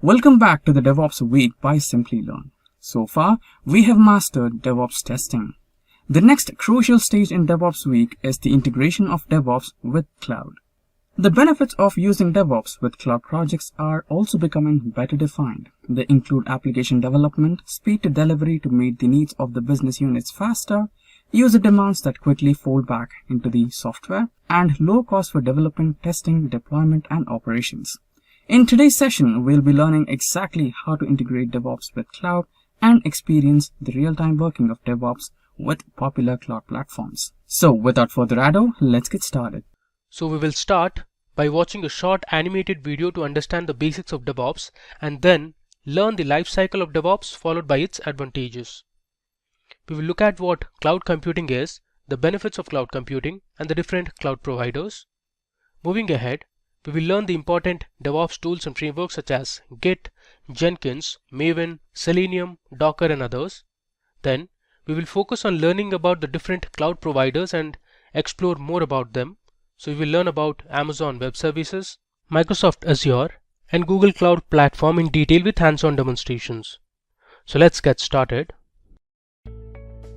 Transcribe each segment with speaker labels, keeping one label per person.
Speaker 1: Welcome back to the DevOps Week by Simplilearn. So far, we have mastered DevOps testing. The next crucial stage in DevOps Week is the integration of DevOps with cloud. The benefits of using DevOps with cloud projects are also becoming better defined. They include application development, speed to delivery to meet the needs of the business units faster, user demands that quickly fold back into the software, and low cost for development, testing, deployment, and operations. In today's session, we'll be learning exactly how to integrate DevOps with cloud and experience the real-time working of DevOps with popular cloud platforms. So without further ado, let's get started.
Speaker 2: So we will start by watching a short animated video to understand the basics of DevOps and then learn the life cycle of DevOps followed by its advantages. We will look at what cloud computing is, the benefits of cloud computing, and the different cloud providers. Moving ahead, we will learn the important DevOps tools and frameworks such as Git, Jenkins, Maven, Selenium, Docker, and others. Then, we will focus on learning about the different cloud providers and explore more about them. So we will learn about Amazon Web Services, Microsoft Azure, and Google Cloud Platform in detail with hands-on demonstrations. So let's get started.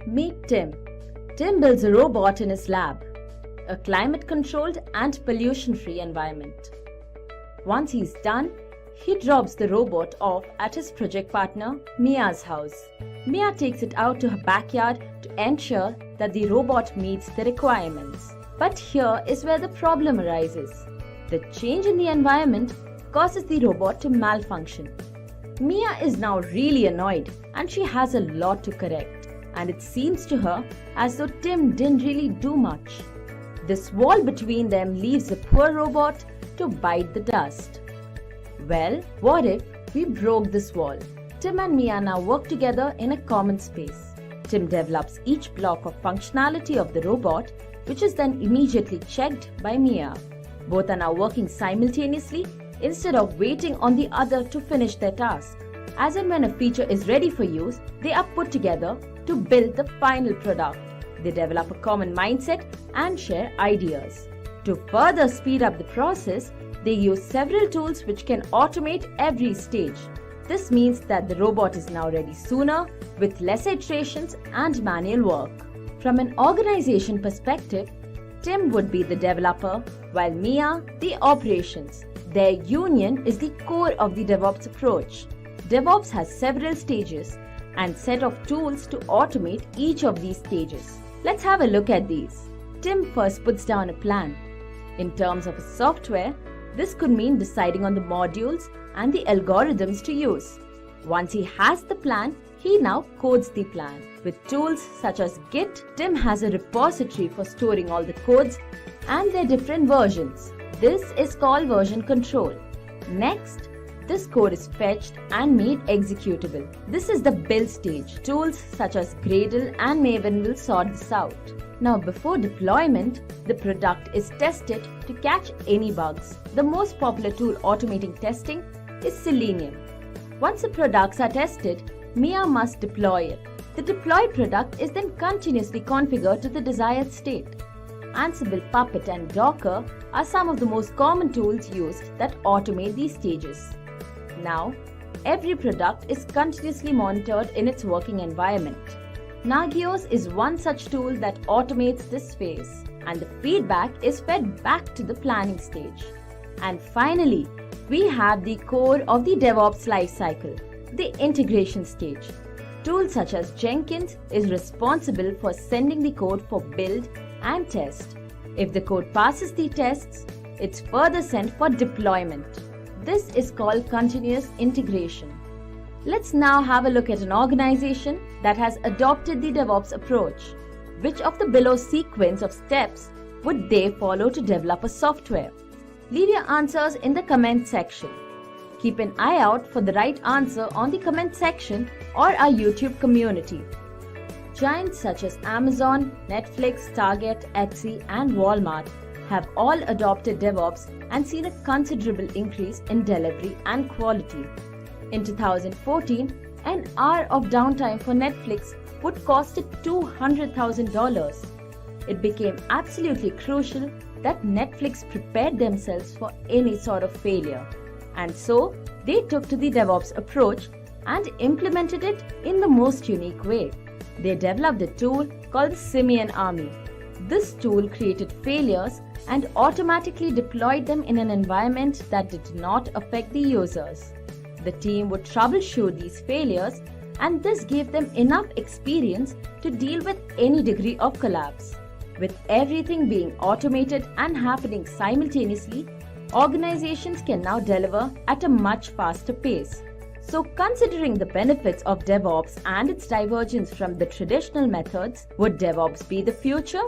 Speaker 3: Meet Tim. Tim builds a robot in his lab, a climate-controlled and pollution-free environment. Once he's done, he drops the robot off at his project partner, Mia's house. Mia takes it out to her backyard to ensure that the robot meets the requirements. But here is where the problem arises. The change in the environment causes the robot to malfunction. Mia is now really annoyed and she has a lot to correct. And it seems to her as though Tim didn't really do much. This wall between them leaves the poor robot to bite the dust. Well, what if we broke this wall? Tim and Mia now work together in a common space. Tim develops each block of functionality of the robot, which is then immediately checked by Mia. Both are now working simultaneously instead of waiting on the other to finish their task. As and when a feature is ready for use, they are put together to build the final product. They develop a common mindset and share ideas. To further speed up the process, they use several tools which can automate every stage. This means that the robot is now ready sooner, with less iterations and manual work. From an organization perspective, Tim would be the developer, while Mia the operations. Their union is the core of the DevOps approach. DevOps has several stages and set of tools to automate each of these stages. Let's have a look at these. Tim first puts down a plan. In terms of his software, this could mean deciding on the modules and the algorithms to use. Once he has the plan, he now codes the plan. With tools such as Git, Tim has a repository for storing all the codes and their different versions. This is called version control. Next, this code is fetched and made executable. This is the build stage. Tools such as Gradle and Maven will sort this out. Now before deployment, the product is tested to catch any bugs. The most popular tool automating testing is Selenium. Once the products are tested, Mia must deploy it. The deployed product is then continuously configured to the desired state. Ansible, Puppet, and Docker are some of the most common tools used that automate these stages. Now, every product is continuously monitored in its working environment. Nagios is one such tool that automates this phase, and the feedback is fed back to the planning stage. And finally, we have the core of the DevOps lifecycle, the integration stage. Tools such as Jenkins is responsible for sending the code for build and test. If the code passes the tests, it's further sent for deployment. This is called continuous integration. Let's now have a look at an organization that has adopted the DevOps approach. Which of the below sequence of steps would they follow to develop a software? Leave your answers in the comment section. Keep an eye out for the right answer on the comment section or our YouTube community. Giants such as Amazon, Netflix, Target, Etsy, and Walmart have all adopted DevOps and seen a considerable increase in delivery and quality. In 2014, an hour of downtime for Netflix would cost it $200,000. It became absolutely crucial that Netflix prepared themselves for any sort of failure. And so, they took to the DevOps approach and implemented it in the most unique way. They developed a tool called the Simian Army. This tool created failures and automatically deployed them in an environment that did not affect the users. The team would troubleshoot these failures, and this gave them enough experience to deal with any degree of collapse. With everything being automated and happening simultaneously, organizations can now deliver at a much faster pace. So, considering the benefits of DevOps and its divergence from the traditional methods, would DevOps be the future?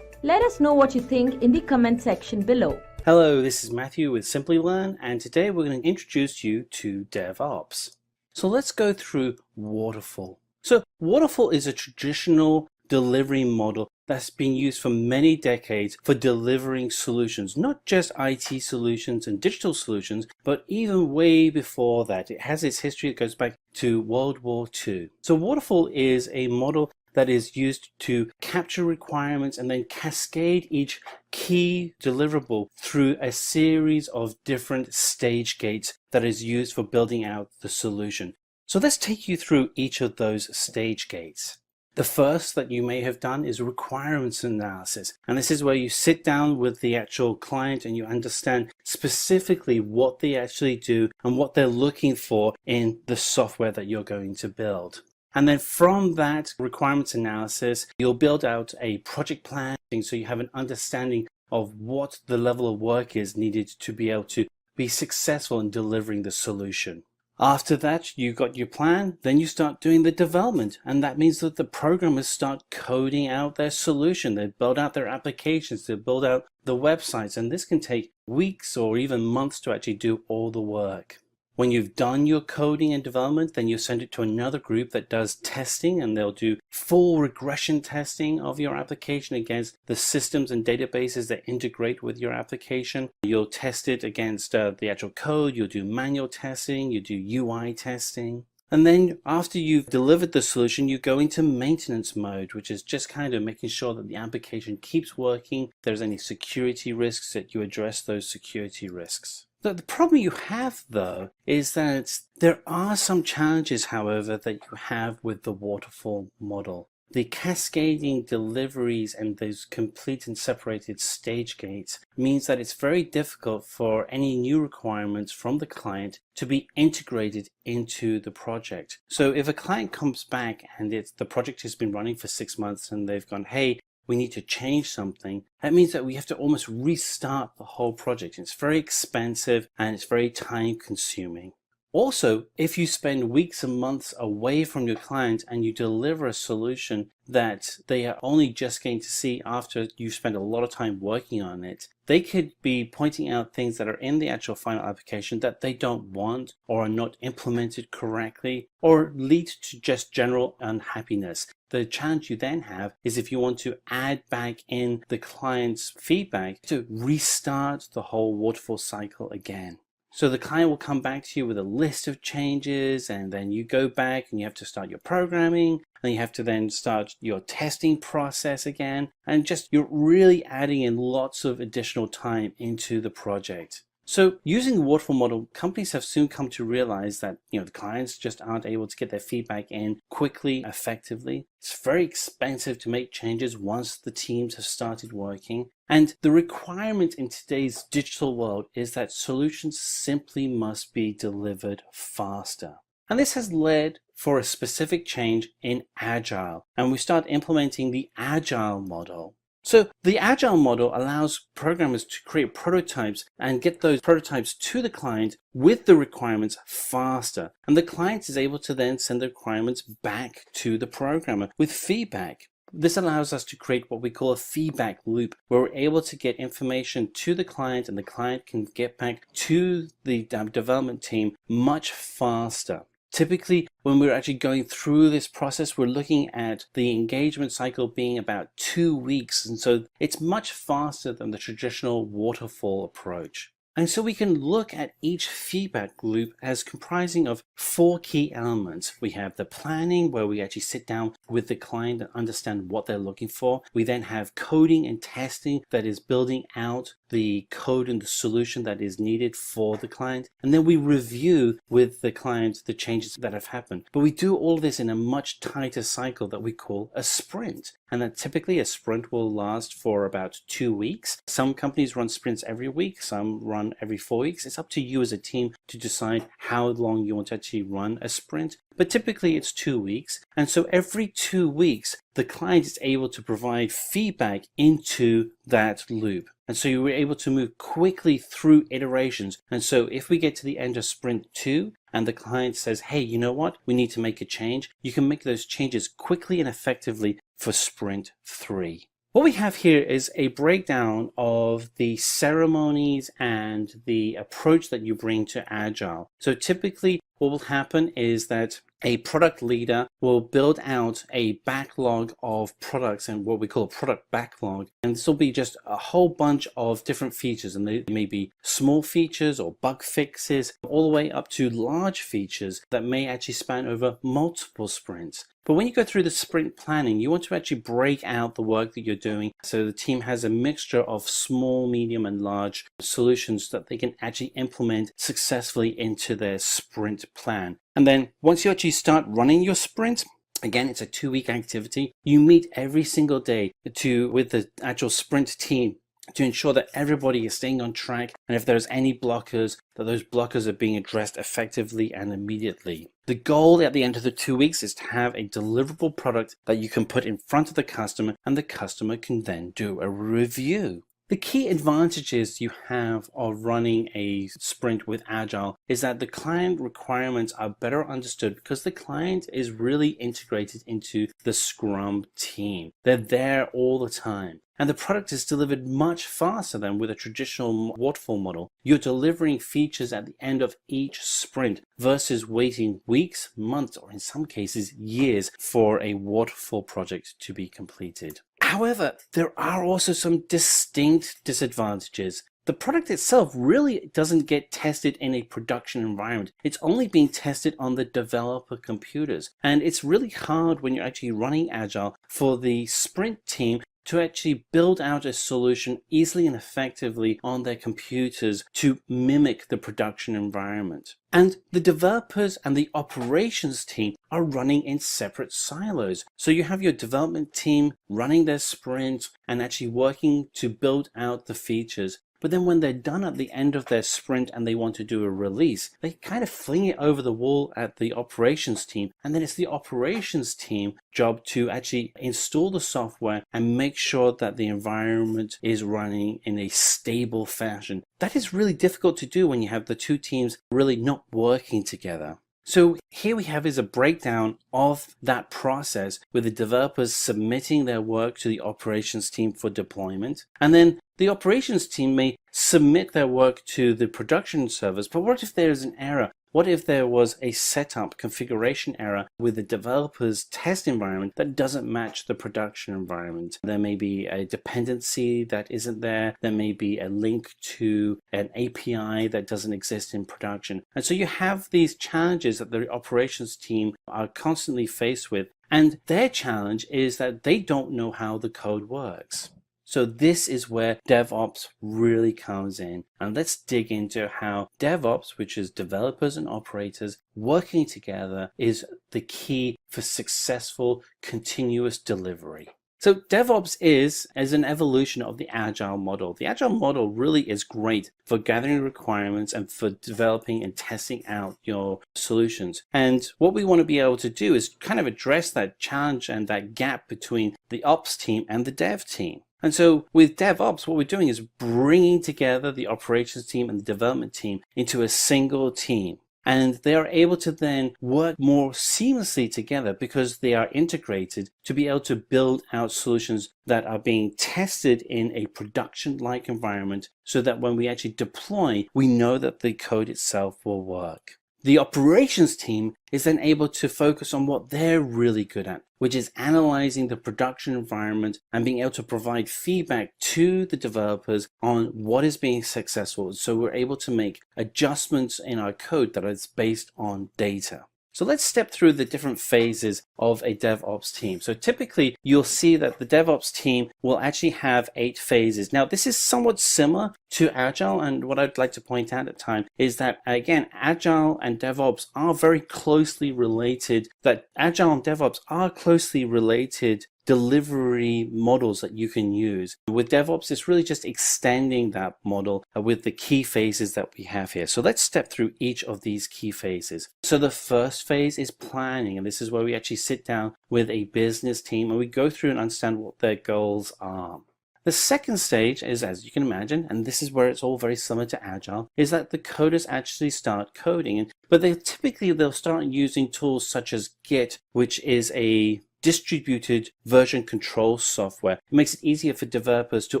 Speaker 3: Let us know what you think in the comment section below.
Speaker 4: Hello, this is Matthew with Simplilearn, and today we're going to introduce you to DevOps. So let's go through Waterfall. So Waterfall is a traditional delivery model that's been used for many decades for delivering solutions, not just IT solutions and digital solutions, but even way before that. It has its history that goes back to World War II. So Waterfall is a model that is used to capture requirements and then cascade each key deliverable through a series of different stage gates that is used for building out the solution. So let's take you through each of those stage gates. The first that you may have done is requirements analysis, and this is where you sit down with the actual client and you understand specifically what they actually do and what they're looking for in the software that you're going to build. And then from that requirements analysis, you'll build out a project plan so you have an understanding of what the level of work is needed to be able to be successful in delivering the solution. After that, you've got your plan, then you start doing the development, and that means that the programmers start coding out their solution. They build out their applications, they build out the websites, and this can take weeks or even months to actually do all the work. When you've done your coding and development, then you send it to another group that does testing, and they'll do full regression testing of your application against the systems and databases that integrate with your application. You'll test it against the actual code, you'll do manual testing, you do UI testing. And then after you've delivered the solution, you go into maintenance mode, which is just kind of making sure that the application keeps working. If there's any security risks, that you address those security risks. The problem you have, though, is that there are some challenges, however, that you have with the waterfall model. The cascading deliveries and those complete and separated stage gates means that it's very difficult for any new requirements from the client to be integrated into the project. So if a client comes back and the project has been running for 6 months and they've gone, hey, we need to change something, that means that we have to almost restart the whole project. It's very expensive and it's very time consuming. Also, if you spend weeks and months away from your client and you deliver a solution that they are only just going to see after you spend a lot of time working on it, they could be pointing out things that are in the actual final application that they don't want or are not implemented correctly or lead to just general unhappiness. The challenge you then have is if you want to add back in the client's feedback to restart the whole waterfall cycle again. So the client will come back to you with a list of changes, and then you go back and you have to start your programming, and you have to then start your testing process again, and just you're really adding in lots of additional time into the project. So using the waterfall model, companies have soon come to realize that the clients just aren't able to get their feedback in quickly, effectively. It's very expensive to make changes once the teams have started working. And the requirement in today's digital world is that solutions simply must be delivered faster. And this has led for a specific change in Agile. And we start implementing the Agile model. So the Agile model allows programmers to create prototypes and get those prototypes to the client with the requirements faster. And the client is able to then send the requirements back to the programmer with feedback. This allows us to create what we call a feedback loop, where we're able to get information to the client and the client can get back to the development team much faster. Typically, when we're actually going through this process, we're looking at the engagement cycle being about 2 weeks. And so it's much faster than the traditional waterfall approach. And so we can look at each feedback loop as comprising of 4 key elements. We have the planning, where we actually sit down with the client and understand what they're looking for. We then have coding and testing, that is building out the code and the solution that is needed for the client, and then we review with the client the changes that have happened. But we do all this in a much tighter cycle that we call a sprint. And that typically a sprint will last for about 2 weeks. Some companies run sprints every week, some run every 4 weeks. It's up to you as a team to decide how long you want to actually run a sprint. But typically it's 2 weeks. And so every 2 weeks, the client is able to provide feedback into that loop. And so you were able to move quickly through iterations. And so if we get to the end of sprint 2 and the client says, hey, you know what, we need to make a change, you can make those changes quickly and effectively for sprint 3. What we have here is a breakdown of the ceremonies and the approach that you bring to Agile. So typically what will happen is that a product leader will build out a backlog of products and what we call a product backlog. And this will be just a whole bunch of different features, and they may be small features or bug fixes, all the way up to large features that may actually span over multiple sprints. But when you go through the sprint planning, you want to actually break out the work that you're doing so the team has a mixture of small, medium, and large solutions that they can actually implement successfully into their sprint plan. And then once you actually start running your sprint, again, it's a 2-week activity. You meet every single day with the actual sprint team to ensure that everybody is staying on track, and if there's any blockers, that those blockers are being addressed effectively and immediately. The goal at the end of the 2 weeks is to have a deliverable product that you can put in front of the customer, and the customer can then do a review. The key advantages you have of running a sprint with Agile is that the client requirements are better understood because the client is really integrated into the Scrum team. They're there all the time. And the product is delivered much faster than with a traditional waterfall model. You're delivering features at the end of each sprint versus waiting weeks, months, or in some cases years for a waterfall project to be completed. However, there are also some distinct disadvantages. The product itself really doesn't get tested in a production environment. It's only being tested on the developer computers. And it's really hard when you're actually running Agile for the sprint team to actually build out a solution easily and effectively on their computers to mimic the production environment. And the developers and the operations team are running in separate silos. So you have your development team running their sprint and actually working to build out the features. But then when they're done at the end of their sprint and they want to do a release, they kind of fling it over the wall at the operations team. And then it's the operations team job to actually install the software and make sure that the environment is running in a stable fashion. That is really difficult to do when you have the two teams really not working together. So here we have is a breakdown of that process with the developers submitting their work to the operations team for deployment. And then the operations team may submit their work to the production servers. But what if there is an error? What if there was a setup configuration error with the developer's test environment that doesn't match the production environment? There may be a dependency that isn't there. There may be a link to an API that doesn't exist in production. And so you have these challenges that the operations team are constantly faced with. And their challenge is that they don't know how the code works. So this is where DevOps really comes in. And let's dig into how DevOps, which is developers and operators working together, is the key for successful continuous delivery. So DevOps is an evolution of the Agile model. The Agile model really is great for gathering requirements and for developing and testing out your solutions. And what we want to be able to do is kind of address that challenge and that gap between the ops team and the dev team. And so with DevOps, what we're doing is bringing together the operations team and the development team into a single team. And they are able to then work more seamlessly together because they are integrated to be able to build out solutions that are being tested in a production-like environment so that when we actually deploy, we know that the code itself will work. The operations team is then able to focus on what they're really good at, which is analyzing the production environment and being able to provide feedback to the developers on what is being successful. So we're able to make adjustments in our code that is based on data. So let's step through the different phases of a DevOps team. So typically you'll see that the DevOps team will actually have 8 phases. Now this is somewhat similar to Agile. And what I'd like to point out at the time is that, again, Agile and DevOps are very closely related, that Agile and DevOps are closely related delivery models that you can use. With DevOps, it's really just extending that model with the key phases that we have here. So let's step through each of these key phases. So the first phase is planning, and this is where we actually sit down with a business team and we go through and understand what their goals are. The second stage is, as you can imagine, and this is where it's all very similar to Agile, is that the coders actually start coding. But they'll start using tools such as Git, which is a distributed version control software. It makes it easier for developers to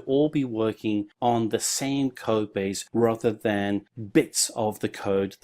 Speaker 4: all be working on the same code base rather than bits of the code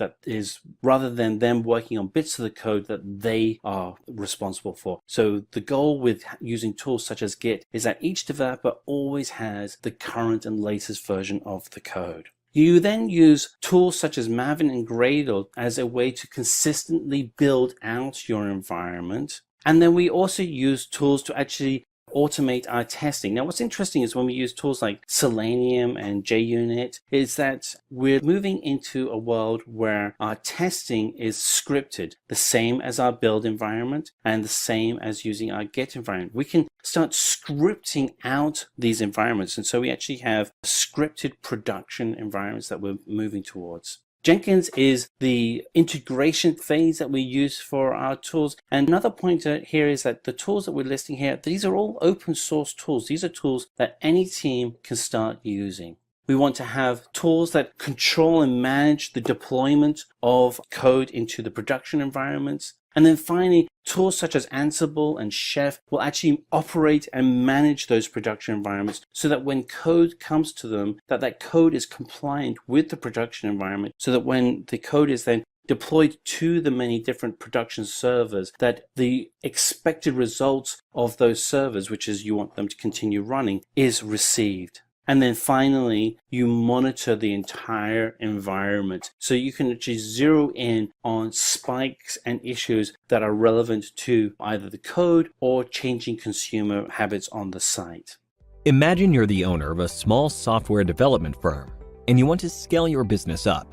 Speaker 4: rather than them working on bits of the code that they are responsible for. So the goal with using tools such as Git is that each developer always has the current and latest version of the code. You then use tools such as Maven and Gradle as a way to consistently build out your environment. And then we also use tools to actually automate our testing. Now, what's interesting is when we use tools like Selenium and JUnit, is that we're moving into a world where our testing is scripted, the same as our build environment and the same as using our Git environment. We can start scripting out these environments. And so we actually have scripted production environments that we're moving towards. Jenkins is the integration phase that we use for our tools. And another pointer here is that the tools that we're listing here, these are all open source tools. These are tools that any team can start using. We want to have tools that control and manage the deployment of code into the production environments. And then finally, tools such as Ansible and Chef will actually operate and manage those production environments so that when code comes to them, that code is compliant with the production environment, so that when the code is then deployed to the many different production servers, that the expected results of those servers, which is you want them to continue running, is received. And then finally, you monitor the entire environment so you can actually zero in on spikes and issues that are relevant to either the code or changing consumer habits on the site.
Speaker 5: Imagine you're the owner of a small software development firm and you want to scale your business up.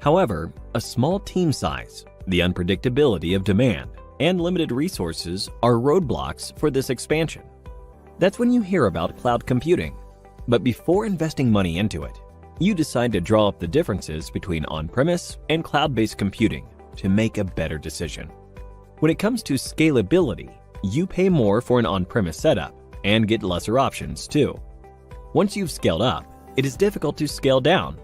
Speaker 5: However, a small team size, the unpredictability of demand, and limited resources are roadblocks for this expansion. That's when you hear about cloud computing. But before investing money into it, you decide to draw up the differences between on-premise and cloud-based computing to make a better decision. When it comes to scalability, you pay more for an on-premise setup and get lesser options too. Once you've scaled up, it is difficult to scale down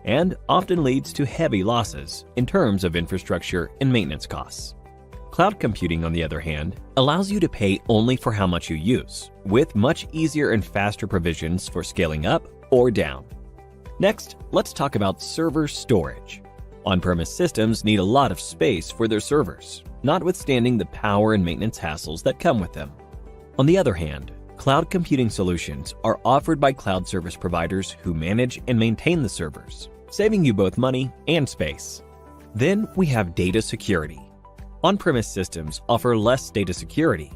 Speaker 5: and often leads to heavy losses in terms of infrastructure and maintenance costs. Cloud computing, on the other hand, allows you to pay only for how much you use, with much easier and faster provisions for scaling up or down. Next, let's talk about server storage. On-premise systems need a lot of space for their servers, notwithstanding the power and maintenance hassles that come with them. On the other hand, cloud computing solutions are offered by cloud service providers who manage and maintain the servers, saving you both money and space. Then we have data security. On-premise systems offer less data security,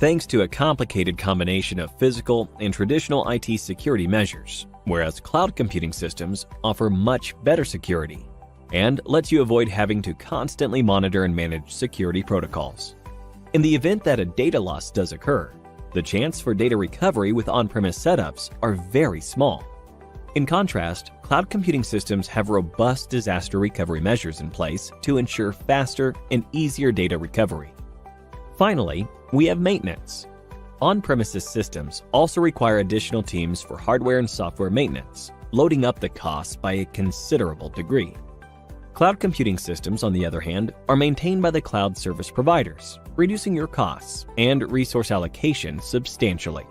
Speaker 5: thanks to a complicated combination of physical and traditional IT security measures, whereas cloud computing systems offer much better security and lets you avoid having to constantly monitor and manage security protocols. In the event that a data loss does occur, the chance for data recovery with on-premise setups are very small. In contrast, cloud computing systems have robust disaster recovery measures in place to ensure faster and easier data recovery. Finally, we have maintenance. On-premises systems also require additional teams for hardware and software maintenance, loading up the costs by a considerable degree. Cloud computing systems, on the other hand, are maintained by the cloud service providers, reducing your costs and resource allocation substantially.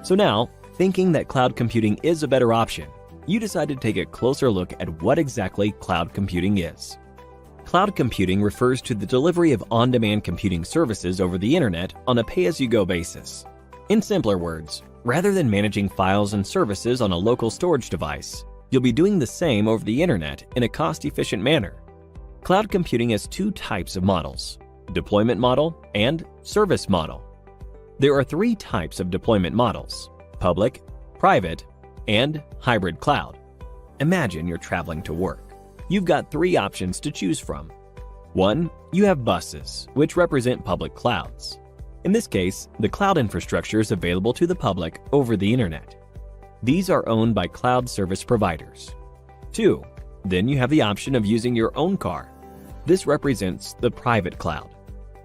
Speaker 5: So now, thinking that cloud computing is a better option, you decide to take a closer look at what exactly cloud computing is. Cloud computing refers to the delivery of on-demand computing services over the internet on a pay-as-you-go basis. In simpler words, rather than managing files and services on a local storage device, you'll be doing the same over the internet in a cost-efficient manner. Cloud computing has two types of models: deployment model and service model. There are three types of deployment models: public, private, and hybrid cloud. Imagine you're traveling to work. You've got 3 options to choose from. 1. You have buses, which represent public clouds. In this case, the cloud infrastructure is available to the public over the internet. These are owned by cloud service providers. 2. Then you have the option of using your own car. This represents the private cloud.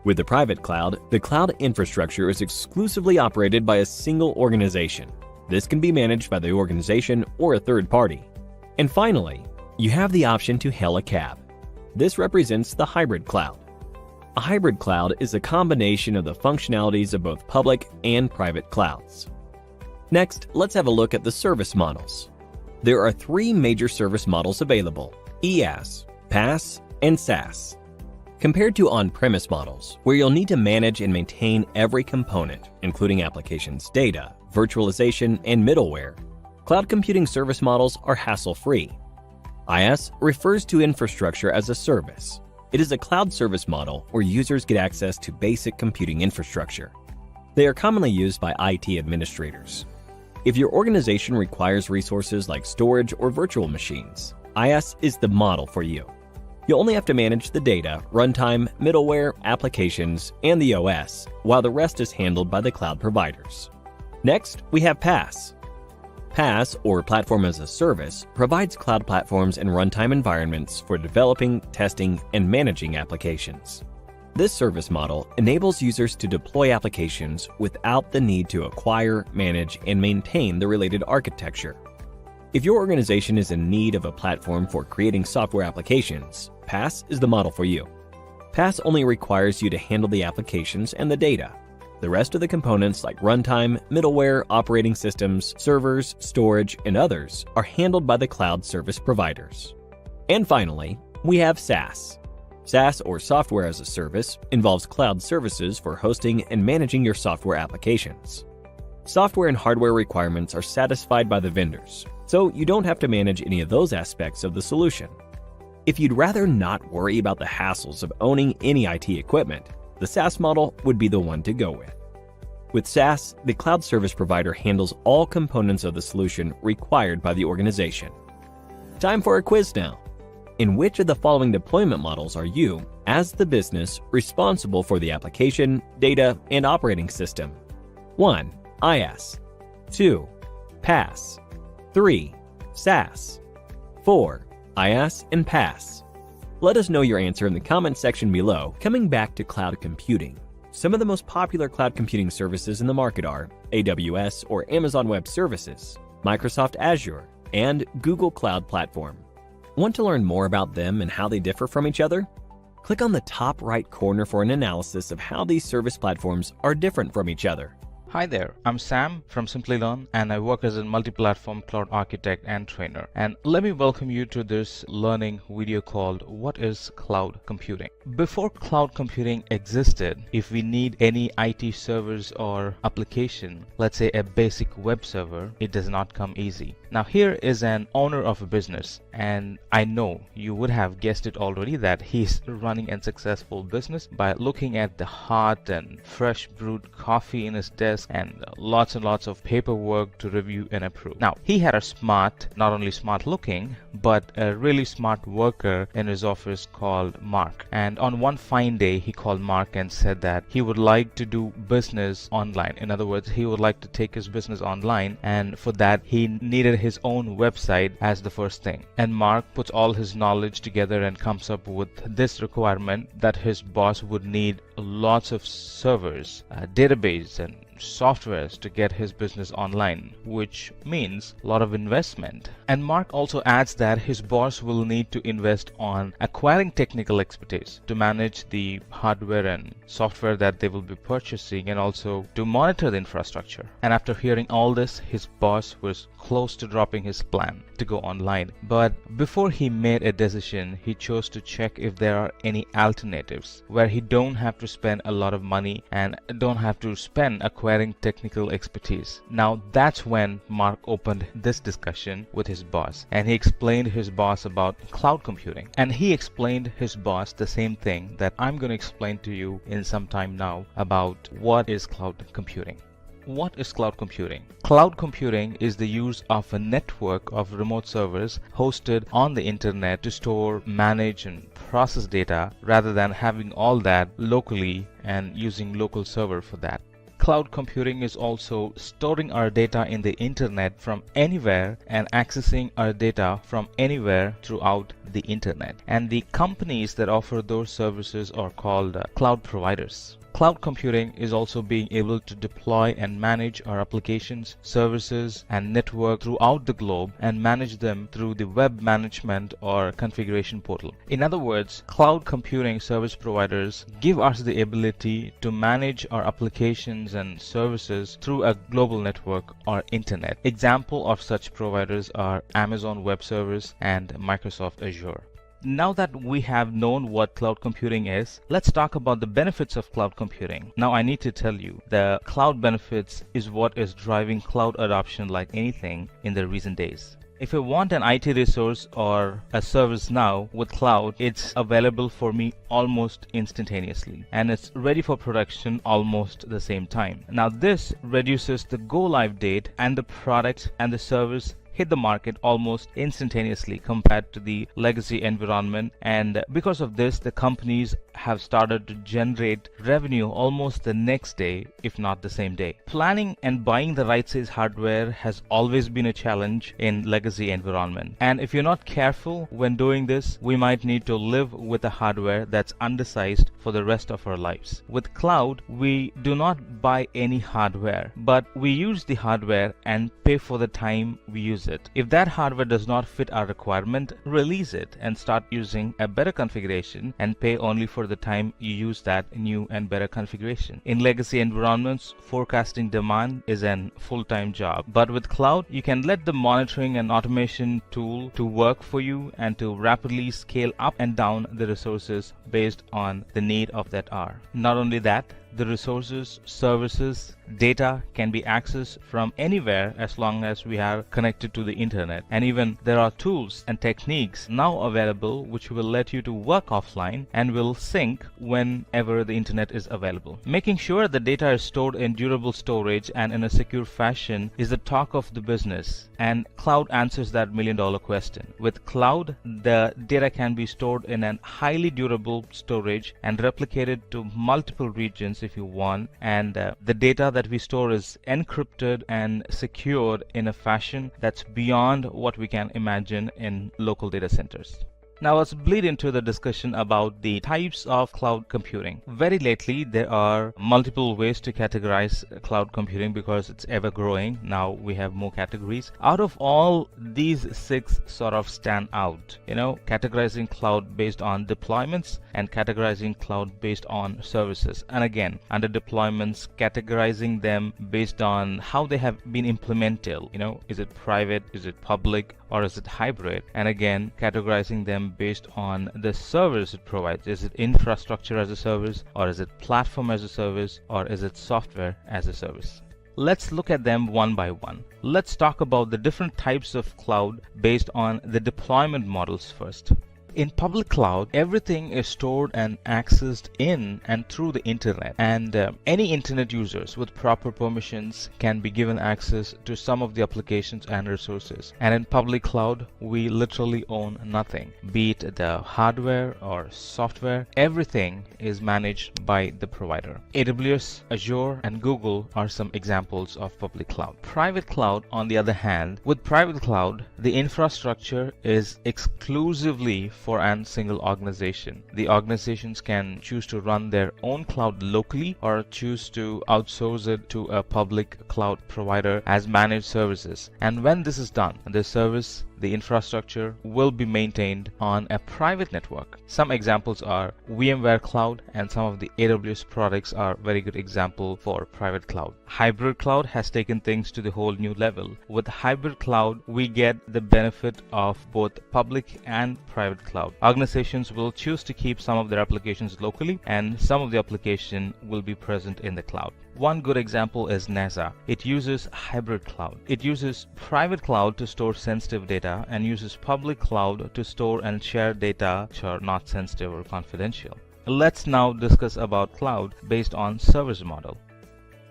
Speaker 5: With the private cloud, the cloud infrastructure is exclusively operated by a single organization. This can be managed by the organization or a third party. And finally, you have the option to hail a cab. This represents the hybrid cloud. A hybrid cloud is a combination of the functionalities of both public and private clouds. Next, let's have a look at the service models. There are 3 major service models available: IaaS, PaaS, and SaaS. Compared to on-premise models, where you'll need to manage and maintain every component, including applications data, virtualization, and middleware, cloud computing service models are hassle-free. IaaS refers to infrastructure as a service. It is a cloud service model where users get access to basic computing infrastructure. They are commonly used by IT administrators. If your organization requires resources like storage or virtual machines, IaaS is the model for you. You only have to manage the data, runtime, middleware, applications, and the OS, while the rest is handled by the cloud providers. Next, we have PaaS. PaaS, or Platform as a Service, provides cloud platforms and runtime environments for developing, testing, and managing applications. This service model enables users to deploy applications without the need to acquire, manage, and maintain the related architecture. If your organization is in need of a platform for creating software applications, PaaS is the model for you. PaaS only requires you to handle the applications and the data. The rest of the components like runtime, middleware, operating systems, servers, storage, and others are handled by the cloud service providers. And finally, we have SaaS. SaaS, or Software as a Service, involves cloud services for hosting and managing your software applications. Software and hardware requirements are satisfied by the vendors, so you don't have to manage any of those aspects of the solution. If you'd rather not worry about the hassles of owning any IT equipment, the SaaS model would be the one to go with. With SaaS, the cloud service provider handles all components of the solution required by the organization. Time for a quiz now. In which of the following deployment models are you, as the business, responsible for the application, data, and operating system? 1. IaaS. 2. PaaS. 3. SaaS. 4. IaaS and PaaS. Let us know your answer in the comment section below. Coming back to cloud computing, some of the most popular cloud computing services in the market are AWS or Amazon Web Services, Microsoft Azure, and Google Cloud Platform. Want to learn more about them and how they differ from each other? Click on the top right corner for an analysis of how these service platforms are different from each other.
Speaker 6: Hi there, I'm Sam from Simplilearn and I work as a multi-platform cloud architect and trainer. And let me welcome you to this learning video called What is Cloud Computing? Before cloud computing existed, if we need any IT servers or application, let's say a basic web server, it does not come easy. Now here is an owner of a business, and I know you would have guessed it already that he's running a successful business by looking at the hot and fresh brewed coffee in his desk and lots of paperwork to review and approve. Now he had a smart, not only smart looking, but a really smart worker in his office called Mark. And on one fine day he called Mark and said that he would like to do business online. In other words, he would like to take his business online, and for that he needed his own website as the first thing. And Mark puts all his knowledge together and comes up with this requirement that his boss would need lots of servers, database, and softwares to get his business online, which means a lot of investment. And Mark also adds that his boss will need to invest on acquiring technical expertise to manage the hardware and software that they will be purchasing, and also to monitor the infrastructure. And after hearing all this, his boss was close to dropping his plan to go online. But before he made a decision, he chose to check if there are any alternatives where he don't have to spend a lot of money and don't have to spend acquiring technical expertise. Now that's when Mark opened this discussion with his boss, and he explained his boss about cloud computing. And he explained his boss the same thing that I'm going to explain to you in some time now about what is cloud computing. what is cloud computing? Cloud computing is the use of a network of remote servers hosted on the internet to store, manage, and process data rather than having all that locally and using local server for that. Cloud computing is also storing our data in the internet from anywhere and accessing our data from anywhere throughout the internet. And the companies that offer those services are called cloud providers. Cloud computing is also being able to deploy and manage our applications, services, and network throughout the globe and manage them through the web management or configuration portal. In other words, cloud computing service providers give us the ability to manage our applications and services through a global network or internet. Example of such providers are Amazon Web Services and Microsoft Azure. Now that we have known what cloud computing is, let's talk about the benefits of cloud computing. Now I need to tell you, the cloud benefits is what is driving cloud adoption like anything in the recent days. If you want an IT resource or a service now with cloud, it's available for me almost instantaneously and it's ready for production almost the same time. Now this reduces the go live date and the product and the service hit the market almost instantaneously compared to the legacy environment, and because of this the companies have started to generate revenue almost the next day, if not the same day. Planning and buying the right size hardware has always been a challenge in legacy environment, and if you're not careful when doing this, we might need to live with a hardware that's undersized for the rest of our lives. With cloud, we do not buy any hardware, but we use the hardware and pay for the time we use it. If that hardware does not fit our requirement, release it and start using a better configuration and pay only for the time you use that new and better configuration. In legacy environments, forecasting demand is an full-time job, but with cloud, you can let the monitoring and automation tool to work for you and to rapidly scale up and down the resources based on the need of that hour. Not only that, the resources, services, data can be accessed from anywhere as long as we are connected to the internet. And even there are tools and techniques now available which will let you to work offline and will sync whenever the internet is available. Making sure the data is stored in durable storage and in a secure fashion is the talk of the business, and cloud answers that million-dollar question. With cloud, the data can be stored in a highly durable storage and replicated to multiple regions if you want, and the data that we store is encrypted and secured in a fashion that's beyond what we can imagine in local data centers. Now let's bleed into the discussion about the types of cloud computing. Very lately, there are multiple ways to categorize cloud computing because it's ever growing. Now we have more categories. Out of all these 6 sort of stand out, categorizing cloud based on deployments and categorizing cloud based on services. And again, under deployments, categorizing them based on how they have been implemented. Is it private, is it public, or is it hybrid? And again, categorizing them based on the service it provides. Is it infrastructure as a service, or is it platform as a service, or is it software as a service? Let's look at them one by one. Let's talk about the different types of cloud based on the deployment models first. In public cloud, everything is stored and accessed in and through the internet, and any internet users with proper permissions can be given access to some of the applications and resources. And in public cloud, we literally own nothing, be it the hardware or software. Everything is managed by the provider. AWS, Azure, and Google are some examples of public cloud. Private cloud, on the other hand, with private cloud, the infrastructure is exclusively for a single organization. The organizations can choose to run their own cloud locally or choose to outsource it to a public cloud provider as managed services. And when this is done, the service, the infrastructure will be maintained on a private network. Some examples are VMware Cloud, and some of the AWS products are very good example for private cloud. Hybrid cloud has taken things to the whole new level. With hybrid cloud, we get the benefit of both public and private cloud. Organizations will choose to keep some of their applications locally, and some of the application will be present in the cloud. One good example is NASA. It uses hybrid cloud. It uses private cloud to store sensitive data and uses public cloud to store and share data which are not sensitive or confidential. Let's now discuss about cloud based on service model.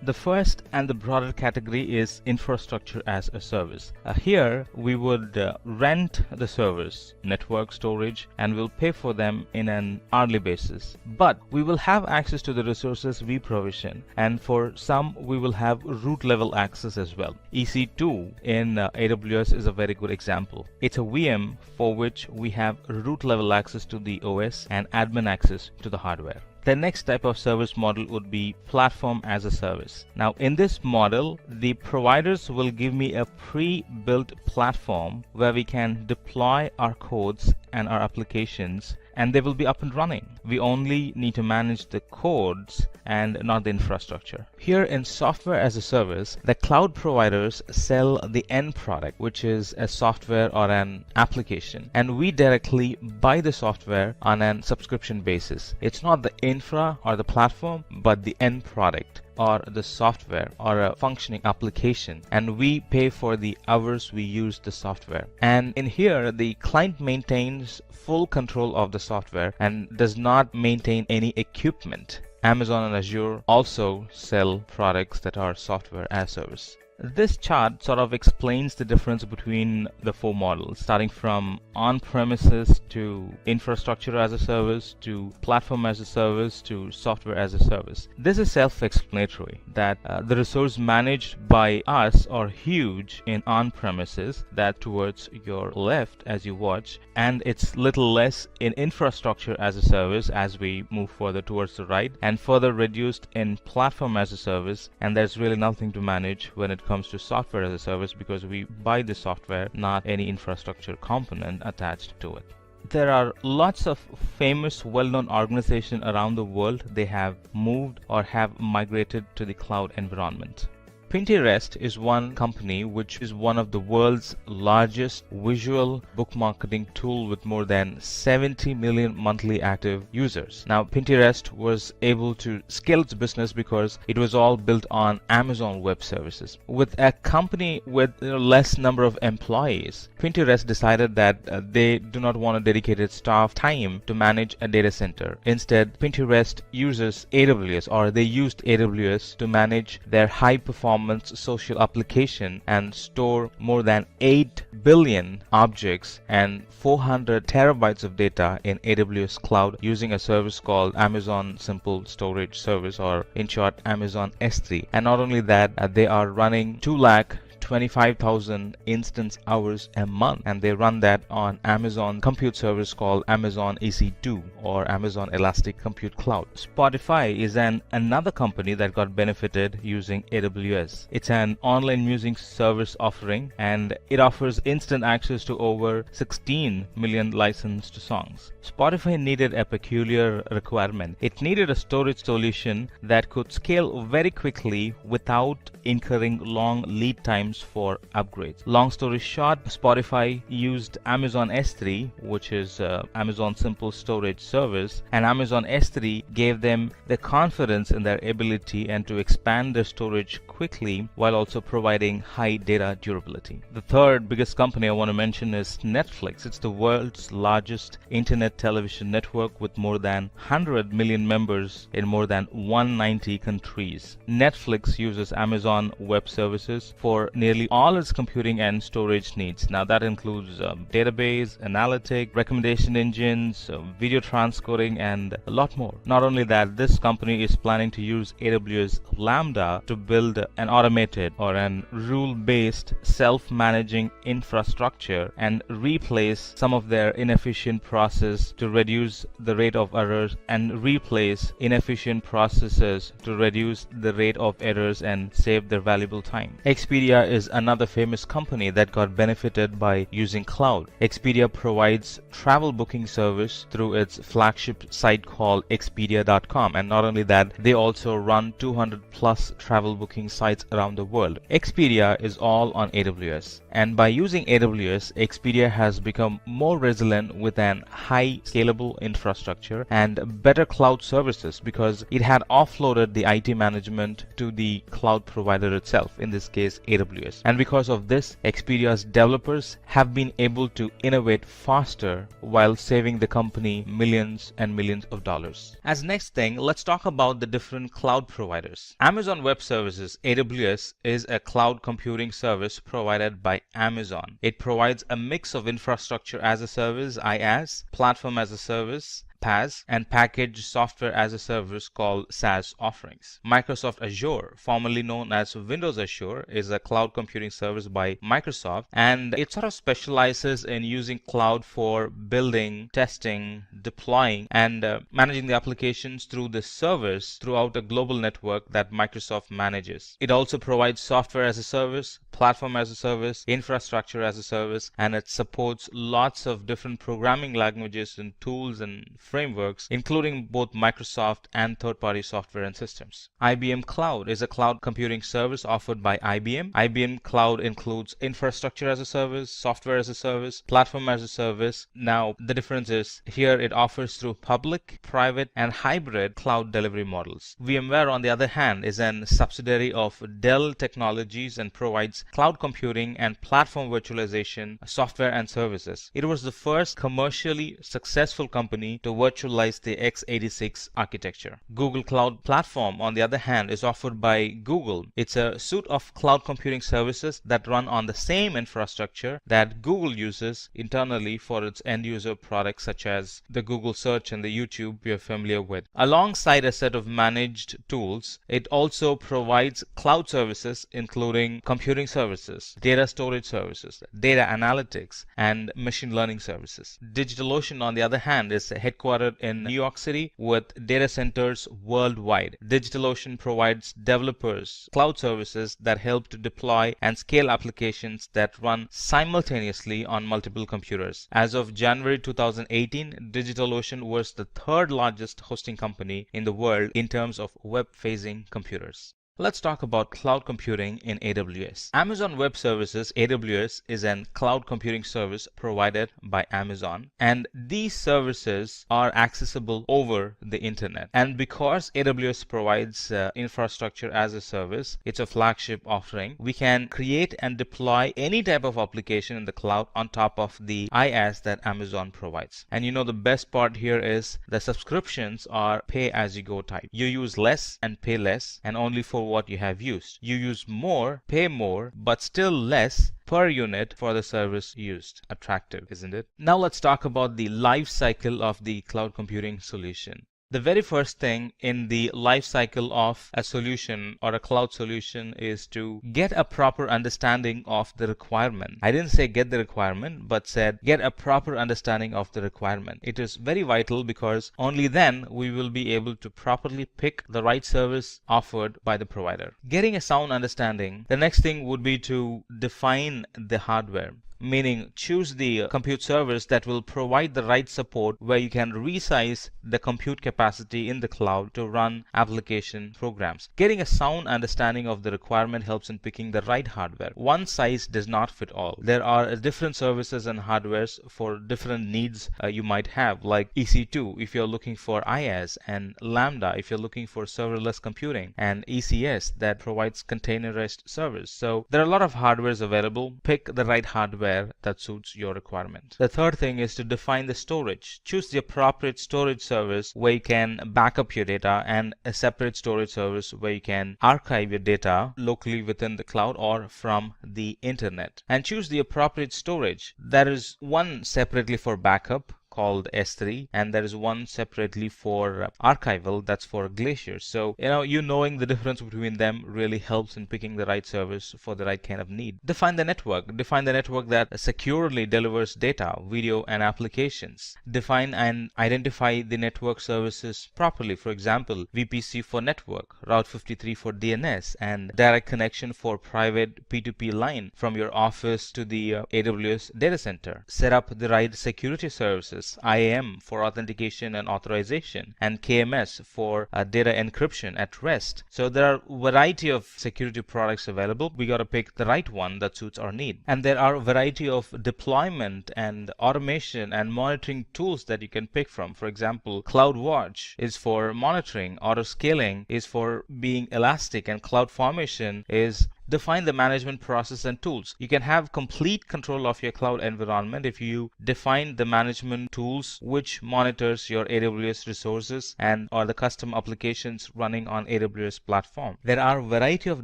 Speaker 6: The first and the broader category is infrastructure as a service. Here we would rent the service, network, storage, and we'll pay for them in an hourly basis. But we will have access to the resources we provision, and for some we will have root level access as well. EC2 in AWS is a very good example. It's a VM for which we have root level access to the OS and admin access to the hardware. The next type of service model would be platform as a service. Now in this model, the providers will give me a pre-built platform where we can deploy our codes and our applications, and they will be up and running. We only need to manage the codes and not the infrastructure. Here in software as a service, the cloud providers sell the end product, which is a software or an application, and we directly buy the software on a subscription basis. It's not the infra or the platform, but the end product, or the software or a functioning application, and we pay for the hours we use the software. And in here, the client maintains full control of the software and does not maintain any equipment. Amazon and Azure also sell products that are software as service. This chart sort of explains the difference between the four models, starting from on-premises to infrastructure as a service to platform as a service to software as a service. This is self-explanatory that the resource managed by us are huge in on-premises, that towards your left as you watch, and it's little less in infrastructure as a service as we move further towards the right, and further reduced in platform as a service, and there's really nothing to manage when it comes to software as a service because we buy the software, not any infrastructure component attached to it. There are lots of famous well-known organizations around the world. They have moved or have migrated to the cloud environment. Pinterest is one company which is one of the world's largest visual bookmarking tool with more than 70 million monthly active users. Now Pinterest was able to scale its business because it was all built on Amazon Web Services. With a company with less number of employees, Pinterest decided that they do not want a dedicated staff time to manage a data center. Instead, Pinterest uses AWS, or they used AWS to manage their high performance social application and store more than 8 billion objects and 400 terabytes of data in AWS cloud using a service called Amazon Simple Storage Service, or in short Amazon S3. And not only that, they are running 225,000 instance hours a month, and they run that on Amazon compute service called Amazon EC2 or Amazon Elastic Compute Cloud. Spotify is another company that got benefited using AWS. It's an online music service offering, and it offers instant access to over 16 million licensed songs. Spotify needed a peculiar requirement. It needed a storage solution that could scale very quickly without incurring long lead times for upgrades. Long story short, Spotify used Amazon S3, which is Amazon Simple Storage Service, and Amazon S3 gave them the confidence in their ability and to expand their storage quickly while also providing high data durability. The third biggest company I want to mention is Netflix. It's the world's largest internet television network with more than 100 million members in more than 190 countries. Netflix uses Amazon Web Services for nearly all its computing and storage needs. Now that includes database, analytic, recommendation engines, video transcoding, and a lot more. Not only that, this company is planning to use AWS Lambda to build an automated or an rule-based self-managing infrastructure and replace some of their inefficient process to reduce the rate of errors, and replace inefficient processes to reduce the rate of errors and save their valuable time. Expedia is another famous company that got benefited by using cloud. Expedia provides travel booking service through its flagship site called Expedia.com, and not only that, they also run 200 plus travel booking sites around the world. Expedia is all on AWS, and by using AWS, Expedia has become more resilient with an high scalable infrastructure and better cloud services because it had offloaded the IT management to the cloud provider itself, in this case AWS. AWS. And because of this, Expedia's developers have been able to innovate faster while saving the company millions and millions of dollars. As next thing, let's talk about the different cloud providers. Amazon Web Services, AWS, is a cloud computing service provided by Amazon. It provides a mix of infrastructure as a service, IaaS, platform as a service, PaaS, and packaged software as a service called SaaS offerings. Microsoft Azure, formerly known as Windows Azure, is a cloud computing service by Microsoft, and it sort of specializes in using cloud for building, testing, deploying, and managing the applications through the service throughout a global network that Microsoft manages. It also provides software as a service, platform as a service, infrastructure as a service, and it supports lots of different programming languages and tools and frameworks, including both Microsoft and third-party software and systems. IBM Cloud is a cloud computing service offered by IBM. IBM Cloud includes infrastructure as a service, software as a service, platform as a service. Now, the difference is here it offers through public, private, and hybrid cloud delivery models. VMware, on the other hand, is an subsidiary of Dell Technologies and provides cloud computing and platform virtualization software and services. It was the first commercially successful company to virtualize the x86 architecture. Google Cloud Platform, on the other hand, is offered by Google. It's a suite of cloud computing services that run on the same infrastructure that Google uses internally for its end-user products such as the Google Search and the YouTube we are familiar with. Alongside a set of managed tools, it also provides cloud services including computing services, data storage services, data analytics, and machine learning services. DigitalOcean, on the other hand, is headquartered in New York City with data centers worldwide. DigitalOcean provides developers cloud services that help to deploy and scale applications that run simultaneously on multiple computers. As of January 2018, DigitalOcean was the third largest hosting company in the world in terms of web-facing computers. Let's talk about cloud computing in AWS. Amazon Web Services, AWS, is a cloud computing service provided by Amazon, and these services are accessible over the internet. And because AWS provides infrastructure as a service, it's a flagship offering. We can create and deploy any type of application in the cloud on top of the IaaS that Amazon provides. And you know, the best part here is the subscriptions are pay-as-you-go type. You use less and pay less, and only for what you have used. You use more, pay more, but still less per unit for the service used. Attractive, isn't it? Now let's talk about the life cycle of the cloud computing solution. The very first thing in the life cycle of a solution or a cloud solution is to get a proper understanding of the requirement. I didn't say get the requirement, but said get a proper understanding of the requirement. It is very vital because only then we will be able to properly pick the right service offered by the provider. Getting a sound understanding, the next thing would be to define the hardware. Meaning choose the compute service that will provide the right support where you can resize the compute capacity in the cloud to run application programs. Getting a sound understanding of the requirement helps in picking the right hardware. One size does not fit all. There are different services and hardwares for different needs you might have, like EC2 if you're looking for IaaS, and Lambda if you're looking for serverless computing, and ECS that provides containerized service. So there are a lot of hardwares available. Pick the right hardware that suits your requirement. The third thing is to define the storage. Choose the appropriate storage service where you can back up your data, and a separate storage service where you can archive your data locally within the cloud or from the internet. And choose the appropriate storage. There is one separately for backup called S3, and there is one separately for archival, that's for Glacier. So you knowing the difference between them really helps in picking the right service for the right kind of need. Define the network that securely delivers data, video, and applications. Define and identify the network services properly. For example, VPC for network, Route 53 for DNS, and direct connection for private P2P line from your office to the AWS data center. Set up the right security services, IAM for authentication and authorization, and KMS for data encryption at rest. So there are a variety of security products available. We got to pick the right one that suits our need. And there are a variety of deployment and automation and monitoring tools that you can pick from. For example, CloudWatch is for monitoring, auto scaling is for being elastic, and CloudFormation is define the management process and tools. You can have complete control of your cloud environment if you define the management tools which monitors your AWS resources and or the custom applications running on AWS platform. There are a variety of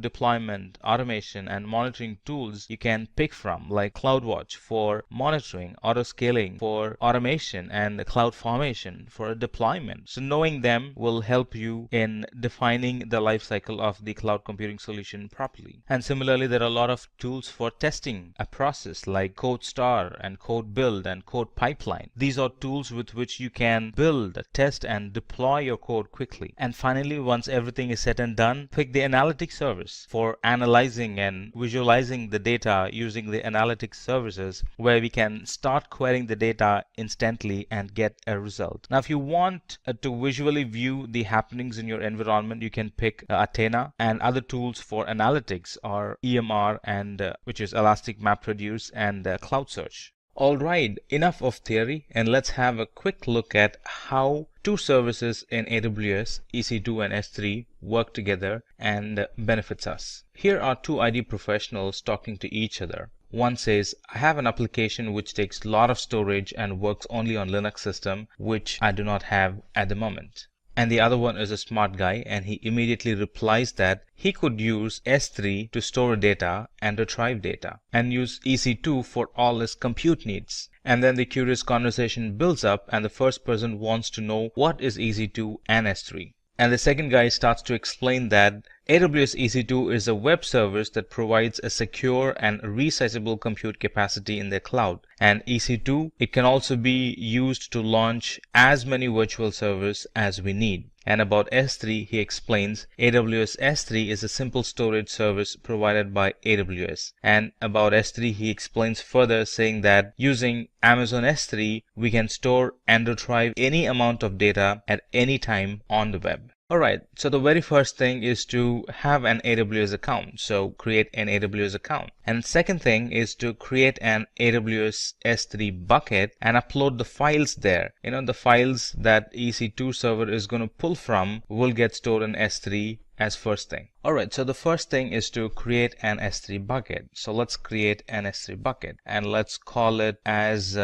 Speaker 6: deployment, automation, and monitoring tools you can pick from, like CloudWatch for monitoring, auto-scaling for automation, and CloudFormation for deployment. So knowing them will help you in defining the lifecycle of the cloud computing solution properly. And similarly, there are a lot of tools for testing a process like CodeStar and Code Build and Code Pipeline. These are tools with which you can build, test, and deploy your code quickly. And finally, once everything is said and done, pick the analytics service for analyzing and visualizing the data using the analytics services, where we can start querying the data instantly and get a result. Now, if you want to visually view the happenings in your environment, you can pick Athena, and other tools for analytics are EMR and which is Elastic MapReduce and Cloud Search. Alright, enough of theory, and let's have a quick look at how two services in AWS EC2 and S3 work together and benefits us. Here are two IT professionals talking to each other. One says, I have an application which takes a lot of storage and works only on Linux system, which I do not have at the moment. And the other one is a smart guy, and he immediately replies that he could use S3 to store data and retrieve data, and use EC2 for all his compute needs. And then the curious conversation builds up, and the first person wants to know what is EC2 and S3. And the second guy starts to explain that AWS EC2 is a web service that provides a secure and resizable compute capacity in the cloud. And EC2, it can also be used to launch as many virtual servers as we need. And about S3, he explains AWS S3 is a simple storage service provided by AWS. And about S3, he explains further, saying that using Amazon S3, we can store and retrieve any amount of data at any time on the web. Alright, so the very first thing is to have an AWS account. So create an AWS account. And second thing is to create an AWS S3 bucket and upload the files there. You know, the files that EC2 server is going to pull from will get stored in S3 as first thing. Alright, so the first thing is to create an S3 bucket. So let's create an S3 bucket and let's call it as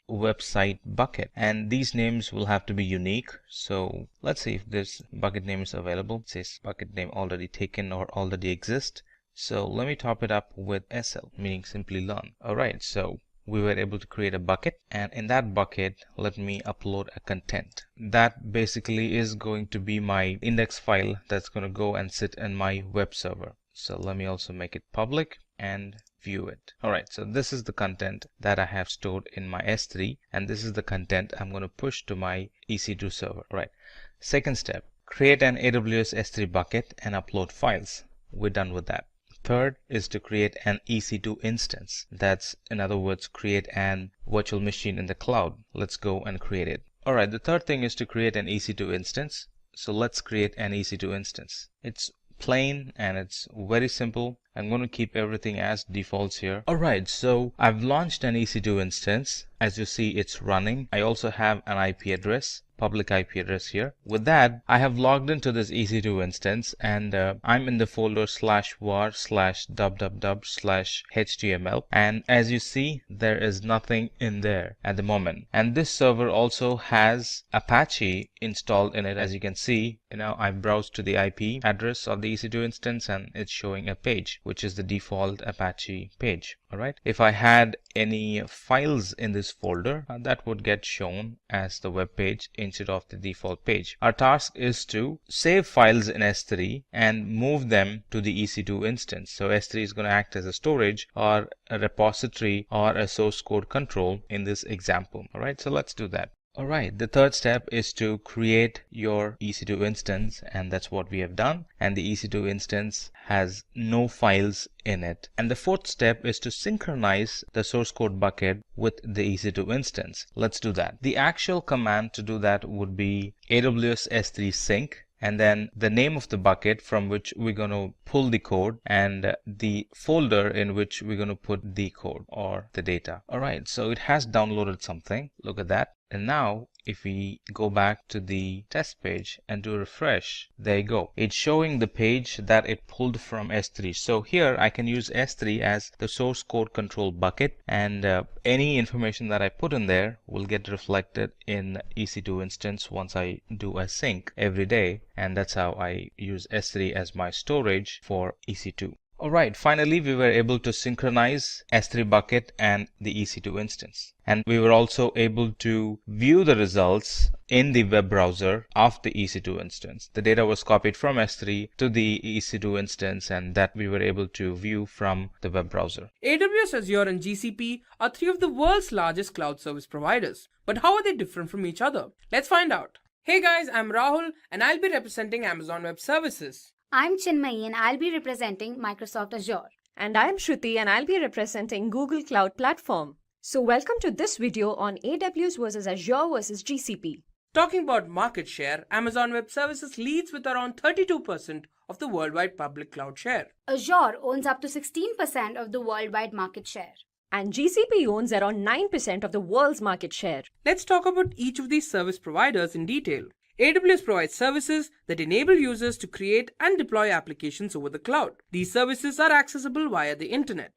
Speaker 6: website bucket. And these names will have to be unique. So let's see if this bucket name is available. It says bucket name already taken or already exist. So let me top it up with SL, meaning Simplilearn. Alright, so we were able to create a bucket, and in that bucket let me upload a content. That basically is going to be my index file that's going to go and sit in my web server. So let me also make it public and view it. Alright, so this is the content that I have stored in my S3, and this is the content I'm going to push to my EC2 server. Alright, second step, create an AWS S3 bucket and upload files. We're done with that. Third is to create an EC2 instance. That's, in other words, create an virtual machine in the cloud. Let's go and create it. Alright, the third thing is to create an EC2 instance. So let's create an EC2 instance. It's plain and it's very simple. I'm going to keep everything as defaults here. Alright, so I've launched an EC2 instance. As you see, it's running. I also have an IP address, public IP address here. With that, I have logged into this EC2 instance, and I'm in the folder /var/www/html, and as you see, there is nothing in there at the moment. And this server also has Apache installed in it. As you can see, I browsed to the IP address of the EC2 instance and it's showing a page, which is the default Apache page. Alright, if I had any files in this folder, that would get shown as the web page instead of the default page. Our task is to save files in S3 and move them to the EC2 instance. So S3 is going to act as a storage or a repository or a source code control in this example. Alright, so let's do that. Alright, the third step is to create your EC2 instance, and that's what we have done. And the EC2 instance has no files in it. And the fourth step is to synchronize the source code bucket with the EC2 instance. Let's do that. The actual command to do that would be AWS S3 sync, and then the name of the bucket from which we're going to pull the code, and the folder in which we're going to put the code or the data. Alright, so it has downloaded something. Look at that. And now if we go back to the test page and do a refresh, there you go. It's showing the page that it pulled from S3. So here I can use S3 as the source code control bucket, and any information that I put in there will get reflected in EC2 instance once I do a sync every day, and that's how I use S3 as my storage for EC2. Alright, finally we were able to synchronize S3 bucket and the EC2 instance. And we were also able to view the results in the web browser of the EC2 instance. The data was copied from S3 to the EC2 instance, and that we were able to view from the web browser.
Speaker 7: AWS, Azure and GCP are three of the world's largest cloud service providers. But how are they different from each other? Let's find out. Hey guys, I'm Rahul and I'll be representing Amazon Web Services.
Speaker 8: I'm Chinmayi and I'll be representing Microsoft Azure.
Speaker 9: And I'm Shruti and I'll be representing Google Cloud Platform. So welcome to this video on AWS versus Azure versus GCP.
Speaker 7: Talking about market share, Amazon Web Services leads with around 32% of the worldwide public cloud share.
Speaker 8: Azure owns up to 16% of the worldwide market share.
Speaker 9: And GCP owns around 9% of the world's market share.
Speaker 7: Let's talk about each of these service providers in detail. AWS provides services that enable users to create and deploy applications over the cloud. These services are accessible via the internet.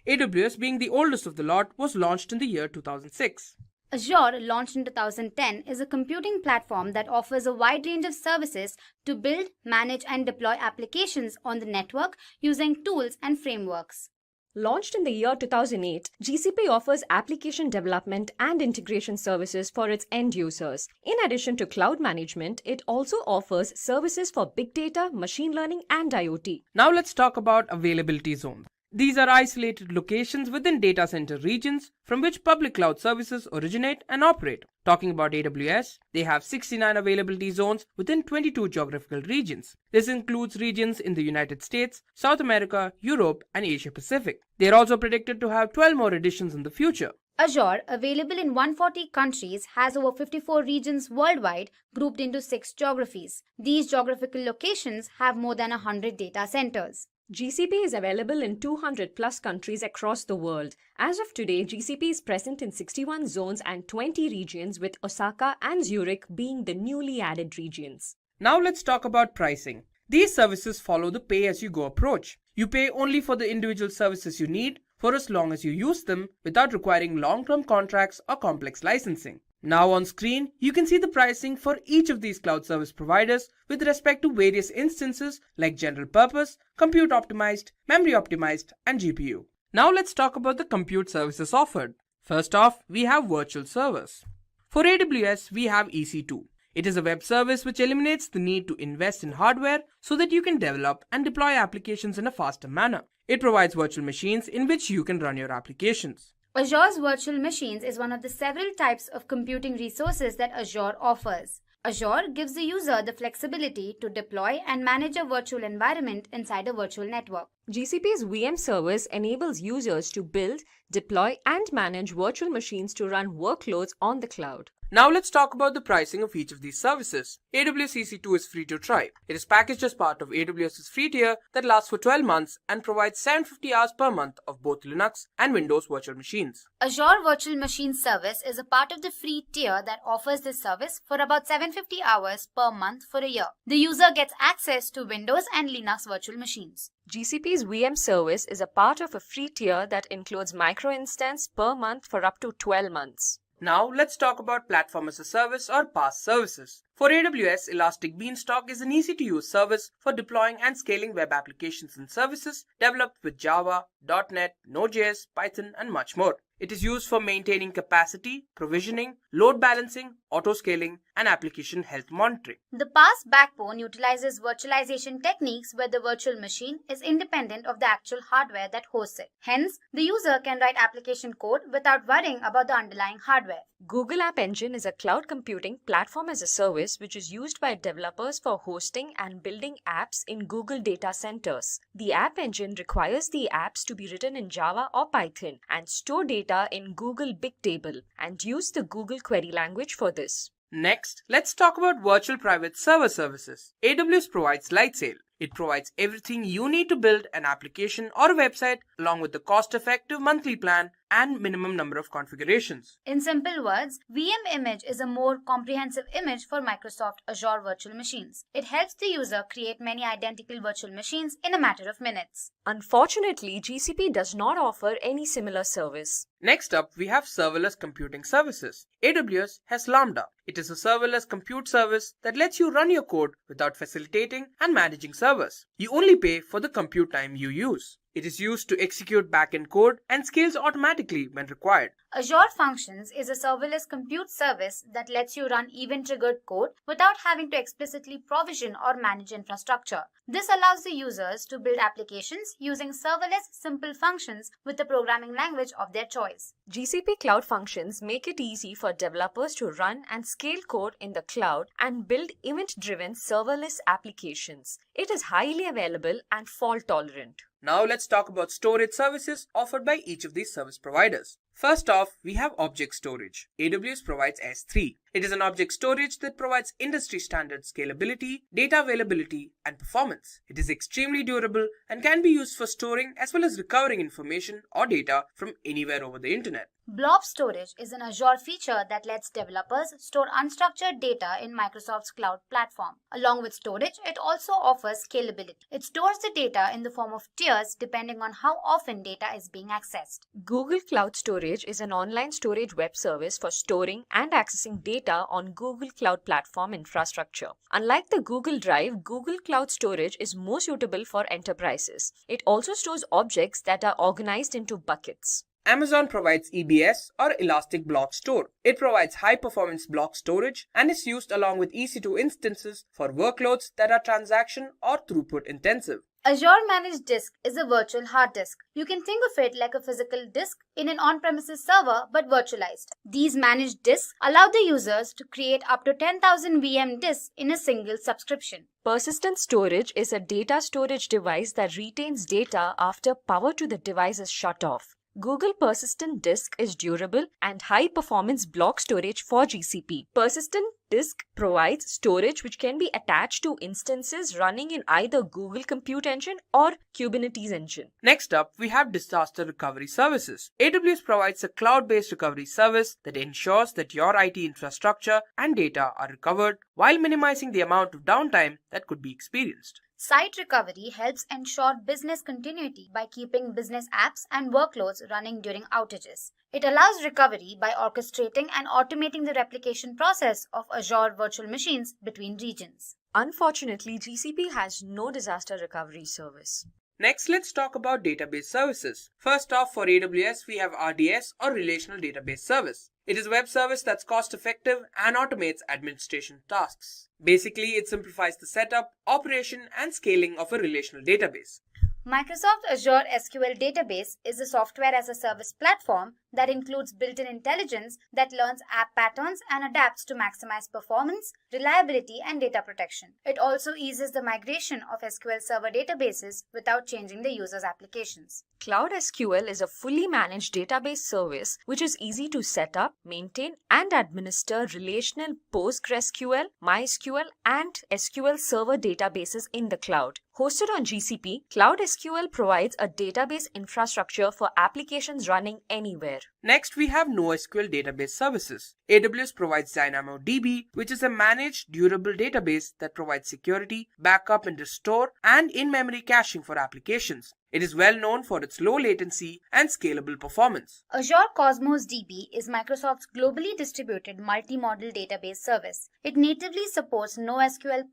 Speaker 7: AWS, being the oldest of the lot, was launched in the year 2006.
Speaker 8: Azure, launched in 2010, is a computing platform that offers a wide range of services to build, manage and deploy applications on the network using tools and frameworks.
Speaker 9: Launched in the year 2008, GCP offers application development and integration services for its end users. In addition to cloud management, it also offers services for big data, machine learning, and IoT.
Speaker 7: Now let's talk about availability zones. These are isolated locations within data center regions from which public cloud services originate and operate. Talking about AWS, they have 69 availability zones within 22 geographical regions. This includes regions in the United States, South America, Europe, and Asia Pacific. They are also predicted to have 12 more additions in the future.
Speaker 8: Azure, available in 140 countries, has over 54 regions worldwide grouped into 6 geographies. These geographical locations have more than 100 data centers.
Speaker 9: GCP is available in 200 plus countries across the world. As of today, GCP is present in 61 zones and 20 regions, with Osaka and Zurich being the newly added regions.
Speaker 7: Now let's talk about pricing. These services follow the pay-as-you-go approach. You pay only for the individual services you need for as long as you use them without requiring long-term contracts or complex licensing. Now on screen, you can see the pricing for each of these cloud service providers with respect to various instances like general purpose, compute optimized, memory optimized, and GPU. Now let's talk about the compute services offered. First off, we have virtual servers. For AWS, we have EC2. It is a web service which eliminates the need to invest in hardware so that you can develop and deploy applications in a faster manner. It provides virtual machines in which you can run your applications.
Speaker 8: Azure's virtual machines is one of the several types of computing resources that Azure offers. Azure gives the user the flexibility to deploy and manage a virtual environment inside a virtual network.
Speaker 9: GCP's VM service enables users to build, deploy, and manage virtual machines to run workloads on the cloud.
Speaker 7: Now let's talk about the pricing of each of these services. AWS EC2 is free to try. It is packaged as part of AWS's free tier that lasts for 12 months and provides 750 hours per month of both Linux and Windows virtual machines.
Speaker 8: Azure Virtual Machine Service is a part of the free tier that offers this service for about 750 hours per month for a year. The user gets access to Windows and Linux virtual machines.
Speaker 9: GCP's VM service is a part of a free tier that includes micro-instance per month for up to 12 months.
Speaker 7: Now let's talk about Platform as a Service or PaaS services. For AWS, Elastic Beanstalk is an easy-to-use service for deploying and scaling web applications and services developed with Java, .NET, Node.js, Python, and much more. It is used for maintaining capacity, provisioning, load balancing, auto-scaling, and application health monitoring.
Speaker 8: The PaaS backbone utilizes virtualization techniques where the virtual machine is independent of the actual hardware that hosts it. Hence, the user can write application code without worrying about the underlying hardware.
Speaker 9: Google App Engine is a cloud computing platform as a service which is used by developers for hosting and building apps in Google data centers. The App Engine requires the apps to be written in Java or Python and store data in Google Bigtable and use the Google query language for this.
Speaker 7: Next, let's talk about virtual private server services. AWS provides Lightsail. It provides everything you need to build an application or a website along with the cost-effective monthly plan and minimum number of configurations.
Speaker 8: In simple words, VM image is a more comprehensive image for Microsoft Azure virtual machines. It helps the user create many identical virtual machines in a matter of minutes.
Speaker 9: Unfortunately, GCP does not offer any similar service.
Speaker 7: Next up, we have serverless computing services. AWS has Lambda. It is a serverless compute service that lets you run your code without facilitating and managing servers. You only pay for the compute time you use. It is used to execute backend code and scales automatically when required.
Speaker 8: Azure Functions is a serverless compute service that lets you run event-triggered code without having to explicitly provision or manage infrastructure. This allows the users to build applications using serverless simple functions with the programming language of their choice.
Speaker 9: GCP Cloud Functions make it easy for developers to run and scale code in the cloud and build event-driven serverless applications. It is highly available and fault-tolerant.
Speaker 7: Now let's talk about storage services offered by each of these service providers. First off, we have object storage. AWS provides S3. It is an object storage that provides industry standard scalability, data availability, and performance. It is extremely durable and can be used for storing as well as recovering information or data from anywhere over the internet.
Speaker 8: Blob storage is an Azure feature that lets developers store unstructured data in Microsoft's cloud platform. Along with storage, it also offers scalability. It stores the data in the form of tiers depending on how often data is being accessed.
Speaker 9: Google Cloud Storage is an online storage web service for storing and accessing data on Google Cloud Platform infrastructure. Unlike the Google Drive, Google Cloud Storage is more suitable for enterprises. It also stores objects that are organized into buckets.
Speaker 7: Amazon provides EBS or Elastic Block Store. It provides high-performance block storage and is used along with EC2 instances for workloads that are transaction or throughput intensive.
Speaker 8: Azure Managed Disk is a virtual hard disk. You can think of it like a physical disk in an on-premises server but virtualized. These managed disks allow the users to create up to 10,000 VM disks in a single subscription.
Speaker 9: Persistent storage is a data storage device that retains data after power to the device is shut off. Google Persistent Disk is durable and high-performance block storage for GCP. Persistent Disk provides storage which can be attached to instances running in either Google Compute Engine or Kubernetes Engine.
Speaker 7: Next up, we have disaster recovery services. AWS provides a cloud-based recovery service that ensures that your IT infrastructure and data are recovered while minimizing the amount of downtime that could be experienced.
Speaker 8: Site recovery helps ensure business continuity by keeping business apps and workloads running during outages. It allows recovery by orchestrating and automating the replication process of Azure virtual machines between regions.
Speaker 9: Unfortunately, GCP has no disaster recovery service.
Speaker 7: Next, let's talk about database services. First off, for AWS, we have RDS or Relational Database Service. It is a web service that's cost-effective and automates administration tasks. Basically, it simplifies the setup, operation, and scaling of a relational database.
Speaker 8: Microsoft Azure SQL Database is a software-as-a-service platform that includes built-in intelligence that learns app patterns and adapts to maximize performance, reliability, and data protection. It also eases the migration of SQL Server databases without changing the user's applications.
Speaker 9: Cloud SQL is a fully managed database service which is easy to set up, maintain, and administer relational PostgreSQL, MySQL, and SQL Server databases in the cloud. Hosted on GCP, Cloud SQL provides a database infrastructure for applications running anywhere.
Speaker 7: Next, we have NoSQL database services. AWS provides DynamoDB, which is a managed, durable database that provides security, backup and restore, and in-memory caching for applications. It is well known for its low latency and scalable performance.
Speaker 8: Azure Cosmos DB is Microsoft's globally distributed multi-model database service. It natively supports NoSQL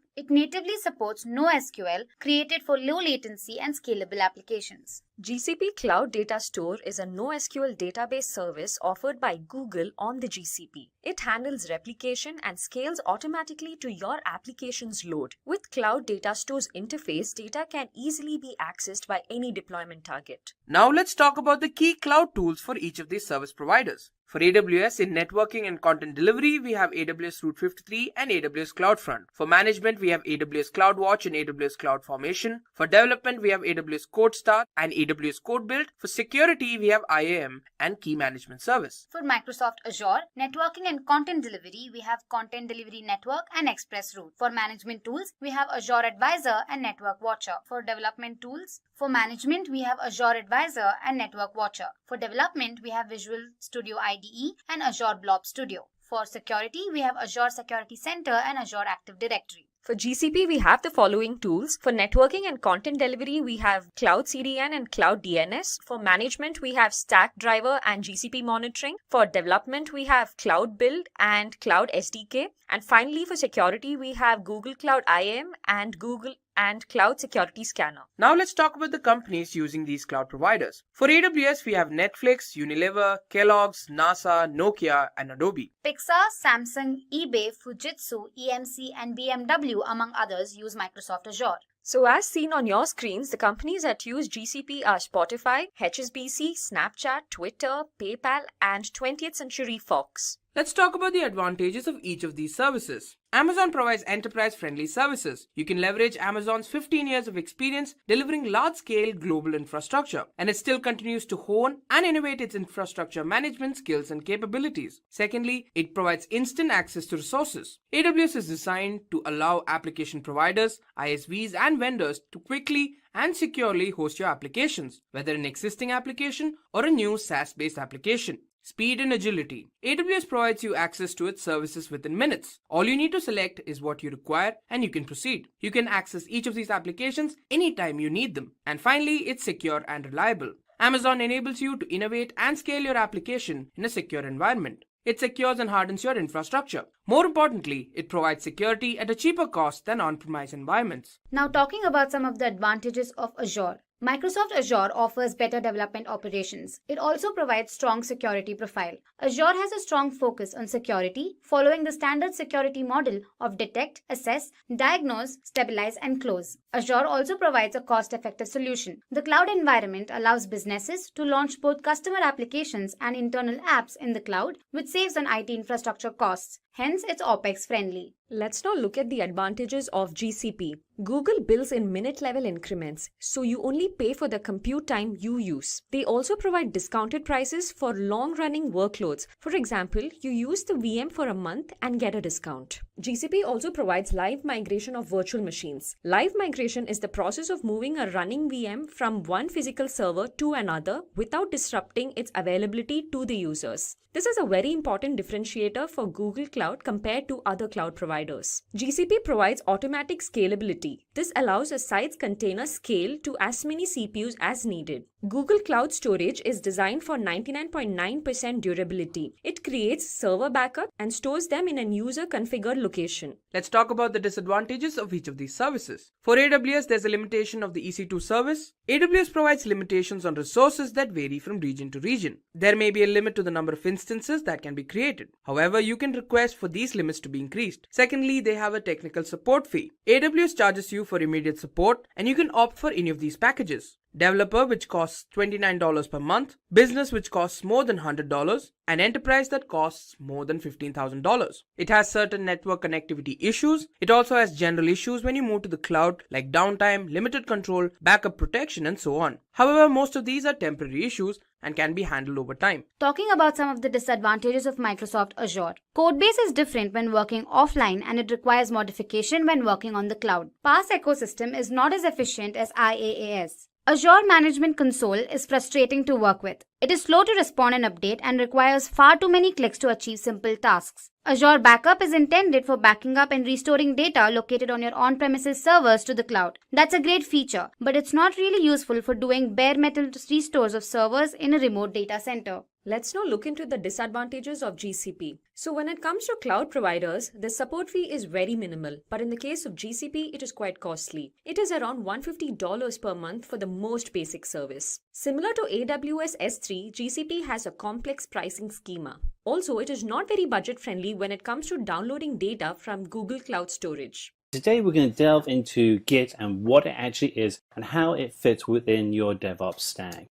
Speaker 8: created for low latency and scalable applications.
Speaker 9: GCP Cloud Data Store is a NoSQL database service offered by Google on the GCP. It handles replication and scales automatically to your application's load. With Cloud Data Store's interface, data can easily be accessed by any deployment target.
Speaker 7: Now let's talk about the key cloud tools for each of these service providers. For AWS in networking and content delivery, we have AWS Route 53 and AWS CloudFront. For management, we have AWS CloudWatch and AWS CloudFormation. For development, we have AWS CodeStart and AWS CodeBuild. For security, we have IAM and Key Management Service.
Speaker 8: For Microsoft Azure, networking and content delivery, we have Content Delivery Network and ExpressRoute. For management tools, we have Azure Advisor and Network Watcher. For development tools, for management, we have Azure Advisor and Network Watcher. For development, we have Visual Studio IDE and Azure Blob Studio. For security, we have Azure Security Center and Azure Active Directory.
Speaker 9: For GCP, we have the following tools. For networking and content delivery, we have Cloud CDN and Cloud DNS. For management, we have Stack Driver and GCP Monitoring. For development, we have Cloud Build and Cloud SDK. And finally, for security, we have Google Cloud IAM and Google and Cloud Security Scanner.
Speaker 7: Now let's talk about the companies using these cloud providers. For AWS, we have Netflix, Unilever, Kellogg's, NASA, Nokia, and Adobe.
Speaker 8: Pixar, Samsung, eBay, Fujitsu, EMC, and BMW, among others, use Microsoft Azure.
Speaker 9: So as seen on your screens, the companies that use GCP are Spotify, HSBC, Snapchat, Twitter, PayPal, and 20th Century Fox.
Speaker 7: Let's talk about the advantages of each of these services. Amazon provides enterprise-friendly services. You can leverage Amazon's 15 years of experience delivering large-scale global infrastructure, and it still continues to hone and innovate its infrastructure management skills and capabilities. Secondly, it provides instant access to resources. AWS is designed to allow application providers, ISVs, and vendors to quickly and securely host your applications, whether an existing application or a new SaaS-based application. Speed and agility. AWS provides you access to its services within minutes. All you need to select is what you require and you can proceed. You can access each of these applications anytime you need them. And finally, it's secure and reliable. Amazon enables you to innovate and scale your application in a secure environment. It secures and hardens your infrastructure. More importantly, it provides security at a cheaper cost than on-premise environments.
Speaker 8: Now talking about some of the advantages of Azure. Microsoft Azure offers better development operations. It also provides strong security profile. Azure has a strong focus on security, following the standard security model of detect, assess, diagnose, stabilize, and close. Azure also provides a cost-effective solution. The cloud environment allows businesses to launch both customer applications and internal apps in the cloud, which saves on IT infrastructure costs. Hence, it's OpEx friendly.
Speaker 9: Let's now look at the advantages of GCP. Google bills in minute-level increments, so you only pay for the compute time you use. They also provide discounted prices for long-running workloads. For example, you use the VM for a month and get a discount. GCP also provides live migration of virtual machines. Live migration is the process of moving a running VM from one physical server to another without disrupting its availability to the users. This is a very important differentiator for Google Cloud compared to other cloud providers. GCP provides automatic scalability. This allows a site's container scale to as many CPUs as needed. Google Cloud Storage is designed for 99.9% durability. It creates server backup and stores them in a user-configured location.
Speaker 7: Let's talk about the disadvantages of each of these services. For AWS, there's a limitation of the EC2 service. AWS provides limitations on resources that vary from region to region. There may be a limit to the number of instances that can be created. However, you can request for these limits to be increased. Secondly, they have a technical support fee. AWS charges you for immediate support, and you can opt for any of these packages. Developer, which costs $29 per month, Business, which costs more than $100, and Enterprise, that costs more than $15,000. It has certain network connectivity issues. It also has general issues when you move to the cloud, like downtime, limited control, backup protection, and so on. However, most of these are temporary issues and can be handled over time.
Speaker 8: Talking about some of the disadvantages of Microsoft Azure. Codebase is different when working offline, and it requires modification when working on the cloud. PaaS ecosystem is not as efficient as IaaS. Azure Management Console is frustrating to work with. It is slow to respond and update and requires far too many clicks to achieve simple tasks. Azure Backup is intended for backing up and restoring data located on your on-premises servers to the cloud. That's a great feature, but it's not really useful for doing bare metal restores of servers in a remote data center.
Speaker 9: Let's now look into the disadvantages of GCP. So when it comes to cloud providers, the support fee is very minimal, but in the case of GCP, it is quite costly. It is around $150 per month for the most basic service. Similar to AWS S3, GCP has a complex pricing schema. Also, it is not very budget-friendly when it comes to downloading data from Google Cloud Storage.
Speaker 4: Today we're going to delve into Git and what it actually is and how it fits within your DevOps stack.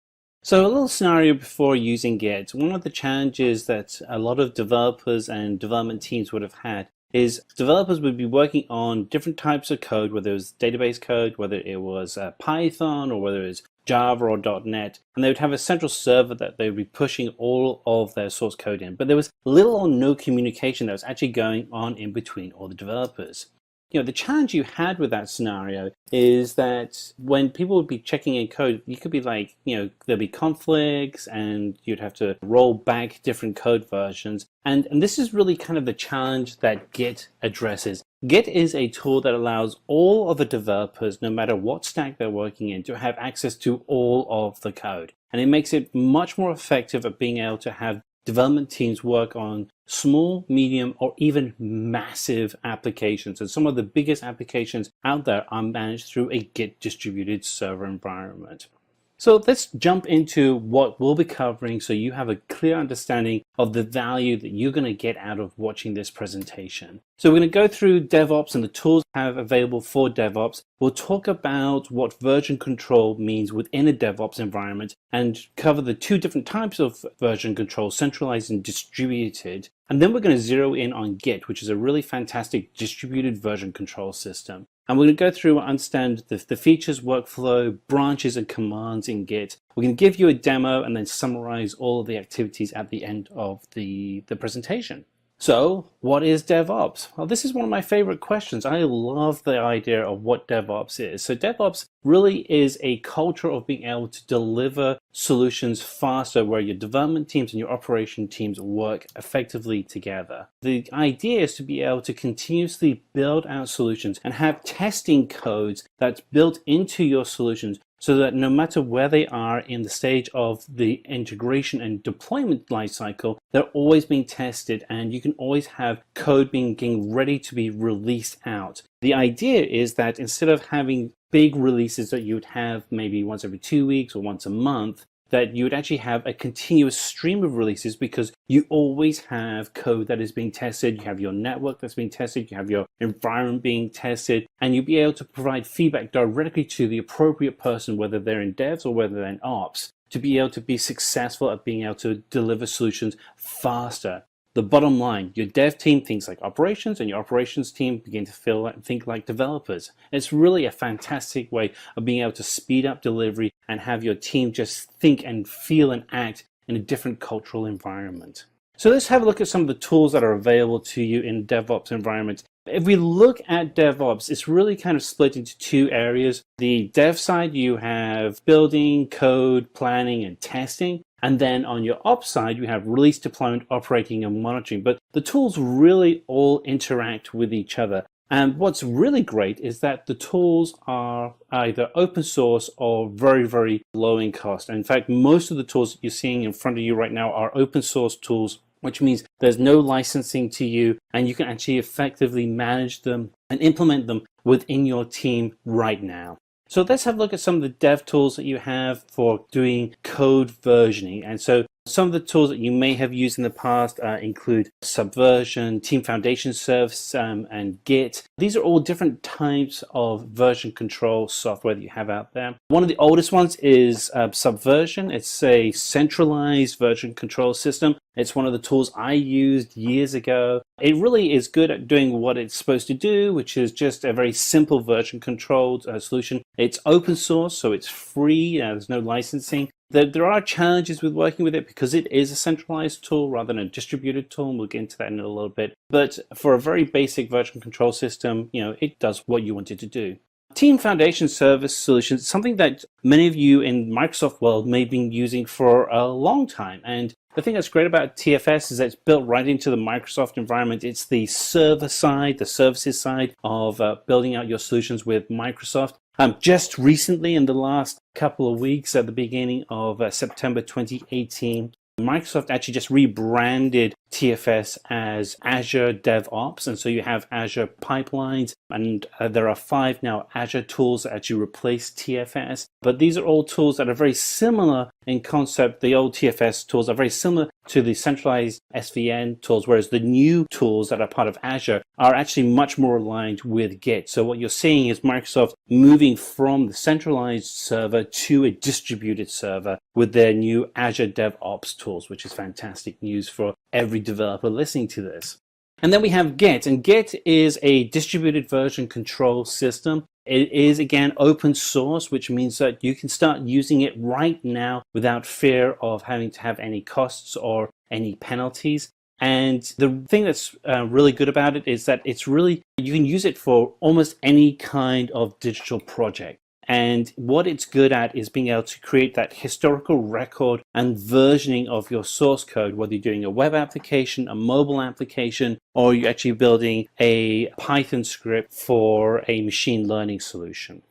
Speaker 4: So a little scenario before using Git. One of the challenges that a lot of developers and development teams would have had is developers would be working on different types of code, whether it was database code, whether it was Python, or whether it was Java or .NET, and they would have a central server that they would be pushing all of their source code in. But there was little or no communication that was actually going on in between all the developers. The challenge you had with that scenario is that when people would be checking in code, you could be like, there'd be conflicts and you'd have to roll back different code versions. And this is really kind of the challenge that Git addresses. Git is a tool that allows all of the developers, no matter what stack they're working in, to have access to all of the code. And it makes it much more effective at being able to have development teams work on small, medium, or even massive applications. And some of the biggest applications out there are managed through a Git distributed server environment. So let's jump into what we'll be covering so you have a clear understanding of the value that you're going to get out of watching this presentation. So we're going to go through DevOps and the tools we have available for DevOps. We'll talk about what version control means within a DevOps environment and cover the two different types of version control, centralized and distributed. And then we're going to zero in on Git, which is a really fantastic distributed version control system. And we're going to go through and understand the features, workflow, branches, and commands in Git. We're going to give you a demo and then summarize all of the activities at the end of the presentation. So, what is DevOps? Well, this is one of my favorite questions. I love the idea of what DevOps is. So DevOps really is a culture of being able to deliver solutions faster, where your development teams and your operation teams work effectively together. The idea is to be able to continuously build out solutions and have testing codes that's built into your solutions, so that no matter where they are in the stage of the integration and deployment lifecycle, they're always being tested, and you can always have code getting ready to be released out. The idea is that instead of having big releases that you would have maybe once every 2 weeks or once a month, that you would actually have a continuous stream of releases, because you always have code that is being tested. You have your network that's being tested, you have your environment being tested, and you'll be able to provide feedback directly to the appropriate person, whether they're in devs or whether they're in ops, to be able to be successful at being able to deliver solutions faster. The bottom line, your dev team thinks like operations, and your operations team begin to think like developers. It's really a fantastic way of being able to speed up delivery and have your team just think and feel and act in a different cultural environment. So let's have a look at some of the tools that are available to you in DevOps environments. If we look at DevOps, it's really kind of split into two areas. The dev side, you have building, code, planning, and testing. And then on your ops side, you have release, deployment, operating, and monitoring. But the tools really all interact with each other. And what's really great is that the tools are either open source or very, very low in cost. And in fact, most of the tools that you're seeing in front of you right now are open source tools, which means there's no licensing to you, and you can actually effectively manage them and implement them within your team right now. So let's have a look at some of the dev tools that you have for doing code versioning. And so some of the tools that you may have used in the past include Subversion, Team Foundation Service, and Git. These are all different types of version control software that you have out there. One of the oldest ones is Subversion. It's a centralized version control system. It's one of the tools I used years ago. It really is good at doing what it's supposed to do, which is just a very simple version controlled solution. It's open source, so it's free. There's no licensing. There are challenges with working with it because it is a centralized tool rather than a distributed tool, and we'll get into that in a little bit. But for a very basic version control system, it does what you want it to do. Team Foundation Service Solutions, something that many of you in Microsoft world may have been using for a long time. And the thing that's great about TFS is that it's built right into the Microsoft environment. It's the server side, the services side of building out your solutions with Microsoft. Just recently, in the last couple of weeks, at the beginning of September 2018, Microsoft actually just rebranded TFS as Azure DevOps, and so you have Azure Pipelines, and there are 5 now Azure tools that actually replace TFS. But these are all tools that are very similar in concept, the old TFS tools are very similar to the centralized SVN tools, whereas the new tools that are part of Azure are actually much more aligned with Git. So what you're seeing is Microsoft moving from the centralized server to a distributed server with their new Azure DevOps tools, which is fantastic news for every developer listening to this. And then we have Git, and Git is a distributed version control system. It is, again, open source, which means that you can start using it right now without fear of having to have any costs or any penalties. And the thing that's really good about it is that you can use it for almost any kind of digital project. And what it's good at is being able to create that historical record and versioning of your source code, whether you're doing a web application, a mobile application, or you're actually building a Python script for a machine learning solution.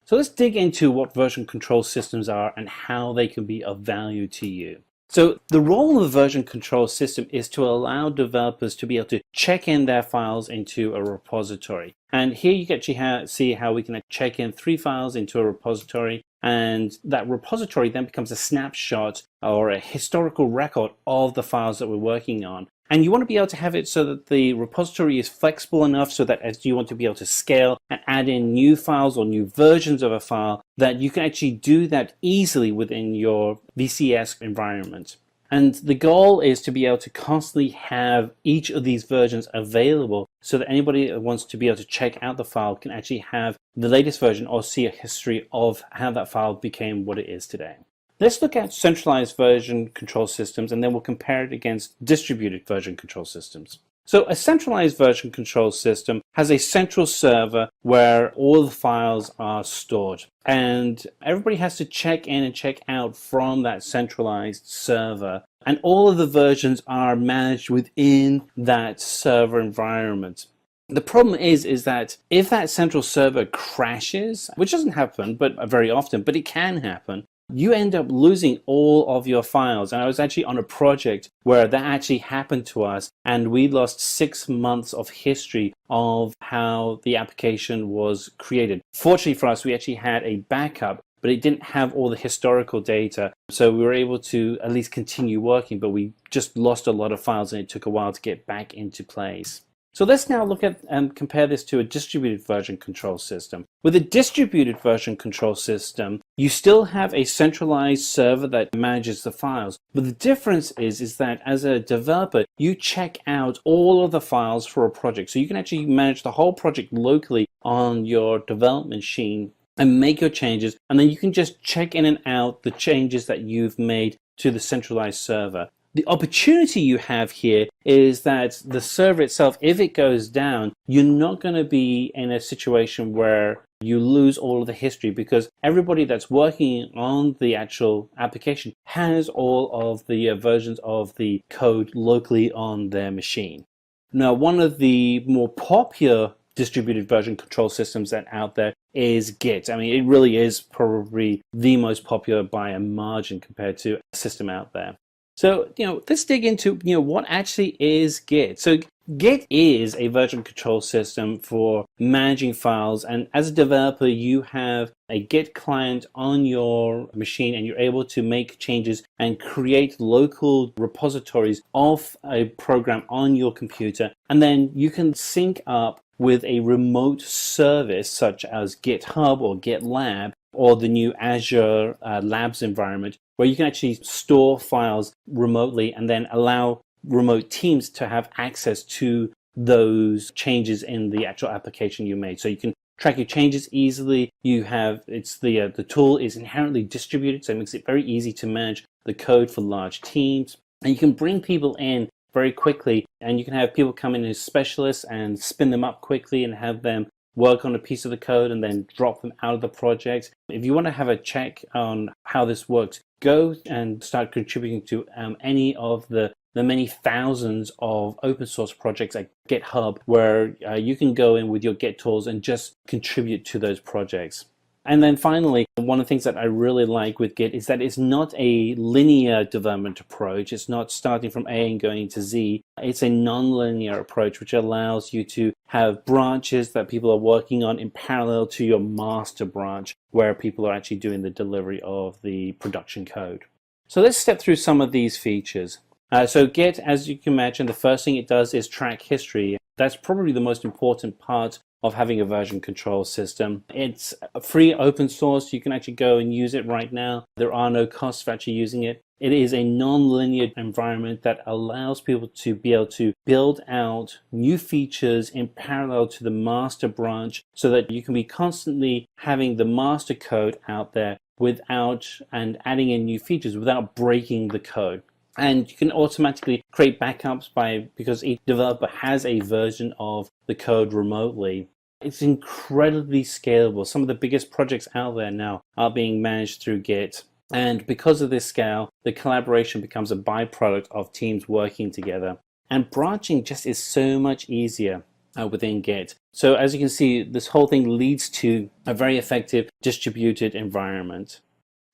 Speaker 4: So let's dig into what version control systems are and how they can be of value to you. So the role of a version control system is to allow developers to be able to check in their files into a repository. And here you can actually see how we can check in 3 files into a repository, and that repository then becomes a snapshot or a historical record of the files that we're working on. And you want to be able to have it so that the repository is flexible enough so that as you want to be able to scale and add in new files or new versions of a file, that you can actually do that easily within your VCS environment. And the goal is to be able to constantly have each of these versions available so that anybody that wants to be able to check out the file can actually have the latest version or see a history of how that file became what it is today. Let's look at centralized version control systems, and then we'll compare it against distributed version control systems. So a centralized version control system has a central server where all the files are stored, and everybody has to check in and check out from that centralized server, and all of the versions are managed within that server environment. The problem is that if that central server crashes, which doesn't happen but very often, but it can happen, you end up losing all of your files. And I was actually on a project where that actually happened to us, and we lost 6 months of history of how the application was created. Fortunately for us, we actually had a backup, but it didn't have all the historical data. So we were able to at least continue working, but we just lost a lot of files and it took a while to get back into place. So let's now look at and compare this to a distributed version control system. With a distributed version control system, you still have a centralized server that manages the files. But the difference is that as a developer, you check out all of the files for a project. So you can actually manage the whole project locally on your development machine and make your changes. And then you can just check in and out the changes that you've made to the centralized server. The opportunity you have here is that the server itself, if it goes down, you're not going to be in a situation where you lose all of the history, because everybody that's working on the actual application has all of the versions of the code locally on their machine. Now, one of the more popular distributed version control systems that out there is Git. I mean, it really is probably the most popular by a margin compared to a system out there. So, let's dig into, what actually is Git. So Git is a version control system for managing files. And as a developer, you have a Git client on your machine, and you're able to make changes and create local repositories of a program on your computer. And then you can sync up with a remote service such as GitHub or GitLab or the new Azure Labs environment, where you can actually store files remotely and then allow remote teams to have access to those changes in the actual application you made. So you can track your changes easily. The tool is inherently distributed, so it makes it very easy to manage the code for large teams. And you can bring people in very quickly, and you can have people come in as specialists and spin them up quickly and have them work on a piece of the code and then drop them out of the project. If you want to have a check on how this works, go and start contributing to any of the many thousands of open source projects like GitHub, where you can go in with your Git tools and just contribute to those projects. And then finally, one of the things that I really like with Git is that it's not a linear development approach. It's not starting from A and going to Z. It's a non-linear approach, which allows you to have branches that people are working on in parallel to your master branch, where people are actually doing the delivery of the production code. So let's step through some of these features. So Git, as you can imagine, the first thing it does is track history. That's probably the most important part of having a version control system. It's free, open source. You can actually go and use it right now. There are no costs for actually using it. It is a non-linear environment that allows people to be able to build out new features in parallel to the master branch so that you can be constantly having the master code out there without and adding in new features without breaking the code. And you can automatically create backups because each developer has a version of the code remotely. It's incredibly scalable. Some of the biggest projects out there now are being managed through Git. And because of this scale, the collaboration becomes a byproduct of teams working together. And branching just is so much easier within Git. So as you can see, this whole thing leads to a very effective distributed environment.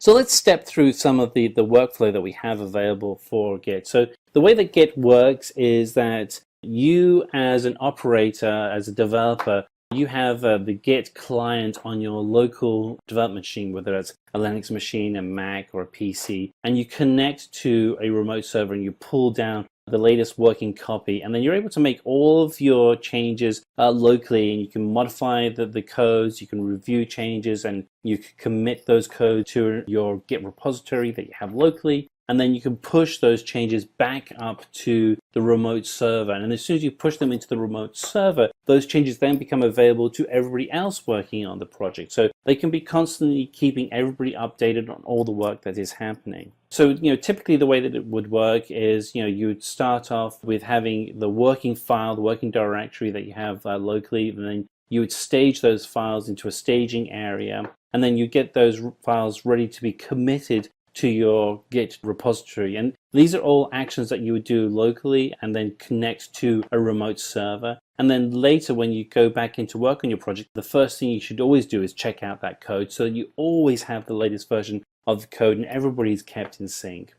Speaker 4: So let's step through some of the workflow that we have available for Git. So the way that Git works is that you as an operator, as a developer, you have the Git client on your local development machine, whether it's a Linux machine, a Mac, or a PC, and you connect to a remote server and you pull down the latest working copy, and then you're able to make all of your changes locally, and you can modify the codes, you can review changes, and you can commit those codes to your Git repository that you have locally, and then you can push those changes back up to the remote server. And as soon as you push them into the remote server, those changes then become available to everybody else working on the project. So they can be constantly keeping everybody updated on all the work that is happening. So, typically the way that it would work is, you would start off with having the working file, the working directory that you have locally, and then you would stage those files into a staging area, and then you get those files ready to be committed to your Git repository. And these are all actions that you would do locally and then connect to a remote server. And then later when you go back into work on your project, the first thing you should always do is check out that code so that you always have the latest version of the code and everybody's kept in sync.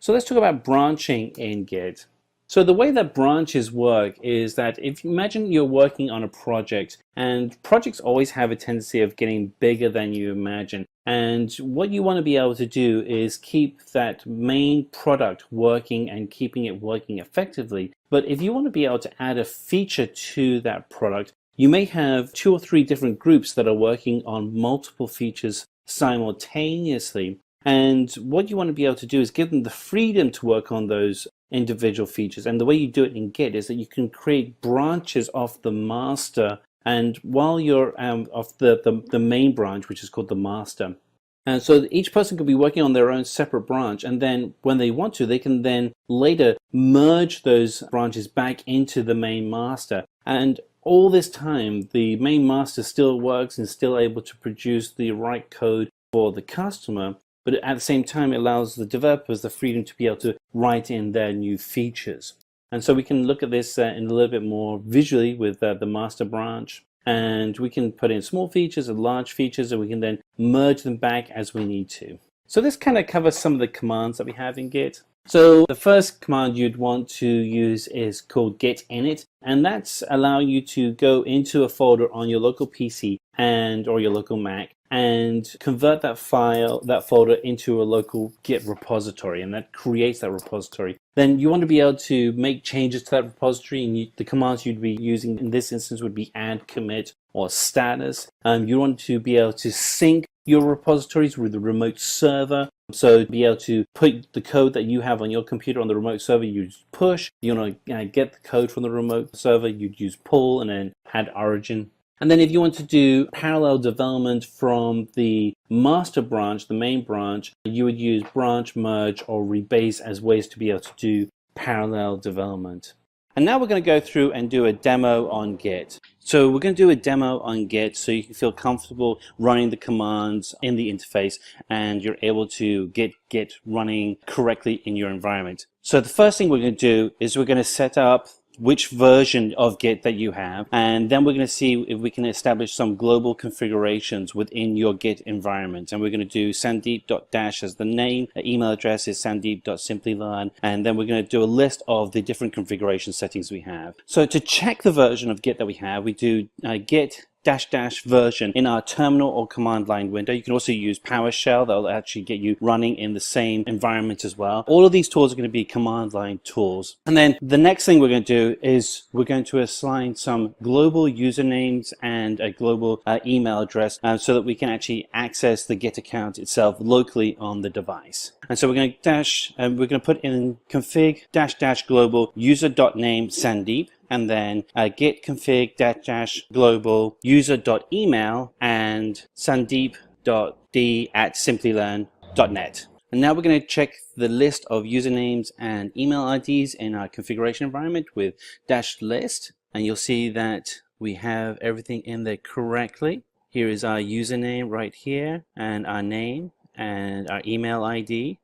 Speaker 4: So let's talk about branching in Git. So the way that branches work is that if you imagine you're working on a project, and projects always have a tendency of getting bigger than you imagine. And what you want to be able to do is keep that main product working and keeping it working effectively. But if you want to be able to add a feature to that product, you may have 2 or 3 different groups that are working on multiple features simultaneously. And what you want to be able to do is give them the freedom to work on those individual features. And the way you do it in Git is that you can create branches of the master, and while you're of the main branch, which is called the master. And so each person could be working on their own separate branch, and then when they want to, they can then later merge those branches back into the main master. And all this time, the main master still works and still able to produce the right code for the customer. But at the same time, it allows the developers the freedom to be able to write in their new features. And so we can look at this in a little bit more visually with the master branch. And we can put in small features and large features, and we can then merge them back as we need to. So this kind of covers some of the commands that we have in Git. So the first command you'd want to use is called git init, and that's allowing you to go into a folder on your local PC or your local Mac and convert that folder into a local Git repository, and that creates that repository. Then you want to be able to make changes to that repository, and the commands you'd be using in this instance would be add, commit, or status. You want to be able to sync your repositories with the remote server. So to be able to put the code that you have on your computer on the remote server, you use push. You want to get the code from the remote server, you'd use pull, and then add origin. And then if you want to do parallel development from the master branch, the main branch, you would use branch, merge, or rebase as ways to be able to do parallel development. And now we're going to go through and do a demo on Git. So we're going to do a demo on Git so you can feel comfortable running the commands in the interface and you're able to get Git running correctly in your environment. So the first thing we're going to do is we're going to set up which version of Git that you have, and then we're going to see if we can establish some global configurations within your Git environment. And we're going to do sandeep.dash as the name, the email address is sandeep.simplylearn, and then we're going to do a list of the different configuration settings we have. So to check the version of Git that we have, we do git -- version in our terminal or command line window. You can also use PowerShell. That'll actually get you running in the same environment as well. All of these tools are going to be command line tools. And then the next thing we're going to do is we're going to assign some global usernames and a global email address so that we can actually access the Git account itself locally on the device. And so we're going to put in config -- global user.name Sandeep, and then git config -- global user.email and sandeep.d@simplilearn.net. And now we're going to check the list of usernames and email IDs in our configuration environment with -list, and you'll see that we have everything in there correctly. Here is our username right here, and our name and our email ID.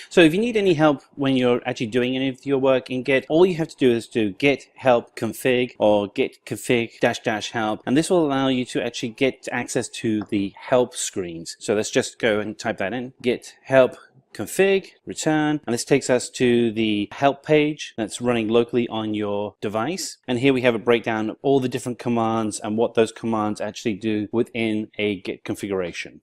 Speaker 4: So if you need any help when you're actually doing any of your work in Git, all you have to do is do git help config or git config -- help, and this will allow you to actually get access to the help screens. So let's just go and type that in: git help config return, and this takes us to the help page that's running locally on your device. And here we have a breakdown of all the different commands and what those commands actually do within a Git configuration.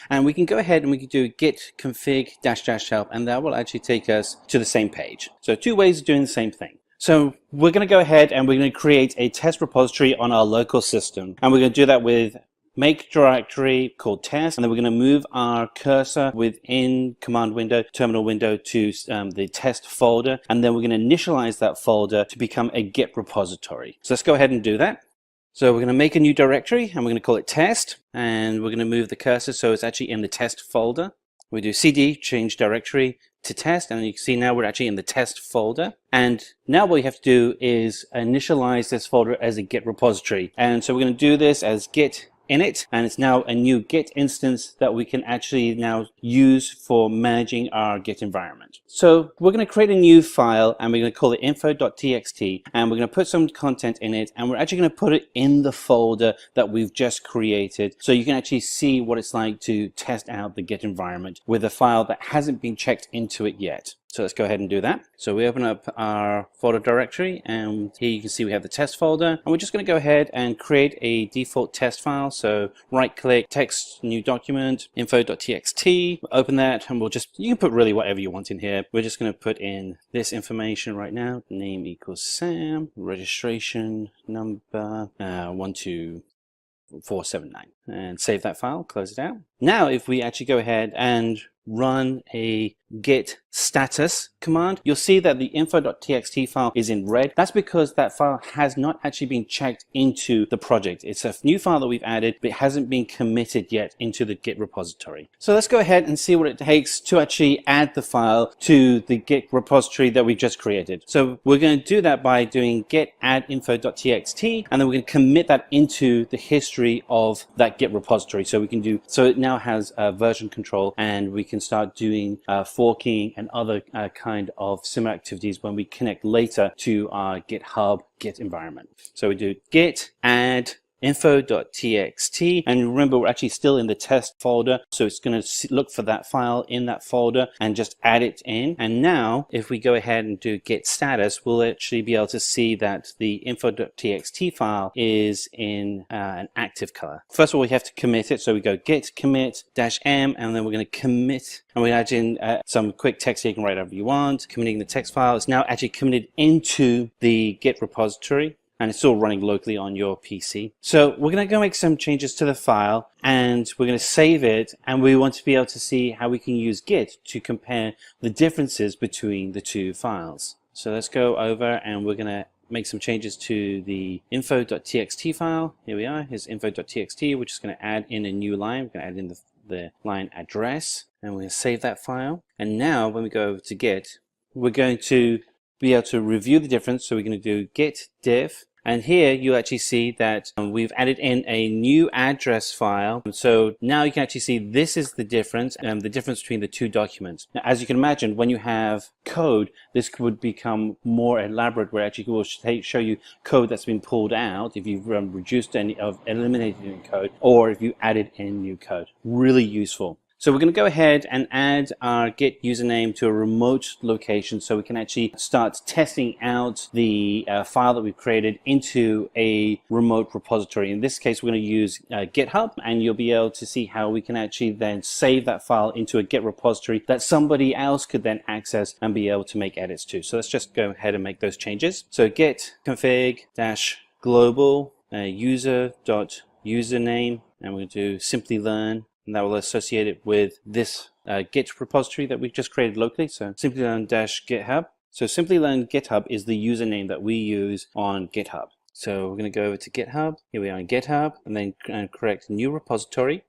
Speaker 4: And we can go ahead and we can do git config -- help, and that will actually take us to the same page. So two ways of doing the same thing. So we're going to go ahead and we're going to create a test repository on our local system, and we're going to do that with make directory called test, and then we're going to move our cursor within command window, terminal window, to the test folder, and then we're going to initialize that folder to become a Git repository. So let's go ahead and do that. So we're going to make a new directory and we're going to call it test, and we're going to move the cursor so it's actually in the test folder. We do cd change directory to test, and you can see now we're actually in the test folder. And now what we have to do is initialize this folder as a Git repository. And so we're going to do this as git init, and it's now a new Git instance that we can actually now use for managing our Git environment. So we're going to create a new file and we're going to call it info.txt, and we're going to put some content in it, and we're actually going to put it in the folder that we've just created so you can actually see what it's like to test out the Git environment with a file that hasn't been checked into it yet. So let's go ahead and do that. So we open up our folder directory, and here you can see we have the test folder, and we're just going to go ahead and create a default test file. So right click, text, new document, info.txt, open that, and you can put really whatever you want in here. We're just going to put in this information right now: name equals Sam, registration number 12479, and save that file, close it out. Now if we actually go ahead and run a git status command, you'll see that the info.txt file is in red. That's because that file has not actually been checked into the project. It's a new file that we've added, but it hasn't been committed yet into the Git repository. So let's go ahead and see what it takes to actually add the file to the Git repository that we've just created. So we're going to do that by doing git add info.txt, and then we're going to commit that into the history of that Git repository. So it now has version control, and we can start doing forking and other kind of similar activities when we connect later to our GitHub Git environment. So we do git add info.txt, and remember we're actually still in the test folder, so it's going to look for that file in that folder and just add it in. And now if we go ahead and do git status, we'll actually be able to see that the info.txt file is in an active color. First of all, we have to commit it, so we go git commit -m, and then we're going to commit, and we add in some quick text here. You can write whatever you want. Committing the text file is now actually committed into the Git repository, and it's still running locally on your PC. So we're going to go make some changes to the file, and we're going to save it, and we want to be able to see how we can use Git to compare the differences between the two files. So let's go over, and we're going to make some changes to the info.txt file. Here we are. Here's info.txt. We're just going to add in a new line. We're going to add in the line address, and we're going to save that file. And now when we go over to Git, we're going to be able to review the difference. So we're going to do git diff, and here you actually see that we've added in a new address file. So now you can actually see this is the difference between the two documents. Now, as you can imagine, when you have code, this would become more elaborate, where actually will show you code that's been pulled out if you've reduced any of eliminated any code, or if you added in new code. Really useful. So we're going to go ahead and add our Git username to a remote location so we can actually start testing out the file that we've created into a remote repository. In this case, we're going to use GitHub, and you'll be able to see how we can actually then save that file into a Git repository that somebody else could then access and be able to make edits to. So let's just go ahead and make those changes. So git config -global user.username, and we'll do Simplilearn, and that will associate it with this Git repository that we've just created locally. So Simplilearn-GitHub. So Simplilearn GitHub is the username that we use on GitHub. So we're going to go over to GitHub. Here we are in GitHub, and then correct new repository.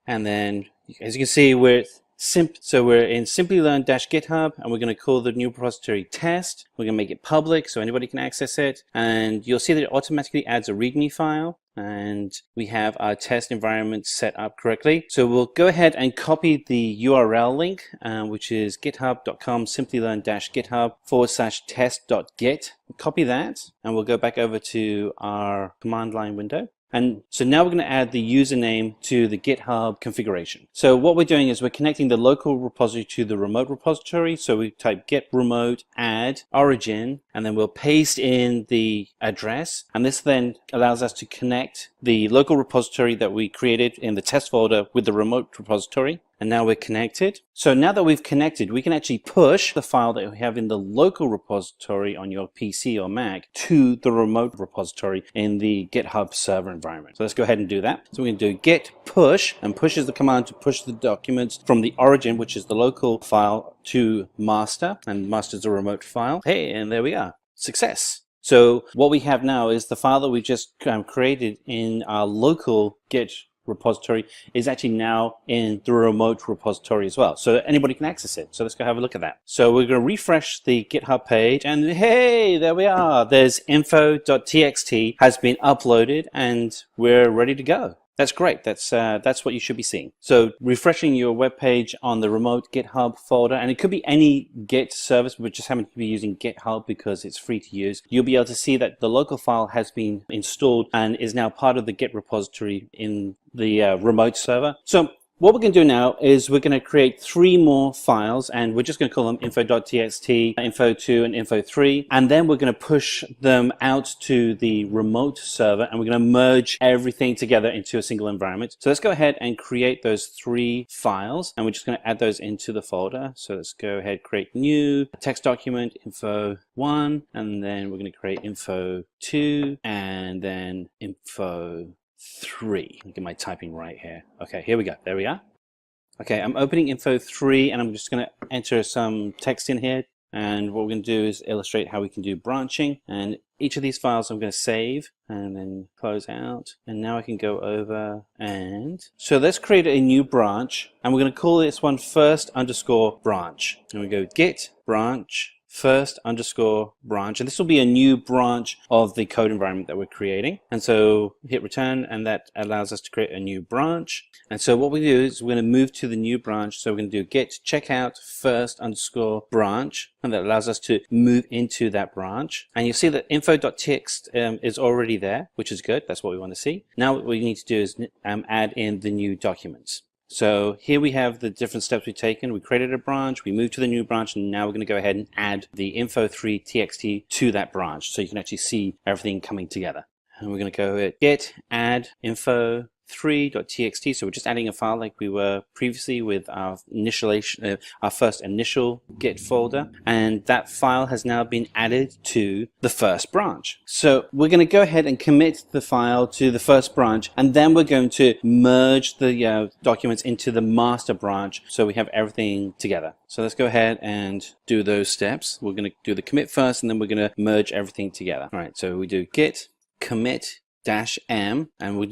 Speaker 4: And then, as you can see, we're in Simplilearn-GitHub, and we're going to call the new repository test. We're going to make it public so anybody can access it. And you'll see that it automatically adds a README file. And we have our test environment set up correctly. So we'll go ahead and copy the URL link, which is github.com/simplilearn-github/test.git. Copy that, and we'll go back over to our command line window. And so now we're going to add the username to the GitHub configuration. So what we're doing is we're connecting the local repository to the remote repository. So we type git remote add origin, and then we'll paste in the address. And this then allows us to connect the local repository that we created in the test folder with the remote repository. And now we're connected. So now that we've connected, we can actually push the file that we have in the local repository on your PC or Mac to the remote repository in the GitHub server environment. So let's go ahead and do that. So we're going to do git push, and push is the command to push the documents from the origin, which is the local file, to master, and master is a remote file. Hey, and there we are. Success. So what we have now is the file that we just created in our local Git repository is actually now in the remote repository as well, so that anybody can access it. So let's go have a look at that. So we're going to refresh the GitHub page, and hey, there we are. There's info.txt has been uploaded, and we're ready to go. That's great. That's what you should be seeing. So refreshing your web page on the remote GitHub folder, and it could be any Git service, we just happen to be using GitHub because it's free to use. You'll be able to see that the local file has been installed and is now part of the Git repository in the remote server. So what we're going to do now is we're going to create 3 more files, and we're just going to call them info.txt, info2, and info3. And then we're going to push them out to the remote server, and we're going to merge everything together into a single environment. So let's go ahead and create those 3 files, and we're just going to add those into the folder. So let's go ahead, create new text document, info1, and then we're going to create info2, and then info3. I'll get my typing right here. Okay, here we go. There we are. Okay, I'm opening info3, and I'm just going to enter some text in here. And what we're going to do is illustrate how we can do branching. And each of these files I'm going to save and then close out. And now I can go over and... So let's create a new branch. And we're going to call this one first_branch. And we go git branch first_branch, and this will be a new branch of the code environment that we're creating. And so hit return, and that allows us to create a new branch. And so what we do is we're going to move to the new branch. So we're going to do git checkout first_branch, and that allows us to move into that branch. And you'll see that info.txt is already there, which is good. That's what we want to see. Now what we need to do is add in the new documents. So here we have the different steps we've taken. We created a branch, we moved to the new branch, and now we're going to go ahead and add the info3 txt to that branch so you can actually see everything coming together. And we're going to go with git add info3.txt. So we're just adding a file like we were previously with our initialization, our first initial Git folder, and that file has now been added to the first branch. So we're going to go ahead and commit the file to the first branch, and then we're going to merge the documents into the master branch so we have everything together. So let's go ahead and do those steps. We're going to do the commit first, and then we're going to merge everything together. All right, so we do git commit -m, and we're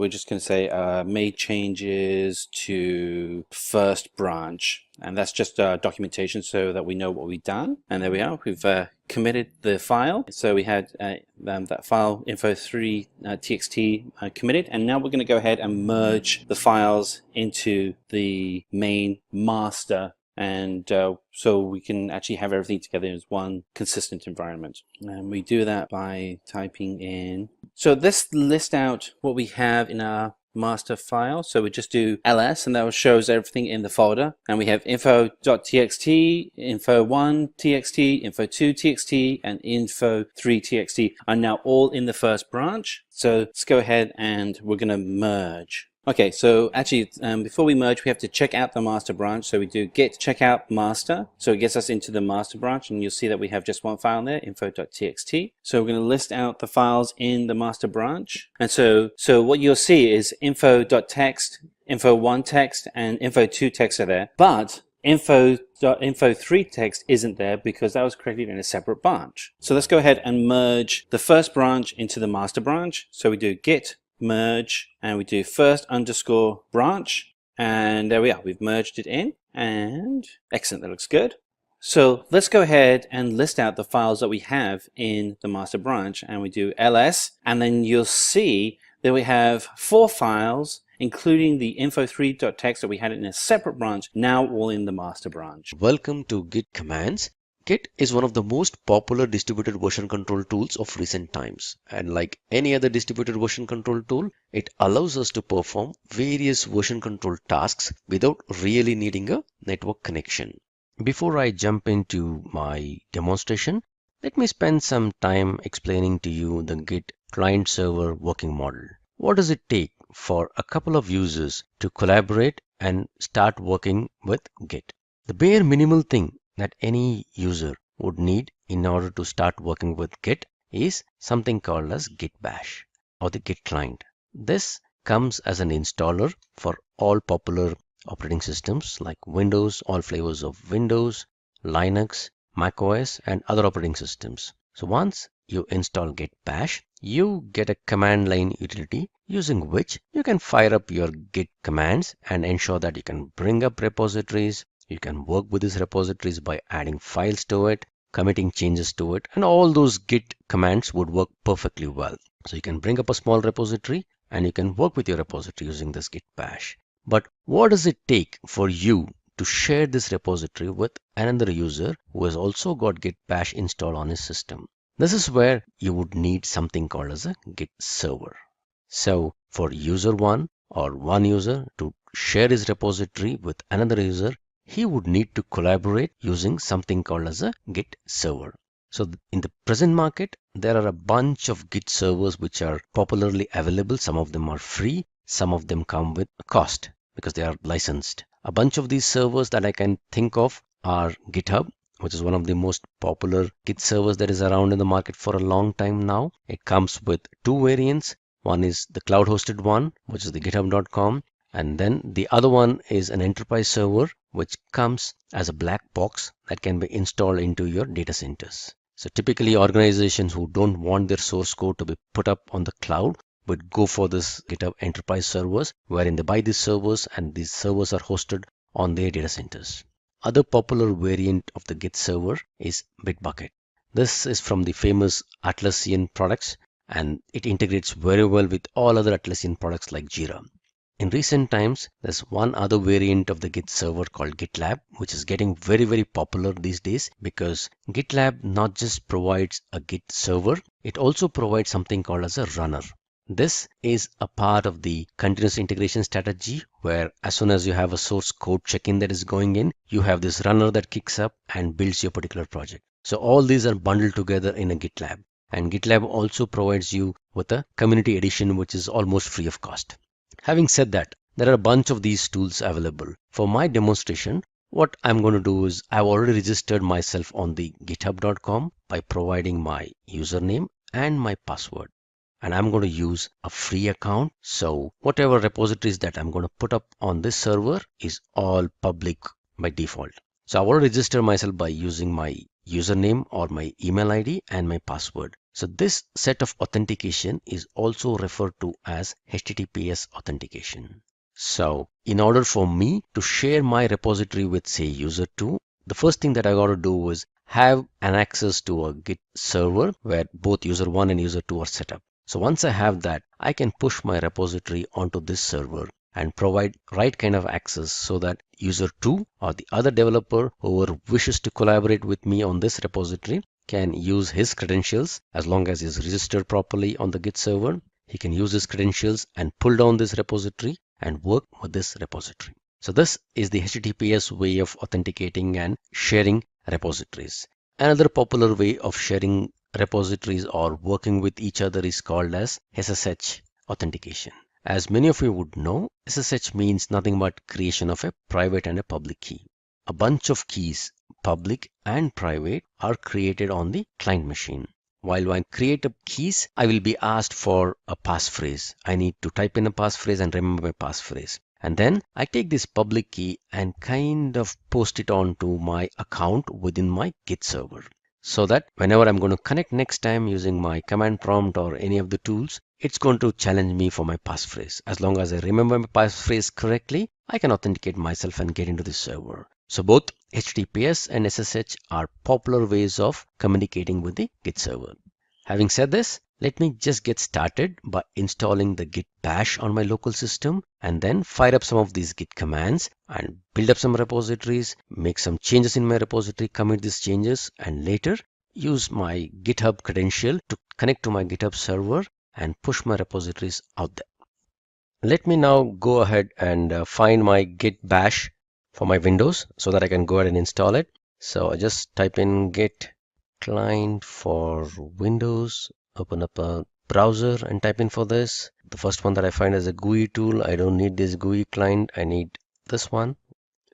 Speaker 4: just going to say made changes to first branch, and that's just documentation so that we know what we've done. And there we are, we've committed the file. So we had that file info3 txt committed, and now we're going to go ahead and merge the files into the main master, and so we can actually have everything together as one consistent environment. And we do that by typing in. So this lists out what we have in our master file. So we just do ls, and that will show us everything in the folder. And we have info.txt, info1.txt, info2.txt, and info3.txt are now all in the first branch. So let's go ahead and we're going to merge. Okay, so actually, before we merge, we have to check out the master branch. So we do git checkout master. So it gets us into the master branch, and you'll see that we have just one file there, info.txt. So we're going to list out the files in the master branch. And so what you'll see is info.text, info1.text, and info2.text are there. But info3.text isn't there because that was created in a separate branch. So let's go ahead and merge the first branch into the master branch. So we do git merge, and we do first underscore branch, and there we are, we've merged it in, and excellent, that looks good. So let's go ahead and list out the files that we have in the master branch, and we do ls, and then you'll see that we have 4 files, including the info3.text that we had in a separate branch, now all in the master branch.
Speaker 10: Welcome to Git Commands. Git is one of the most popular distributed version control tools of recent times, and like any other distributed version control tool, it allows us to perform various version control tasks without really needing a network connection. Before I jump into my demonstration, let me spend some time explaining to you the Git client-server working model. What does it take for a couple of users to collaborate and start working with Git? The bare minimal thing that any user would need in order to start working with Git is something called as Git Bash or the Git client. This comes as an installer for all popular operating systems like Windows, all flavors of Windows, Linux, macOS, and other operating systems. So once you install Git Bash, you get a command line utility using which you can fire up your Git commands and ensure that you can bring up repositories. You can work with these repositories by adding files to it, committing changes to it, and all those Git commands would work perfectly well. So you can bring up a small repository and you can work with your repository using this Git Bash. But what does it take for you to share this repository with another user who has also got Git Bash installed on his system? This is where you would need something called as a Git server. So for user 1 or one user to share his repository with another user, he would need to collaborate using something called as a Git server. So in the present market, there are a bunch of Git servers which are popularly available. Some of them are free. Some of them come with a cost because they are licensed. A bunch of these servers that I can think of are GitHub, which is one of the most popular Git servers that is around in the market for a long time now. It comes with 2 variants. One is the cloud hosted one, which is the github.com. And then the other one is an enterprise server, which comes as a black box that can be installed into your data centers. So typically organizations who don't want their source code to be put up on the cloud would go for this GitHub enterprise servers, wherein they buy these servers and these servers are hosted on their data centers. Other popular variant of the Git server is Bitbucket. This is from the famous Atlassian products, and it integrates very well with all other Atlassian products like Jira. In recent times, there's one other variant of the Git server called GitLab, which is getting very, very popular these days because GitLab not just provides a Git server, it also provides something called as a runner. This is a part of the continuous integration strategy where as soon as you have a source code check-in that is going in, you have this runner that kicks up and builds your particular project. So all these are bundled together in a GitLab. And GitLab also provides you with a community edition, which is almost free of cost. Having said that, there are a bunch of these tools available. For my demonstration, what I'm going to do is I've already registered myself on the github.com by providing my username and my password. And I'm going to use a free account. So whatever repositories that I'm going to put up on this server is all public by default. So I've already registered myself by using my username or my email ID and my password. So this set of authentication is also referred to as HTTPS authentication. So in order for me to share my repository with say user 2, the first thing that I got to do is have an access to a Git server where both user 1 and user 2 are set up. So once I have that, I can push my repository onto this server and provide right kind of access so that user 2 or the other developer who wishes to collaborate with me on this repository can use his credentials as long as he's registered properly on the Git server, he can use his credentials and pull down this repository and work with this repository. So this is the HTTPS way of authenticating and sharing repositories. Another popular way of sharing repositories or working with each other is called as SSH authentication. As many of you would know, SSH means nothing but creation of a private and a public key. A bunch of keys, public and private, are created on the client machine. While I create keys, I will be asked for a passphrase. I need to type in a passphrase and remember my passphrase. And then I take this public key and kind of post it onto my account within my Git server, so that whenever I'm going to connect next time using my command prompt or any of the tools, it's going to challenge me for my passphrase. As long as I remember my passphrase correctly, I can authenticate myself and get into the server. So both HTTPS and SSH are popular ways of communicating with the Git server. Having said this, let me just get started by installing the Git bash on my local system and then fire up some of these Git commands and build up some repositories, make some changes in my repository, commit these changes, and later use my GitHub credential to connect to my GitHub server and push my repositories out there. Let me now go ahead and find my Git bash for my Windows so that I can go ahead and install it. So I just type in Git client for Windows, open up a browser and type in for this. The first one that I find is a GUI tool. I don't need this GUI client, I need this one.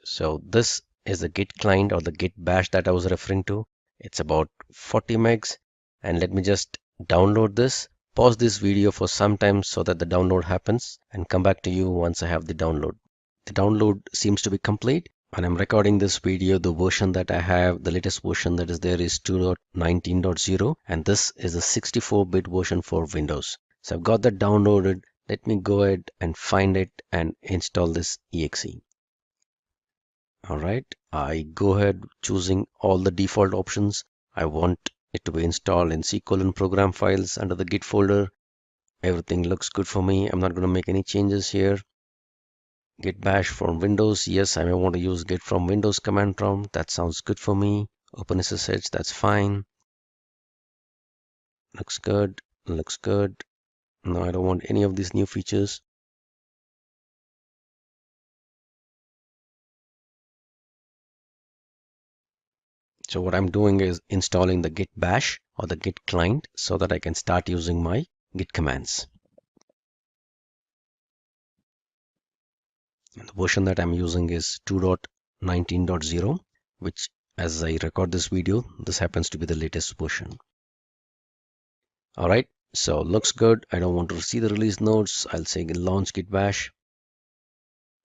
Speaker 10: So this is the Git client or the Git bash that I was referring to. It's about 40 megs, and let me just download this. Pause this video for some time so that the download happens and come back to you once I have the download. The download seems to be complete. When I'm recording this video, the version that I have, the latest version that is there is 2.19.0, and this is a 64-bit version for Windows. So I've got that downloaded. Let me go ahead and find it and install this exe. Alright, I go ahead choosing all the default options. I want it to be installed in C: program files under the Git folder. Everything looks good for me. I'm not going to make any changes here. Git bash from Windows. Yes, I may want to use Git from Windows command prompt. That sounds good for me. OpenSSH, that's fine. Looks good. Looks good. No, I don't want any of these new features. So what I'm doing is installing the Git bash or the Git client so that I can start using my Git commands. And the version that I'm using is 2.19.0, which, as I record this video, this happens to be the latest version. Alright, so looks good. I don't want to see the release notes. I'll say launch Git bash.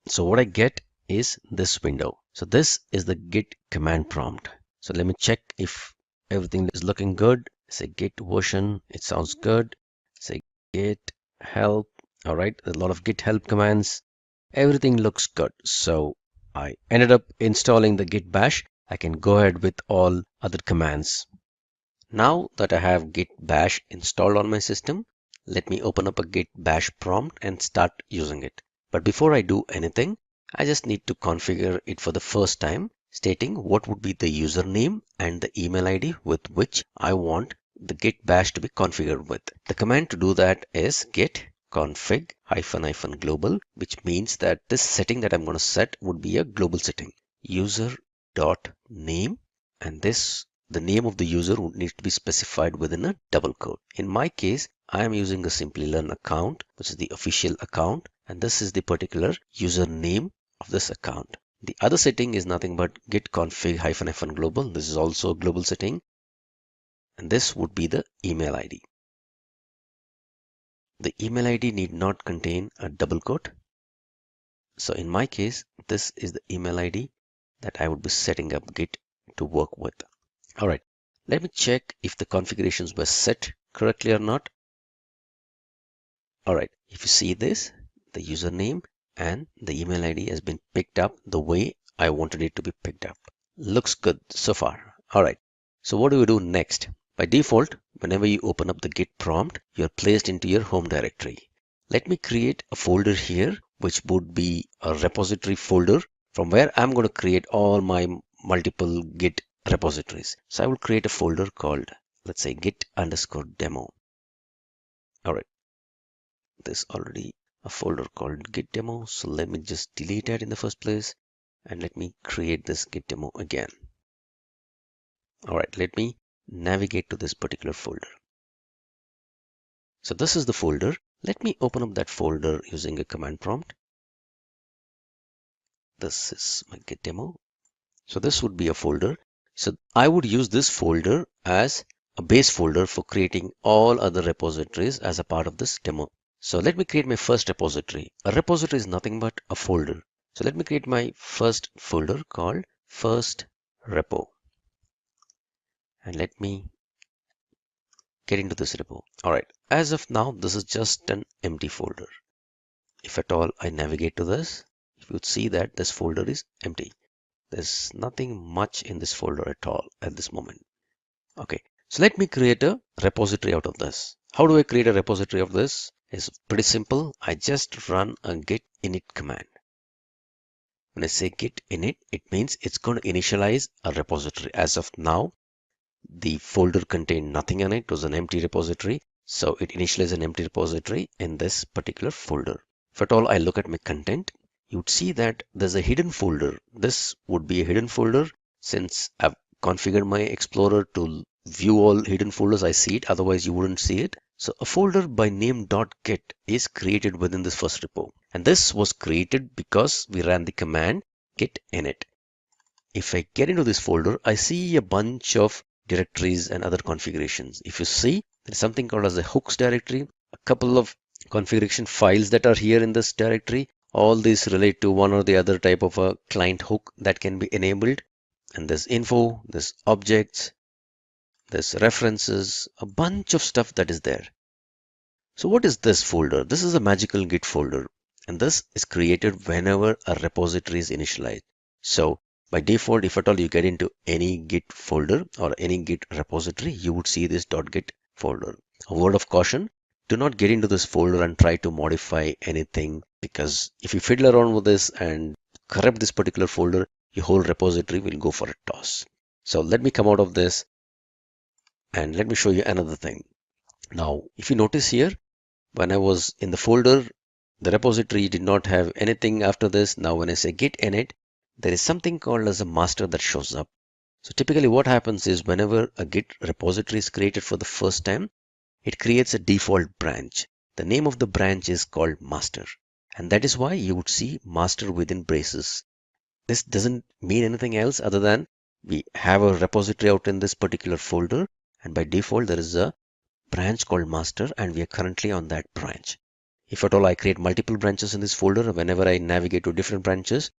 Speaker 10: So what I get is this window. So this is the Git command prompt. So let me check if everything is looking good. Say Git version, it sounds good. Say Git help. Alright, a lot of Git help commands. Everything looks good. So I ended up installing the Git bash. I can go ahead with all other commands. Now that I have Git bash installed on my system, let me open up a Git bash prompt and start using it. But before I do anything, I just need to configure it for the first time, stating what would be the username and the email ID with which I want the Git bash to be configured with. The command to do that is git config --global, which means that this setting that I'm going to set would be a global setting. User.name, and this, the name of the user would need to be specified within a double quote. In my case, I am using a Simplilearn account, which is the official account, and this is the particular username of this account. The other setting is nothing but git config --global. This is also a global setting, and this would be the email ID. The email ID need not contain a double quote. So in my case, this is the email ID that I would be setting up Git to work with. Alright, let me check if the configurations were set correctly or not. Alright, if you see this, the username and the email ID has been picked up the way I wanted it to be picked up. Looks good so far. Alright, so what do we do next? By default, whenever you open up the Git prompt, you're placed into your home directory. Let me create a folder here, which would be a repository folder from where I'm going to create all my multiple Git repositories. So I will create a folder called, let's say, git_demo. Alright. there's already a folder called git demo. So let me just delete it in the first place and let me create this git demo again. All right, let me navigate to this particular folder. So this is the folder. Let me open up that folder using a command prompt. This is my git demo. So this would be a folder. So I would use this folder as a base folder for creating all other repositories as a part of this demo. So let me create my first repository. A repository is nothing but a folder. So let me create my first folder called first repo. And let me get into this repo. All right. As of now, this is just an empty folder. If at all I navigate to this, you would see that this folder is empty. There's nothing much in this folder at all at this moment. Okay, so let me create a repository out of this. How do I create a repository of this? It's pretty simple. I just run a git init command. When I say git init, it means it's going to initialize a repository. As of now, the folder contained nothing in it. It was an empty repository. So it initializes an empty repository in this particular folder. If at all I look at my content, you would see that there's a hidden folder. This would be a hidden folder since I've configured my Explorer to view all hidden folders. I see it, otherwise you wouldn't see it. So a folder by name .git is created within this first repo. And this was created because we ran the command git init. If I get into this folder, I see a bunch of directories and other configurations. If you see, there's something called as a hooks directory, a couple of configuration files that are here in this directory. All these relate to one or the other type of a client hook that can be enabled. And there's info, there's objects, there's references, a bunch of stuff that is there. So what is this folder? This is a magical Git folder. And this is created whenever a repository is initialized. So by default, if at all you get into any Git folder or any Git repository, you would see this .git folder. A word of caution, do not get into this folder and try to modify anything, because if you fiddle around with this and corrupt this particular folder, your whole repository will go for a toss. So let me come out of this and let me show you another thing. Now, if you notice here, when I was in the folder, the repository did not have anything after this. Now, when I say git init, there is something called as a master that shows up. So typically what happens is whenever a Git repository is created for the first time, it creates a default branch. The name of the branch is called master. And that is why you would see master within braces. This doesn't mean anything else other than we have a repository out in this particular folder. And by default, there is a branch called master and we are currently on that branch. If at all I create multiple branches in this folder, whenever I navigate to different branches,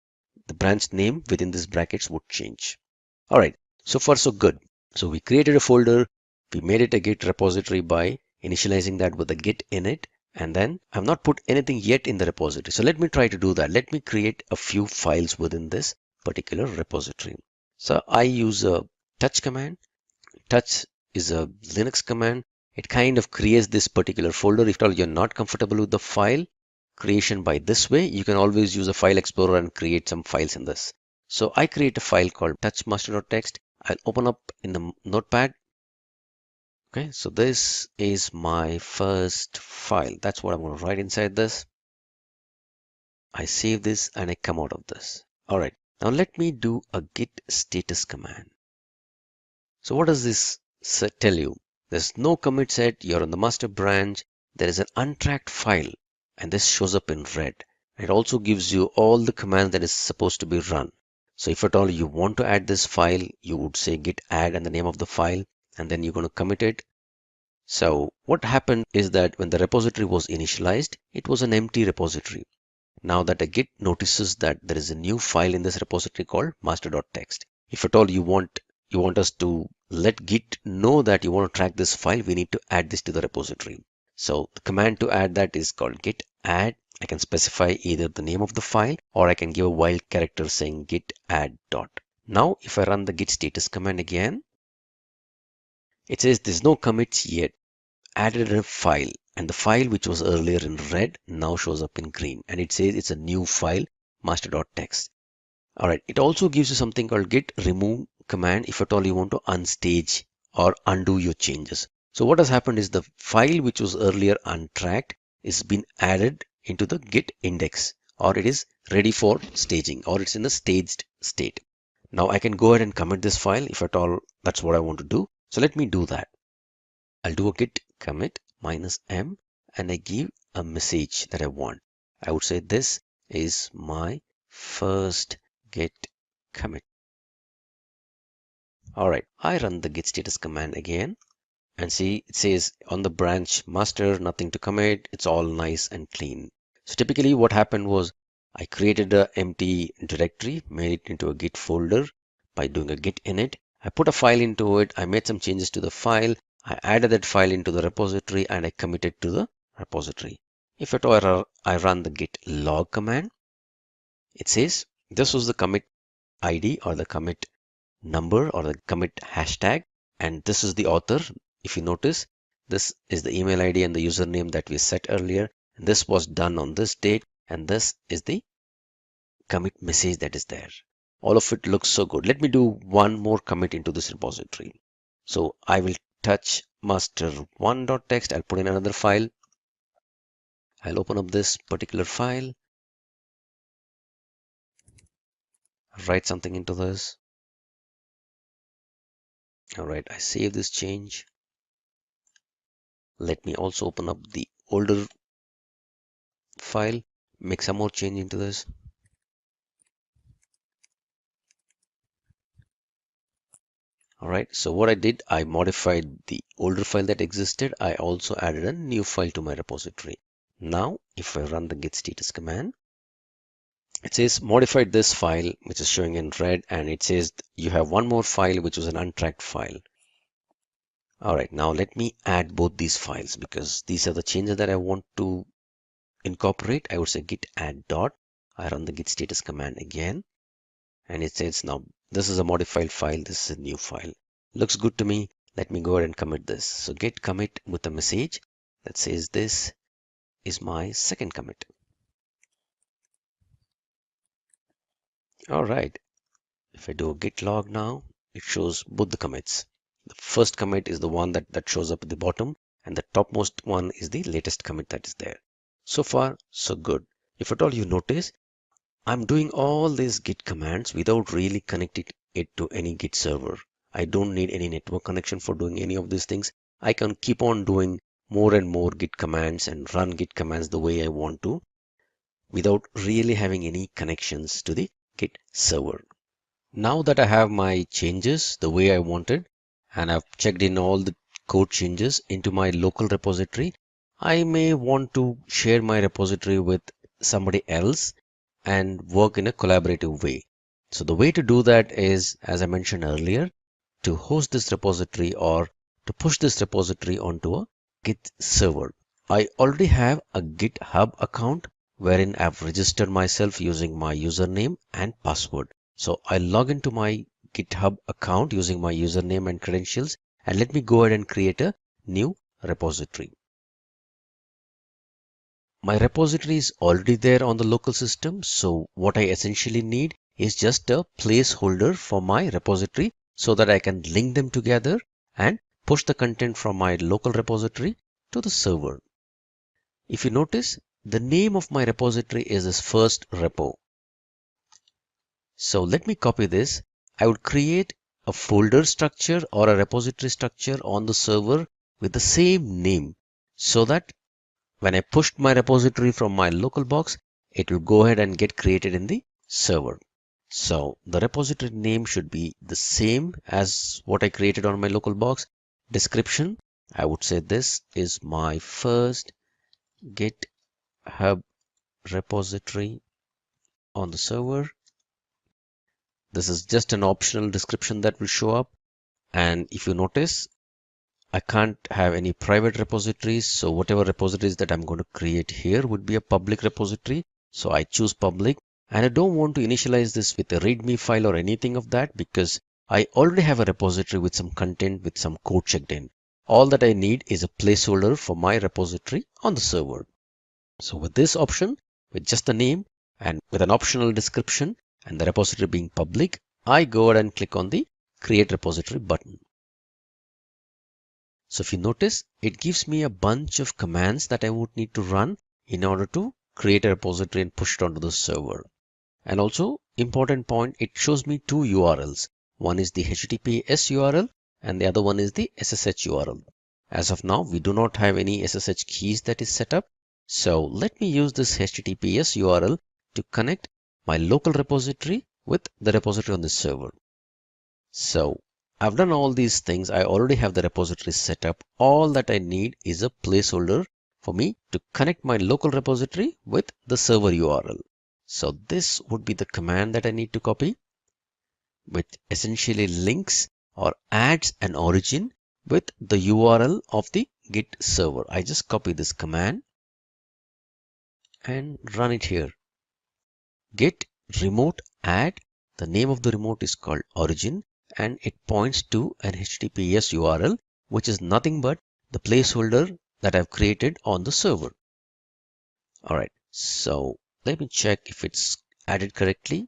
Speaker 10: the branch name within these brackets would change. All right, so far so good. So we created a folder, we made it a Git repository by initializing that with a git init, and then I've not put anything yet in the repository. So let me try to do that. Let me create a few files within this particular repository. So I use a touch command. Touch is a Linux command. It kind of creates this particular folder. If at all you're not comfortable with the file creation by this way, you can always use a file explorer and create some files in this. So I create a file called touchmaster.txt. I'll open up in the notepad. Okay, so this is my first file. That's what I'm going to write inside this. I save this and I come out of this. All right, now let me do a git status command. So what does this tell you? There's no commit set. You're on the master branch. There is an untracked file and this shows up in red. It also gives you all the commands that is supposed to be run. So if at all you want to add this file, you would say git add and the name of the file, and then you're going to commit it. So what happened is that when the repository was initialized, it was an empty repository. Now that a git notices that there is a new file in this repository called master.txt. If at all you want us to let git know that you want to track this file, we need to add this to the repository. So the command to add that is called git add. I can specify either the name of the file or I can give a wild character saying git add dot. Now if I run the git status command again, it says there's no commits yet. Added a file, and the file which was earlier in red now shows up in green, and it says it's a new file, master.txt. All right, it also gives you something called git remove command if at all you want to unstage or undo your changes. So what has happened is the file which was earlier untracked is been added into the Git index, or it is ready for staging, or it's in a staged state. Now I can go ahead and commit this file if at all that's what I want to do. So let me do that. I'll do a git commit -m and I give a message that I want. I would say this is my first git commit. Alright, I run the git status command again and see it says on the branch master nothing to commit. It's all nice and clean. So typically what happened was I created an empty directory, made it into a git folder by doing a git init. I put a file into it. I made some changes to the file. I added that file into the repository and I committed to the repository. If at all I run the git log command, it says this was the commit ID or the commit number or the commit hashtag, and this is the author. If you notice, this is the email ID and the username that we set earlier. And this was done on this date, and this is the commit message that is there. All of it looks so good. Let me do one more commit into this repository. So I will touch master1.txt. I'll put in another file. I'll open up this particular file, write something into this. All right, I save this change. Let me also open up the older file, make some more change into this. All right, so what I did, I modified the older file that existed. I also added a new file to my repository. Now, if I run the git status command, it says modified this file, which is showing in red, and it says you have one more file, which was an untracked file. All right, now let me add both these files because these are the changes that I want to incorporate. I would say git add dot. I run the git status command again, and it says now this is a modified file, this is a new file. Looks good to me. Let me go ahead and commit this. So git commit with a message that says this is my second commit. All right, if I do a git log now, it shows both the commits. The first commit is the one that shows up at the bottom, and the topmost one is the latest commit that is there. So far, so good. If at all you notice, I'm doing all these git commands without really connecting it to any git server. I don't need any network connection for doing any of these things. I can keep on doing more and more git commands and run git commands the way I want to without really having any connections to the git server. Now that I have my changes the way I wanted, and I've checked in all the code changes into my local repository, I may want to share my repository with somebody else and work in a collaborative way. So the way to do that is, as I mentioned earlier, to host this repository or to push this repository onto a Git server. I already have a GitHub account wherein I've registered myself using my username and password. So I log into my GitHub account using my username and credentials, and let me go ahead and create a new repository. My repository is already there on the local system, so what I essentially need is just a placeholder for my repository so that I can link them together and push the content from my local repository to the server. If you notice, the name of my repository is this first repo. So let me copy this. I would create a folder structure or a repository structure on the server with the same name so that when I pushed my repository from my local box, it will go ahead and get created in the server. So the repository name should be the same as what I created on my local box. Description, I would say this is my first GitHub repository on the server. This is just an optional description that will show up. And if you notice, I can't have any private repositories. So whatever repositories that I'm going to create here would be a public repository. So I choose public, and I don't want to initialize this with a README file or anything of that because I already have a repository with some content with some code checked in. All that I need is a placeholder for my repository on the server. So with this option, with just the name and with an optional description and the repository being public, I go ahead and click on the Create Repository button. So if you notice, it gives me a bunch of commands that I would need to run in order to create a repository and push it onto the server. And also, important point, it shows me two URLs. One is the HTTPS URL and the other one is the SSH URL. As of now, we do not have any SSH keys that is set up. So let me use this HTTPS URL to connect my local repository with the repository on the server. So I've done all these things. I already have the repository set up. All that I need is a placeholder for me to connect my local repository with the server URL. So this would be the command that I need to copy, which essentially links or adds an origin with the URL of the Git server. I just copy this command and run it here. Git remote add. The name of the remote is called origin and it points to an HTTPS URL, which is nothing but the placeholder that I've created on the server. All right, so let me check if it's added correctly.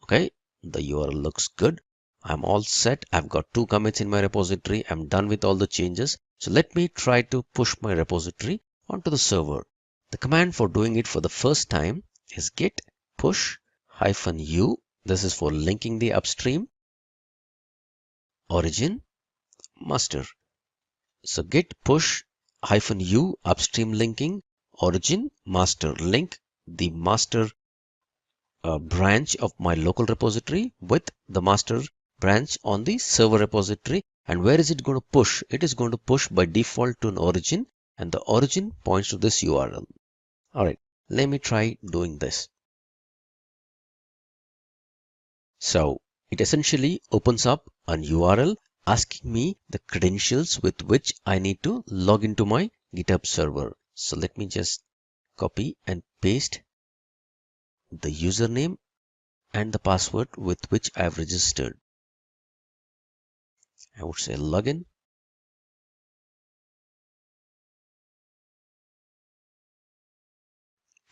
Speaker 10: Okay, the URL looks good. I'm all set. I've got 2 commits in my repository. I'm done with all the changes. So let me try to push my repository onto the server. The command for doing it for the first time is git push -u. This is for linking the upstream origin master. So git push -u upstream linking origin master, link the master branch of my local repository with the master branch on the server repository. And where is it going to push? It is going to push by default to an origin, and the origin points to this URL. All right, let me try doing this. So it essentially opens up an URL asking me the credentials with which I need to log into my GitHub server. So let me just copy and paste the username and the password with which I have registered. I would say login.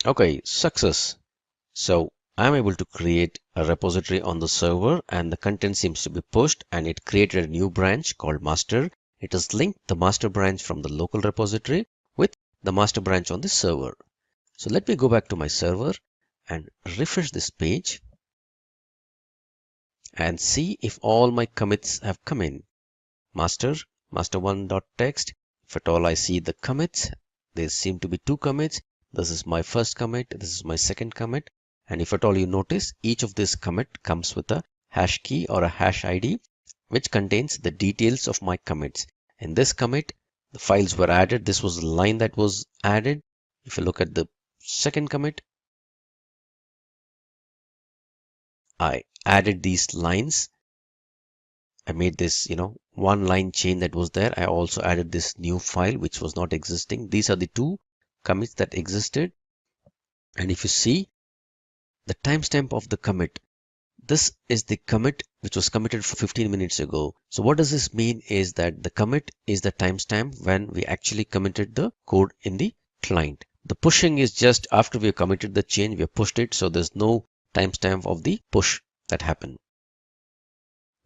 Speaker 10: Okay, success. So I'm able to create a repository on the server and the content seems to be pushed, and it created a new branch called master. It has linked the master branch from the local repository with the master branch on the server. So let me go back to my server and refresh this page and see if all my commits have come in. master1.txt. If at all I see the commits, there seem to be 2 commits. This is my first commit, this is my second commit. And if at all you notice, each of this commit comes with a hash key or a hash ID, which contains the details of my commits. In this commit, the files were added. This was the line that was added. If you look at the second commit, I added these lines. I made this, 1 line chain that was there. I also added this new file, which was not existing. These are the 2 commits that existed. And if you see the timestamp of the commit, this is the commit which was committed 15 minutes ago. So what does this mean is that the commit is the timestamp when we actually committed the code in the client. The pushing is just after we have committed the change, we have pushed it. So there's no timestamp of the push that happened.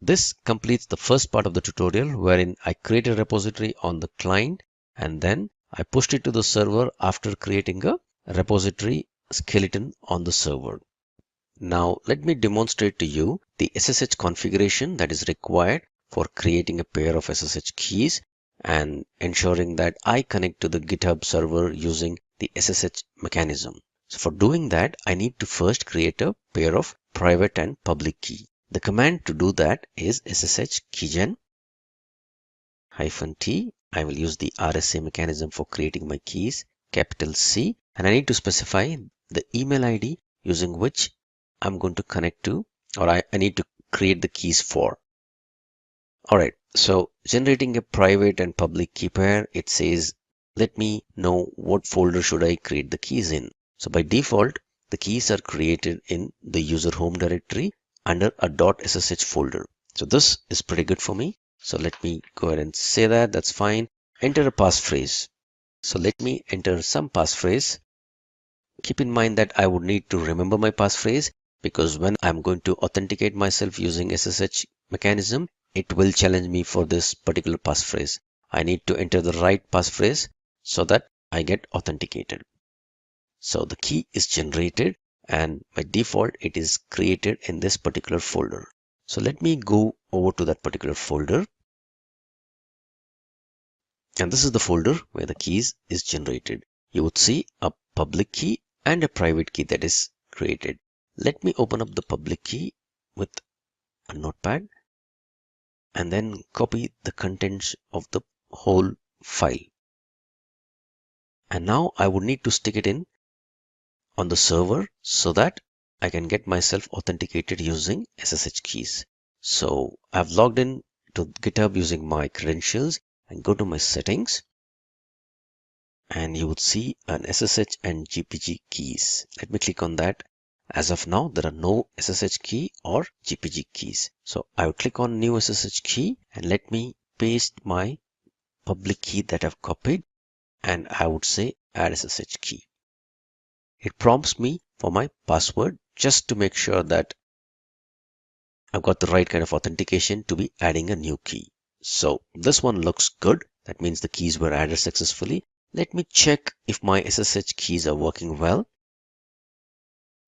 Speaker 10: This completes the first part of the tutorial, wherein I created a repository on the client and then I pushed it to the server after creating a repository skeleton on the server. Now let me demonstrate to you the SSH configuration that is required for creating a pair of SSH keys and ensuring that I connect to the GitHub server using the SSH mechanism. So for doing that, I need to first create a pair of private and public key. The command to do that is ssh keygen -t. I will use the RSA mechanism for creating my keys, capital C, and I need to specify the email ID using which I'm going to connect to, or I need to create the keys for. All right, so generating a private and public key pair, it says, let me know what folder should I create the keys in. So by default, the keys are created in the user home directory under a .ssh folder. So this is pretty good for me. So let me go ahead and say that, that's fine. Enter a passphrase. So let me enter some passphrase. Keep in mind that I would need to remember my passphrase, because when I'm going to authenticate myself using SSH mechanism, it will challenge me for this particular passphrase. I need to enter the right passphrase so that I get authenticated. So the key is generated, and by default it is created in this particular folder. So let me go over to that particular folder, and this is the folder where the keys is generated. You would see a public key and a private key that is created. Let me open up the public key with a notepad and then copy the contents of the whole file. And now I would need to stick it in on the server so that I can get myself authenticated using SSH keys. So I've logged in to GitHub using my credentials and go to my settings, and you would see an SSH and GPG keys. Let me click on that. As of now, there are no SSH key or GPG keys. So I would click on new SSH key and let me paste my public key that I've copied, and I would say add SSH key. It prompts me for my password just to make sure that I've got the right kind of authentication to be adding a new key. So this one looks good. That means the keys were added successfully. Let me check if my SSH keys are working well.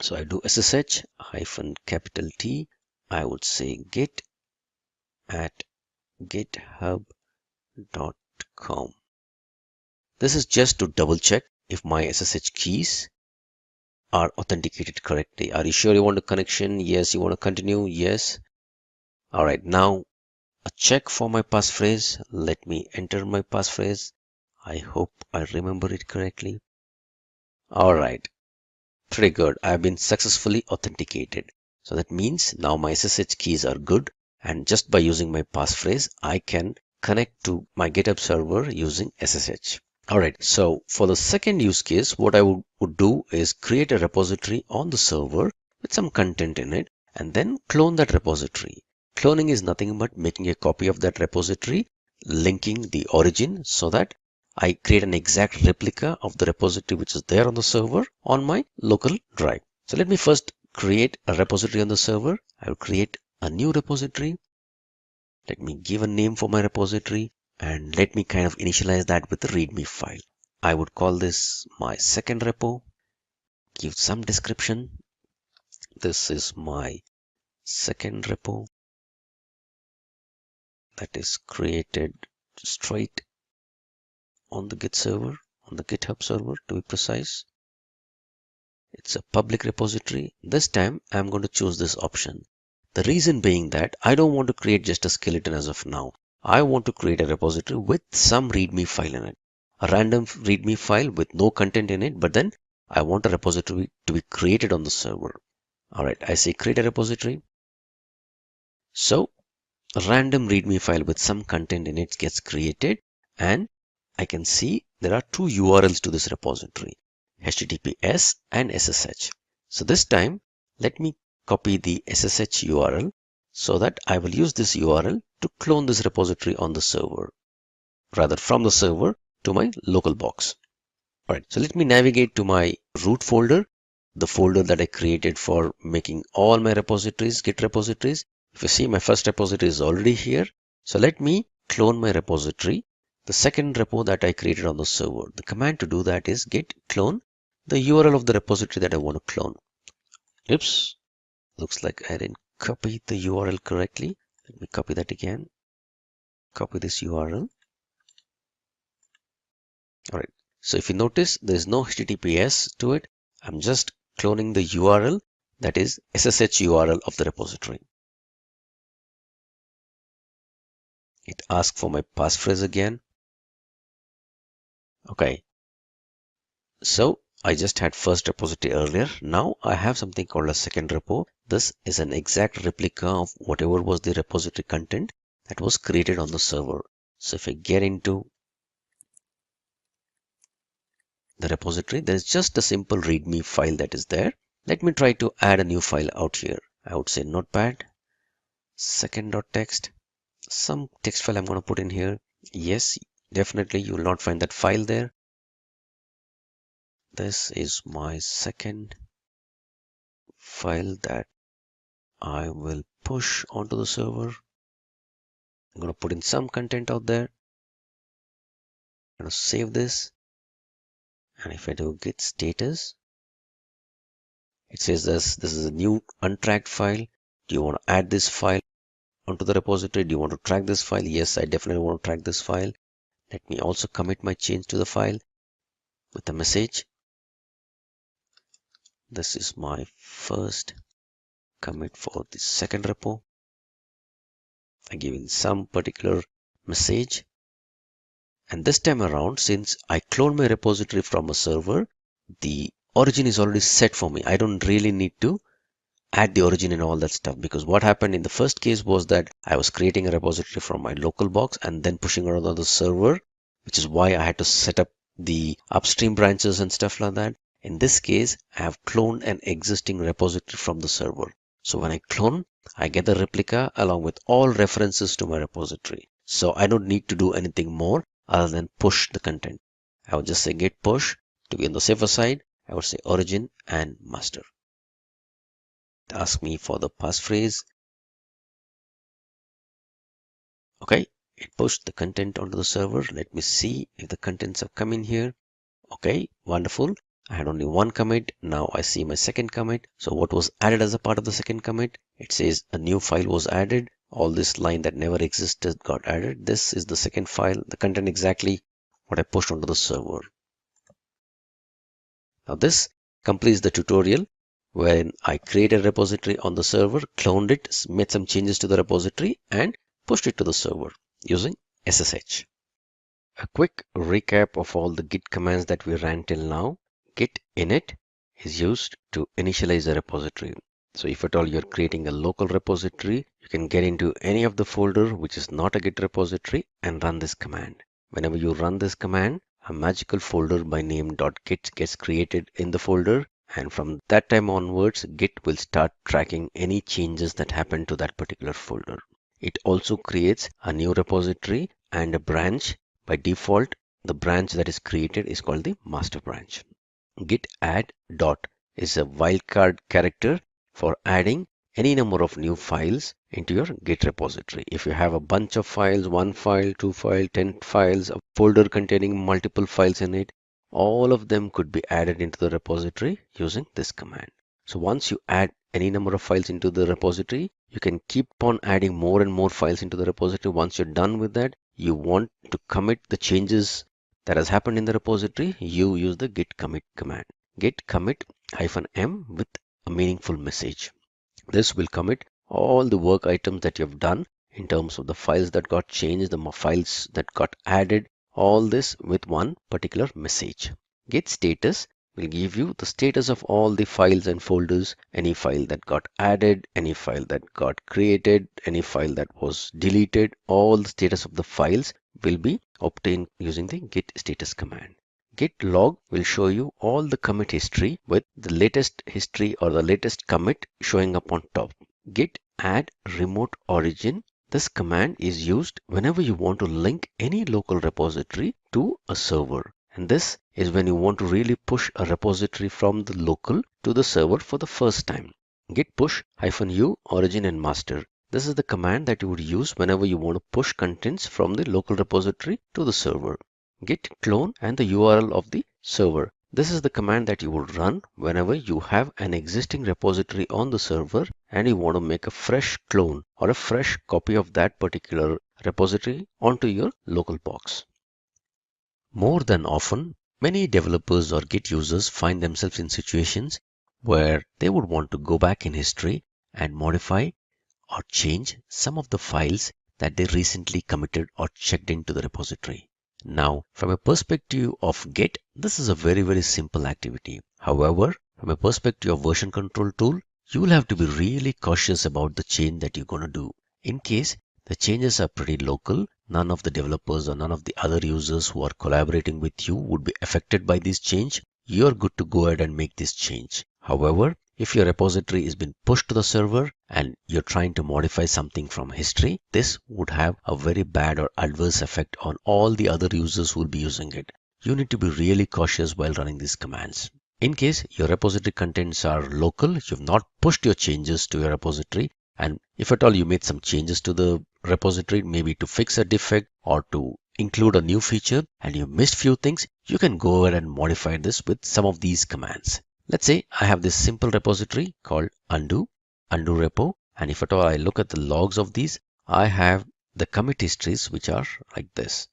Speaker 10: So I do SSH -T. I would say git at github.com. This is just to double check if my SSH keys are authenticated correctly. Are you sure you want a connection? Yes. You want to continue? Yes. All right. Now a check for my passphrase. Let me enter my passphrase. I hope I remember it correctly. All right. Pretty good. I've been successfully authenticated. So that means now my SSH keys are good, and just by using my passphrase, I can connect to my GitHub server using SSH. Alright, so for the second use case, what I would do is create a repository on the server with some content in it and then clone that repository. Cloning is nothing but making a copy of that repository, linking the origin so that I create an exact replica of the repository which is there on the server on my local drive. So let me first create a repository on the server. I will create a new repository. Let me give a name for my repository and let me kind of initialize that with a readme file. I would call this my second repo. Give some description. This is my second repo that is created straight on the Git server, on the GitHub server to be precise. It's a public repository. This time I'm going to choose this option. The reason being that I don't want to create just a skeleton as of now. I want to create a repository with some readme file in it. A random readme file with no content in it, but then I want a repository to be created on the server. Alright, I say create a repository. So a random readme file with some content in it gets created, and I can see there are two URLs to this repository, HTTPS and SSH. So this time, let me copy the SSH URL so that I will use this URL to clone this repository on the server, rather from the server to my local box. Alright, so let me navigate to my root folder, the folder that I created for making all my repositories, Git repositories. If you see, my first repository is already here. So let me clone my repository, the second repo that I created on the server. The command to do that is git clone the URL of the repository that I want to clone. Oops, looks like I didn't copy the URL correctly. Let me copy that again. Copy this URL. Alright, so if you notice, there's no HTTPS to it. I'm just cloning the URL, that is SSH URL of the repository. It asks for my passphrase again. Okay, so I just had first repository earlier. Now I have something called a second repo. This is an exact replica of whatever was the repository content that was created on the server. So if I get into the repository, there's just a simple readme file that is there. Let me try to add a new file out here. I would say notepad, second.txt, some text file I'm going to put in here. Yes, definitely you will not find that file there. This is my second file that I will push onto the server. I'm going to put in some content out there. I'm going to save this. And if I do git status, it says this is a new untracked file. Do you want to add this file onto the repository? Do you want to track this file? Yes, I definitely want to track this file. Let me also commit my change to the file with a message. This is my first commit for the second repo. I give in some particular message. And this time around, since I cloned my repository from a server, the origin is already set for me. I don't really need to add the origin and all that stuff, because what happened in the first case was that I was creating a repository from my local box and then pushing it on the server, which is why I had to set up the upstream branches and stuff like that. In this case, I have cloned an existing repository from the server. So when I clone, I get the replica along with all references to my repository. So I don't need to do anything more other than push the content. I would just say git push. To be on the safer side, I would say origin and master. Ask me for the passphrase. Okay, it pushed the content onto the server. Let me see if the contents have come in here. Okay, wonderful. I had only one commit. Now I see my second commit. So what was added as a part of the second commit? It says a new file was added. All this line that never existed got added. This is the second file, the content exactly what I pushed onto the server. Now this completes the tutorial when I created a repository on the server, cloned it, made some changes to the repository and pushed it to the server using SSH. A quick recap of all the git commands that we ran till now. Git init is used to initialize a repository. So if at all you're creating a local repository, you can get into any of the folder which is not a git repository and run this command. Whenever you run this command, a magical folder by name .git gets created in the folder, and from that time onwards, Git will start tracking any changes that happen to that particular folder. It also creates a new repository and a branch. By default, the branch that is created is called the master branch. Git add dot is a wildcard character for adding any number of new files into your Git repository. If you have a bunch of files, 1 file, 2 files, 10 files, a folder containing multiple files in it, all of them could be added into the repository using this command. So once you add any number of files into the repository, you can keep on adding more and more files into the repository. Once you're done with that, you want to commit the changes that has happened in the repository, you use the git commit command. Git commit -m with a meaningful message. This will commit all the work items that you have done in terms of the files that got changed, the files that got added, all this with one particular message. Git status will give you the status of all the files and folders, any file that got added, any file that got created, any file that was deleted. All the status of the files will be obtained using the git status command. Git log will show you all the commit history with the latest history or the latest commit showing up on top. Git add remote origin. This command is used whenever you want to link any local repository to a server. And this is when you want to really push a repository from the local to the server for the first time. Git push -u origin and master. This is the command that you would use whenever you want to push contents from the local repository to the server. Git clone and the URL of the server. This is the command that you would run whenever you have an existing repository on the server and you want to make a fresh clone or a fresh copy of that particular repository onto your local box. More than often, many developers or Git users find themselves in situations where they would want to go back in history and modify or change some of the files that they recently committed or checked into the repository. Now, from a perspective of Git, this is a very simple activity. However, from a perspective of version control tool, you will have to be really cautious about the change that you're going to do. In case the changes are pretty local, none of the developers or none of the other users who are collaborating with you would be affected by this change. You're good to go ahead and make this change. However, if your repository has been pushed to the server and you're trying to modify something from history, this would have a very bad or adverse effect on all the other users who will be using it. You need to be really cautious while running these commands. In case your repository contents are local, you've not pushed your changes to your repository, and if at all you made some changes to the repository, maybe to fix a defect or to include a new feature, and you missed few things, you can go ahead and modify this with some of these commands. Let's say I have this simple repository called undo repo, and if at all I look at the logs of these, I have the commit histories which are like this.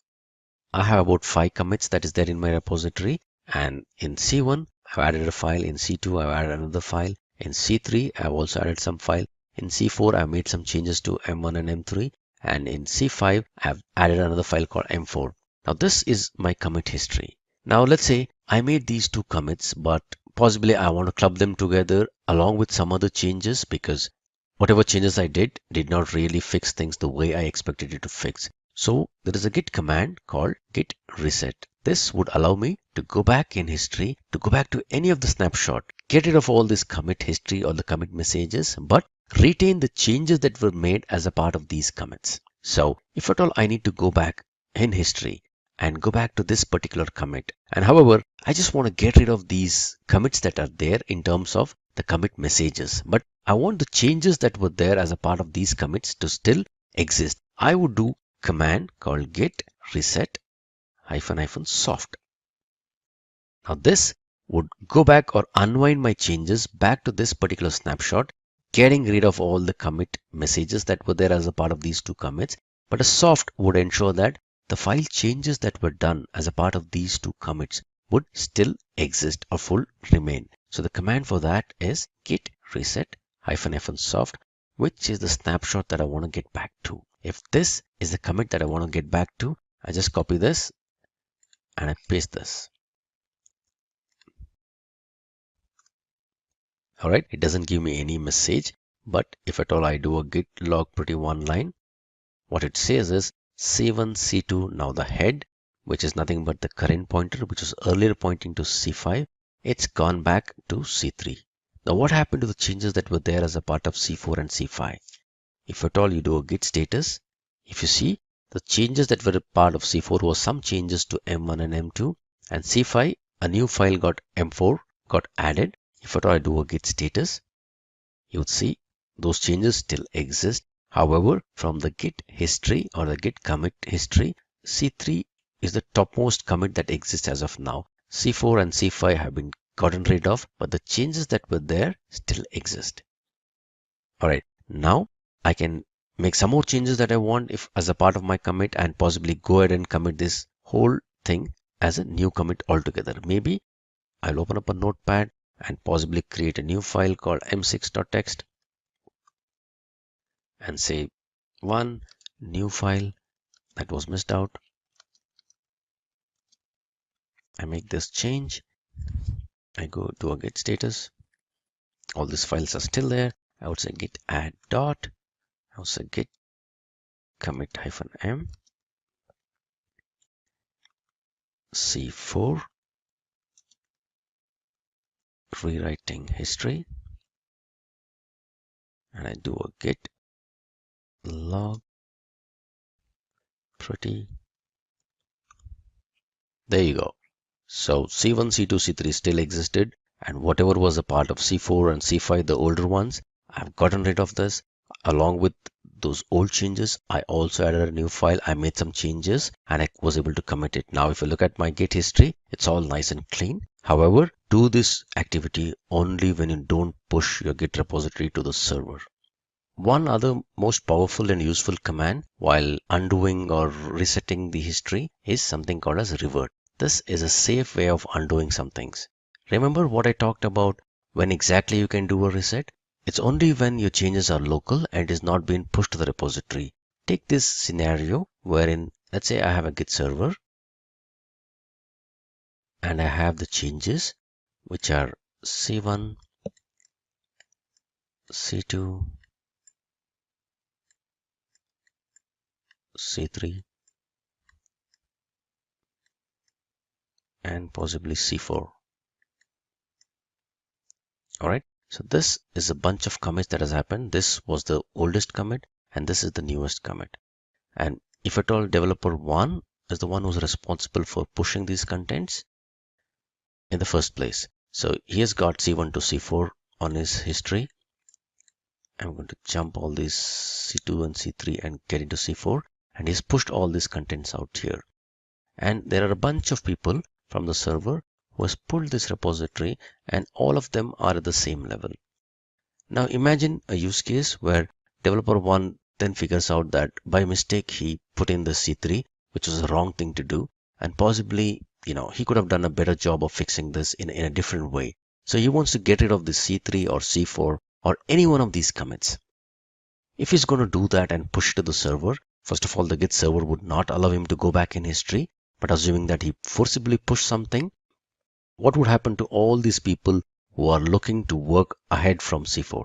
Speaker 10: I have about 5 commits that is there in my repository, and in C1 I've added a file, in C2 I've added another file, in C3 I've also added some file, in C4 I've made some changes to M1 and M3, and in C5 I've added another file called M4. Now this is my commit history. Now let's say I made these 2 commits, but possibly I want to club them together along with some other changes, because whatever changes I did not really fix things the way I expected it to fix. So there is a git command called git reset. This would allow me to go back in history, to go back to any of the snapshot, get rid of all this commit history or the commit messages, but retain the changes that were made as a part of these commits. So if at all I need to go back in history and go back to this particular commit, and however I just want to get rid of these commits that are there in terms of the commit messages, but I want the changes that were there as a part of these commits to still exist, I would do command called git reset -soft. Now this would go back or unwind my changes back to this particular snapshot, getting rid of all the commit messages that were there as a part of these 2 commits, but a soft would ensure that the file changes that were done as a part of these 2 commits would still exist or full remain. So the command for that is git reset -soft, which is the snapshot that I want to get back to. If this is the commit that I want to get back to, I just copy this and I paste this. Alright, it doesn't give me any message, but if at all I do a git log pretty one line, what it says is C1, C2, now the head, which is nothing but the current pointer, which was earlier pointing to C5, it's gone back to C3. Now what happened to the changes that were there as a part of C4 and C5? If at all you do a git status, if you see the changes that were a part of C4 was some changes to M1 and M2, and C5, a new file got M4 got added. If at all I do a git status, you would see those changes still exist. However, from the git history or the git commit history, C3 is the topmost commit that exists as of now. C4 and C5 have been gotten rid of, but the changes that were there still exist. Alright, now I can make some more changes that I want if as a part of my commit, and possibly go ahead and commit this whole thing as a new commit altogether. Maybe I'll open up a notepad and possibly create a new file called m6.txt and say one new file that was missed out. I make this change. I go to a git status. All these files are still there. I would say git add dot. I would say git commit -m C4 rewriting history, and I do a git log pretty. There you go. So C1, C2, C3 still existed, and whatever was a part of C4 and C5, the older ones, I've gotten rid of this. Along with those old changes, I also added a new file. I made some changes and I was able to commit it. Now if you look at my git history, it's all nice and clean. However, do this activity only when you don't push your git repository to the server. One other most powerful and useful command while undoing or resetting the history is something called as revert. This is a safe way of undoing some things. Remember what I talked about when exactly you can do a reset? It's only when your changes are local and is not being pushed to the repository. Take this scenario wherein, let's say I have a git server and I have the changes which are C1, C2, C3 and possibly C4. Alright, so this is a bunch of commits that has happened. This was the oldest commit and this is the newest commit. And if at all developer 1 is the one who's responsible for pushing these contents in the first place. So he has got C1 to C4 on his history. I'm going to jump all these C2 and C3 and get into C4, and he's pushed all these contents out here. And there are a bunch of people from the server who has pulled this repository, and all of them are at the same level. Now imagine a use case where developer 1 then figures out that by mistake he put in the C3, which was the wrong thing to do, and possibly, he could have done a better job of fixing this in a different way. So he wants to get rid of the C3 or C4 or any one of these commits. If he's going to do that and push it to the server, first of all, the Git server would not allow him to go back in history. But assuming that he forcibly pushed something, what would happen to all these people who are looking to work ahead from C4?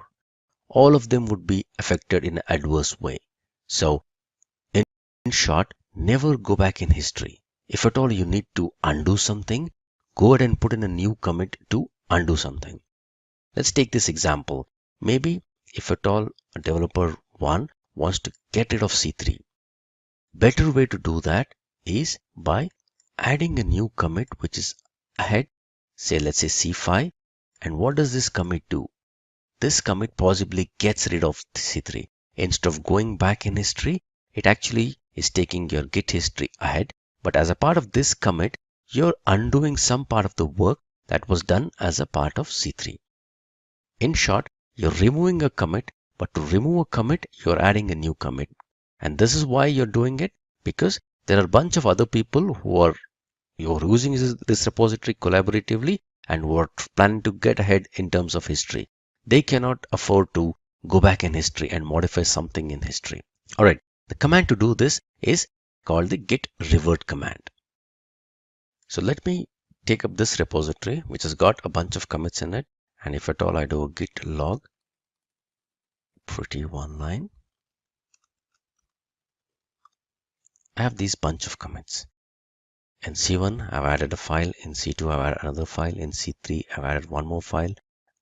Speaker 10: All of them would be affected in an adverse way. So, in short, never go back in history. If at all you need to undo something, go ahead and put in a new commit to undo something. Let's take this example. Maybe if at all a developer 1 wants to get rid of C3, better way to do that is by adding a new commit which is ahead, say let's say C5. And what does this commit do? This commit possibly gets rid of C3. Instead of going back in history, it actually is taking your Git history ahead. But as a part of this commit, you're undoing some part of the work that was done as a part of C3. In short, you're removing a commit, but to remove a commit, you're adding a new commit. And this is why you're doing it, because there are a bunch of other people who are using this repository collaboratively and who are planning to get ahead in terms of history. They cannot afford to go back in history and modify something in history. All right, the command to do this is called the git revert command. So let me take up this repository, which has got a bunch of commits in it. And if at all I do a git log, pretty one line, I have these bunch of commits. In C1, I've added a file. In C2, I've added another file. In C3, I've added one more file.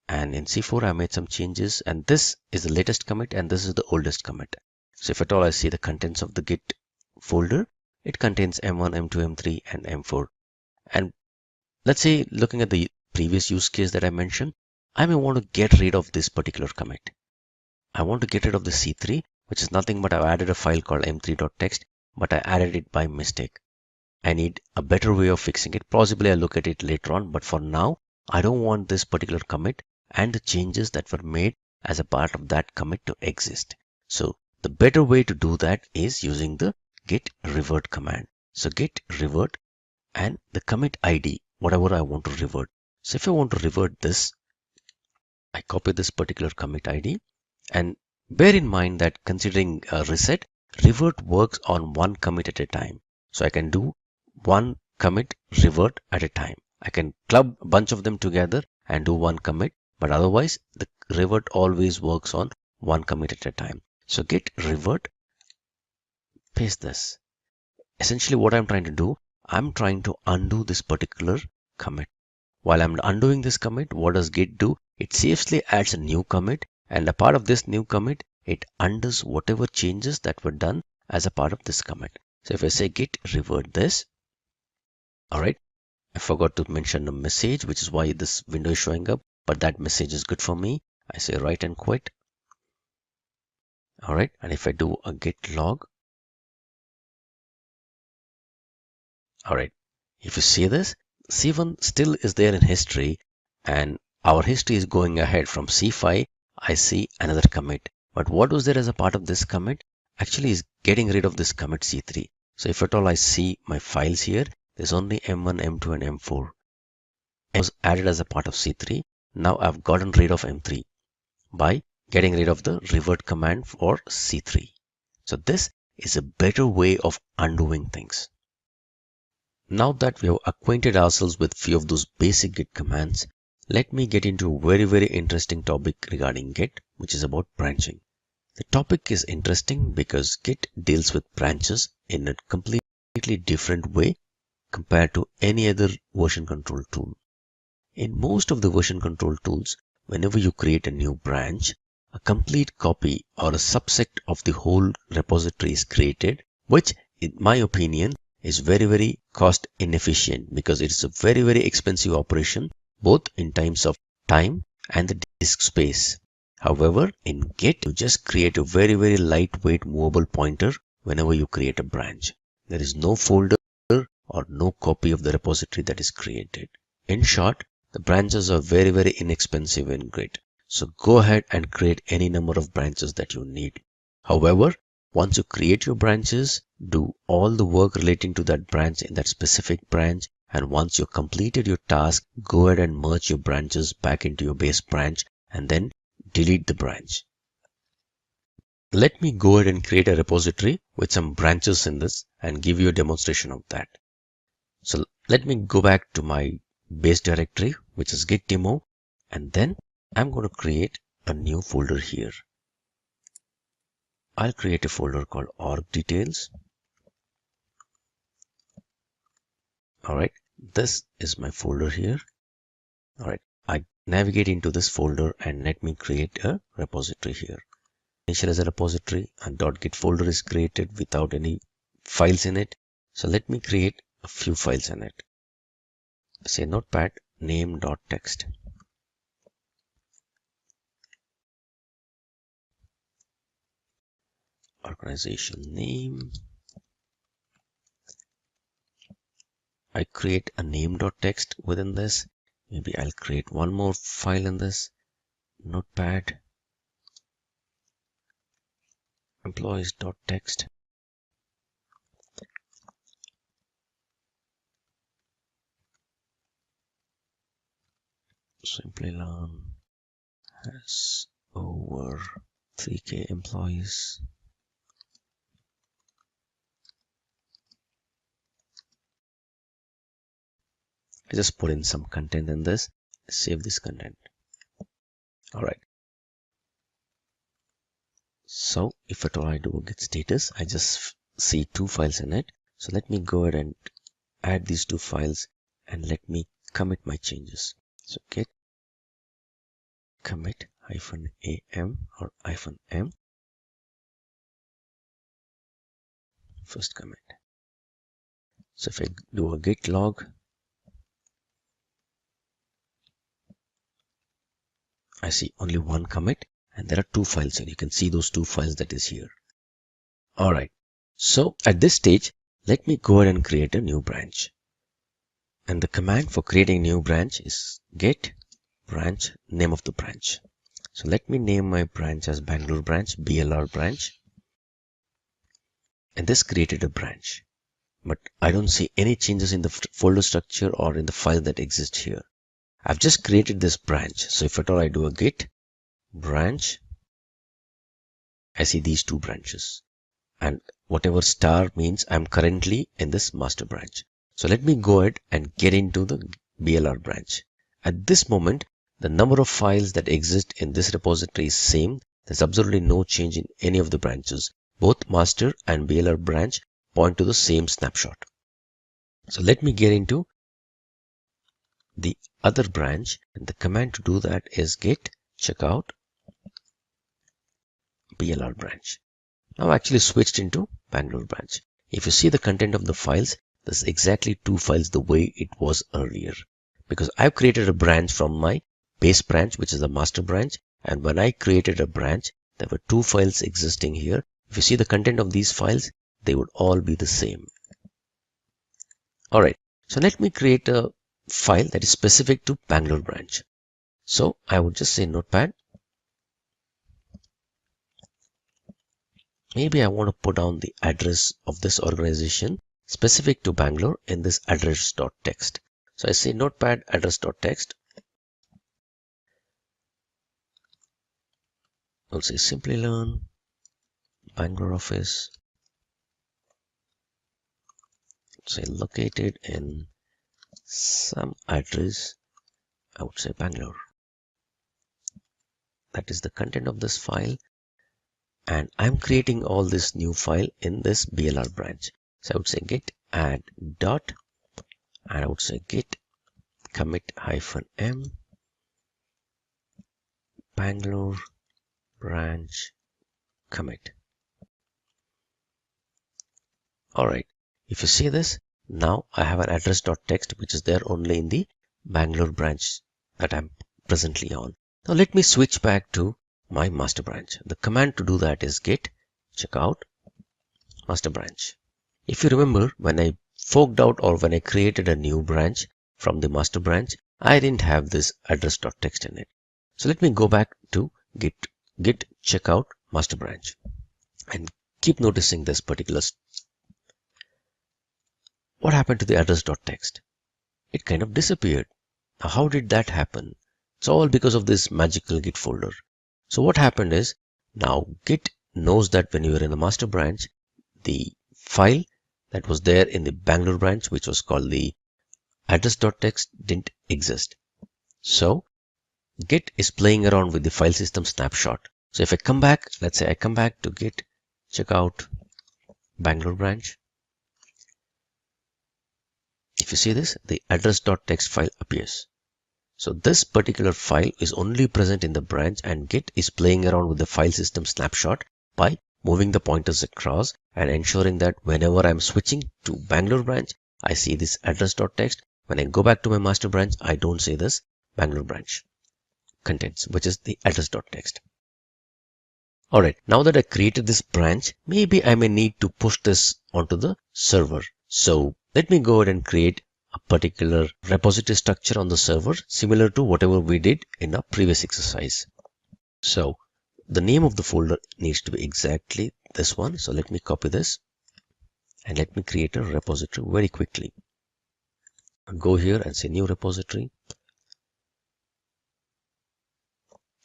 Speaker 10: And in C4, I made some changes. And this is the latest commit, and this is the oldest commit. So if at all I see the contents of the Git folder, it contains M1, M2, M3, and M4. And let's say, looking at the previous use case that I mentioned, I may want to get rid of this particular commit. I want to get rid of the C3, which is nothing but I've added a file called m3.txt, but I added it by mistake. I need a better way of fixing it. Possibly I'll look at it later on, but for now, I don't want this particular commit and the changes that were made as a part of that commit to exist. So the better way to do that is using the git revert command. So git revert and the commit ID, whatever I want to revert. So if I want to revert this, I copy this particular commit ID, and bear in mind that considering a reset, revert works on one commit at a time. So I can do one commit revert at a time. I can club a bunch of them together and do one commit, but otherwise the revert always works on one commit at a time. So git revert, paste this. Essentially what I'm trying to do, I'm trying to undo this particular commit. While I'm undoing this commit, what does git do? It safely adds a new commit, and a part of this new commit, it undoes whatever changes that were done as a part of this commit. So if I say git revert this, all right, I forgot to mention a message, which is why this window is showing up, but that message is good for me. I say write and quit. All right, and if I do a git log, all right, if you see this, C1 still is there in history, and our history is going ahead from C5. I see another commit, but what was there as a part of this commit actually is getting rid of this commit C3. So if at all I see my files here, there's only M1, M2, and M4. M was added as a part of C3. Now I've gotten rid of M3 by getting rid of the revert command for C3. So this is a better way of undoing things. Now that we have acquainted ourselves with few of those basic Git commands, let me get into a very interesting topic regarding Git, which is about branching. The topic is interesting because Git deals with branches in a completely different way compared to any other version control tool. In most of the version control tools, whenever you create a new branch, a complete copy or a subset of the whole repository is created, which in my opinion is very cost inefficient because it is a very expensive operation, both in terms of time and the disk space. However, in Git, you just create a very, very lightweight movable pointer whenever you create a branch. There is no folder or no copy of the repository that is created. In short, the branches are very, very inexpensive in Git. So go ahead and create any number of branches that you need. However, once you create your branches, do all the work relating to that branch in that specific branch. And once you've completed your task, go ahead and merge your branches back into your base branch and then delete the branch. Let me go ahead and create a repository with some branches in this and give you a demonstration of that. So let me go back to my base directory, which is git demo, and then I'm going to create a new folder here. I'll create a folder called org details. All right, this is my folder here. All right, I navigate into this folder and let me create a repository here. Initial as a repository, and .git folder is created without any files in it. So let me create a few files in it. Say notepad name.txt. Organization name. I create a name.txt within this. Maybe I'll create one more file in this. Notepad employees.txt. Simplilearn has over 3K employees. I just put in some content in this. Save this content. All right. So if at all I do a git status, I just see two files in it. So let me go ahead and add these two files and let me commit my changes. So git commit -am or -m. First commit. So if I do a git log, I see only one commit and there are two files and you can see those two files that is here. All right. So at this stage, let me go ahead and create a new branch. And the command for creating a new branch is git branch name of the branch. So let me name my branch as Bangalore branch, BLR branch. And this created a branch. But I don't see any changes in the folder structure or in the file that exists here. I've just created this branch. So if at all I do a git branch, I see these two branches. And whatever star means I'm currently in this master branch. So let me go ahead and get into the BLR branch. At this moment, the number of files that exist in this repository is same. There's absolutely no change in any of the branches. Both master and BLR branch point to the same snapshot. So let me get into the other branch, and the command to do that is git checkout BLR branch. Now I actually switched into Bangalore branch. If you see the content of the files, there's exactly two files the way it was earlier, because I've created a branch from my base branch, which is the master branch, and when I created a branch, there were two files existing here. If you see the content of these files, they would all be the same. All right, so let me create a file that is specific to Bangalore branch. So I would just say notepad. Maybe I want to put down the address of this organization specific to Bangalore in this address.txt. So I say notepad address.txt. I'll say Simplilearn Bangalore office. Say located in some address. I would say Bangalore. That is the content of this file. And I'm creating all this new file in this BLR branch. So I would say git add dot, and I would say git commit -m Bangalore branch commit. All right. If you see this, now I have an address.txt which is there only in the Bangalore branch that I'm presently on. Now let me switch back to my master branch. The command to do that is git checkout master branch. If you remember, when I forked out or when I created a new branch from the master branch, I didn't have this address.txt in it. So let me go back to git checkout master branch and keep noticing this particular. What happened to the address.txt? It kind of disappeared. Now, how did that happen? It's all because of this magical git folder. So what happened is, now git knows that when you are in the master branch, the file that was there in the Bangalore branch, which was called the address.txt, didn't exist. So git is playing around with the file system snapshot. So if I come back, let's say I come back to git checkout Bangalore branch. If you see this, the address.txt file appears. So this particular file is only present in the branch, and git is playing around with the file system snapshot by moving the pointers across and ensuring that whenever I'm switching to Bangalore branch, I see this address.txt. When I go back to my master branch, I don't see this Bangalore branch contents, which is the address.txt. Alright, now that I created this branch, maybe I may need to push this onto the server. So let me go ahead and create a particular repository structure on the server, similar to whatever we did in our previous exercise. So the name of the folder needs to be exactly this one. So let me copy this and let me create a repository very quickly. I'll go here and say new repository.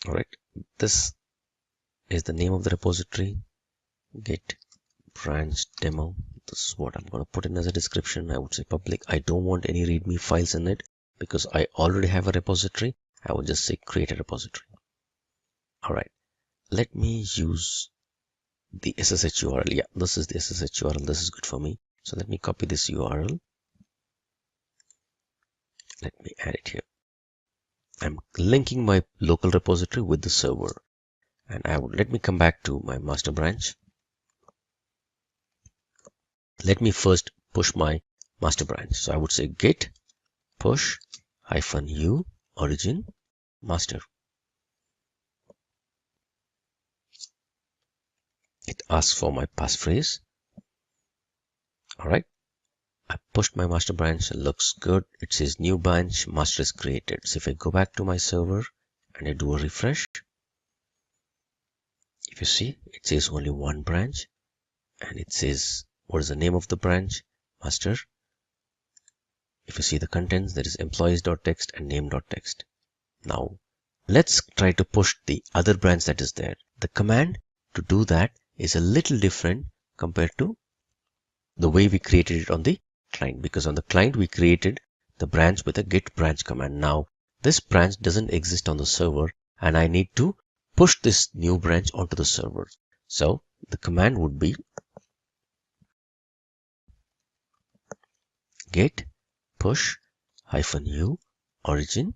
Speaker 10: All right, this is the name of the repository, git branch demo. This is what I'm going to put in as a description. I would say public. I don't want any readme files in it because I already have a repository. I would just say create a repository. All right, let me use the SSH URL. Yeah, this is the SSH URL. This is good for me. So let me copy this URL. Let me add it here. I'm linking my local repository with the server, and let me come back to my master branch. Let me first push my master branch. So I would say git push -u origin master. It asks for my passphrase. All right, I pushed my master branch. It looks good. It says new branch master is created. So if I go back to my server and I do a refresh, if you see, it says only one branch, and it says what is the name of the branch? Master. If you see the contents, there is employees.txt and name.txt. Now let's try to push the other branch that is there. The command to do that is a little different compared to the way we created it on the client, because on the client we created the branch with a git branch command. Now this branch doesn't exist on the server, and I need to push this new branch onto the server. So the command would be git push -u origin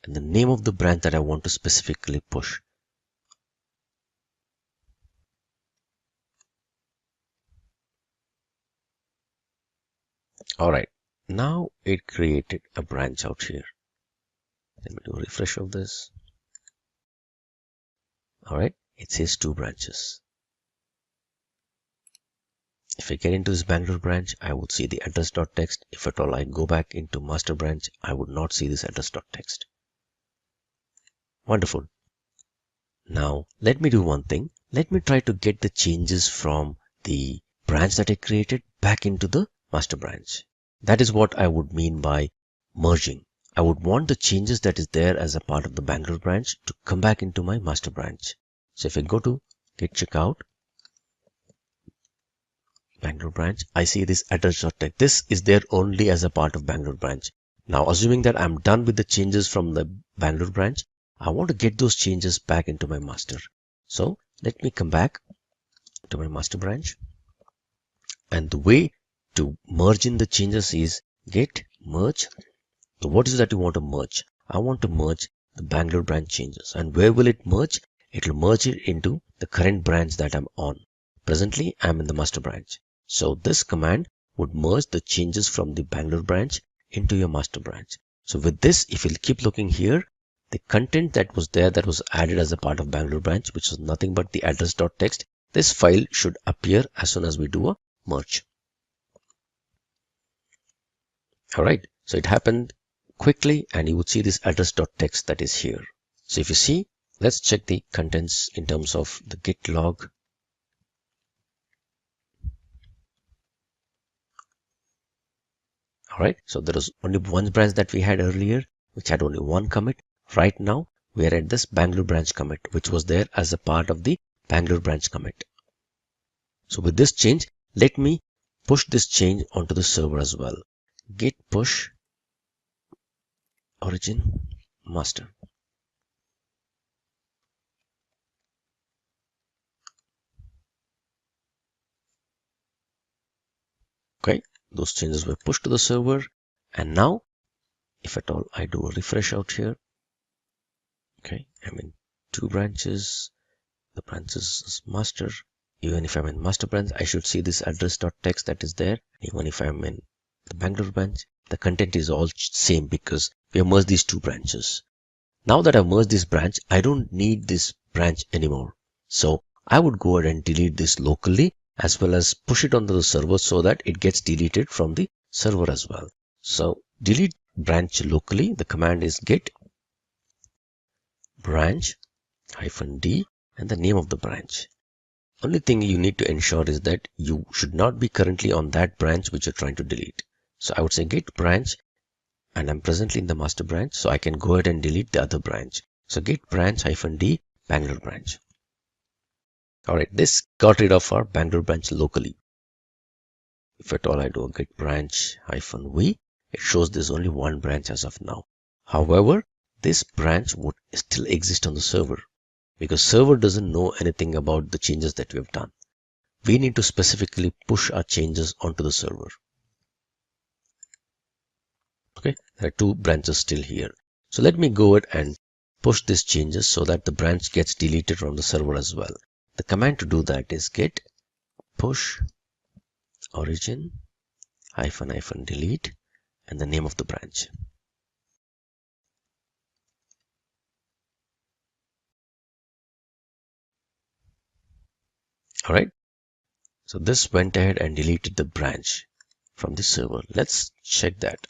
Speaker 10: and the name of the branch that I want to specifically push. All right, now it created a branch out here. Let me do a refresh of this. All right, it says 2 branches. If I get into this Bangalore branch, I would see the address.txt. If at all I go back into master branch, I would not see this address.txt. Wonderful. Now let me do one thing. Let me try to get the changes from the branch that I created back into the master branch. That is what I would mean by merging. I would want the changes that is there as a part of the Bangalore branch to come back into my master branch. So if I go to git checkout Bangalore branch, I see this address.txt. This is there only as a part of Bangalore branch. Now, assuming that I'm done with the changes from the Bangalore branch, I want to get those changes back into my master. So let me come back to my master branch. And the way to merge in the changes is git merge. So what is that you want to merge? I want to merge the Bangalore branch changes. And where will it merge? It will merge it into the current branch that I'm on. Presently, I'm in the master branch. So this command would merge the changes from the Bangalore branch into your master branch. So with this, if you'll keep looking here, the content that was there that was added as a part of Bangalore branch, which was nothing but the address.txt, this file should appear as soon as we do a merge. Alright, so it happened quickly, and you would see this address.txt that is here. So if you see, let's check the contents in terms of the git log. Alright, so there was only one branch that we had earlier, which had only one commit. Right now, we are at this Bangalore branch commit, which was there as a part of the Bangalore branch commit. So with this change, let me push this change onto the server as well. Git push origin master. Okay, those changes were pushed to the server, and now if at all I do a refresh out here, okay, I'm in two branches. The branches is master. Even if I'm in master branch, I should see this address.txt that is there. Even if I'm in the Bangalore branch, the content is all same because we have merged these two branches. Now that I've merged this branch, I don't need this branch anymore. So I would go ahead and delete this locally as well as push it onto the server so that it gets deleted from the server as well. So delete branch locally. The command is git branch -d and the name of the branch. Only thing you need to ensure is that you should not be currently on that branch which you're trying to delete. So I would say git branch, and I'm presently in the master branch, so I can go ahead and delete the other branch. So git branch -d Bangalore branch. Alright, this got rid of our Bangalore branch locally. If at all I do a git branch -v, it shows there's only one branch as of now. However, this branch would still exist on the server, because server doesn't know anything about the changes that we have done. We need to specifically push our changes onto the server. Okay, there are two branches still here. So let me go ahead and push these changes so that the branch gets deleted from the server as well. The command to do that is git push origin -delete and the name of the branch. Alright, so this went ahead and deleted the branch from the server. Let's check that.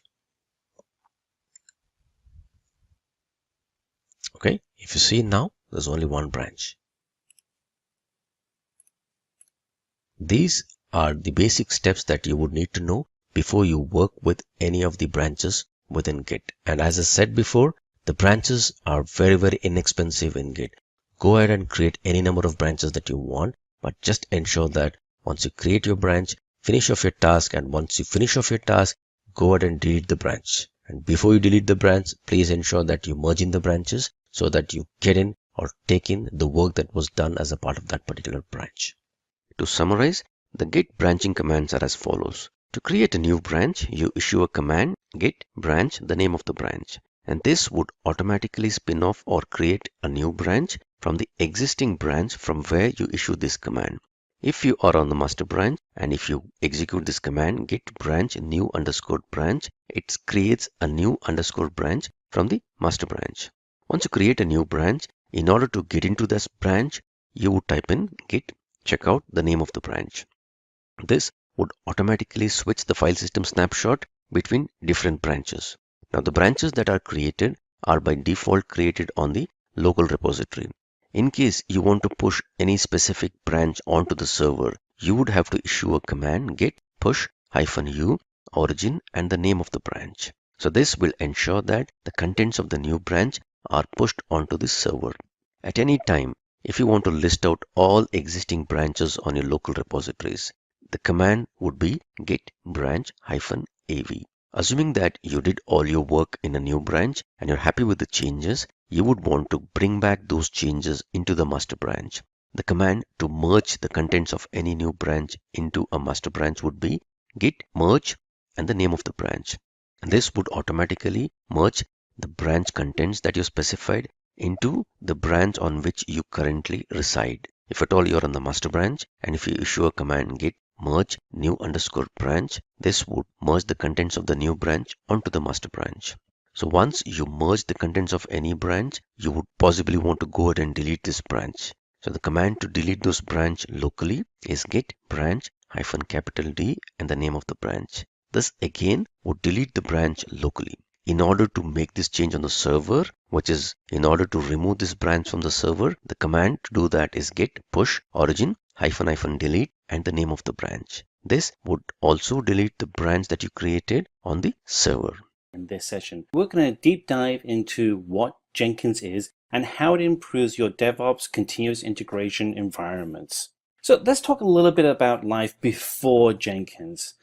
Speaker 10: Okay, if you see now, there's only one branch. These are the basic steps that you would need to know before you work with any of the branches within Git. And as I said before, the branches are very inexpensive in Git. Go ahead and create any number of branches that you want, but just ensure that once you create your branch, finish off your task, and once you finish off your task, go ahead and delete the branch. And before you delete the branch, please ensure that you merge in the branches so that you get in or take in the work that was done as a part of that particular branch. To summarize, the Git branching commands are as follows. To create a new branch, you issue a command git branch, the name of the branch, and this would automatically spin off or create a new branch from the existing branch from where you issue this command. If you are on the master branch and if you execute this command git branch new underscore branch, it creates a new underscore branch from the master branch. Once you create a new branch, in order to get into this branch, you would type in git checkout, the name of the branch. This would automatically switch the file system snapshot between different branches. Now the branches that are created are by default created on the local repository. In case you want to push any specific branch onto the server, you would have to issue a command git push -u origin and the name of the branch. So this will ensure that the contents of the new branch are pushed onto the server. At any time, if you want to list out all existing branches on your local repositories, the command would be git branch -av. Assuming that you did all your work in a new branch and you're happy with the changes, you would want to bring back those changes into the master branch. The command to merge the contents of any new branch into a master branch would be git merge and the name of the branch. And this would automatically merge the branch contents that you specified into the branch on which you currently reside. If at all you're on the master branch and if you issue a command git merge new underscore branch, this would merge the contents of the new branch onto the master branch. So once you merge the contents of any branch, you would possibly want to go ahead and delete this branch. So the command to delete those branch locally is git branch -D and the name of the branch. This again would delete the branch locally. In order to make this change on the server, which is in order to remove this branch from the server, the command to do that is git push origin -delete and the name of the branch. This would also delete the branch that you created on the server.
Speaker 4: In this session, we're going to deep dive into what Jenkins is and how it improves your DevOps continuous integration environments. So let's talk a little bit about life before Jenkins.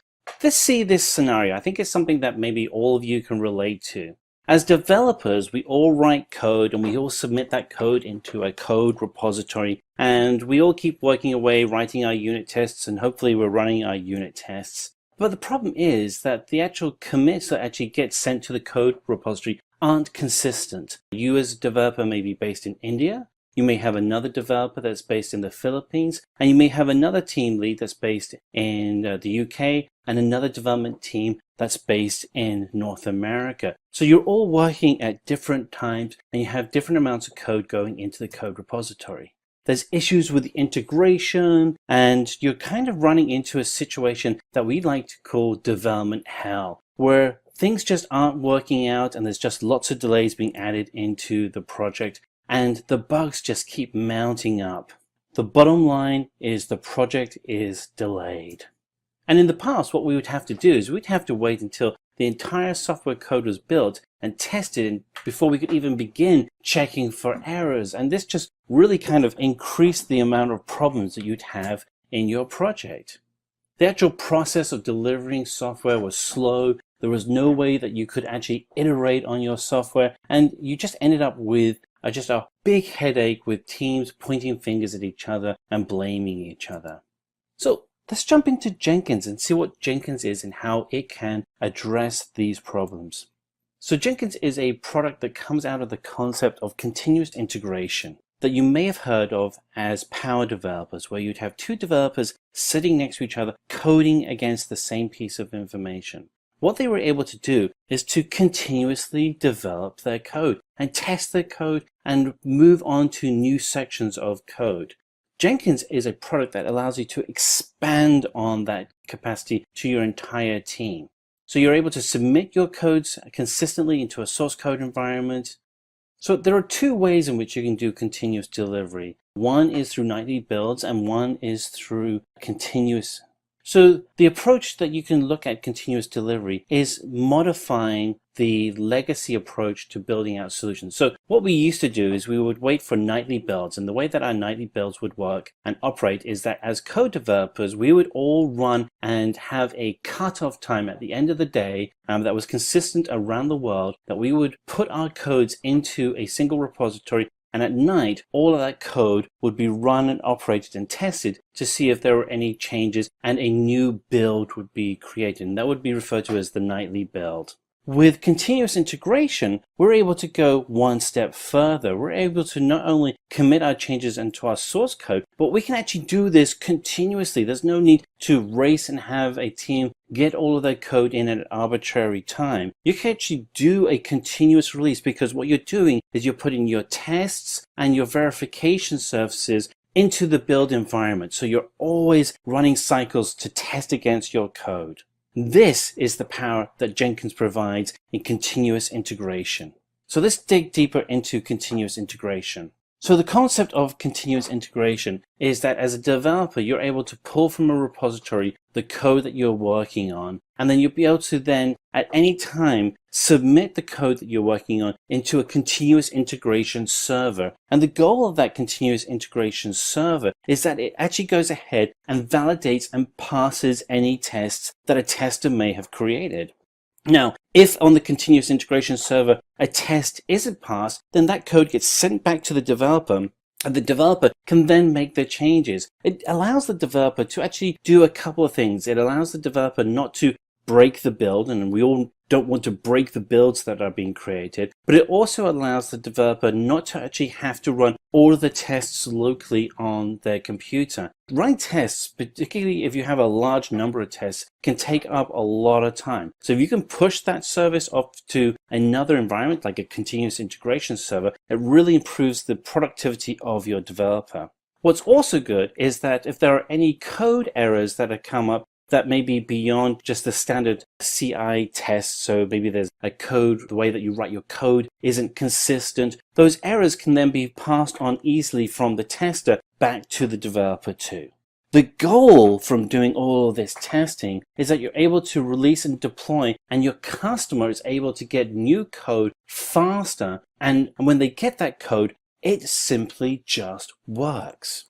Speaker 4: Let's see this scenario. I think it's something that maybe all of you can relate to. As developers, we all write code and we all submit that code into a code repository, and we all keep working away, writing our unit tests, and hopefully we're running our unit tests. But the problem is that the actual commits that actually get sent to the code repository aren't consistent. You as a developer may be based in India, you may have another developer that's based in the Philippines, and you may have another team lead that's based in the UK, and another development team that's based in North America. So you're all working at different times, and you have different amounts of code going into the code repository. There's issues with the integration, and you're kind of running into a situation that we like to call development hell, where things just aren't working out and there's just lots of delays being added into the project, and the bugs just keep mounting up. The bottom line is the project is delayed. And in the past, what we would have to do is we'd have to wait until the entire software code was built and tested before we could even begin checking for errors. And this just really kind of increased the amount of problems that you'd have in your project. The actual process of delivering software was slow. There was no way that you could actually iterate on your software, and you just ended up with just a big headache with teams pointing fingers at each other and blaming each other. So let's jump into Jenkins and see what Jenkins is and how it can address these problems. So Jenkins is a product that comes out of the concept of continuous integration that you may have heard of as power developers, where you'd have two developers sitting next to each other coding against the same piece of information. What they were able to do is to continuously develop their code and test their code and move on to new sections of code. Jenkins is a product that allows you to expand on that capacity to your entire team. So you're able to submit your codes consistently into a source code environment. So there are two ways in which you can do continuous delivery. One is through nightly builds and one is through continuous. So the approach that you can look at continuous delivery is modifying the legacy approach to building out solutions. So what we used to do is we would wait for nightly builds, and the way that our nightly builds would work and operate is that as code developers, we would all run and have a cutoff time at the end of the day that was consistent around the world, that we would put our codes into a single repository. And at night, all of that code would be run and operated and tested to see if there were any changes, and a new build would be created. And that would be referred to as the nightly build. With continuous integration, we're able to go one step further. We're able to not only commit our changes into our source code, but we can actually do this continuously. There's no need to race and have a team get all of their code in at an arbitrary time. You can actually do a continuous release, because what you're doing is you're putting your tests and your verification services into the build environment. So you're always running cycles to test against your code. This is the power that Jenkins provides in continuous integration. So let's dig deeper into continuous integration. So the concept of continuous integration is that as a developer, you're able to pull from a repository the code that you're working on, and then you'll be able to then at any time submit the code that you're working on into a continuous integration server. And the goal of that continuous integration server is that it actually goes ahead and validates and passes any tests that a tester may have created. Now, if on the continuous integration server a test isn't passed, then that code gets sent back to the developer, and the developer can then make their changes. It allows the developer to actually do a couple of things. It allows the developer not to break the build, and we all don't want to break the builds that are being created, but it also allows the developer not to actually have to run all of the tests locally on their computer. Running tests, particularly if you have a large number of tests, can take up a lot of time. So if you can push that service off to another environment, like a continuous integration server, it really improves the productivity of your developer. What's also good is that if there are any code errors that have come up that may be beyond just the standard CI test, so maybe there's a code, the way that you write your code isn't consistent, those errors can then be passed on easily from the tester back to the developer too. The goal from doing all of this testing is that you're able to release and deploy, and your customer is able to get new code faster, and when they get that code, it simply just works.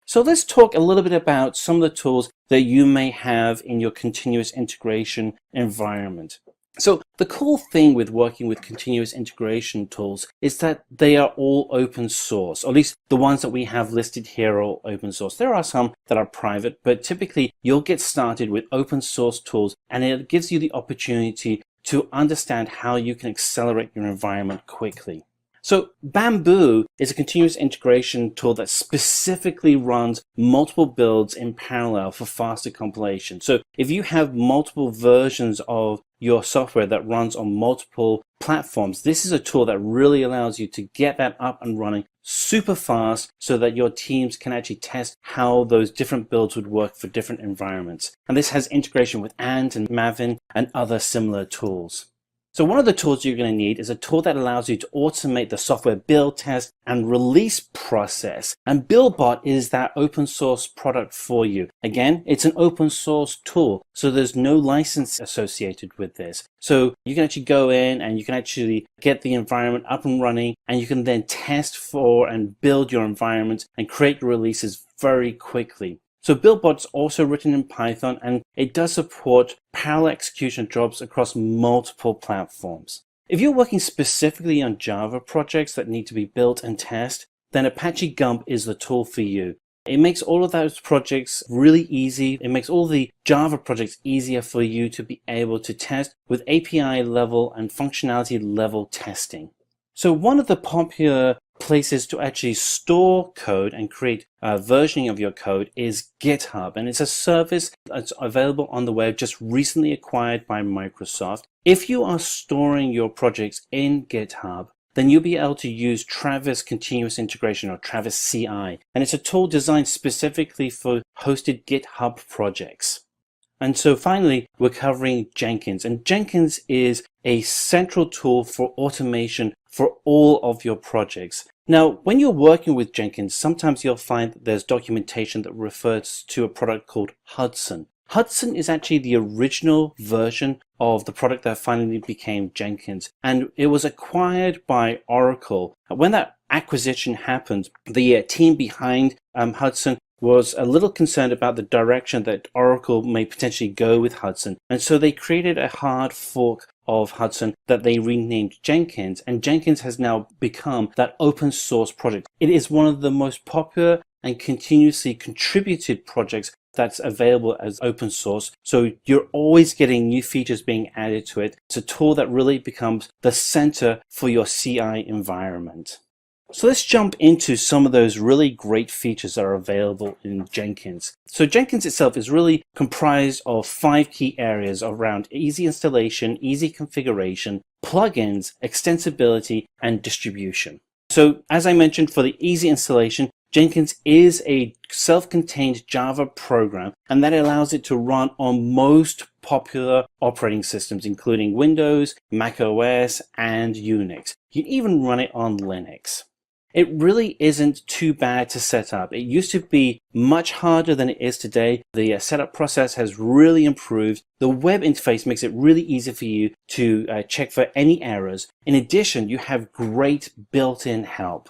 Speaker 4: So let's talk a little bit about some of the tools that you may have in your continuous integration environment. So the cool thing with working with continuous integration tools is that they are all open source, or at least the ones that we have listed here are all open source. There are some that are private, but typically you'll get started with open source tools, and it gives you the opportunity to understand how you can accelerate your environment quickly. So Bamboo is a continuous integration tool that specifically runs multiple builds in parallel for faster compilation. So if you have multiple versions of your software that runs on multiple platforms, this is a tool that really allows you to get that up and running super fast so that your teams can actually test how those different builds would work for different environments. And this has integration with Ant and Maven and other similar tools. So one of the tools you're going to need is a tool that allows you to automate the software build, test, and release process. And BuildBot is that open source product for you. Again, it's an open source tool, so there's no license associated with this. So you can actually go in and you can actually get the environment up and running, and you can then test for and build your environment and create releases very quickly. So BuildBot's also written in Python, and it does support parallel execution jobs across multiple platforms. If you're working specifically on Java projects that need to be built and tested, then Apache Gump is the tool for you. It makes all of those projects really easy. It makes all the Java projects easier for you to be able to test with API level and functionality level testing. So one of the popular places to actually store code and create versioning of your code is GitHub, and it's a service that's available on the web, just recently acquired by Microsoft. If you are storing your projects in GitHub, then you'll be able to use Travis Continuous Integration, or Travis CI, and it's a tool designed specifically for hosted GitHub projects. And so finally, we're covering Jenkins, and Jenkins is a central tool for automation for all of your projects. Now, when you're working with Jenkins, sometimes you'll find that there's documentation that refers to a product called Hudson. Hudson is actually the original version of the product that finally became Jenkins, and it was acquired by Oracle. When that acquisition happened, the team behind Hudson was a little concerned about the direction that Oracle may potentially go with Hudson, and so they created a hard fork of Hudson that they renamed Jenkins, and Jenkins has now become that open source project. It is one of the most popular and continuously contributed projects that's available as open source, so you're always getting new features being added to it. It's a tool that really becomes the center for your CI environment. So let's jump into some of those really great features that are available in Jenkins. So Jenkins itself is really comprised of 5 key areas around easy installation, easy configuration, plugins, extensibility, and distribution. So as I mentioned, for the easy installation, Jenkins is a self-contained Java program, and that allows it to run on most popular operating systems, including Windows, Mac OS, and Unix. You can even run it on Linux. It really isn't too bad to set up. It used to be much harder than it is today. The setup process has really improved. The web interface makes it really easy for you to check for any errors. In addition, you have great built-in help.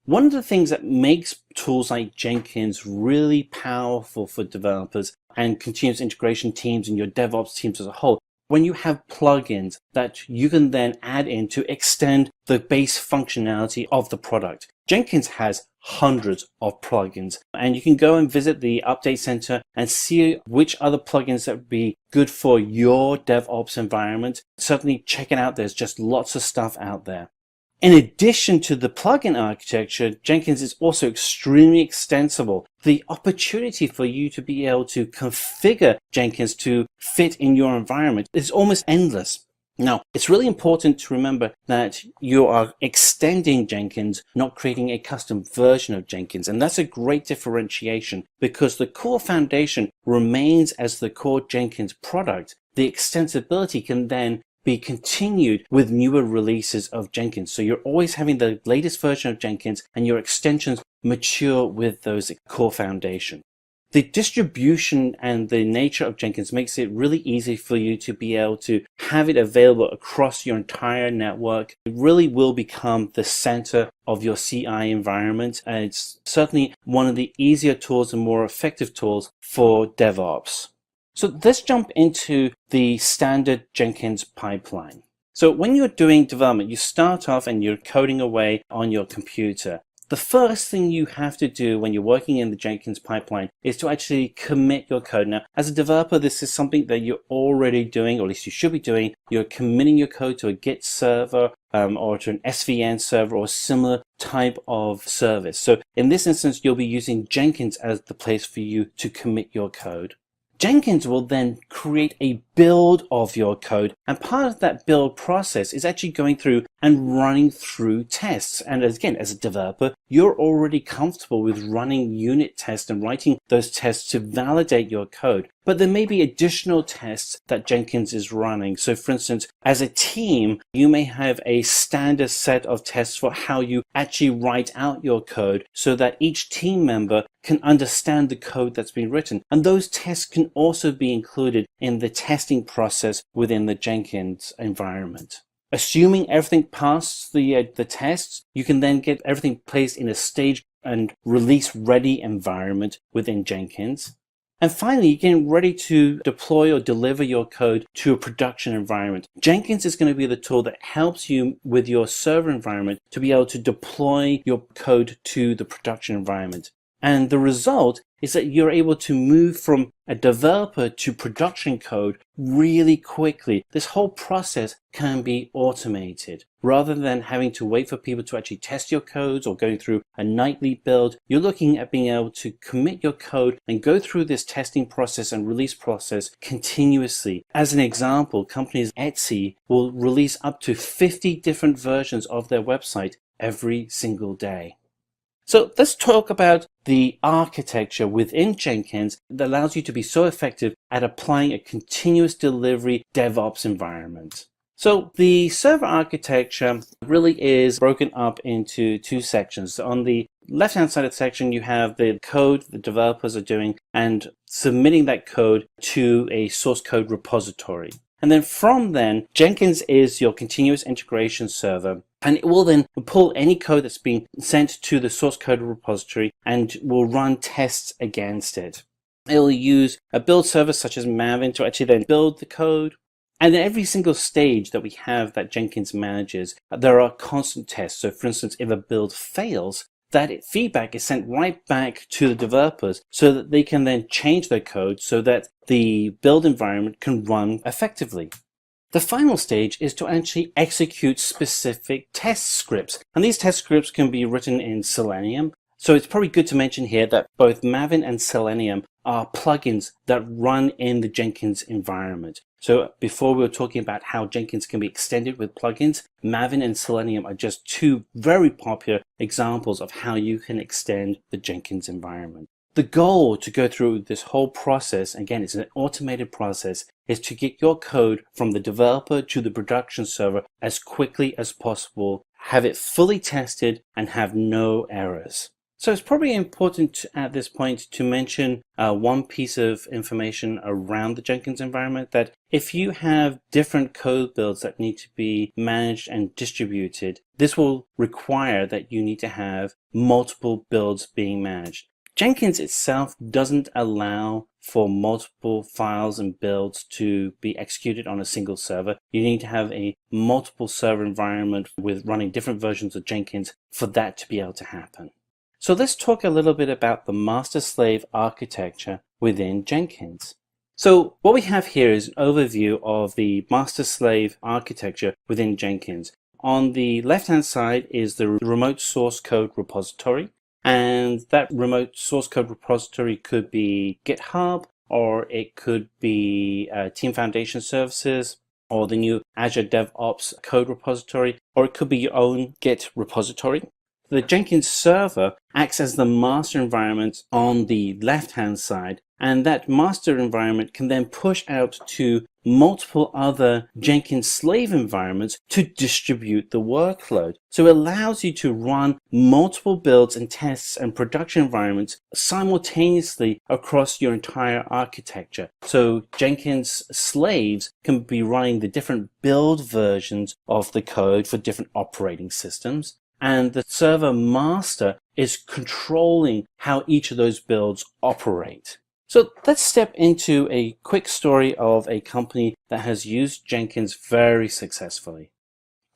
Speaker 4: One of the things that makes tools like Jenkins really powerful for developers and continuous integration teams and your DevOps teams as a whole when you have plugins that you can then add in to extend the base functionality of the product. Jenkins has hundreds of plugins, and you can go and visit the update center and see which other plugins that would be good for your DevOps environment. Certainly check it out. There's just lots of stuff out there. In addition to the plugin architecture, Jenkins is also extremely extensible. The opportunity for you to be able to configure Jenkins to fit in your environment is almost endless. Now, it's really important to remember that you are extending Jenkins, not creating a custom version of Jenkins. And that's a great differentiation because the core foundation remains as the core Jenkins product. The extensibility can then be continued with newer releases of Jenkins. So you're always having the latest version of Jenkins and your extensions mature with those core foundation. The distribution and the nature of Jenkins makes it really easy for you to be able to have it available across your entire network. It really will become the center of your CI environment, and it's certainly one of the easier tools and more effective tools for DevOps. So let's jump into the standard Jenkins pipeline. So when you're doing development, you start off and you're coding away on your computer. The first thing you have to do when you're working in the Jenkins pipeline is to actually commit your code. Now, as a developer, this is something that you're already doing, or at least you should be doing. You're committing your code to a Git server or to an SVN server or similar type of service. So in this instance, you'll be using Jenkins as the place for you to commit your code. Jenkins will then create a build of your code, and part of that build process is actually going through and running through tests. And again, as a developer, you're already comfortable with running unit tests and writing those tests to validate your code. But there may be additional tests that Jenkins is running. So for instance, as a team, you may have a standard set of tests for how you actually write out your code so that each team member can understand the code that's been written. And those tests can also be included in the testing process within the Jenkins environment. Assuming everything passed the tests, you can then get everything placed in a stage and release ready environment within Jenkins. And finally, you're getting ready to deploy or deliver your code to a production environment. Jenkins is going to be the tool that helps you with your server environment to be able to deploy your code to the production environment. And the result is that you're able to move from a developer to production code really quickly. This whole process can be automated. Rather than having to wait for people to actually test your codes or going through a nightly build, you're looking at being able to commit your code and go through this testing process and release process continuously. As an example, companies Etsy will release up to 50 different versions of their website every single day. So let's talk about the architecture within Jenkins that allows you to be so effective at applying a continuous delivery DevOps environment. So the server architecture really is broken up into two sections. On the left-hand side of the section, you have the code the developers are doing and submitting that code to a source code repository. And then from then, Jenkins is your continuous integration server. And it will then pull any code that's been sent to the source code repository and will run tests against it. It will use a build service such as Maven to actually then build the code. And in every single stage that we have that Jenkins manages, there are constant tests. So for instance, if a build fails, that feedback is sent right back to the developers so that they can then change their code so that the build environment can run effectively. The final stage is to actually execute specific test scripts. And these test scripts can be written in Selenium. So it's probably good to mention here that both Maven and Selenium are plugins that run in the Jenkins environment. So before we were talking about how Jenkins can be extended with plugins, Maven and Selenium are just two very popular examples of how you can extend the Jenkins environment. The goal to go through this whole process, again, it's an automated process, is to get your code from the developer to the production server as quickly as possible, have it fully tested, and have no errors. So it's probably important at this point to mention one piece of information around the Jenkins environment, that if you have different code builds that need to be managed and distributed, this will require that you need to have multiple builds being managed. Jenkins itself doesn't allow for multiple files and builds to be executed on a single server. You need to have a multiple server environment with running different versions of Jenkins for that to be able to happen. So let's talk a little bit about the master-slave architecture within Jenkins. So what we have here is an overview of the master-slave architecture within Jenkins. On the left-hand side is the remote source code repository. And that remote source code repository could be GitHub, or it could be Team Foundation Services, or the new Azure DevOps code repository, or it could be your own Git repository. The Jenkins server acts as the master environment on the left-hand side, and that master environment can then push out to multiple other Jenkins slave environments to distribute the workload. So it allows you to run multiple builds and tests and production environments simultaneously across your entire architecture. So Jenkins slaves can be running the different build versions of the code for different operating systems, and the server master is controlling how each of those builds operate. So let's step into a quick story of a company that has used Jenkins very successfully.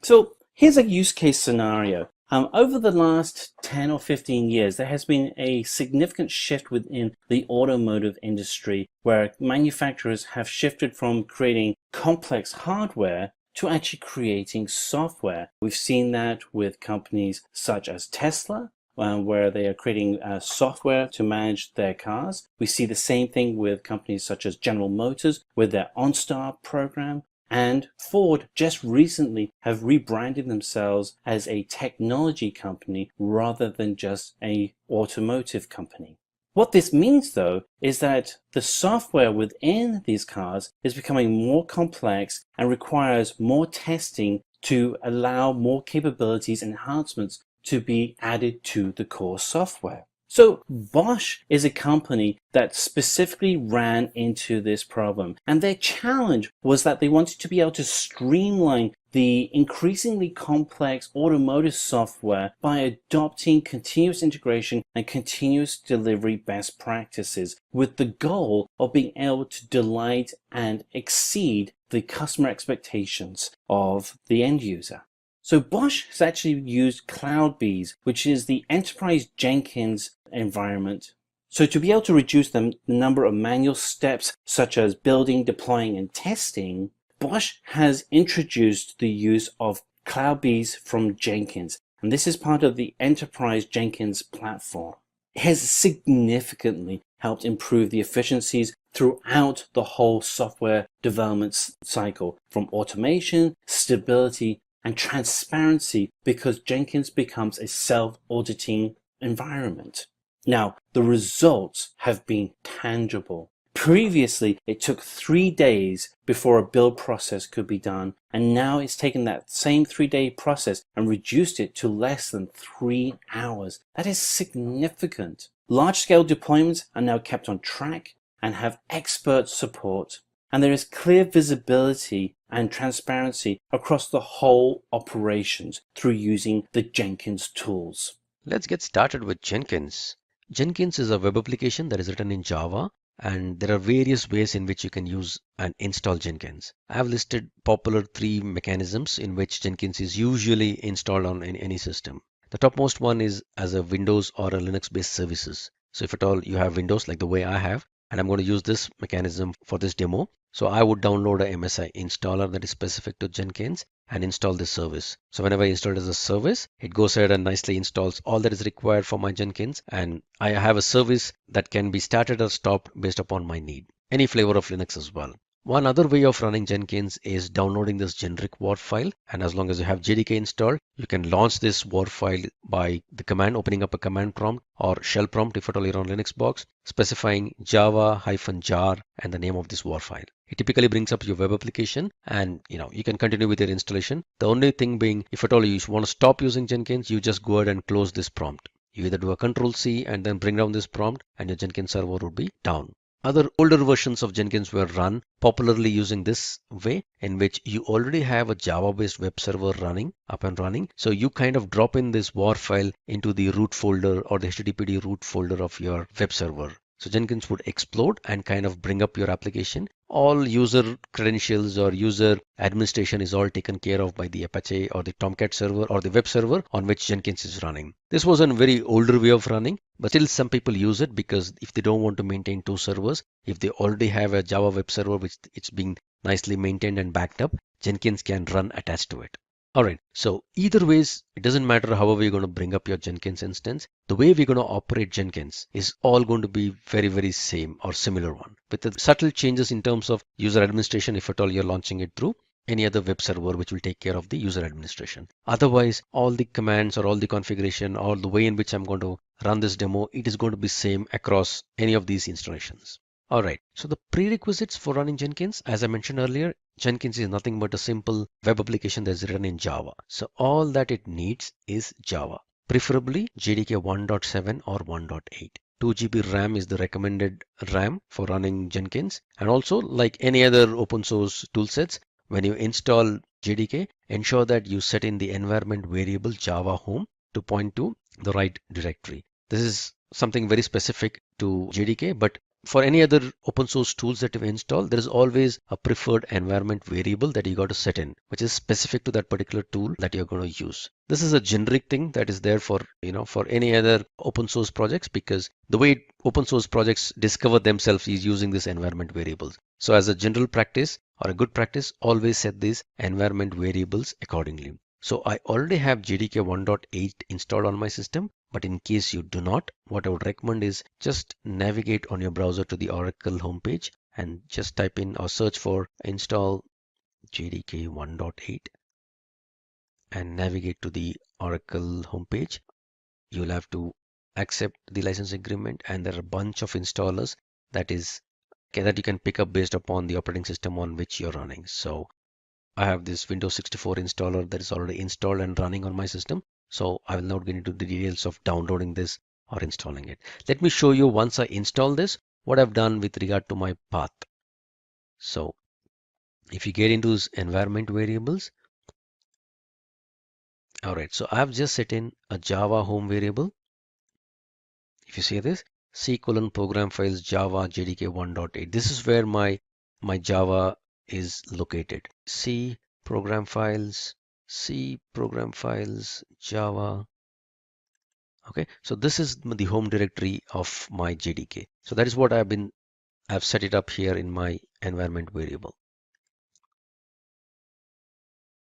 Speaker 4: So here's a use case scenario. Over the last 10 or 15 years, there has been a significant shift within the automotive industry where manufacturers have shifted from creating complex hardware to actually creating software. We've seen that with companies such as Tesla, where they are creating software to manage their cars. We see the same thing with companies such as General Motors with their OnStar program. And Ford just recently have rebranded themselves as a technology company rather than just an automotive company. What this means, though, is that the software within these cars is becoming more complex and requires more testing to allow more capabilities and enhancements to be added to the core software. So Bosch is a company that specifically ran into this problem, and their challenge was that they wanted to be able to streamline the increasingly complex automotive software by adopting continuous integration and continuous delivery best practices, with the goal of being able to delight and exceed the customer expectations of the end user. So Bosch has actually used CloudBees, which is the enterprise Jenkins environment. So to be able to reduce the number of manual steps such as building, deploying, and testing, Bosch has introduced the use of CloudBees from Jenkins. And this is part of the enterprise Jenkins platform. It has significantly helped improve the efficiencies throughout the whole software development cycle, from automation, stability, and transparency, because Jenkins becomes a self-auditing environment. Now, the results have been tangible. Previously, it took 3 days before a build process could be done, and now it's taken that same 3-day process and reduced it to less than 3 hours. That is significant. Large-scale deployments are now kept on track and have expert support, and there is clear visibility and transparency across the whole operations through using the Jenkins tools.
Speaker 10: Let's get started with Jenkins. Jenkins is a web application that is written in Java, and there are various ways in which you can use and install Jenkins. I have listed popular 3 mechanisms in which Jenkins is usually installed on any system. The topmost one is as a Windows or a Linux based services. So if at all you have Windows like the way I have, and I'm going to use this mechanism for this demo. So I would download a MSI installer that is specific to Jenkins and install this service. So whenever I install it as a service, it goes ahead and nicely installs all that is required for my Jenkins. And I have a service that can be started or stopped based upon my need. Any flavor of Linux as well. One other way of running Jenkins is downloading this generic WAR file, and as long as you have JDK installed, you can launch this WAR file by the command opening up a command prompt or shell prompt if at all you're on Linux box, specifying java-jar and the name of this WAR file. It typically brings up your web application, and you can continue with your installation. The only thing being, if at all you want to stop using Jenkins, you just go ahead and close this prompt. You either do a Control-C and then bring down this prompt, and your Jenkins server would be down. Other older versions of Jenkins were run popularly using this way, in which you already have a Java-based web server up and running. So you kind of drop in this war file into the root folder or the HTTPD root folder of your web server. So Jenkins would explode and kind of bring up your application. All user credentials or user administration is all taken care of by the Apache or the Tomcat server or the web server on which Jenkins is running. This was a very older way of running, but still some people use it because if they don't want to maintain two servers, if they already have a Java web server which it's being nicely maintained and backed up, Jenkins can run attached to it. Alright, so either ways, it doesn't matter however you're going to bring up your Jenkins instance. The way we're going to operate Jenkins is all going to be very same or similar one, with the subtle changes in terms of user administration if at all you're launching it through any other web server which will take care of the user administration. Otherwise, all the commands or all the configuration or the way in which I'm going to run this demo, it is going to be same across any of these installations. Alright, so the prerequisites for running Jenkins, as I mentioned earlier, Jenkins is nothing but a simple web application that's written in Java. So all that it needs is Java, preferably JDK 1.7 or 1.8. 2 GB RAM is the recommended RAM for running Jenkins. And also, like any other open source toolsets, when you install JDK, ensure that you set in the environment variable Java home to point to the right directory. This is something very specific to JDK, but for any other open source tools that you install, there is always a preferred environment variable that you got to set in, which is specific to that particular tool that you're going to use. This is a generic thing that is there for, for any other open source projects, because the way open source projects discover themselves is using these environment variables. So as a general practice or a good practice, always set these environment variables accordingly. So I already have JDK 1.8 installed on my system. But in case you do not, what I would recommend is just navigate on your browser to the Oracle homepage and just type in or search for install JDK 1.8 and navigate to the Oracle homepage. You'll have to accept the license agreement, and there are a bunch of installers that you can pick up based upon the operating system on which you're running. So I have this Windows 64 installer that is already installed and running on my system. So I will not get into the details of downloading this or installing it. Let me show you once I install this, what I've done with regard to my path. So if you get into this environment variables, alright, so I've just set in a Java home variable. If you see this, C: program files Java JDK 1.8. This is where my Java is located. C program files Java. Okay, so this is the home directory of my JDK. So that is what I've set it up here in my environment variable.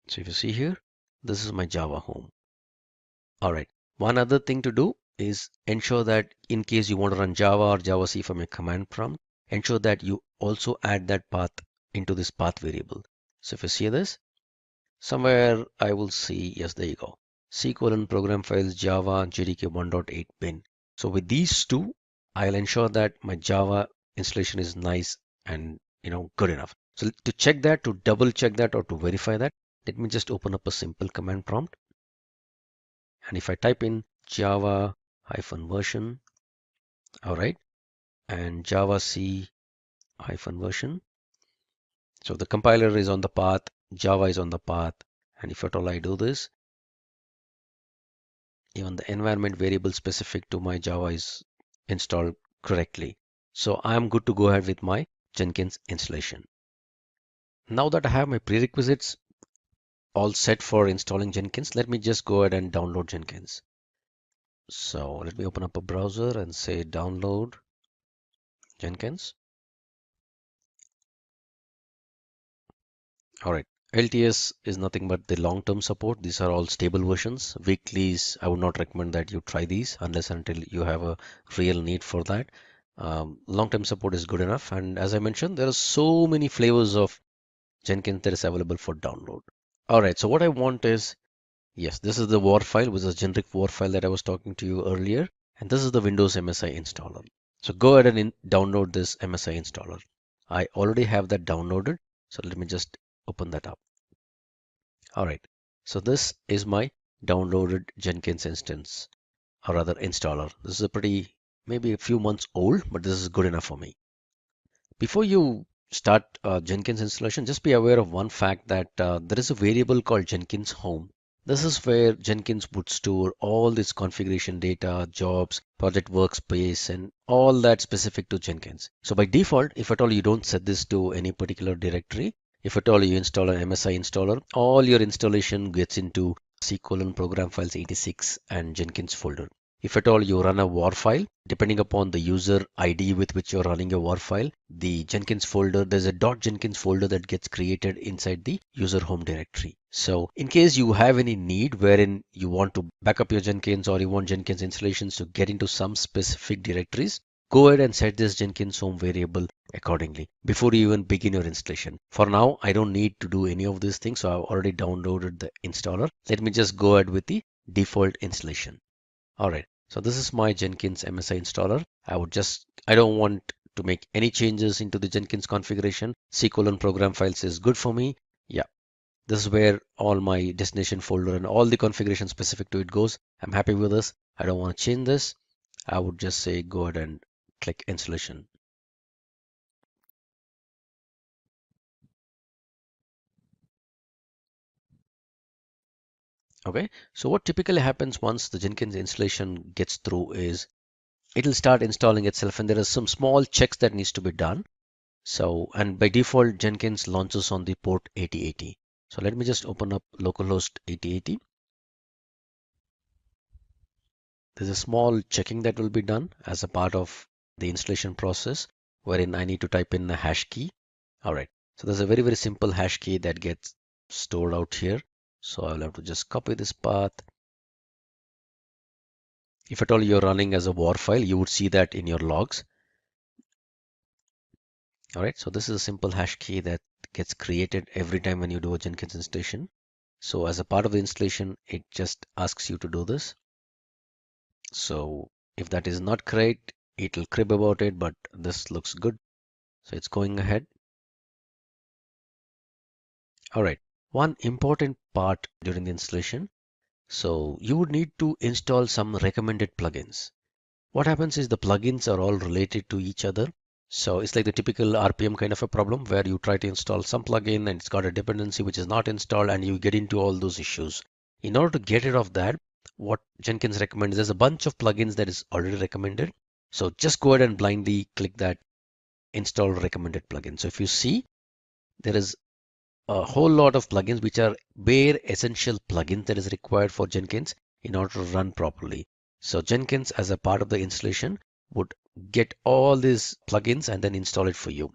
Speaker 10: So if you see here, this is my Java home. All right, one other thing to do is ensure that in case you want to run Java or JavaC from a command prompt, ensure that you also add that path into this path variable. So if you see this, somewhere I will see, yes, there you go. C: program files Java JDK 1.8 bin. So with these two, I'll ensure that my Java installation is nice and good enough. So to check that, to double check that or to verify that, let me just open up a simple command prompt. And if I type in Java -version, all right, and Java C -version. So the compiler is on the path, Java is on the path. And if at all I do this, even the environment variable specific to my Java is installed correctly. So I'm good to go ahead with my Jenkins installation. Now that I have my prerequisites all set for installing Jenkins, let me just go ahead and download Jenkins. So let me open up a browser and say download Jenkins. All right. LTS is nothing but the long-term support. These are all stable versions. Weeklies, I would not recommend that you try these unless until you have a real need for that. Long-term support is good enough. And as I mentioned, there are so many flavors of Jenkins that is available for download. All right, so what I want is, yes, this is the WAR file, which is a generic WAR file that I was talking to you earlier. And this is the Windows MSI installer. So go ahead and download this MSI installer. I already have that downloaded. So let me just open that up. All right, so this is my downloaded Jenkins instance, or rather installer. This is maybe a few months old, but this is good enough for me. Before you start Jenkins installation, just be aware of one fact that there is a variable called Jenkins home. This is where Jenkins would store all this configuration data, jobs, project workspace, and all that specific to Jenkins. So by default, if at all you don't set this to any particular directory, if at all you install an MSI installer, all your installation gets into C:\program files 86 and Jenkins folder. If at all you run a war file, depending upon the user ID with which you're running a war file, the Jenkins folder, there's a .jenkins folder that gets created inside the user home directory. So in case you have any need wherein you want to back up your Jenkins or you want Jenkins installations to get into some specific directories, go ahead and set this Jenkins home variable accordingly before you even begin your installation. For now, I don't need to do any of these things, so I've already downloaded the installer. Let me just go ahead with the default installation. All right. So this is my Jenkins MSI installer. I don't want to make any changes into the Jenkins configuration. C:\program files is good for me. Yeah, this is where all my destination folder and all the configuration specific to it goes. I'm happy with this. I don't want to change this. I would just say go ahead and click installation. Okay, so what typically happens once the Jenkins installation gets through is it'll start installing itself, and there are some small checks that needs to be done. So, and by default, Jenkins launches on the port 8080. So let me just open up localhost 8080. There's a small checking that will be done as a part of the installation process, wherein I need to type in a hash key. All right. So there's a very, very simple hash key that gets stored out here. So I'll have to just copy this path. If at all you're running as a war file, you would see that in your logs. All right, so this is a simple hash key that gets created every time when you do a Jenkins installation. So as a part of the installation, it just asks you to do this. So if that is not correct, it will crib about it, but this looks good. So it's going ahead. All right, one important part during the installation. So you would need to install some recommended plugins. What happens is the plugins are all related to each other. So it's like the typical RPM kind of a problem where you try to install some plugin and it's got a dependency which is not installed and you get into all those issues. In order to get rid of that, what Jenkins recommends, there's a bunch of plugins that is already recommended. So just go ahead and blindly click that install recommended plugin. So if you see, there is a whole lot of plugins which are bare essential plugins that is required for Jenkins in order to run properly. So Jenkins as a part of the installation would get all these plugins and then install it for you.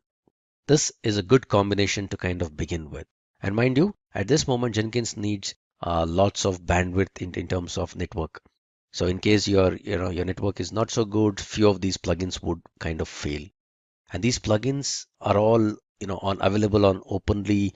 Speaker 10: This is a good combination to kind of begin with. And mind you, at this moment, Jenkins needs lots of bandwidth in terms of network. So in case your network is not so good, few of these plugins would kind of fail. And these plugins are all available on openly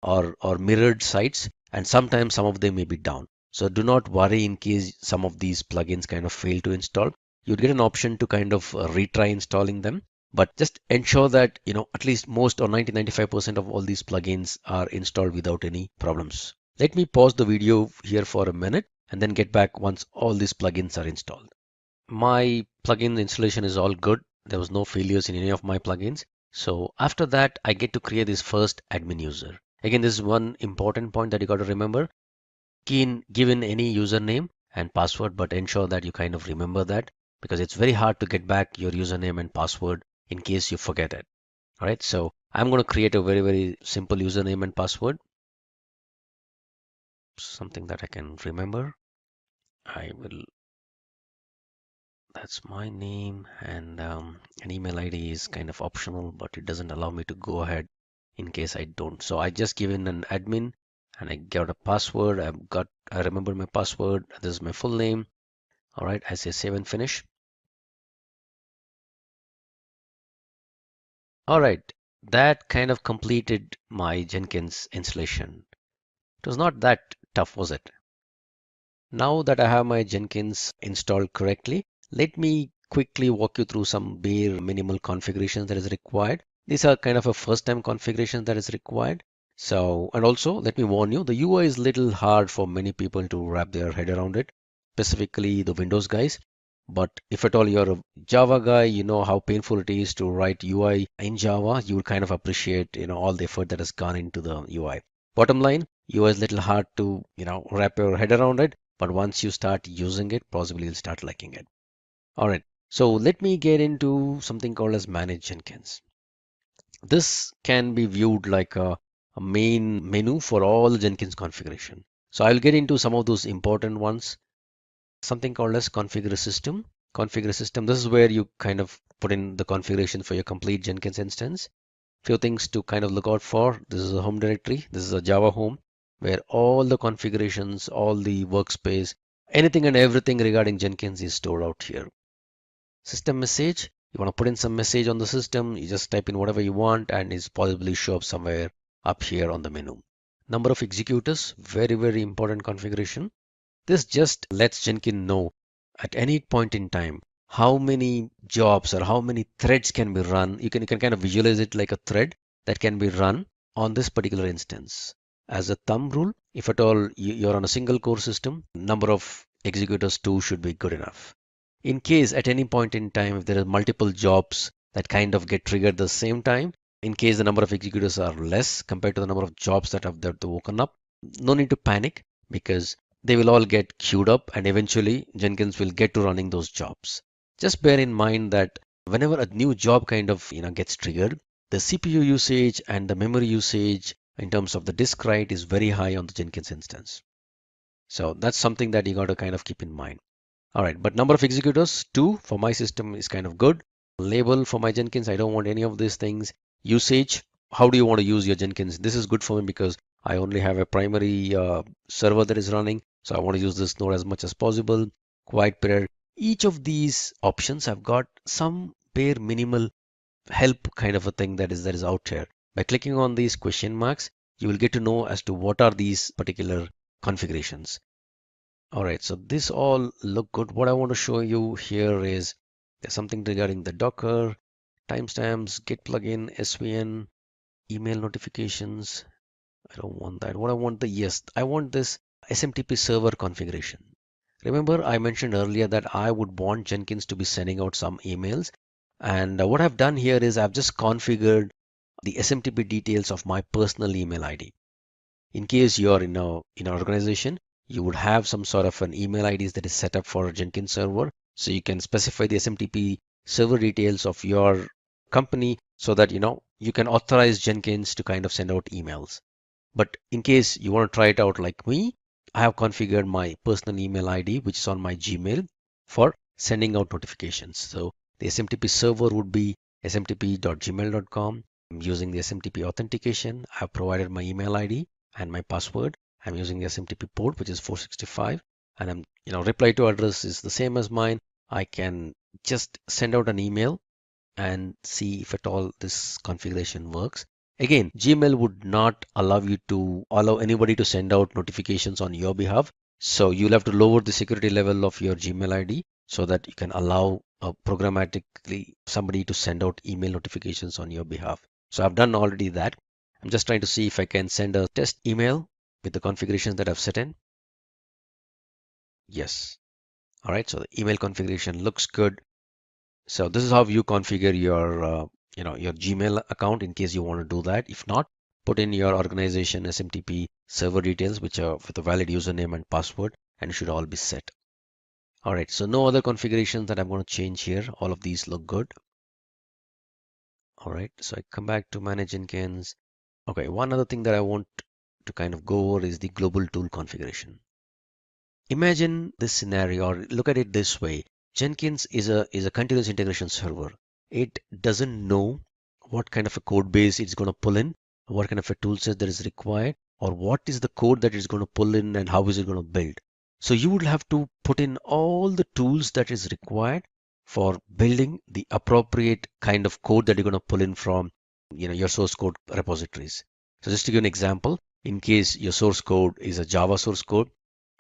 Speaker 10: or mirrored sites, and sometimes some of them may be down. So do not worry in case some of these plugins kind of fail to install. You'd get an option to kind of retry installing them, but just ensure that at least most or 90-95% of all these plugins are installed without any problems. Let me pause the video here for a minute and then get back once all these plugins are installed. My plugin installation is all good. There was no failures in any of my plugins. So after that, I get to create this first admin user. Again, this is one important point that you got to remember. Give in any username and password, but ensure that you kind of remember that, because it's very hard to get back your username and password in case you forget it. All right, so I'm going to create a very, very simple username and password. Something that I can remember. That's my name, and an email ID is kind of optional, but it doesn't allow me to go ahead in case I don't. So I just give in an admin and I got a password. I remember my password. This is my full name. All right, I say save and finish. All right, that kind of completed my Jenkins installation. It was not that tough, was it? Now that I have my Jenkins installed correctly, let me quickly walk you through some bare minimal configurations that is required. These are kind of a first time configuration that is required. So, and also let me warn you, the UI is little hard for many people to wrap their head around it, specifically the Windows guys. But if at all you're a Java guy, you know how painful it is to write UI in Java, you will kind of appreciate, all the effort that has gone into the UI. Bottom line, UI is a little hard to, wrap your head around it, but once you start using it, possibly you'll start liking it. All right. So let me get into something called as Manage Jenkins. This can be viewed like a main menu for all the Jenkins configuration. So I'll get into some of those important ones. Something called as configure system. Configure system, this is where you kind of put in the configuration for your complete Jenkins instance. Few things to kind of look out for. This is a home directory. This is a Java home where all the configurations, all the workspace, anything and everything regarding Jenkins is stored out here. System message, you want to put in some message on the system, you just type in whatever you want and it's possibly show up somewhere up here on the menu. Number of executors, very, very important configuration. This just lets Jenkins know at any point in time how many jobs or how many threads can be run. You can kind of visualize it like a thread that can be run on this particular instance. As a thumb rule, if at all you're on a single core system, number of executors 2 should be good enough. In case at any point in time, if there are multiple jobs that kind of get triggered at the same time, in case the number of executors are less compared to the number of jobs that have woken up, no need to panic because they will all get queued up and eventually Jenkins will get to running those jobs. Just bear in mind that whenever a new job kind of gets triggered, the CPU usage and the memory usage in terms of the disk write is very high on the Jenkins instance. So that's something that you got to kind of keep in mind. All right, but number of executors, 2 for my system is kind of good. Label for my Jenkins, I don't want any of these things. Usage, how do you want to use your Jenkins? This is good for me because I only have a primary server that is running. So I want to use this node as much as possible. Quiet period. Each of these options have got some bare minimal help kind of a thing that is out here. By clicking on these question marks, you will get to know as to what are these particular configurations. All right, so this all look good. What I want to show you here is there's something regarding the Docker, timestamps, Git plugin, SVN, email notifications. I don't want that. What I want I want this SMTP server configuration. Remember, I mentioned earlier that I would want Jenkins to be sending out some emails. And what I've done here is I've just configured the SMTP details of my personal email ID. In case you're in an organization, you would have some sort of an email IDs that is set up for a Jenkins server. So you can specify the SMTP server details of your company so that you can authorize Jenkins to kind of send out emails. But in case you want to try it out like me, I have configured my personal email ID, which is on my Gmail, for sending out notifications. So the SMTP server would be smtp.gmail.com. I'm using the SMTP authentication. I've provided my email ID and my password. I'm using the SMTP port, which is 465, and reply to address is the same as mine. I can just send out an email and see if at all this configuration works. Again, Gmail would not allow anybody to send out notifications on your behalf. So you'll have to lower the security level of your Gmail ID so that you can allow programmatically somebody to send out email notifications on your behalf. So I've done already that. I'm just trying to see if I can send a test email with the configurations that I've set in. Yes. All right. So the email configuration looks good. So this is how you configure your your Gmail account in case you want to do that. If not, put in your organization SMTP server details, which are with a valid username and password, and it should all be set. All right, so no other configurations that I'm going to change here. All of these look good. All right, so I come back to Manage Jenkins. Okay, one other thing that I want to kind of go over is the global tool configuration. Imagine this scenario, or look at it this way. Jenkins is a continuous integration server. It doesn't know what kind of a code base it's going to pull in, what kind of a tool set that is required, or what is the code that it's going to pull in and how is it going to build. So you would have to put in all the tools that is required for building the appropriate kind of code that you're going to pull in from your source code repositories. So just to give an example, in case your source code is a Java source code,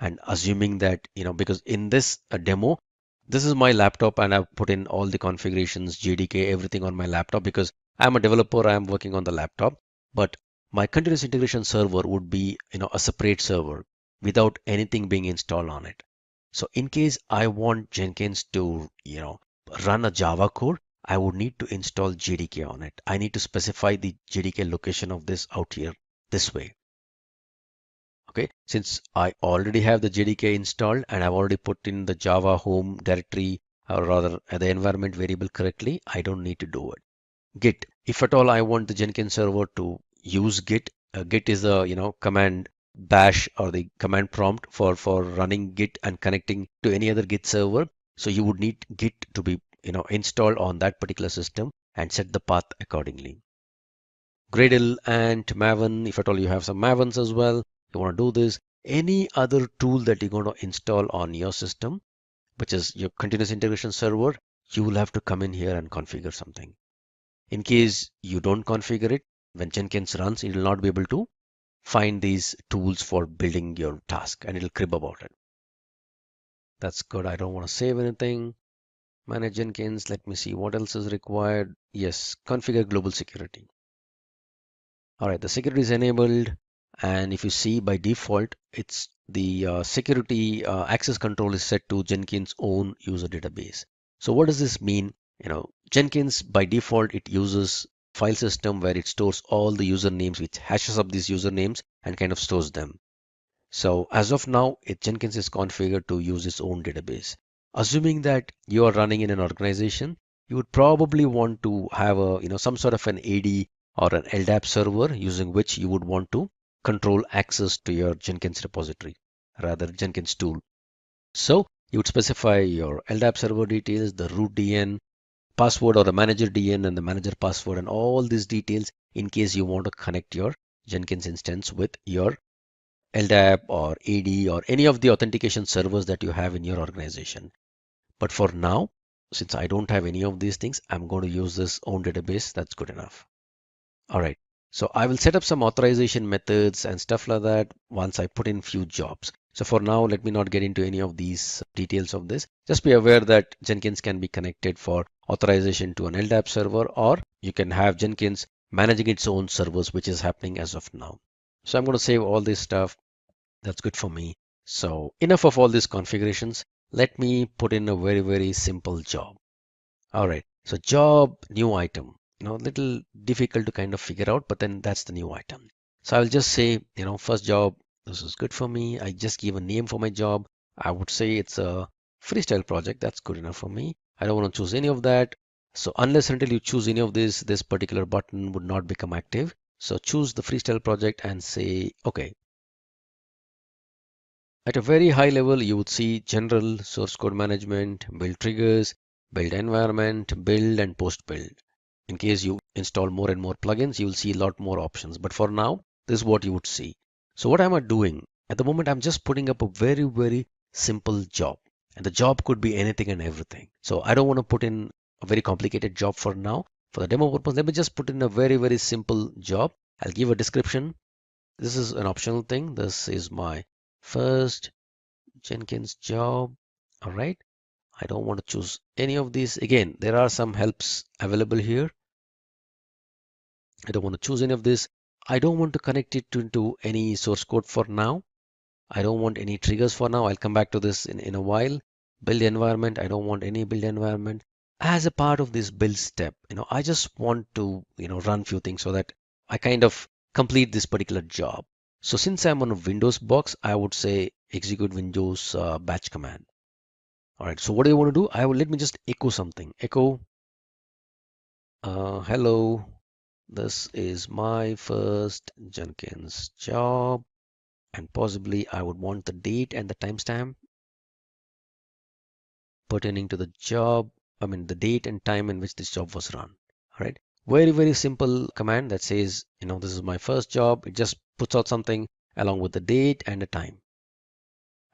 Speaker 10: and assuming that because in this demo, this is my laptop and I've put in all the configurations, JDK, everything on my laptop because I'm a developer, I'm working on the laptop. But my continuous integration server would be a separate server without anything being installed on it. So in case I want Jenkins to, run a Java code, I would need to install JDK on it. I need to specify the JDK location of this out here this way. Okay, since I already have the JDK installed and I've already put in the Java home directory, or rather the environment variable correctly, I don't need to do it. Git, if at all I want the Jenkins server to use Git, Git is the command bash or the command prompt for running Git and connecting to any other Git server. So you would need Git to be installed on that particular system and set the path accordingly. Gradle and Maven, if at all you have some Mavens as well, you want to do this. Any other tool that you're going to install on your system, which is your continuous integration server, you will have to come in here and configure something. In case you don't configure it, when Jenkins runs, it will not be able to find these tools for building your task and it'll crib about it. That's good. I don't want to save anything. Manage Jenkins. Let me see what else is required. Yes, configure global security. All right, the security is enabled. And if you see by default, it's the security access control is set to Jenkins' own user database. So what does this mean? Jenkins by default, it uses file system where it stores all the usernames, which hashes up these usernames and kind of stores them. So as of now, Jenkins is configured to use its own database. Assuming that you are running in an organization, you would probably want to have some sort of an AD or an LDAP server using which you would want to control access to your Jenkins repository, rather Jenkins tool. So you would specify your LDAP server details, the root DN, password or the manager DN and the manager password and all these details in case you want to connect your Jenkins instance with your LDAP or AD or any of the authentication servers that you have in your organization. But for now, since I don't have any of these things, I'm going to use this own database. That's good enough. All right. So I will set up some authorization methods and stuff like that once I put in few jobs. So for now, let me not get into any of these details of this. Just be aware that Jenkins can be connected for authorization to an LDAP server, or you can have Jenkins managing its own servers, which is happening as of now. So I'm going to save all this stuff. That's good for me. So enough of all these configurations. Let me put in a very, very simple job. All right. So job, new item. Little difficult to kind of figure out, but then that's the new item. So I'll just say, first job, this is good for me. I just give a name for my job. I would say it's a freestyle project. That's good enough for me. I don't want to choose any of that. So unless until you choose any of this particular button would not become active. So choose the freestyle project and say, okay. At a very high level, you would see general, source code management, build triggers, build environment, build and post build. In case you install more and more plugins, you will see a lot more options. But for now, this is what you would see. So what am I doing? At the moment, I'm just putting up a very, very simple job. And the job could be anything and everything. So I don't want to put in a very complicated job for now. For the demo purpose, let me just put in a very, very simple job. I'll give a description. This is an optional thing. This is my first Jenkins job. All right. I don't want to choose any of these. Again, there are some helps available here. I don't want to choose any of this. I don't want to connect it into any source code for now. I don't want any triggers for now. I'll come back to this in a while. Build environment. I don't want any build environment. As a part of this build step, I just want to, run few things so that I kind of complete this particular job. So since I'm on a Windows box, I would say execute Windows batch command. All right. So what do you want to do? Let me just echo something. Echo. Hello. This is my first Jenkins job, and possibly I would want the date and the timestamp pertaining to the job. I mean, the date and time in which this job was run. All right. Very, very simple command that says, this is my first job. It just puts out something along with the date and the time.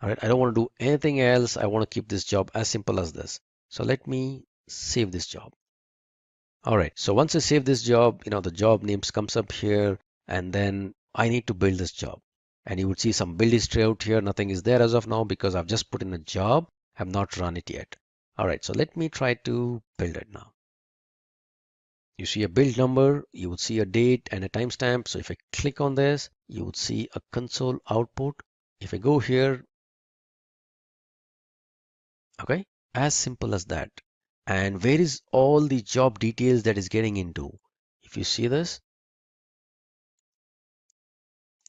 Speaker 10: All right. I don't want to do anything else. I want to keep this job as simple as this. So let me save this job. All right. So once I save this job, the job names comes up here, and then I need to build this job. And you would see some build history out here. Nothing is there as of now because I've just put in a job. I have not run it yet. All right. So let me try to build it now. You see a build number, you would see a date and a timestamp. So if I click on this, you would see a console output. If I go here, Okay, as simple as that. And where is all the job details that is getting into? If you see this,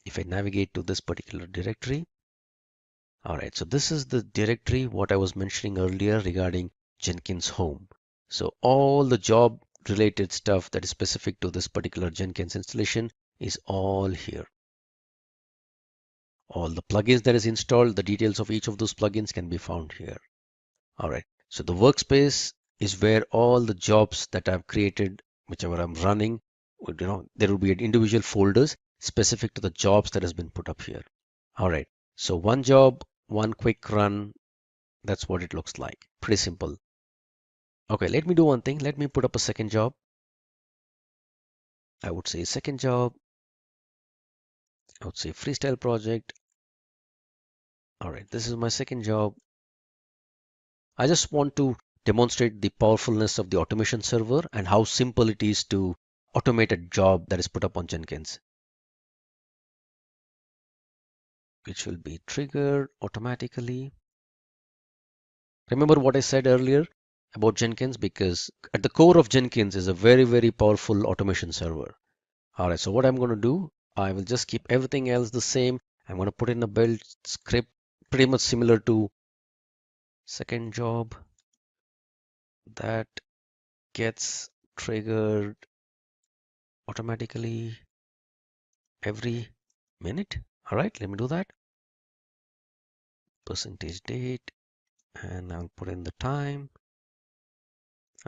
Speaker 10: if I navigate to this particular directory, all right, so this is the directory what I was mentioning earlier regarding Jenkins home. So all the job related stuff that is specific to this particular Jenkins installation is all here. All the plugins that is installed, the details of each of those plugins can be found here. All right, so the workspace is where all the jobs that I've created, whichever I'm running, there will be individual folders specific to the jobs that has been put up here. All right, so one job, one quick run, that's what it looks like. Pretty simple. Okay, let me do one thing. Let me put up a second job. I would say second job. I would say freestyle project. All right, this is my second job. I just want to demonstrate the powerfulness of the automation server and how simple it is to automate a job that is put up on Jenkins, which will be triggered automatically. Remember what I said earlier about Jenkins, because at the core of Jenkins is a very, very powerful automation server. All right, so what I'm going to do, I will just keep everything else the same. I'm going to put in a build script pretty much similar to second job that gets triggered automatically every minute. All right, let me do that. Percentage date, and I'll put in the time.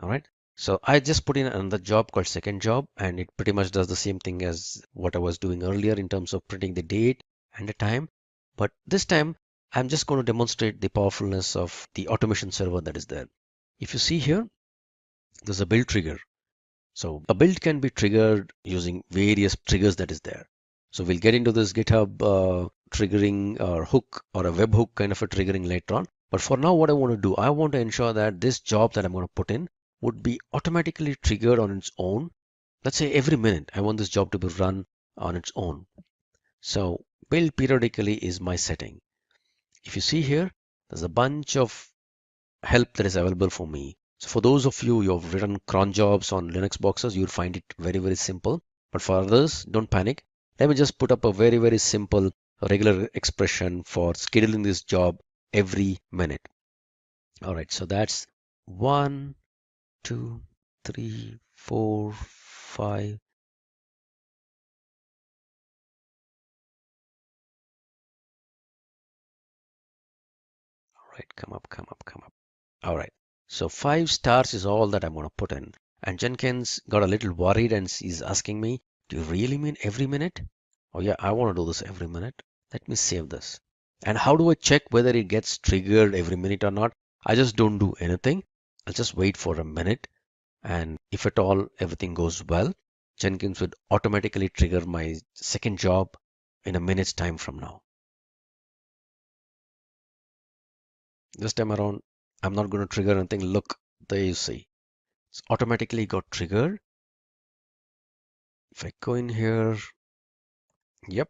Speaker 10: All right, so I just put in another job called second job, and it pretty much does the same thing as what I was doing earlier in terms of printing the date and the time. But this time I'm just going to demonstrate the powerfulness of the automation server that is there. If you see here, there's a build trigger. So a build can be triggered using various triggers that is there. So we'll get into this GitHub triggering or hook or a webhook kind of a triggering later on. But for now, what I want to do, I want to ensure that this job that I'm going to put in would be automatically triggered on its own. Let's say every minute, I want this job to be run on its own. So build periodically is my setting. If you see here, there's a bunch of help that is available for me. So for those of you who have written cron jobs on Linux boxes, you'll find it very, very simple. But for others, don't panic. Let me just put up a very, very simple regular expression for scheduling this job every minute. All right, so that's 1, 2, 3, 4, 5. All right, come up, come up, come up. All right, so 5 stars is all that I'm going to put in. And Jenkins got a little worried and is asking me, do you really mean every minute? Oh yeah, I want to do this every minute. Let me save this. And how do I check whether it gets triggered every minute or not? I just don't do anything. I'll just wait for a minute. And if at all everything goes well, Jenkins would automatically trigger my second job in a minute's time from now. This time around, I'm not going to trigger anything. Look, there you see. It's automatically got triggered. If I go in here, yep,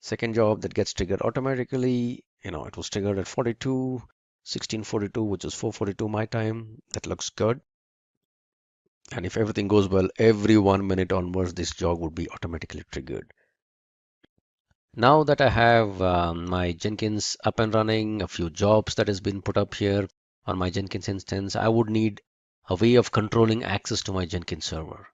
Speaker 10: second job that gets triggered automatically. It was triggered at 1642, which is 4:42 my time. That looks good. And if everything goes well, every 1 minute onwards, this job would be automatically triggered. Now that I have my Jenkins up and running, a few jobs that has been put up here on my Jenkins instance, I would need a way of controlling access to my Jenkins server.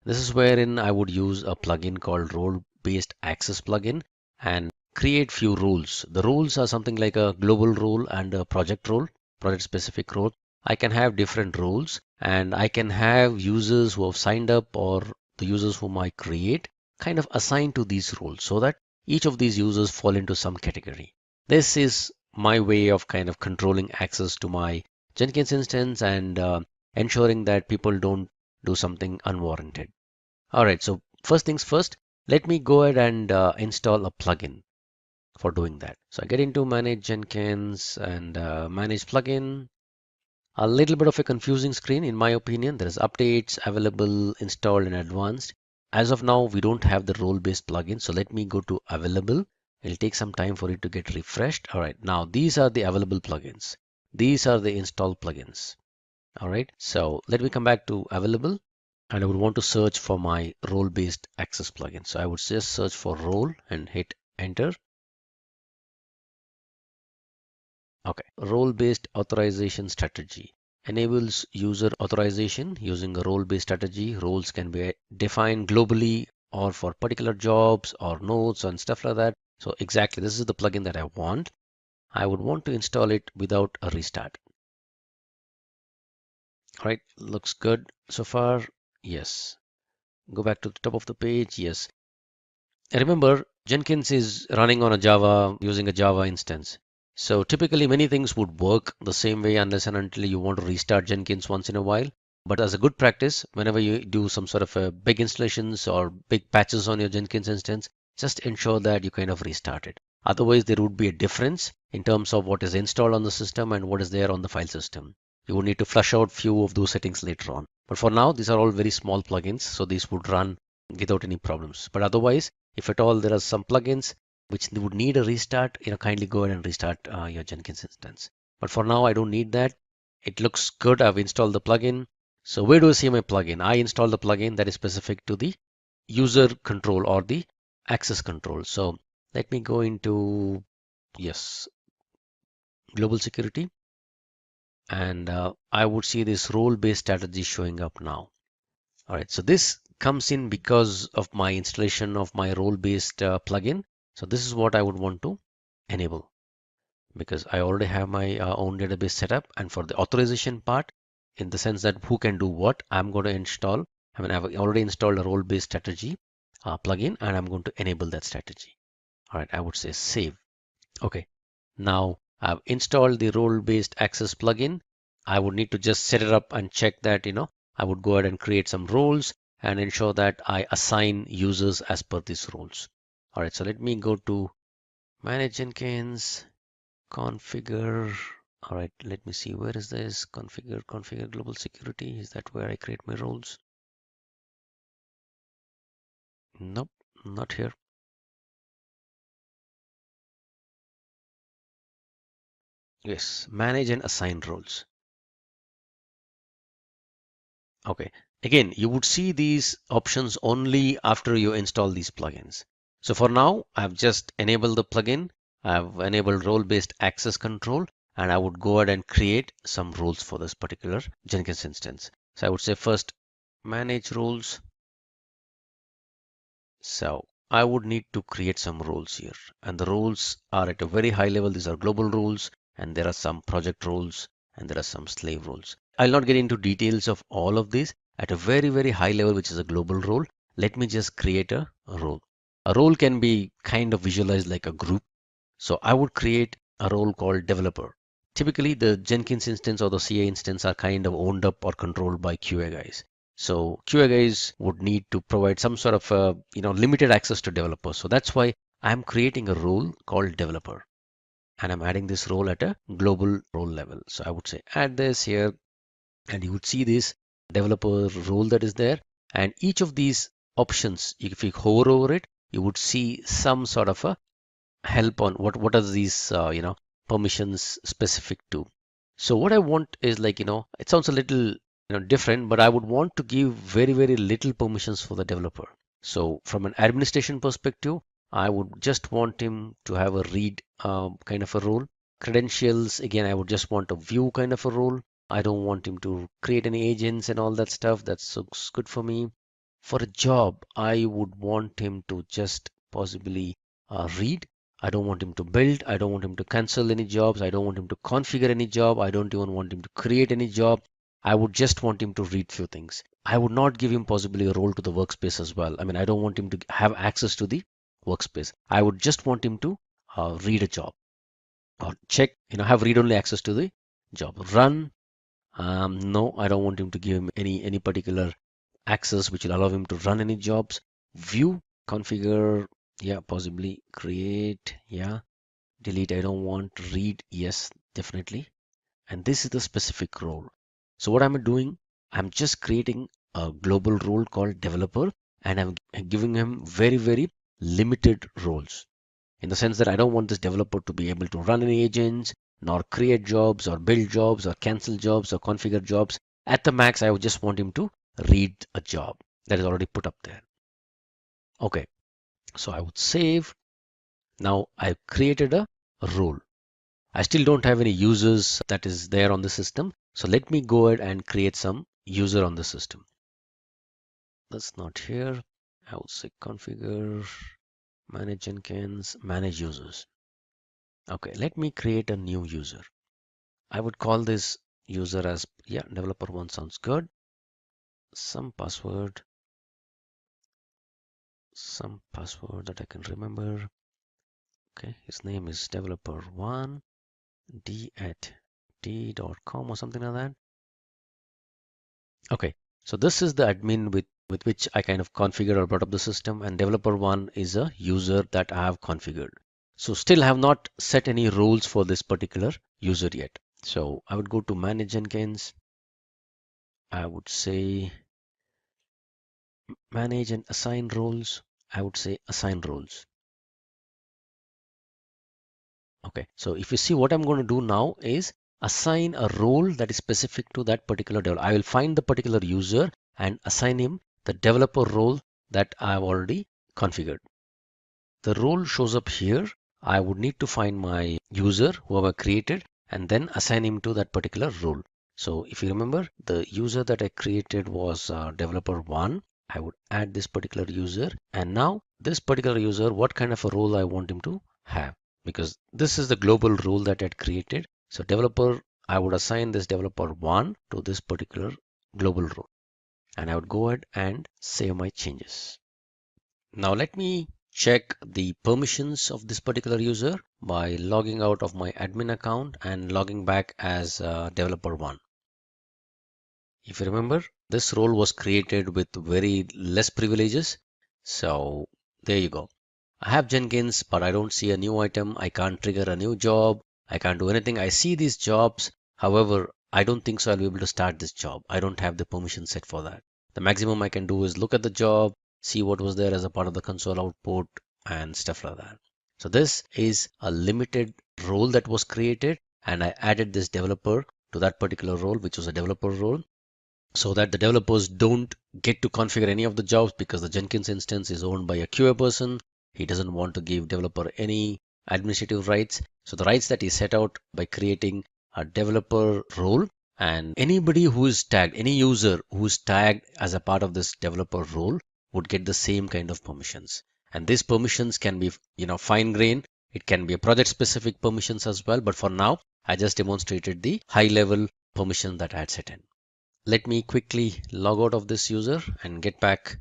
Speaker 10: This is wherein I would use a plugin called role-based access plugin and create few rules. The rules are something like a global role and a project role, project specific role. I can have different roles, and I can have users who have signed up or the users whom I create kind of assigned to these roles so that each of these users fall into some category. This is my way of kind of controlling access to my Jenkins instance and ensuring that people don't do something unwarranted. All right, so first things first, let me go ahead and install a plugin for doing that. So I get into manage Jenkins and manage plugin. A little bit of a confusing screen in my opinion. There is updates available, installed and advanced. As of now, we don't have the role-based plugin. So let me go to available. It'll take some time for it to get refreshed. All right, now these are the available plugins. These are the installed plugins. All right, so let me come back to available, and I would want to search for my role-based access plugin. So I would just search for role and hit enter. Okay, role-based authorization strategy enables user authorization using a role-based strategy. Roles can be defined globally or for particular jobs or nodes and stuff like that. So exactly, this is the plugin that I want. I would want to install it without a restart. All right, looks good so far. Yes. Go back to the top of the page. Yes. Remember, Jenkins is running on a Java using a Java instance. So typically many things would work the same way unless and until you want to restart Jenkins once in a while. But as a good practice, whenever you do some sort of a big installations or big patches on your Jenkins instance, just ensure that you kind of restart it. Otherwise, there would be a difference in terms of what is installed on the system and what is there on the file system. You would need to flush out few of those settings later on. But for now, these are all very small plugins, so these would run without any problems. But otherwise, if at all there are some plugins which would need a restart, kindly go ahead and restart your Jenkins instance. But for now, I don't need that. It looks good. I've installed the plugin. So where do I see my plugin? I installed the plugin that is specific to the user control or the access control. So let me go into, yes, global security. And I would see this role-based strategy showing up now. All right, so this comes in because of my installation of my role-based plugin. So this is what I would want to enable because I already have my own database set up. And for the authorization part, in the sense that who can do what, I'm going to install. I mean, I've already installed a role-based strategy plugin, and I'm going to enable that strategy. All right, I would say save. Okay, now I've installed the role-based access plugin. I would need to just set it up and check that, I would go ahead and create some roles and ensure that I assign users as per these roles. All right, so let me go to manage Jenkins, configure. All right, let me see, where is this? Configure global security. Is that where I create my roles? Nope, not here. Yes, manage and assign roles. Okay, again, you would see these options only after you install these plugins. So for now, I've just enabled the plugin. I've enabled role-based access control, and I would go ahead and create some roles for this particular Jenkins instance. So I would say first manage roles. So I would need to create some roles here, and the roles are at a very high level. These are global roles, and there are some project roles, and there are some slave roles. I'll not get into details of all of these. At a very, very high level, which is a global role, let me just create a role. A role can be kind of visualized like a group. So I would create a role called developer. Typically, the Jenkins instance or the CA instance are kind of owned up or controlled by QA guys. So QA guys would need to provide some sort of limited access to developers. So that's why I'm creating a role called developer. And I'm adding this role at a global role level. So I would say add this here, and you would see this developer role that is there. And each of these options, if you hover over it, you would see some sort of a help on what are these permissions specific to. So what I want is it sounds a little different, but I would want to give very, very little permissions for the developer. So from an administration perspective, I would just want him to have a read kind of a role. Credentials, again, I would just want a view kind of a role. I don't want him to create any agents and all that stuff. That looks good for me. For a job, I would want him to just possibly read. I don't want him to build. I don't want him to cancel any jobs. I don't want him to configure any job. I don't even want him to create any job. I would just want him to read few things. I would not give him possibly a role to the workspace as well. I mean, I don't want him to have access to the workspace. I would just want him to read a job or check, have read-only access to the job. Run. No, I don't want him to give him any particular access which will allow him to run any jobs. View, configure, yeah, possibly create, yeah, delete, I don't want, read, yes, definitely. And this is the specific role. So what I'm doing, I'm just creating a global role called developer, and I'm giving him very, very limited roles, in the sense that I don't want this developer to be able to run any agents. nor create jobs or build jobs or cancel jobs or configure jobs. At the max, I would just want him to read a job that is already put up there. Okay, so I would save. Now I've created a role. I still don't have any users that is there on the system. So let me go ahead and create some user on the system. That's not here. I would say configure, manage Jenkins, manage users. Okay, let me create a new user. I would call this user as, yeah, developer1 sounds good. Some password that I can remember. Okay, his name is developer1 d@d.com or something like that. Okay, so this is the admin with which I kind of configured or brought up the system, and developer1 is a user that I have configured. So still have not set any roles for this particular user yet. So I would go to manage Jenkins. I would say manage and assign roles. I would say assign roles. Okay, so if you see, what I'm going to do now is assign a role that is specific to that particular developer. I will find the particular user and assign him the developer role that I've already configured. The role shows up here. I would need to find my user, whoever created, and then assign him to that particular role. So if you remember, the user that I created was developer1. I would add this particular user, and now this particular user, what kind of a role I want him to have, because this is the global role that I had created. So developer, I would assign this developer1 to this particular global role, and I would go ahead and save my changes. Now let me check the permissions of this particular user by logging out of my admin account and logging back as developer1. If you remember, this role was created with very less privileges. So there you go. I have Jenkins, but I don't see a new item. I can't trigger a new job. I can't do anything. I see these jobs. However, I don't think so I'll be able to start this job. I don't have the permission set for that. The maximum I can do is look at the job, see what was there as a part of the console output and stuff like that. So this is a limited role that was created, and I added this developer to that particular role, which was a developer role, so that the developers don't get to configure any of the jobs, because the Jenkins instance is owned by a QA person. He doesn't want to give developer any administrative rights. So the rights that he set out by creating a developer role, and anybody who is tagged, any user who is tagged as a part of this developer role would get the same kind of permissions. And these permissions can be, fine grained. It can be a project specific permissions as well. But for now, I just demonstrated the high level permission that I had set in. Let me quickly log out of this user and get back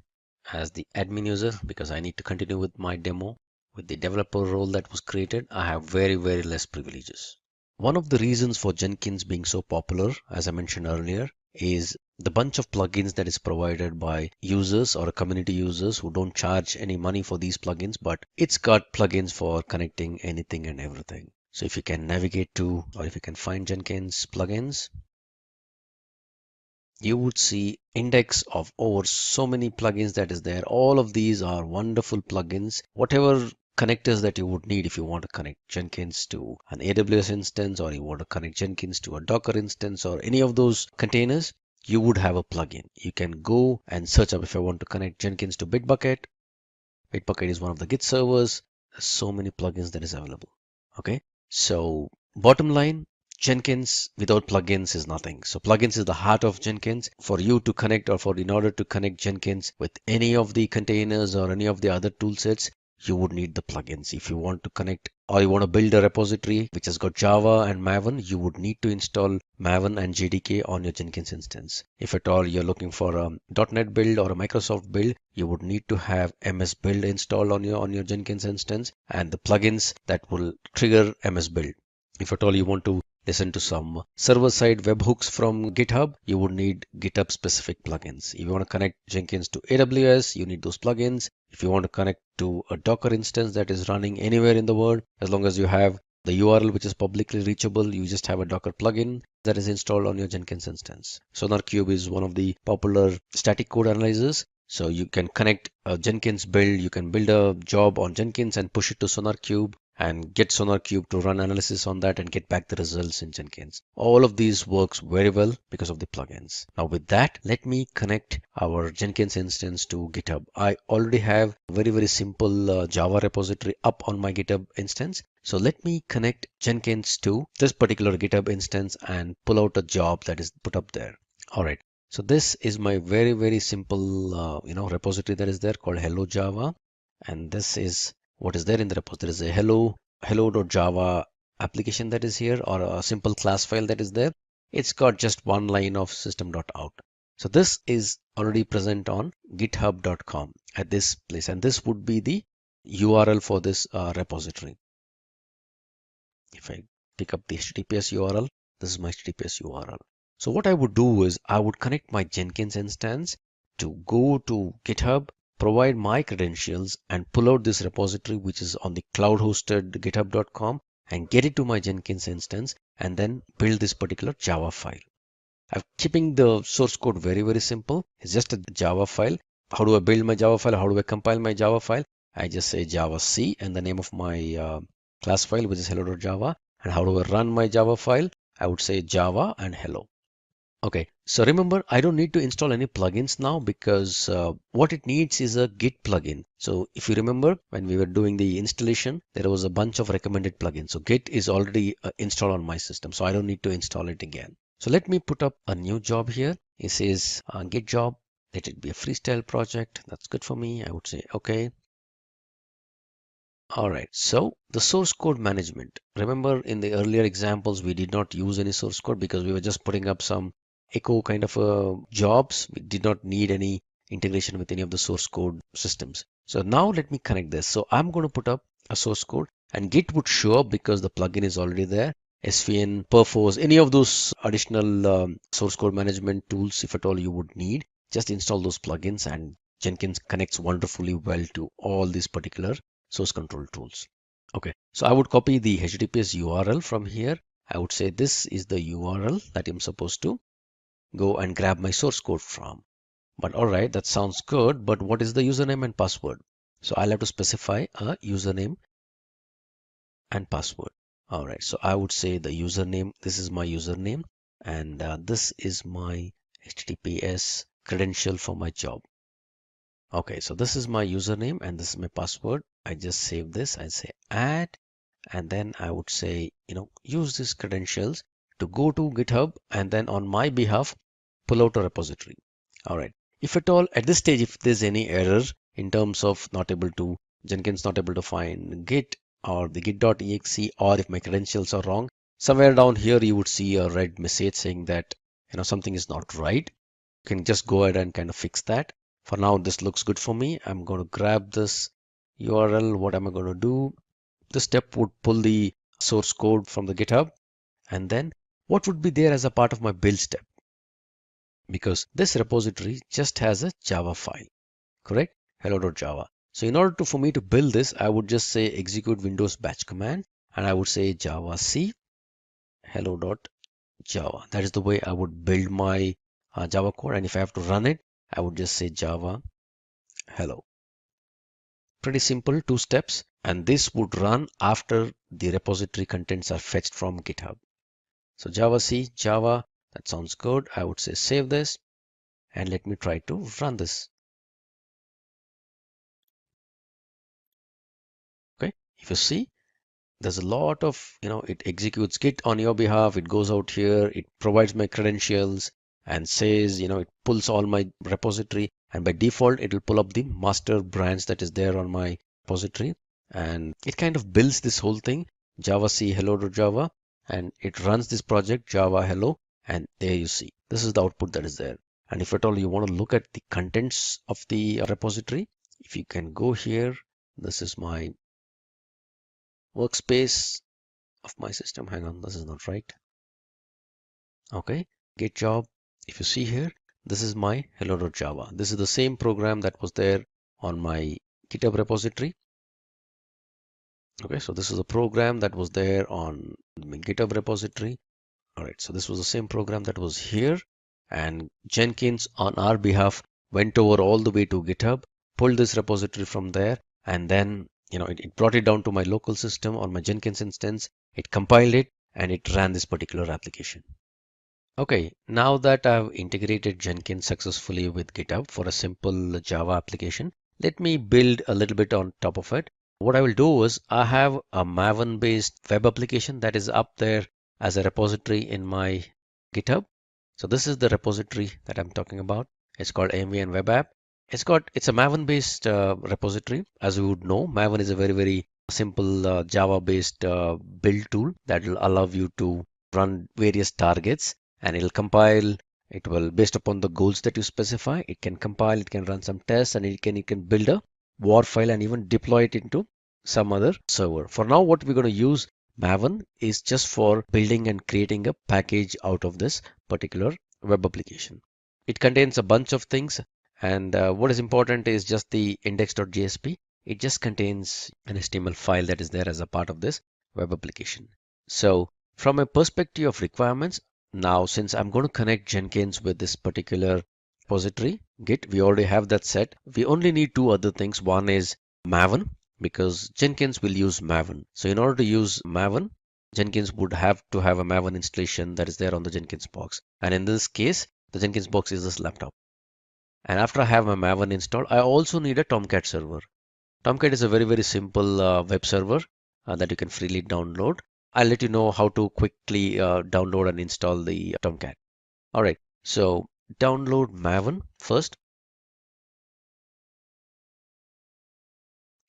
Speaker 10: as the admin user, because I need to continue with my demo. With the developer role that was created, I have very, very less privileges. One of the reasons for Jenkins being so popular, as I mentioned earlier, is the bunch of plugins that is provided by users or community users who don't charge any money for these plugins, but it's got plugins for connecting anything and everything. So if you can navigate to, or if you can find Jenkins plugins, you would see index of over so many plugins that is there. All of these are wonderful plugins. Whatever connectors that you would need, if you want to connect Jenkins to an AWS instance, or you want to connect Jenkins to a Docker instance, or any of those containers, you would have a plugin. You can go and search up. If I want to connect Jenkins to Bitbucket, Bitbucket is one of the Git servers. There's so many plugins that is available. Okay, so bottom line, Jenkins without plugins is nothing. So plugins is the heart of Jenkins. For you to connect, or in order to connect Jenkins with any of the containers or any of the other tool sets, you would need the plugins. If you want to connect, or you want to build a repository which has got Java and Maven, you would need to install Maven and JDK on your Jenkins instance. If at all you're looking for a .NET build or a Microsoft build, you would need to have MS Build installed on your Jenkins instance, and the plugins that will trigger MS Build. If at all you want to listen to some server-side webhooks from GitHub, you would need GitHub specific plugins. If you want to connect Jenkins to AWS, you need those plugins. If you want to connect to a Docker instance that is running anywhere in the world, as long as you have the URL which is publicly reachable, you just have a Docker plugin that is installed on your Jenkins instance. SonarQube is one of the popular static code analyzers. So you can connect a Jenkins build, you can build a job on Jenkins and push it to SonarQube, and get SonarQube to run analysis on that and get back the results in Jenkins. All of these works very well because of the plugins. Now with that, let me connect our Jenkins instance to GitHub. I already have very simple Java repository up on my GitHub instance. So let me connect Jenkins to this particular GitHub instance and pull out a job that is put up there. All right. So this is my very simple repository that is there called Hello Java, and this is what is there in the repository. There is a hello.java application that is here, or a simple class file that is there. It's got just one line of system.out. So this is already present on github.com at this place, and this would be the URL for this repository. If I pick up the HTTPS URL, this is my HTTPS URL. So what I would do is I would connect my Jenkins instance to go to GitHub, provide my credentials, and pull out this repository which is on the cloud hosted github.com and get it to my Jenkins instance, and then build this particular Java file. I'm keeping the source code very simple. It's just a Java file. How do I build my Java file? How do I compile my Java file? I just say Java C and the name of my class file, which is hello.java. And how do I run my Java file? I would say Java and hello. Okay, so remember, I don't need to install any plugins now because what it needs is a Git plugin. So if you remember, when we were doing the installation, there was a bunch of recommended plugins. So Git is already installed on my system, so I don't need to install it again. So let me put up a new job here. It says Git job. Let it be a freestyle project. That's good for me. I would say okay. All right, so the source code management. Remember, in the earlier examples, we did not use any source code because we were just putting up some echo kind of jobs. We did not need any integration with any of the source code systems. So now let me connect this. So I'm going to put up a source code, and Git would show up because the plugin is already there. SVN, Perforce, any of those additional source code management tools, if at all you would need, just install those plugins, and Jenkins connects wonderfully well to all these particular source control tools. Okay, so I would copy the HTTPS URL from here. I would say this is the URL that I'm supposed to go and grab my source code from. But all right, that sounds good, but what is the username and password? So I'll have to specify a username and password. All right, so I would say the username, this is my username, and this is my HTTPS credential for my job. Okay, so this is my username and this is my password. I just save this. I say add, and then I would say, use these credentials to go to GitHub and then on my behalf, pull out a repository. All right. If at all at this stage, if there's any error in terms of Jenkins not able to find Git or the git.exe, or if my credentials are wrong, somewhere down here, you would see a red message saying that, something is not right. You can just go ahead and kind of fix that. For now, this looks good for me. I'm going to grab this URL. What am I going to do? This step would pull the source code from the GitHub. And then what would be there as a part of my build step? Because this repository just has a Java file, correct? Hello.java. So in order for me to build this, I would just say execute Windows batch command, and I would say Java C hello.java. That is the way I would build my Java code. And if I have to run it, I would just say Java hello. Pretty simple, 2 steps, and this would run after the repository contents are fetched from GitHub. So Java C, Java, that sounds good. I would say save this and let me try to run this. Okay, if you see, there's a lot of, it executes Git on your behalf. It goes out here, it provides my credentials and says, it pulls all my repository, and by default, it will pull up the master branch that is there on my repository, and it kind of builds this whole thing, Java C hello.java, and it runs this project Java hello, and there you see, this is the output that is there. And if at all you want to look at the contents of the repository, if you can go here, this is my workspace of my system. Hang on, this is not right. Okay, Git job. If you see here, this is my hello.java. This is the same program that was there on my GitHub repository. Okay, so this is a program that was there on my GitHub repository. All right, so this was the same program that was here, and Jenkins on our behalf went over all the way to GitHub, pulled this repository from there, and then it brought it down to my local system or my Jenkins instance. It compiled it and it ran this particular application. Okay, now that I've integrated Jenkins successfully with GitHub for a simple Java application, let me build a little bit on top of it. What I will do is I have a Maven based web application that is up there as a repository in my GitHub. So this is the repository that I'm talking about. It's called MVN Web App. It's a Maven based repository. As you would know, Maven is a very simple Java based build tool that will allow you to run various targets, and it'll compile. It will, based upon the goals that you specify, it can compile, it can run some tests, and it can build a WAR file and even deploy it into some other server. For now, what we're going to use Maven is just for building and creating a package out of this particular web application. It contains a bunch of things, and what is important is just the index.jsp. It just contains an HTML file that is there as a part of this web application. So from a perspective of requirements, now since I'm going to connect Jenkins with this particular repository, Git, we already have that set. We only need two other things. One is Maven, because Jenkins will use Maven. So in order to use Maven, Jenkins would have to have a Maven installation that is there on the Jenkins box. And in this case, the Jenkins box is this laptop. And after I have my Maven installed, I also need a Tomcat server. Tomcat is a very simple web server that you can freely download. I'll let you know how to quickly download and install the Tomcat. All right, so download Maven first.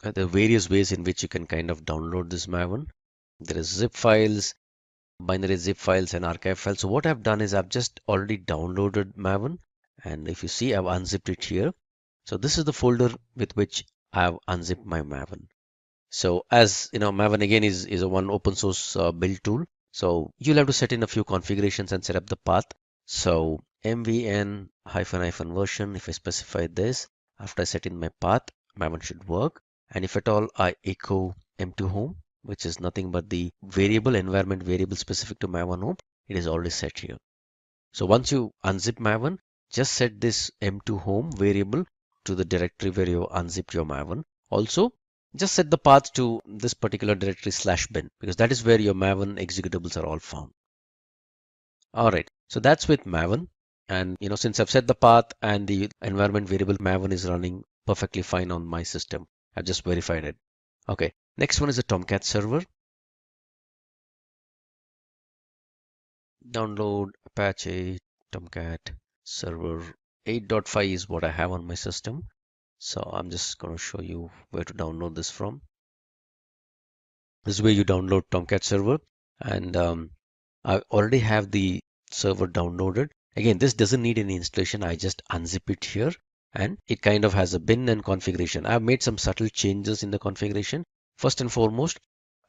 Speaker 10: There are various ways in which you can kind of download this Maven. There is zip files, binary zip files, and archive files. So what I've done is I've just already downloaded Maven, and if you see, I've unzipped it here. So this is the folder with which I've unzipped my Maven. So as you know, Maven again is a one open source build tool. So you'll have to set in a few configurations and set up the path. So mvn -- version, if I specify this, after I set in my path, Maven should work. And if at all I echo m2 home, which is nothing but the environment variable specific to Maven home, it is already set here. So once you unzip Maven, just set this m2 home variable to the directory where you unzipped your Maven. Also, just set the path to this particular directory /bin, because that is where your Maven executables are all found. All right, so that's with Maven. And since I've set the path and the environment variable, Maven is running perfectly fine on my system. I've just verified it. Okay, next one is a Tomcat server. Download Apache Tomcat server 8.5 is what I have on my system. So I'm just going to show you where to download this from. This is where you download Tomcat server, and I already have the server downloaded. Again, this doesn't need any installation. I just unzip it here, and it kind of has a bin and configuration. I've made some subtle changes in the configuration. First and foremost,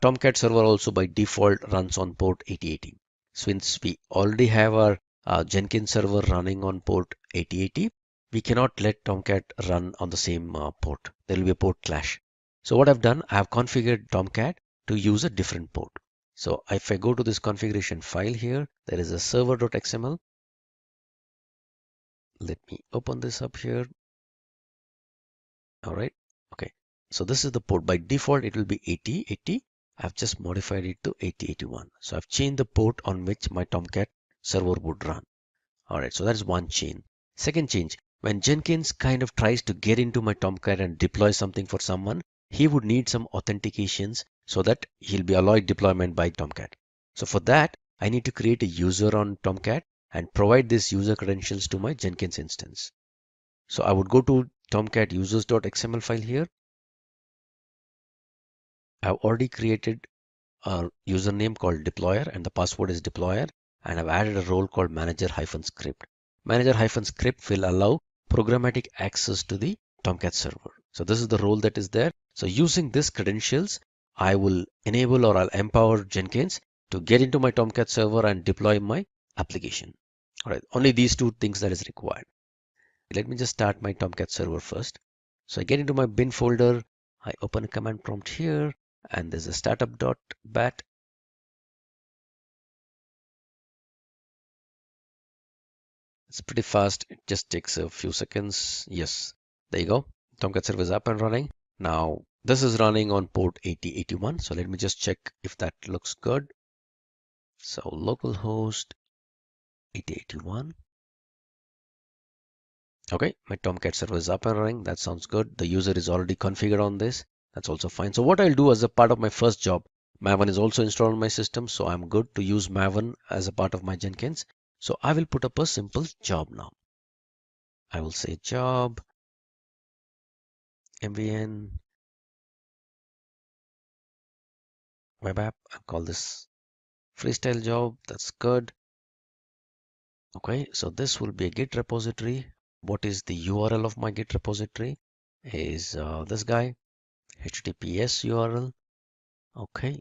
Speaker 10: Tomcat server also by default runs on port 8080. Since we already have our Jenkins server running on port 8080, we cannot let Tomcat run on the same port. There will be a port clash. So what I've done, I've configured Tomcat to use a different port. So if I go to this configuration file here, there is a server.xml. Let me open this up here. All right. Okay. So this is the port. By default, it will be 8080. I've just modified it to 8081. So I've changed the port on which my Tomcat server would run. All right. So that's one change. Second change, when Jenkins kind of tries to get into my Tomcat and deploy something for someone, he would need some authentications so that he'll be allowed deployment by Tomcat. So for that, I need to create a user on Tomcat and provide this user credentials to my Jenkins instance. So I would go to Tomcat users.xml file here. I've already created a username called deployer and the password is deployer, and I've added a role called manager-script. Manager-script will allow programmatic access to the Tomcat server. So this is the role that is there. So using this credentials, I will enable or I'll empower Jenkins to get into my Tomcat server and deploy my application. All right, only these two things that is required. Let me just start my Tomcat server first. So I get into my bin folder, I open a command prompt here, and there's a startup.bat. It's pretty fast. It just takes a few seconds. Yes, there you go. Tomcat server is up and running. Now This is running on port 8081. So let me just check if that looks good. So localhost 8081. Okay, my Tomcat server is up and running. That sounds good. The user is already configured on this. That's also fine. So what I'll do as a part of my first job, Maven is also installed on my system. So I'm good to use Maven as a part of my Jenkins. So I will put up a simple job now. I will say job, MVN, web app. I'll call this freestyle job. That's good. Okay, so this will be a Git repository. What is the URL of my Git repository? Is this guy, HTTPS URL. Okay,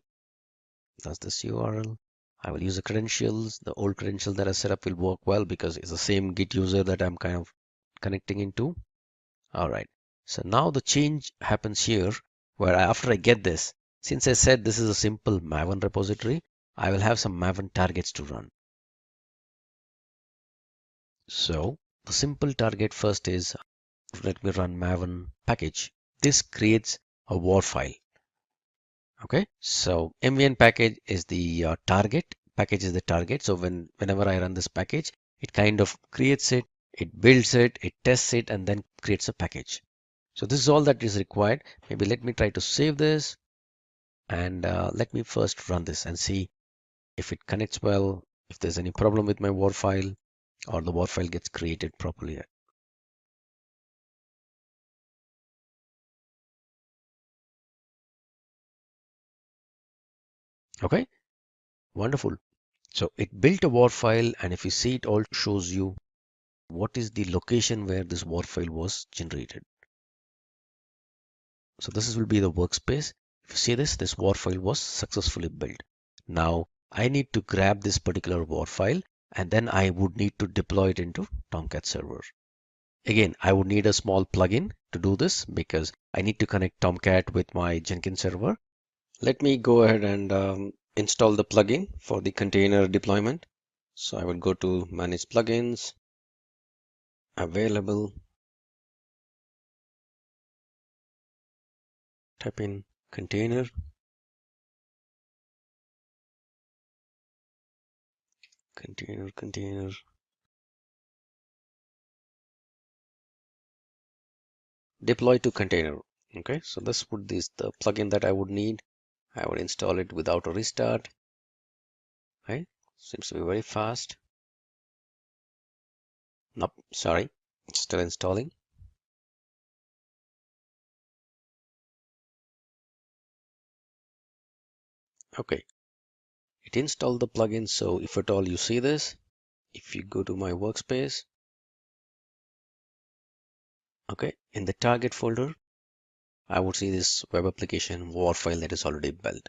Speaker 10: that's this URL. I will use the credentials. The old credentials that I set up will work well because it's the same Git user that I'm kind of connecting into. All right, so now the change happens here where after I get this, since I said this is a simple Maven repository, I will have some Maven targets to run. So the simple target first is, let me run Maven package. This creates a war file. Okay, so MVN package is the target. Package is the target. So whenever I run this package, it kind of creates it, it builds it, it tests it, and then creates a package. So this is all that is required. Maybe let me try to save this, and let me first run this and see if it connects well, if there's any problem with my war file, or the war file gets created properly. Okay, wonderful. So it built a war file, and if you see, it all shows you what is the location where this war file was generated. So this will be the workspace. If you see this war file was successfully built. Now I need to grab this particular war file, and then I would need to deploy it into Tomcat server. Again, I would need a small plugin to do this because I need to connect Tomcat with my Jenkins server. Let me go ahead and install the plugin for the container deployment. So I will go to manage plugins, available, type in container, container, deploy to container. Okay, so this would is the plugin that I would need. I would install it without a restart. Okay, seems to be very fast. Nope, sorry, it's still installing. Okay, it installed the plugin. So if at all you see this, if you go to my workspace, okay, in the target folder, I would see this web application war file that is already built.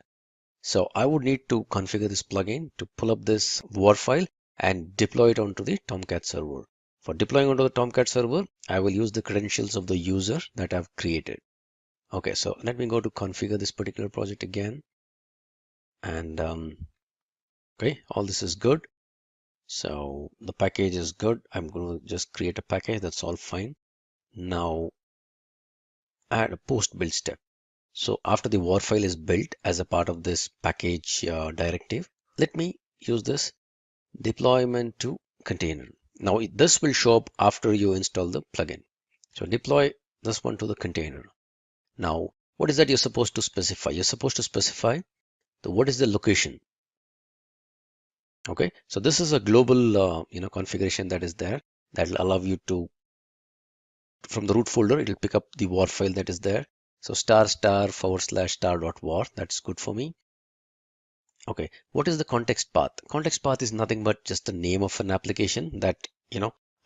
Speaker 10: So I would need to configure this plugin to pull up this war file and deploy it onto the Tomcat server. For deploying onto the Tomcat server, I will use the credentials of the user that I've created. Okay, so let me go to configure this particular project again. And okay, all this is good. So the package is good. I'm going to just create a package. That's all fine. Now add a post build step. So after the war file is built as a part of this package directive, let me use this deployment to container. Now this will show up after you install the plugin. So deploy this one to the container. Now what is that you're supposed to specify? You're supposed to specify what is the location. Okay, so this is a global configuration that is there that will allow you to, from the root folder, it will pick up the war file that is there. So *****war, that's good for me. Okay, what is the context path? Context path is nothing but just the name of an application that,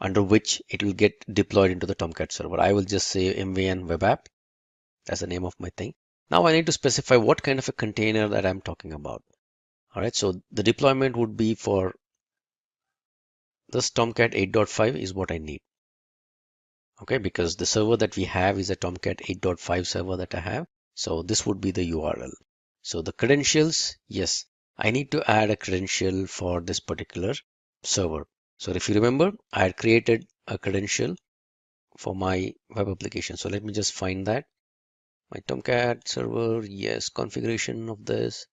Speaker 10: under which it will get deployed into the Tomcat server. I will just say MVN web app. That's the name of my thing. Now I need to specify what kind of a container that I'm talking about. All right, so the deployment would be for this Tomcat 8.5 is what I need. Okay, because the server that we have is a Tomcat 8.5 server that I have. So this would be the URL. So the credentials, yes, I need to add a credential for this particular server. So if you remember, I had created a credential for my web application. So let me just find that. my Tomcat server, yes, configuration of this.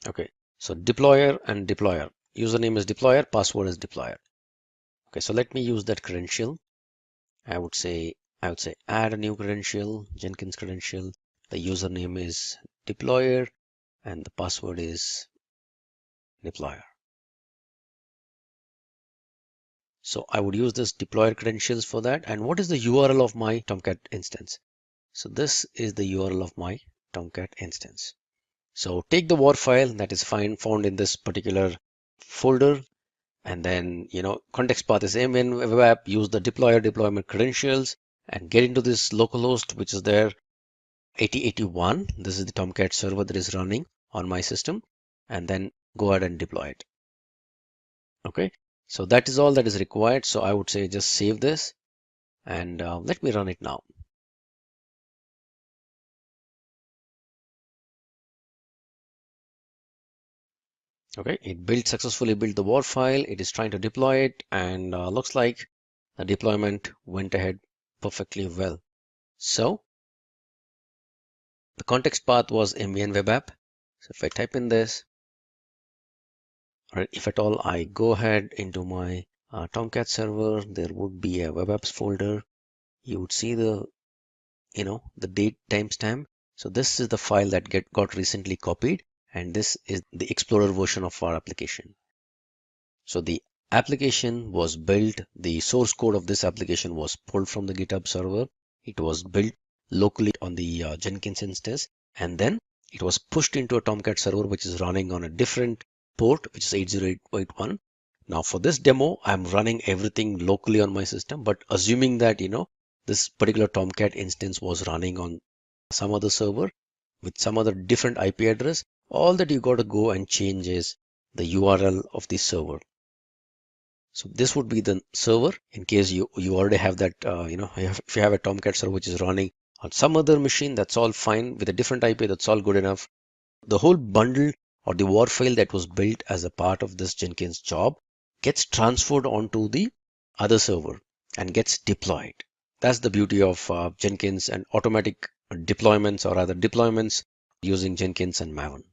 Speaker 10: Okay, so deployer and deployer. Username is deployer, password is deployer. Okay, so let me use that credential. I would say add a new credential, Jenkins credential. The username is deployer and the password is deployer. So I would use this deployer credentials for that. And what is the URL of my Tomcat instance? So this is the URL of my Tomcat instance. So take the WAR file that is found in this particular folder, and then context path is mn web app. Use the deployer deployment credentials and get into this localhost which is there 8081. This is the Tomcat server that is running on my system, and then go ahead and deploy it. Okay, so that is all that is required. So I would say just save this and let me run it now. Okay, it successfully built the WAR file. It is trying to deploy it, and looks like the deployment went ahead perfectly well. So the context path was mn web app. So if I type in this, right, if at all I go ahead into my Tomcat server, there would be a web apps folder. You would see the the date timestamp. So this is the file that got recently copied, and this is the Explorer version of our application. So the application was built, the source code of this application was pulled from the GitHub server. It was built locally on the Jenkins instance, and then it was pushed into a Tomcat server which is running on a different port, which is 8081. Now for this demo, I'm running everything locally on my system, but assuming that this particular Tomcat instance was running on some other server with some other different IP address, all that you got to go and change is the URL of the server. So this would be the server in case you already have that, if you have a Tomcat server which is running on some other machine, that's all fine. With a different IP, that's all good enough. The whole bundle or the WAR file that was built as a part of this Jenkins job gets transferred onto the other server and gets deployed. That's the beauty of Jenkins and automatic deployments, or rather deployments using Jenkins and Maven.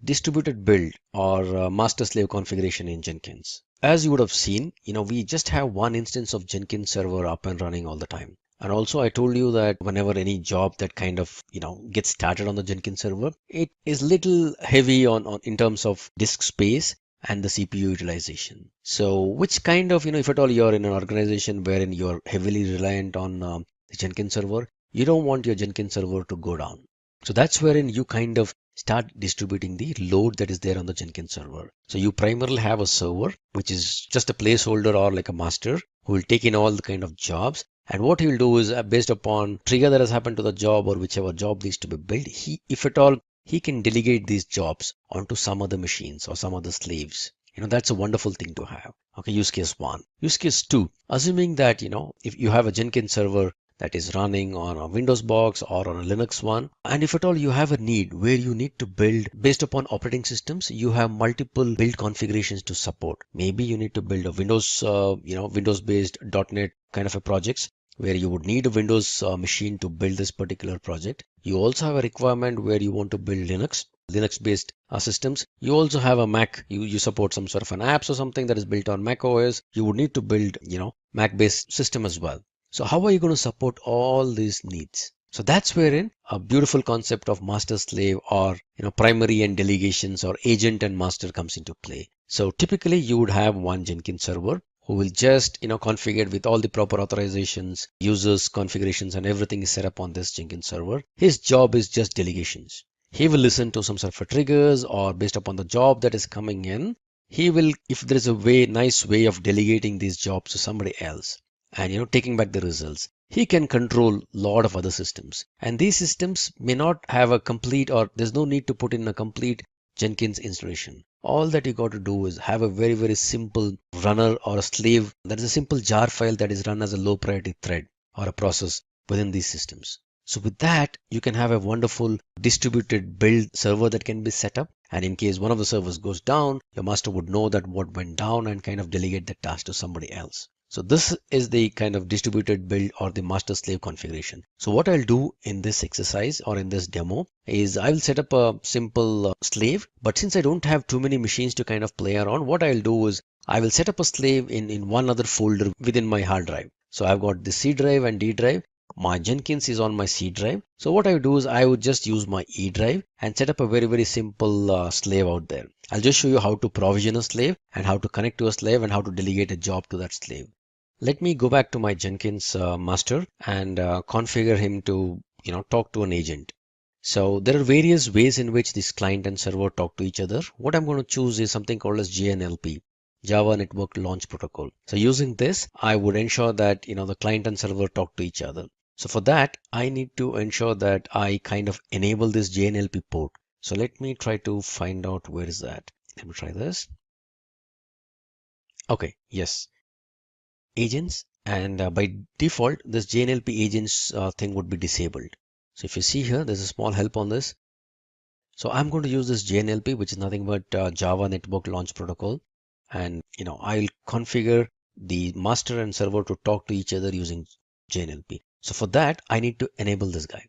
Speaker 10: Distributed build or master slave configuration in Jenkins. As you would have seen, we just have one instance of Jenkins server up and running all the time. And also I told you that whenever any job that kind of, gets started on the Jenkins server, it is little heavy on in terms of disk space and the CPU utilization. So which kind of, if at all you're in an organization wherein you're heavily reliant on the Jenkins server, you don't want your Jenkins server to go down. So that's wherein you kind of start distributing the load that is there on the Jenkins server. So you primarily have a server, which is just a placeholder or like a master who will take in all the kind of jobs. And what he will do is based upon trigger that has happened to the job or whichever job needs to be built, if at all, he can delegate these jobs onto some other machines or some other slaves. That's a wonderful thing to have. Okay, use case 1. Use case 2, assuming that, if you have a Jenkins server that is running on a Windows box or on a Linux one, and if at all you have a need where you need to build based upon operating systems, you have multiple build configurations to support. Maybe you need to build a Windows, Windows based .NET kind of a projects where you would need a Windows machine to build this particular project. You also have a requirement where you want to build Linux based systems. You also have a Mac, you support some sort of an apps or something that is built on Mac OS. You would need to build, Mac based system as well. So how are you going to support all these needs? So that's wherein a beautiful concept of master slave or primary and delegations or agent and master comes into play. So typically you would have one Jenkins server who will just configure with all the proper authorizations, users, configurations, and everything is set up on this Jenkins server. His job is just delegations. He will listen to some sort of triggers, or based upon the job that is coming in, he will, if there is a nice way of delegating these jobs to somebody else and taking back the results, he can control a lot of other systems. And these systems may not have a complete, or there's no need to put in a complete Jenkins installation. All that you got to do is have a very, very simple runner or a slave that is a simple jar file that is run as a low priority thread or a process within these systems. So with that, you can have a wonderful distributed build server that can be set up. And in case one of the servers goes down, your master would know that what went down and kind of delegate the task to somebody else. So this is the kind of distributed build or the master slave configuration. So what I'll do in this exercise or in this demo is I will set up a simple slave, but since I don't have too many machines to kind of play around, what I'll do is I will set up a slave in one other folder within my hard drive. So I've got the C drive and D drive. My Jenkins is on my C drive. So what I would do is I would just use my E drive and set up a very simple slave out there. I'll just show you how to provision a slave and how to connect to a slave and how to delegate a job to that slave. Let me go back to my Jenkins master and configure him to talk to an agent. So there are various ways in which this client and server talk to each other. What I'm going to choose is something called as JNLP, Java Network Launch Protocol. So using this, I would ensure that the client and server talk to each other. So for that, I need to ensure that I kind of enable this JNLP port. So let me try to find out where is that. Let me try this. Okay, yes. Agents, and by default this JNLP agents thing would be disabled. So if you see here, there's a small help on this. So I'm going to use this JNLP, which is nothing but Java Network Launch Protocol, and I'll configure the master and server to talk to each other using JNLP. So for that I need to enable this guy.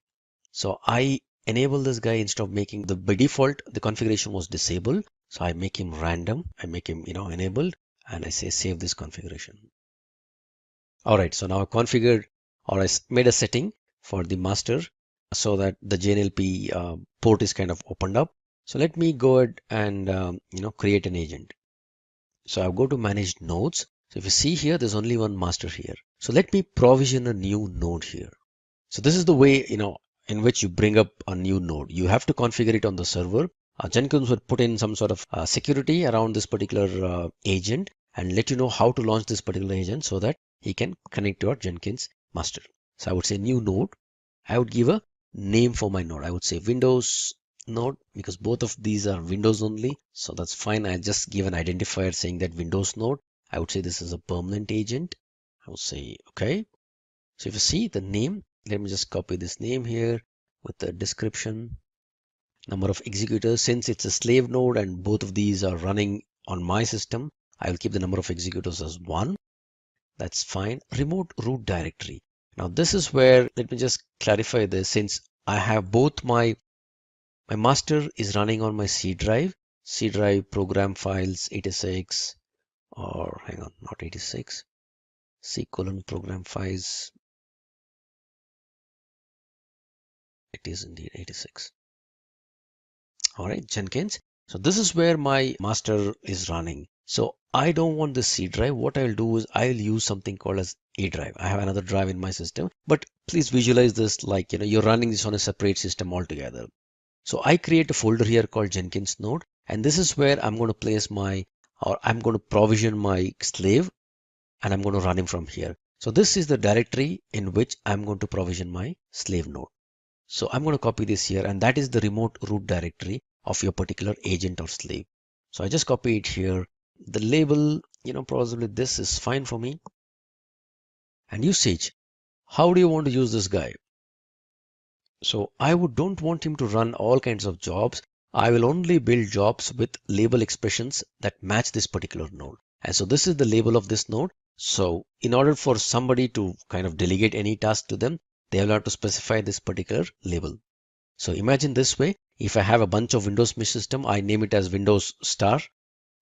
Speaker 10: So I enable this guy instead of making by default the configuration was disabled. So I make him random, I make him enabled, and I say save this configuration. Alright, so now I configured or I made a setting for the master so that the JNLP port is kind of opened up. So let me go ahead and create an agent. So I'll go to manage nodes. So if you see here, there's only one master here. So let me provision a new node here. So this is the way in which you bring up a new node. You have to configure it on the server. Jenkins would put in some sort of security around this particular agent and let you know how to launch this particular agent so that he can connect to your Jenkins master. So I would say new node. I would give a name for my node. I would say Windows node because both of these are Windows only. So that's fine. I just give an identifier saying that Windows node. I would say this is a permanent agent. I would say okay. So if you see the name, let me just copy this name here with the description. Number of executors, since it's a slave node and both of these are running on my system, I will keep the number of executors as 1. That's fine. Remote root directory. Now this is where, let me just clarify this, since I have both my master is running on my C drive program files 86, or hang on, not 86, C colon program files. It is indeed 86. All right, Jenkins. So this is where my master is running. So I don't want the C drive. What I'll do is I'll use something called as A drive. I have another drive in my system, but please visualize this like you're running this on a separate system altogether. So I create a folder here called Jenkins node, and this is where I'm going to place I'm going to provision my slave, and I'm going to run him from here. So this is the directory in which I'm going to provision my slave node. So I'm going to copy this here, and that is the remote root directory of your particular agent or slave. So I just copy it here. The label, probably this is fine for me. And usage, how do you want to use this guy? So I don't want him to run all kinds of jobs. I will only build jobs with label expressions that match this particular node. And so this is the label of this node. So in order for somebody to kind of delegate any task to them, they will have to specify this particular label. So imagine this way, if I have a bunch of Windows mesh system, I name it as Windows star.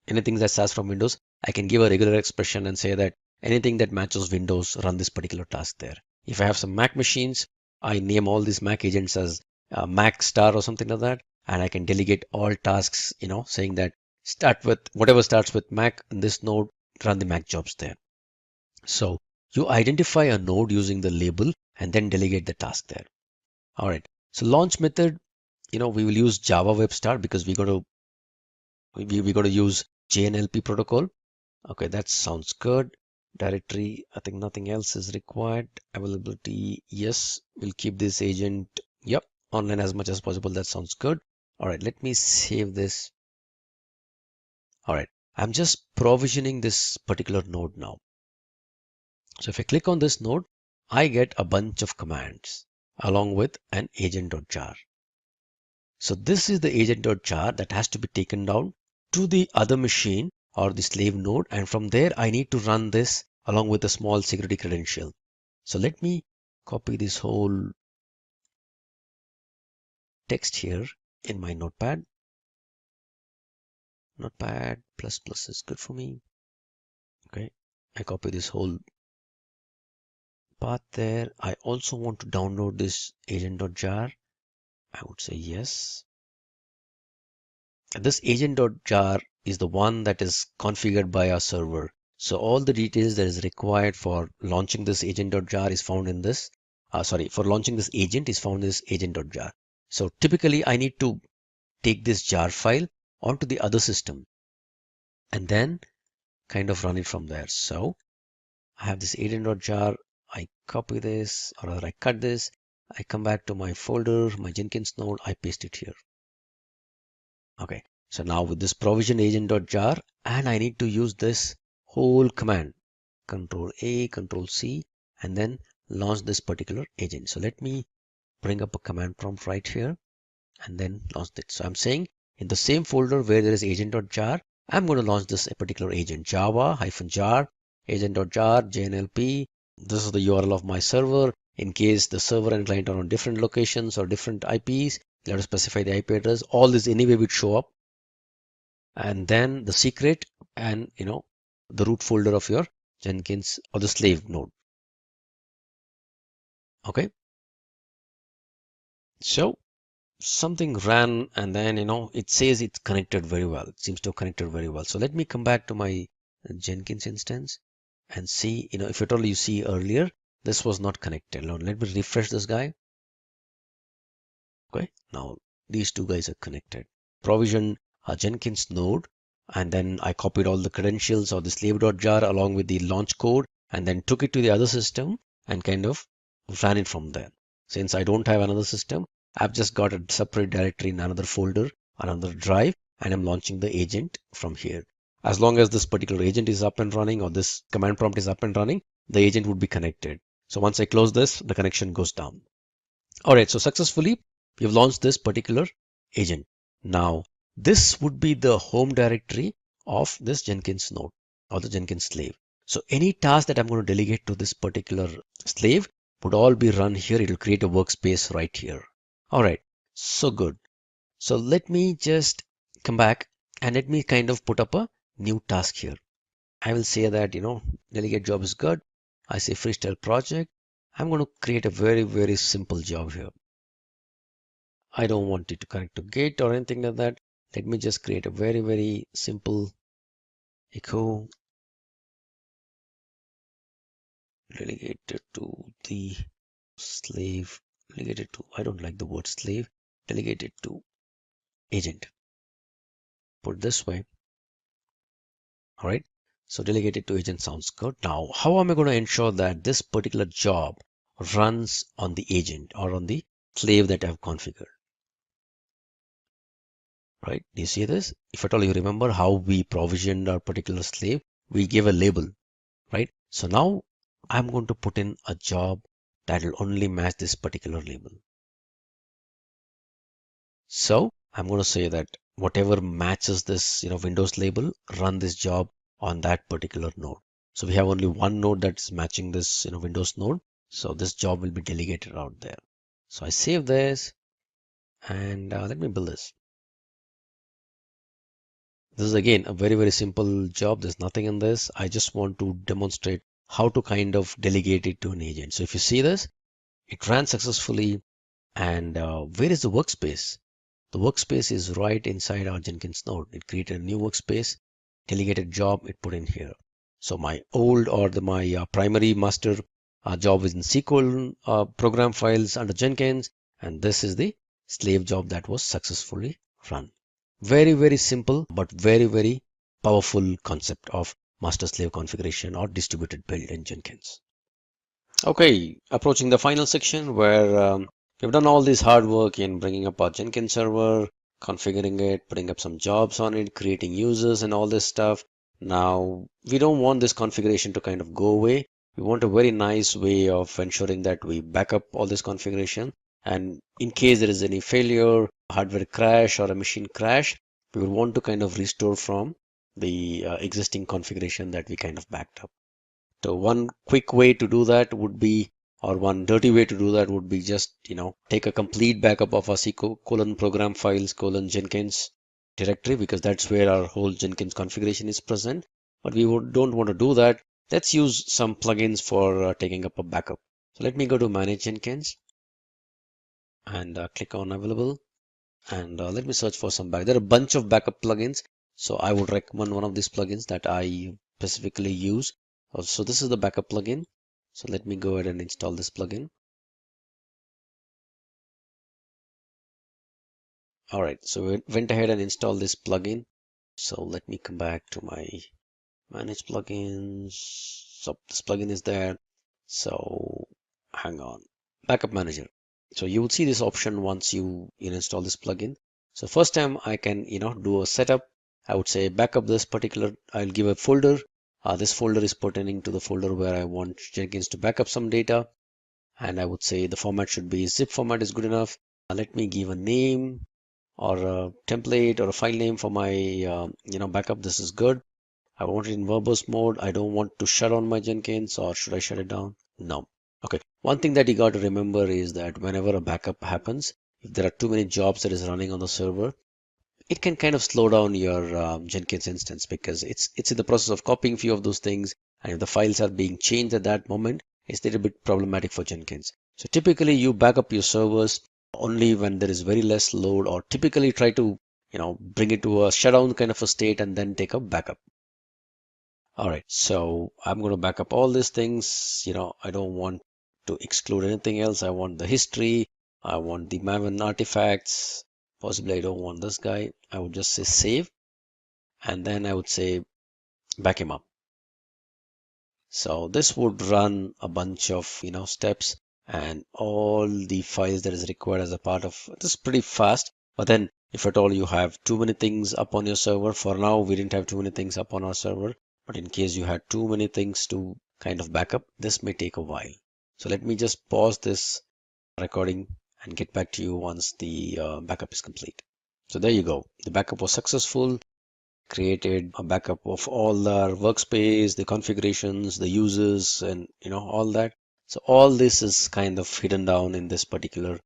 Speaker 10: Anything that starts from Windows, I can give a regular expression and say that anything that matches Windows, run this particular task there. If I have some Mac machines, I name all these Mac agents as Mac star or something like that. And I can delegate all tasks, saying that start with whatever starts with Mac in this node, run the Mac jobs there. So you identify a node using the label and then delegate the task there. All right. So launch method, we will use Java Web Start because we're going to use JNLP protocol. Okay, that sounds good. Directory, I think nothing else is required. Availability, yes, we'll keep this agent, yep, online as much as possible. That sounds good. All right, let me save this. All right, I'm just provisioning this particular node now. So if I click on this node, I get a bunch of commands along with an agent.jar. So this is the agent.jar that has to be taken down to the other machine or the slave node, and from there I need to run this along with a small security credential. So let me copy this whole text here in my notepad. Notepad plus is good for me. Okay, I copy this whole path there. I also want to download this agent.jar. I would say yes. And this agent.jar is the one that is configured by our server. So all the details that is required for launching this agent.jar is found in this. For launching this agent is found in this agent.jar. So typically I need to take this jar file onto the other system and then kind of run it from there. So I have this agent.jar. I copy this, or rather I cut this. I come back to my folder, my Jenkins node. I paste it here. Okay. So now with this provision agent.jar, and I need to use this whole command, Control A, Control C, and then launch this particular agent. So let me bring up a command prompt right here and then launch it. So I'm saying in the same folder where there is agent.jar, I'm going to launch this particular agent, java-jar, agent.jar, JNLP. This is the URL of my server. In case the server and client are on different locations or different IPs, you have to specify the IP address. All this anyway would show up. And then the secret and the root folder of your Jenkins or the slave node. Okay. So something ran and then it says it's connected very well. It seems to have connected very well. So let me come back to my Jenkins instance and see, if at all you see earlier, this was not connected. Now let me refresh this guy. Okay, now these two guys are connected. Provision a Jenkins node, and then I copied all the credentials of the slave.jar along with the launch code and then took it to the other system and kind of ran it from there. Since I don't have another system, I've just got a separate directory in another folder, another drive, and I'm launching the agent from here. As long as this particular agent is up and running or this command prompt is up and running, the agent would be connected. So once I close this, the connection goes down. All right, so successfully we've launched this particular agent. Now this would be the home directory of this Jenkins node or the Jenkins slave. So any task that I'm going to delegate to this particular slave would all be run here. It will create a workspace right here. All right, so good. So let me just come back and let me kind of put up a new task here. I will say that, delegate job is good. I say freestyle project. I'm going to create a very, very simple job here. I don't want it to connect to Git or anything like that. Let me just create a very, very simple echo delegated to the slave, delegated to, I don't like the word slave, delegated to agent. Put this way. All right. So delegated to agent sounds good. Now, how am I going to ensure that this particular job runs on the agent or on the slave that I've configured? Right? Do you see this? If at all you remember how we provisioned our particular slave, we gave a label, right? So now I'm going to put in a job that will only match this particular label. So I'm going to say that whatever matches this, Windows label, run this job on that particular node. So we have only one node that's matching this, Windows node. So this job will be delegated out there. So I save this and let me build this. This is again a very, very simple job. There's nothing in this. I just want to demonstrate how to kind of delegate it to an agent. So if you see this, it ran successfully. And where is the workspace? The workspace is right inside our Jenkins node. It created a new workspace, delegated job, it put in here. So my old or my primary master job is in SQL program files under Jenkins. And this is the slave job that was successfully run. Very, very simple, but very, very powerful concept of master slave configuration or distributed build in Jenkins. Okay, approaching the final section where we've done all this hard work in bringing up our Jenkins server, configuring it, putting up some jobs on it, creating users and all this stuff. Now, we don't want this configuration to kind of go away. We want a very nice way of ensuring that we back up all this configuration. And in case there is any failure, hardware crash or a machine crash, we will want to kind of restore from the existing configuration that we kind of backed up. So one quick way to do that would be, or one dirty way to do that would be just, take a complete backup of our C program files Jenkins directory, because that's where our whole Jenkins configuration is present. But we don't want to do that. Let's use some plugins for taking up a backup. So let me go to Manage Jenkins and click on Available. And let me search for some backup. There are a bunch of backup plugins. So I would recommend one of these plugins that I specifically use. So this is the backup plugin. So let me go ahead and install this plugin. All right, so we went ahead and installed this plugin. So let me come back to my manage plugins. So this plugin is there. So hang on, backup manager. So you will see this option once you install this plugin. So first time I can do a setup. I would say backup this particular. I'll give a folder. This folder is pertaining to the folder where I want Jenkins to back up some data, and I would say the format should be zip format is good enough. Let me give a name or a template or a file name for my backup. This is good. I want it in verbose mode. I don't want to shut on my Jenkins, or should I shut it down? No. Okay. One thing that you got to remember is that whenever a backup happens, if there are too many jobs that is running on the server, it can kind of slow down your Jenkins instance, because it's in the process of copying few of those things, and if the files are being changed at that moment, it's a little bit problematic for Jenkins. So typically you back up your servers only when there is very less load, or typically try to bring it to a shutdown kind of a state and then take a backup. All right, so I'm going to back up all these things. I don't want to exclude anything else. I want the history. I want the Maven artifacts. Possibly I don't want this guy. I would just say save, and then I would say back him up. So this would run a bunch of steps, and all the files that is required as a part of this is pretty fast. But then if at all you have too many things up on your server, for now we didn't have too many things up on our server, but in case you had too many things to kind of back up, this may take a while. So let me just pause this recording and get back to you once the backup is complete. So there you go. The backup was successful. Created a backup of all our workspace, the configurations, the users, and all that. So all this is kind of hidden down in this particular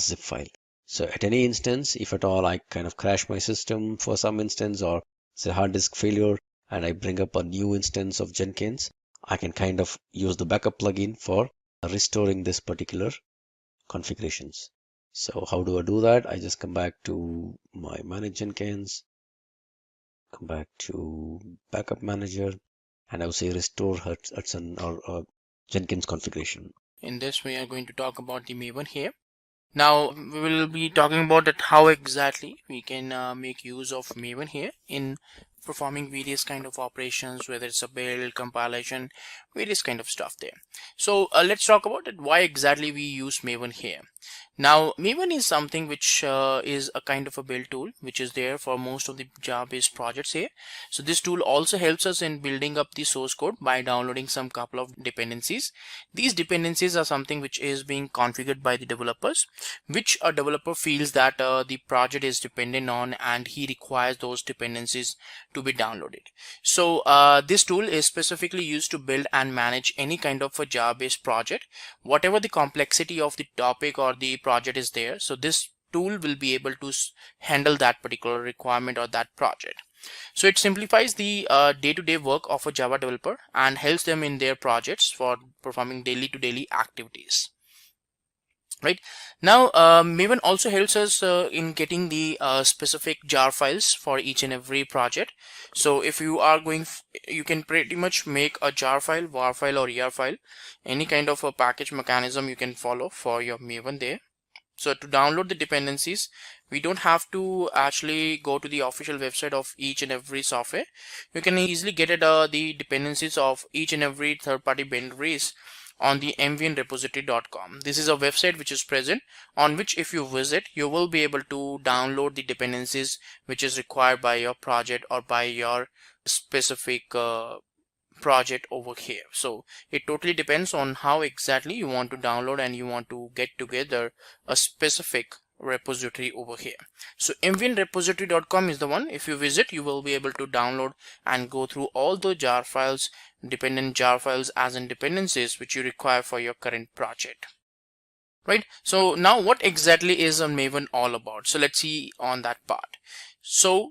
Speaker 10: zip file. So at any instance, if at all I kind of crash my system for some instance, or say hard disk failure, and I bring up a new instance of Jenkins, I can kind of use the backup plugin for restoring this particular configurations. So how do I do that? I just come back to my manage Jenkins, come back to backup manager, and I will say restore Hudson or Jenkins configuration.
Speaker 11: In this we are going to talk about the Maven here. Now we will be talking about that how exactly we can make use of Maven here in performing various kind of operations, whether it's a build, compilation, various kind of stuff there. So let's talk about it, why exactly we use Maven here. Now Maven is something which is a kind of a build tool which is there for most of the Java-based projects here. So this tool also helps us in building up the source code by downloading some couple of dependencies. These dependencies are something which is being configured by the developers, which a developer feels that the project is dependent on, and he requires those dependencies to be downloaded. So this tool is specifically used to build and manage any kind of a Java-based project, whatever the complexity of the topic or the project is there. So this tool will be able to handle that particular requirement or that project. So it simplifies the day-to-day work of a Java developer and helps them in their projects for performing daily-to-daily activities. Right now, Maven also helps us in getting the specific jar files for each and every project. So if you are you can pretty much make a jar file, var file, or ER file, any kind of a package mechanism you can follow for your Maven there. So to download the dependencies, we don't have to actually go to the official website of each and every software. You can easily get the dependencies of each and every third-party binaries on the mvnrepository.com. This is a website which is present, on which if you visit, you will be able to download the dependencies which is required by your project or by your specific project over here. So it totally depends on how exactly you want to download and you want to get together a specific repository over here. So mvnrepository.com is the one. If you visit, you will be able to download and go through all the jar files dependent jar files as in dependencies which you require for your current project. Right. So now what exactly is a Maven all about? So let's see on that part. So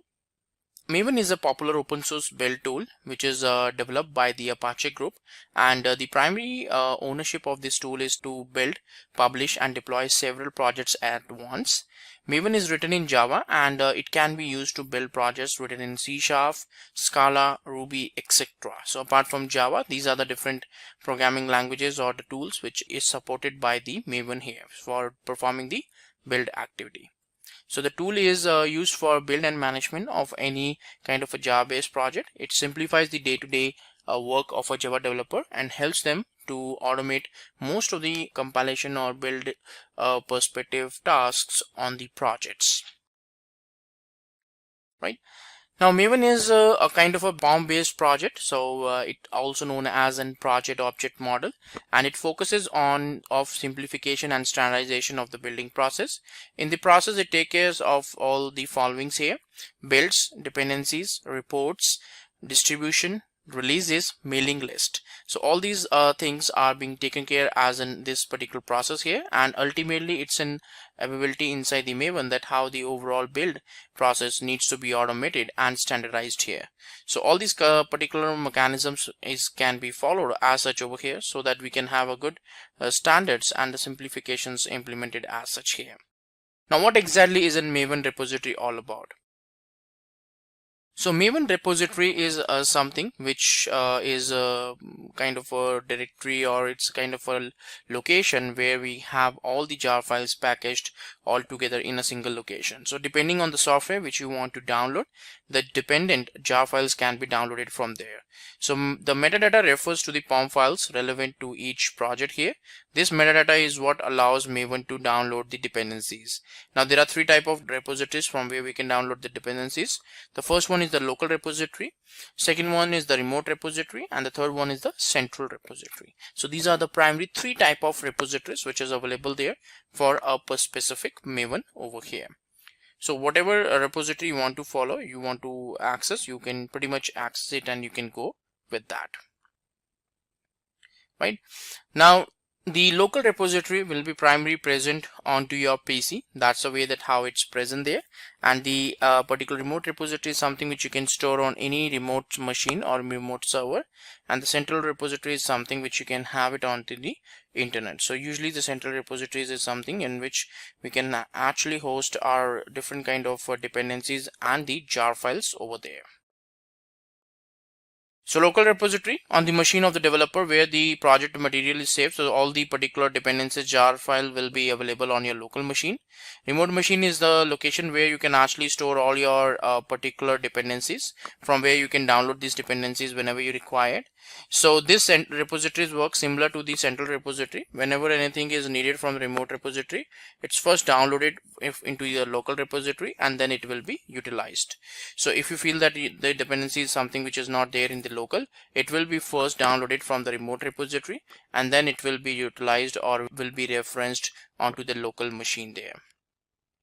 Speaker 11: Maven is a popular open source build tool which is developed by the Apache group, and the primary ownership of this tool is to build, publish and deploy several projects at once. Maven is written in Java, and it can be used to build projects written in C#, Scala, Ruby, etc. So apart from Java, these are the different programming languages or the tools which is supported by the Maven here for performing the build activity. So the tool is used for build and management of any kind of a Java-based project. It simplifies the day-to-day work of a Java developer and helps them to automate most of the compilation or build perspective tasks on the projects. Right. Now Maven is a kind of a POM-based project, so it also known as a project object model, and it focuses on simplification and standardization of the building process. In the process, it takes care of all the followings here: builds, dependencies, reports, distribution, releases, mailing list. So all these things are being taken care as in this particular process here, and ultimately it's an availability inside the Maven that how the overall build process needs to be automated and standardized here. So all these particular mechanisms can be followed as such over here, so that we can have a good standards and the simplifications implemented as such here. Now what exactly is a Maven repository all about? So Maven repository is something which is kind of a directory, or it's kind of a location where we have all the jar files packaged all together in a single location. So depending on the software which you want to download, the dependent jar files can be downloaded from there. So the metadata refers to the POM files relevant to each project here. This metadata is what allows Maven to download the dependencies. Now there are three types of repositories from where we can download the dependencies. The first one is the local repository, second one is the remote repository, and the third one is the central repository. So these are the primary three types of repositories which is available there for a specific Maven over here. So whatever repository you want to follow, you want to access, you can pretty much access it and you can go with that. Right now, the local repository will be primarily present onto your PC. That's the way that how it's present there. And the particular remote repository is something which you can store on any remote machine or remote server. And the central repository is something which you can have it onto the internet. So usually the central repositories is something in which we can actually host our different kind of dependencies and the jar files over there. So local repository on the machine of the developer where the project material is saved. So all the particular dependencies jar file will be available on your local machine. Remote machine is the location where you can actually store all your particular dependencies, from where you can download these dependencies whenever you require it. So this repositories work similar to the central repository. Whenever anything is needed from the remote repository, it's first downloaded into your local repository and then it will be utilized. So if you feel that the dependency is something which is not there in the local, it will be first downloaded from the remote repository and then it will be utilized or will be referenced onto the local machine there.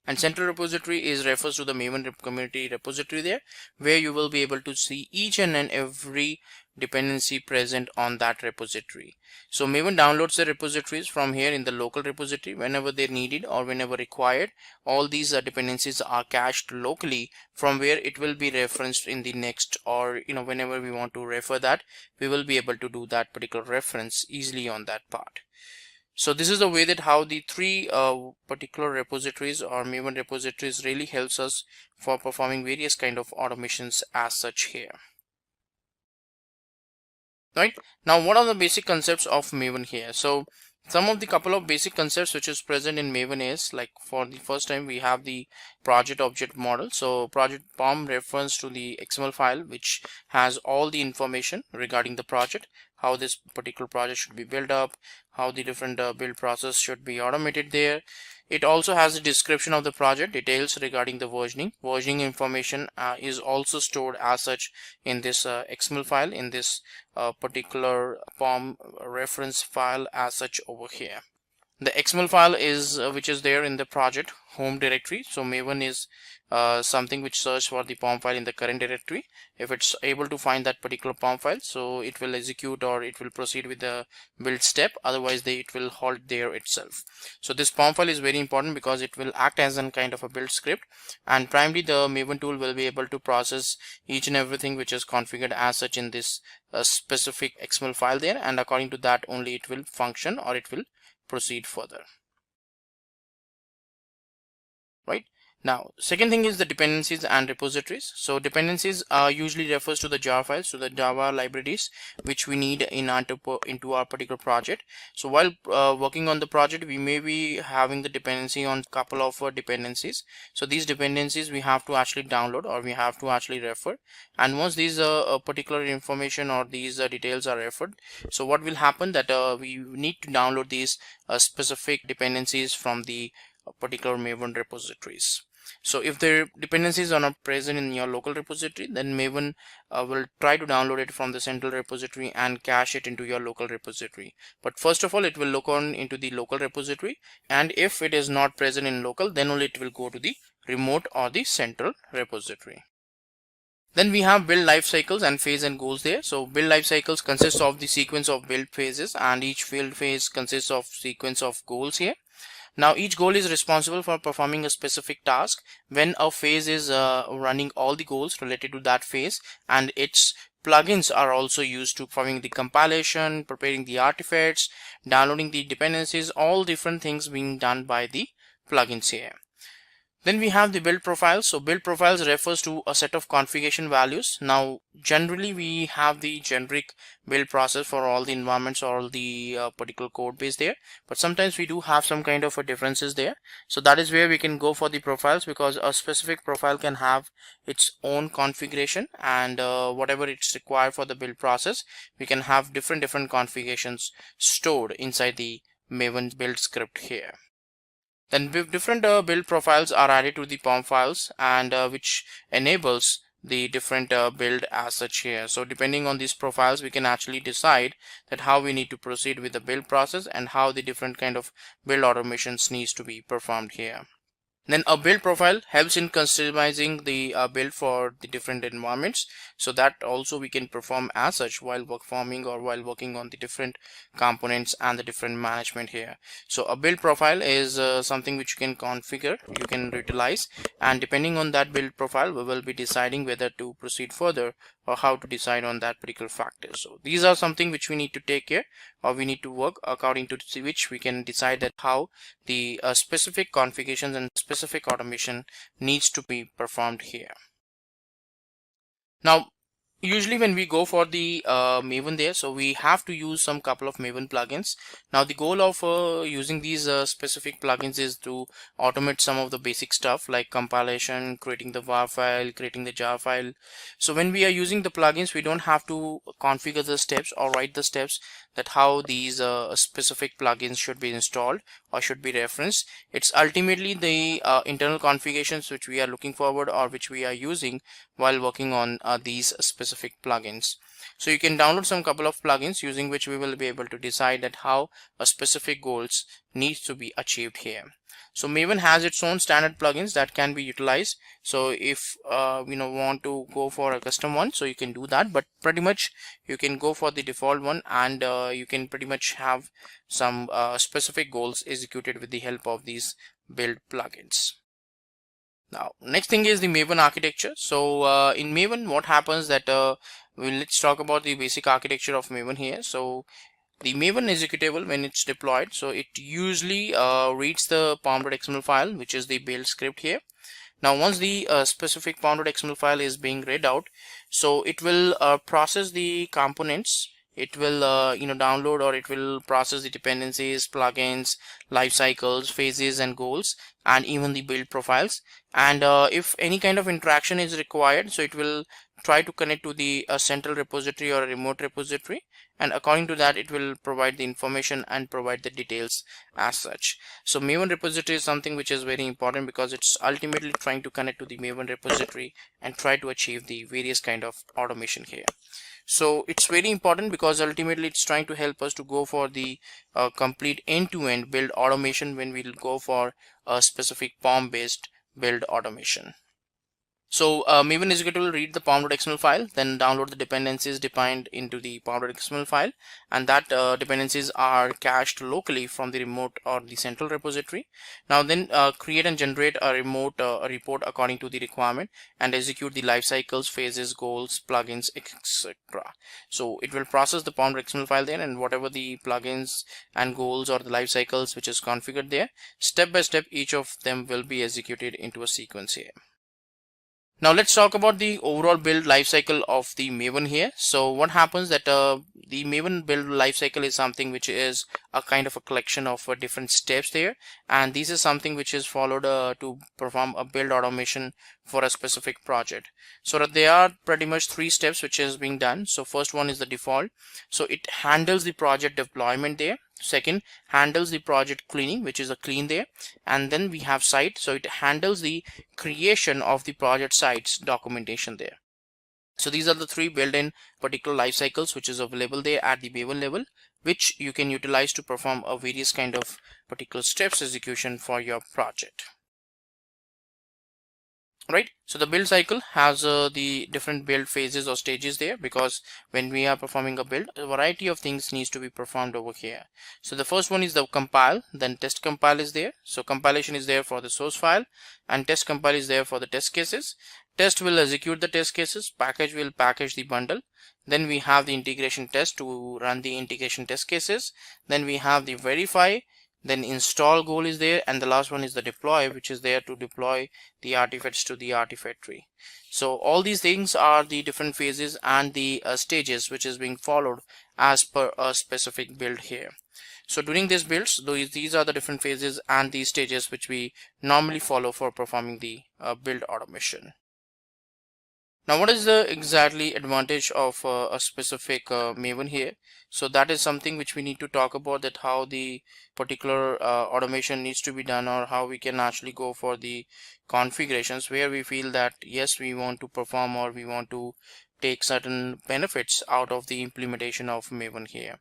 Speaker 11: And central repository refers to the Maven community repository there, where you will be able to see each and every dependency present on that repository. So Maven downloads the repositories from here in the local repository whenever they're needed or whenever required. All these dependencies are cached locally, from where it will be referenced in the next, or whenever we want to refer that, we will be able to do that particular reference easily on that part. So this is the way that how the three particular repositories or Maven repositories really helps us for performing various kind of automations as such here. Right now, what are the basic concepts of Maven here? So some of the couple of basic concepts which is present in Maven is, like, for the first time we have the project object model. So project POM refers to the XML file which has all the information regarding the project, how this particular project should be built up, how the different build process should be automated there. It also has a description of the project, details regarding the versioning. Versioning information is also stored as such in this XML file, in this particular POM reference file as such over here. The XML file is which is there in the project home directory. So Maven is something which search for the POM file in the current directory. If it's able to find that particular POM file, so it will execute or it will proceed with the build step. Otherwise, it will halt there itself. So this POM file is very important because it will act as a kind of a build script, and primarily the Maven tool will be able to process each and everything which is configured as such in this specific XML file there, and according to that only it will function or it will proceed further. Right. Now, second thing is the dependencies and repositories. So dependencies usually refers to the Java files, so the Java libraries which we need into our particular project. So while working on the project, we may be having the dependency on couple of dependencies. So these dependencies we have to actually download or we have to actually refer. And once these particular information or these details are referred, so what will happen that we need to download these specific dependencies from the particular Maven repositories. So if the dependencies are not present in your local repository, then Maven will try to download it from the central repository and cache it into your local repository. But first of all, it will look on into the local repository, and if it is not present in local, then only it will go to the remote or the central repository. Then we have build life cycles and phase and goals there. So build life cycles consists of the sequence of build phases, and each build phase consists of sequence of goals here. Now each goal is responsible for performing a specific task. When a phase is running all the goals related to that phase, and its plugins are also used to performing the compilation, preparing the artifacts, downloading the dependencies, all different things being done by the plugins here. Then we have the build profiles. So build profiles refers to a set of configuration values. Now generally we have the generic build process for all the environments or all the particular code base there, but sometimes we do have some kind of a differences there. So that is where we can go for the profiles, because a specific profile can have its own configuration, and whatever it's required for the build process, we can have different configurations stored inside the Maven build script here. Then different build profiles are added to the POM files, and which enables the different build as such here. So depending on these profiles, we can actually decide that how we need to proceed with the build process and how the different kind of build automations needs to be performed here. Then a build profile helps in customizing the build for the different environments, so that also we can perform as such while performing or while working on the different components and the different management here. So a build profile is something which you can configure, you can utilize, and depending on that build profile, we will be deciding whether to proceed further or how to decide on that particular factor. So these are something which we need to take care, or we need to work according to which we can decide that how the specific configurations and specific automation needs to be performed here. Now usually when we go for the Maven there, so we have to use some couple of Maven plugins. Now the goal of using these specific plugins is to automate some of the basic stuff like compilation, creating the WAR file, creating the jar file. So when we are using the plugins, we don't have to configure the steps or write the steps that how these specific plugins should be installed or should be referenced. It's ultimately the internal configurations which we are looking forward or which we are using while working on these specific plugins. So you can download some couple of plugins using which we will be able to decide that how a specific goals needs to be achieved here. So Maven has its own standard plugins that can be utilized. So if want to go for a custom one, so you can do that, but pretty much you can go for the default one, and you can pretty much have some specific goals executed with the help of these build plugins. Now next thing is the Maven architecture. So in Maven, what happens that let's talk about the basic architecture of Maven here. So the Maven executable, when it's deployed, so it usually reads the pom.xml file, which is the build script here. Now once the specific pom.xml file is being read out, so it will process the components. It will download, or it will process the dependencies, plugins, life cycles, phases and goals, and even the build profiles. And if any kind of interaction is required, so it will try to connect to the central repository or a remote repository, and according to that it will provide the information and provide the details as such. So Maven repository is something which is very important because it's ultimately trying to connect to the Maven repository and try to achieve the various kind of automation here. So it's very important because ultimately it's trying to help us to go for the complete end-to-end build automation when we'll go for a specific POM based build automation. So Maven executor will read the pom.xml file, then download the dependencies defined into the pom.xml file, and that dependencies are cached locally from the remote or the central repository. Now then create and generate a remote report according to the requirement and execute the life cycles, phases, goals, plugins, etc. So it will process the pom.xml file there, and whatever the plugins and goals or the life cycles which is configured there, step by step each of them will be executed into a sequence here. Now let's talk about the overall build lifecycle of the Maven here. So what happens that the Maven build lifecycle is something which is a kind of a collection of different steps there, and this is something which is followed to perform a build automation for a specific project. So that there are pretty much 3 steps which is being done. So first one is the default, so it handles the project deployment there. Second, handles the project cleaning, which is a clean there, and then we have site, so it handles the creation of the project sites documentation there. So these are the 3 built-in particular life cycles which is available there at the Maven level, which you can utilize to perform a various kind of particular steps execution for your project. Right, so the build cycle has the different build phases or stages there, because when we are performing a build, a variety of things needs to be performed over here. So the first one is the compile, then test compile is there. So compilation is there for the source file, and test compile is there for the test cases. Test will execute the test cases, package will package the bundle, then we have the integration test to run the integration test cases, then we have the verify, then install goal is there, and the last one is the deploy, which is there to deploy the artifacts to the artifact tree. So all these things are the different phases and the stages which is being followed as per a specific build here. So during these builds, these are the different phases and the stages which we normally follow for performing the build automation. Now what is the exactly advantage of a specific Maven here? So that is something which we need to talk about, that how the particular automation needs to be done, or how we can actually go for the configurations where we feel that yes, we want to perform or we want to take certain benefits out of the implementation of Maven here.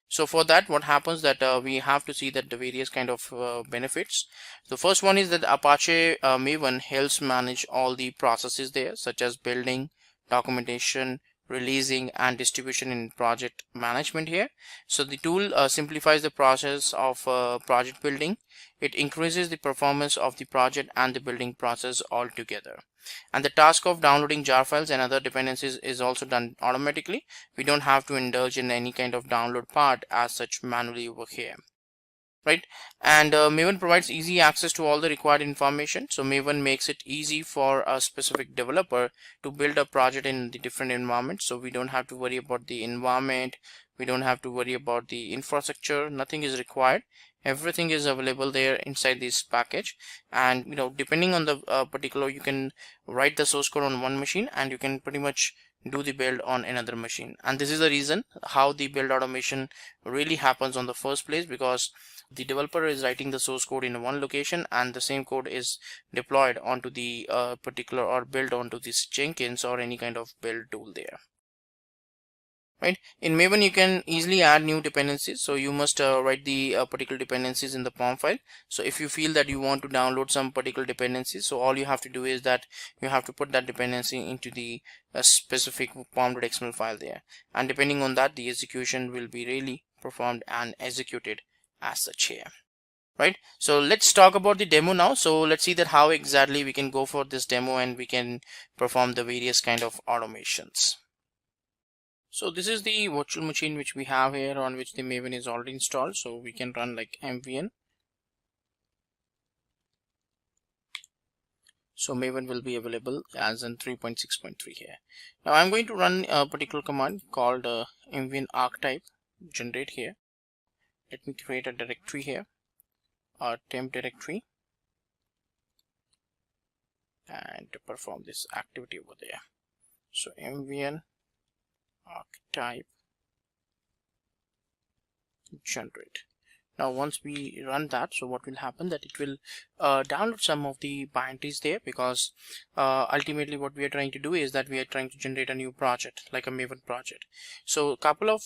Speaker 11: So for that, what happens that we have to see that the various kind of benefits. The first one is that Apache Maven helps manage all the processes there, such as building, documentation, releasing, and distribution in project management here. So the tool simplifies the process of project building. It increases the performance of the project and the building process altogether. And the task of downloading jar files and other dependencies is also done automatically. We don't have to indulge in any kind of download part as such manually over here. Right, and Maven provides easy access to all the required information. So Maven makes it easy for a specific developer to build a project in the different environments. So we don't have to worry about the environment, we don't have to worry about the infrastructure, nothing is required. Everything is available there inside this package, and depending on the particular, you can write the source code on one machine and you can pretty much do the build on another machine. And this is the reason how the build automation really happens on the first place, because the developer is writing the source code in one location and the same code is deployed onto the particular or built onto this Jenkins or any kind of build tool there. Right, in Maven you can easily add new dependencies, so you must write the particular dependencies in the POM file. So if you feel that you want to download some particular dependencies, so all you have to do is that you have to put that dependency into the specific pom.xml file there, and depending on that, the execution will be really performed and executed as such here. Right, so let's talk about the demo now. So let's see that how exactly we can go for this demo and we can perform the various kind of automations. So this is the virtual machine which we have here, on which the Maven is already installed. So we can run like mvn. So Maven will be available as in 3.6.3 here. Now I'm going to run a particular command called mvn archetype generate here. Let me create a directory here, a temp directory, and to perform this activity over there. So mvn archetype generate. Now once we run that, so what will happen, that it will download some of the binaries there, because ultimately what we are trying to do is that we are trying to generate a new project, like a Maven project. So a couple of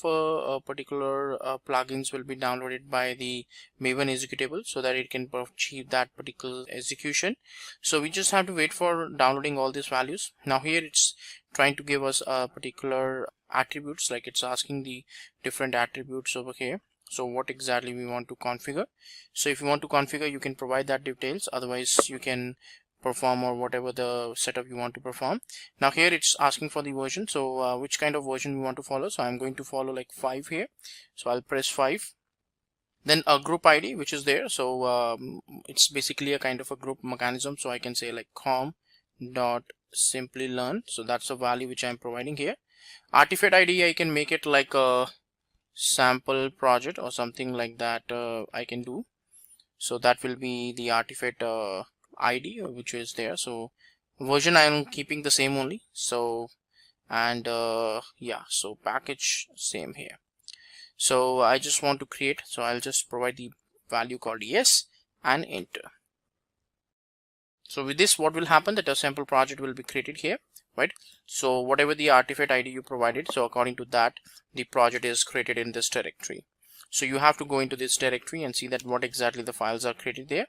Speaker 11: particular plugins will be downloaded by the Maven executable so that it can achieve that particular execution. So we just have to wait for downloading all these values. Now here it's trying to give us a particular attributes, like it's asking the different attributes over here. So what exactly we want to configure. So if you want to configure, you can provide that details, otherwise you can perform or whatever the setup you want to perform. Now here it's asking for the version, so which kind of version we want to follow. So I'm going to follow like 5 here, so I'll press 5. Then a group ID which is there, so it's basically a kind of a group mechanism, so I can say like com.Simplilearn. So that's a value which I'm providing here. Artifact ID, I can make it like a sample project or something like that. I can do, so that will be the artifact ID which is there. So version I am keeping the same only. So and yeah, so package same here. So I just want to create, so I'll just provide the value called yes and enter. So with this, what will happen, that a sample project will be created here, right? So whatever the artifact ID you provided, so according to that the project is created in this directory. So you have to go into this directory and see that what exactly the files are created there.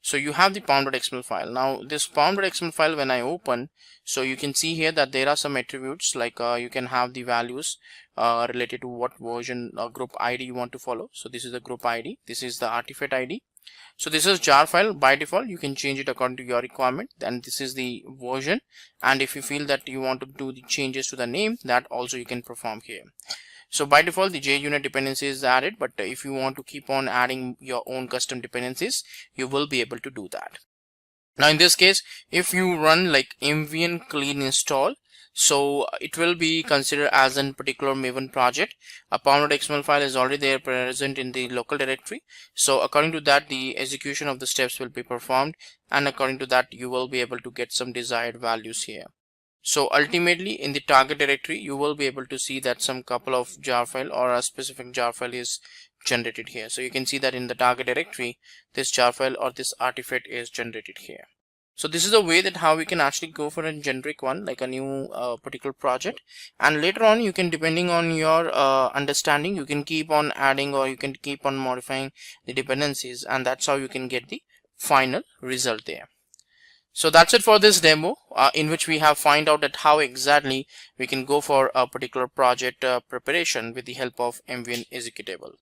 Speaker 11: So you have the pom.xml file. Now this pom.xml file, when I open, so you can see here that there are some attributes, like you can have the values related to what version or group ID you want to follow. So this is the group ID, this is the artifact ID. So this is jar file. By default you can change it according to your requirement, and this is the version, and if you feel that you want to do the changes to the name, that also you can perform here. So by default the JUnit dependency is added, but if you want to keep on adding your own custom dependencies, you will be able to do that. Now in this case, if you run like mvn clean install, so it will be considered as a particular Maven project. A pom.xml file is already there present in the local directory. So according to that, the execution of the steps will be performed, and according to that you will be able to get some desired values here. So ultimately in the target directory you will be able to see that some couple of jar file or a specific jar file is generated here. So you can see that in the target directory this jar file or this artifact is generated here. So this is a way that how we can actually go for a generic one, like a new particular project, and later on you can, depending on your understanding, you can keep on adding or you can keep on modifying the dependencies, and that's how you can get the final result there. So that's it for this demo, in which we have find out that how exactly we can go for a particular project preparation with the help of mvn executable.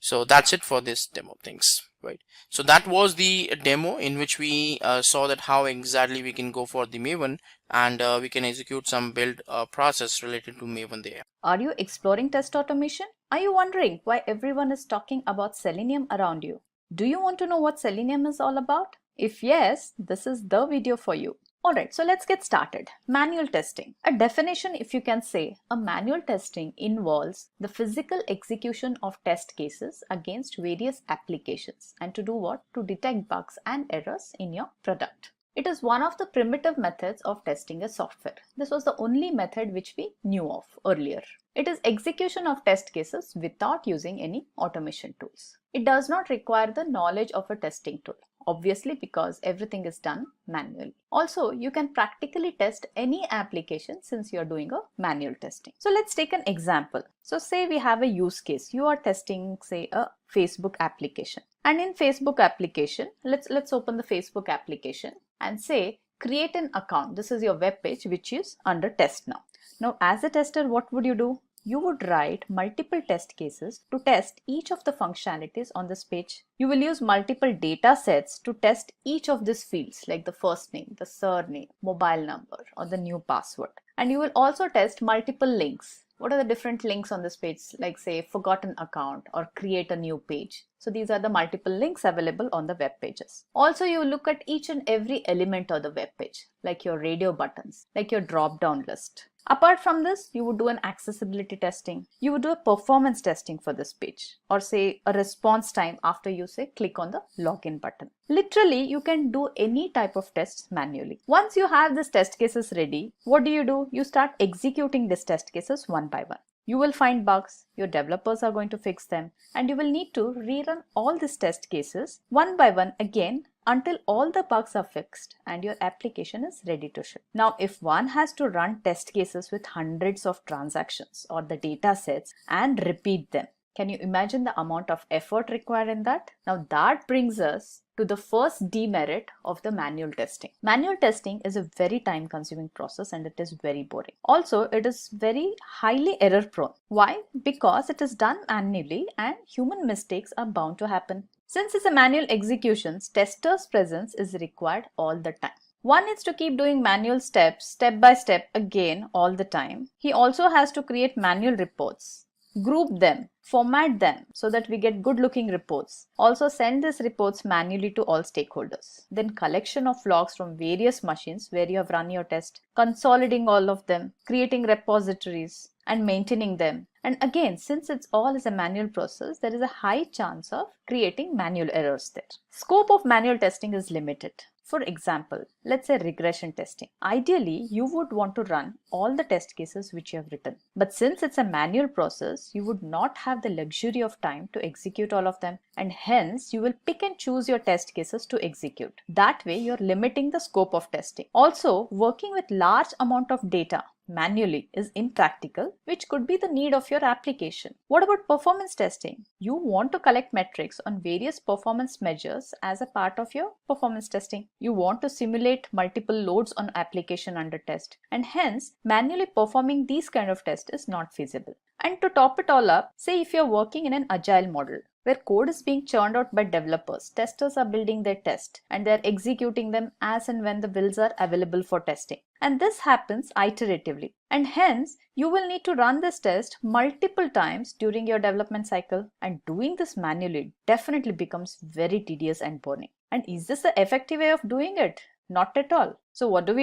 Speaker 11: So that's it for this demo things, right? So that was the demo in which we saw that how exactly we can go for the Maven, and we can execute some build process related to Maven there.
Speaker 3: Are you exploring test automation? Are you wondering why everyone is talking about Selenium around you? Do you want to know what Selenium is all about? If yes, this is the video for you. Alright, so let's get started. Manual testing. A definition, if you can say, a manual testing involves the physical execution of test cases against various applications, and to do what? To detect bugs and errors in your product. It is one of the primitive methods of testing a software. This was the only method which we knew of earlier. It is execution of test cases without using any automation tools. It does not require the knowledge of a testing tool, obviously, because everything is done manually. Also, you can practically test any application since you are doing a manual testing. So let's take an example. So say we have a use case. You are testing, say, a Facebook application. And in Facebook application, let's open the Facebook application and say create an account. This is your web page which is under test now. Now as a tester, what would you do? You would write multiple test cases to test each of the functionalities on this page. You will use multiple data sets to test each of these fields, like the first name, the surname, mobile number, or the new password. And you will also test multiple links. What are the different links on this page? Like say forgotten account or create a new page. So these are the multiple links available on the web pages. Also, you look at each and every element of the web page, like your radio buttons, like your drop down list.
Speaker 12: Apart from this, you would do an accessibility testing. You would do a performance testing for this page, or say a response time after you say click on the login button. Literally, you can do any type of tests manually. Once you have these test cases ready, what do? You start executing these test cases one by one. You will find bugs, your developers are going to fix them, and you will need to rerun all these test cases one by one again until all the bugs are fixed and your application is ready to ship. Now, if one has to run test cases with hundreds of transactions or the data sets and repeat them, can you imagine the amount of effort required in that? Now, that brings us to the first demerit of the manual testing. Manual testing is a very time consuming process and it is very boring. Also, it is very highly error prone. Why? Because it is done manually and human mistakes are bound to happen. Since it's a manual execution, testers' presence is required all the time. One needs to keep doing manual steps, step by step again all the time. He also has to create manual reports, group them, format them so that we get good looking reports. Also send these reports manually to all stakeholders. Then collection of logs from various machines where you have run your test, consolidating all of them, creating repositories and maintaining them. And again, since it's all is a manual process, there is a high chance of creating manual errors there. Scope of manual testing is limited. For example, let's say regression testing. Ideally, you would want to run all the test cases which you have written. But since it's a manual process, you would not have the luxury of time to execute all of them, and hence you will pick and choose your test cases to execute. That way, you're limiting the scope of testing. Also, working with large amount of data manually is impractical, which could be the need of your application. What about performance testing? You want to collect metrics on various performance measures as a part of your performance testing. You want to simulate multiple loads on application under test, and hence manually performing these kind of tests is not feasible. And to top it all up, say if you're working in an agile model where code is being churned out by developers, testers are building their test and they're executing them as and when the builds are available for testing. And this happens iteratively. And hence, you will need to run this test multiple times during your development cycle, and doing this manually definitely becomes very tedious and boring. And is this the effective way of doing it? Not at all. So what do?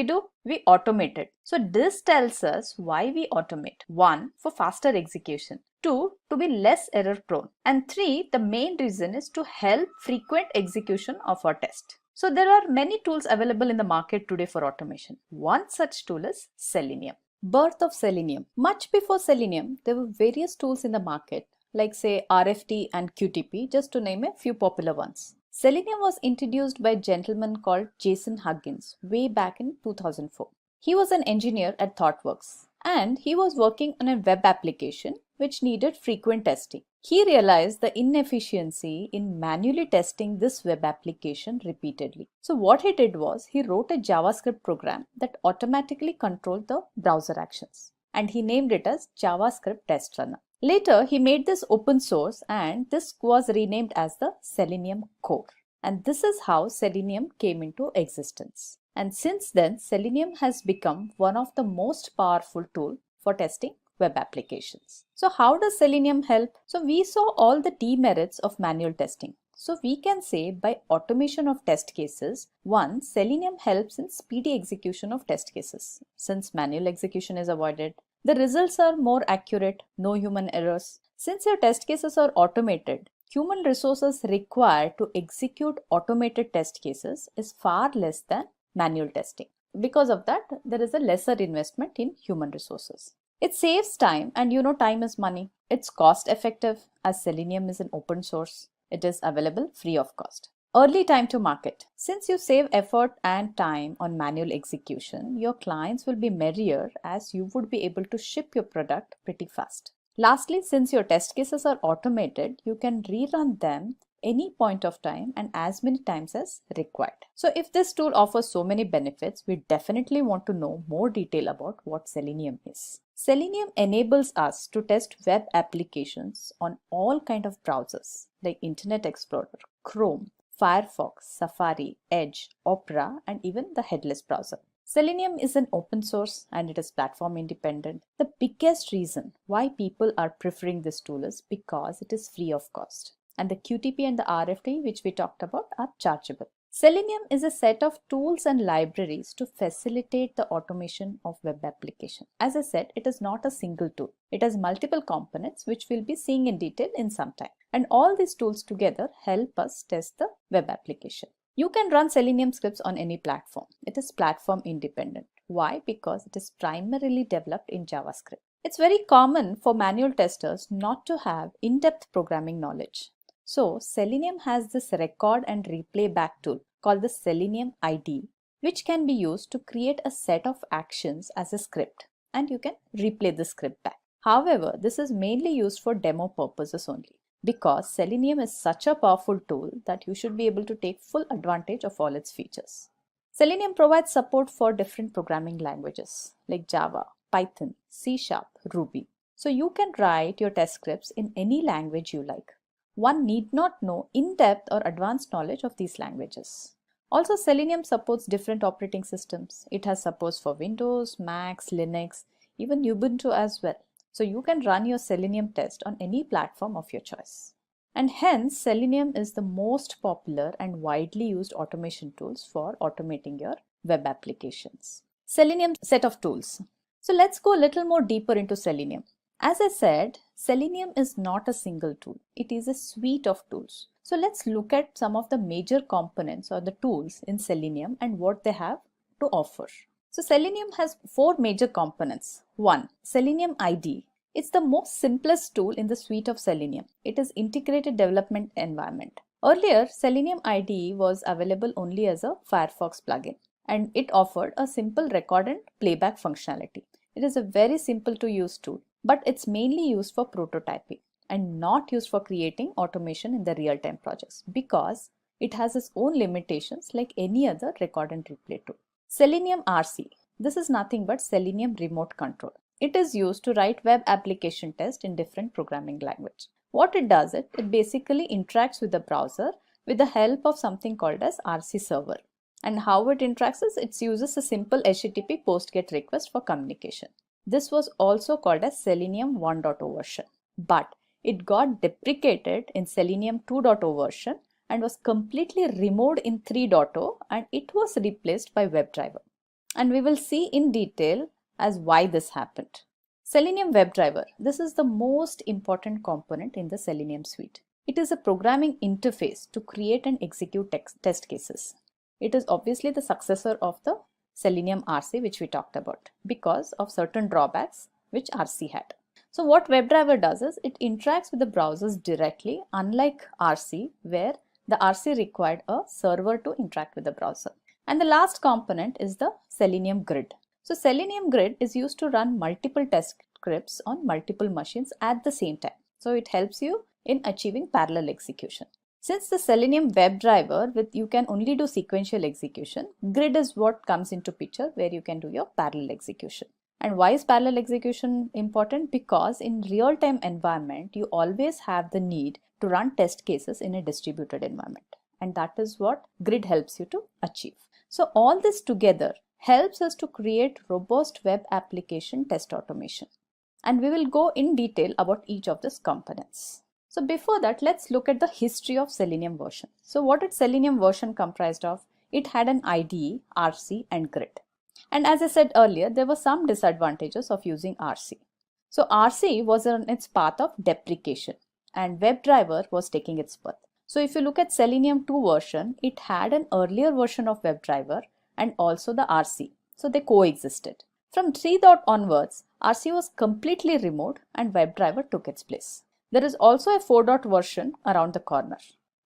Speaker 12: We automate it. So this tells us why we automate. 1, for faster execution. 2, to be less error prone. And 3, the main reason is to help frequent execution of our test. So there are many tools available in the market today for automation. One such tool is Selenium. Birth of Selenium. Much before Selenium, there were various tools in the market like say RFT and QTP, just to name a few popular ones. Selenium was introduced by a gentleman called Jason Huggins way back in 2004. He was an engineer at ThoughtWorks and he was working on a web application which needed frequent testing. He realized the inefficiency in manually testing this web application repeatedly. So what he did was he wrote a JavaScript program that automatically controlled the browser actions, and he named it as JavaScript Test Runner. Later, he made this open source and this was renamed as the Selenium Core. And this is how Selenium came into existence. And since then, Selenium has become one of the most powerful tools for testing web applications. So how does Selenium help? So we saw all the demerits of manual testing. So we can say by automation of test cases, 1, Selenium helps in speedy execution of test cases. Since manual execution is avoided, the results are more accurate, no human errors. Since your test cases are automated, human resources required to execute automated test cases is far less than manual testing. Because of that, there is a lesser investment in human resources. It saves time, and you know time is money. It's cost effective as Selenium is an open source. It is available free of cost. Early time to market. Since you save effort and time on manual execution, your clients will be merrier as you would be able to ship your product pretty fast. Lastly, since your test cases are automated, you can rerun them any point of time and as many times as required. So if this tool offers so many benefits, we definitely want to know more detail about what Selenium is. Selenium enables us to test web applications on all kinds of browsers like Internet Explorer, Chrome, Firefox, Safari, Edge, Opera, and even the headless browser. Selenium is an open source and it is platform independent. The biggest reason why people are preferring this tool is because it is free of cost. And the QTP and the RFT which we talked about are chargeable. Selenium is a set of tools and libraries to facilitate the automation of web application. As I said, it is not a single tool. It has multiple components which we'll be seeing in detail in some time. And all these tools together help us test the web application. You can run Selenium scripts on any platform. It is platform independent. Why? Because it is primarily developed in JavaScript. It's very common for manual testers not to have in-depth programming knowledge. So Selenium has this record and replay back tool called the Selenium ID, which can be used to create a set of actions as a script, and you can replay the script back. However, this is mainly used for demo purposes only, because Selenium is such a powerful tool that you should be able to take full advantage of all its features. Selenium provides support for different programming languages like Java, Python, C#, Ruby. So you can write your test scripts in any language you like. One need not know in-depth or advanced knowledge of these languages. Also, Selenium supports different operating systems. It has supports for Windows, Macs, Linux, even Ubuntu as well. So you can run your Selenium test on any platform of your choice. And hence, Selenium is the most popular and widely used automation tools for automating your web applications. Selenium set of tools. So let's go a little more deeper into Selenium. As I said, Selenium is not a single tool. It is a suite of tools. So let's look at some of the major components or the tools in Selenium and what they have to offer. So Selenium has 4 major components. 1. Selenium ID. It's the most simplest tool in the suite of Selenium. It is integrated development environment. Earlier, Selenium IDE was available only as a Firefox plugin, and it offered a simple record and playback functionality. It is a very simple to use tool, but it's mainly used for prototyping and not used for creating automation in the real-time projects because it has its own limitations like any other record and replay tool. Selenium RC. This is nothing but Selenium remote control. It is used to write web application tests in different programming language. What it does, it basically interacts with the browser with the help of something called as RC server. And how it interacts is it uses a simple HTTP post GET request for communication. This was also called as Selenium 1.0 version, but it got deprecated in Selenium 2.0 version and was completely removed in 3.0, and it was replaced by WebDriver. And we will see in detail as why this happened. Selenium WebDriver. This is the most important component in the Selenium suite. It is a programming interface to create and execute test cases. It is obviously the successor of the Selenium RC which we talked about because of certain drawbacks which RC had. So what WebDriver does is it interacts with the browsers directly, unlike RC where the RC required a server to interact with the browser. And the last component is the Selenium Grid. So Selenium Grid is used to run multiple test scripts on multiple machines at the same time. So it helps you in achieving parallel execution. Since the Selenium WebDriver you can only do sequential execution, Grid is what comes into picture where you can do your parallel execution. And why is parallel execution important? Because in real-time environment, you always have the need to run test cases in a distributed environment. And that is what Grid helps you to achieve. So all this together helps us to create robust web application test automation. And we will go in detail about each of these components. So before that, let's look at the history of Selenium version. So what did Selenium version comprised of? It had an IDE, RC and Grid. And as I said earlier, there were some disadvantages of using RC. So RC was on its path of deprecation and WebDriver was taking its birth. So if you look at Selenium 2 version, it had an earlier version of WebDriver and also the RC. So they coexisted. From 3. onwards, RC was completely removed and WebDriver took its place. There is also a 4. version around the corner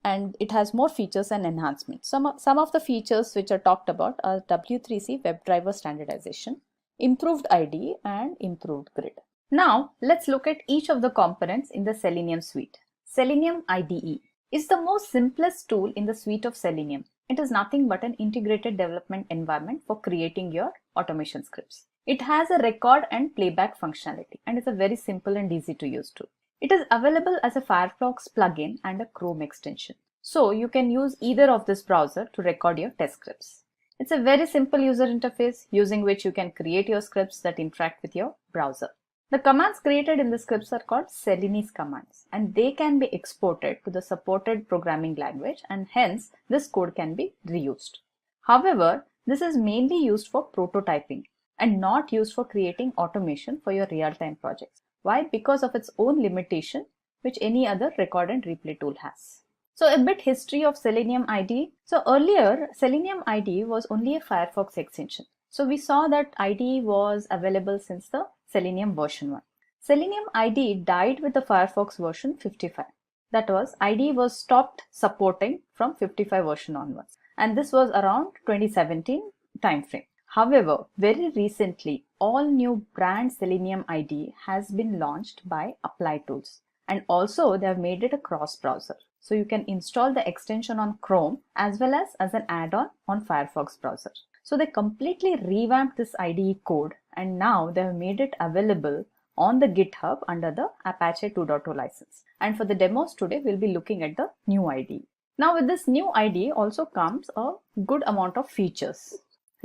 Speaker 12: and it has more features and enhancements. Some of the features which are talked about are W3C WebDriver standardization, improved IDE and improved Grid. Now let's look at each of the components in the Selenium suite. Selenium IDE is the most simplest tool in the suite of Selenium. It is nothing but an integrated development environment for creating your automation scripts. It has a record and playback functionality and is a very simple and easy to use tool. It is available as a Firefox plugin and a Chrome extension. So you can use either of this browser to record your test scripts. It's a very simple user interface using which you can create your scripts that interact with your browser. The commands created in the scripts are called Selenium commands, and they can be exported to the supported programming language, and hence this code can be reused. However, this is mainly used for prototyping and not used for creating automation for your real-time projects. Why? Because of its own limitation, which any other record and replay tool has. So a bit history of Selenium IDE. So earlier, Selenium IDE was only a Firefox extension. So we saw that IDE was available since the Selenium version 1. Selenium IDE died with the Firefox version 55. That was, IDE was stopped supporting from 55 version onwards. And this was around 2017 timeframe. However, very recently, all new brand Selenium IDE has been launched by Apply Tools. And also they have made it a cross-browser. So you can install the extension on Chrome as well as an add-on on Firefox browser. So they completely revamped this IDE code, and now they have made it available on the GitHub under the Apache 2.0 license. And for the demos today, we'll be looking at the new IDE. Now with this new IDE also comes a good amount of features.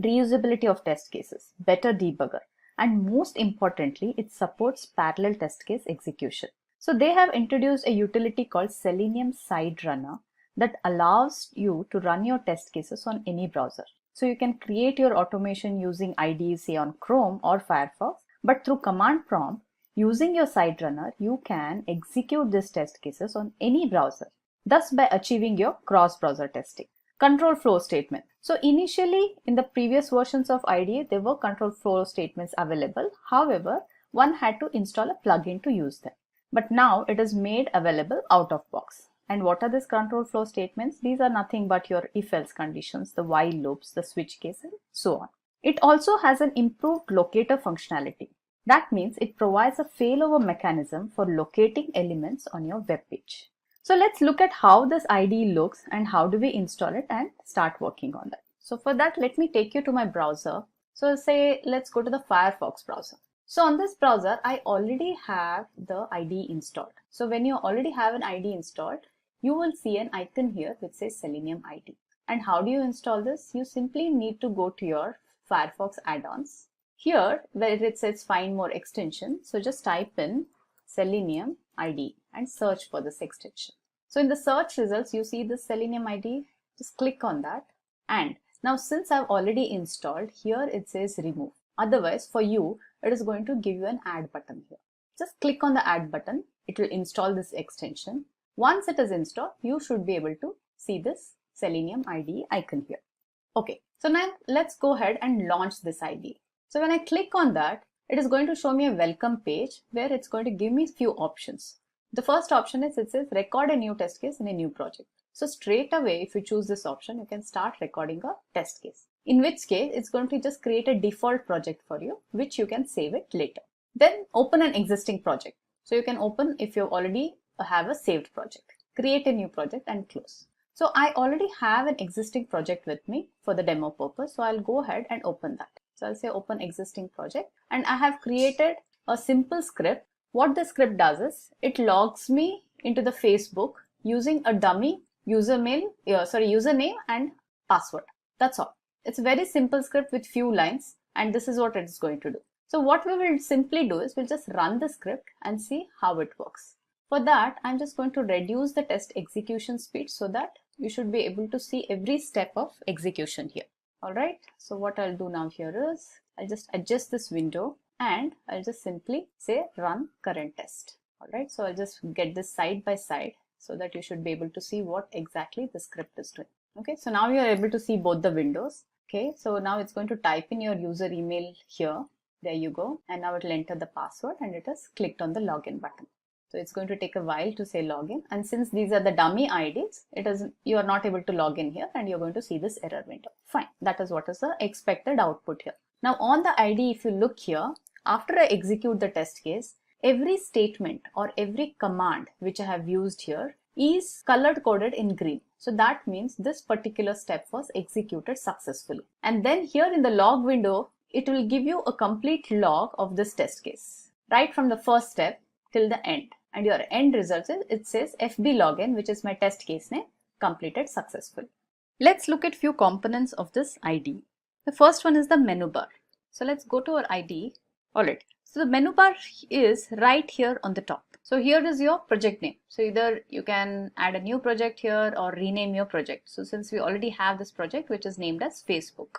Speaker 12: Reusability of test cases, better debugger, and most importantly, it supports parallel test case execution. So they have introduced a utility called Selenium Side Runner that allows you to run your test cases on any browser. So you can create your automation using IDE, say on Chrome or Firefox, but through command prompt, using your side runner, you can execute these test cases on any browser, thus by achieving your cross-browser testing. Control flow statement. So initially in the previous versions of IDE, there were control flow statements available. However, one had to install a plugin to use them. But now it is made available out of box. And what are these control flow statements? These are nothing but your if-else conditions, the while loops, the switch case, and so on. It also has an improved locator functionality. That means it provides a failover mechanism for locating elements on your web page. So let's look at how this IDE looks and how do we install it and start working on that. So for that, let me take you to my browser. So say, let's go to the Firefox browser. So on this browser, I already have the IDE installed. So when you already have an IDE installed, you will see an icon here which says Selenium IDE. And how do you install this? You simply need to go to your Firefox add-ons. Here, where it says find more extension, so just type in Selenium IDE and search for this extension. So in the search results, you see this Selenium IDE. Just click on that. And now since I've already installed, here it says remove. Otherwise, for you, it is going to give you an add button here. Just click on the add button. It will install this extension. Once it is installed, you should be able to see this Selenium IDE icon here. Okay, so now let's go ahead and launch this IDE. So when I click on that, it is going to show me a welcome page where it's going to give me a few options. The first option is it says record a new test case in a new project. So straight away, if you choose this option, you can start recording a test case. In which case, it's going to just create a default project for you, which you can save it later. Then open an existing project. So you can open if you already have a saved project. Create a new project and close. So I already have an existing project with me for the demo purpose. So I'll go ahead and open that. So I'll say open existing project, and I have created a simple script. What the script does is it logs me into the Facebook using a dummy username and password. That's all. It's a very simple script with few lines, and this is what it's going to do. So what we will simply do is we'll just run the script and see how it works. For that, I'm just going to reduce the test execution speed so that you should be able to see every step of execution here. Alright, so what I'll do now here is I'll just adjust this window and I'll just simply say run current test. Alright, so I'll just get this side by side so that you should be able to see what exactly the script is doing. Okay, so now you're able to see both the windows. Okay, so now it's going to type in your user email here. There you go. And now it will enter the password and it has clicked on the login button. So it's going to take a while to say login. And since these are the dummy IDs, you are not able to log in here and you're going to see this error window. Fine. That is what is the expected output here. Now on the ID, if you look here, after I execute the test case, every statement or every command which I have used here is color coded in green. So that means this particular step was executed successfully. And then here in the log window, it will give you a complete log of this test case, right from the first step till the end. And your end result is, it says FB login, which is my test case name, completed successfully. Let's look at few components of this IDE. The first one is the menu bar. So let's go to our IDE. Alright, So the menu bar is right here on the top. So here is your project name. So either you can add a new project here or rename your project. So since we already have this project which is named as Facebook.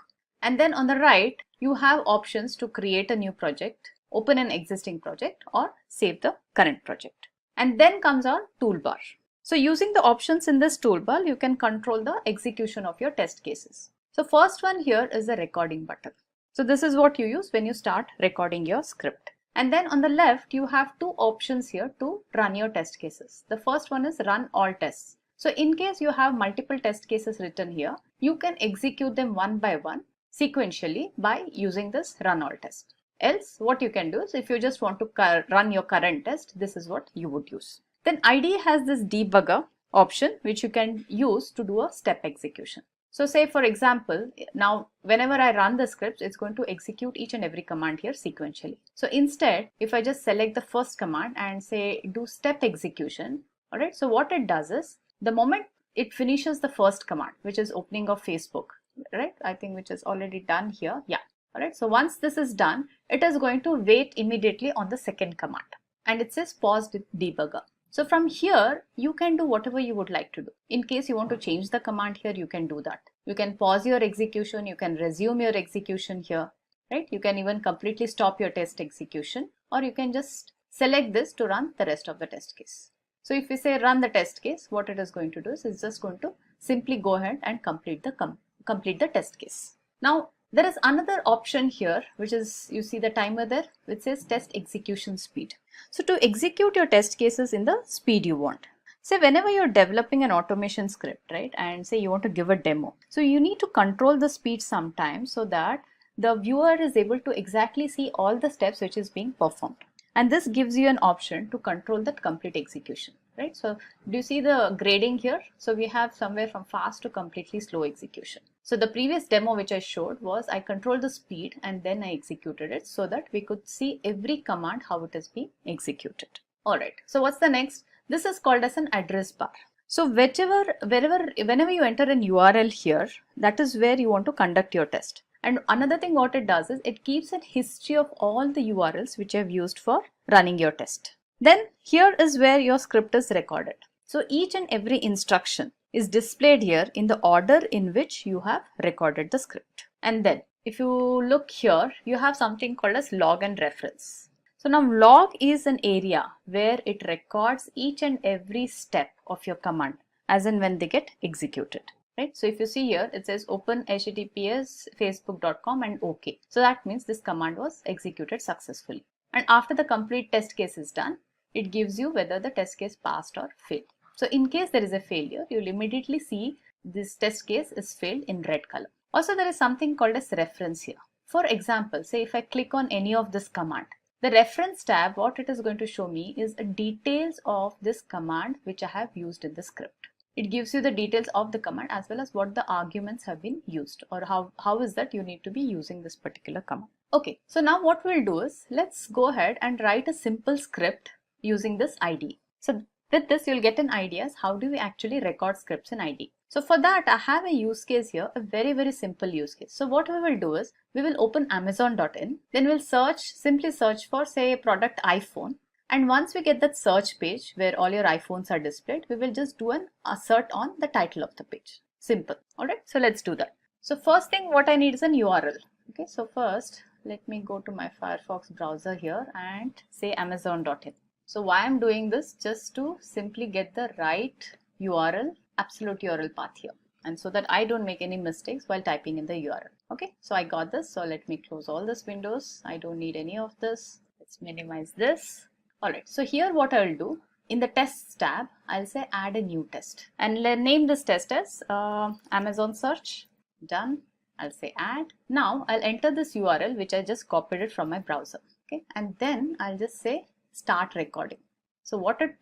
Speaker 12: And then on the right, you have options to create a new project, open an existing project, or save the current project. And then comes our toolbar. So using the options in this toolbar, you can control the execution of your test cases. So first one here is the recording button. So this is what you use when you start recording your script. And then on the left, you have two options here to run your test cases. The first one is run all tests. So in case you have multiple test cases written here, you can execute them one by one sequentially by using this run all test. Else what you can do is if you just want to run your current test, this is what you would use. Then IDE has this debugger option which you can use to do a step execution. So say for example, now whenever I run the scripts, it's going to execute each and every command here sequentially. So instead, if I just select the first command and say do step execution, alright, so what it does is the moment it finishes the first command, which is opening of Facebook, right, I think which is already done here, yeah, alright, so once this is done, it is going to wait immediately on the second command and it says pause debugger. So from here, you can do whatever you would like to do. In case you want to change the command here, you can do that. You can pause your execution, you can resume your execution here, right? You can even completely stop your test execution, or you can just select this to run the rest of the test case. So if we say run the test case, what it is going to do is it's just going to simply go ahead and complete the test case. Now, there is another option here, which is, you see the timer there, which says test execution speed. So to execute your test cases in the speed you want. Say whenever you're developing an automation script, right, and say you want to give a demo. So you need to control the speed sometimes so that the viewer is able to exactly see all the steps which is being performed. And this gives you an option to control that complete execution, right? So do you see the grading here? So we have somewhere from fast to completely slow execution. So the previous demo which I showed was I controlled the speed and then I executed it so that we could see every command how it is being executed. Alright, so what's the next? This is called as an address bar. So whenever you enter an URL here, that is where you want to conduct your test. And another thing what it does is it keeps a history of all the URLs which you have used for running your test. Then here is where your script is recorded. So each and every instruction is displayed here in the order in which you have recorded the script. And then if you look here, you have something called as log and reference. So now log is an area where it records each and every step of your command as in when they get executed. Right? So if you see here, it says open https facebook.com and OK. So that means this command was executed successfully. And after the complete test case is done, it gives you whether the test case passed or failed. So in case there is a failure, you'll immediately see this test case is failed in red color. Also, there is something called as reference here. For example, say if I click on any of this command, the reference tab, what it is going to show me is details of this command which I have used in the script. It gives you the details of the command as well as what the arguments have been used or how is that you need to be using this particular command. Okay, so now what we'll do is let's go ahead and write a simple script using this IDE. So with this you'll get an idea as how do we actually record scripts in IDE. So for that I have a use case here, a very simple use case. So what we will do is we will open amazon.in, then we'll simply search for say product iPhone. And once we get that search page where all your iPhones are displayed, we will just do an assert on the title of the page. Simple. Alright, so let's do that. So first thing what I need is an URL. Okay, so first let me go to my Firefox browser here and say amazon.in. So why I'm doing this? Just to simply get the right URL, absolute URL path here. And so that I don't make any mistakes while typing in the URL. Okay, so I got this. So let me close all these windows. I don't need any of this. Let's minimize this. Alright, so here what I will do, in the tests tab, I'll say add a new test and name this test as Amazon search. Done. I'll say add. Now I'll enter this URL which I just copied it from my browser. Okay, and then I'll just say start recording. So what it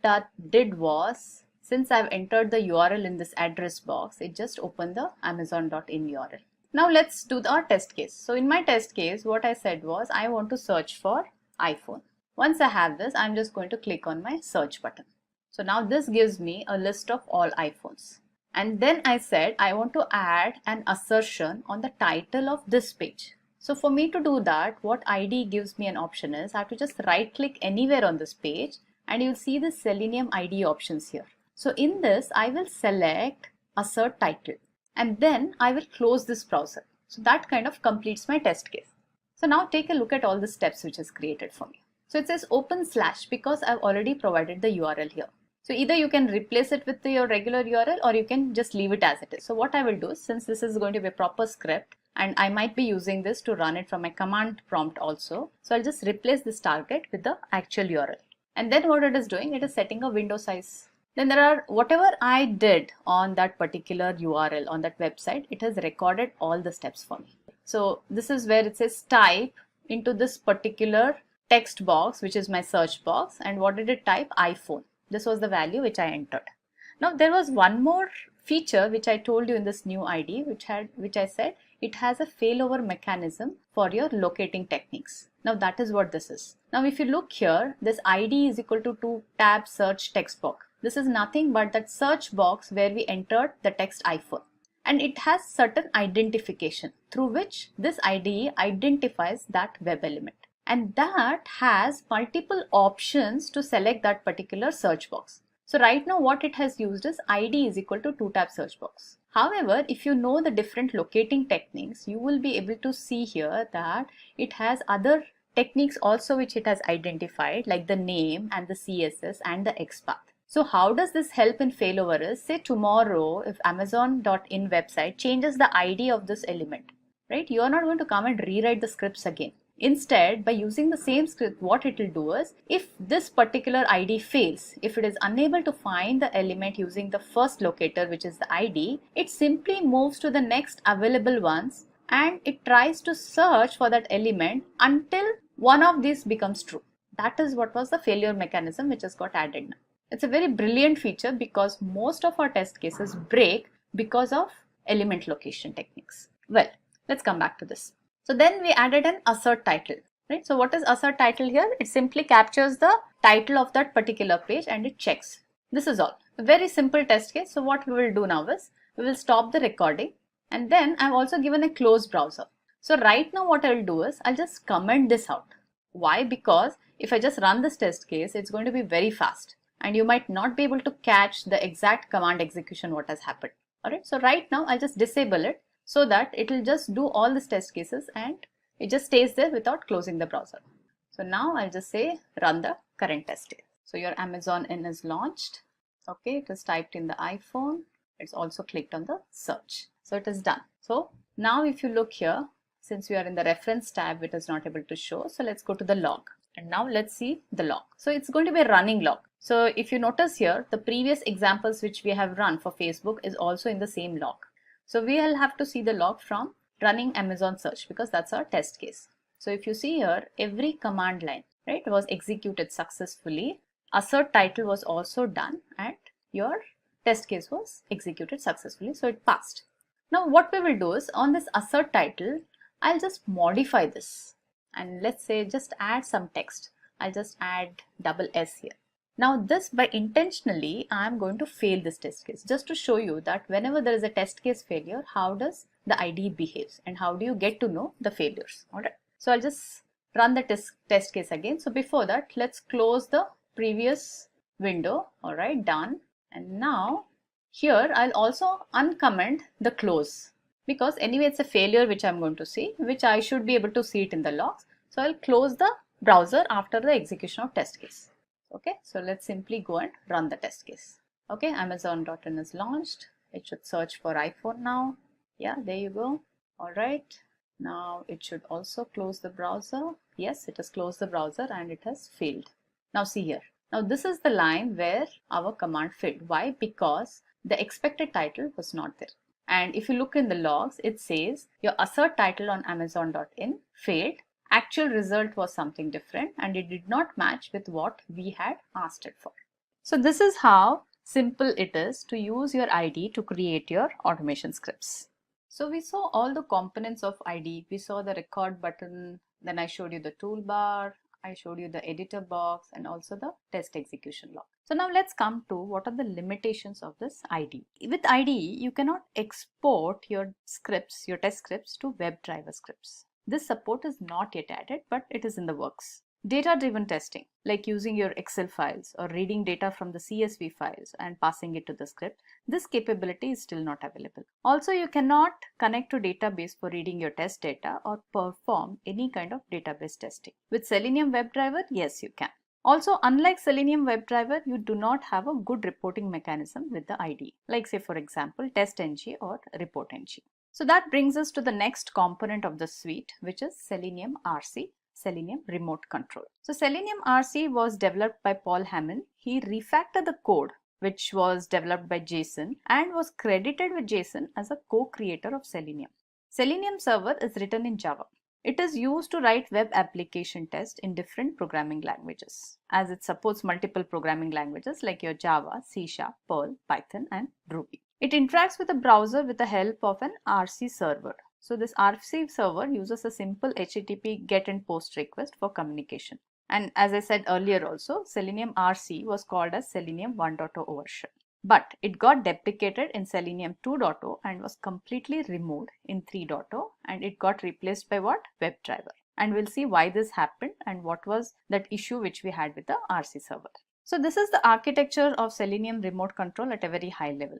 Speaker 12: did was, since I've entered the URL in this address box, it just opened the amazon.in URL. Now let's do our test case. So in my test case, what I said was I want to search for iPhone. Once I have this, I'm just going to click on my search button. So now this gives me a list of all iPhones. And then I said I want to add an assertion on the title of this page. So for me to do that, what ID gives me an option is I have to just right click anywhere on this page and you'll see the Selenium ID options here. So in this, I will select assert title and then I will close this browser. So that kind of completes my test case. So now take a look at all the steps which is created for me. So it says open / because I've already provided the URL here. So either you can replace it with your regular URL or you can just leave it as it is. So what I will do, since this is going to be a proper script and I might be using this to run it from my command prompt also. So I'll just replace this target with the actual URL. And then what it is doing, it is setting a window size. Then there are whatever I did on that particular URL on that website, it has recorded all the steps for me. So this is where it says type into this particular text box, which is my search box. And what did it type? iPhone. This was the value which I entered. Now there was one more feature which I told you in this new ID, which I said it has a failover mechanism for your locating techniques. Now that is what this is. Now if you look here, this ID is equal to tab search text box. This is nothing but that search box where we entered the text iPhone. And it has certain identification through which this IDE identifies that web element. And that has multiple options to select that particular search box. So right now what it has used is ID is equal to tab search box. However, if you know the different locating techniques, you will be able to see here that it has other techniques also which it has identified, like the name and the CSS and the XPath. So how does this help in failover is, say tomorrow if Amazon.in website changes the ID of this element, right? You are not going to come and rewrite the scripts again. Instead, by using the same script, what it will do is, if this particular ID fails, if it is unable to find the element using the first locator, which is the ID, it simply moves to the next available ones and it tries to search for that element until one of these becomes true. That is what was the failure mechanism which has got added now. It's a very brilliant feature because most of our test cases break because of element location techniques. Well, let's come back to this. So then we added an assert title, right? So what is assert title here? It simply captures the title of that particular page and it checks. This is all. A very simple test case. So what we will do now is, we will stop the recording and then I've also given a closed browser. So right now what I'll do is, I'll just comment this out. Why? Because if I just run this test case, it's going to be very fast and you might not be able to catch the exact command execution what has happened. Alright, so right now I'll just disable it, so that it will just do all these test cases and it just stays there without closing the browser. So now I'll just say run the current test case. So your Amazon in is launched. Okay, it is typed in the iPhone. It's also clicked on the search. So it is done. So now if you look here, since we are in the reference tab, it is not able to show. So let's go to the log. And now let's see the log. So it's going to be a running log. So if you notice here, the previous examples which we have run for Facebook is also in the same log. So we will have to see the log from running Amazon search because that's our test case. So if you see here, every command line, right, was executed successfully. Assert title was also done and your test case was executed successfully. So it passed. Now what we will do is, on this assert title, I'll just modify this and let's say just add some text. I'll just add SS here. Now this, by intentionally, I am going to fail this test case just to show you that whenever there is a test case failure, how does the IDE behaves and how do you get to know the failures. Alright, so I'll just run the test case again. So before that, let's close the previous window. Alright, done. And now here I'll also uncomment the close because anyway it's a failure which I'm going to see, which I should be able to see it in the logs. So I'll close the browser after the execution of test case. Okay, so let's simply go and run the test case. Okay, Amazon.in is launched. It should search for iPhone now. Yeah, there you go. All right, now it should also close the browser. Yes, it has closed the browser and it has failed. Now see here. Now this is the line where our command failed. Why? Because the expected title was not there. And if you look in the logs, it says your assert title on Amazon.in failed. Actual result was something different and it did not match with what we had asked it for. So this is how simple it is to use your IDE to create your automation scripts. So we saw all the components of IDE. We saw the record button, then I showed you the toolbar, I showed you the editor box and also the test execution log. So now let's come to what are the limitations of this IDE. With IDE, you cannot export your scripts, your test scripts to WebDriver scripts. This support is not yet added, but it is in the works. Data-driven testing, like using your Excel files or reading data from the CSV files and passing it to the script, this capability is still not available. Also, you cannot connect to database for reading your test data or perform any kind of database testing. With Selenium WebDriver, yes, you can. Also, unlike Selenium WebDriver, you do not have a good reporting mechanism with the IDE, like say for example, TestNG or ReportNG. So that brings us to the next component of the suite, which is Selenium RC. Selenium Remote Control. So Selenium RC was developed by Paul Hammond. He refactored the code which was developed by Jason and was credited with Jason as a co-creator of Selenium. Selenium Server is written in Java. It is used to write web application tests in different programming languages, as it supports multiple programming languages like your Java, C#, Perl, Python and Ruby. It interacts with the browser with the help of an RC server. So this RC server uses a simple HTTP GET and POST request for communication. And as I said earlier also, Selenium RC was called as Selenium 1.0 version. But it got deprecated in Selenium 2.0 and was completely removed in 3.0, and it got replaced by what? WebDriver. And we'll see why this happened and what was that issue which we had with the RC server. So this is the architecture of Selenium Remote Control at a very high level.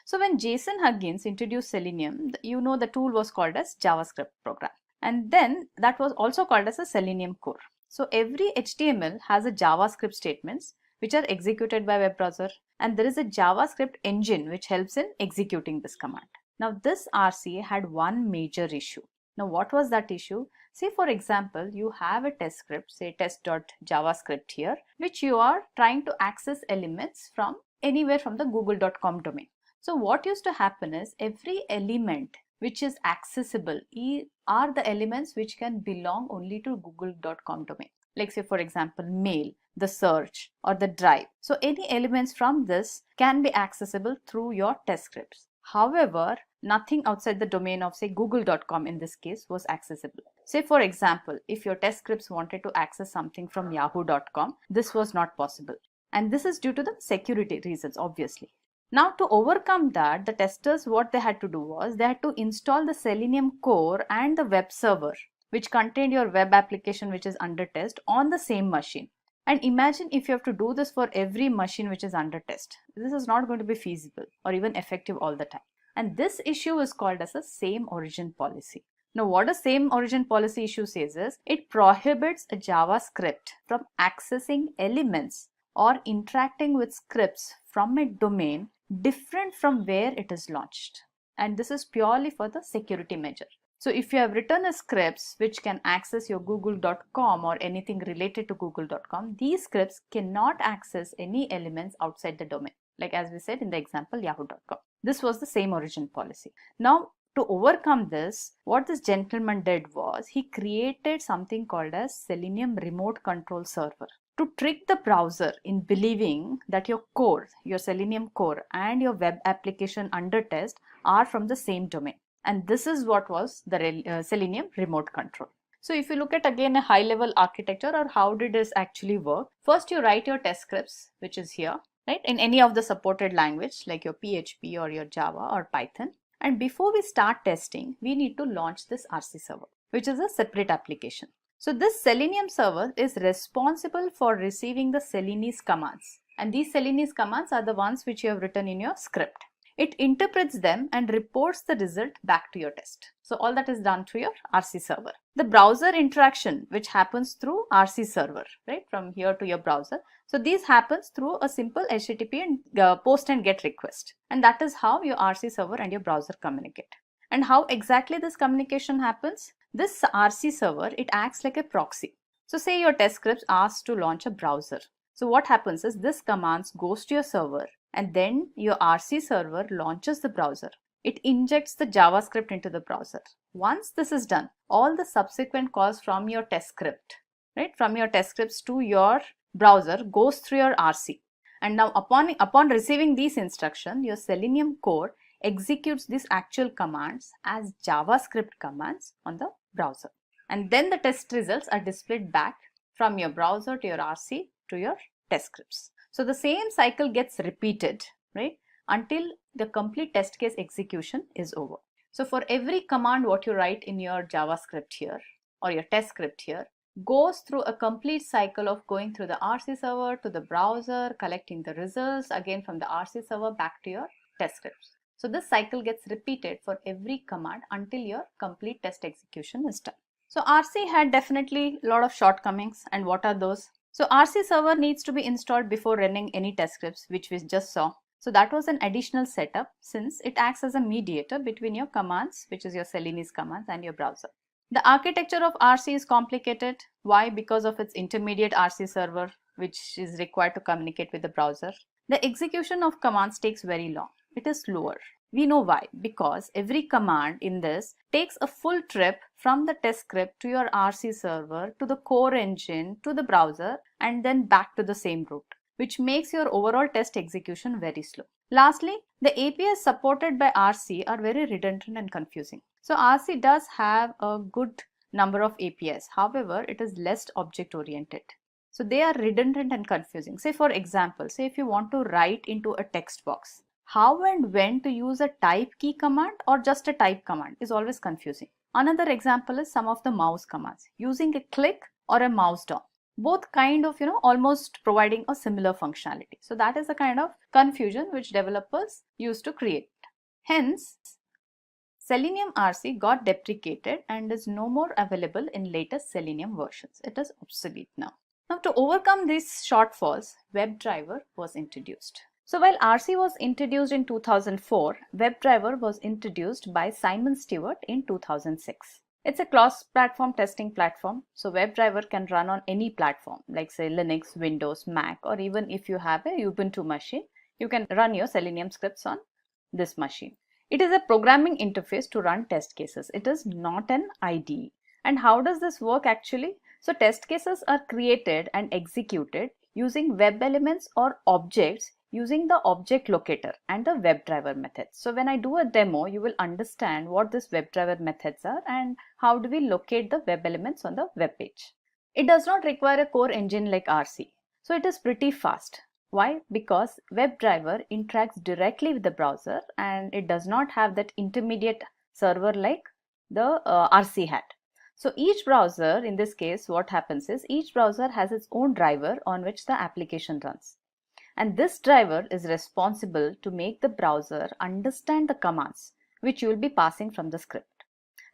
Speaker 12: So when Jason Huggins introduced Selenium, you know the tool was called as JavaScript program. And then that was also called as a Selenium core. So every HTML has a JavaScript statements which are executed by web browser, and there is a JavaScript engine which helps in executing this command. Now this RC had one major issue. Now what was that issue? Say for example, you have a test script, say test.javascript here, which you are trying to access elements from anywhere from the google.com domain. So what used to happen is every element which is accessible are the elements which can belong only to google.com domain. Like say for example, mail, the search or the drive. So any elements from this can be accessible through your test scripts. However, nothing outside the domain of say google.com in this case was accessible. Say for example, if your test scripts wanted to access something from yahoo.com, this was not possible. And this is due to the security reasons, obviously. Now to overcome that, the testers, what they had to do was they had to install the Selenium core and the web server, which contained your web application which is under test on the same machine. And imagine if you have to do this for every machine which is under test. This is not going to be feasible or even effective all the time. And this issue is called as a same origin policy. Now what a same origin policy issue says is it prohibits a JavaScript from accessing elements or interacting with scripts from a domain different from where it is launched. And this is purely for the security measure. So if you have written a scripts which can access your google.com or anything related to google.com, these scripts cannot access any elements outside the domain. Like as we said in the example yahoo.com. This was the same origin policy. Now to overcome this, what this gentleman did was he created something called as Selenium Remote Control Server to trick the browser in believing that your core, your Selenium core and your web application under test are from the same domain. And this is what was the Selenium Remote Control. So if you look at again a high level architecture or how did this actually work, first you write your test scripts, which is here, right, in any of the supported language like your PHP or your Java or Python. And before we start testing, we need to launch this RC server, which is a separate application. So this Selenium server is responsible for receiving the Selenese commands. And these Selenese commands are the ones which you have written in your script. It interprets them and reports the result back to your test. So all that is done through your RC server. The browser interaction which happens through RC server, right, from here to your browser. So this happens through a simple HTTP and post and get request. And that is how your RC server and your browser communicate. And how exactly this communication happens? This RC server, it acts like a proxy. So say your test scripts asks to launch a browser. So what happens is this commands goes to your server and then your RC server launches the browser. It injects the JavaScript into the browser. Once this is done, all the subsequent calls from your test script, right, from your test scripts to your browser goes through your RC. And now upon receiving these instructions, your Selenium core executes these actual commands as JavaScript commands on the browser. And then the test results are displayed back from your browser to your RC to your test scripts. So the same cycle gets repeated, right, until the complete test case execution is over. So for every command what you write in your JavaScript here or your test script here goes through a complete cycle of going through the RC server to the browser, collecting the results again from the RC server back to your test scripts. So this cycle gets repeated for every command until your complete test execution is done. So RC had definitely a lot of shortcomings, and what are those? So RC server needs to be installed before running any test scripts, which we just saw. So that was an additional setup since it acts as a mediator between your commands, which is your Selenium commands, and your browser. The architecture of RC is complicated. Why? Because of its intermediate RC server, which is required to communicate with the browser. The execution of commands takes very long. It is slower. We know why. Because every command in this takes a full trip from the test script to your RC server, to the core engine, to the browser, and then back to the same route, which makes your overall test execution very slow. Lastly, the APIs supported by RC are very redundant and confusing. So RC does have a good number of APIs. However, it is less object oriented. So they are redundant and confusing. Say for example, say if you want to write into a text box, how and when to use a type key command or just a type command is always confusing. Another example is some of the mouse commands, using a click or a mouse down. Both kind of, almost providing a similar functionality. So that is the kind of confusion which developers used to create. Hence, Selenium RC got deprecated and is no more available in latest Selenium versions. It is obsolete now. Now to overcome these shortfalls, WebDriver was introduced. So while RC was introduced in 2004, WebDriver was introduced by Simon Stewart in 2006. It's a cross-platform testing platform, so WebDriver can run on any platform like say Linux, Windows, Mac, or even if you have a Ubuntu machine, you can run your Selenium scripts on this machine. It is a programming interface to run test cases. It is not an IDE. And how does this work actually? So test cases are created and executed using web elements or objects using the object locator and the WebDriver methods. So when I do a demo, you will understand what these WebDriver methods are and how do we locate the web elements on the web page. It does not require a core engine like RC. So it is pretty fast. Why? Because WebDriver interacts directly with the browser and it does not have that intermediate server like the RC had. So each browser, in this case, what happens is each browser has its own driver on which the application runs. And this driver is responsible to make the browser understand the commands which you will be passing from the script.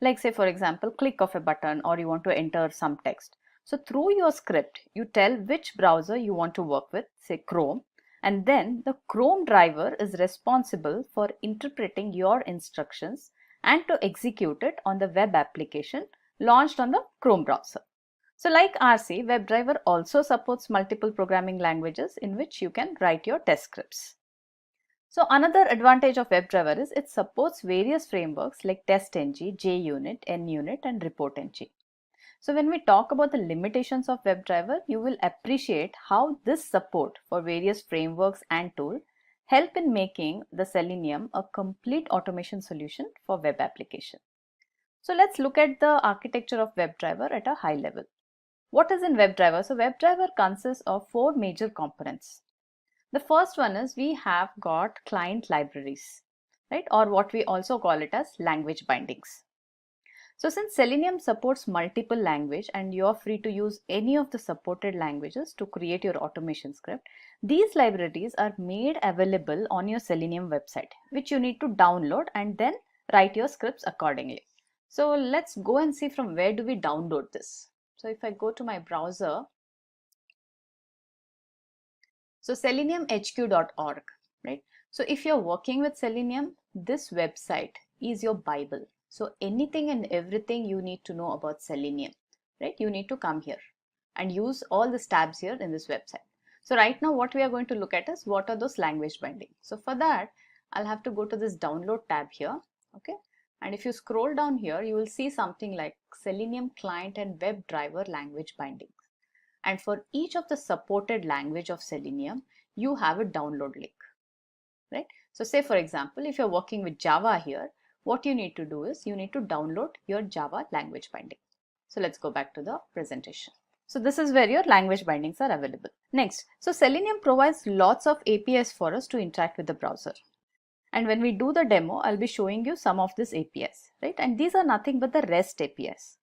Speaker 12: Like say for example, click of a button or you want to enter some text. So through your script, you tell which browser you want to work with, say Chrome, and then the Chrome driver is responsible for interpreting your instructions and to execute it on the web application launched on the Chrome browser. So like RC, WebDriver also supports multiple programming languages in which you can write your test scripts. So another advantage of WebDriver is it supports various frameworks like TestNG, JUnit, NUnit and ReportNG. So when we talk about the limitations of WebDriver, you will appreciate how this support for various frameworks and tools help in making the Selenium a complete automation solution for web application. So let's look at the architecture of WebDriver at a high level. What is in WebDriver? So WebDriver consists of 4 major components. The first one is we have got client libraries, right? Or what we also call it as language bindings. So since Selenium supports multiple languages and you're free to use any of the supported languages to create your automation script, these libraries are made available on your Selenium website, which you need to download and then write your scripts accordingly. So let's go and see from where do we download this. So if I go to my browser, so seleniumhq.org, right? So if you're working with Selenium, this website is your Bible. So anything and everything you need to know about Selenium, right? You need to come here and use all the tabs here in this website. So right now what we are going to look at is what are those language bindings. So for that, I'll have to go to this download tab here, okay? And if you scroll down here, you will see something like Selenium client and WebDriver language bindings. And for each of the supported language of Selenium, you have a download link, right? So say for example, if you're working with Java here, what you need to do is you need to download your Java language binding. So let's go back to the presentation. So this is where your language bindings are available. Next, so Selenium provides lots of APIs for us to interact with the browser. And when we do the demo, I'll be showing you some of these APIs, right? And these are nothing but the REST APIs.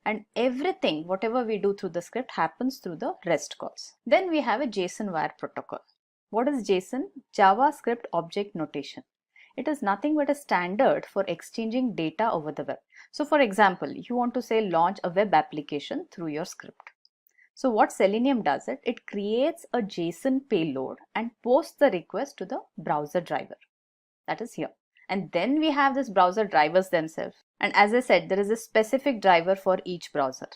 Speaker 12: And everything, whatever we do through the script happens through the REST calls. Then we have a JSON wire protocol. What is JSON? JavaScript Object Notation. It is nothing but a standard for exchanging data over the web. So for example, you want to say launch a web application through your script. So what Selenium does it creates a JSON payload and posts the request to the browser driver. That is here. And then we have this browser drivers themselves. And as I said, there is a specific driver for each browser.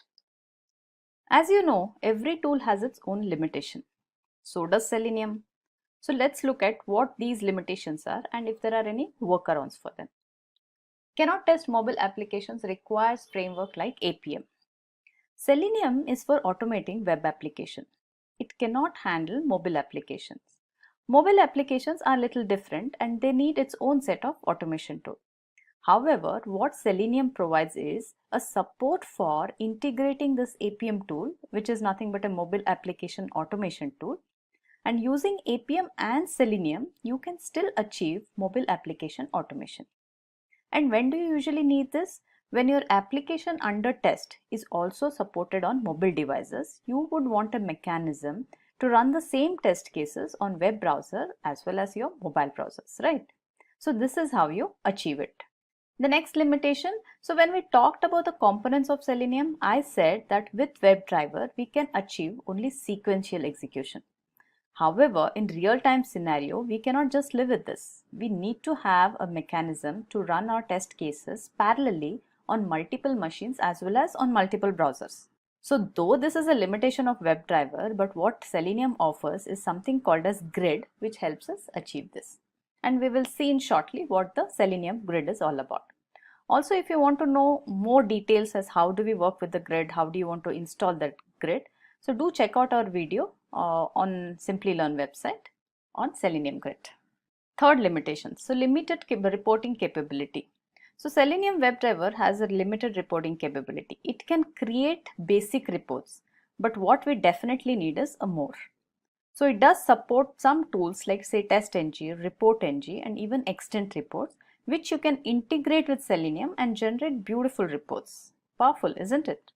Speaker 12: As you know, every tool has its own limitation. So does Selenium. So let's look at what these limitations are and if there are any workarounds for them. Cannot test mobile applications requires framework like APM. Selenium is for automating web application. It cannot handle mobile applications. Mobile applications are a little different and they need its own set of automation tool. However, what Selenium provides is a support for integrating this APM tool, which is nothing but a mobile application automation tool. And using APM and Selenium, you can still achieve mobile application automation. And when do you usually need this? When your application under test is also supported on mobile devices, you would want a mechanism to run the same test cases on web browser as well as your mobile browsers, right? So this is how you achieve it. The next limitation, so when we talked about the components of Selenium, I said that with WebDriver, we can achieve only sequential execution. However, in real-time scenario, we cannot just live with this. We need to have a mechanism to run our test cases parallelly on multiple machines as well as on multiple browsers. So though this is a limitation of WebDriver, but what Selenium offers is something called as grid, which helps us achieve this. And we will see in shortly what the Selenium grid is all about. Also, if you want to know more details as how do we work with the grid, how do you want to install that grid, so do check out our video on Simplilearn website on Selenium grid. Third limitation, so limited reporting capability. So Selenium WebDriver has a limited reporting capability. It can create basic reports, but what we definitely need is a more. So it does support some tools like say TestNG, ReportNG and even Extent reports, which you can integrate with Selenium and generate beautiful reports. Powerful, isn't it?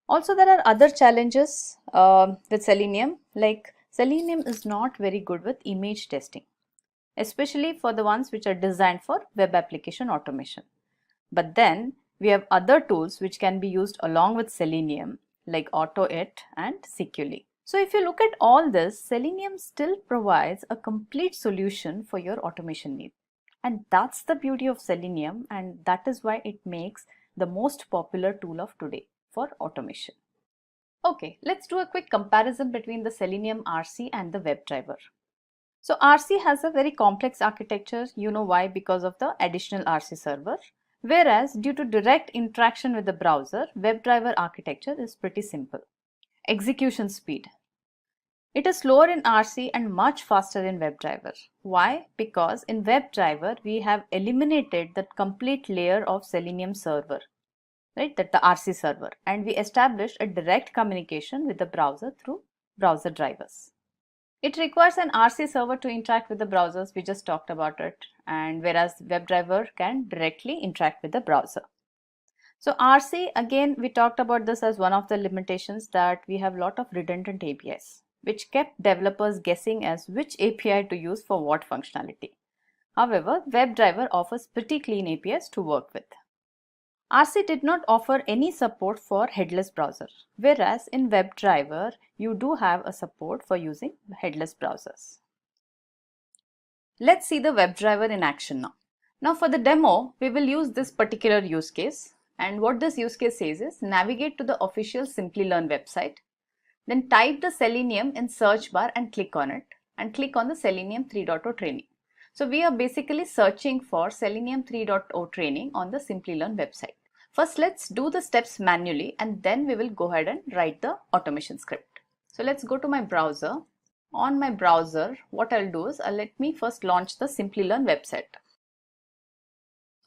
Speaker 12: Also, there are other challenges with Selenium, like Selenium is not very good with image testing, especially for the ones which are designed for web application automation. But then we have other tools which can be used along with Selenium like AutoIt and Securely. So if you look at all this, Selenium still provides a complete solution for your automation needs. And that's the beauty of Selenium, and that is why it makes the most popular tool of today for automation. Okay, let's do a quick comparison between the Selenium RC and the WebDriver. So RC has a very complex architecture. You know why? Because of the additional RC server. Whereas due to direct interaction with the browser, WebDriver architecture is pretty simple. Execution speed. It is slower in RC and much faster in WebDriver. Why? Because in WebDriver, we have eliminated that complete layer of Selenium server, right? That the RC server, and we established a direct communication with the browser through browser drivers. It requires an RC server to interact with the browsers. We just talked about it. And whereas WebDriver can directly interact with the browser. So RC, again, we talked about this as one of the limitations, that we have a lot of redundant APIs, which kept developers guessing as which API to use for what functionality. However, WebDriver offers pretty clean APIs to work with. RC did not offer any support for headless browser, whereas in WebDriver, you do have a support for using headless browsers. Let's see the WebDriver in action now. Now for the demo, we will use this particular use case. And what this use case says is navigate to the official Simplilearn website. Then type the Selenium in search bar and click on it. And click on the Selenium 3.0 training. So we are basically searching for Selenium 3.0 training on the Simplilearn website. First, let's do the steps manually and then we will go ahead and write the automation script. So let's go to my browser. On my browser, what I'll do is let me first launch the Simplilearn website.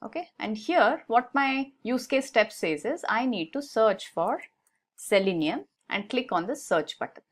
Speaker 12: Okay, and here what my use case step says is I need to search for Selenium and click on the search button.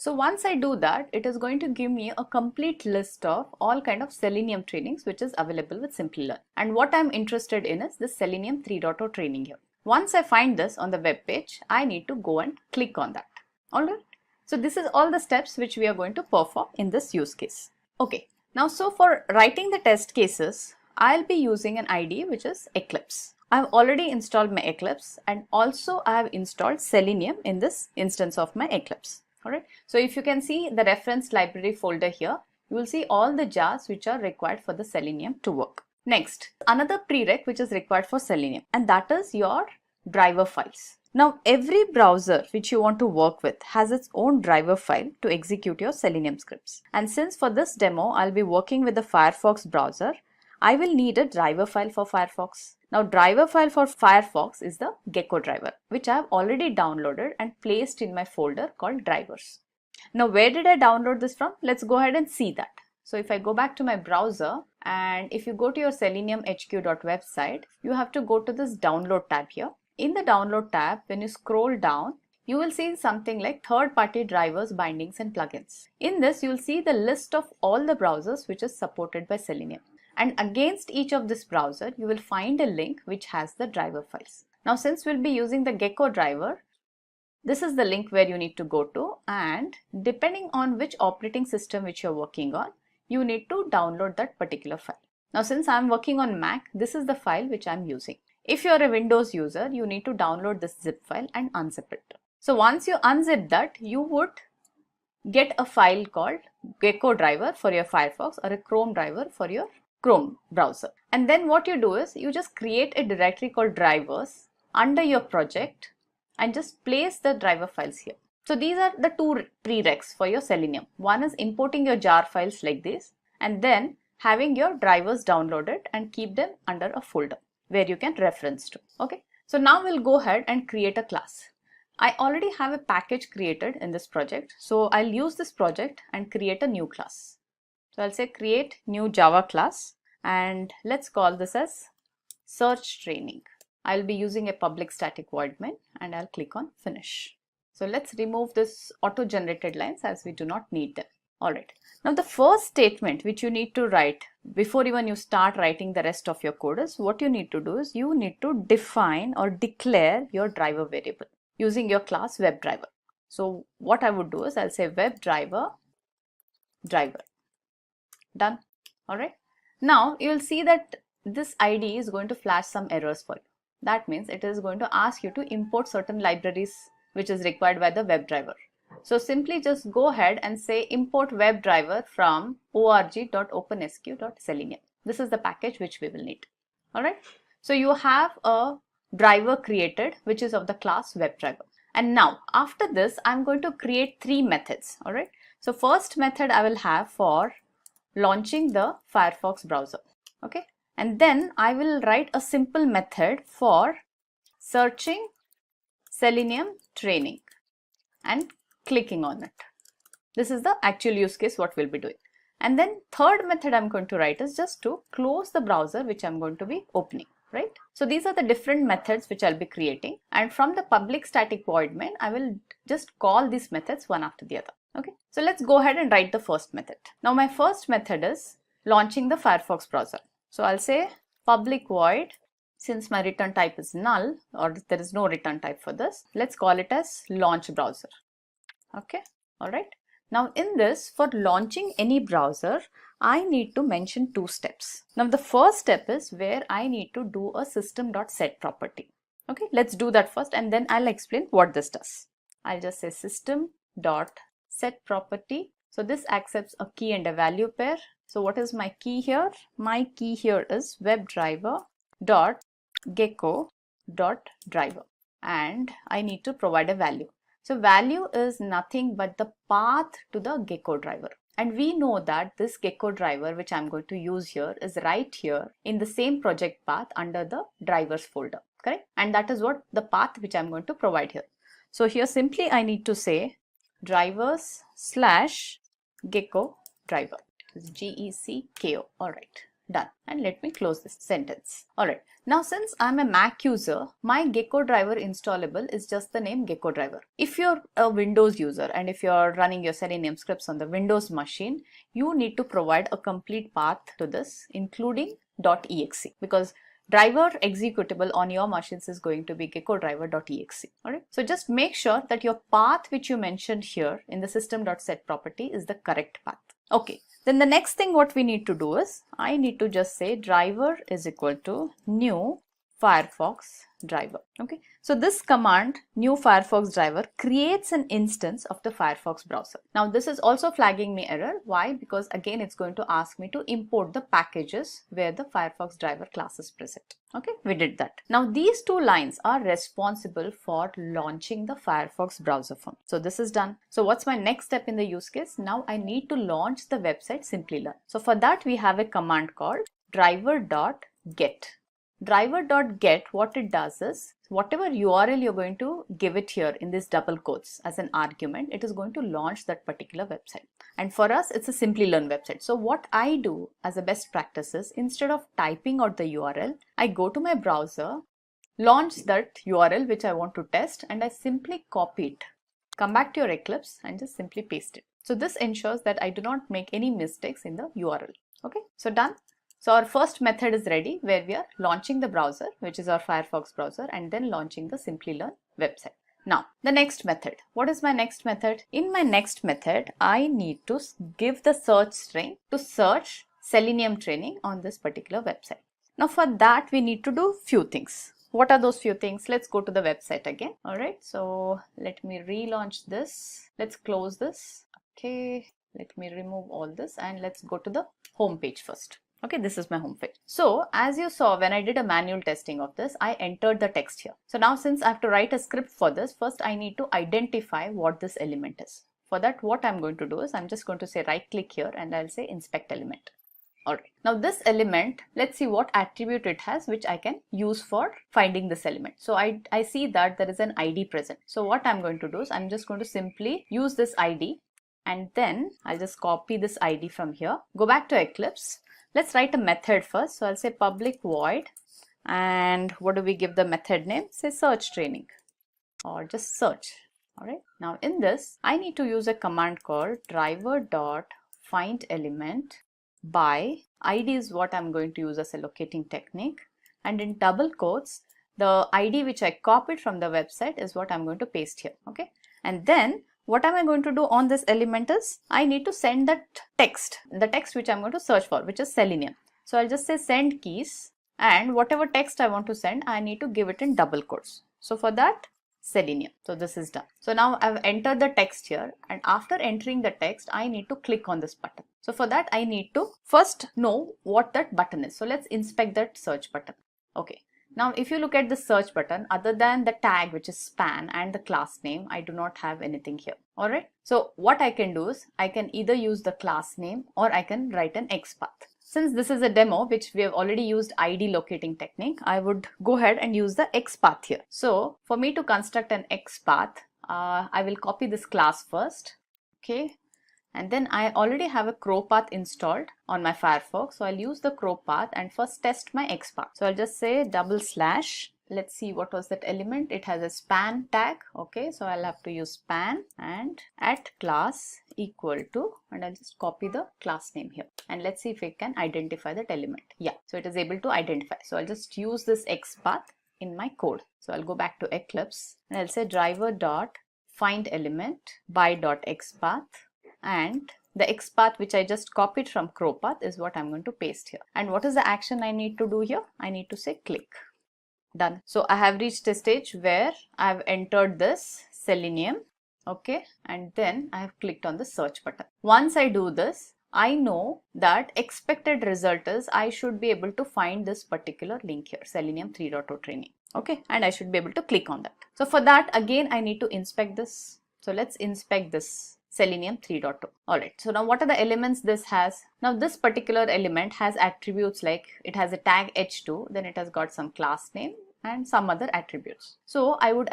Speaker 12: So once I do that, it is going to give me a complete list of all kind of Selenium trainings which is available with Simplilearn. And what I'm interested in is this Selenium 3.0 training here. Once I find this on the web page, I need to go and click on that. Alright. So this is all the steps which we are going to perform in this use case. Okay. Now, so for writing the test cases, I'll be using an IDE which is Eclipse. I've already installed my Eclipse, and also I have installed Selenium in this instance of my Eclipse. Alright, so if you can see the reference library folder here, you will see all the jars which are required for the Selenium to work. Next, another prereq which is required for Selenium, and that is your driver files. Now, every browser which you want to work with has its own driver file to execute your Selenium scripts. And since for this demo, I'll be working with the Firefox browser, I will need a driver file for Firefox. Now, driver file for Firefox is the Gecko driver, which I have already downloaded and placed in my folder called drivers. Now, where did I download this from? Let's go ahead and see that. So if I go back to my browser, and if you go to your seleniumhq.website, you have to go to this download tab here. In the download tab, when you scroll down, you will see something like third-party drivers, bindings and plugins. In this, you will see the list of all the browsers which is supported by Selenium. And against each of this browser, you will find a link which has the driver files. Now, since we'll be using the Gecko driver, this is the link where you need to go to, and depending on which operating system which you're working on, you need to download that particular file. Now, since I'm working on Mac, this is the file which I'm using. If you're a Windows user, you need to download this zip file and unzip it. So once you unzip that, you would get a file called Gecko driver for your Firefox or a Chrome driver for your Chrome browser. And then what you do is you just create a directory called drivers under your project and just place the driver files here. So these are the two prereqs for your Selenium. One is importing your jar files like this, and then having your drivers downloaded and keep them under a folder where you can reference to. Okay. So now we'll go ahead and create a class. I already have a package created in this project. So I'll use this project and create a new class. So I'll say create new Java class, and let's call this as search training. I'll be using a public static void main, and I'll click on finish. So let's remove this auto generated lines as we do not need them. Alright. Now the first statement which you need to write before even you start writing the rest of your code is what you need to do is you need to define or declare your driver variable using your class WebDriver. So what I would do is I'll say WebDriver driver. Done. Alright. Now you will see that this IDE is going to flash some errors for you. That means it is going to ask you to import certain libraries which is required by the WebDriver. So simply just go ahead and say import WebDriver from org.opensq.selenium. This is the package which we will need. Alright. So you have a driver created which is of the class WebDriver. And now after this I'm going to create three methods. Alright. So first method I will have for launching the Firefox browser. Okay. And then I will write a simple method for searching Selenium training and clicking on it. This is the actual use case what we'll be doing. And then third method I'm going to write is just to close the browser which I'm going to be opening, right? So these are the different methods which I'll be creating, and from the public static void main I will just call these methods one after the other. Okay, so let's go ahead and write the first method. Now my first method is launching the Firefox browser. So I'll say public void, since my return type is null or there is no return type for this, let's call it as launch browser. Okay, alright. Now in this, for launching any browser, I need to mention two steps. Now the first step is where I need to do a system.set property. Okay, let's do that first and then I'll explain what this does. I'll just say system.set property. So this accepts a key and a value pair. So what is my key here? My key here is webdriver.gecko.driver, and I need to provide a value. So value is nothing but the path to the Gecko driver. And we know that this Gecko driver which I'm going to use here is right here in the same project path under the drivers folder, correct? And that is what the path which I'm going to provide here. So here simply I need to say drivers/Gecko driver. It's GECKO. Alright. Done. And let me close this sentence. Alright. Now since I'm a Mac user, my Gecko driver installable is just the name Gecko driver. If you're a Windows user and if you're running your Selenium scripts on the Windows machine, you need to provide a complete path to this, including .exe, because driver executable on your machines is going to be gecko driver.exe. Alright. So just make sure that your path which you mentioned here in the system.set property is the correct path. Okay. Then the next thing what we need to do is, I need to just say driver is equal to new Firefox driver. Okay. So this command, new Firefox driver, creates an instance of the Firefox browser. Now this is also flagging me error. Why? Because again it's going to ask me to import the packages where the Firefox driver class is present. Okay, we did that. Now these two lines are responsible for launching the Firefox browser form. So this is done. So what's my next step in the use case? Now I need to launch the website Simplilearn. So for that we have a command called driver.get. Driver.get, what it does is, whatever URL you're going to give it here in this double quotes as an argument, it is going to launch that particular website. And for us, it's a Simplilearn website. So what I do as a best practice is, instead of typing out the URL, I go to my browser, launch that URL which I want to test, and I simply copy it. Come back to your Eclipse and just simply paste it. So this ensures that I do not make any mistakes in the URL. Okay, so done. So our first method is ready, where we are launching the browser, which is our Firefox browser, and then launching the Simplilearn website. Now, the next method. What is my next method? In my next method, I need to give the search string to search Selenium training on this particular website. Now for that, we need to do few things. What are those few things? Let's go to the website again. Alright, so let me relaunch this. Let's close this. Okay, let me remove all this and let's go to the home page first. Okay, this is my home page. So as you saw, when I did a manual testing of this, I entered the text here. So now since I have to write a script for this, first I need to identify what this element is. For that, what I'm going to do is I'm just going to say right click here and I'll say inspect element. Alright, now this element, let's see what attribute it has which I can use for finding this element. So I see that there is an ID present. So what I'm going to do is I'm just going to simply use this ID and then I'll just copy this ID from here. Go back to Eclipse. Let's write a method first. So I'll say public void, and what do we give the method name? Say search training or just search. Alright. Now in this, I need to use a command called driver.findElement by ID is what I'm going to use as a locating technique. And in double quotes, the ID which I copied from the website is what I'm going to paste here. Okay. And then what am I going to do on this element is, I need to send that text, the text which I'm going to search for, which is Selenium. So I'll just say send keys, and whatever text I want to send, I need to give it in double quotes. So for that, Selenium. So this is done. So now I've entered the text here, and after entering the text, I need to click on this button. So for that, I need to first know what that button is. So let's inspect that search button. Okay. Now, if you look at the search button, other than the tag which is span and the class name, I do not have anything here. Alright. So what I can do is I can either use the class name or I can write an XPath. Since this is a demo which we have already used ID locating technique, I would go ahead and use the XPath here. So for me to construct an XPath, I will copy this class first. Okay. And then I already have a crow path installed on my Firefox. So I'll use the crow path and first test my XPath. So I'll just say /. Let's see what was that element. It has a span tag. Okay. So I'll have to use span and at class equal to, and I'll just copy the class name here. And let's see if it can identify that element. Yeah. So it is able to identify. So I'll just use this XPath in my code. So I'll go back to Eclipse and I'll say driver.findElement by.xpath. And the XPath which I just copied from crowpath is what I'm going to paste here. And what is the action I need to do here? I need to say click. Done. So I have reached a stage where I have entered this Selenium. Okay. And then I have clicked on the search button. Once I do this, I know that expected result is I should be able to find this particular link here, Selenium 3.0 training. Okay. And I should be able to click on that. So for that, again, I need to inspect this. So let's inspect this. Selenium 3.0. Alright, so now what are the elements this has? Now this particular element has attributes like it has a tag h2, then it has got some class name and some other attributes. So I would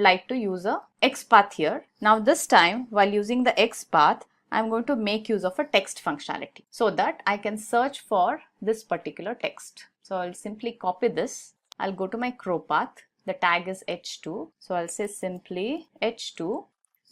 Speaker 12: like to use a XPath here. Now this time while using the XPath, I'm going to make use of a text functionality so that I can search for this particular text. So I'll simply copy this. I'll go to my crow path. The tag is h2. So I'll say simply h2.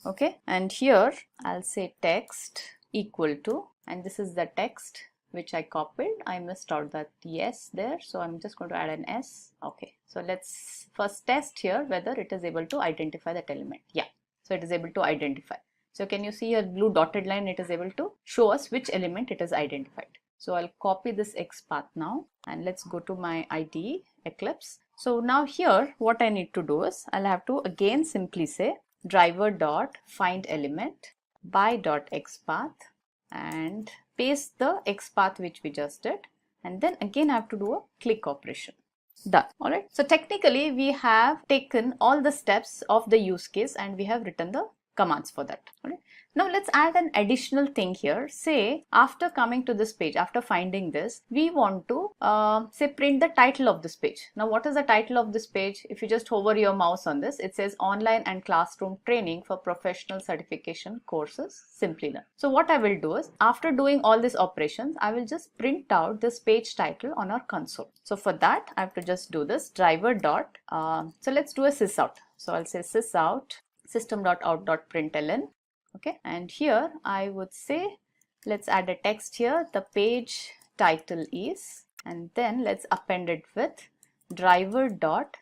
Speaker 12: Okay. And here I'll say text equal to, and this is the text which I copied. I missed out that yes there. So I'm just going to add an S. Okay. So let's first test here whether it is able to identify that element. Yeah. So it is able to identify. So can you see a blue dotted line? It is able to show us which element it is identified. So I'll copy this XPath now and let's go to my IDE Eclipse. So now here what I need to do is I'll have to again simply say driver dot find element by dot XPath and paste the XPath which we just did, and then again I have to do a click operation. Done. Alright. So technically we have taken all the steps of the use case and we have written the commands for that. Alright. Now let's add an additional thing here. Say after coming to this page, after finding this, we want to say print the title of this page. Now what is the title of this page? If you just hover your mouse on this, it says online and classroom training for professional certification courses Simplilearn. So what I will do is after doing all these operations, I will just print out this page title on our console. So for that I have to just do this driver dot so let's do a sysout. So I'll say sysout system.out.println. Okay, and here I would say let's add a text here. The page title is, and then let's append it with driver dot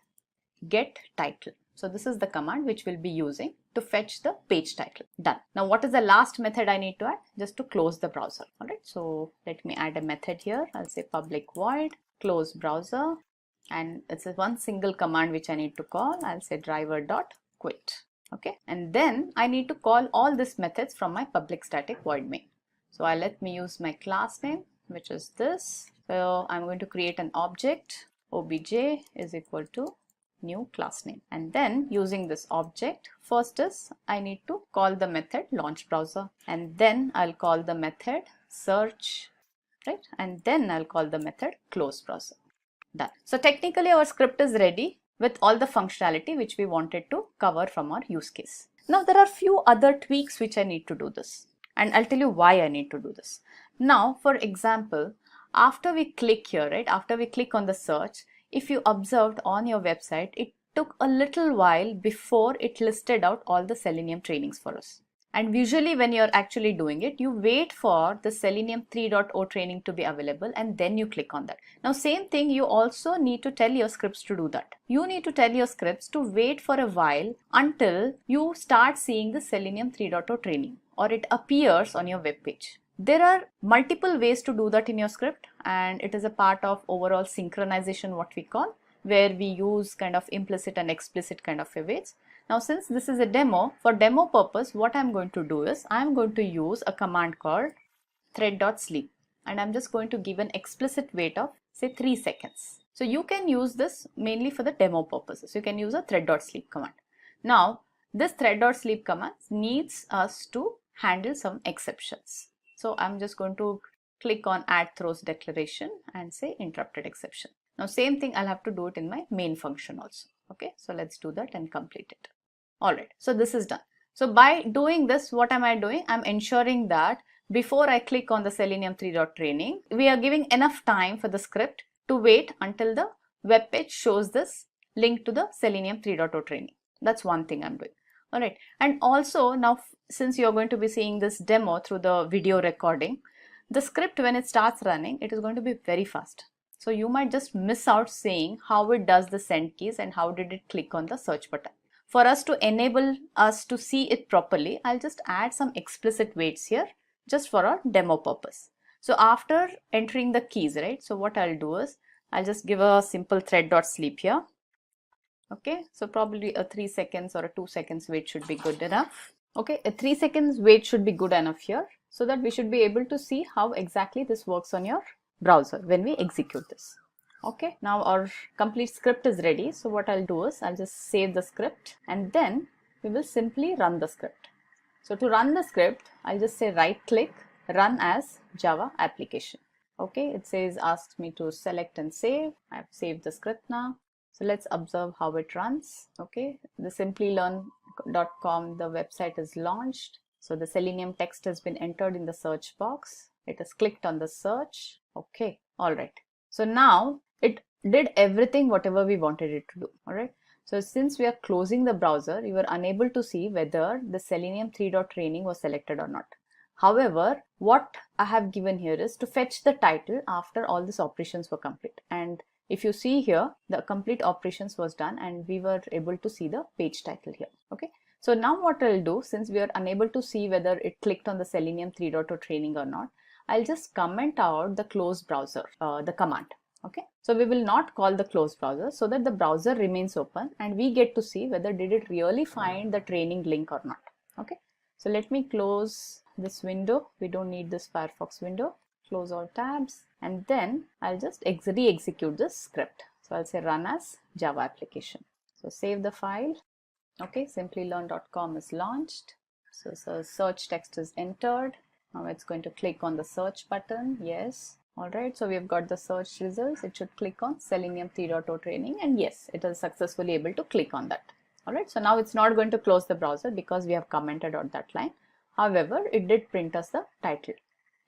Speaker 12: get title. So this is the command which we'll be using to fetch the page title. Done. Now what is the last method I need to add? Just to close the browser. Alright, so let me add a method here. I'll say public void close browser, and it's a one single command which I need to call. I'll say driver dot quit. Okay, and then I need to call all these methods from my public static void main. So let me use my class name, which is this. So I'm going to create an object obj is equal to new class name, and then using this object, first is I need to call the method launch browser, and then I'll call the method search, right, and then I'll call the method close browser. Done. So technically our script is ready with all the functionality which we wanted to cover from our use case. Now there are few other tweaks which I need to do this, and I'll tell you why I need to do this. Now for example, after we click here, right, after we click on the search, if you observed on your website, it took a little while before it listed out all the Selenium trainings for us. And usually when you're actually doing it, you wait for the Selenium 3.0 training to be available and then you click on that. Now same thing, you also need to tell your scripts to do that. You need to tell your scripts to wait for a while until you start seeing the Selenium 3.0 training or it appears on your web page. There are multiple ways to do that in your script, and it is a part of overall synchronization, what we call, where we use kind of implicit and explicit kind of ways. Now since this is a demo, for demo purpose, what I'm going to do is I'm going to use a command called thread.sleep, and I'm just going to give an explicit wait of say 3 seconds. So you can use this mainly for the demo purposes. You can use a thread.sleep command. Now this thread.sleep command needs us to handle some exceptions. So I'm just going to click on add throws declaration and say interrupted exception. Now same thing, I'll have to do it in my main function also. Okay, so let's do that and complete it. Alright, so this is done. So by doing this, what am I doing? I'm ensuring that before I click on the Selenium 3.0 training, we are giving enough time for the script to wait until the web page shows this link to the Selenium 3.0 training. That's one thing I'm doing. Alright, and also now since you're going to be seeing this demo through the video recording, the script when it starts running, it is going to be very fast. So you might just miss out seeing how it does the send keys and how did it click on the search button. For us to enable us to see it properly, I'll just add some explicit waits here just for our demo purpose. So after entering the keys, right, so what I'll do is I'll just give a simple thread.sleep here. Okay, so probably a 3 seconds or a 2 seconds wait should be good enough. Okay, a 3 seconds wait should be good enough here so that we should be able to see how exactly this works on your browser when we execute this. Okay, now our complete script is ready. So what I'll do is I'll just save the script and then we will simply run the script. So to run the script, I'll just say right click, run as Java application. Okay, it says asks me to select and save. I've saved the script now. So let's observe how it runs. Okay, the Simplilearn.com, the website is launched. So the Selenium text has been entered in the search box. It is clicked on the search. Okay, all right. So now it did everything whatever we wanted it to do. All right. So since we are closing the browser, you were unable to see whether the Selenium 3.training was selected or not. However, what I have given here is to fetch the title after all these operations were complete. And if you see here, the complete operations was done and we were able to see the page title here. Okay. So now what I'll do, since we are unable to see whether it clicked on the Selenium 3.0 training or not, I'll just comment out the close browser, the command. Okay. So we will not call the close browser so that the browser remains open and we get to see whether did it really find the training link or not. Okay. So let me close this window. We don't need this Firefox window. Close all tabs and then I'll just re-execute this script. So I'll say run as Java application. So save the file. Okay, Simplilearn.com is launched. So search text is entered. Now it's going to click on the search button. Yes. Alright, so we've got the search results. It should click on Selenium 3.0 training and yes, it is successfully able to click on that. Alright, so now it's not going to close the browser because we have commented on that line. However, it did print us the title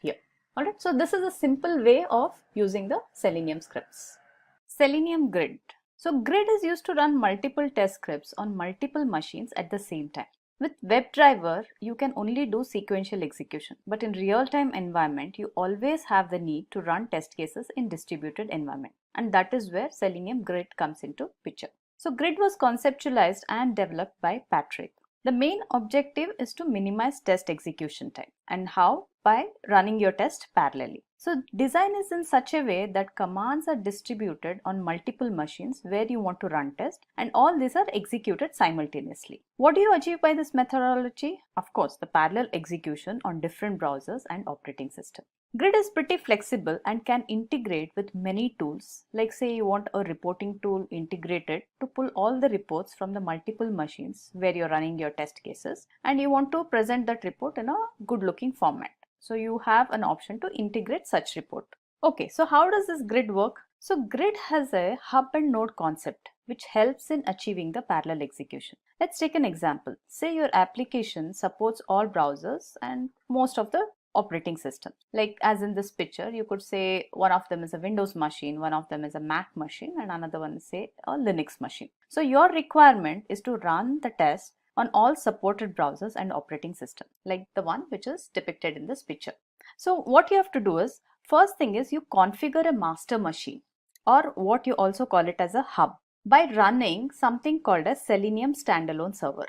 Speaker 12: here. Alright, so this is a simple way of using the Selenium scripts. Selenium Grid. So Grid is used to run multiple test scripts on multiple machines at the same time. With WebDriver, you can only do sequential execution, but in real-time environment, you always have the need to run test cases in distributed environment. And that is where Selenium Grid comes into picture. So Grid was conceptualized and developed by Patrick. The main objective is to minimize test execution time. And how? By running your test parallelly. So design is in such a way that commands are distributed on multiple machines where you want to run test and all these are executed simultaneously. What do you achieve by this methodology? Of course, the parallel execution on different browsers and operating systems. Grid is pretty flexible and can integrate with many tools. Like say you want a reporting tool integrated to pull all the reports from the multiple machines where you're running your test cases and you want to present that report in a good looking format. So you have an option to integrate such report. Okay, so how does this grid work? So grid has a hub and node concept which helps in achieving the parallel execution. Let's take an example. Say your application supports all browsers and most of the operating systems. Like as in this picture, you could say one of them is a Windows machine, one of them is a Mac machine and another one is say a Linux machine. So your requirement is to run the test on all supported browsers and operating systems, like the one which is depicted in this picture. So what you have to do is, first thing is you configure a master machine or what you also call it as a hub by running something called a Selenium standalone server.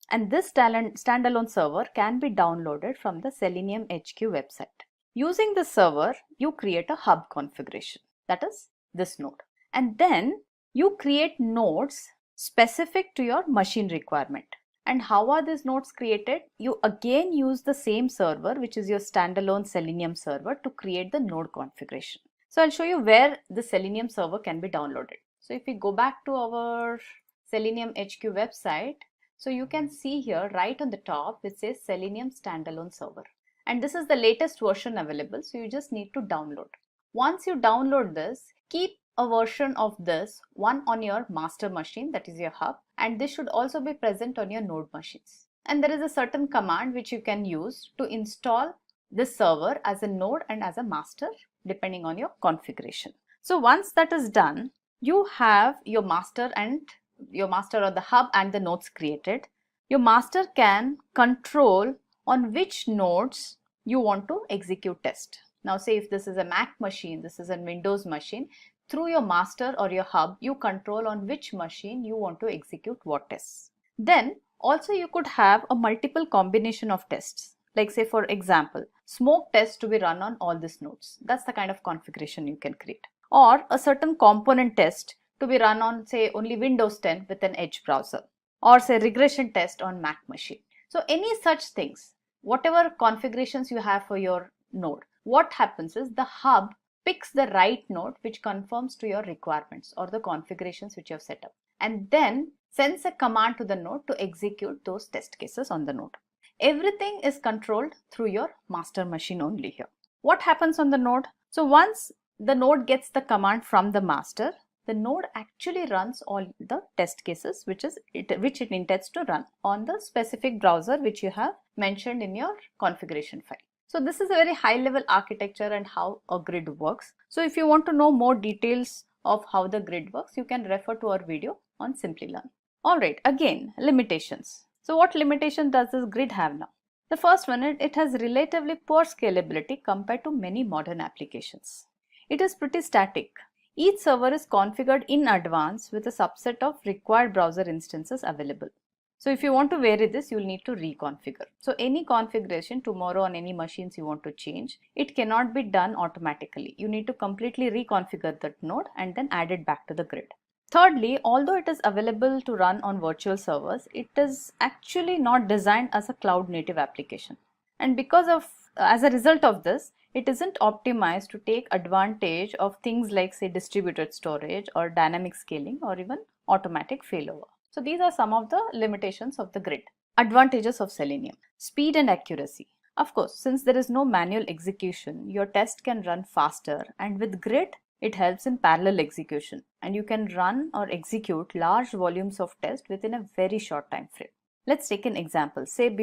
Speaker 12: And this standalone server can be downloaded from the Selenium HQ website. Using this server, you create a hub configuration, that is this node. And then you create nodes specific to your machine requirement. And how are these nodes created? You again use the same server, which is your standalone Selenium server, to create the node configuration. So I'll show you where the Selenium server can be downloaded. So if we go back to our Selenium HQ website, so you can see here right on the top, it says Selenium standalone server. And this is the latest version available. So you just need to download. Once you download this, keep a version of this one on your master machine, that is your hub, and this should also be present on your node machines. And there is a certain command which you can use to install this server as a node and as a master depending on your configuration. So once that is done, you have your master or the hub and the nodes created. Your master can control on which nodes you want to execute test. Now say if this is a Mac machine, this is a Windows machine, through your master or your hub, you control on which machine you want to execute what tests. Then also you could have a multiple combination of tests. Like say for example, smoke test to be run on all these nodes. That's the kind of configuration you can create. Or a certain component test to be run on say only Windows 10 with an Edge browser. Or say regression test on Mac machine. So any such things, whatever configurations you have for your node, what happens is the hub picks the right node which conforms to your requirements or the configurations which you have set up, and then sends a command to the node to execute those test cases on the node. Everything is controlled through your master machine only here. What happens on the node? So once the node gets the command from the master, the node actually runs all the test cases which it intends to run on the specific browser which you have mentioned in your configuration file. So this is a very high level architecture and how a grid works. So if you want to know more details of how the grid works, you can refer to our video on Simplilearn. Alright, again, limitations. So what limitation does this grid have now? The first one, it has relatively poor scalability compared to many modern applications. It is pretty static. Each server is configured in advance with a subset of required browser instances available. So if you want to vary this, you'll need to reconfigure. So any configuration tomorrow on any machines you want to change, it cannot be done automatically. You need to completely reconfigure that node and then add it back to the grid. Thirdly, although it is available to run on virtual servers, it is actually not designed as a cloud native application. And as a result of this, it isn't optimized to take advantage of things like, say, distributed storage or dynamic scaling or even automatic failover. So these are some of the limitations of the grid. Advantages of Selenium: speed and accuracy. Of course, since there is no manual execution, your test can run faster, and with grid, it helps in parallel execution, and you can run or execute large volumes of tests within a very short time frame. Let's take an example. Say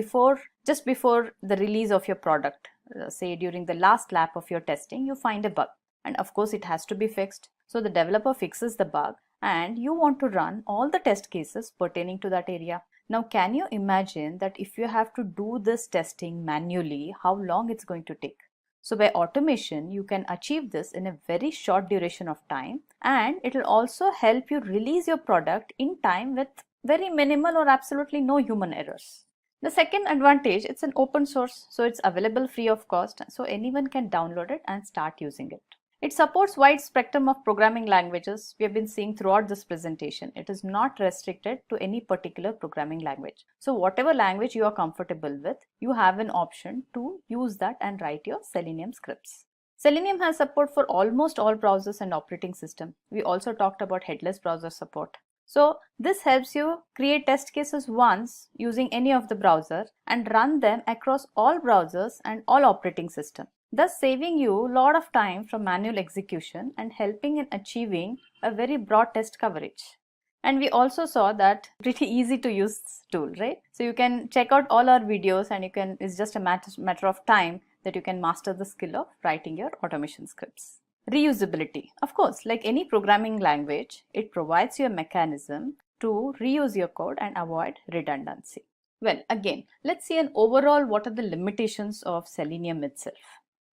Speaker 12: just before the release of your product, say during the last lap of your testing, you find a bug, and of course it has to be fixed. So the developer fixes the bug and you want to run all the test cases pertaining to that area. Now, can you imagine that if you have to do this testing manually, how long it's going to take? So by automation, you can achieve this in a very short duration of time, and it will also help you release your product in time with very minimal or absolutely no human errors. The second advantage, it's an open source, so it's available free of cost, so anyone can download it and start using it. It supports wide spectrum of programming languages we have been seeing throughout this presentation. It is not restricted to any particular programming language. So whatever language you are comfortable with, you have an option to use that and write your Selenium scripts. Selenium has support for almost all browsers and operating systems. We also talked about headless browser support. So this helps you create test cases once using any of the browser and run them across all browsers and all operating systems, thus saving you a lot of time from manual execution and helping in achieving a very broad test coverage. And we also saw that pretty easy to use tool, right? So you can check out all our videos and it's just a matter of time that you can master the skill of writing your automation scripts. Reusability. Of course, like any programming language, it provides you a mechanism to reuse your code and avoid redundancy. Well, again, let's see an overall what are the limitations of Selenium itself.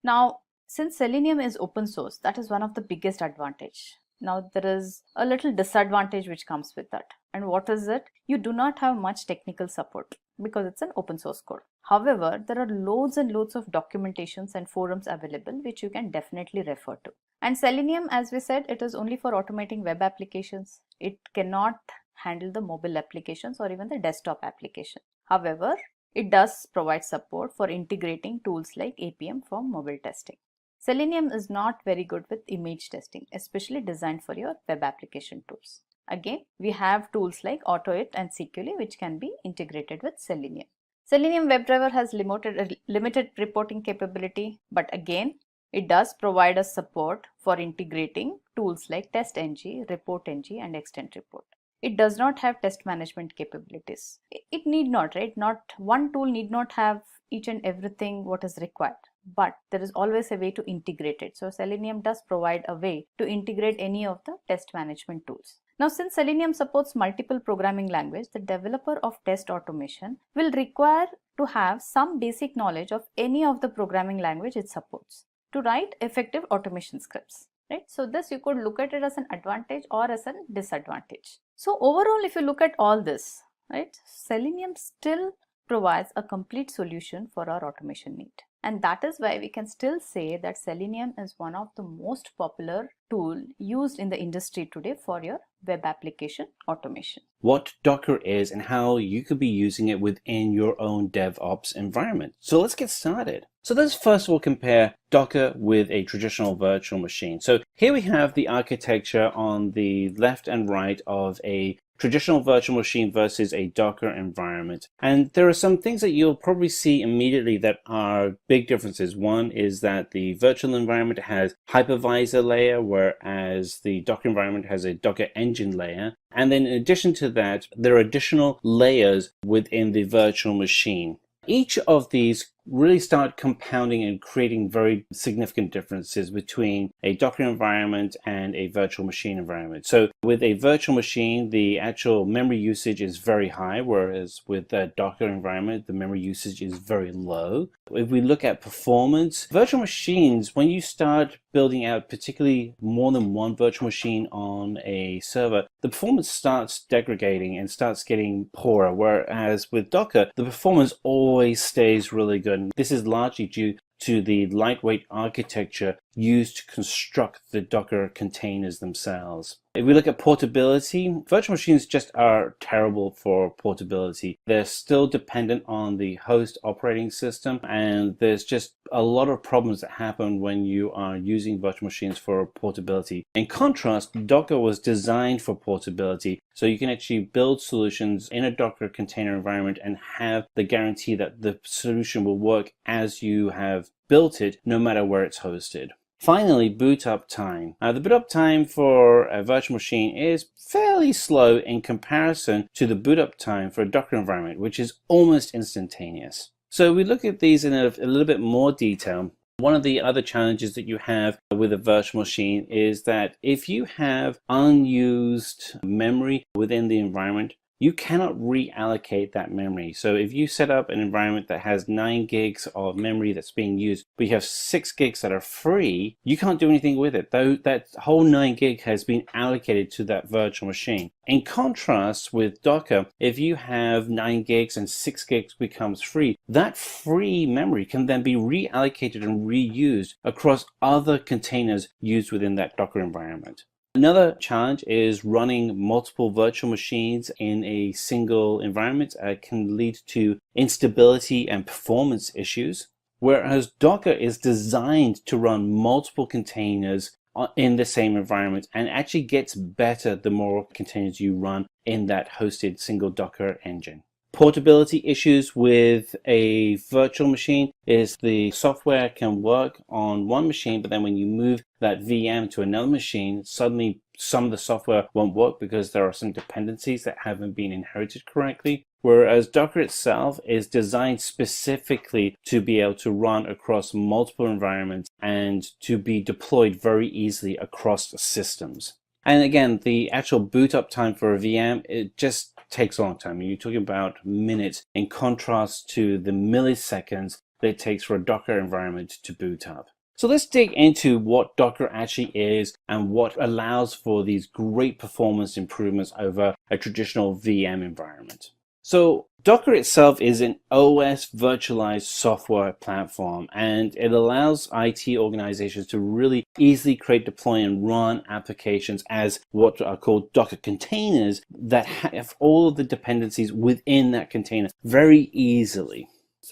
Speaker 12: Now, since Selenium is open source, that is one of the biggest advantage. Now, there is a little disadvantage which comes with that. And what is it? You do not have much technical support because it's an open source code. However, there are loads and loads of documentations and forums available which you can definitely refer to. And Selenium, as we said, it is only for automating web applications. It cannot handle the mobile applications or even the desktop application. However, it does provide support for integrating tools like APM for mobile testing. Selenium is not very good with image testing, especially designed for your web application tools. Again, we have tools like AutoIt and Securely which can be integrated with Selenium. Selenium WebDriver has limited reporting capability, but again, it does provide us support for integrating tools like TestNG, ReportNG, and Extend Report. It does not have test management capabilities. It need not, right? Not one tool need not have each and everything what is required, but there is always a way to integrate it. So Selenium does provide a way to integrate any of the test management tools. Now, since Selenium supports multiple programming languages, the developer of test automation will require to have some basic knowledge of any of the programming language it supports to write effective automation scripts. Right? So this you could look at it as an advantage or as a disadvantage. So overall, if you look at all this, right, Selenium still provides a complete solution for our automation need. And that is why we can still say that Selenium is one of the most popular tool used in the industry today for your web application automation.
Speaker 4: What Docker is and how you could be using it within your own DevOps environment. So let's get started. So let's first of all compare Docker with a traditional virtual machine. So here we have the architecture on the left and right of a traditional virtual machine versus a Docker environment. And there are some things that you'll probably see immediately that are big differences. One is that the virtual environment has hypervisor layer where whereas the Docker environment has a Docker engine layer. And then in addition to that, there are additional layers within the virtual machine. Each of these really start compounding and creating very significant differences between a Docker environment and a virtual machine environment. So with a virtual machine, the actual memory usage is very high, whereas with a Docker environment, the memory usage is very low. If we look at performance, virtual machines, when you start building out particularly more than one virtual machine on a server, the performance starts degrading and starts getting poorer, whereas with Docker, the performance always stays really good. And this is largely due to the lightweight architecture used to construct the Docker containers themselves. If we look at portability, virtual machines just are terrible for portability. They're still dependent on the host operating system, and there's just a lot of problems that happen when you are using virtual machines for portability. In contrast, Docker was designed for portability, so you can actually build solutions in a Docker container environment and have the guarantee that the solution will work as you have built it, no matter where it's hosted. Finally, boot up time. The boot up time for a virtual machine is fairly slow in comparison to the boot up time for a Docker environment, which is almost instantaneous. So we look at these in a little bit more detail. One of the other challenges that you have with a virtual machine is that if you have unused memory within the environment, you cannot reallocate that memory. So if you set up an environment that has 9 gigs of memory that's being used, but you have 6 gigs that are free, you can't do anything with it. Though that whole 9 gig has been allocated to that virtual machine. In contrast with Docker, if you have 9 gigs and 6 gigs becomes free, that free memory can then be reallocated and reused across other containers used within that Docker environment. Another challenge is running multiple virtual machines in a single environment can lead to instability and performance issues, whereas Docker is designed to run multiple containers in the same environment and actually gets better the more containers you run in that hosted single Docker engine. Portability issues with a virtual machine is the software can work on one machine, but then when you move that VM to another machine, suddenly some of the software won't work because there are some dependencies that haven't been inherited correctly. Whereas Docker itself is designed specifically to be able to run across multiple environments and to be deployed very easily across systems. And again, the actual boot up time for a VM, it just takes a long time. You're talking about minutes in contrast to the milliseconds that it takes for a Docker environment to boot up. So let's dig into what Docker actually is and what allows for these great performance improvements over a traditional VM environment. So Docker itself is an OS virtualized software platform, and it allows IT organizations to really easily create, deploy, and run applications as what are called Docker containers that have all of the dependencies within that container very easily.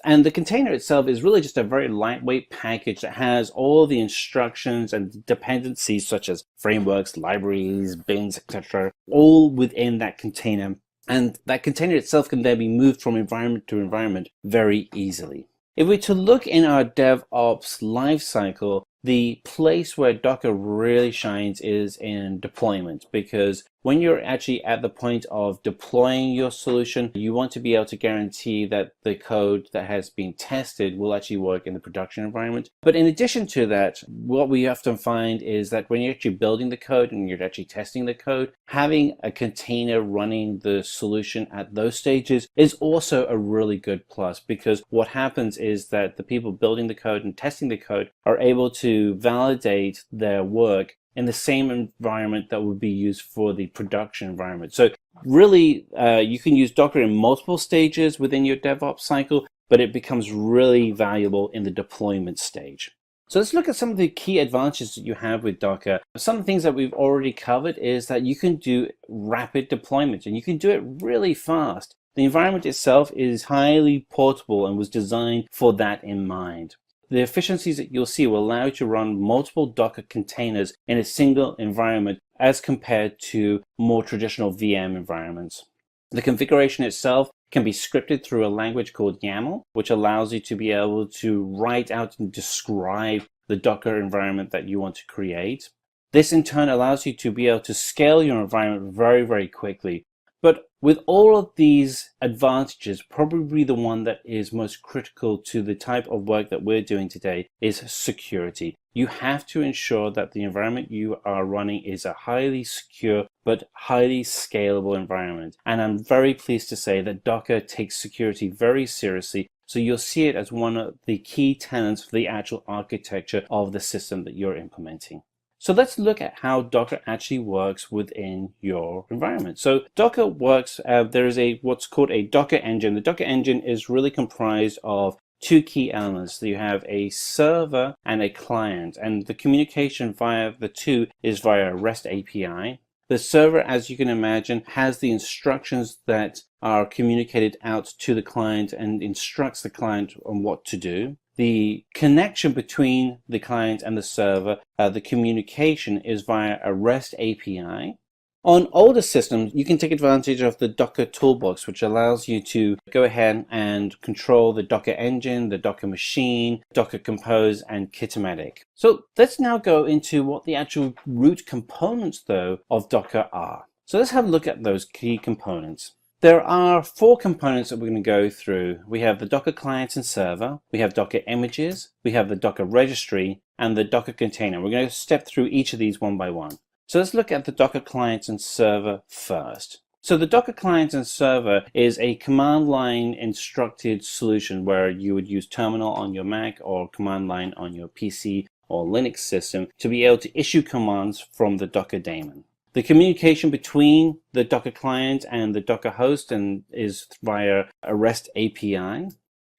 Speaker 4: And the container itself is really just a very lightweight package that has all the instructions and dependencies such as frameworks, libraries, bins, etc., all within that container. And that container itself can then be moved from environment to environment very easily. If we were to look in our DevOps lifecycle, the place where Docker really shines is in deployment, because when you're actually at the point of deploying your solution, you want to be able to guarantee that the code that has been tested will actually work in the production environment. But in addition to that, what we often find is that when you're actually building the code and you're actually testing the code, having a container running the solution at those stages is also a really good plus, because what happens is that the people building the code and testing the code are able to validate their work in the same environment that would be used for the production environment. So really, you can use Docker in multiple stages within your DevOps cycle, but it becomes really valuable in the deployment stage. So let's look at some of the key advantages that you have with Docker. Some of the things that we've already covered is that you can do rapid deployment, and you can do it really fast. The environment itself is highly portable and was designed for that in mind. The efficiencies that you'll see will allow you to run multiple Docker containers in a single environment as compared to more traditional VM environments. The configuration itself can be scripted through a language called YAML, which allows you to be able to write out and describe the Docker environment that you want to create. This in turn allows you to be able to scale your environment very, very quickly. But with all of these advantages, probably the one that is most critical to the type of work that we're doing today is security. You have to ensure that the environment you are running is a highly secure but highly scalable environment. And I'm very pleased to say that Docker takes security very seriously. So you'll see it as one of the key tenets for the actual architecture of the system that you're implementing. So let's look at how Docker actually works within your environment. So Docker works, there is what's called a Docker engine. The Docker engine is really comprised of two key elements. You have a server and a client, and the communication via the two is via a REST API. The server, as you can imagine, has the instructions that are communicated out to the client and instructs the client on what to do. The connection between the client and the server, the communication, is via a REST API. On older systems, you can take advantage of the Docker toolbox, which allows you to go ahead and control the Docker engine, the Docker machine, Docker Compose, and Kitematic. So let's now go into what the actual root components, though, of Docker are. So let's have a look at those key components. There are 4 components that we're going to go through. We have the Docker client and server, we have Docker images, we have the Docker registry, and the Docker container. We're going to step through each of these one by one. So let's look at the Docker client and server first. So the Docker client and server is a command line instructed solution where you would use terminal on your Mac or command line on your PC or Linux system to be able to issue commands from the Docker daemon. The communication between the Docker client and the Docker host is via a REST API.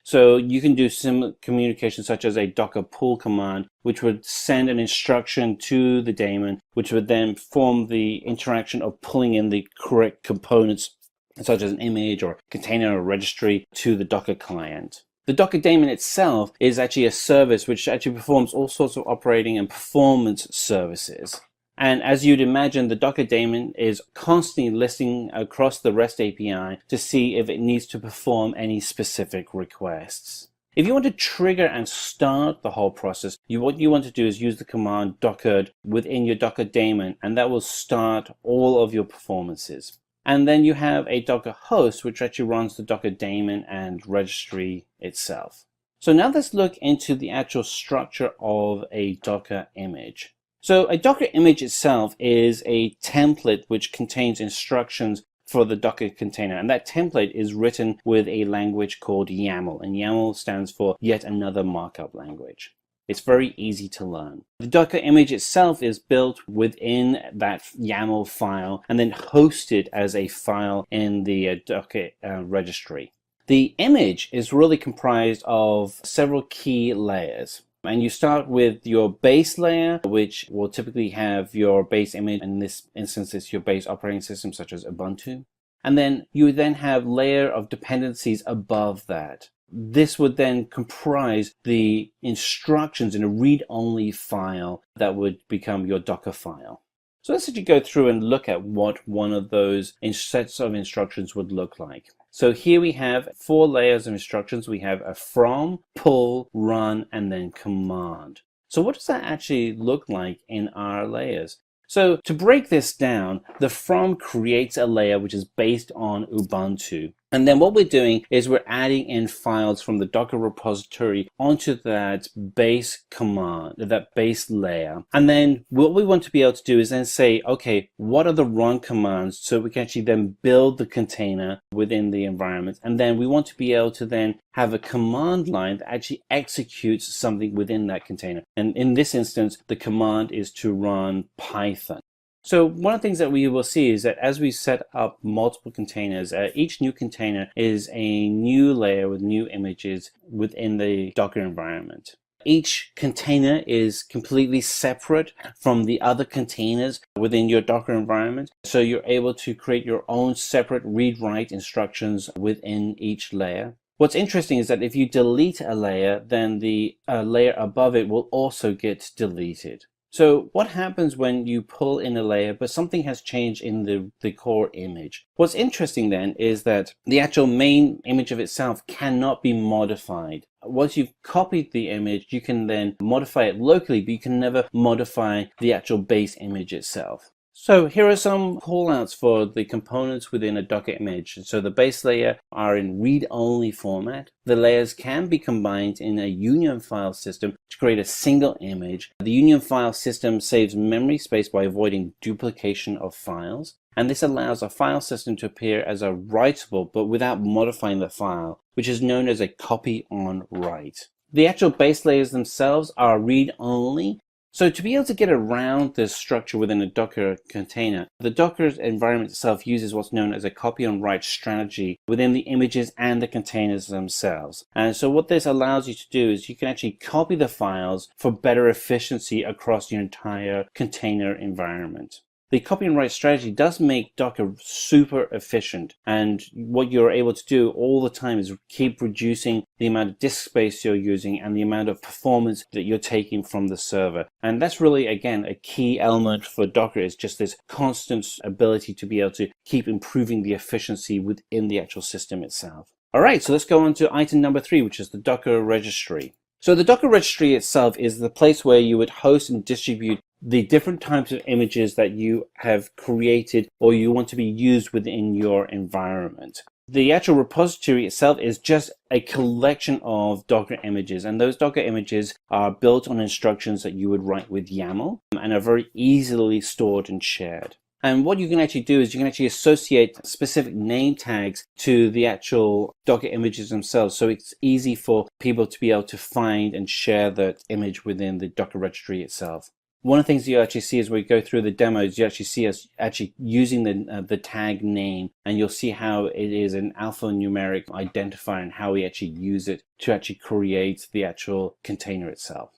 Speaker 4: So you can do similar communication such as a Docker pull command, which would send an instruction to the daemon, which would then form the interaction of pulling in the correct components, such as an image or container or registry, to the Docker client. The Docker daemon itself is actually a service which actually performs all sorts of operating and performance services. And as you'd imagine, the Docker daemon is constantly listening across the REST API to see if it needs to perform any specific requests. If you want to trigger and start the whole process, what you want to do is use the command docker within your Docker daemon, and that will start all of your performances. And then you have a Docker host, which actually runs the Docker daemon and registry itself. So now let's look into the actual structure of a Docker image. So a Docker image itself is a template which contains instructions for the Docker container, and that template is written with a language called YAML, and YAML stands for yet another markup language. It's very easy to learn. The Docker image itself is built within that YAML file and then hosted as a file in the Docker registry. The image is really comprised of several key layers. And you start with your base layer, which will typically have your base image. In this instance, it's your base operating system, such as Ubuntu. And then you would then have layer of dependencies above that. This would then comprise the instructions in a read-only file that would become your Docker file. So let's actually go through and look at what one of those sets of instructions would look like. So here we have 4 layers of instructions. We have a from, pull, run, and then command. So what does that actually look like in our layers? So to break this down, the from creates a layer which is based on Ubuntu. And then what we're doing is we're adding in files from the Docker repository onto that base command, that base layer. And then what we want to be able to do is then say, okay, what are the run commands, so we can actually then build the container within the environment. And then we want to be able to then have a command line that actually executes something within that container. And in this instance, the command is to run Python. So one of the things that we will see is that as we set up multiple containers, each new container is a new layer with new images within the Docker environment. Each container is completely separate from the other containers within your Docker environment. So you're able to create your own separate read-write instructions within each layer. What's interesting is that if you delete a layer, then the layer above it will also get deleted. So what happens when you pull in a layer, but something has changed in the core image? What's interesting then is that the actual main image of itself cannot be modified. Once you've copied the image, you can then modify it locally, but you can never modify the actual base image itself. So here are some callouts for the components within a Docker image. So the base layer are in read-only format. The layers can be combined in a union file system to create a single image. The union file system saves memory space by avoiding duplication of files. And this allows a file system to appear as a writable, but without modifying the file, which is known as a copy on write. The actual base layers themselves are read-only. So to be able to get around this structure within a Docker container, the Docker environment itself uses what's known as a copy on write strategy within the images and the containers themselves. And so what this allows you to do is you can actually copy the files for better efficiency across your entire container environment. The copy and write strategy does make Docker super efficient, and what you're able to do all the time is keep reducing the amount of disk space you're using and the amount of performance that you're taking from the server. And that's really, again, a key element for Docker, is just this constant ability to be able to keep improving the efficiency within the actual system itself. All right, so let's go on to item number 3, which is the Docker registry. So the Docker registry itself is the place where you would host and distribute the different types of images that you have created or you want to be used within your environment. The actual repository itself is just a collection of Docker images, and those Docker images are built on instructions that you would write with YAML and are very easily stored and shared. And what you can actually do is you can actually associate specific name tags to the actual Docker images themselves. So it's easy for people to be able to find and share that image within the Docker registry itself. One of the things you actually see as we go through the demos, you actually see us actually using the tag name, and you'll see how it is an alphanumeric identifier and how we actually use it to actually create the actual container itself.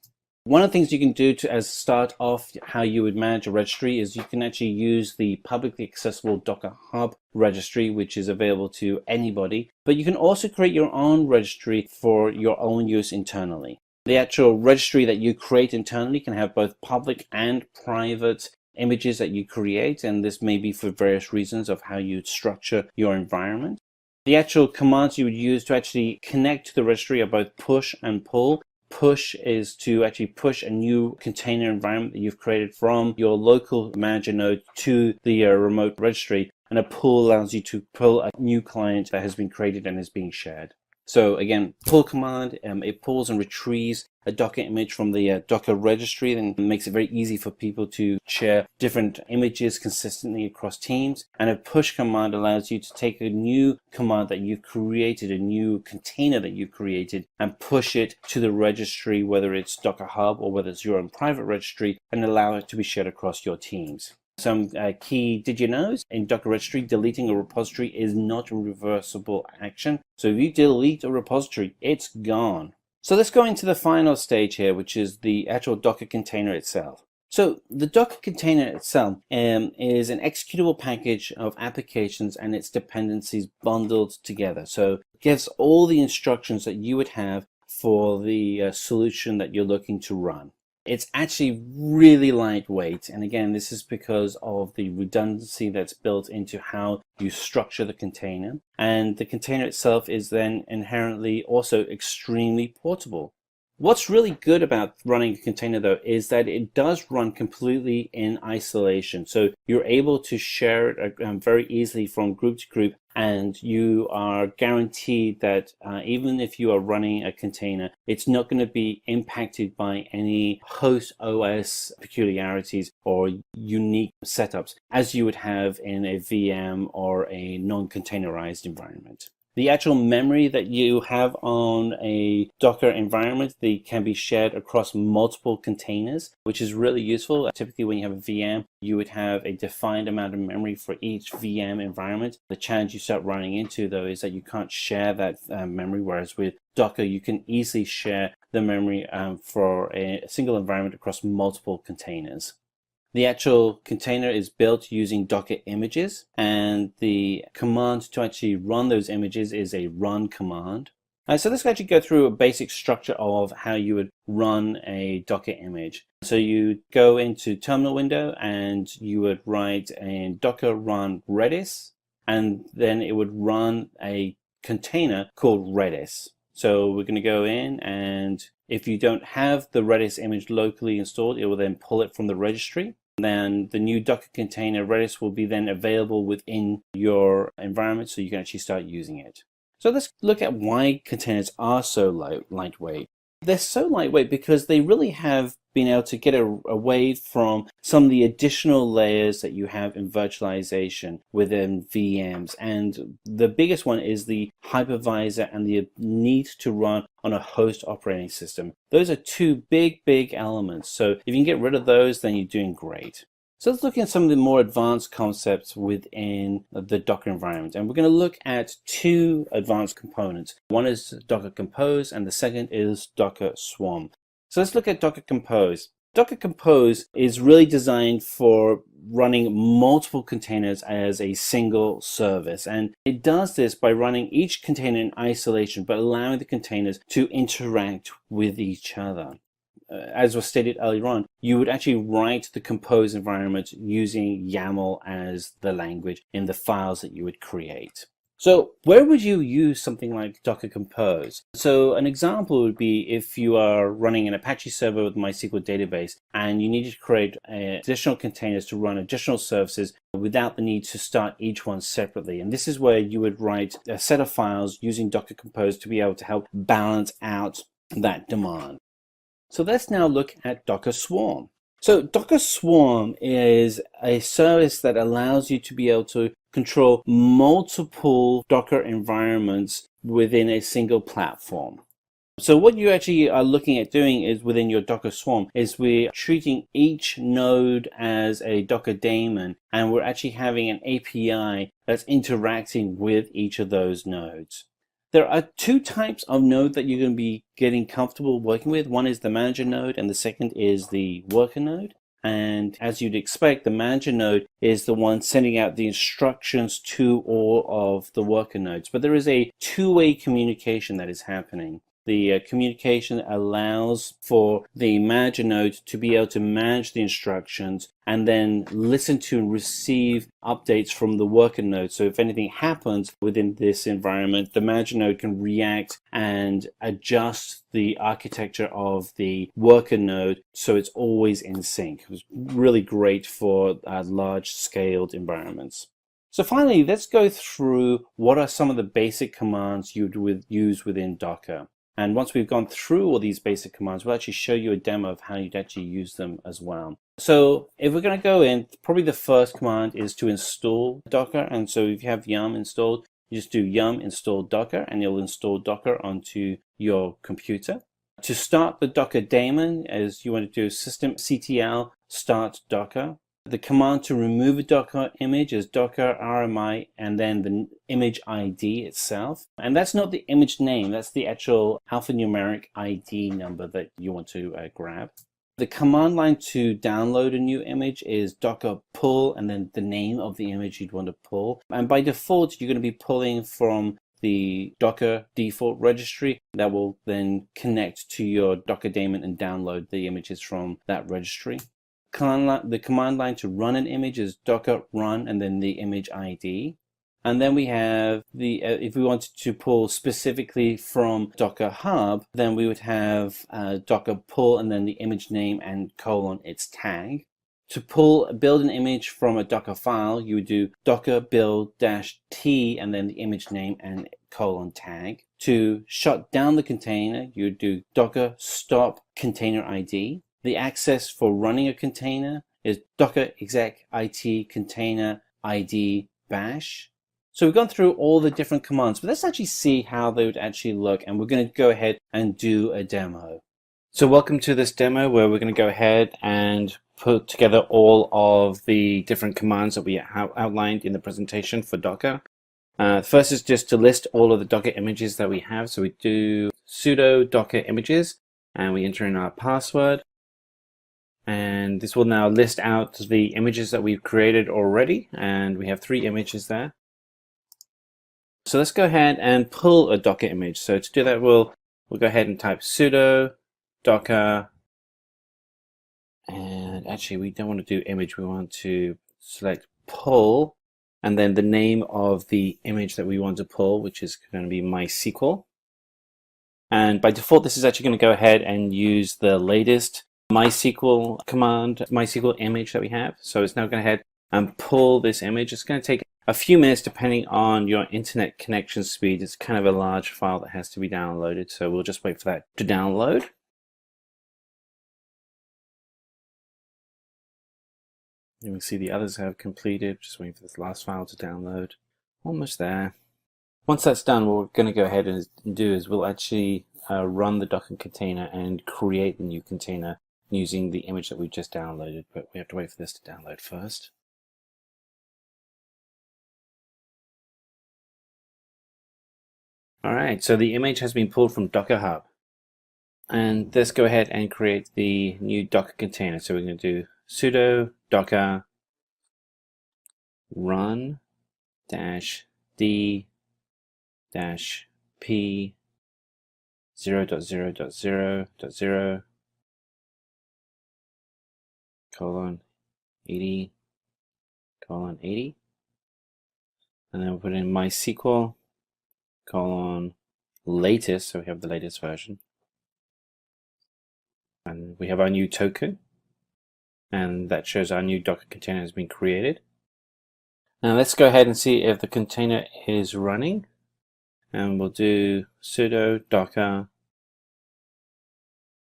Speaker 4: One of the things you can do to as start off how you would manage a registry is you can actually use the publicly accessible Docker Hub registry, which is available to anybody, but you can also create your own registry for your own use internally. The actual registry that you create internally can have both public and private images that you create, and this may be for various reasons of how you structure your environment. The actual commands you would use to actually connect to the registry are both push and pull. Push is to actually push a new container environment that you've created from your local manager node to the remote registry, and a pull allows you to pull a new client that has been created and is being shared. So again, pull command, it pulls and retrieves a Docker image from the Docker registry and makes it very easy for people to share different images consistently across teams. And a push command allows you to take a new command that you've created, a new container that you've created, and push it to the registry, whether it's Docker Hub or whether it's your own private registry, and allow it to be shared across your teams. Some key did you knows in Docker registry, deleting a repository is not a reversible action. So if you delete a repository, it's gone. So let's go into the final stage here, which is the actual Docker container itself. So the Docker container itself is an executable package of applications and its dependencies bundled together. So it gives all the instructions that you would have for the solution that you're looking to run. It's actually really lightweight, and again, this is because of the redundancy that's built into how you structure the container, and the container itself is then inherently also extremely portable. What's really good about running a container though is that it does run completely in isolation, so you're able to share it very easily from group to group, and you are guaranteed that even if you are running a container, it's not going to be impacted by any host OS peculiarities or unique setups as you would have in a VM or a non-containerized environment. The actual memory that you have on a Docker environment, they can be shared across multiple containers, which is really useful. Typically, when you have a VM, you would have a defined amount of memory for each VM environment. The challenge you start running into, though, is that you can't share that memory, whereas with Docker, you can easily share the memory for a single environment across multiple containers. The actual container is built using Docker images, and the command to actually run those images is a run command. So let's actually go through a basic structure of how you would run a Docker image. So you go into terminal window and you would write in Docker run Redis, and then it would run a container called Redis. So we're going to go in, and if you don't have the Redis image locally installed, it will then pull it from the registry. Then the new Docker container Redis will be then available within your environment, so you can actually start using it. So let's look at why containers are so lightweight. They're so lightweight because they really have been able to get away from some of the additional layers that you have in virtualization within VMs. And the biggest one is the hypervisor and the need to run on a host operating system. Those are two big elements. So if you can get rid of those, then you're doing great. So let's look at some of the more advanced concepts within the Docker environment. And we're going to look at two advanced components. One is Docker Compose, and the second is Docker Swarm. So let's look at Docker Compose. Docker Compose is really designed for running multiple containers as a single service. And it does this by running each container in isolation, but allowing the containers to interact with each other. As was stated earlier on, you would actually write the Compose environment using YAML as the language in the files that you would create. So where would you use something like Docker Compose? So an example would be if you are running an Apache server with MySQL database and you need to create additional containers to run additional services without the need to start each one separately. And this is where you would write a set of files using Docker Compose to be able to help balance out that demand. So let's now look at Docker Swarm. So Docker Swarm is a service that allows you to be able to control multiple Docker environments within a single platform. So what you actually are looking at doing is within your Docker Swarm is we're treating each node as a Docker daemon, and we're actually having an API that's interacting with each of those nodes. There are two types of node that you're going to be getting comfortable working with. One is the manager node and the second is the worker node. And as you'd expect, the manager node is the one sending out the instructions to all of the worker nodes. But there is a two-way communication that is happening. The communication allows for the manager node to be able to manage the instructions and then listen to and receive updates from the worker node. So if anything happens within this environment, the manager node can react and adjust the architecture of the worker node so it's always in sync. It was really great for large scaled environments. So finally, let's go through what are some of the basic commands you would use within Docker. And once we've gone through all these basic commands, we'll actually show you a demo of how you'd actually use them as well. So if we're going to go in, probably the first command is to install Docker. And so if you have yum installed, you just do yum install Docker and you'll install Docker onto your computer. To start the Docker daemon, as you want to do systemctl start Docker. The command to remove a Docker image is docker rmi and then the image ID itself. And that's not the image name, that's the actual alphanumeric ID number that you want to grab. The command line to download a new image is docker pull and then the name of the image you'd want to pull. And by default, you're going to be pulling from the Docker default registry that will then connect to your Docker daemon and download the images from that registry. The command line to run an image is docker run and then the image ID. And then we have if we wanted to pull specifically from Docker Hub, then we would have docker pull and then the image name and colon its tag. To build an image from a Docker file, you would do docker build -t and then the image name and colon tag. To shut down the container, you would do docker stop container ID. The access for running a container is docker exec it container ID bash. So we've gone through all the different commands, but let's actually see how they would actually look, and we're going to go ahead and do a demo. So welcome to this demo where we're going to go ahead and put together all of the different commands that we have outlined in the presentation for Docker. First is just to list all of the Docker images that we have. So we do sudo docker images and we enter in our password. And this will now list out the images that we've created already, and we have 3 images there. So let's go ahead and pull a Docker image. So to do that, we'll go ahead and type sudo docker, and actually we don't want to do image, we want to select pull, and then the name of the image that we want to pull, which is going to be MySQL. And by default, this is actually going to go ahead and use the latest MySQL command, MySQL image that we have. So it's now going to head and pull this image. It's going to take a few minutes depending on your internet connection speed. It's kind of a large file that has to be downloaded, so we'll just wait for that to download. You can see the others have completed. Just waiting for this last file to download. Almost there. Once that's done, what we're going to go ahead and do is we'll actually run the Docker container and create the new container using the image that we just downloaded, but we have to wait for this to download first. Alright, so the image has been pulled from Docker Hub. And let's go ahead and create the new Docker container. So we're going to do sudo docker run -d -p 0.0.0.0 :80:80, and then we'll put in MySQL latest, so we have the latest version, and we have our new token, and that shows our new Docker container has been created. Now let's go ahead and see if the container is running, and we'll do sudo docker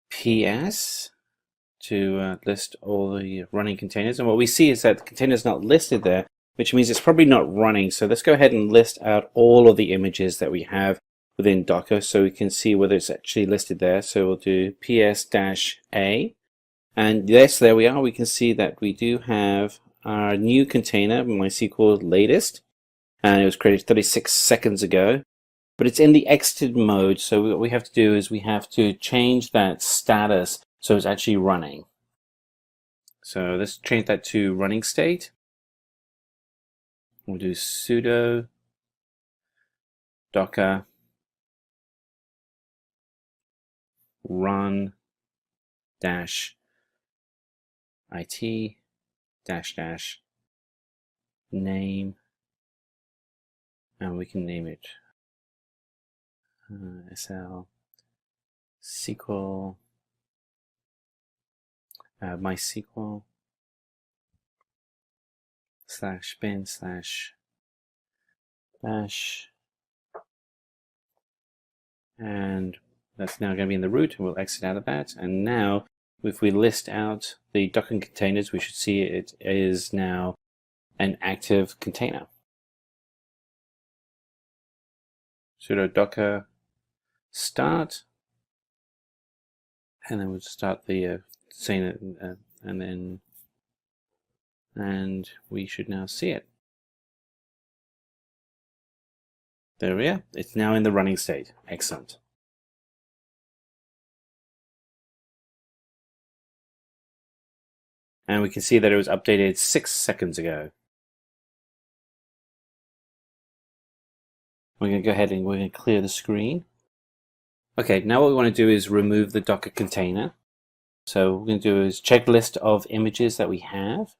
Speaker 4: ps to list all the running containers. And what we see is that the container is not listed there, which means it's probably not running. So let's go ahead and list out all of the images that we have within Docker so we can see whether it's actually listed there. So we'll do ps-a, and yes, there we are. We can see that we do have our new container, MySQL latest, and it was created 36 seconds ago, but it's in the exited mode. So what we have to do is we have to change that status so it's actually running. So let's change that to running state. We'll do sudo docker run -it -name, and we can name it SL SQL MySQL /bin/bash, and that's now going to be in the root, and we'll exit out of that. And now if we list out the Docker containers, we should see it is now an active container. Sudo docker start, and then we'll start the saying it, and we should now see it. There we are. It's now in the running state. Excellent. And we can see that it was updated 6 seconds ago. We're going to go ahead and we're going to clear the screen. Okay, now what we want to do is remove the Docker container. So what we're going to do is check list of images that we have.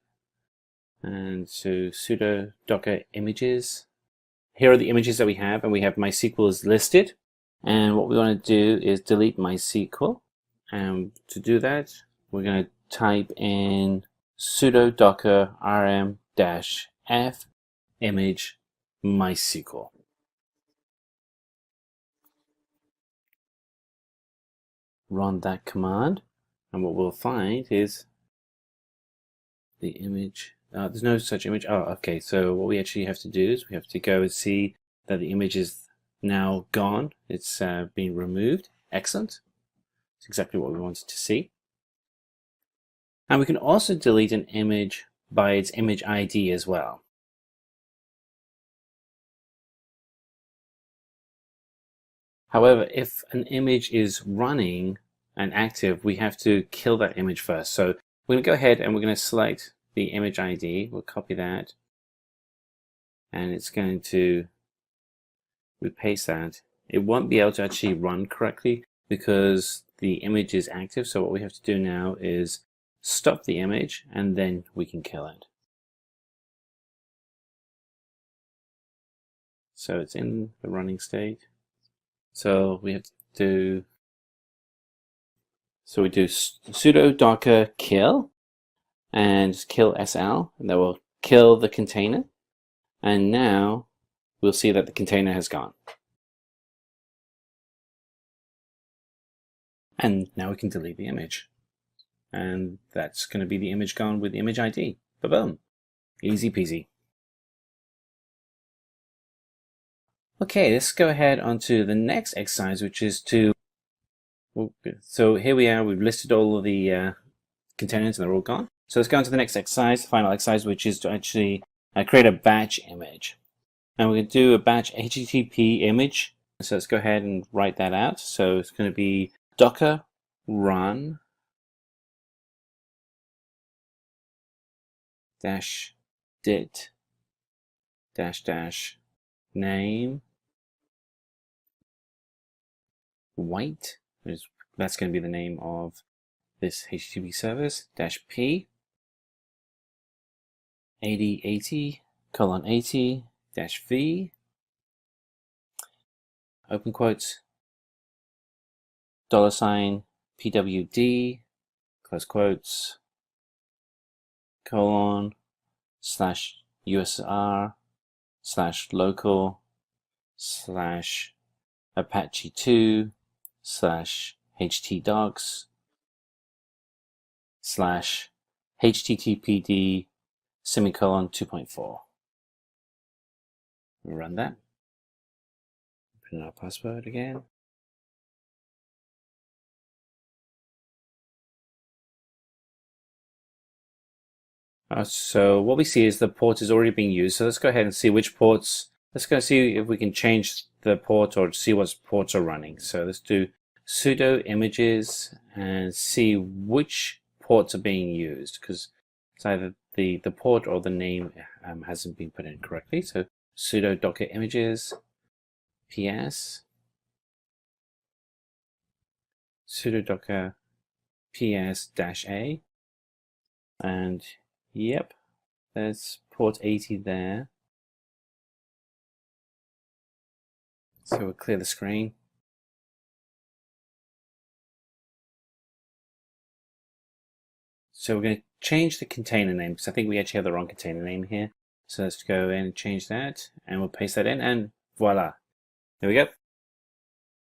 Speaker 4: And so sudo docker images. Here are the images that we have, and we have MySQL is listed. And what we want to do is delete MySQL. And to do that, we're going to type in sudo docker rm-f image MySQL. Run that command, and what we'll find is the image. There's no such image. Oh, okay. So what we actually have to do is we have to go and see that the image is now gone. It's been removed. Excellent. It's exactly what we wanted to see. And we can also delete an image by its image ID as well. However, if an image is running and active, we have to kill that image first. So we're going to go ahead and we're going to select the image ID. We'll copy that, and it's going to we paste that, it won't be able to actually run correctly because the image is active. So what we have to do now is stop the image and then we can kill it. So it's in the running state. So we have to do, so we do sudo docker kill and kill SL, and that will kill the container. And now we'll see that the container has gone. And now we can delete the image. And that's going to be the image gone with the image ID. Ba-boom. Easy peasy. Okay, let's go ahead onto the next exercise, which is to, so here we are, we've listed all of the containers and they're all gone. So let's go on to the next exercise, the final exercise, which is to actually create a batch image. And we're going to do a batch HTTP image. So let's go ahead and write that out. So it's going to be docker run dash dit dash dash name white, that's going to be the name of this HTTP service, dash p 8080:80 dash v open quotes $pwd close quotes colon slash usr slash local slash apache2 slash htdocs slash httpd semicolon 2.4. Run that. Put in our password again. So what we see is the port is already being used. So let's go ahead and see which ports. Let's go see if we can change the port or see what ports are running. So let's do sudo images and see which ports are being used, because it's either the port or the name hasn't been put in correctly. So sudo docker images ps sudo docker ps-a, and yep, there's port 80 there. So we'll clear the screen. So we're going to change the container name because I think we actually have the wrong container name here. So let's go in and change that, and we'll paste that in, and voila. There we go.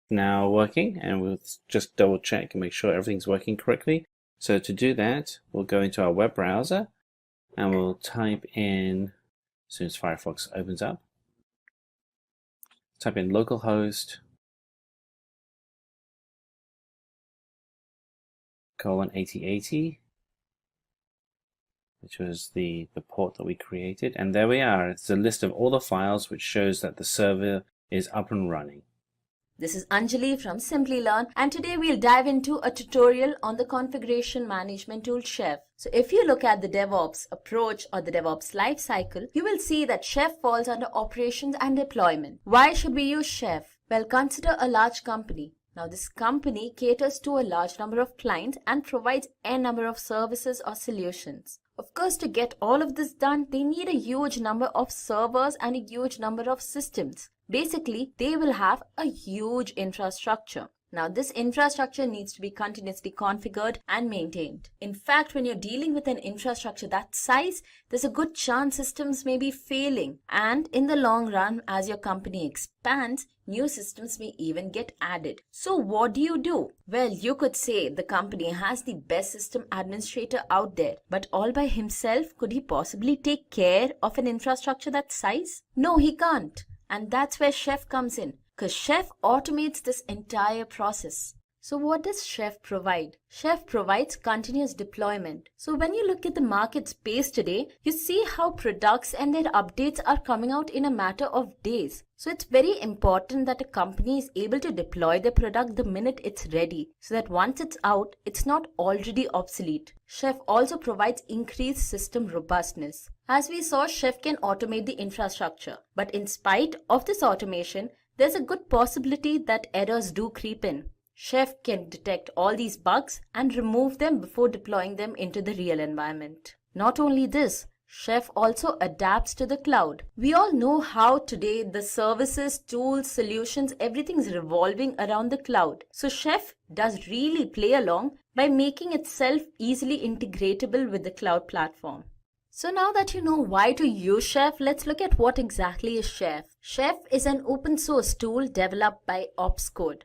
Speaker 4: Now working, and we'll just double check and make sure everything's working correctly. So to do that, we'll go into our web browser and we'll type in, as soon as Firefox opens up, type in localhost :8080, which was the port that we created. And there we are. It's a list of all the files which shows that the server is up and running.
Speaker 3: This is Anjali from Simplilearn, and today we'll dive into a tutorial on the configuration management tool Chef. So if you look at the DevOps approach or the DevOps lifecycle, you will see that Chef falls under operations and deployment. Why should we use Chef? Well, consider a large company. Now this company caters to a large number of clients and provides n number of services or solutions. Of course, to get all of this done, they need a huge number of servers and a huge number of systems. Basically, they will have a huge infrastructure. Now, this infrastructure needs to be continuously configured and maintained. In fact, when you're dealing with an infrastructure that size, there's a good chance systems may be failing. And in the long run, as your company expands, new systems may even get added. So what do? Well, you could say the company has the best system administrator out there, but all by himself, could he possibly take care of an infrastructure that size? No, he can't. And that's where Chef comes in, because Chef automates this entire process. So what does Chef provide? Chef provides continuous deployment. So when you look at the market space today, you see how products and their updates are coming out in a matter of days. So it's very important that a company is able to deploy the product the minute it's ready, so that once it's out, it's not already obsolete. Chef also provides increased system robustness. As we saw, Chef can automate the infrastructure. But in spite of this automation, there's a good possibility that errors do creep in. Chef can detect all these bugs and remove them before deploying them into the real environment. Not only this, Chef also adapts to the cloud. We all know how today the services, tools, solutions, everything's revolving around the cloud. So Chef does really play along by making itself easily integratable with the cloud platform. So now that you know why to use Chef, let's look at what exactly is Chef. Chef is an open source tool developed by OpsCode.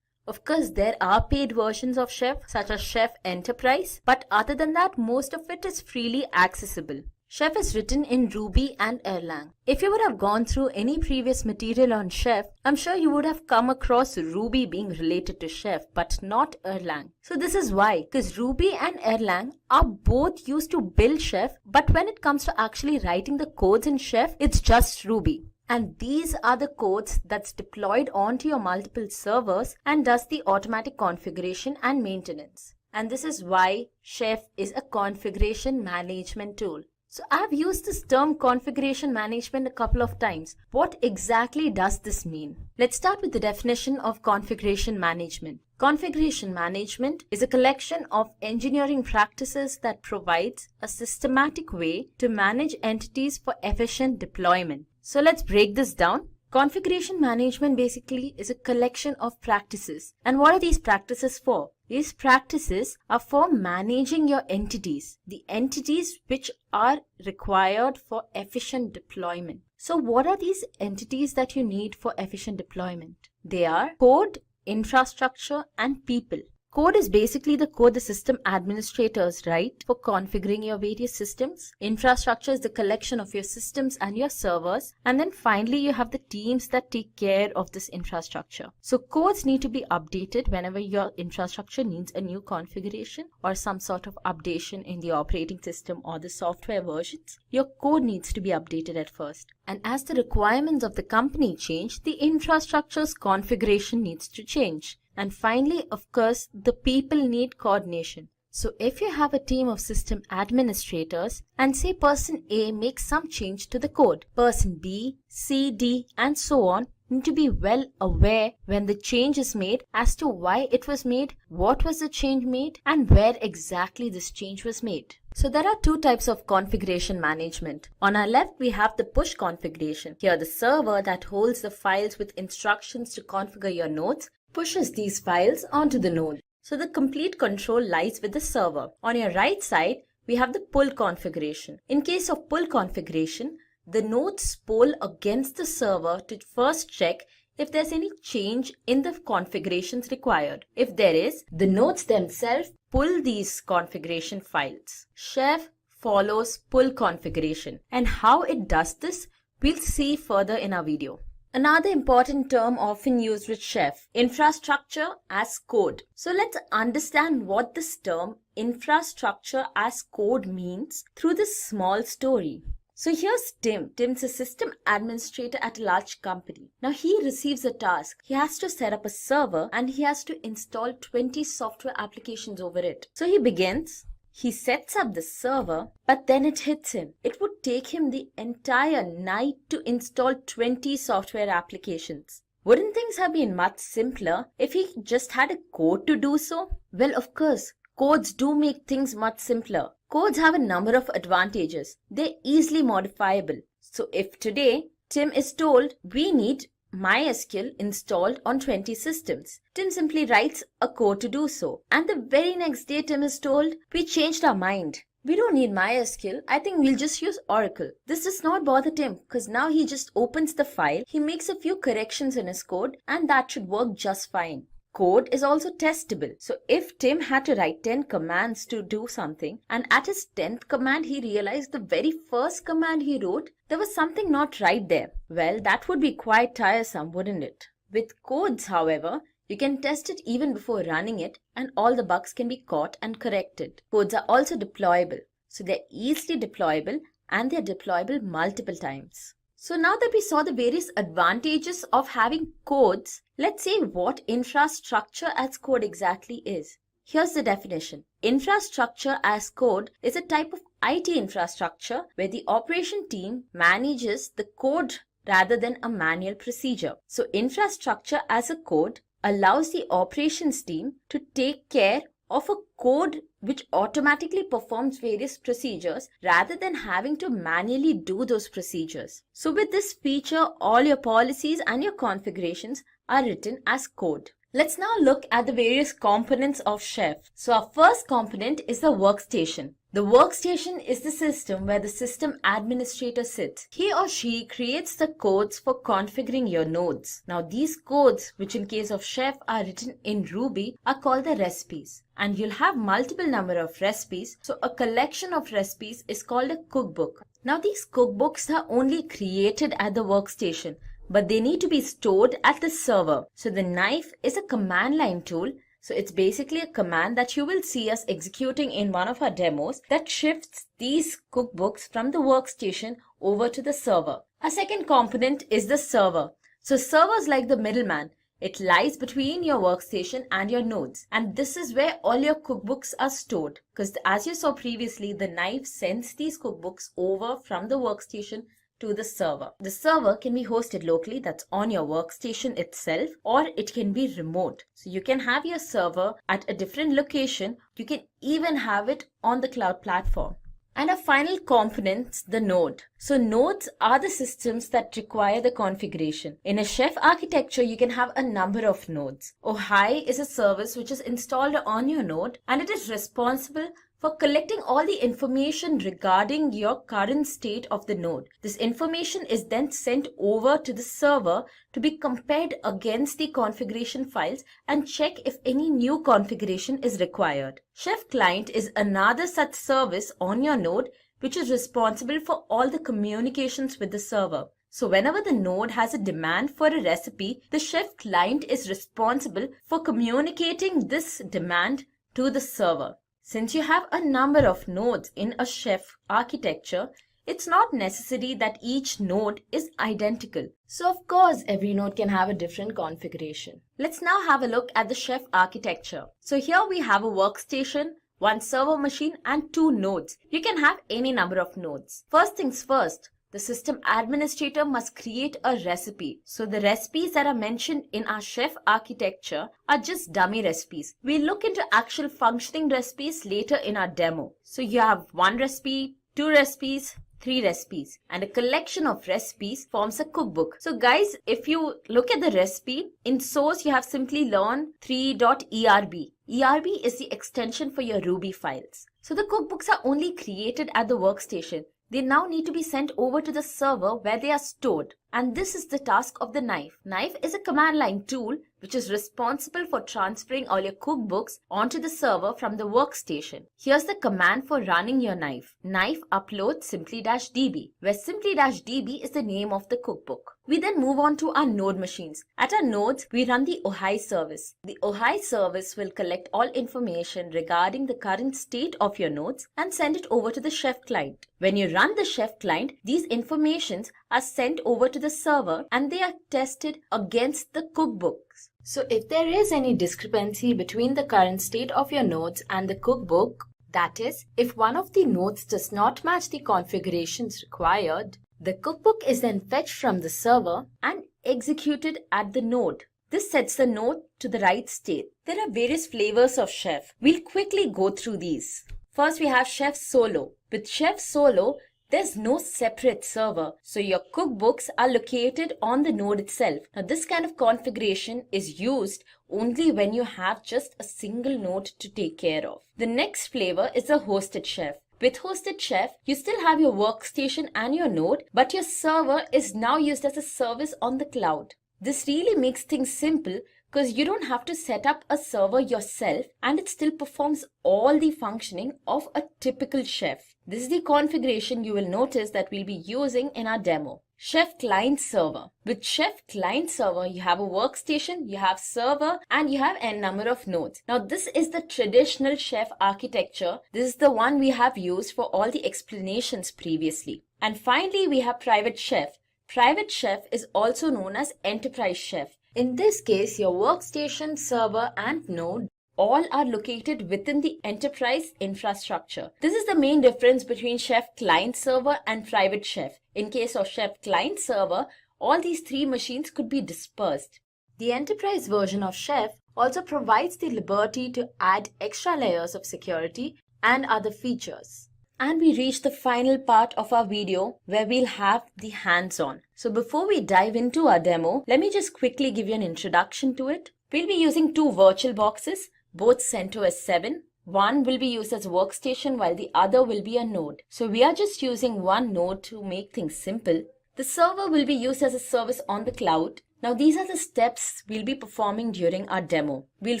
Speaker 3: Of course, there are paid versions of Chef, such as Chef Enterprise, but other than that, most of it is freely accessible. Chef is written in Ruby and Erlang. If you would have gone through any previous material on Chef, I'm sure you would have come across Ruby being related to Chef, but not Erlang. So this is why, because Ruby and Erlang are both used to build Chef, but when it comes to actually writing the codes in Chef, it's just Ruby. And these are the codes that's deployed onto your multiple servers and does the automatic configuration and maintenance. And this is why Chef is a configuration management tool. So I've used this term configuration management a couple of times. What exactly does this mean? Let's start with the definition of configuration management. Configuration management is a collection of engineering practices that provides a systematic way to manage entities for efficient deployment. So let's break this down. Configuration management basically is a collection of practices. And what are these practices for? These practices are for managing your entities, the entities which are required for efficient deployment. So what are these entities that you need for efficient deployment? They are code, infrastructure, and people. Code is basically the code the system administrators write for configuring your various systems. Infrastructure is the collection of your systems and your servers. And then finally, you have the teams that take care of this infrastructure. So codes need to be updated whenever your infrastructure needs a new configuration or some sort of updation in the operating system or the software versions. Your code needs to be updated at first. And as the requirements of the company change, the infrastructure's configuration needs to change. And finally, of course, the people need coordination. So if you have a team of system administrators and say person A makes some change to the code, person B, C, D, and so on need to be well aware when the change is made as to why it was made, what was the change made, and where exactly this change was made. So there are two types of configuration management. On our left, we have the push configuration. Here, the server that holds the files with instructions to configure your nodes pushes these files onto the node. So the complete control lies with the server. On your right side, we have the pull configuration. In case of pull configuration, the nodes poll against the server to first check if there's any change in the configurations required. If there is, the nodes themselves pull these configuration files. Chef follows pull configuration, and how it does this, we'll see further in our video. Another important term often used with Chef, infrastructure as code. So let's understand what this term infrastructure as code means through this small story. So here's Tim. Tim's a system administrator at a large company. Now he receives a task. He has to set up a server and he has to install 20 software applications over it. So he begins. He sets up the server, but then it hits him. It would take him the entire night to install 20 software applications. Wouldn't things have been much simpler if he just had a code to do so? Well, of course, codes do make things much simpler. Codes have a number of advantages. They're easily modifiable. So if today Tim is told we need MySQL installed on 20 systems, Tim simply writes a code to do so. And the very next day Tim is told, we changed our mind. We don't need MySQL. I think we'll just use Oracle. This does not bother Tim because now he just opens the file, he makes a few corrections in his code, and that should work just fine. Code is also testable. So if Tim had to write 10 commands to do something, and at his 10th command he realized the very first command he wrote, there was something not right there. Well, that would be quite tiresome, wouldn't it? With codes, however, you can test it even before running it, and all the bugs can be caught and corrected. Codes are also deployable. So they're easily deployable and they're deployable multiple times. So now that we saw the various advantages of having codes, let's see what infrastructure as code exactly is. Here's the definition. Infrastructure as code is a type of IT infrastructure where the operation team manages the code rather than a manual procedure. So infrastructure as a code allows the operations team to take care of a code which automatically performs various procedures rather than having to manually do those procedures. So with this feature, all your policies and your configurations are written as code. Let's now look at the various components of Chef. So our first component is the workstation. The workstation is the system where the system administrator sits. He or she creates the codes for configuring your nodes. Now these codes, which in case of Chef are written in Ruby, are called the recipes. And you'll have multiple number of recipes. So a collection of recipes is called a cookbook. Now these cookbooks are only created at the workstation, but they need to be stored at the server. So the knife is a command line tool. So it's basically a command that you will see us executing in one of our demos that shifts these cookbooks from the workstation over to the server. Our second component is the server. So server is like the middleman. It lies between your workstation and your nodes. And this is where all your cookbooks are stored. Because as you saw previously, the knife sends these cookbooks over from the workstation to the server. The server can be hosted locally, that's on your workstation itself, or it can be remote. So you can have your server at a different location. You can even have it on the cloud platform. And our final component, the node. So nodes are the systems that require the configuration. In a Chef architecture, you can have a number of nodes. Ohai is a service which is installed on your node, and it is responsible for collecting all the information regarding your current state of the node. This information is then sent over to the server to be compared against the configuration files and check if any new configuration is required. Chef Client is another such service on your node which is responsible for all the communications with the server. So whenever the node has a demand for a recipe, the Chef Client is responsible for communicating this demand to the server. Since you have a number of nodes in a Chef architecture, it's not necessary that each node is identical. So of course, every node can have a different configuration. Let's now have a look at the Chef architecture. So here we have a workstation, one server machine, and two nodes. You can have any number of nodes. First things first, the system administrator must create a recipe. So the recipes that are mentioned in our Chef architecture are just dummy recipes. We'll look into actual functioning recipes later in our demo. So you have one recipe, two recipes, three recipes, and a collection of recipes forms a cookbook. So guys, if you look at the recipe, in source you have Simplilearn 3.erb. ERB is the extension for your Ruby files. So the cookbooks are only created at the workstation. They now need to be sent over to the server where they are stored. And this is the task of the knife. Knife is a command line tool which is responsible for transferring all your cookbooks onto the server from the workstation. Here's the command for running your knife. Knife upload simply-db, where simply-db is the name of the cookbook. We then move on to our node machines. At our nodes, we run the Ohai service. The Ohai service will collect all information regarding the current state of your nodes and send it over to the Chef client. When you run the Chef client, these informations are sent over to the server and they are tested against the cookbooks. So if there is any discrepancy between the current state of your nodes and the cookbook, that is, if one of the nodes does not match the configurations required, the cookbook is then fetched from the server and executed at the node. This sets the node to the right state. There are various flavors of Chef. We'll quickly go through these. First, we have Chef Solo. With Chef Solo, there's no separate server, so your cookbooks are located on the node itself. Now, this kind of configuration is used only when you have just a single node to take care of. The next flavor is a hosted Chef. With hosted Chef, you still have your workstation and your node, but your server is now used as a service on the cloud. This really makes things simple because you don't have to set up a server yourself and it still performs all the functioning of a typical Chef. This is the configuration you will notice that we'll be using in our demo. Chef Client Server. With Chef Client Server, you have a workstation, you have server, and you have n number of nodes. Now, this is the traditional Chef architecture. This is the one we have used for all the explanations previously. And finally, we have Private Chef. Private Chef is also known as Enterprise Chef. In this case, your workstation, server, and node all are located within the enterprise infrastructure. This is the main difference between Chef Client Server and Private Chef. In case of Chef Client Server, all these 3 machines could be dispersed. The enterprise version of Chef also provides the liberty to add extra layers of security and other features. And we reach the final part of our video where we'll have the hands-on. So before we dive into our demo, let me just quickly give you an introduction to it. We'll be using 2 virtual boxes, both CentOS 7. One will be used as a workstation while the other will be a node. So we are just using one node to make things simple. The server will be used as a service on the cloud. Now these are the steps we'll be performing during our demo. We'll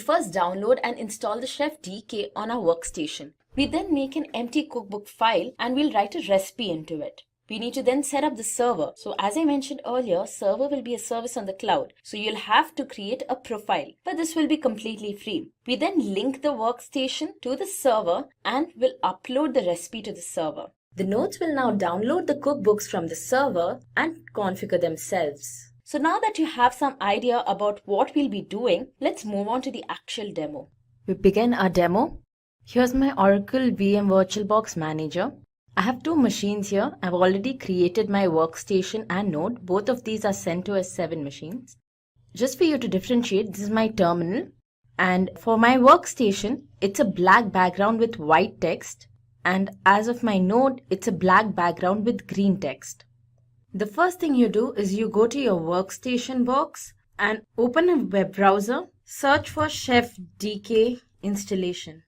Speaker 3: first download and install the Chef DK on our workstation. We then make an empty cookbook file and we'll write a recipe into it. We need to then set up the server. So as I mentioned earlier, server will be a service on the cloud. So you'll have to create a profile, but this will be completely free. We then link the workstation to the server and will upload the recipe to the server. The nodes will now download the cookbooks from the server and configure themselves. So now that you have some idea about what we'll be doing, let's move on to the actual demo. We begin our demo. Here's my Oracle VM VirtualBox Manager. I have 2 machines here. I've already created my workstation and node. Both of these are CentOS 7 machines. Just for you to differentiate, this is my terminal. And for my workstation, it's a black background with white text. And as of my node, it's a black background with green text. The first thing you do is you go to your workstation box and open a web browser. Search for Chef DK installation.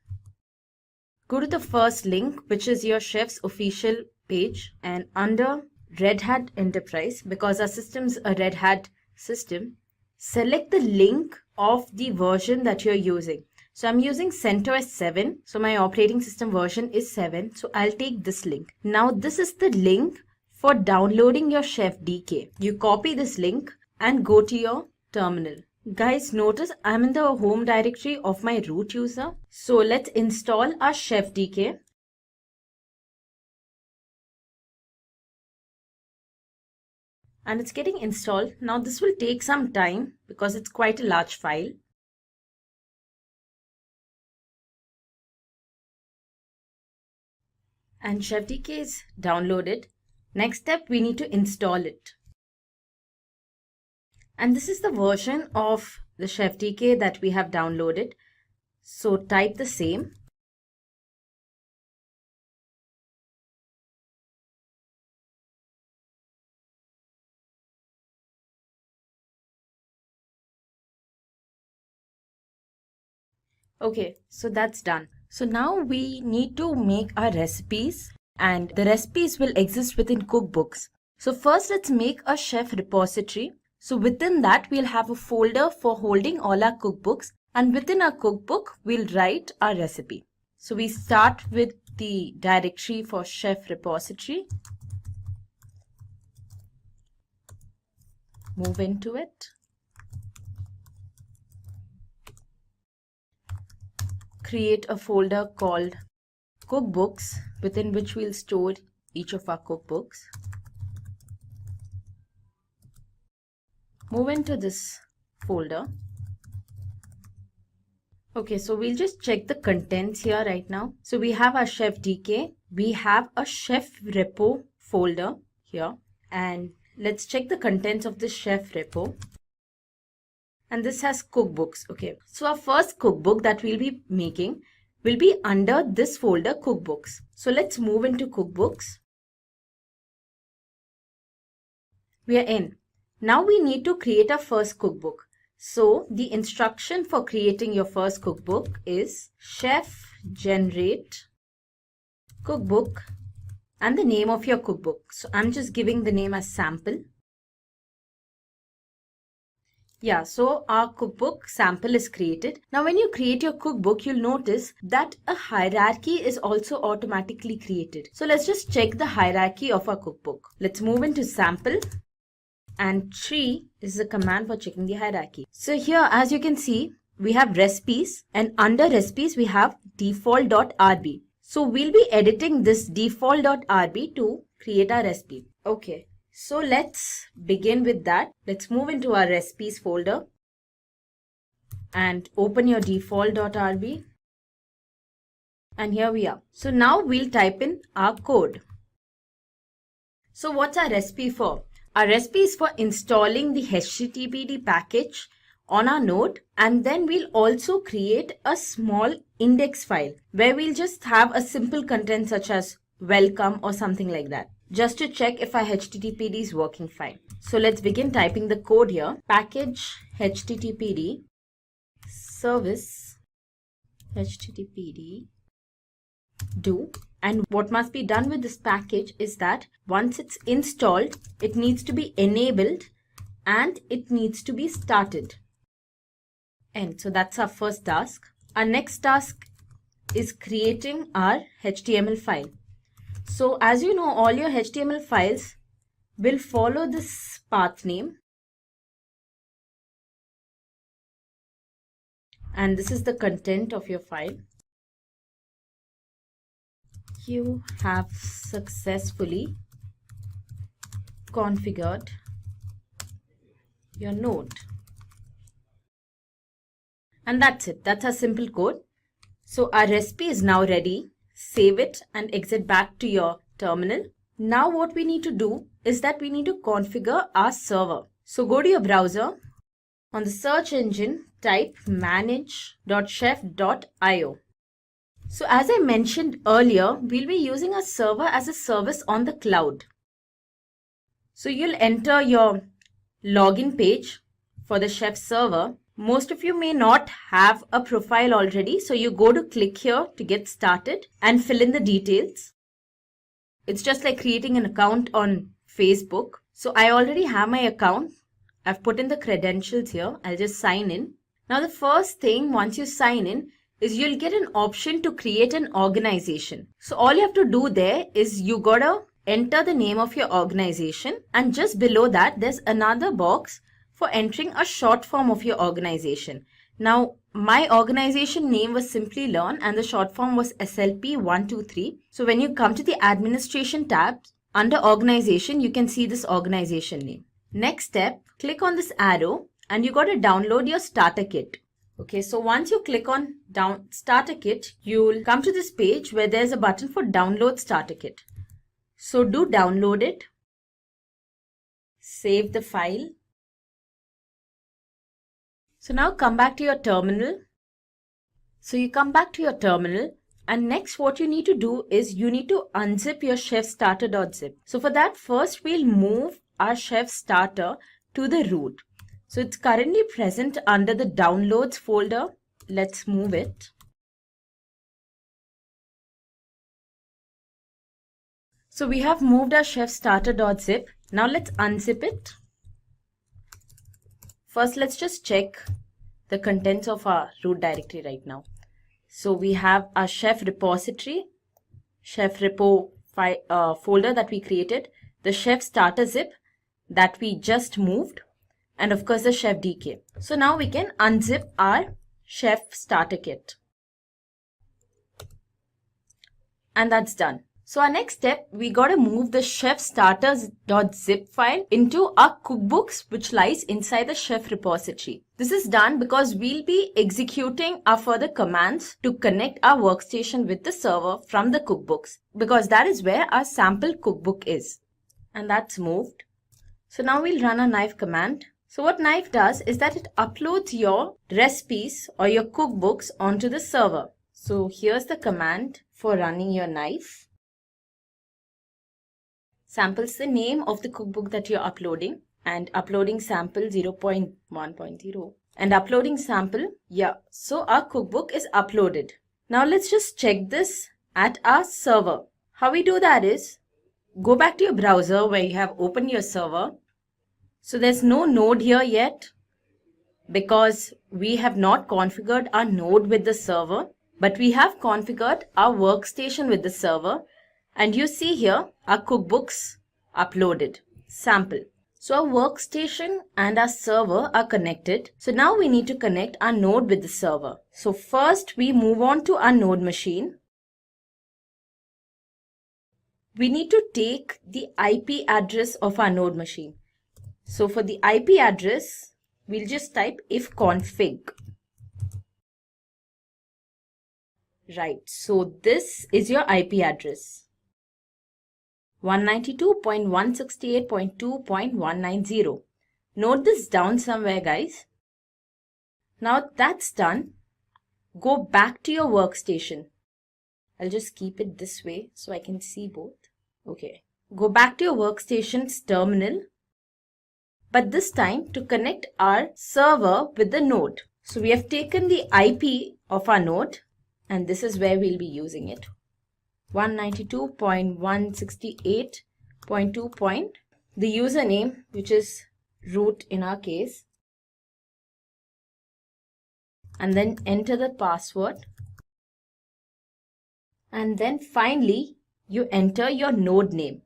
Speaker 3: Go to the first link, which is your Chef's official page, and under Red Hat Enterprise, because our system's a Red Hat system, select the link of the version that you're using. So I'm using CentOS 7, so my operating system version is 7, so I'll take this link. Now this is the link for downloading your Chef DK. You copy this link and go to your terminal. Guys, notice I'm in the home directory of my root user. So let's install our Chef DK. And it's getting installed. Now this will take some time because it's quite a large file. And Chef DK is downloaded. Next step, we need to install it. And this is the version of the Chef DK that we have downloaded. So type the same. Okay, so that's done. So now we need to make our recipes, and the recipes will exist within cookbooks. So first let's make a Chef repository. So within that, we'll have a folder for holding all our cookbooks, and within our cookbook, we'll write our recipe. So we start with the directory for Chef repository. Move into it. Create a folder called cookbooks, within which we'll store each of our cookbooks. Move into this folder. Okay, so we'll just check the contents here right now. So we have our Chef DK. We have a Chef repo folder here. And let's check the contents of the Chef repo. And this has cookbooks. Okay, so our first cookbook that we'll be making will be under this folder cookbooks. So let's move into cookbooks. We are in. Now we need to create our first cookbook. So the instruction for creating your first cookbook is chef generate cookbook and the name of your cookbook. So I'm just giving the name as sample. Yeah, so our cookbook sample is created. Now when you create your cookbook, you'll notice that a hierarchy is also automatically created. So let's just check the hierarchy of our cookbook. Let's move into sample. And tree is the command for checking the hierarchy. So here, as you can see, we have recipes, and under recipes, we have default.rb. So we'll be editing this default.rb to create our recipe. Okay, so let's begin with that. Let's move into our recipes folder and open your default.rb. And here we are. So now we'll type in our code. So what's our recipe for? Our recipe is for installing the HTTPD package on our node, and then we'll also create a small index file where we'll just have a simple content such as welcome or something like that, just to check if our HTTPD is working fine. So let's begin typing the code here. Package HTTPD service HTTPD do. And what must be done with this package is that once it's installed, it needs to be enabled and it needs to be started. And so that's our first task. Our next task is creating our HTML file. So as you know, all your HTML files will follow this path name. And this is the content of your file. You have successfully configured your node. And that's it. That's a simple code. So our recipe is now ready. Save it and exit back to your terminal. Now what we need to do is that we need to configure our server. So go to your browser. On the search engine, type manage.chef.io. So as I mentioned earlier, we'll be using a server as a service on the cloud. So you'll enter your login page for the Chef server. Most of you may not have a profile already, so you go to click here to get started and fill in the details. It's just like creating an account on Facebook. So I already have my account. I've put in the credentials here. I'll just sign in. Now the first thing once you sign in is you'll get an option to create an organization. So all you have to do there is you gotta enter the name of your organization, and just below that there's another box for entering a short form of your organization. Now my organization name was Simplilearn and the short form was SLP123. So when you come to the administration tab under organization, you can see this organization name. Next step, click on this arrow and you gotta download your starter kit. Okay, so once you click on starter kit, you'll come to this page where there's a button for download starter kit. So do download it. Save the file. So now come back to your terminal. So you come back to your terminal, and next what you need to do is you need to unzip your chef starter.zip. So for that, first we'll move our chef starter to the root. So it's currently present under the downloads folder. Let's move it. So we have moved our chef starter.zip. Now let's unzip it. First, let's just check the contents of our root directory right now. So we have our chef repository, chef repo folder that we created, the chef starter zip that we just moved, and of course the chef DK. So now we can unzip our chef starter kit. And that's done. So our next step, we got to move the chef starters.zip file into our cookbooks, which lies inside the chef repository. This is done because we'll be executing our further commands to connect our workstation with the server from the cookbooks, because that is where our sample cookbook is. And that's moved. So now we'll run a knife command. So what knife does is that it uploads your recipes or your cookbooks onto the server. So here's the command for running your knife. Samples the name of the cookbook that you're uploading, and uploading sample 0.1.0 and uploading sample. Yeah, so our cookbook is uploaded. Now let's just check this at our server. How we do that is go back to your browser where you have opened your server. So there's no node here yet because we have not configured our node with the server, but we have configured our workstation with the server. And you see here our cookbooks uploaded, sample. So our workstation and our server are connected. So now we need to connect our node with the server. So first we move on to our node machine. We need to take the IP address of our node machine. So for the IP address, we'll just type ifconfig. Right, so this is your IP address. 192.168.2.190. Note this down somewhere, guys. Now that's done, go back to your workstation. I'll just keep it this way so I can see both. Okay. Go back to your workstation's terminal, but this time to connect our server with the node. So we have taken the IP of our node, and this is where we'll be using it. 192.168.2. The username, which is root in our case, and then enter the password. And then finally, you enter your node name.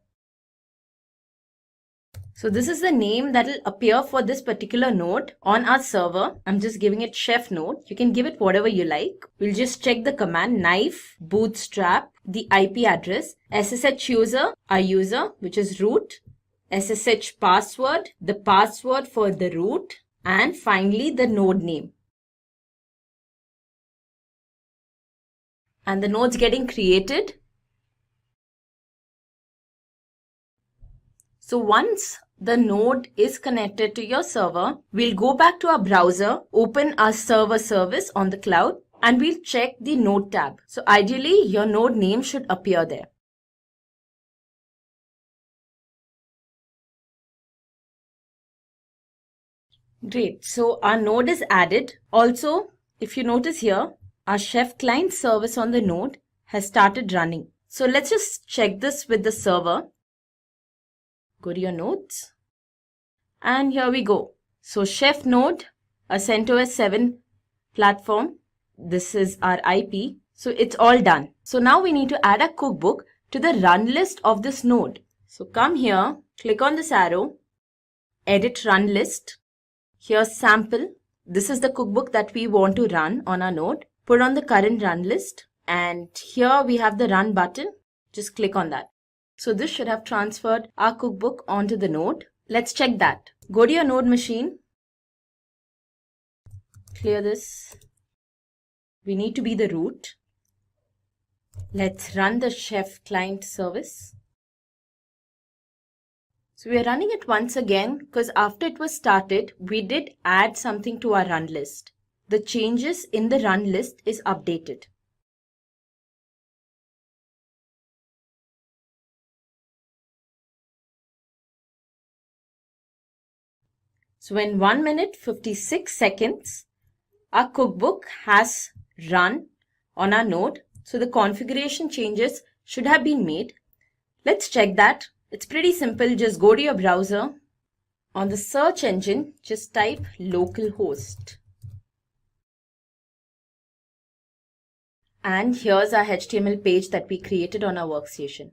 Speaker 3: So this is the name that will appear for this particular node on our server. I'm just giving it chef node. You can give it whatever you like. We'll just check the command knife, bootstrap, the IP address, SSH user, our user, which is root, SSH password, the password for the root, and finally the node name. And the node's getting created. So once the node is connected to your server, we'll go back to our browser, open our server service on the cloud, and we'll check the node tab. So ideally, your node name should appear there. Great. So our node is added. Also, if you notice here, our chef client service on the node has started running. So let's just check this with the server. Go to your nodes. And here we go. So chef node, a CentOS 7 platform. This is our IP. So it's all done. So now we need to add a cookbook to the run list of this node. So come here, click on this arrow, edit run list. Here's sample. This is the cookbook that we want to run on our node. Put on the current run list. And here we have the run button. Just click on that. So this should have transferred our cookbook onto the node. Let's check that. Go to your node machine. Clear this. We need to be the root. Let's run the chef client service. So we are running it once again because after it was started, we did add something to our run list. The changes in the run list is updated. So in 1 minute 56 seconds, our cookbook has run on our node. So the configuration changes should have been made. Let's check that. It's pretty simple. Just go to your browser. On the search engine, just type localhost. And here's our HTML page that we created on our workstation.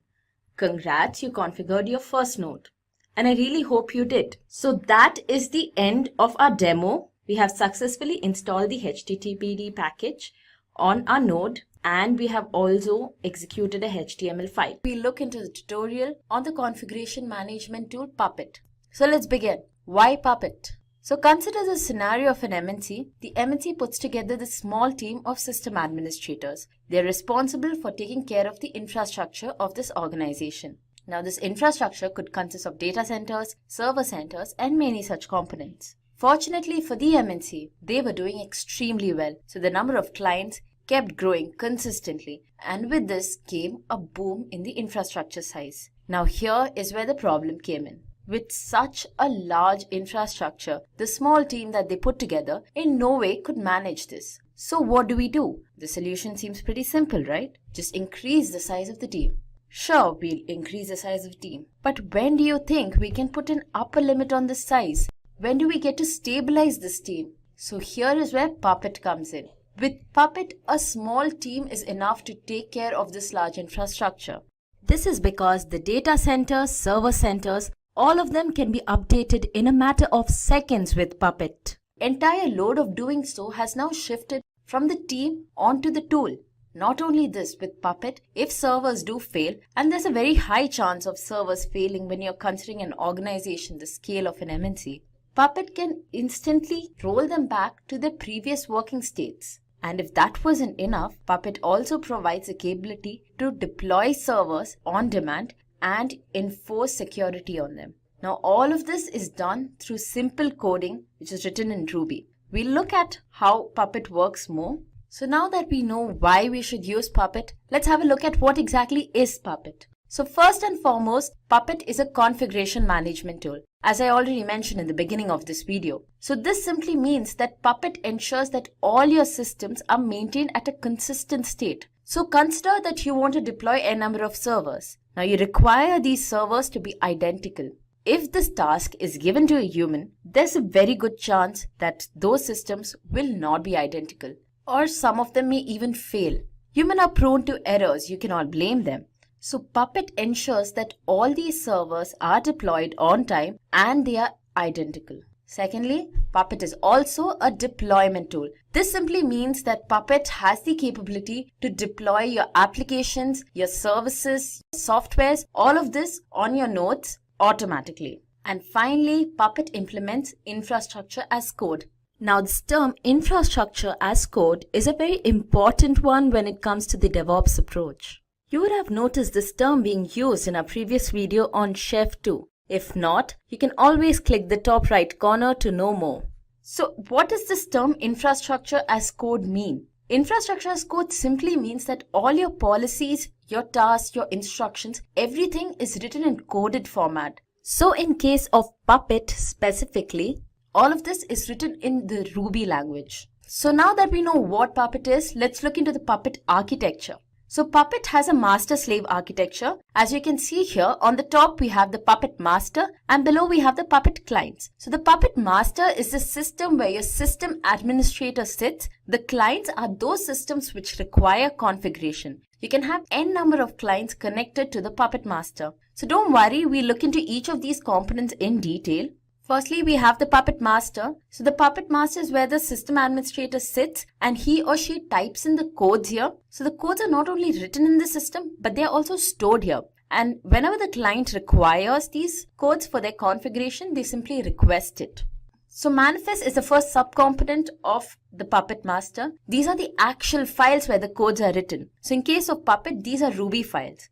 Speaker 3: Congrats, you configured your first node. And I really hope you did. So that is the end of our demo. We have successfully installed the HTTPD package on our node, and we have also executed a HTML file. We look into the tutorial on the configuration management tool Puppet. So let's begin. Why Puppet? So consider the scenario of an MNC. The MNC puts together the small team of system administrators. They're responsible for taking care of the infrastructure of this organization. Now this infrastructure could consist of data centers, server centers, and many such components. Fortunately for the MNC, they were doing extremely well. So the number of clients kept growing consistently, and with this came a boom in the infrastructure size. Now here is where the problem came in. With such a large infrastructure, the small team that they put together in no way could manage this. So what do? The solution seems pretty simple, right? Just increase the size of the team. Sure, we'll increase the size of the team. But when do you think we can put an upper limit on this size? When do we get to stabilize this team? So here is where Puppet comes in. With Puppet, a small team is enough to take care of this large infrastructure. This is because the data centers, server centers, all of them can be updated in a matter of seconds with Puppet. Entire load of doing so has now shifted from the team onto the tool. Not only this, with Puppet, if servers do fail, and there's a very high chance of servers failing when you're considering an organization the scale of an MNC, Puppet can instantly roll them back to their previous working states. And if that wasn't enough, Puppet also provides the capability to deploy servers on demand and enforce security on them. Now all of this is done through simple coding which is written in Ruby. We'll look at how Puppet works more. So now that we know why we should use Puppet, let's have a look at what exactly is Puppet. So first and foremost, Puppet is a configuration management tool, as I already mentioned in the beginning of this video. So this simply means that Puppet ensures that all your systems are maintained at a consistent state. So consider that you want to deploy a number of servers. Now you require these servers to be identical. If this task is given to a human, there's a very good chance that those systems will not be identical, or some of them may even fail. Humans are prone to errors, you cannot blame them. So Puppet ensures that all these servers are deployed on time and they are identical. Secondly, Puppet is also a deployment tool. This simply means that Puppet has the capability to deploy your applications, your services, softwares, all of this on your nodes automatically. And finally, Puppet implements infrastructure as code. Now this term infrastructure as code is a very important one when it comes to the DevOps approach. You would have noticed this term being used in our previous video on Chef 2. If not, you can always click the top right corner to know more. So what does this term infrastructure as code mean? Infrastructure as code simply means that all your policies, your tasks, your instructions, everything is written in coded format. So in case of Puppet specifically, all of this is written in the Ruby language. So now that we know what Puppet is, let's look into the Puppet architecture. So Puppet has a master-slave architecture. As you can see here, on the top we have the Puppet master and below we have the Puppet clients. So the Puppet master is the system where your system administrator sits. The clients are those systems which require configuration. You can have n number of clients connected to the Puppet master. So don't worry, we'll look into each of these components in detail. Firstly, we have the Puppet master. So the Puppet master is where the system administrator sits and he or she types in the codes here. So the codes are not only written in the system, but they are also stored here. And whenever the client requires these codes for their configuration, they simply request it. So manifest is the first subcomponent of the Puppet master. These are the actual files where the codes are written. So in case of Puppet, these are Ruby files.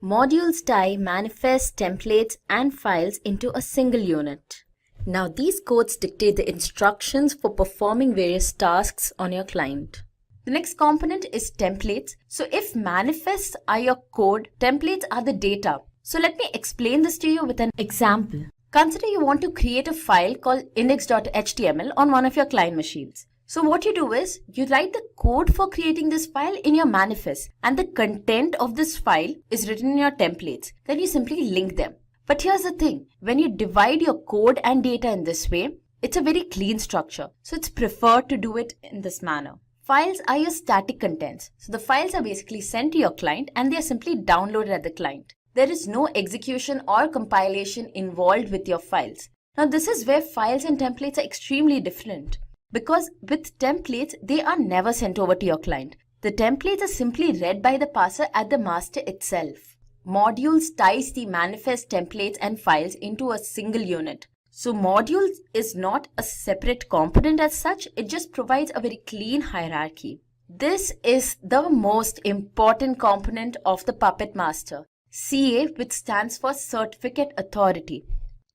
Speaker 3: Modules tie manifest, templates, and files into a single unit. Now these codes dictate the instructions for performing various tasks on your client. The next component is templates. So if manifests are your code, templates are the data. So let me explain this to you with an example. Consider you want to create a file called index.html on one of your client machines. So what you do is, you write the code for creating this file in your manifest and the content of this file is written in your templates. Then you simply link them. But here's the thing, when you divide your code and data in this way, it's a very clean structure. So it's preferred to do it in this manner. Files are your static contents. So the files are basically sent to your client and they are simply downloaded at the client. There is no execution or compilation involved with your files. Now this is where files and templates are extremely different. Because with templates, they are never sent over to your client. The templates are simply read by the parser at the master itself. Modules ties the manifest templates and files into a single unit. So modules is not a separate component as such, it just provides a very clean hierarchy. This is the most important component of the Puppet master, CA, which stands for Certificate Authority.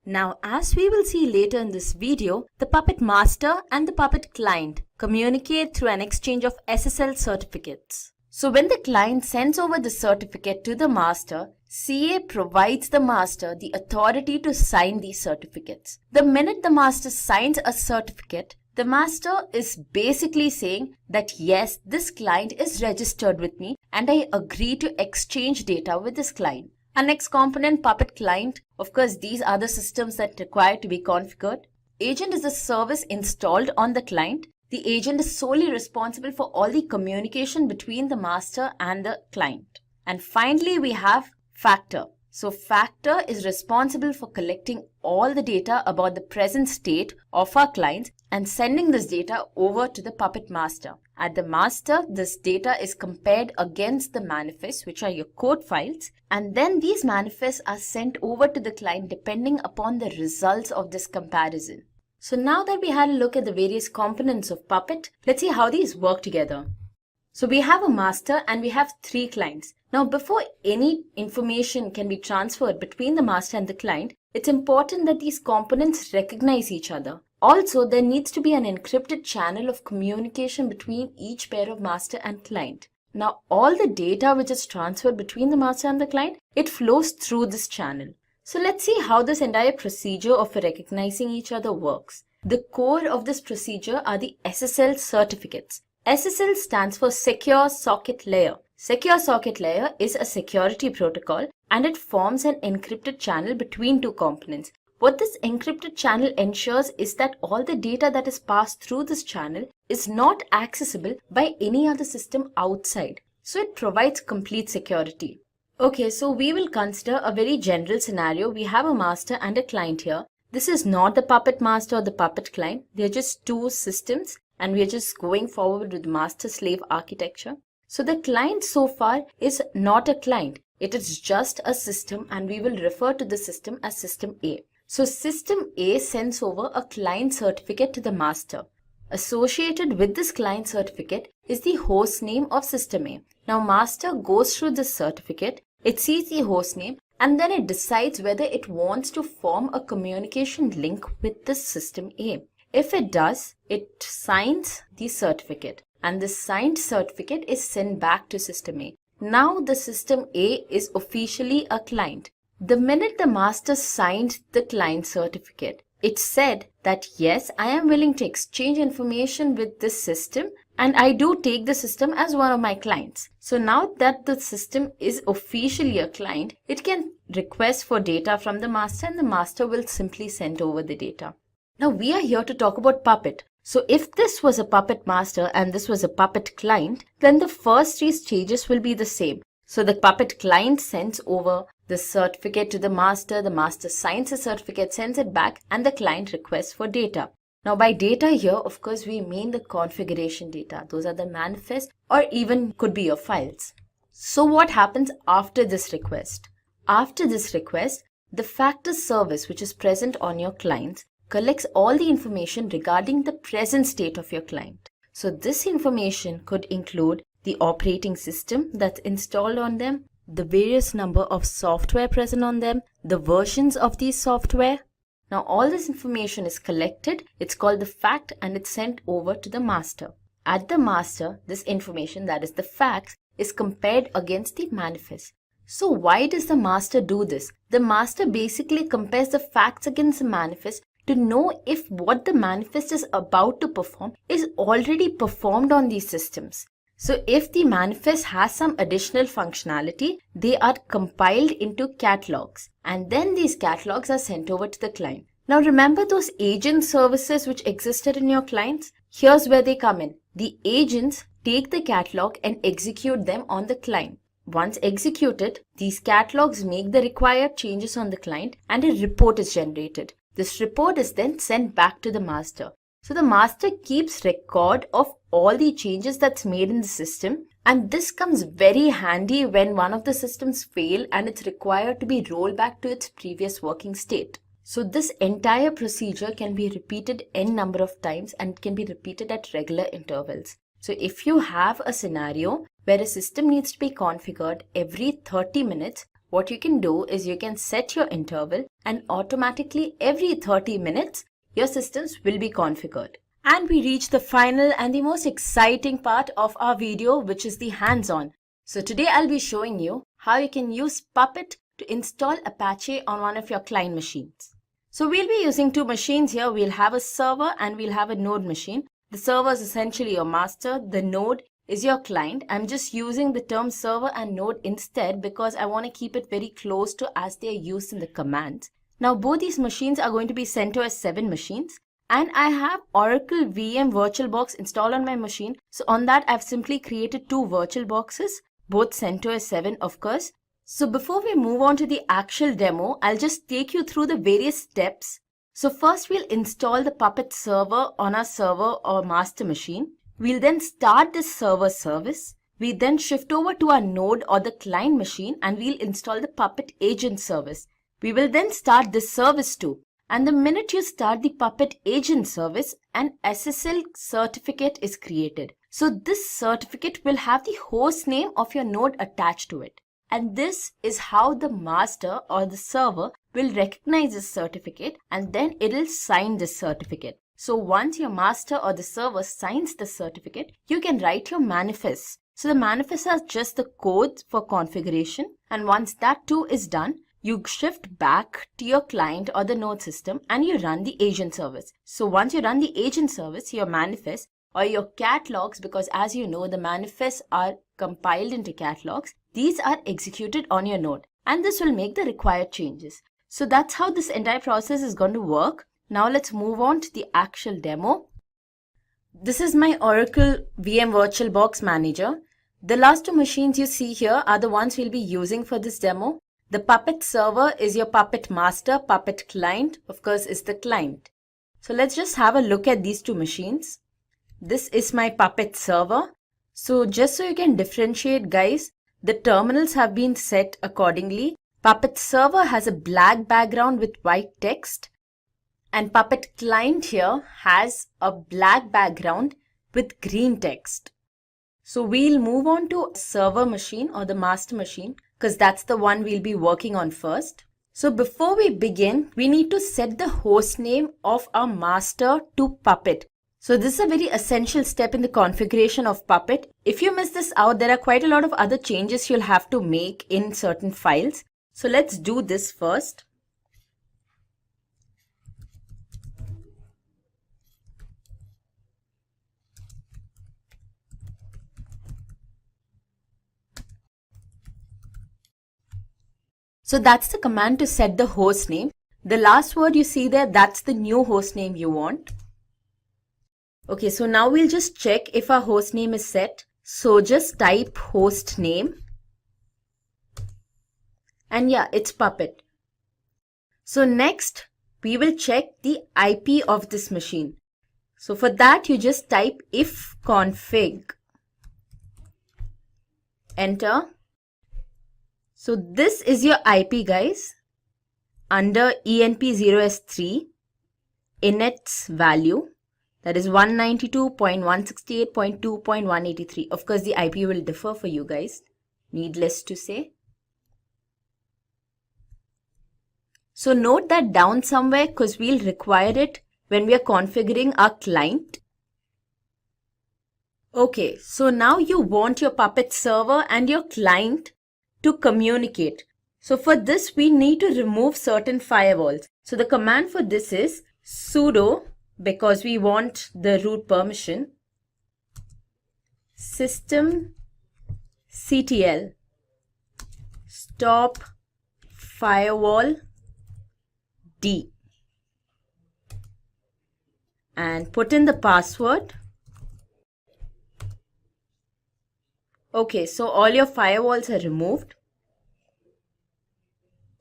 Speaker 3: Now, as we will see later in this video, the Puppet master and the Puppet client communicate through an exchange of SSL certificates. So when the client sends over the certificate to the master, CA provides the master the authority to sign these certificates. The minute the master signs a certificate, the master is basically saying that yes, this client is registered with me and I agree to exchange data with this client. Our next component, Puppet client, of course these are the systems that require to be configured. Agent is a service installed on the client. The agent is solely responsible for all the communication between the master and the client. And finally, we have Factor. So Factor is responsible for collecting all the data about the present state of our clients and sending this data over to the Puppet master. At the master, this data is compared against the manifests, which are your code files, and then these manifests are sent over to the client depending upon the results of this comparison. So now that we had a look at the various components of Puppet, let's see how these work together. So we have a master and we have 3 clients. Now before any information can be transferred between the master and the client, it's important that these components recognize each other. Also, there needs to be an encrypted channel of communication between each pair of master and client. Now all the data which is transferred between the master and the client, it flows through this channel. So let's see how this entire procedure of recognizing each other works. The core of this procedure are the SSL certificates. SSL stands for Secure Socket Layer. Secure Socket Layer is a security protocol and it forms an encrypted channel between 2 components. What this encrypted channel ensures is that all the data that is passed through this channel is not accessible by any other system outside. So it provides complete security. Okay, so we will consider a very general scenario. We have a master and a client here. This is not the Puppet master or the Puppet client. They are just 2 systems and we are just going forward with master-slave architecture. So the client so far is not a client. It is just a system and we will refer to the system as system A. So system A sends over a client certificate to the master. Associated with this client certificate is the host name of system A. Now master goes through this certificate, it sees the host name and then it decides whether it wants to form a communication link with this system A. If it does, it signs the certificate and the signed certificate is sent back to system A. Now the system A is officially a client. The minute the master signed the client certificate, it said that yes, I am willing to exchange information with this system and I do take the system as one of my clients. So now that the system is officially a client, it can request for data from the master and the master will simply send over the data. Now we are here to talk about Puppet. So if this was a Puppet master and this was a Puppet client, then the first 3 stages will be the same. So the Puppet client sends over the certificate to the master signs the certificate, sends it back, and the client requests for data. Now by data here, of course, we mean the configuration data. Those are the manifest or even could be your files. So what happens after this request? After this request, the factor service which is present on your client collects all the information regarding the present state of your client. So this information could include the operating system that's installed on them, the various number of software present on them, the versions of these software. Now all this information is collected, it's called the fact and it's sent over to the master. At the master, this information, that is the facts, is compared against the manifest. So why does the master do this? The master basically compares the facts against the manifest to know if what the manifest is about to perform is already performed on these systems. So if the manifest has some additional functionality, they are compiled into catalogs and then these catalogs are sent over to the client. Now remember those agent services which existed in your clients? Here's where they come in. The agents take the catalog and execute them on the client. Once executed, these catalogs make the required changes on the client and a report is generated. This report is then sent back to the master. So the master keeps record of all the changes that's made in the system, and this comes very handy when one of the systems fail and it's required to be rolled back to its previous working state. So this entire procedure can be repeated n number of times and can be repeated at regular intervals. So if you have a scenario where a system needs to be configured every 30 minutes, what you can do is you can set your interval and automatically every 30 minutes your systems will be configured. And we reach the final and the most exciting part of our video, which is the hands-on. So today I'll be showing you how you can use Puppet to install Apache on one of your client machines. So we'll be using 2 machines here. We'll have a server and we'll have a node machine. The server is essentially your master. The node is your client. I'm just using the term server and node instead because I want to keep it very close to as they are used in the commands. Now both these machines are going to be CentOS 7 machines. And I have Oracle VM VirtualBox installed on my machine. So on that, I've simply created 2 virtual boxes, both CentOS 7 of course. So before we move on to the actual demo, I'll just take you through the various steps. So first we'll install the Puppet server on our server or master machine. We'll then start this server service. We then shift over to our node or the client machine and we'll install the Puppet agent service. We will then start this service too. And the minute you start the Puppet agent service, an SSL certificate is created. So this certificate will have the host name of your node attached to it. And this is how the master or the server will recognize this certificate, and then it will sign this certificate. So once your master or the server signs the certificate, you can write your manifest. So the manifest has just the code for configuration, and once that too is done, you shift back to your client or the node system and you run the agent service. So once you run the agent service, your manifest or your cat logs, because as you know, the manifests are compiled into cat logs, these are executed on your node, and this will make the required changes. So that's how this entire process is going to work. Now let's move on to the actual demo. This is my Oracle VM VirtualBox Manager. The last two machines you see here are the ones we'll be using for this demo. The Puppet server is your Puppet master, Puppet client, of course, is the client. So let's just have a look at these two machines. This is my Puppet server. So just so you can differentiate, guys, the terminals have been set accordingly. Puppet server has a black background with white text, and Puppet client here has a black background with green text. So we'll move on to server machine or the master machine, because that's the one we'll be working on first. So before we begin, we need to set the host name of our master to Puppet. So this is a very essential step in the configuration of Puppet. If you miss this out, there are quite a lot of other changes you'll have to make in certain files. So let's do this first. So that's the command to set the host name. The last word you see there, that's the new host name you want. Okay, so now we'll just check if our host name is set. So just type host name. And yeah, it's Puppet. So next, we will check the IP of this machine. So for that, you just type ifconfig. Enter. So this is your IP, guys, under ENP0S3, init's value, that is 192.168.2.183. Of course, the IP will differ for you guys, needless to say. So note that down somewhere, because we'll require it when we are configuring our client. Okay, so now you want your Puppet server and your client to communicate. So for this, we need to remove certain firewalls. So the command for this is sudo, because we want the root permission, systemctl stop firewall d, and put in the password. Okay, so all your firewalls are removed.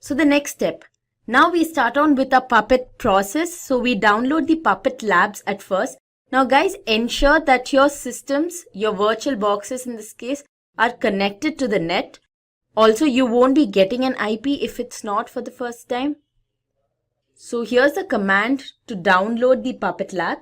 Speaker 3: So the next step, now we start on with our Puppet process. So we download the Puppet labs at first. Now guys, ensure that your systems, your virtual boxes in this case, are connected to the net. Also, you won't be getting an IP if it's not for the first time. So here's the command to download the Puppet lab.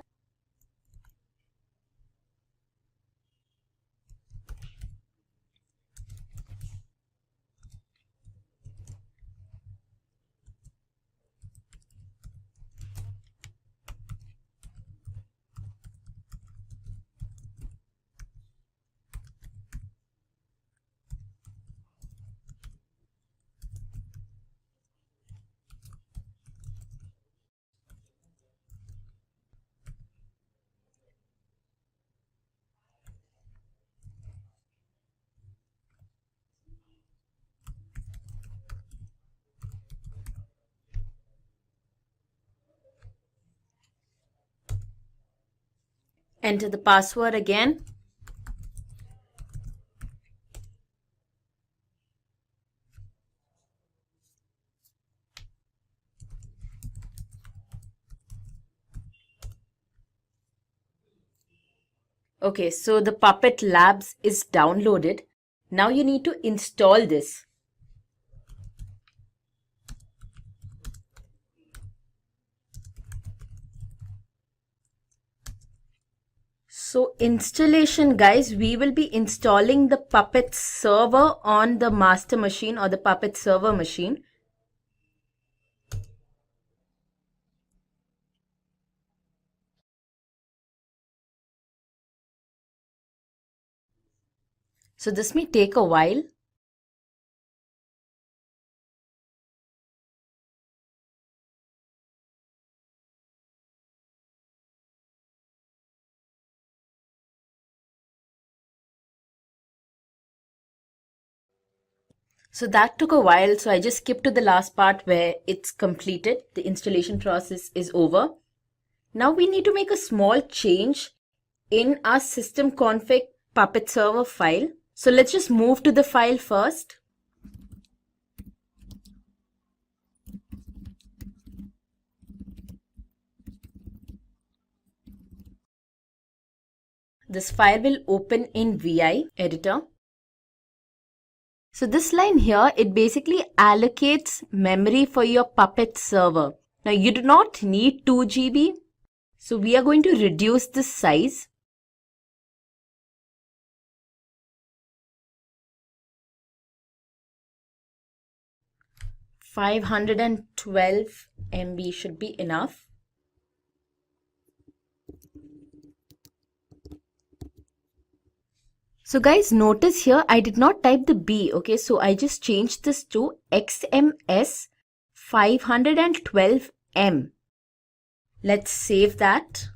Speaker 3: Enter the password again. Okay, so the Puppet Labs is downloaded. Now you need to install this. So installation, guys, we will be installing the Puppet server on the master machine or the Puppet server machine. So this may take a while. So that took a while, so I just skipped to the last part where it's completed. The installation process is over. Now we need to make a small change in our system config Puppet server file. So let's just move to the file first. This file will open in VI editor. So this line here, it basically allocates memory for your Puppet server. Now you do not need 2 GB. So we are going to reduce this size. "512 MB should be enough. So guys, notice here I did not type the B, okay? So I just changed this to XMS 512M. Let's save that.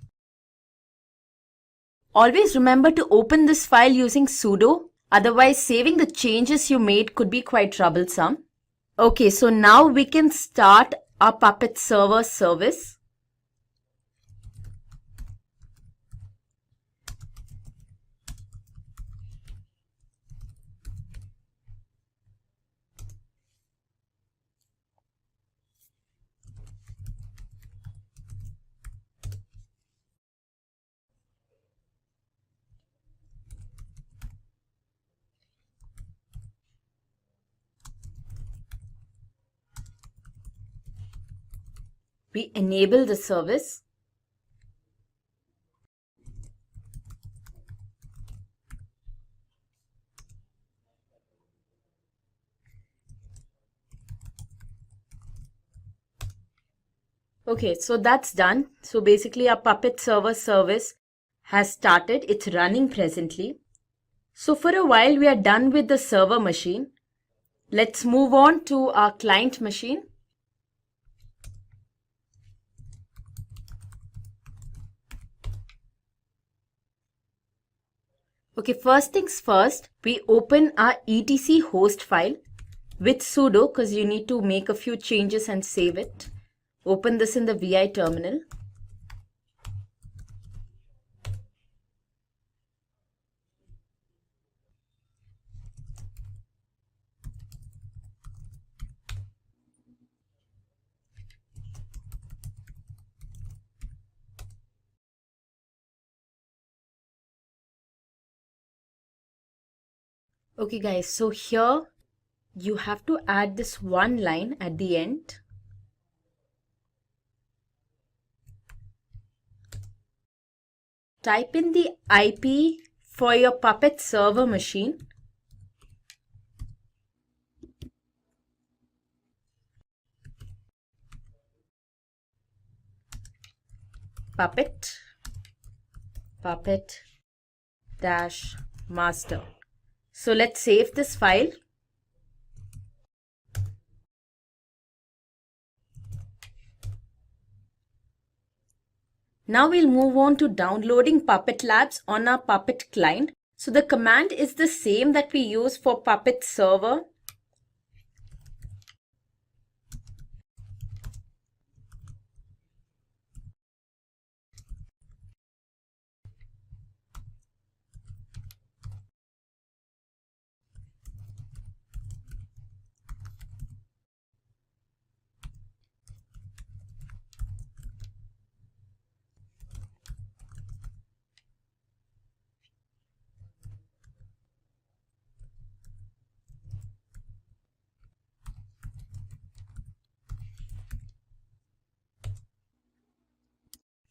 Speaker 3: Always remember to open this file using sudo. Otherwise, saving the changes you made could be quite troublesome. Okay, so now we can start our Puppet server service. We enable the service. Okay, so that's done. So basically our Puppet server service has started. It's running presently. So for a while we are done with the server machine. Let's move on to our client machine. Okay, first things first, we open our etc host file with sudo because you need to make a few changes and save it. Open this in the VI terminal. Okay guys, so here you have to add this one line at the end. Type in the IP for your Puppet server machine. Puppet -master. So let's save this file. Now we'll move on to downloading Puppet Labs on our Puppet client. So the command is the same that we use for Puppet server.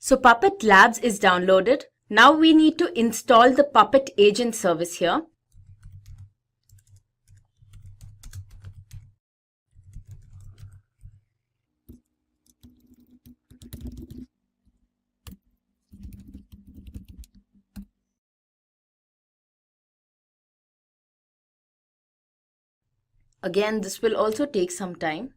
Speaker 3: So Puppet Labs is downloaded. Now we need to install the Puppet agent service here. Again, this will also take some time.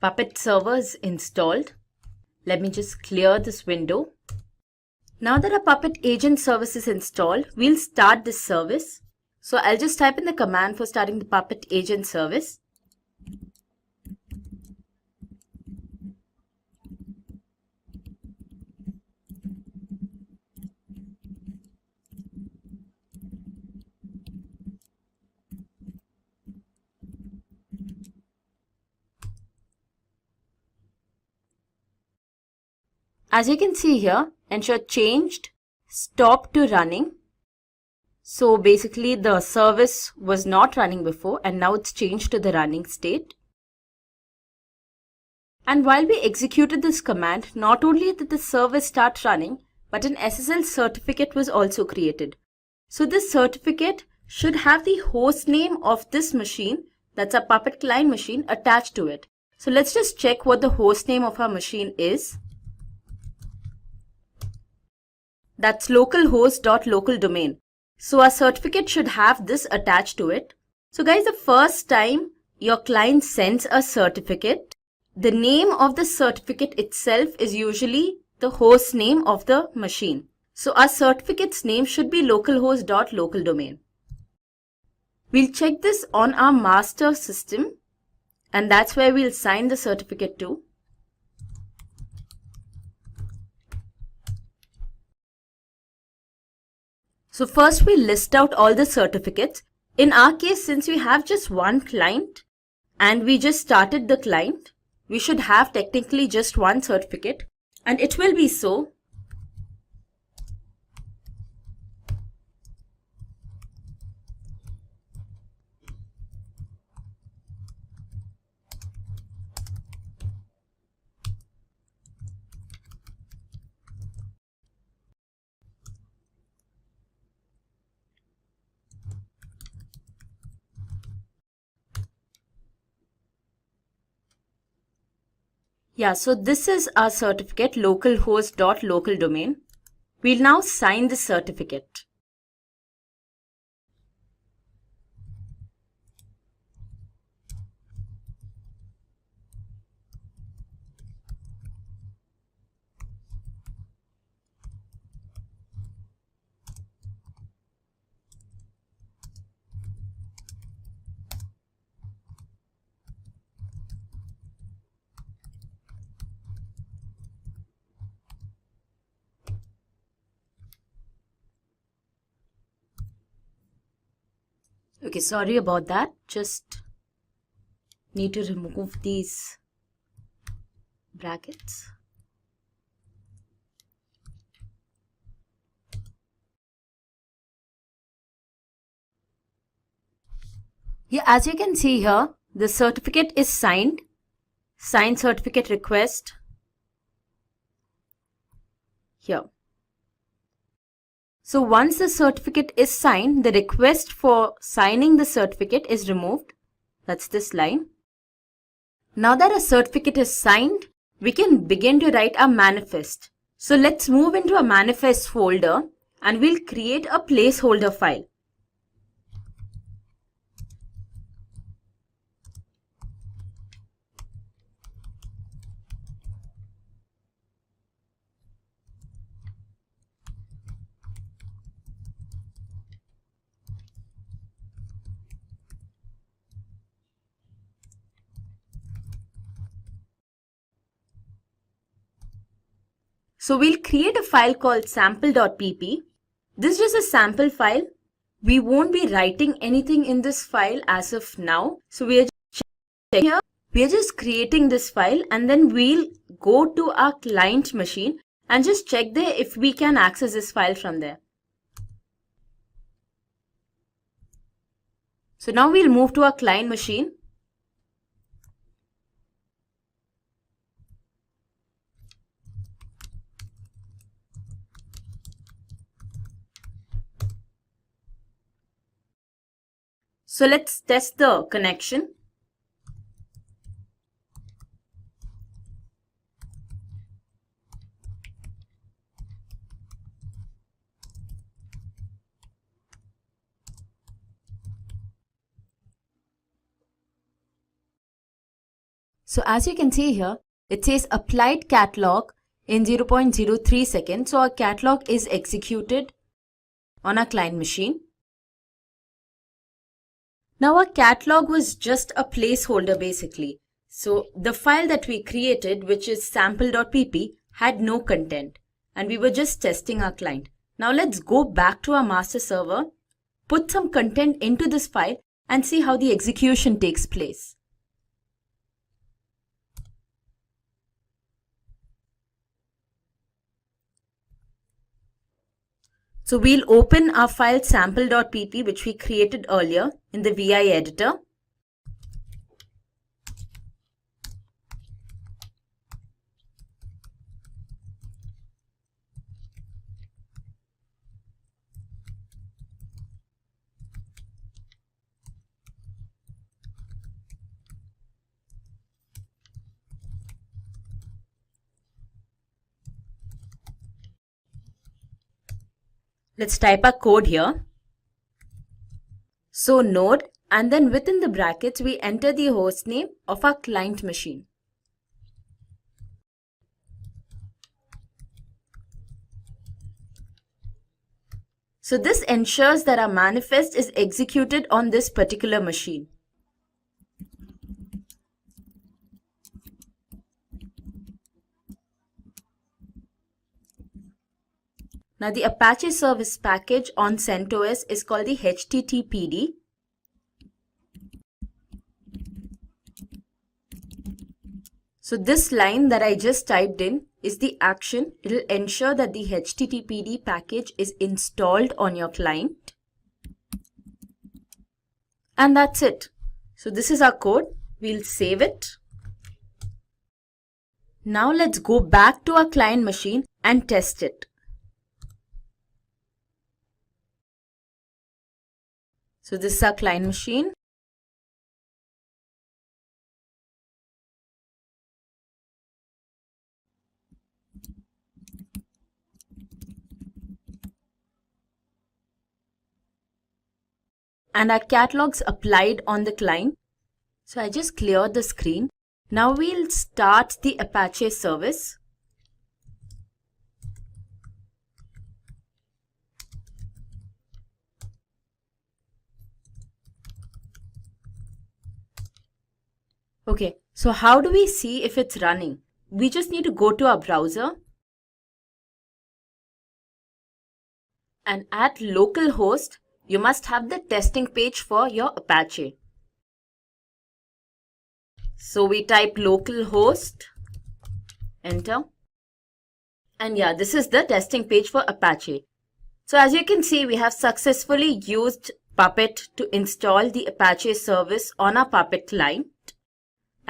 Speaker 3: Puppet server is installed. Let me just clear this window. Now that our Puppet agent service is installed, we'll start this service. So I'll just type in the command for starting the Puppet agent service. As you can see here, ensure changed stop to running. So basically the service was not running before and now it's changed to the running state. And while we executed this command, not only did the service start running, but an SSL certificate was also created. So this certificate should have the host name of this machine, that's a Puppet client machine, attached to it. So let's just check what the host name of our machine is. That's localhost.localdomain. So our certificate should have this attached to it. So guys, the first time your client sends a certificate, the name of the certificate itself is usually the host name of the machine. So our certificate's name should be localhost.localdomain. We'll check this on our master system, and that's where we'll sign the certificate to. So first we list out all the certificates. In our case, since we have just one client and we just started the client, we should have technically just one certificate, and it will be so. Yeah, so this is our certificate, localhost.localdomain. We'll now sign the certificate. Okay, sorry about that. Just need to remove these brackets. Yeah, as you can see here, the certificate is signed. Signed certificate request. Here. So once the certificate is signed, the request for signing the certificate is removed. That's this line. Now that a certificate is signed, we can begin to write our manifest. So let's move into a manifest folder and we'll create a placeholder file. So we'll create a file called sample.pp. This is just a sample file. We won't be writing anything in this file as of now. So we are just creating this file, and then we'll go to our client machine and just check there if we can access this file from there. So now we'll move to our client machine. So let's test the connection. So as you can see here, it says applied catalog in 0.03 seconds. So our catalog is executed on our client machine. Now our catalog was just a placeholder basically. So the file that we created, which is sample.pp, had no content and we were just testing our client. Now let's go back to our master server, put some content into this file and see how the execution takes place. So we'll open our file sample.pp, which we created earlier in the VI editor. Let's type our code here. So node, and then within the brackets, we enter the host name of our client machine. So this ensures that our manifest is executed on this particular machine. Now the Apache service package on CentOS is called the HTTPD. So this line that I just typed in is the action. It will ensure that the HTTPD package is installed on your client. And that's it. So this is our code. We'll save it. Now let's go back to our client machine and test it. So this is our client machine. And our catalog's applied on the client. So I just cleared the screen. Now we'll start the Apache service. Okay, so how do we see if it's running? We just need to go to our browser and at localhost, you must have the testing page for your Apache. So we type localhost, enter. And yeah, this is the testing page for Apache. So as you can see, we have successfully used Puppet to install the Apache service on our Puppet client.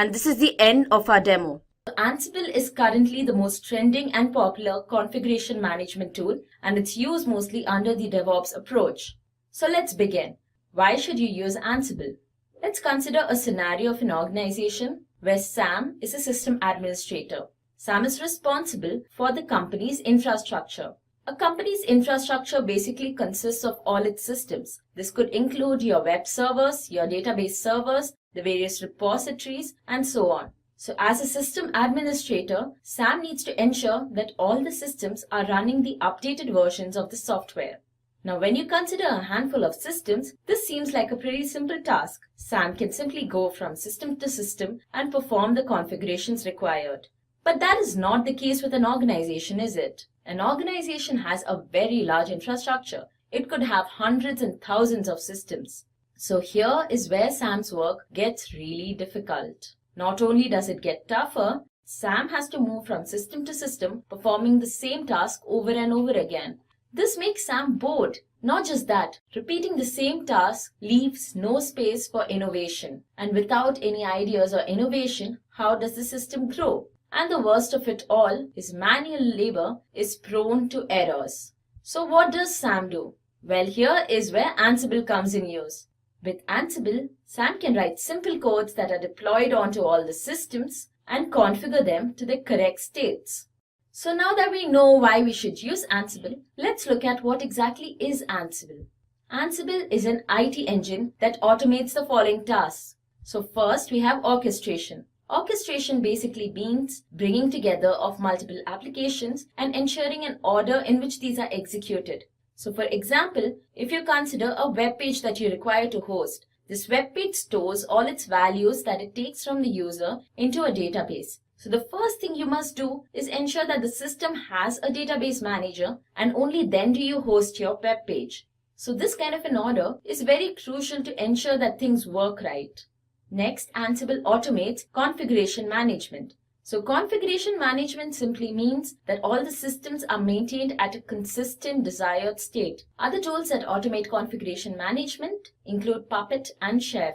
Speaker 3: And this is the end of our demo. Ansible is currently the most trending and popular configuration management tool, and it's used mostly under the DevOps approach. So let's begin. Why should you use Ansible? Let's consider a scenario of an organization where Sam is a system administrator. Sam is responsible for the company's infrastructure. A company's infrastructure basically consists of all its systems. This could include your web servers, your database servers, the various repositories, and so on. So as a system administrator, Sam needs to ensure that all the systems are running the updated versions of the software. Now, when you consider a handful of systems, this seems like a pretty simple task. Sam can simply go from system to system and perform the configurations required. But that is not the case with an organization, is it? An organization has a very large infrastructure. It could have hundreds and thousands of systems. So here is where Sam's work gets really difficult. Not only does it get tougher, Sam has to move from system to system, performing the same task over and over again. This makes Sam bored. Not just that, repeating the same task leaves no space for innovation. And without any ideas or innovation, how does the system grow? And the worst of it all is manual labor is prone to errors. So what does Sam do? Well, here is where Ansible comes in use. With Ansible, Sam can write simple codes that are deployed onto all the systems and configure them to the correct states. So now that we know why we should use Ansible, let's look at what exactly is Ansible. Ansible is an IT engine that automates the following tasks. So first we have orchestration. Orchestration basically means bringing together of multiple applications and ensuring an order in which these are executed. So for example, if you consider a web page that you require to host, this web page stores all its values that it takes from the user into a database. So the first thing you must do is ensure that the system has a database manager, and only then do you host your web page. So this kind of an order is very crucial to ensure that things work right. Next, Ansible automates configuration management. So configuration management simply means that all the systems are maintained at a consistent desired state. Other tools that automate configuration management include Puppet and Chef.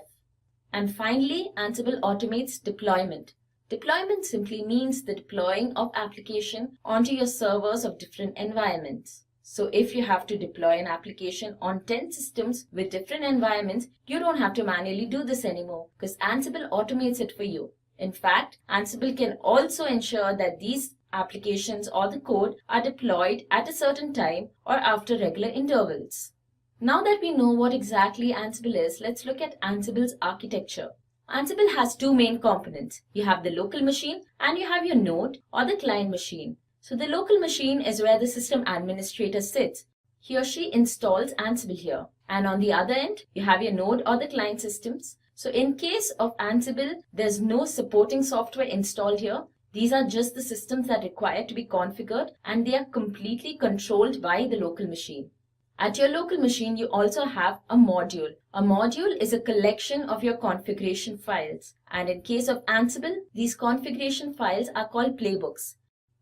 Speaker 3: And finally, Ansible automates deployment. Deployment simply means the deploying of application onto your servers of different environments. So if you have to deploy an application on 10 systems with different environments, you don't have to manually do this anymore because Ansible automates it for you. In fact, Ansible can also ensure that these applications or the code are deployed at a certain time or after regular intervals. Now that we know what exactly Ansible is, let's look at Ansible's architecture. Ansible has two main components. You have the local machine and you have your node or the client machine. So the local machine is where the system administrator sits. He or she installs Ansible here. And on the other end, you have your node or the client systems. So in case of Ansible, there's no supporting software installed here. These are just the systems that require to be configured, and they are completely controlled by the local machine. At your local machine, you also have a module. A module is a collection of your configuration files. And in case of Ansible, these configuration files are called playbooks.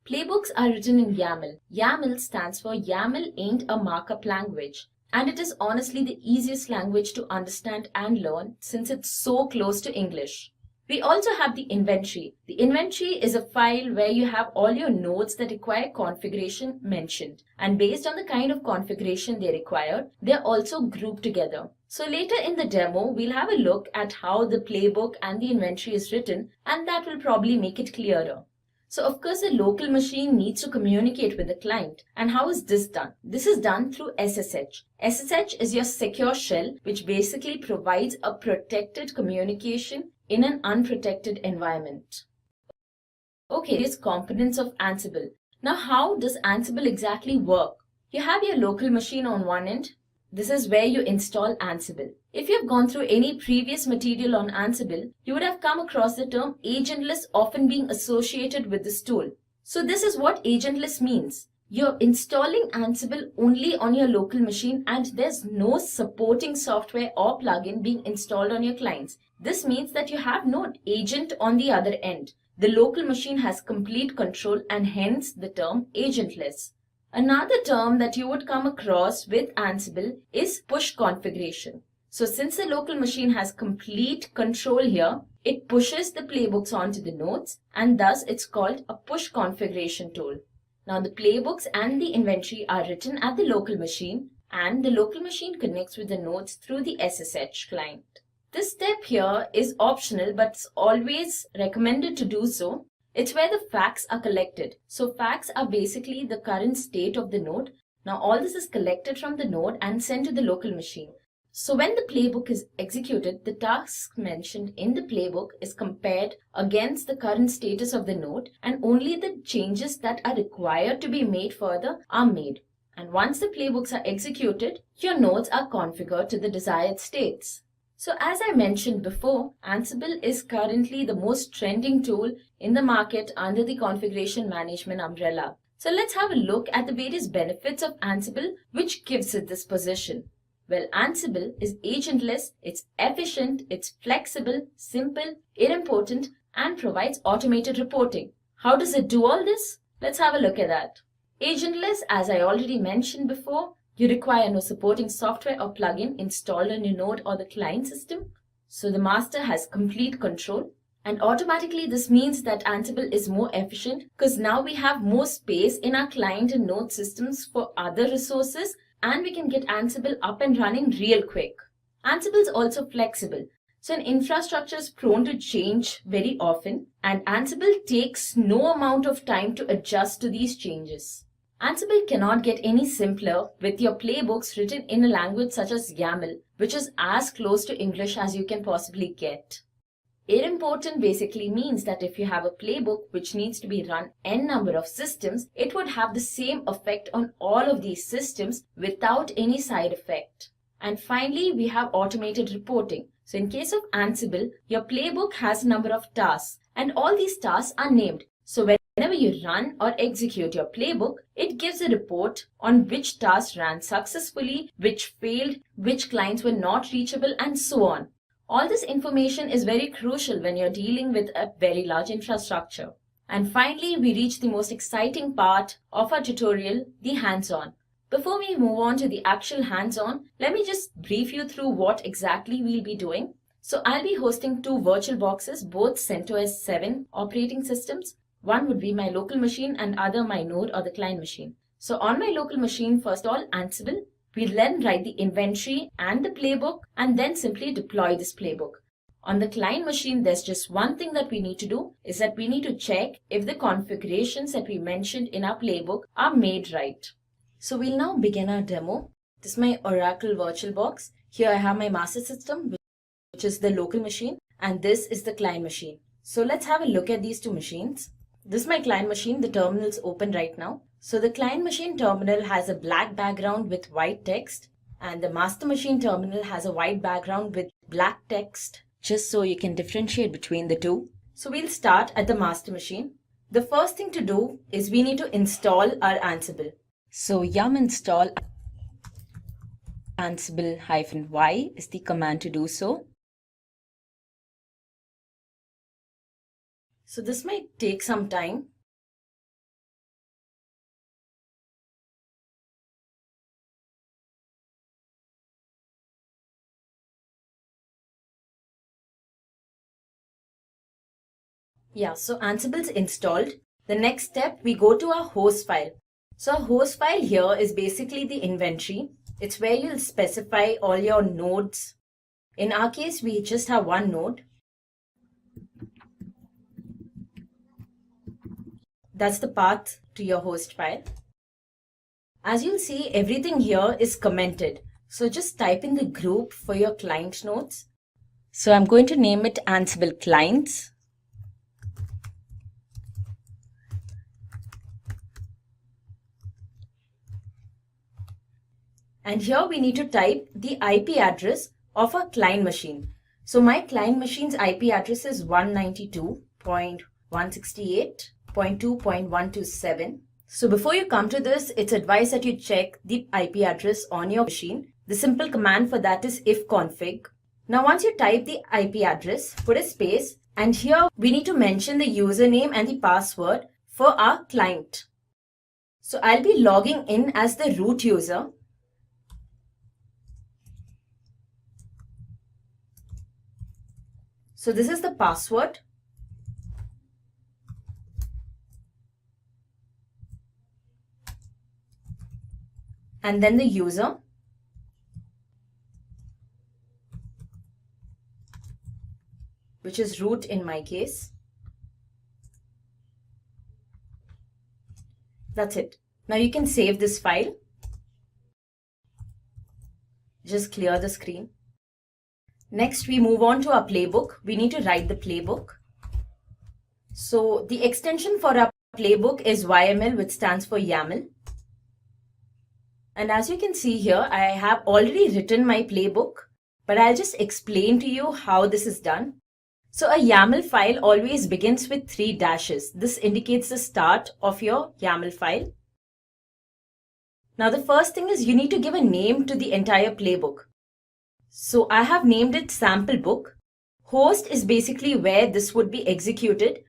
Speaker 3: Playbooks are written in YAML. YAML stands for YAML ain't a markup language. And it is honestly the easiest language to understand and learn since it's so close to English. We also have the inventory. The inventory is a file where you have all your nodes that require configuration mentioned. And based on the kind of configuration they require, they're also grouped together. So later in the demo, we'll have a look at how the playbook and the inventory is written, and that will probably make it clearer. So of course, the local machine needs to communicate with the client. And how is this done? This is done through SSH. SSH is your secure shell, which basically provides a protected communication in an unprotected environment. Okay, these components of Ansible. Now, how does Ansible exactly work? You have your local machine on one end. This is where you install Ansible. If you have gone through any previous material on Ansible, you would have come across the term agentless often being associated with this tool. So this is what agentless means. You're installing Ansible only on your local machine and there's no supporting software or plugin being installed on your clients. This means that you have no agent on the other end. The local machine has complete control and hence the term agentless. Another term that you would come across with Ansible is push configuration. So since the local machine has complete control here, it pushes the playbooks onto the nodes and thus it's called a push configuration tool. Now the playbooks and the inventory are written at the local machine and the local machine connects with the nodes through the SSH client. This step here is optional but it's always recommended to do so. It's where the facts are collected. So facts are basically the current state of the node. Now all this is collected from the node and sent to the local machine. So when the playbook is executed, the task mentioned in the playbook is compared against the current status of the node and only the changes that are required to be made further are made. And once the playbooks are executed, your nodes are configured to the desired states. So as I mentioned before, Ansible is currently the most trending tool in the market under the configuration management umbrella. So let's have a look at the various benefits of Ansible which gives it this position. Well, Ansible is agentless, it's efficient, it's flexible, simple, idempotent, and provides automated reporting. How does it do all this? Let's have a look at that. Agentless, as I already mentioned before, you require no supporting software or plugin installed on your node or the client system. So the master has complete control. And automatically this means that Ansible is more efficient because now we have more space in our client and node systems for other resources and we can get Ansible up and running real quick. Ansible is also flexible. So an infrastructure is prone to change very often, and Ansible takes no amount of time to adjust to these changes. Ansible cannot get any simpler with your playbooks written in a language such as YAML, which is as close to English as you can possibly get. Idempotent basically means that if you have a playbook which needs to be run n number of systems, it would have the same effect on all of these systems without any side effect. And finally, we have automated reporting. So in case of Ansible, your playbook has a number of tasks and all these tasks are named. So whenever you run or execute your playbook, it gives a report on which tasks ran successfully, which failed, which clients were not reachable, and so on. All this information is very crucial when you're dealing with a very large infrastructure. And finally, we reach the most exciting part of our tutorial, the hands-on. Before we move on to the actual hands-on, let me just brief you through what exactly we'll be doing. So I'll be hosting 2 virtual boxes, both CentOS 7 operating systems. One would be my local machine and other my node or the client machine. So on my local machine, first of all, Ansible. We'll then write the inventory and the playbook and then simply deploy this playbook. On the client machine, there's just one thing that we need to do is that we need to check if the configurations that we mentioned in our playbook are made right. So we'll now begin our demo. This is my Oracle VirtualBox. Here I have my master system, which is the local machine, and this is the client machine. So let's have a look at these 2 machines. This is my client machine. The terminal is open right now. So the client machine terminal has a black background with white text, and the master machine terminal has a white background with black text, just so you can differentiate between the 2. So we'll start at the master machine. The first thing to do is we need to install our Ansible. So yum install Ansible-y is the command to do so. So this might take some time. Yeah, so Ansible's installed. The next step, we go to our host file. So our host file here is basically the inventory. It's where you'll specify all your nodes. In our case, we just have one node. That's the path to your host file. As you'll see, everything here is commented. So just type in the group for your client nodes. So I'm going to name it Ansible Clients. And here we need to type the IP address of our client machine. So my client machine's IP address is 192.168.2.127. So before you come to this, it's advised that you check the IP address on your machine. The simple command for that is ifconfig. Now once you type the IP address, put a space, and here we need to mention the username and the password for our client. So I'll be logging in as the root user. So this is the password. And then the user. Which is root in my case. That's it. Now you can save this file. Just clear the screen. Next, we move on to our playbook. We need to write the playbook. So the extension for our playbook is YML, which stands for YAML. And as you can see here, I have already written my playbook, but I'll just explain to you how this is done. So a YAML file always begins with 3 dashes. This indicates the start of your YAML file. Now the first thing is you need to give a name to the entire playbook. So I have named it sample book. Host is basically where this would be executed.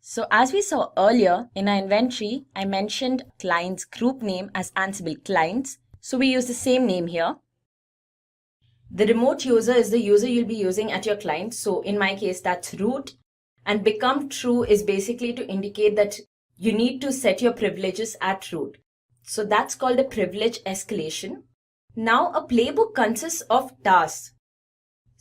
Speaker 3: So as we saw earlier in our inventory, I mentioned client's group name as Ansible Clients. So we use the same name here. The remote user is the user you'll be using at your client. So in my case, that's root. And become true is basically to indicate that you need to set your privileges at root. So that's called a privilege escalation. Now a playbook consists of tasks.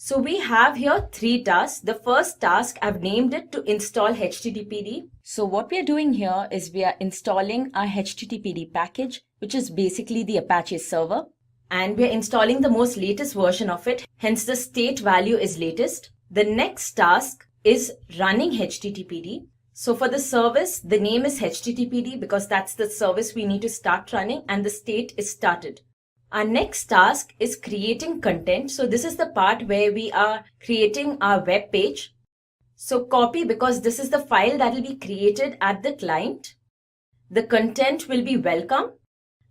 Speaker 3: So we have here 3 tasks. The first task, I've named it to install HTTPD. So what we are doing here is we are installing our HTTPD package, which is basically the Apache server. And we are installing the most latest version of it. Hence the state value is latest. The next task is running HTTPD. So for the service, the name is HTTPD because that's the service we need to start running and the state is started. Our next task is creating content. So this is the part where we are creating our web page. So copy, because this is the file that will be created at the client. The content will be welcome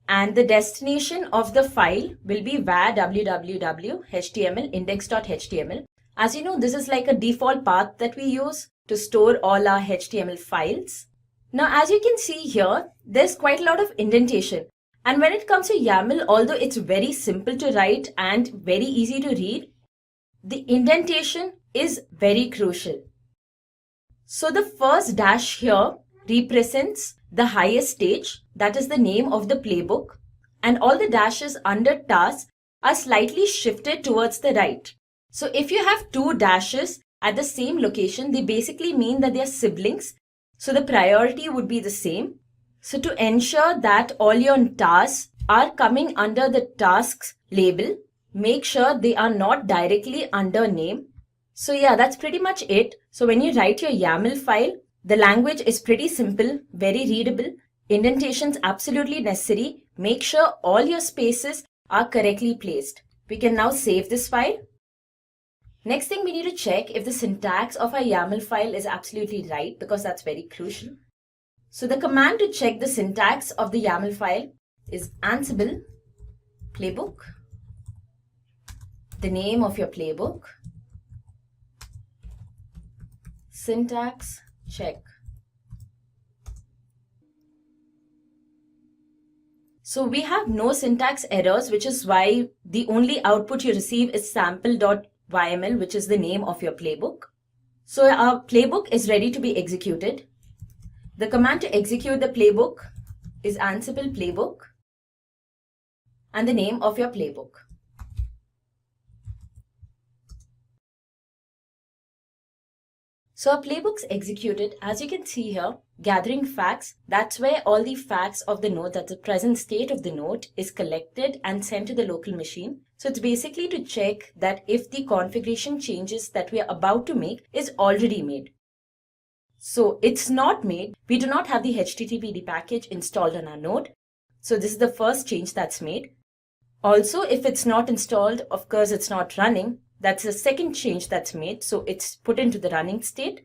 Speaker 3: and the destination of the file will be var www.html index.html. As you know, this is like a default path that we use to store all our HTML files. Now, as you can see here, there's quite a lot of indentation. And when it comes to YAML, although it's very simple to write and very easy to read, the indentation is very crucial. So the first dash here represents the highest stage, that is the name of the playbook, and all the dashes under tasks are slightly shifted towards the right. So if you have 2 dashes at the same location, they basically mean that they are siblings. So the priority would be the same. So to ensure that all your tasks are coming under the tasks label, make sure they are not directly under name. So yeah, that's pretty much it. So when you write your YAML file, the language is pretty simple, very readable. Indentations absolutely necessary. Make sure all your spaces are correctly placed. We can now save this file. Next thing, we need to check if the syntax of our YAML file is absolutely right, because that's very crucial. So the command to check the syntax of the YAML file is Ansible playbook, the name of your playbook, syntax check. So we have no syntax errors, which is why the only output you receive is sample.yml, which is the name of your playbook. So our playbook is ready to be executed. The command to execute the playbook is Ansible playbook and the name of your playbook. So our playbook's executed. As you can see here, gathering facts, that's where all the facts of the node, that's the present state of the node, is collected and sent to the local machine. So it's basically to check that if the configuration changes that we are about to make is already made. So it's not made. We do not have the HTTPD package installed on our node. So this is the first change that's made. Also, if it's not installed, of course, it's not running. That's the second change that's made. So it's put into the running state.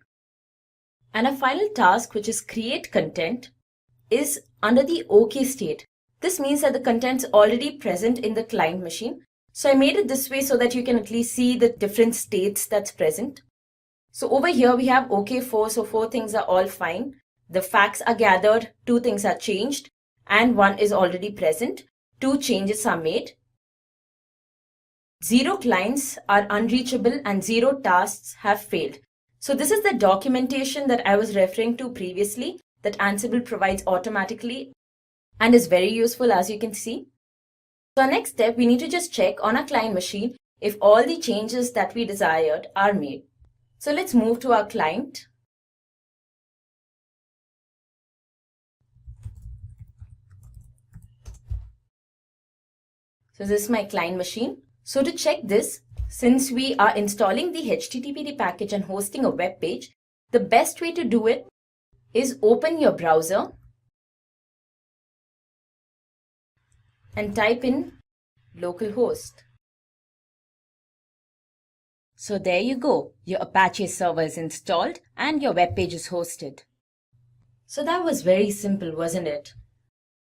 Speaker 3: And a final task, which is create content, is under the OK state. This means that the content's already present in the client machine. So I made it this way so that you can at least see the different states that's present. So over here we have OK4, so 4 things are all fine. The facts are gathered, 2 things are changed, and 1 is already present. 2 changes are made. 0 clients are unreachable and 0 tasks have failed. So this is the documentation that I was referring to previously that Ansible provides automatically and is very useful, as you can see. So our next step, we need to just check on our client machine if all the changes that we desired are made. So let's move to our client. So this is my client machine. So to check this, since we are installing the HTTPD package and hosting a web page, the best way to do it is open your browser and type in localhost. So there you go, your Apache server is installed and your web page is hosted. So that was very simple, wasn't it?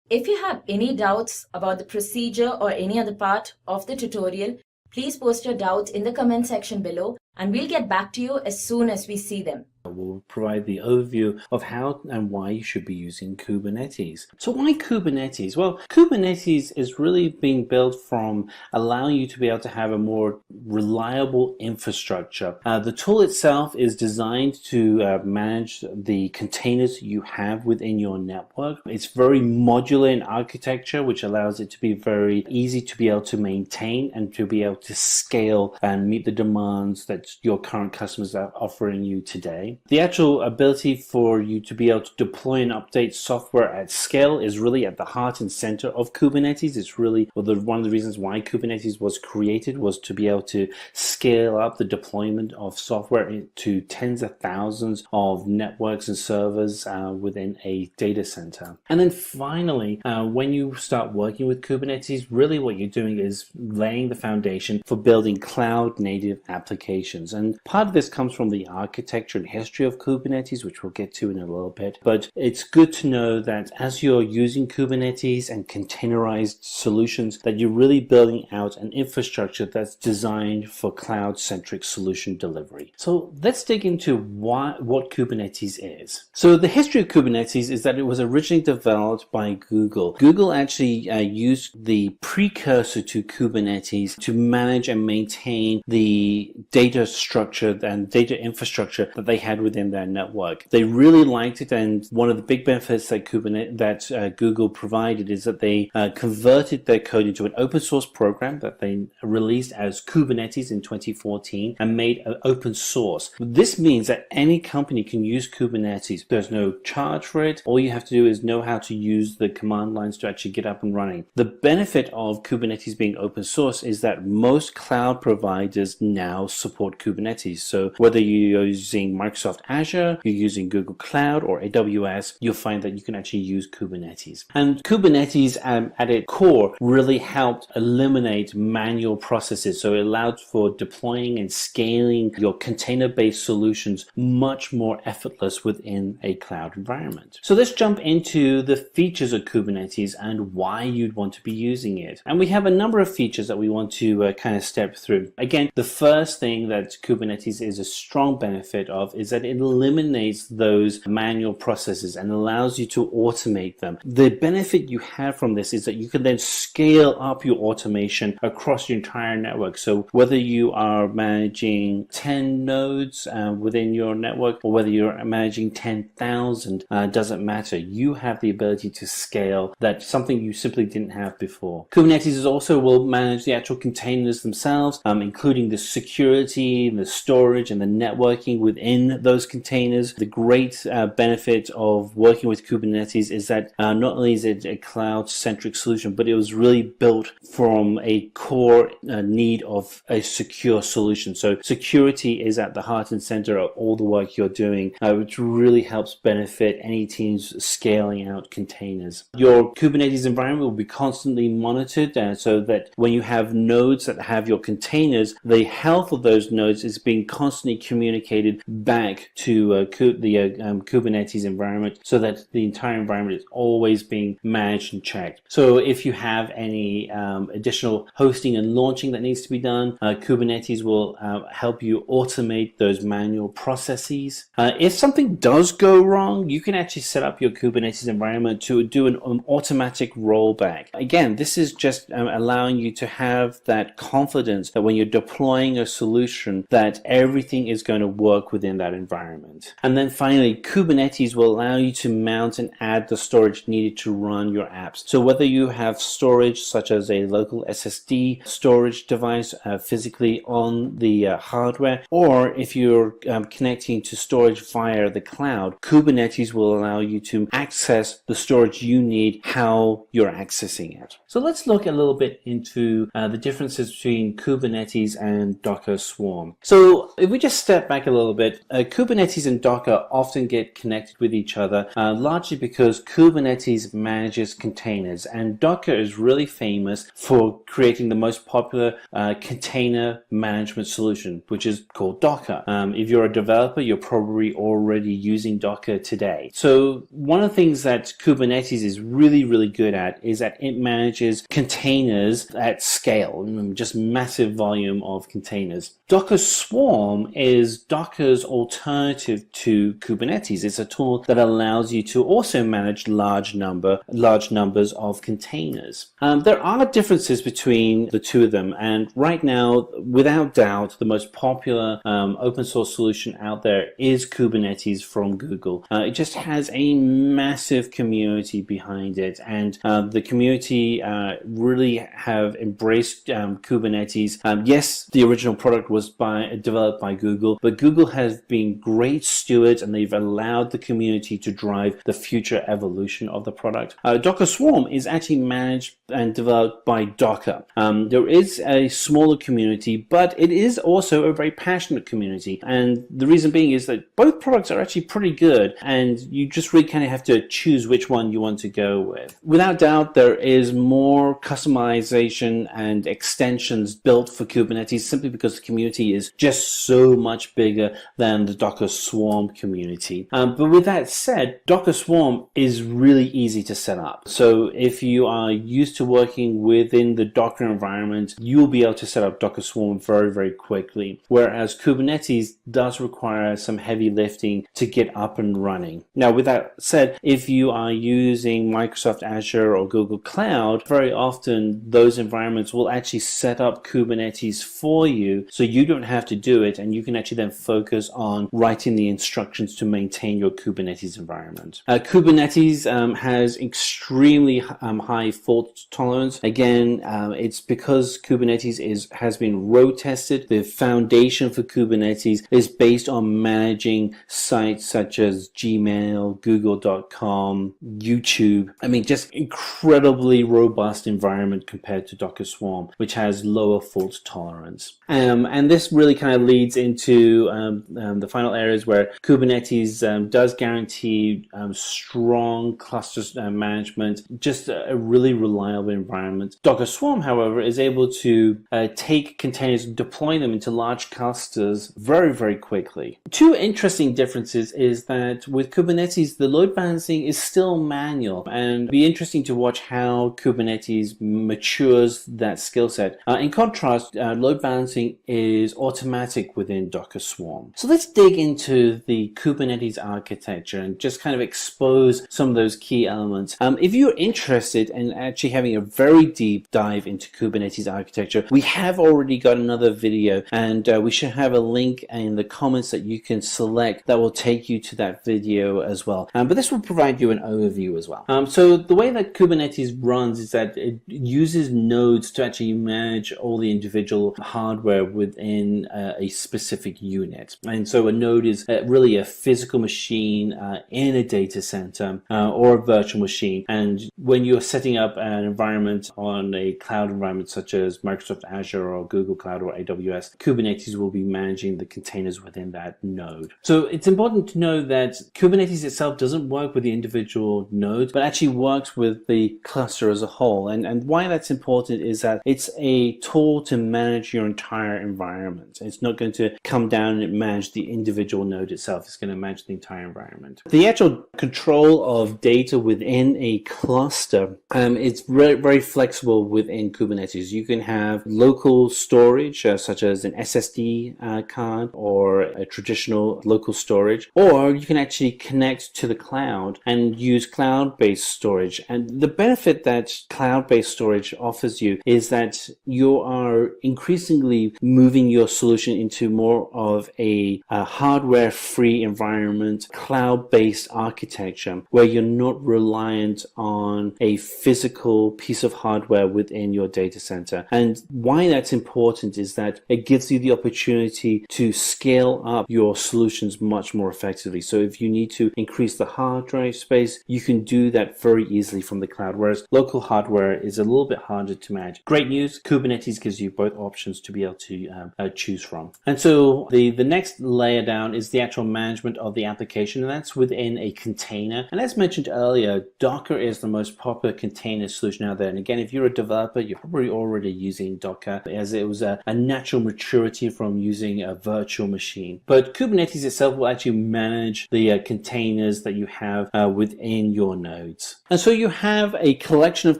Speaker 3: If you have any doubts about the procedure or any other part of the tutorial, please post your doubts in the comment section below and we'll get back to you as soon as we see them.
Speaker 4: We'll provide the overview of how and why you should be using Kubernetes. So why Kubernetes? Well, Kubernetes is really being built from allowing you to be able to have a more reliable infrastructure. The tool itself is designed to manage the containers you have within your network. It's very modular in architecture, which allows it to be very easy to be able to maintain and to be able to scale and meet the demands that your current customers are offering you today. The actual ability for you to be able to deploy and update software at scale is really at the heart and center of Kubernetes. It's really one of the reasons why Kubernetes was created, was to be able to scale up the deployment of software to tens of thousands of networks and servers within a data center. And then finally, when you start working with Kubernetes, really what you're doing is laying the foundation for building cloud native applications. And part of this comes from the architecture and history of Kubernetes, which we'll get to in a little bit. But it's good to know that as you're using Kubernetes and containerized solutions, that you're really building out an infrastructure that's designed for cloud-centric solution delivery. So let's dig into what Kubernetes is. So the history of Kubernetes is that it was originally developed by Google. Google actually used the precursor to Kubernetes to manage and maintain the data structure and data infrastructure that they had within their network. They really liked it, and one of the big benefits that Google provided is that they converted their code into an open source program that they released as Kubernetes in 2014 and made it open source. This means that any company can use Kubernetes. There's no charge for it. All you have to do is know how to use the command lines to actually get up and running. The benefit of Kubernetes being open source is that most cloud providers now support Kubernetes. So whether you're using Microsoft Azure, you're using Google Cloud or AWS, you'll find that you can actually use Kubernetes. And Kubernetes at its core really helped eliminate manual processes. So it allowed for deploying and scaling your container-based solutions much more effortless within a cloud environment. So let's jump into the features of Kubernetes and why you'd want to be using it. And we have a number of features that we want to kind of step through. Again, the first thing that Kubernetes is a strong benefit of is that it eliminates those manual processes and allows you to automate them. The benefit you have from this is that you can then scale up your automation across your entire network. So whether you are managing 10 nodes within your network or whether you're managing 10,000, doesn't matter. You have the ability to scale. That's something you simply didn't have before. Kubernetes also will manage the actual containers themselves, including the security, the storage, and the networking within those containers. The great benefit of working with Kubernetes is that not only is it a cloud-centric solution, but it was really built from a core need of a secure solution. So security is at the heart and center of all the work you're doing, which really helps benefit any teams scaling out containers. Your Kubernetes environment will be constantly monitored so that when you have nodes that have your containers, the health of those nodes is being constantly communicated back to the Kubernetes environment so that the entire environment is always being managed and checked. So if you have any additional hosting and launching that needs to be done, Kubernetes will help you automate those manual processes. If something does go wrong, you can actually set up your Kubernetes environment to do an automatic rollback. Again, this is just allowing you to have that confidence that when you're deploying a solution that everything is going to work within that environment. And then finally, Kubernetes will allow you to mount and add the storage needed to run your apps. So whether you have storage such as a local SSD storage device physically on the hardware, or if you're connecting to storage via the cloud, Kubernetes will allow you to access the storage you need how you're accessing it. So let's look a little bit into the differences between Kubernetes and Docker Swarm. So if we just step back a little bit, Kubernetes and Docker often get connected with each other, largely because Kubernetes manages containers and Docker is really famous for creating the most popular container management solution, which is called Docker. If you're a developer, you're probably already using Docker today. So one of the things that Kubernetes is really, really good at is that it manages containers at scale, just massive volume of containers. Docker Swarm is Docker's alternative alternative to Kubernetes. It's a tool that allows you to also manage large numbers of containers. There are differences between the two of them, and right now, without doubt, the most popular open source solution out there is Kubernetes from Google. It just has a massive community behind it, and the community really have embraced Kubernetes. Yes, the original product was developed by Google, but Google has been great stewards, and they've allowed the community to drive the future evolution of the product. Docker Swarm is actually managed and developed by Docker. There is a smaller community, but it is also a very passionate community, and the reason being is that both products are actually pretty good, and you just really kind of have to choose which one you want to go with. Without doubt, there is more customization and extensions built for Kubernetes simply because the community is just so much bigger than the Docker Swarm community. But with that said, Docker Swarm is really easy to set up. So if you are used to working within the Docker environment, you'll be able to set up Docker Swarm very, very quickly. Whereas Kubernetes does require some heavy lifting to get up and running. Now, with that said, if you are using Microsoft Azure or Google Cloud, very often those environments will actually set up Kubernetes for you, so you don't have to do it, and you can actually then focus on writing the instructions to maintain your Kubernetes environment. Kubernetes has extremely high fault tolerance. Again, it's because Kubernetes has been road tested. The foundation for Kubernetes is based on managing sites such as Gmail, Google.com, YouTube. I mean, just incredibly robust environment compared to Docker Swarm, which has lower fault tolerance. And this really kind of leads into the final areas where Kubernetes does guarantee strong cluster management, just a really reliable environment. Docker Swarm, however, is able to take containers and deploy them into large clusters very, very quickly. Two interesting differences is that with Kubernetes, the load balancing is still manual, and it'll be interesting to watch how Kubernetes matures that skill set. In contrast, load balancing is automatic within Docker Swarm. So let's dig into the Kubernetes architecture and just kind of expose some of those key elements. If you're interested in actually having a very deep dive into Kubernetes architecture, we have already got another video, and we should have a link in the comments that you can select that will take you to that video as well. But this will provide you an overview as well. So the way that Kubernetes runs is that it uses nodes to actually manage all the individual hardware within a specific unit. And so a node is really a physical machine in a data center or a virtual machine. And when you're setting up an environment on a cloud environment such as Microsoft Azure or Google Cloud or AWS, Kubernetes will be managing the containers within that node. So it's important to know that Kubernetes itself doesn't work with the individual nodes, but actually works with the cluster as a whole. And why that's important is that it's a tool to manage your entire environment. It's not going to come down and manage the individual node itself. It's going to manage the entire environment. The actual control of data within a cluster, it's very, very flexible within Kubernetes. You can have local storage, such as an SSD card or a traditional local storage, or you can actually connect to the cloud and use cloud-based storage. And the benefit that cloud-based storage offers you is that you are increasingly moving your solution into more of a hardware-free environment, cloud-based architecture, where you're not reliant on a physical piece of hardware within your data center. And why that's important is that it gives you the opportunity to scale up your solutions much more effectively. So if you need to increase the hard drive space, you can do that very easily from the cloud, whereas local hardware is a little bit harder to manage. Great news, Kubernetes gives you both options to be able to choose from. And so the next layer down is the actual management of the application, and that's within a container. And as mentioned earlier, Docker is the most popular container solution out there. And again, if you're a developer, you're probably already using Docker, as it was a natural maturity from using a virtual machine. But Kubernetes itself will actually manage the containers that you have within your nodes. And so you have a collection of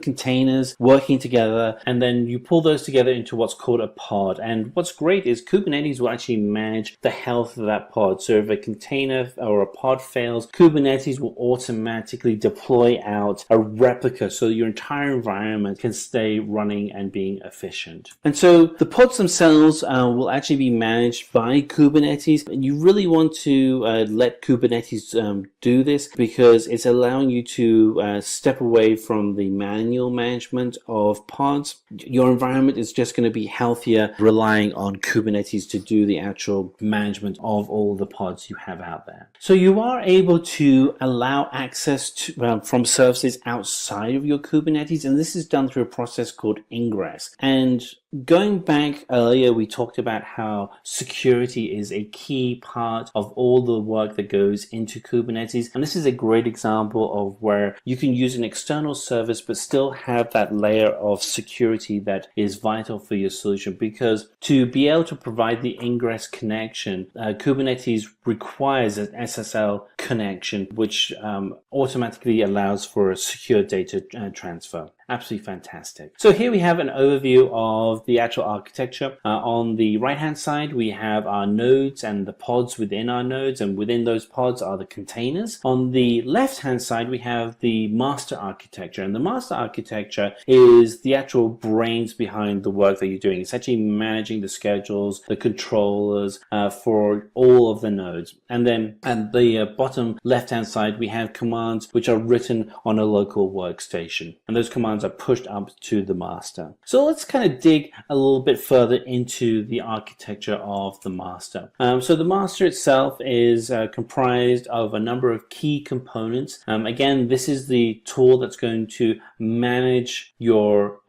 Speaker 4: containers working together, and then you pull those together into what's called a pod. And what's great is Kubernetes will actually manage the health of that pod. So if a container or a pod fails, Kubernetes will automatically deploy out a replica so your entire environment can stay running and being efficient. And so the pods themselves will actually be managed by Kubernetes. And you really want to let Kubernetes do this because it's allowing you to step away from the manual management of pods. Your environment is just going to be healthier relying on Kubernetes to do the actual management of all the pods you have out there. So you are able to allow access to, from services outside of your Kubernetes, and this is done through a process called ingress. And going back earlier, we talked about how security is a key part of all the work that goes into Kubernetes. And this is a great example of where you can use an external service but still have that layer of security that is vital for your solution. Because to be able to provide the ingress connection, Kubernetes requires an SSL connection, which automatically allows for a secure data transfer. Absolutely fantastic. So here we have an overview of the actual architecture. On the right hand side we have our nodes and the pods within our nodes, and within those pods are the containers. On the left hand side we have the master architecture, and the master architecture is the actual brains behind the work that you're doing. It's actually managing the schedules, the controllers for all of the nodes. And then at the bottom left hand side we have commands which are written on a local workstation, and those commands are pushed up to the master. So let's kind of dig a little bit further into the architecture of the master. So the master itself is comprised of a number of key components. Again, this is the tool that's going to manage your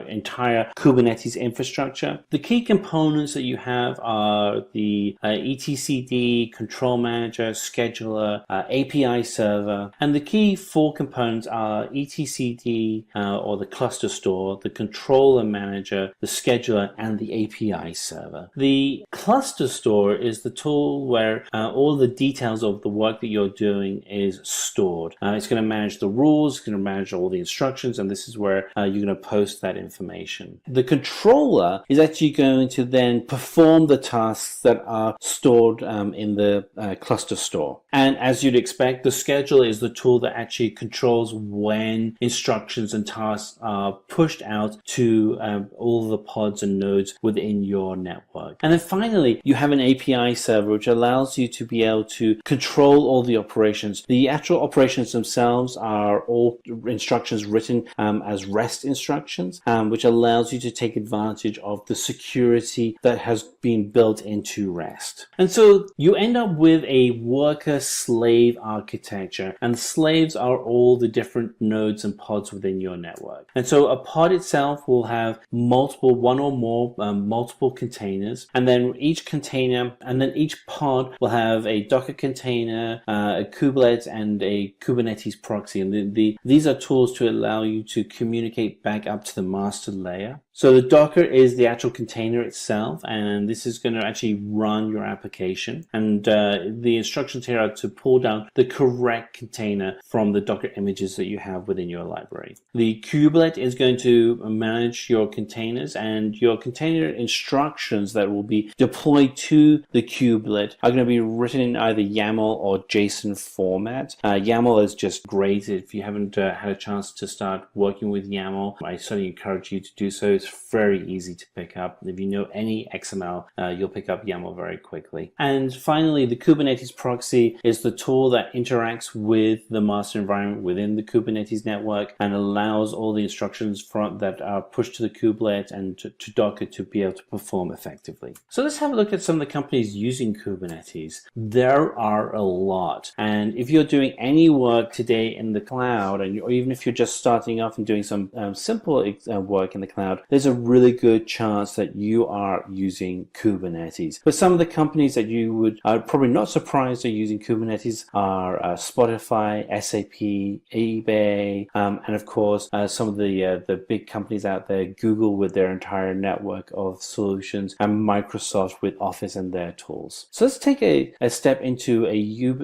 Speaker 4: entire Kubernetes infrastructure. The key components that you have are the etcd, control manager, scheduler, API server, and the key four components are etcd, or the cluster store, the controller manager, the scheduler, and the API server. The cluster store is the tool where all the details of the work that you're doing is stored. It's going to manage the rules, it's going to manage all the instructions, and this is where you're going to post that information. The controller is actually going to then perform the tasks that are stored in the cluster store. And as you'd expect, the scheduler is the tool that actually controls when instructions and tasks are pushed out to all the pods and nodes within your network. And then finally, you have an API server which allows you to be able to control all the operations. The actual operations themselves are all instructions written as REST instructions, which allows you to take advantage of the security that has been built into REST. And so you end up with a worker-slave architecture, and slaves are all the different nodes and pods within your network. And so a pod itself will have one or more multiple containers, and then each container and then each pod will have a Docker container, a kubelet, and a Kubernetes proxy. And these are tools to allow you to communicate back up to the master layer. So the Docker is the actual container itself, and this is going to actually run your application. And the instructions here are to pull down the correct container from the Docker images that you have within your library. The kubelet is going to manage your containers, and your container instructions that will be deployed to the kubelet are going to be written in either YAML or JSON format. YAML is just great. If you haven't had a chance to start working with YAML, I certainly encourage you to do so. It's very easy to pick up. If you know any XML, you'll pick up YAML very quickly. And finally, the Kubernetes proxy is the tool that interacts with the master environment within the Kubernetes network and allows all the instructions that are pushed to the kubelet and to Docker to be able to perform effectively. So let's have a look at some of the companies using Kubernetes. There are a lot. And if you're doing any work today in the cloud, or even if you're just starting off and doing some simple work in the cloud, there's a really good chance that you are using Kubernetes. But some of the companies that you are probably not surprised are using Kubernetes are Spotify, SAP, eBay, and of course some of the big companies out there, Google with their entire network of solutions, and Microsoft with Office and their tools. So let's take a step into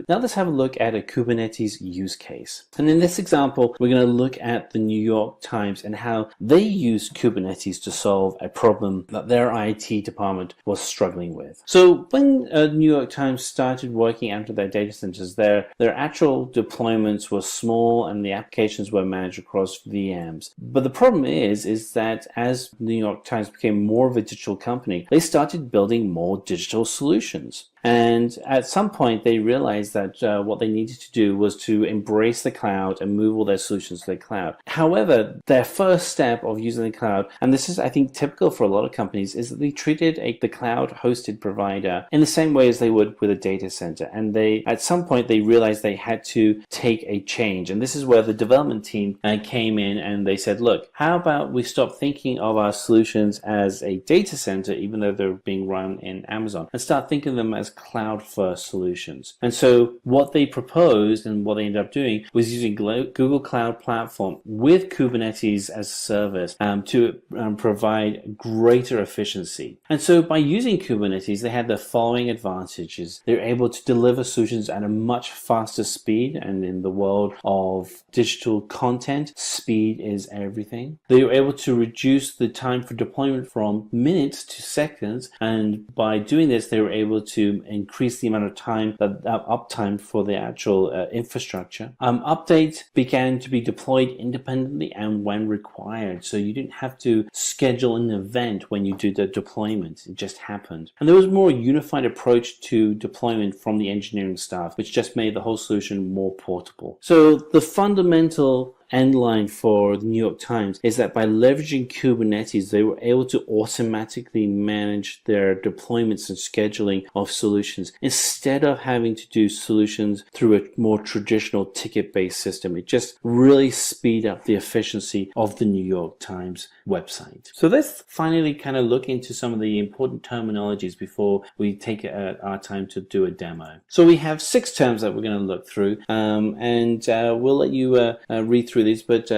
Speaker 4: now let's have a look at a Kubernetes use case. And in this example, we're going to look at the New York Times and how they use Kubernetes Kubernetes to solve a problem that their IT department was struggling with. So when New York Times started working out of their data centers, their actual deployments were small and the applications were managed across VMs. But the problem is that as New York Times became more of a digital company, they started building more digital solutions. And at some point, they realized that what they needed to do was to embrace the cloud and move all their solutions to the cloud. However, their first step of using the cloud, and this is, I think, typical for a lot of companies, is that they treated the cloud-hosted provider in the same way as they would with a data center. And at some point, they realized they had to take a change. And this is where the development team came in and they said, look, how about we stop thinking of our solutions as a data center, even though they're being run in Amazon, and start thinking of them as cloud-first solutions. And so what they proposed and what they ended up doing was using Google Cloud Platform with Kubernetes as a service to provide greater efficiency. And so by using Kubernetes, they had the following advantages. They're able to deliver solutions at a much faster speed, and in the world of digital content, speed is everything. They were able to reduce the time for deployment from minutes to seconds, and by doing this, they were able to increase the amount of time, uptime for the actual infrastructure. Updates began to be deployed independently and when required, so you didn't have to schedule an event when you do the deployment. It just happened. And there was a more unified approach to deployment from the engineering staff, which just made the whole solution more portable. So the fundamental end line for the New York Times is that by leveraging Kubernetes, they were able to automatically manage their deployments and scheduling of solutions instead of having to do solutions through a more traditional ticket-based system. It just really speed up the efficiency of the New York Times website. So let's finally kind of look into some of the important terminologies before we take our time to do a demo. So we have 6 terms that we're going to look through, and we'll let you read through these, but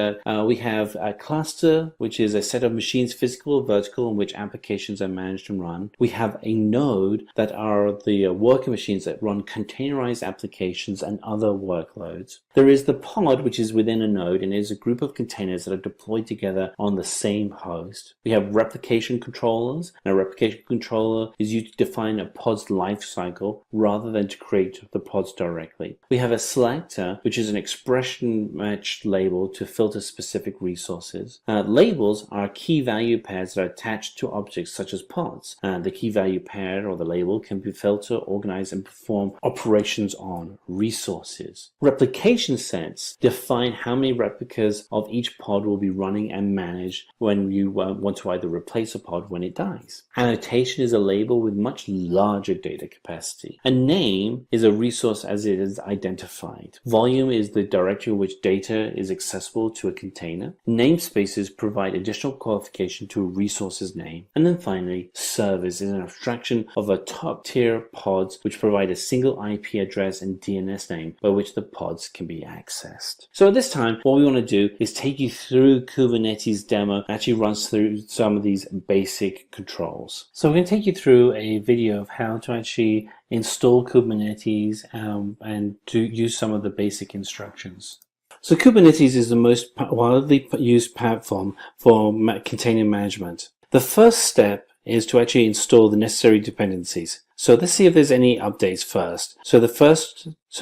Speaker 4: we have a cluster, which is a set of machines, physical or vertical, in which applications are managed and run. We have a node that are the worker machines that run containerized applications and other workloads. There is the pod, which is within a node and is a group of containers that are deployed together on the same host. We have replication controllers, and a replication controller is used to define a pod's life cycle rather than to create the pods directly. We have a selector, which is an expression matched label to filter specific resources. Labels are key value pairs that are attached to objects such as pods. The key value pair or the label can be filtered, organized, and perform operations on resources. Replication sets define how many replicas of each pod will be running and managed when you want to either replace a pod when it dies. Annotation is a label with much larger data capacity. A name is a resource as it is identified. Volume is the directory in which data is accessible to a container. Namespaces provide additional qualification to a resource's name. And then finally, service is an abstraction of a top-tier pods which provide a single IP address and DNS name by which the pods can be accessed. So at this time, what we want to do is take you through Kubernetes demo, actually runs through some of these basic controls. So we're going to take you through a video of how to actually install Kubernetes and to use some of the basic instructions. So Kubernetes is the most widely used platform for container management. The first step is to actually install the necessary dependencies. So let's see if there's any updates first. So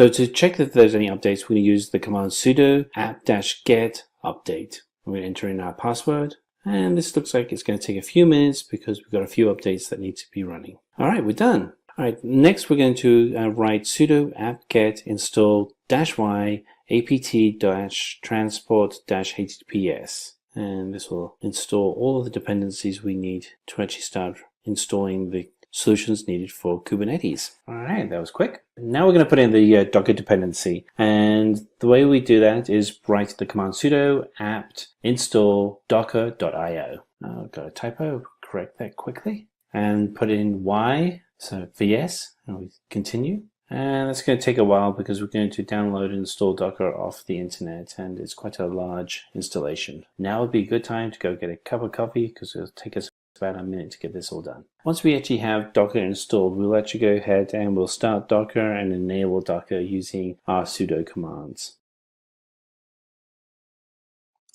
Speaker 4: to check if there's any updates, we're going to use the command sudo apt-get update. We're going to enter in our password. And this looks like it's going to take a few minutes because we've got a few updates that need to be running. All right, we're done. All right, next we're going to write sudo apt-get install -y apt-transport-https, and this will install all of the dependencies we need to actually start installing the solutions needed for Kubernetes. All right, that was quick. Now we're going to put in the Docker dependency, and the way we do that is write the command sudo apt install docker.io. I've got a typo, correct that quickly, and put in y, so vs, and we continue. And that's going to take a while because we're going to download and install Docker off the internet, and it's quite a large installation. Now would be a good time to go get a cup of coffee because it'll take us about a minute to get this all done. Once we actually have Docker installed, we'll actually go ahead and we'll start Docker and enable Docker using our sudo commands.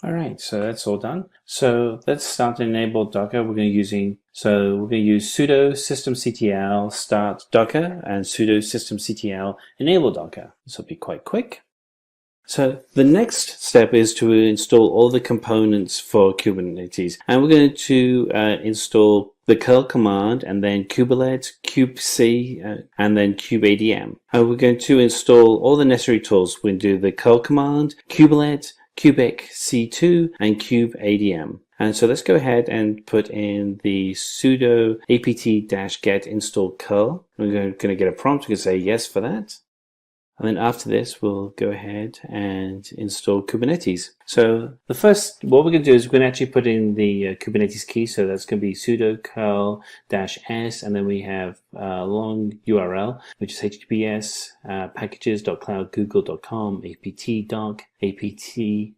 Speaker 4: All right, so that's all done. So let's start to enable Docker. We're going to use sudo systemctl start Docker and sudo systemctl enable Docker. This will be quite quick. So the next step is to install all the components for Kubernetes, and we're going to install the curl command and then kubelet, kubec, and then kubeadm. And we're going to install all the necessary tools. We're going to do the curl command, kubelet, kubec-c2, and kubeadm. And so let's go ahead and put in the sudo apt-get install curl. We're going to get a prompt. We can say yes for that. And then after this, we'll go ahead and install Kubernetes. So what we're going to do is we're going to actually put in the Kubernetes key. So that's going to be sudo curl-s, and then we have a long URL, which is https packages.cloudgoogle.com apt-doc apt-key.gpg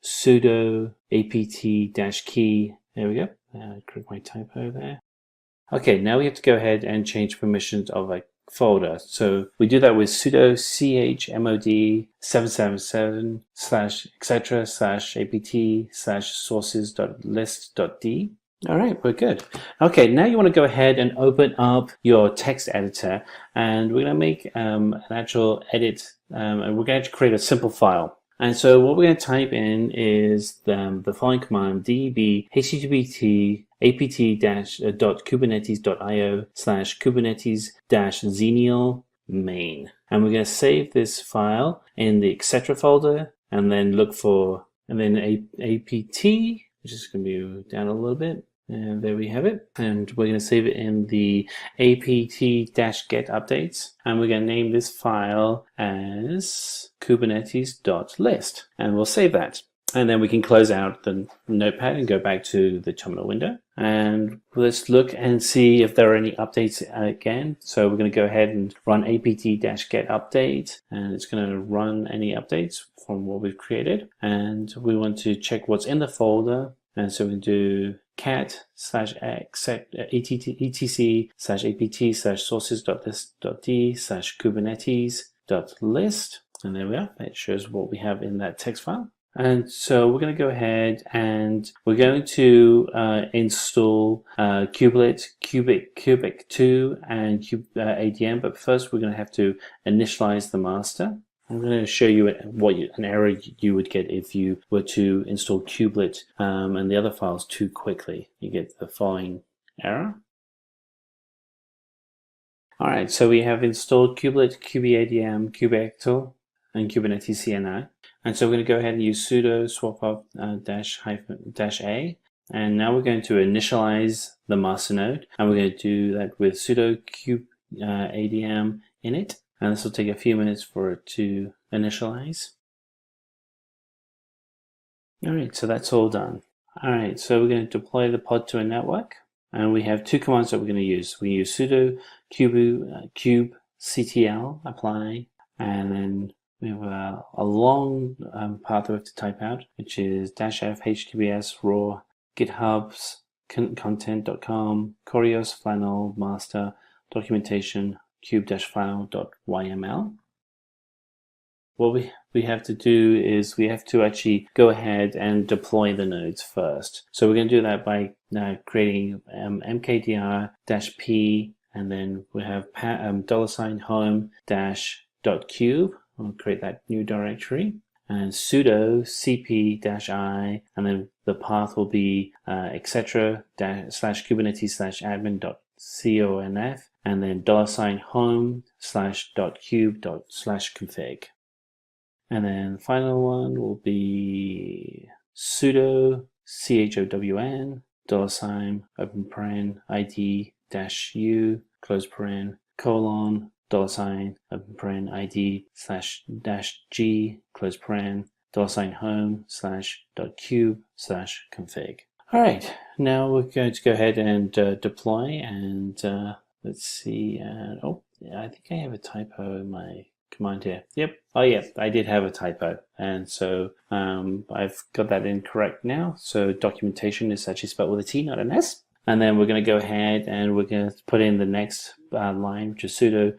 Speaker 4: sudo apt-key. There we go. Correct my typo there. Okay, now we have to go ahead and change permissions of a folder. So we do that with sudo chmod 777 /etc /apt /sources.list.d. All right, we're good. Okay, now you want to go ahead and open up your text editor, and we're going to make an actual edit, and we're going to create a simple file. And so what we're going to type in is the following command: db http apt-kubernetes.io /kubernetes-xenial main. And we're going to save this file in the etc folder, and then look for, and then apt, which is going to be down a little bit. And there we have it. And we're going to save it in the apt-get updates. And we're going to name this file as kubernetes.list. And we'll save that. And then we can close out the notepad and go back to the terminal window. And let's look and see if there are any updates again. So we're going to go ahead and run apt-get update, and it's going to run any updates from what we've created. And we want to check what's in the folder. And so we can do cat /etc/sources.list.d/kubernetes.list. And there we are. It shows what we have in that text file. And so we're going to go ahead and we're going to install kubelet, kubec2, and kubeadm. But first, we're going to have to initialize the master. I'm going to show you an error you would get if you were to install kubelet and the other files too quickly. You get the following error. All right, so we have installed kubelet, kubeadm, kubectl, and Kubernetes CNI. And so we're going to go ahead and use sudo swap-up -a. And now we're going to initialize the master node. And we're going to do that with sudo kubeadm init. And this will take a few minutes for it to initialize. All right, so that's all done. All right, so we're going to deploy the pod to a network. And we have two commands that we're going to use. We use sudo kubectl apply, and then we have a long path that we have to type out, which is -f https raw githubs content.com corios flannel master documentation cube-file.yml. What we have to do is we have to actually go ahead and deploy the nodes first. So we're going to do that by creating mkdir-p, and then we have $home-.cube. We'll create that new directory, and sudo cp-i, and then the path will be etc /kubernetes/admin.conf, and then $home/.cube.config. And then the final one will be sudo chown $open id-u close paren $open id/-g close paren $home/.cube/config. All right, now we're going to go ahead and deploy, and let's see. Oh, yeah, I think I have a typo in my command here. Yep. Oh, yeah, I did have a typo, and so I've got that incorrect now. So documentation is actually spelled with a T, not an S. And then we're going to go ahead and we're going to put in the next line, which is sudo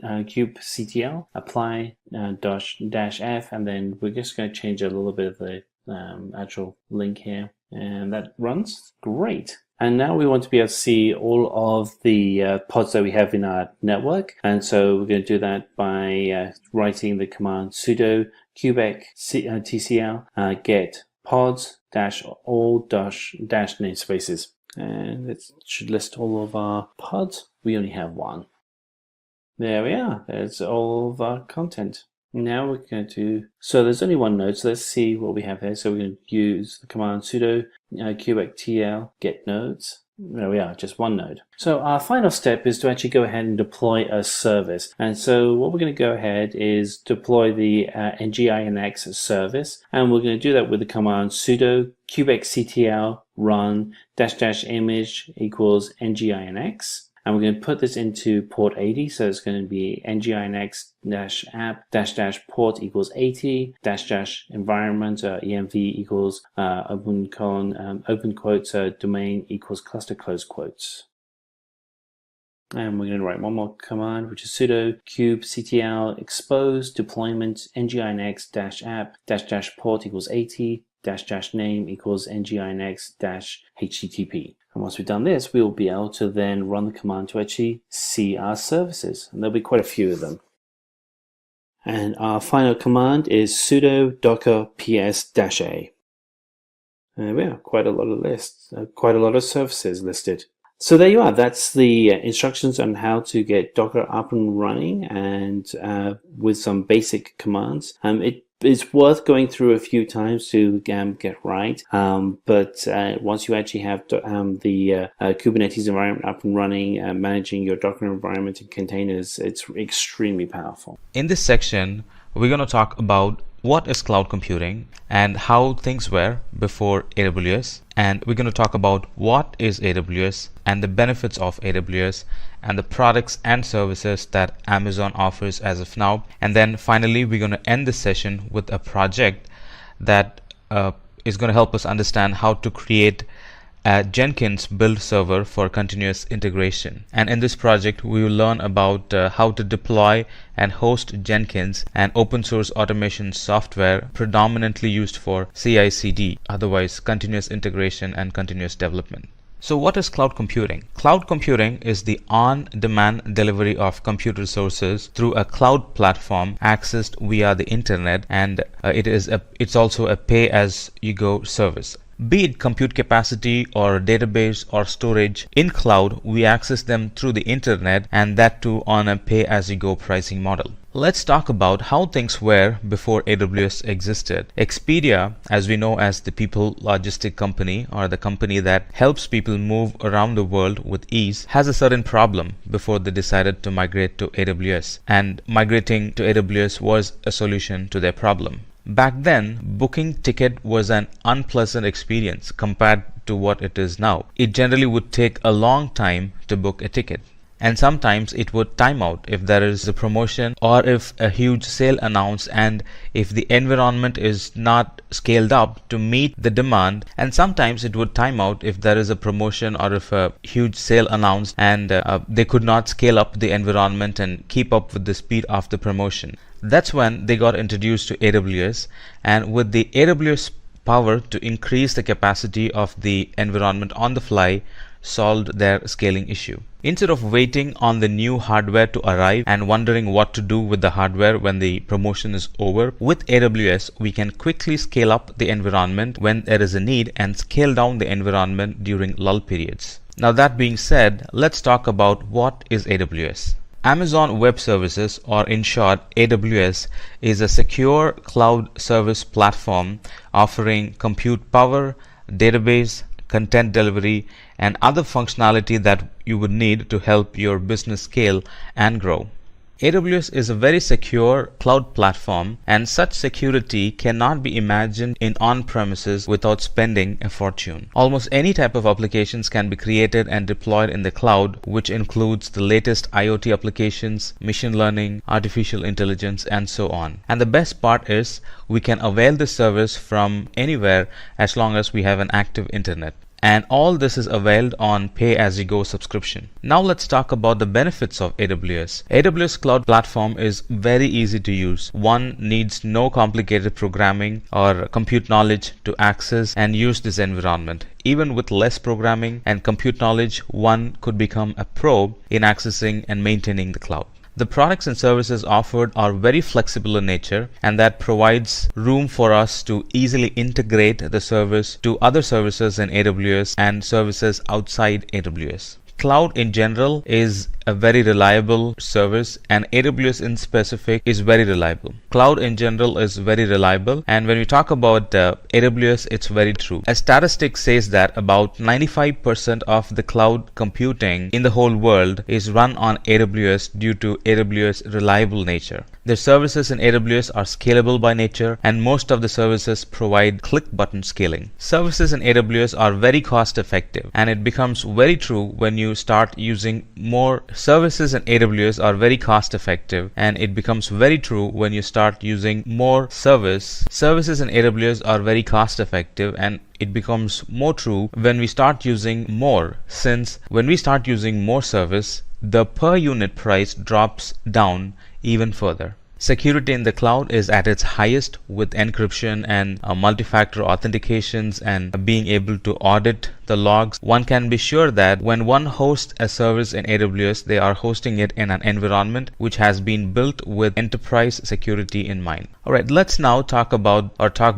Speaker 4: kubectl apply dash f, and then we're just going to change a little bit of the actual link here, and that runs great. And now we want to be able to see all of the pods that we have in our network, and so we're going to do that by writing the command sudo kubec tcl get pods dash all dash namespaces, and it should list all of our pods. We only have one. There we are. There's all of our content. Now we're going to, so there's only one node, so let's see what we have here. So we're going to use the command sudo kubectl get nodes. There we are, just one node. So our final step is to actually go ahead and deploy a service. And so what we're going to go ahead is deploy the nginx service, and we're going to do that with the command sudo kubectl run -- image equals nginx. And we're going to put this into port 80, so it's going to be nginx-app -- port equals 80 -- environment env equals open quotes domain equals cluster close quotes. And we're going to write one more command, which is sudo kubectl expose deployment nginx-app -- port equals 80 -- name equals nginx-http. And once we've done this, we'll be able to then run the command to actually see our services. And there'll be quite a few of them. And our final command is sudo docker ps-a. There we are, quite a lot of lists, quite a lot of services listed. So there you are. That's the instructions on how to get Docker up and running, and with some basic commands. It's worth going through a few times to get right, but once you actually have the Kubernetes environment up and running, managing your Docker environment and containers, it's extremely powerful.
Speaker 6: In this section, we're going to talk about what is cloud computing and how things were before AWS, and we're going to talk about what is AWS and the benefits of AWS and the products and services that Amazon offers as of now. And then finally, we're going to end this session with a project that is going to help us understand how to create a Jenkins build server for continuous integration. And in this project, we will learn about how to deploy and host Jenkins, an open source automation software predominantly used for CI/CD, otherwise continuous integration and continuous development. So what is cloud computing? Cloud computing is the on-demand delivery of compute resources through a cloud platform accessed via the internet, and it's also a pay-as-you-go service. Be it compute capacity or database or storage, in cloud we access them through the internet, and that too on a pay-as-you-go pricing model. Let's talk about how things were before AWS existed. Expedia, as we know as the people logistic company, or the company that helps people move around the world with ease, has a certain problem before they decided to migrate to AWS, and migrating to AWS was a solution to their problem. Back then, booking ticket was an unpleasant experience compared to what it is now. It generally would take a long time to book a ticket, and sometimes it would time out if there is a promotion or if a huge sale announced, and if the environment is not scaled up to meet the demand, and sometimes it would time out if there is a promotion or if a huge sale announced and they could not scale up the environment and keep up with the speed of the promotion. That's when they got introduced to AWS, and with the AWS power to increase the capacity of the environment on the fly, solved their scaling issue. Instead of waiting on the new hardware to arrive and wondering what to do with the hardware when the promotion is over, with AWS we can quickly scale up the environment when there is a need and scale down the environment during lull periods. Now that being said, let's talk about what is AWS. Amazon Web Services, or in short AWS, is a secure cloud service platform offering compute power, database, content delivery, and other functionality that you would need to help your business scale and grow. AWS is a very secure cloud platform, and such security cannot be imagined in on-premises without spending a fortune. Almost any type of applications can be created and deployed in the cloud, which includes the latest IoT applications, machine learning, artificial intelligence, and so on. And the best part is we can avail this service from anywhere as long as we have an active internet. and all this is availed on pay-as-you-go subscription. Now let's talk about the benefits of AWS. AWS Cloud Platform is very easy to use. One needs no complicated programming or compute knowledge to access and use this environment. Even with less programming and compute knowledge, one could become a pro in accessing and maintaining the cloud. The products and services offered are very flexible in nature, and that provides room for us to easily integrate the service to other services in AWS and services outside AWS. Cloud in general is a very reliable service, and AWS in specific is very reliable. Cloud in general is very reliable, and when we talk about AWS, it's very true. A statistic says that about 95% of the cloud computing in the whole world is run on AWS due to AWS reliable nature. The services in AWS are scalable by nature, and most of the services provide click button scaling. Services in AWS are very cost effective, and it becomes very true when you start using more services in AWS are very cost effective, and it becomes very true when you start using more services in AWS are very cost effective, and it becomes more true when we start using more, since when we start using more service, the per unit price drops down even further. Security in the cloud is at its highest with encryption and multi-factor authentications and being able to audit the logs. One can be sure that when one hosts a service in AWS, they are hosting it in an environment which has been built with enterprise security in mind. Alright, let's now talk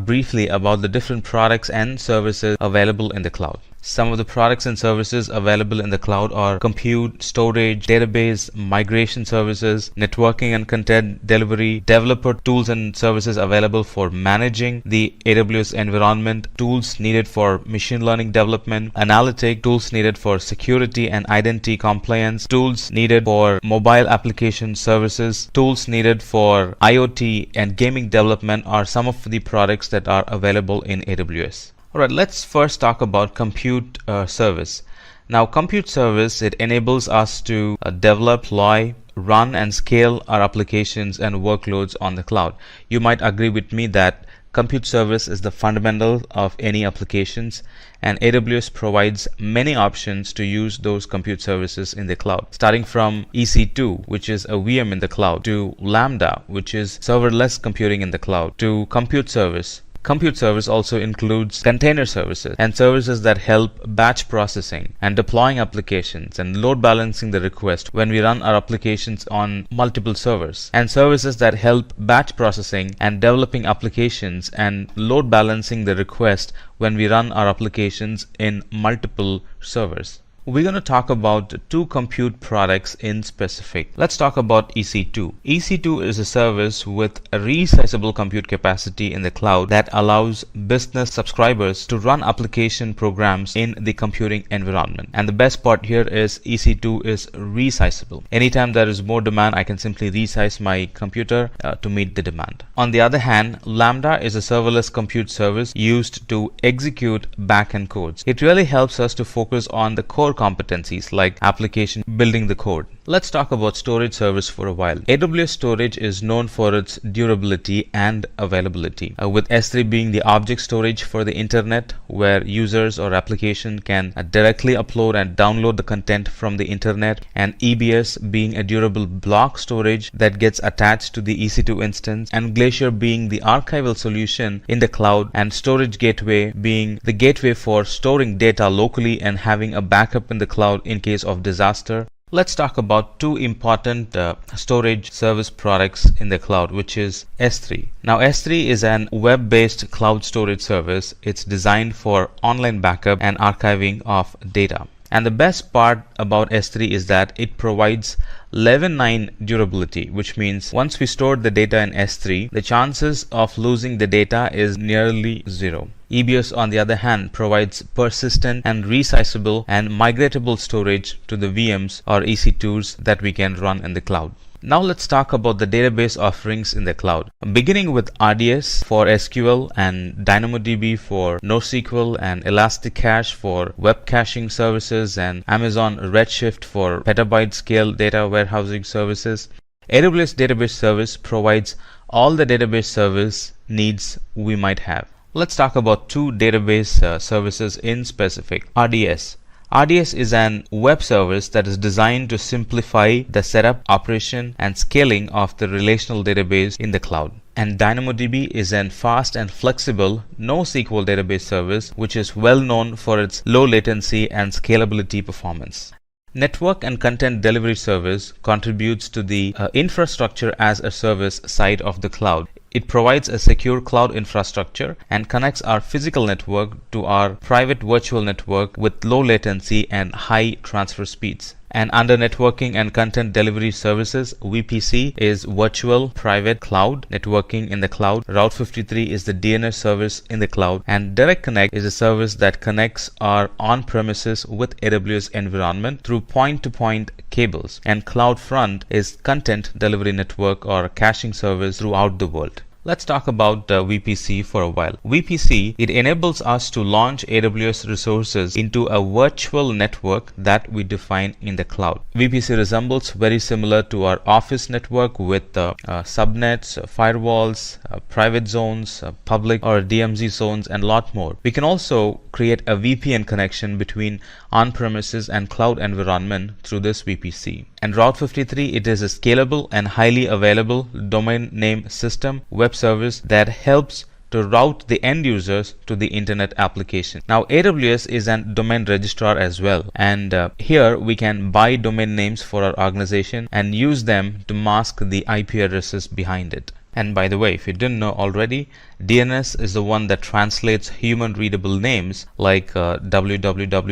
Speaker 6: briefly about the different products and services available in the cloud. Some of the products and services available in the cloud are compute, storage, database, migration services, networking and content delivery, developer tools and services available for managing the AWS environment, tools needed for machine learning development, analytic tools needed for security and identity compliance, tools needed for mobile application services, tools needed for IoT and gaming development are some of the products that are available in AWS. Alright, let's first talk about compute service. Now, compute service, it enables us to develop, deploy, run and scale our applications and workloads on the cloud. You might agree with me that compute service is the fundamental of any applications, and AWS provides many options to use those compute services in the cloud, starting from EC2, which is a VM in the cloud, to Lambda, which is serverless computing in the cloud, to compute service. Compute service also includes container services and services that help batch processing and deploying applications and load balancing the request when we run our applications on multiple servers, and services that help batch processing and developing applications and load balancing the request when we run our applications in multiple servers. We're going to talk about two compute products in specific. Let's talk about EC2. EC2 is a service with a resizable compute capacity in the cloud that allows business subscribers to run application programs in the computing environment. And the best part here is EC2 is resizable. Anytime there is more demand, I can simply resize my computer to meet the demand. On the other hand, Lambda is a serverless compute service used to execute backend codes. It really helps us to focus on the core competencies like application building the code. Let's talk about storage service for a while. AWS storage is known for its durability and availability, with S3 being the object storage for the internet, where users or application can directly upload and download the content from the internet, and EBS being a durable block storage that gets attached to the EC2 instance, and Glacier being the archival solution in the cloud, and Storage Gateway being the gateway for storing data locally and having a backup in the cloud in case of disaster. Let's talk about two important storage service products in the cloud, which is S3. Now, S3 is an web-based cloud storage service. It's designed for online backup and archiving of data. And the best part about S3 is that it provides 11.9 durability, which means once we store the data in S3, the chances of losing the data is nearly zero. EBS, on the other hand, provides persistent and resizable and migratable storage to the VMs or EC2s that we can run in the cloud. Now let's talk about the database offerings in the cloud. Beginning with RDS for SQL and DynamoDB for NoSQL and Elasticache for web caching services and Amazon Redshift for petabyte scale data warehousing services. AWS Database Service provides all the database service needs we might have. Let's talk about two database services in specific. RDS. RDS is an web service that is designed to simplify the setup, operation, and scaling of the relational database in the cloud. And DynamoDB is a fast and flexible NoSQL database service which is well known for its low latency and scalability performance. Network and Content Delivery Service contributes to the infrastructure as a service side of the cloud. It provides a secure cloud infrastructure and connects our physical network to our private virtual network with low latency and high transfer speeds. And under Networking and Content Delivery Services, VPC is Virtual Private Cloud Networking in the cloud. Route 53 is the DNS service in the cloud. And Direct Connect is a service that connects our on-premises with AWS environment through point-to-point cables. And CloudFront is Content Delivery Network or caching service throughout the world. Let's talk about VPC for a while. VPC, it enables us to launch AWS resources into a virtual network that we define in the cloud. VPC resembles very similar to our office network with subnets, firewalls, private zones, public or DMZ zones, and a lot more. We can also create a VPN connection between on-premises and cloud environment through this VPC. And Route 53, it is a scalable and highly available domain name system web service that helps to route the end users to the internet application. Now AWS is a domain registrar as well, and here we can buy domain names for our organization and use them to mask the IP addresses behind it. And by the way, if you didn't know already, DNS is the one that translates human readable names like www.xyz.com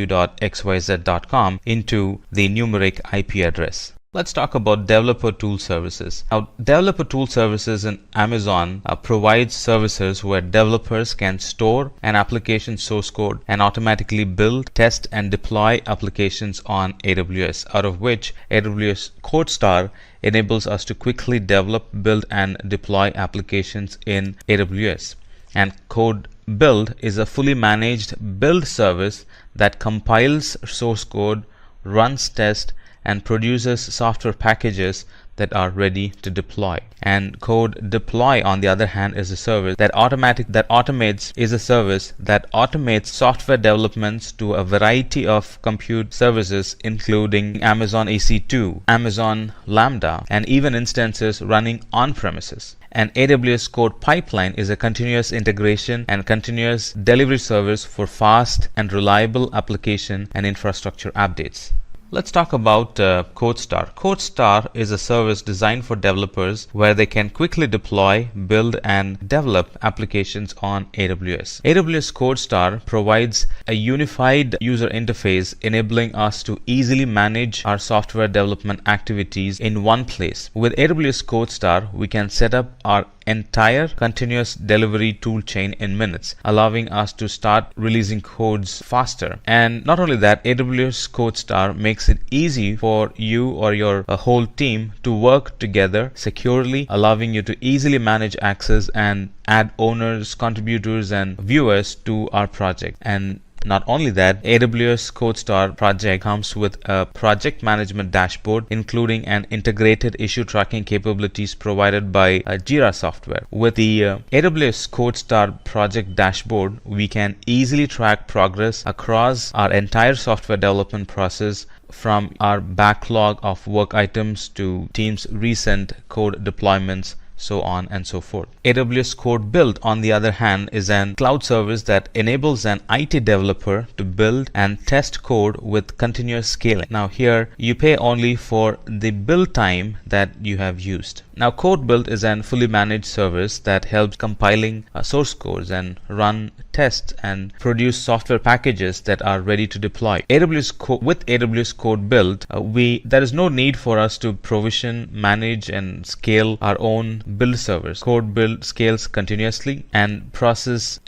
Speaker 6: into the numeric IP address. Let's talk about developer tool services. Now, developer tool services in Amazon provides services where developers can store an application source code and automatically build, test, and deploy applications on AWS, out of which AWS CodeStar enables us to quickly develop, build, and deploy applications in AWS. And Code Build is a fully managed build service that compiles source code, runs tests, and produces software packages that are ready to deploy. And Code Deploy, on the other hand, is a service that automates software developments to a variety of compute services, including Amazon EC2, Amazon Lambda, and even instances running on premises. And AWS Code Pipeline is a continuous integration and continuous delivery service for fast and reliable application and infrastructure updates. Let's talk about CodeStar. CodeStar is a service designed for developers where they can quickly deploy, build, and develop applications on AWS. AWS CodeStar provides a unified user interface enabling us to easily manage our software development activities in one place. With AWS CodeStar, we can set up our entire continuous delivery tool chain in minutes, allowing us to start releasing codes faster. And not only that, AWS CodeStar makes it easy for you or your whole team to work together securely, allowing you to easily manage access and add owners, contributors, and viewers to our project. And not only that, AWS CodeStar project comes with a project management dashboard, including an integrated issue tracking capabilities provided by Jira software. With the AWS CodeStar project dashboard, we can easily track progress across our entire software development process, from our backlog of work items to teams' recent code deployments, so on and so forth. AWS Code Build, on the other hand, is a cloud service that enables an IT developer to build and test code with continuous scaling. Now here you pay only for the build time that you have used. Now Code Build is a fully managed service that helps compiling source codes and run tests and produce software packages that are ready to deploy. With AWS Code Build, there is no need for us to provision, manage, and scale our own build servers. Code Build scales continuously and processes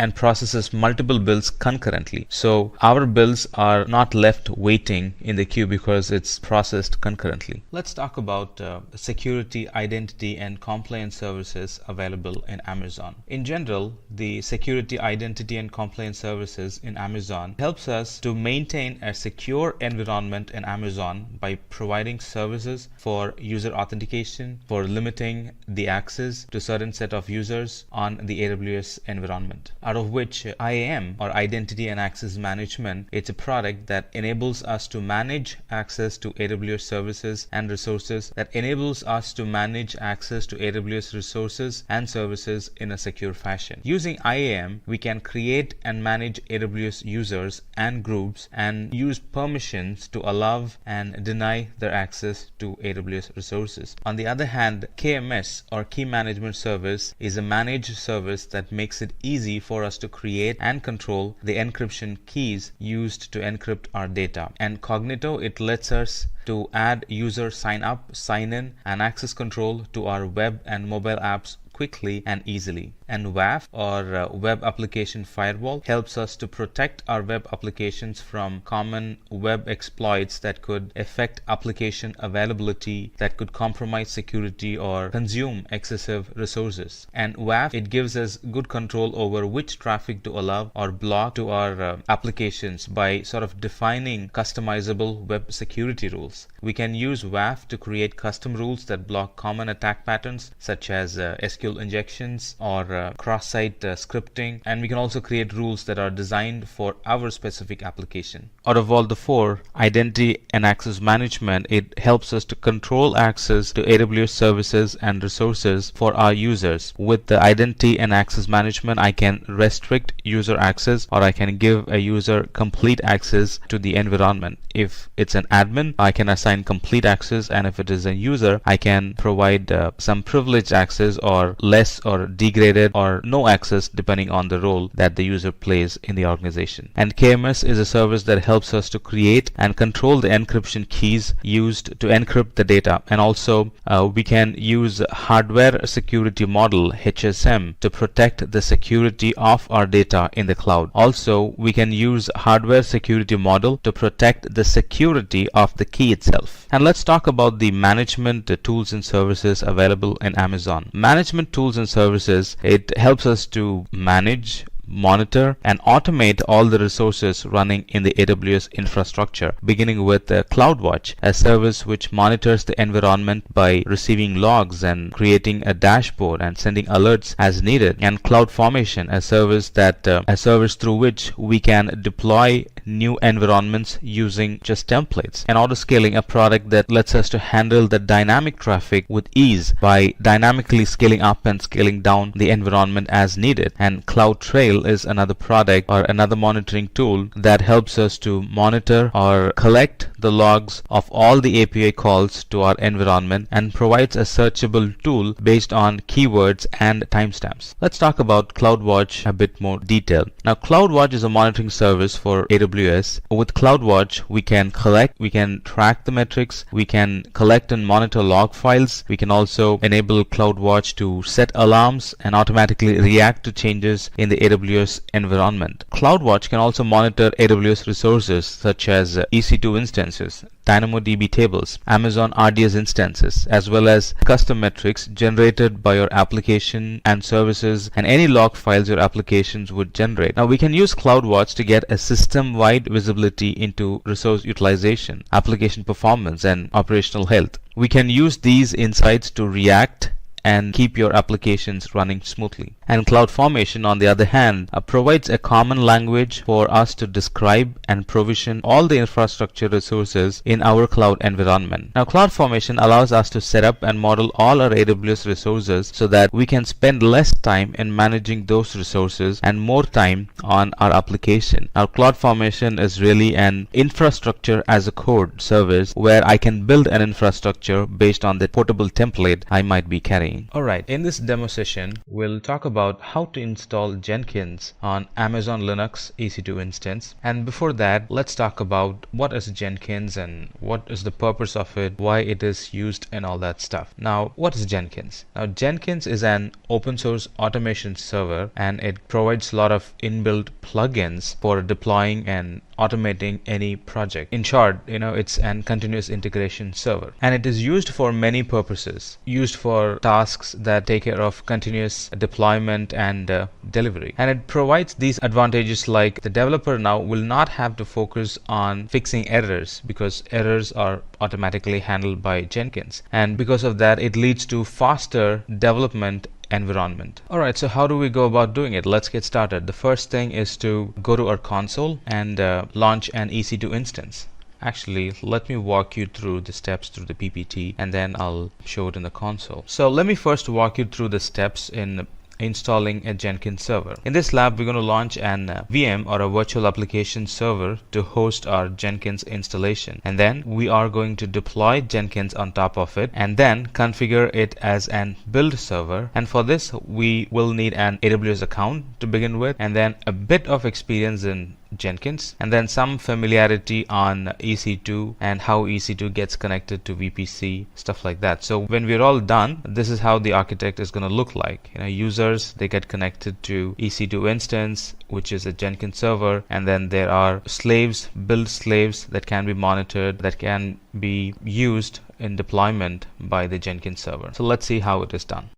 Speaker 6: multiple builds concurrently. So our builds are not left waiting in the queue because it's processed concurrently. Let's talk about security, identity, identity and compliance services available in Amazon. In general, the security, identity and compliance services in Amazon helps us to maintain a secure environment in Amazon by providing services for user authentication, for limiting the access to certain set of users on the AWS environment, out of which IAM, or Identity and Access Management, it's a product that enables us to manage access to AWS services and resources, that enables us to manage access to AWS resources and services in a secure fashion. Using IAM, we can create and manage AWS users and groups and use permissions to allow and deny their access to AWS resources. On the other hand, KMS, or Key Management Service, is a managed service that makes it easy for us to create and control the encryption keys used to encrypt our data. And Cognito, it lets us to add user sign up, sign in, and access control to our web and mobile apps quickly and easily. And WAF, or Web Application Firewall, helps us to protect our web applications from common web exploits that could affect application availability, that could compromise security or consume excessive resources. And WAF, it gives us good control over which traffic to allow or block to our applications by sort of defining customizable web security rules. We can use WAF to create custom rules that block common attack patterns such as SQL injections or cross-site scripting, and we can also create rules that are designed for our specific application. Out of all the four, Identity and Access Management, it helps us to control access to AWS services and resources for our users. With the Identity and Access Management, I can restrict user access, or I can give a user complete access to the environment. If it's an admin, I can assign complete access, and if it is a user, I can provide some privileged access, or less or degraded or no access, depending on the role that the user plays in the organization. And KMS is a service that helps us to create and control the encryption keys used to encrypt the data. And also we can use hardware security model, HSM, to protect the security of our data in the cloud. Also, we can use hardware security model to protect the security of the key itself. And let's talk about the management tools and services available in Amazon. Management tools and services, it helps us to manage, monitor and automate all the resources running in the AWS infrastructure, beginning with CloudWatch, a service which monitors the environment by receiving logs and creating a dashboard and sending alerts as needed, and CloudFormation, a service through which we can deploy new environments using just templates, and autoscaling, a product that lets us to handle the dynamic traffic with ease by dynamically scaling up and scaling down the environment as needed. And CloudTrail is another product or another monitoring tool that helps us to monitor or collect the logs of all the API calls to our environment and provides a searchable tool based on keywords and timestamps. Let's talk about CloudWatch a bit more detail. Now, CloudWatch is a monitoring service for AWS. With CloudWatch, we can track the metrics, we can collect and monitor log files. We can also enable CloudWatch to set alarms and automatically react to changes in the AWS environment. CloudWatch can also monitor AWS resources such as EC2 instances, DynamoDB tables, Amazon RDS instances, as well as custom metrics generated by your application and services, and any log files your applications would generate. Now, we can use CloudWatch to get a system-wide visibility into resource utilization, application performance, and operational health. We can use these insights to react and keep your applications running smoothly. And CloudFormation, on the other hand, provides a common language for us to describe and provision all the infrastructure resources in our cloud environment. Now, CloudFormation allows us to set up and model all our AWS resources so that we can spend less time in managing those resources and more time on our application. Now, CloudFormation is really an infrastructure as a code service where I can build an infrastructure based on the portable template I might be carrying. Alright, in this demo session, we'll talk about how to install Jenkins on Amazon Linux EC2 instance. And before that, let's talk about what is Jenkins and what is the purpose of it, why it is used, and all that stuff. Now, what is Jenkins? Now, Jenkins is an open source automation server, and it provides a lot of inbuilt plugins for deploying and automating any project. In short, it's an continuous integration server, and it is used for many purposes. Used for tasks that take care of continuous deployment and delivery. And it provides these advantages, like the developer now will not have to focus on fixing errors because errors are automatically handled by Jenkins, and because of that it leads to faster development environment. Alright, so how do we go about doing it? Let's get started. The first thing is to go to our console and launch an EC2 instance. Actually, let me walk you through the steps through the PPT, and then I'll show it in the console. So let me first walk you through the steps in installing a Jenkins server. In this lab, we're going to launch an VM, or a virtual application server, to host our Jenkins installation, and then we are going to deploy Jenkins on top of it and then configure it as an build server. And for this we will need an AWS account to begin with, and then a bit of experience in Jenkins, and then some familiarity on EC2 and how EC2 gets connected to VPC, stuff like that. So when we're all done, this is how the architect is going to look like. Users, they get connected to EC2 instance, which is a Jenkins server, and then there are slaves, build slaves, that can be monitored, that can be used in deployment by the Jenkins server. So let's see how it is done.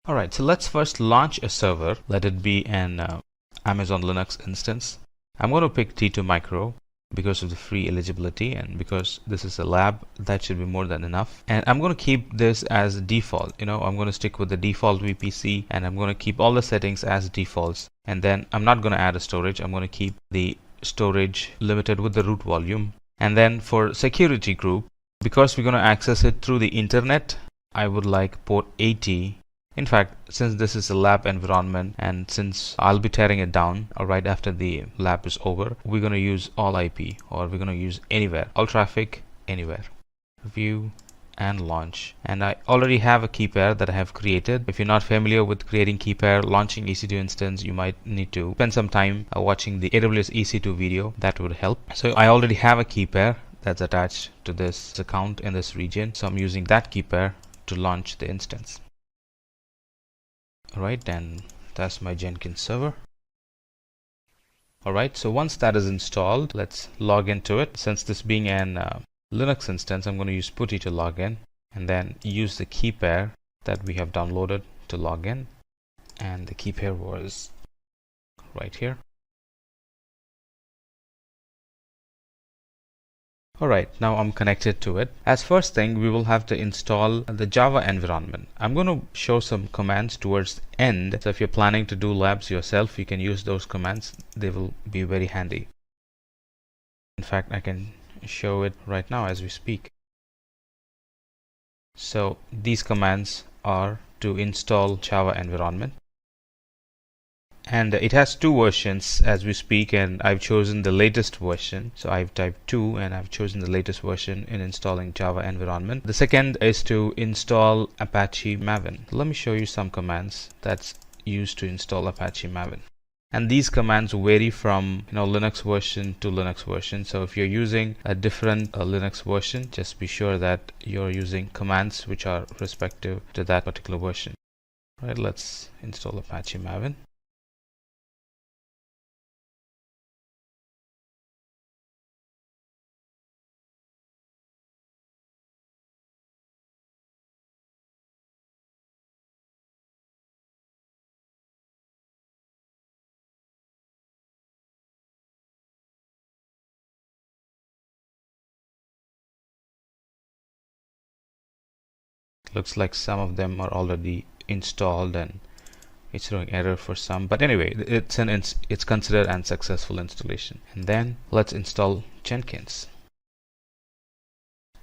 Speaker 6: Alright, so let's first launch a server. Let it be an Amazon Linux instance. I'm going to pick T2 Micro because of the free eligibility, and because this is a lab, that should be more than enough. And I'm going to keep this as default. I'm going to stick with the default VPC, and I'm going to keep all the settings as defaults. And then I'm not going to add a storage. I'm going to keep the storage limited with the root volume. And then for security group, because we're going to access it through the internet, I would like port 80. In fact, since this is a lab environment, and since I'll be tearing it down right after the lab is over, we're going to use all IP, or we're going to use anywhere, all traffic, anywhere. View and launch. And I already have a key pair that I have created. If you're not familiar with creating key pair, launching EC2 instance, you might need to spend some time watching the AWS EC2 video. That would help. So I already have a key pair that's attached to this account in this region. So I'm using that key pair to launch the instance. Alright, and that's my Jenkins server. Alright, so once that is installed, let's log into it. Since this being an Linux instance, I'm going to use putty to log in, and then use the key pair that we have downloaded to log in. And the key pair was right here. Alright, now I'm connected to it. As first thing, we will have to install the Java environment. I'm going to show some commands towards the end. So if you're planning to do labs yourself, you can use those commands. They will be very handy. In fact, I can show it right now as we speak. So these commands are to install Java environment. And it has two versions as we speak, and I've chosen the latest version. So I've typed 2 and I've chosen the latest version in installing Java environment. The second is to install Apache Maven. Let me show you some commands that's used to install Apache Maven. And these commands vary from Linux version to Linux version. So if you're using a different Linux version, just be sure that you're using commands which are respective to that particular version. All right, let's install Apache Maven. Looks like some of them are already installed and it's throwing error for some, but anyway, it's considered an successful installation. And then let's install Jenkins.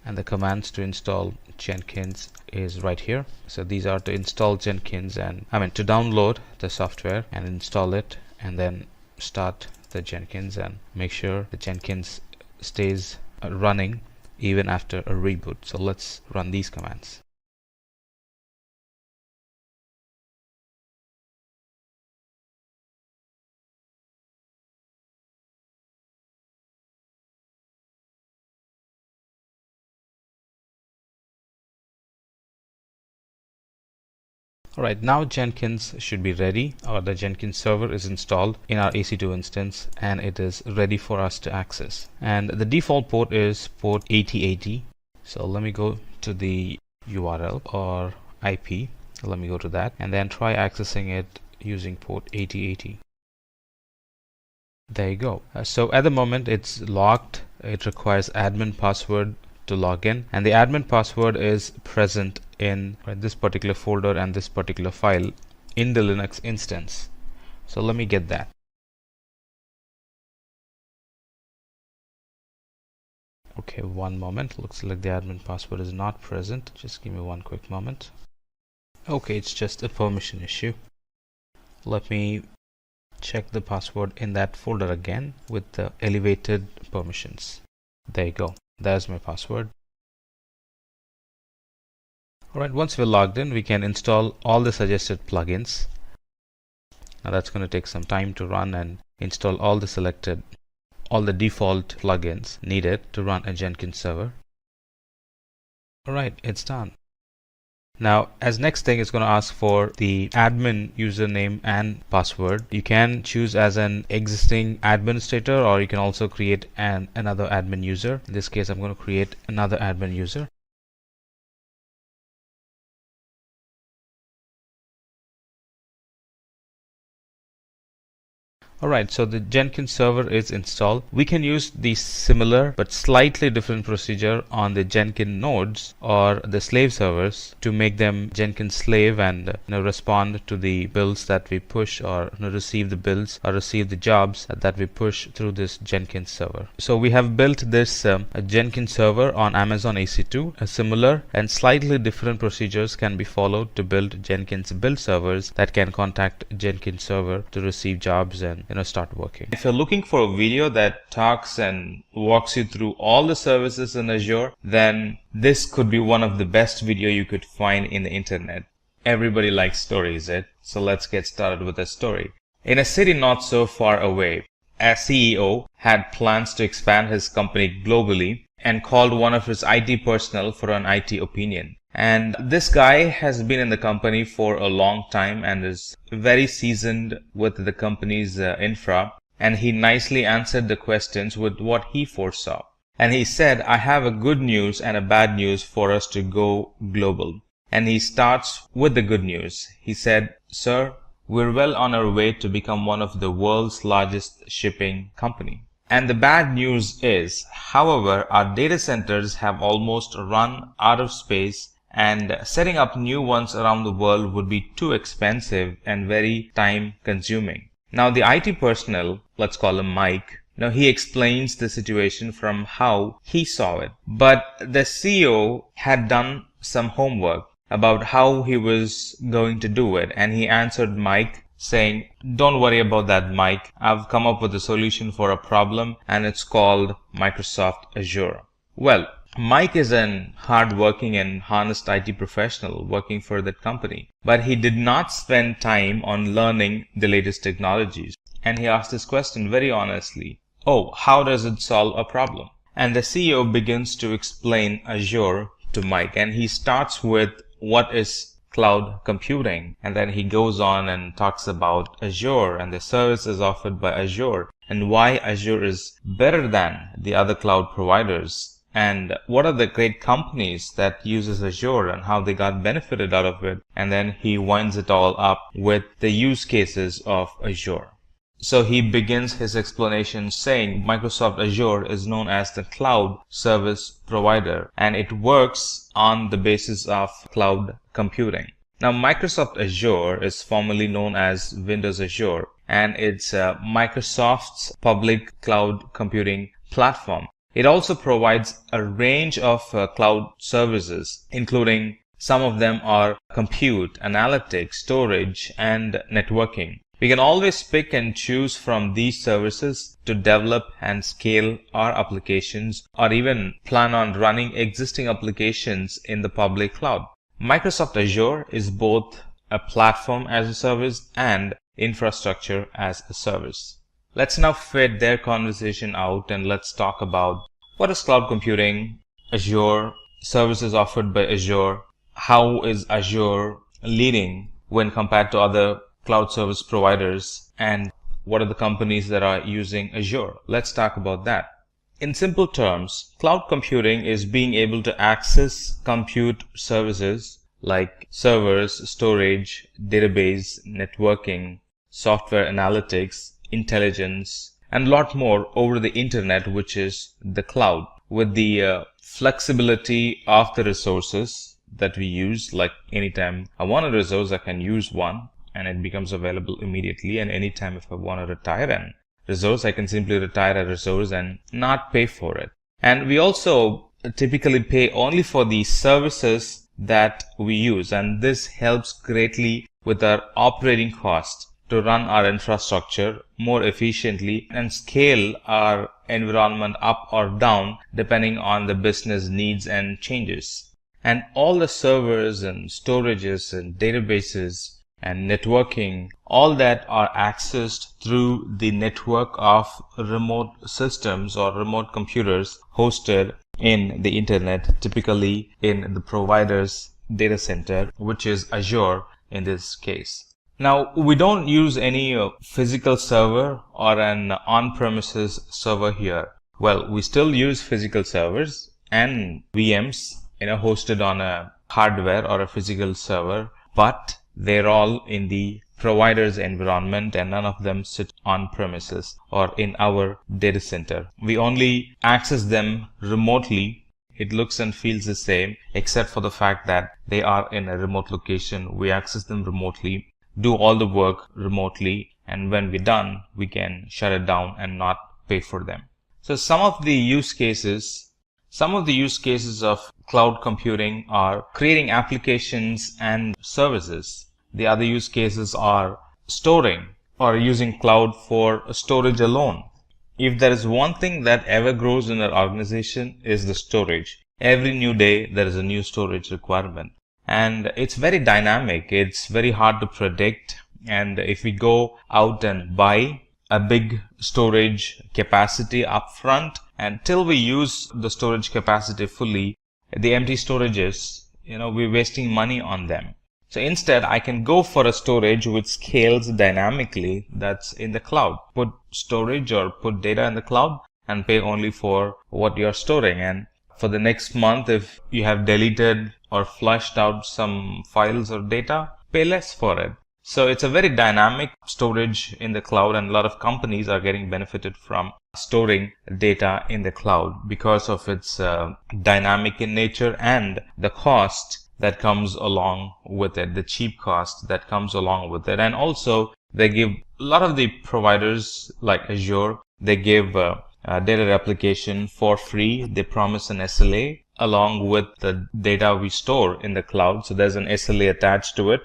Speaker 6: And the commands to install Jenkins is right here. So these are to install Jenkins, and to download the software and install it, and then start the Jenkins and make sure the Jenkins stays running even after a reboot. So let's run these commands. Alright, now Jenkins should be ready, or the Jenkins server is installed in our EC2 instance and it is ready for us to access. And the default port is port 8080. So let me go to the URL or IP. Let me go to that and then try accessing it using port 8080. There you go. So at the moment it's locked. It requires admin password to log in, and the admin password is present in this particular folder and this particular file in the Linux instance. So let me get that. Okay, one moment. Looks like the admin password is not present. Just give me one quick moment. Okay, it's just a permission issue. Let me check the password in that folder again with the elevated permissions. There you go. There's my password. Alright, once we're logged in, we can install all the suggested plugins. Now that's going to take some time to run and install all the default plugins needed to run a Jenkins server. Alright, it's done. Now, as next thing, it's going to ask for the admin username and password. You can choose as an existing administrator, or you can also create another admin user. In this case, I'm going to create another admin user. Alright, so the Jenkins server is installed. We can use the similar but slightly different procedure on the Jenkins nodes or the slave servers to make them Jenkins slave and respond to the builds that we push, or receive the builds or receive the jobs that we push through this Jenkins server. So we have built this Jenkins server on Amazon EC2. A similar and slightly different procedures can be followed to build Jenkins build servers that can contact Jenkins server to receive jobs and start working. If you're looking for a video that talks and walks you through all the services in Azure, then this could be one of the best video you could find in the internet. Everybody likes stories, so let's get started with a story. In a city not so far away, a CEO had plans to expand his company globally and called one of his IT personnel for an IT opinion. And this guy has been in the company for a long time and is very seasoned with the company's infra, and he nicely answered the questions with what he foresaw. And he said, I have a good news and a bad news for us to go global. And he starts with the good news. He said, Sir, we're well on our way to become one of the world's largest shipping company. And the bad news is, however, our data centers have almost run out of space, and setting up new ones around the world would be too expensive and very time consuming. Now the IT personnel, let's call him Mike, now he explains the situation from how he saw it. But the CEO had done some homework about how he was going to do it, and he answered Mike saying, don't worry about that, Mike. I've come up with a solution for a problem, and it's called Microsoft Azure. Well, Mike is an hard-working and honest IT professional working for that company, but he did not spend time on learning the latest technologies. And he asked this question very honestly, oh, how does it solve a problem? And the CEO begins to explain Azure to Mike, and he starts with what is cloud computing, and then he goes on and talks about Azure and the services offered by Azure and why Azure is better than the other cloud providers, and what are the great companies that uses Azure and how they got benefited out of it. And then he winds it all up with the use cases of Azure. So he begins his explanation saying Microsoft Azure is known as the cloud service provider, and it works on the basis of cloud computing. Now Microsoft Azure is formerly known as Windows Azure, and it's Microsoft's public cloud computing platform. It also provides a range of cloud services, including some of them are compute, analytics, storage, and networking. We can always pick and choose from these services to develop and scale our applications, or even plan on running existing applications in the public cloud. Microsoft Azure is both a platform as a service and infrastructure as a service. Let's now fade their conversation out and let's talk about what is cloud computing, Azure, services offered by Azure, how is Azure leading when compared to other cloud service providers, and what are the companies that are using Azure? Let's talk about that. In simple terms, cloud computing is being able to access compute services like servers, storage, database, networking, software analytics, intelligence, and a lot more over the internet, which is the cloud, with the flexibility of the resources that we use. Like anytime I want a resource, I can use one and it becomes available immediately. And anytime if I want to retire an resource, I can simply retire a resource and not pay for it. And we also typically pay only for the services that we use, and this helps greatly with our operating cost to run our infrastructure more efficiently and scale our environment up or down depending on the business needs and changes. And all the servers and storages and databases and networking, all that are accessed through the network of remote systems or remote computers hosted in the internet, typically in the provider's data center, which is Azure in this case. Now, we don't use any physical server or an on-premises server here. Well, we still use physical servers and VMs, hosted on a hardware or a physical server, but they're all in the provider's environment and none of them sit on premises or in our data center. We only access them remotely. It looks and feels the same, except for the fact that they are in a remote location. We access them remotely, do all the work remotely, and when we're done, we can shut it down and not pay for them. So some of the use cases of cloud computing are creating applications and services. The other use cases are storing or using cloud for storage alone. If there is one thing that ever grows in our organization, is the storage. Every new day there is a new storage requirement, and it's very dynamic. It's very hard to predict, and if we go out and buy a big storage capacity upfront, until we use the storage capacity fully, the empty storages, we're wasting money on them. So instead, I can go for a storage which scales dynamically, that's in the cloud. Put storage or put data in the cloud and pay only for what you're storing. And for the next month, if you have deleted or flushed out some files or data, pay less for it. So it's a very dynamic storage in the cloud, and a lot of companies are getting benefited from storing data in the cloud because of its dynamic in nature and the cost that comes along with it, the cheap cost that comes along with it. And also they give a lot of the providers like Azure, they give data replication for free. They promise an SLA along with the data we store in the cloud. So there's an SLA attached to it.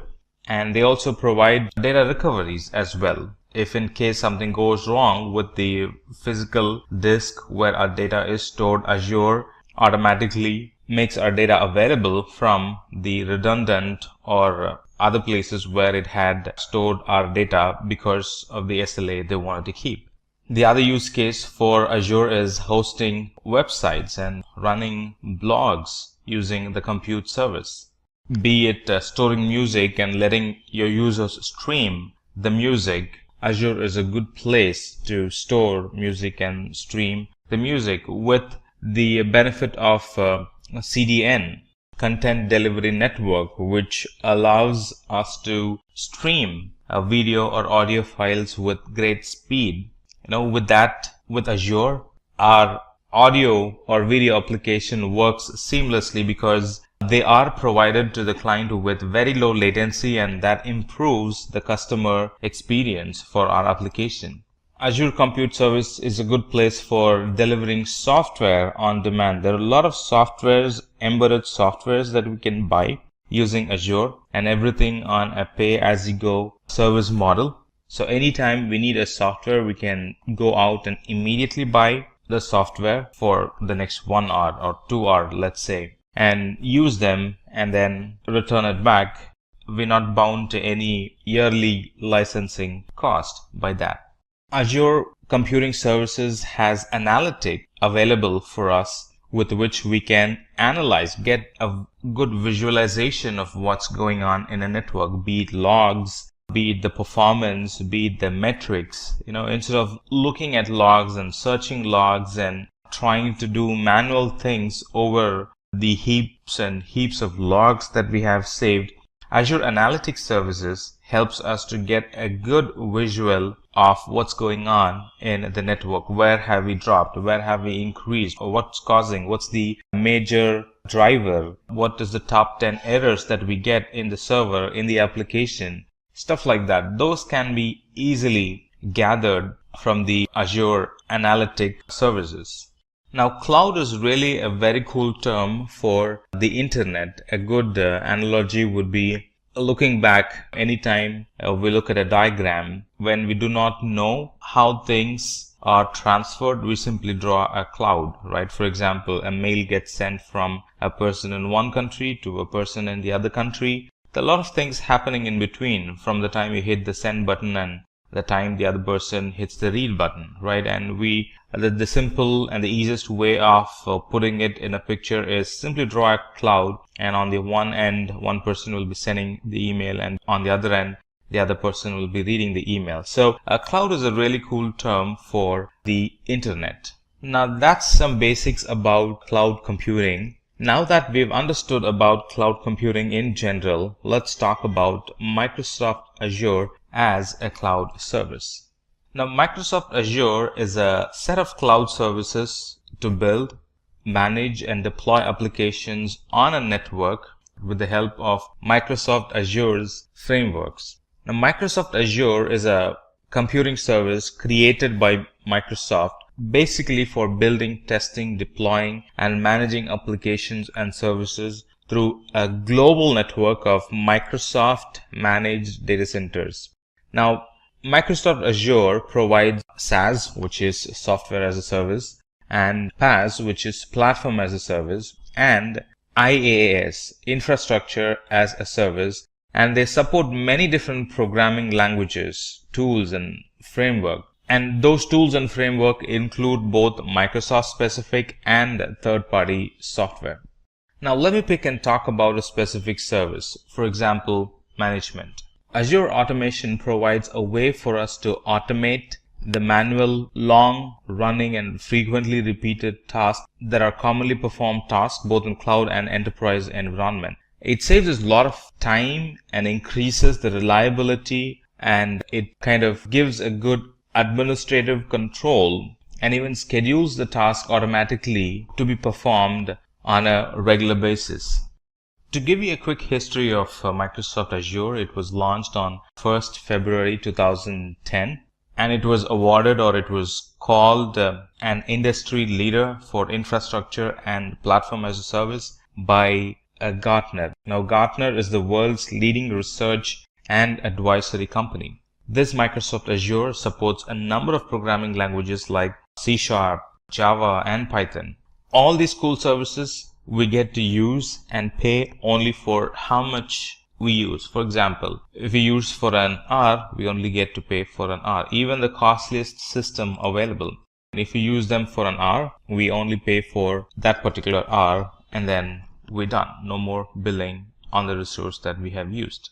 Speaker 6: And they also provide data recoveries as well. If in case something goes wrong with the physical disk where our data is stored, Azure automatically makes our data available from the redundant or other places where it had stored our data because of the SLA they wanted to keep. The other use case for Azure is hosting websites and running blogs using the compute service. Be it storing music and letting your users stream the music, Azure is a good place to store music and stream the music with the benefit of CDN, Content Delivery Network, which allows us to stream video or audio files with great speed. With Azure, our audio or video application works seamlessly because they are provided to the client with very low latency, and that improves the customer experience for our application. Azure Compute Service is a good place for delivering software on demand. There are a lot of softwares, embedded softwares that we can buy using Azure, and everything on a pay-as-you-go service model. So anytime we need a software, we can go out and immediately buy the software for the next 1 hour or 2 hours, let's say, and use them and then return it back. We're not bound to any yearly licensing cost by that. Azure Computing Services has analytics available for us with which we can analyze, get a good visualization of what's going on in a network, be it logs, be it the performance, be it the metrics. Instead of looking at logs and searching logs and trying to do manual things over the heaps and heaps of logs that we have saved, Azure Analytics Services helps us to get a good visual of what's going on in the network. Where have we dropped? Where have we increased? Or what's causing? What's the major driver? What is the top 10 errors that we get in the server, in the application? Stuff like that. Those can be easily gathered from the Azure Analytic Services. Now, cloud is really a very cool term for the internet. A good analogy would be looking back anytime we look at a diagram. When we do not know how things are transferred, we simply draw a cloud, right? For example, a mail gets sent from a person in one country to a person in the other country. There are a lot of things happening in between from the time you hit the send button and the time the other person hits the read button, right? And the simple and the easiest way of putting it in a picture is simply draw a cloud, and on the one end, one person will be sending the email, and on the other end, the other person will be reading the email. So a cloud is a really cool term for the internet. Now that's some basics about cloud computing. Now that we've understood about cloud computing in general, let's talk about Microsoft Azure as a cloud service. Now, Microsoft Azure is a set of cloud services to build, manage, and deploy applications on a network with the help of Microsoft Azure's frameworks. Now, Microsoft Azure is a computing service created by Microsoft basically for building, testing, deploying, and managing applications and services through a global network of Microsoft managed data centers. Now, Microsoft Azure provides SaaS, which is software as a service, and PaaS, which is platform as a service, and IaaS, infrastructure as a service, and they support many different programming languages, tools, and framework. And those tools and framework include both Microsoft specific and third-party software. Now let me pick and talk about a specific service. For example, management. Azure Automation provides a way for us to automate the manual, long running and frequently repeated tasks that are commonly performed tasks both in cloud and enterprise environment. It saves us a lot of time and increases the reliability, and it kind of gives a good administrative control and even schedules the task automatically to be performed on a regular basis. To give you a quick history of Microsoft Azure, it was launched on 1st February 2010, and it was awarded, or it was called an industry leader for infrastructure and platform as a service by Gartner. Now, Gartner is the world's leading research and advisory company. This Microsoft Azure supports a number of programming languages like C#, Java, and Python. All these cool services we get to use and pay only for how much we use. For example, if we use for an hour, we only get to pay for an hour, even the costliest system available. And if we use them for an hour, we only pay for that particular hour, and then we're done. No more billing on the resource that we have used.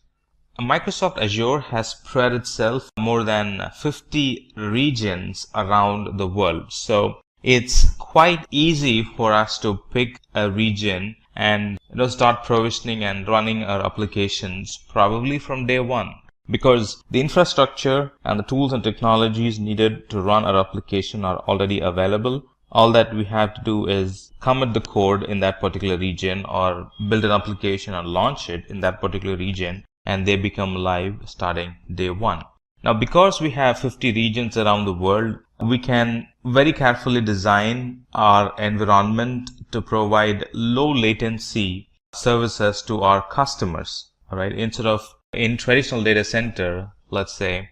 Speaker 6: Microsoft Azure has spread itself more than 50 regions around the world. So it's quite easy for us to pick a region and start provisioning and running our applications probably from day one, because the infrastructure and the tools and technologies needed to run our application are already available. All that we have to do is commit the code in that particular region or build an application and launch it in that particular region, and they become live starting day one. Now, because we have 50 regions around the world, we can very carefully design our environment to provide low latency services to our customers. All right. Instead of in traditional data center, let's say,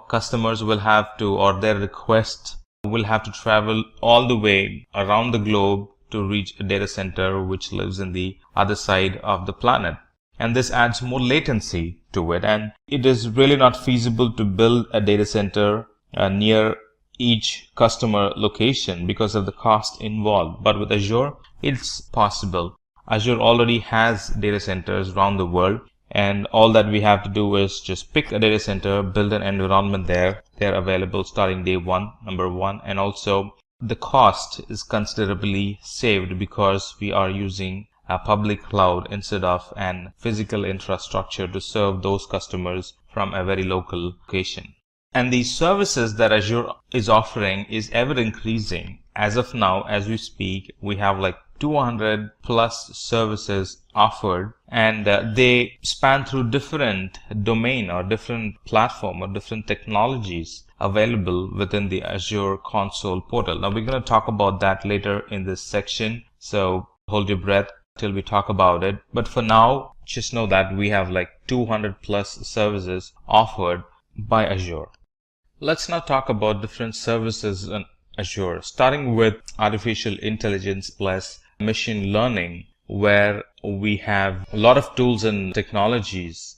Speaker 6: customers will have to, or their request will have to travel all the way around the globe to reach a data center which lives in the other side of the planet. And this adds more latency to it. And it is really not feasible to build a data center near each customer location because of the cost involved. But with Azure, it's possible. Azure already has data centers around the world, and all that we have to do is just pick a data center, build an environment there. They're available starting day one, number one, and also the cost is considerably saved because we are using a public cloud instead of an physical infrastructure to serve those customers from a very local location. And the services that Azure is offering is ever increasing. As of now, as we speak, we have like 200 plus services offered, and they span through different domain or different platform or different technologies available within the Azure console portal. Now we're going to talk about that later in this section, so hold your breath till we talk about it. But for now, just know that we have like 200 plus services offered by Azure. Let's now talk about different services in Azure, starting with artificial intelligence plus machine learning, where we have a lot of tools and technologies.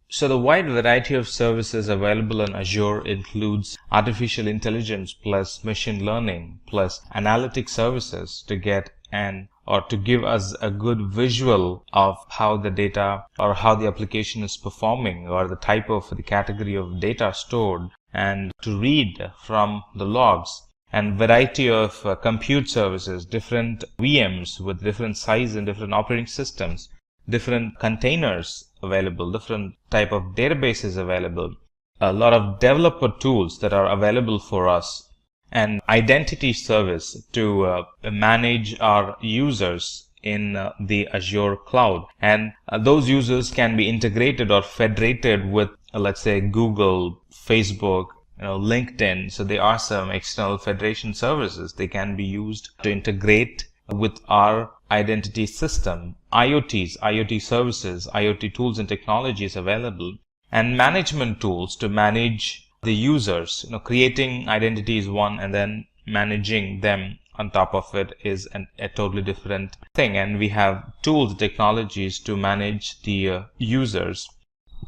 Speaker 6: So the wide variety of services available in Azure includes artificial intelligence plus machine learning plus analytic services to get to give us a good visual of how the data or how the application is performing, or the type of the category of data stored, and to read from the logs. And variety of compute services, different VMs with different size and different operating systems, different containers available, different type of databases available, a lot of developer tools that are available for us, and identity service to manage our users in the Azure cloud. And those users can be integrated or federated with, let's say, Google, Facebook, LinkedIn. So there are some external federation services. They can be used to integrate with our identity system. IoT services, IoT tools and technologies available, and management tools to manage the users. Creating identity is one, and then managing them on top of it is a totally different thing. And we have tools, technologies to manage the users.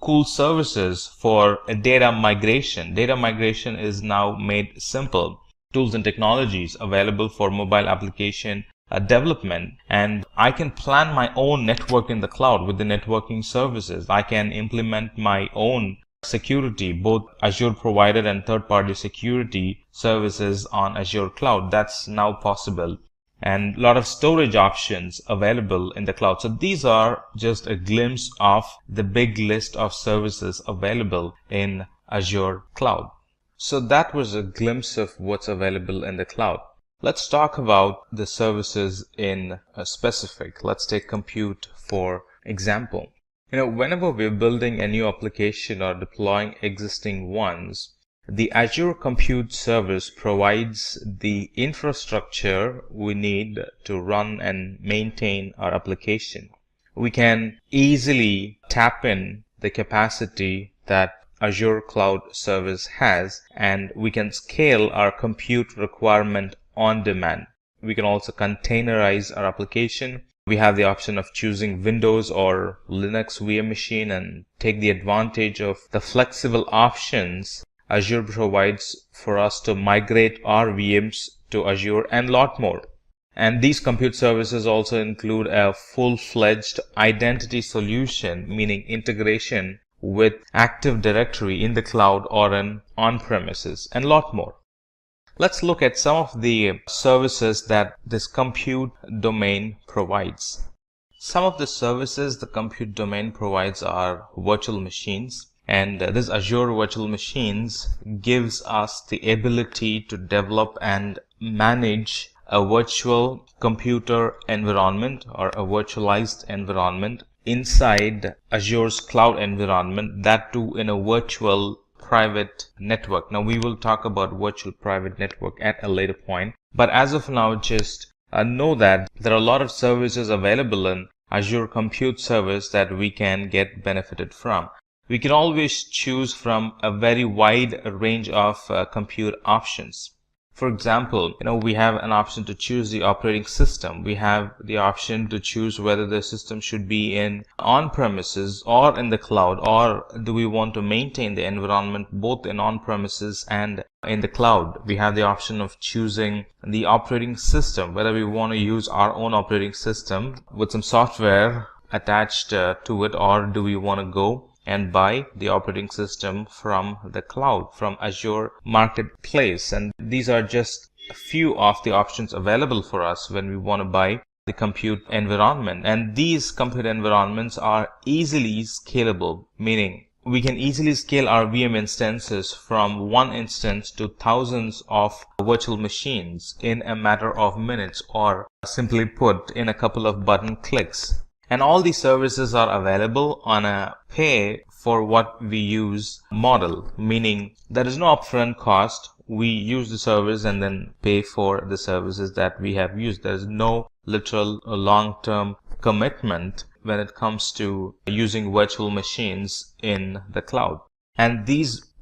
Speaker 6: Cool services for data migration. Data migration is now made simple. Tools and technologies available for mobile application development. And I can plan my own network in the cloud with the networking services. I can implement my own security, both Azure provided and third-party security services on Azure cloud. That's now possible. And a lot of storage options available in the cloud. So these are just a glimpse of the big list of services available in Azure cloud. So that was a glimpse of what's available in the cloud. Let's talk about the services in specific. Let's take compute for example. Whenever we're building a new application or deploying existing ones, the Azure Compute Service provides the infrastructure we need to run and maintain our application. We can easily tap in the capacity that Azure Cloud Service has, and we can scale our compute requirement on demand. We can also containerize our application. We have the option of choosing Windows or Linux VM machine and take the advantage of the flexible options Azure provides for us to migrate our VMs to Azure and a lot more. And these compute services also include a full-fledged identity solution, meaning integration with Active Directory in the cloud or on-premises, and a lot more. Let's look at some of the services that this compute domain provides. Some of the services the compute domain provides are virtual machines. And this Azure Virtual Machines gives us the ability to develop and manage a virtual computer environment or a virtualized environment inside Azure's cloud environment, that too in a virtual private network. Now we will talk about virtual private network at a later point, but as of now, just know that there are a lot of services available in Azure Compute Service that we can get benefited from. We can always choose from a very wide range of compute options. For example, we have an option to choose the operating system. We have the option to choose whether the system should be in on-premises or in the cloud, or do we want to maintain the environment both in on-premises and in the cloud. We have the option of choosing the operating system, whether we want to use our own operating system with some software attached to it, or do we want to go and buy the operating system from the cloud, from Azure Marketplace. And these are just a few of the options available for us when we want to buy the compute environment. And these compute environments are easily scalable, meaning we can easily scale our VM instances from one instance to thousands of virtual machines in a matter of minutes, or simply put, in a couple of button clicks. And all these services are available on a pay for what we use model, meaning there is no upfront cost. We use the service and then pay for the services that we have used. There is no literal long-term commitment when it comes to using virtual machines in the cloud. And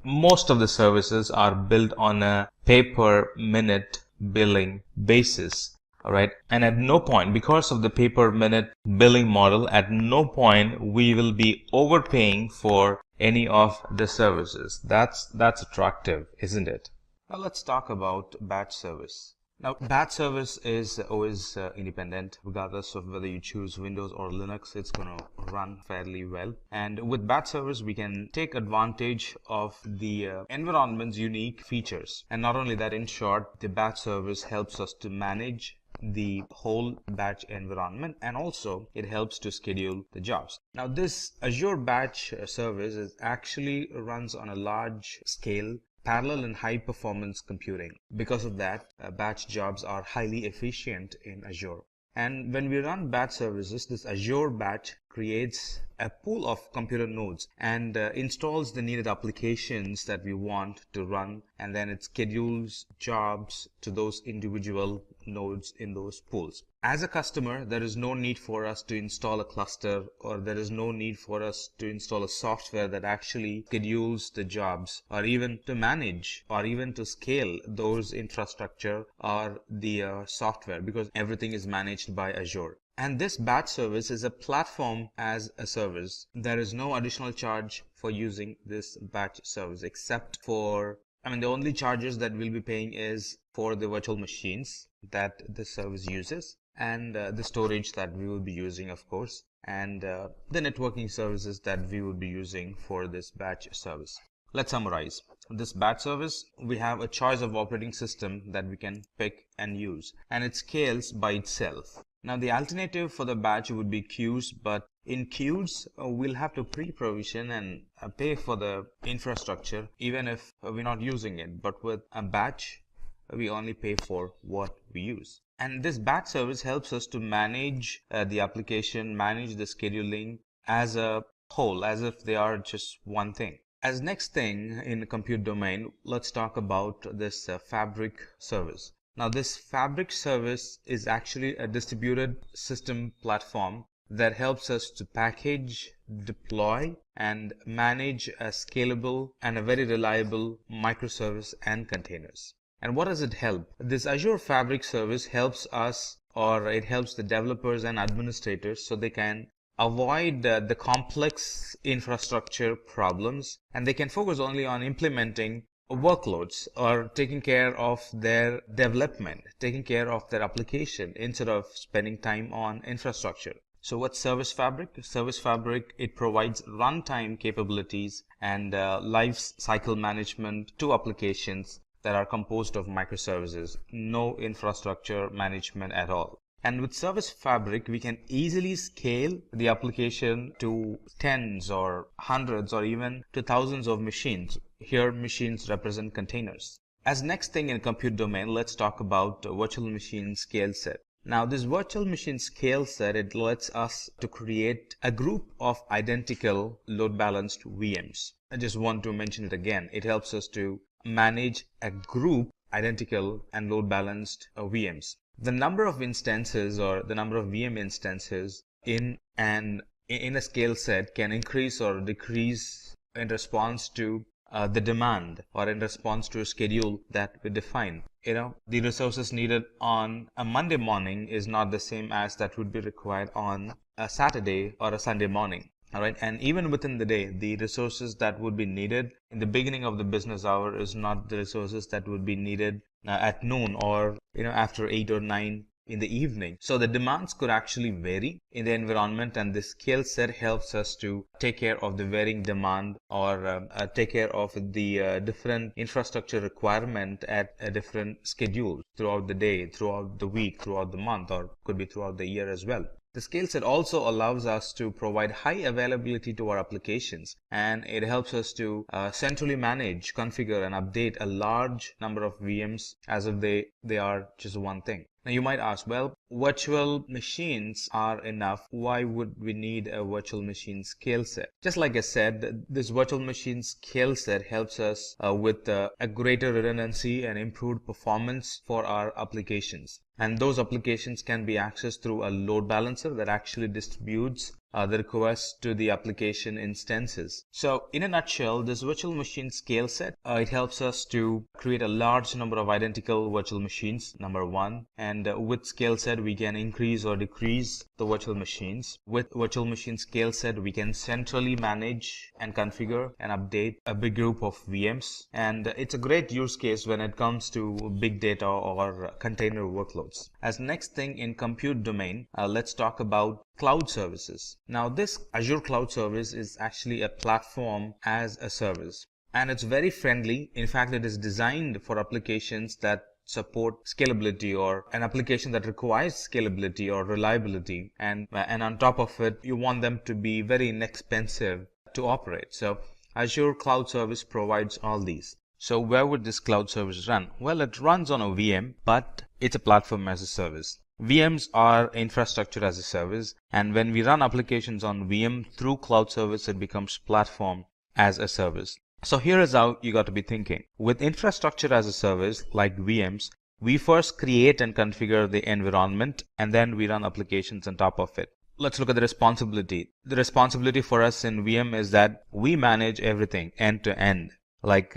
Speaker 6: most of the services are built on a pay-per-minute billing basis. All right. And at no point, because of the pay-per-minute billing model, at no point we will be overpaying for any of the services. That's attractive, isn't it? Now let's talk about batch service. Now, batch service is always independent, regardless of whether you choose Windows or Linux. It's going to run fairly well. And with batch service, we can take advantage of the environment's unique features. And not only that, in short, the batch service helps us to manage the whole batch environment, and also it helps to schedule the jobs. Now, this Azure batch service actually runs on a large scale parallel and high performance computing. Because of that, batch jobs are highly efficient in Azure. And when we run batch services, this Azure batch creates a pool of computer nodes and installs the needed applications that we want to run, and then it schedules jobs to those individual nodes in those pools. As a customer, there is no need for us to install a cluster, or there is no need for us to install a software that actually schedules the jobs, or even to manage or even to scale those infrastructure or the software, because everything is managed by Azure. And this batch service is a platform as a service. There is no additional charge for using this batch service, except for, the only charges that we'll be paying is for the virtual machines that the service uses, and the storage that we will be using, of course, and the networking services that we will be using for this batch service. Let's summarize. This batch service, we have a choice of operating system that we can pick and use, and it scales by itself. Now, the alternative for the batch would be queues, but in queues, we'll have to pre-provision and pay for the infrastructure even if we're not using it. But with a batch, we only pay for what we use. And this batch service helps us to manage the application, manage the scheduling as a whole, as if they are just one thing. As next thing in the compute domain, let's talk about this Fabric service. Now, this Fabric service is actually a distributed system platform that helps us to package, deploy, and manage a scalable and a very reliable microservice and containers. And what does it help? This Azure Fabric service helps us, or it helps the developers and administrators so they can avoid the complex infrastructure problems, and they can focus only on implementing workloads or taking care of their development, taking care of their application instead of spending time on infrastructure. So what's Service Fabric? Service Fabric, it provides runtime capabilities and life cycle management to applications that are composed of microservices, no infrastructure management at all. And with Service Fabric, we can easily scale the application to tens or hundreds or even to thousands of machines. Here, machines represent containers. As next thing in compute domain, let's talk about virtual machine scale set. Now, this virtual machine scale set, it lets us to create a group of identical load balanced VMs. I just want to mention it again. It helps us to manage a group identical and load balanced VMs. The number of instances or the number of VM instances in a scale set can increase or decrease in response to the demand or in response to a schedule that we define. the resources needed on a Monday morning is not the same as that would be required on a Saturday or a Sunday morning. All right. And even within the day, the resources that would be needed in the beginning of the business hour is not the resources that would be needed at noon or, after 8 or 9 in the evening. So the demands could actually vary in the environment, and this skill set helps us to take care of the varying demand or take care of the different infrastructure requirement at a different schedule throughout the day, throughout the week, throughout the month, or could be throughout the year as well. The skill set also allows us to provide high availability to our applications, and it helps us to centrally manage, configure, and update a large number of VMs as if they are just one thing. Now you might ask, well, virtual machines are enough. Why would we need a virtual machine skill set? Just like I said, this virtual machine skill set helps us with a greater redundancy and improved performance for our applications. And those applications can be accessed through a load balancer that actually distributes the requests to the application instances. So in a nutshell, this virtual machine scale set, it helps us to create a large number of identical virtual machines, number one. And with scale set, we can increase or decrease the virtual machines. With virtual machine scale set, we can centrally manage and configure and update a big group of VMs. And it's a great use case when it comes to big data or container workloads. As next thing in compute domain, let's talk about cloud services. Now this Azure Cloud Service is actually a platform as a service, and it's very friendly. In fact, it is designed for applications that support scalability or an application that requires scalability or reliability, and on top of it, you want them to be very inexpensive to operate. So Azure Cloud Service provides all these. So where would this cloud service run? Well, it runs on a VM, but it's a platform as a service. VMs are infrastructure as a service, and when we run applications on VM through cloud service, it becomes platform as a service. So here is how you got to be thinking. With infrastructure as a service like VMs, we first create and configure the environment, and then we run applications on top of it. Let's look at the responsibility. The responsibility for us in VM is that we manage everything end to end, like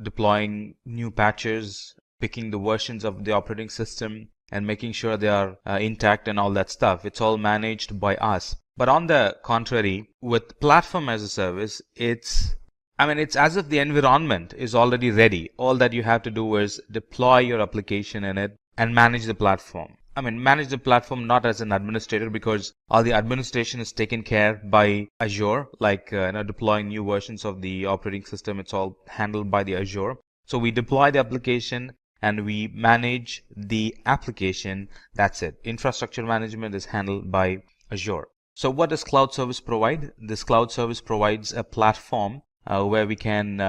Speaker 6: deploying new patches, picking the versions of the operating system, and making sure they are intact and all that stuff. It's all managed by us. But on the contrary, with platform as a service, it's as if the environment is already ready. All that you have to do is deploy your application in it and manage the platform. Manage the platform not as an administrator, because all the administration is taken care by Azure, like deploying new versions of the operating system. It's all handled by the Azure. So we deploy the application and we manage the application. That's it. Infrastructure management is handled by Azure. So what does cloud service provide? This cloud service provides a platform where we can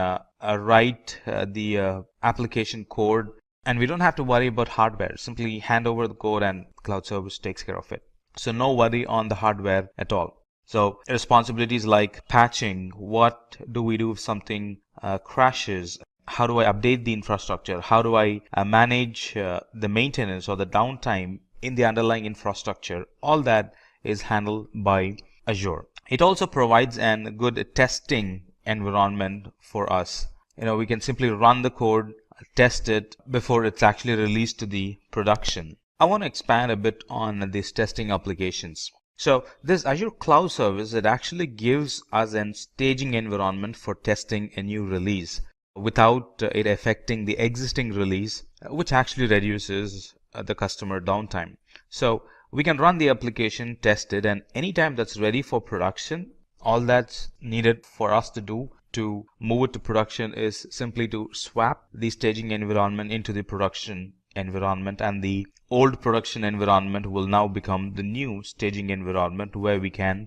Speaker 6: write the application code, and we don't have to worry about hardware. Simply hand over the code and cloud service takes care of it. So no worry on the hardware at all. So responsibilities like patching, what do we do if something crashes? How do I update the infrastructure? How do I manage the maintenance or the downtime in the underlying infrastructure? All that is handled by Azure. It also provides a good testing environment for us. We can simply run the code, test it before it's actually released to the production. I want to expand a bit on these testing applications. So this Azure Cloud Service, it actually gives us a staging environment for testing a new release without it affecting the existing release, which actually reduces the customer downtime. So we can run the application, test it, and anytime that's ready for production, all that's needed for us to do to move it to production is simply to swap the staging environment into the production environment, and the old production environment will now become the new staging environment where we can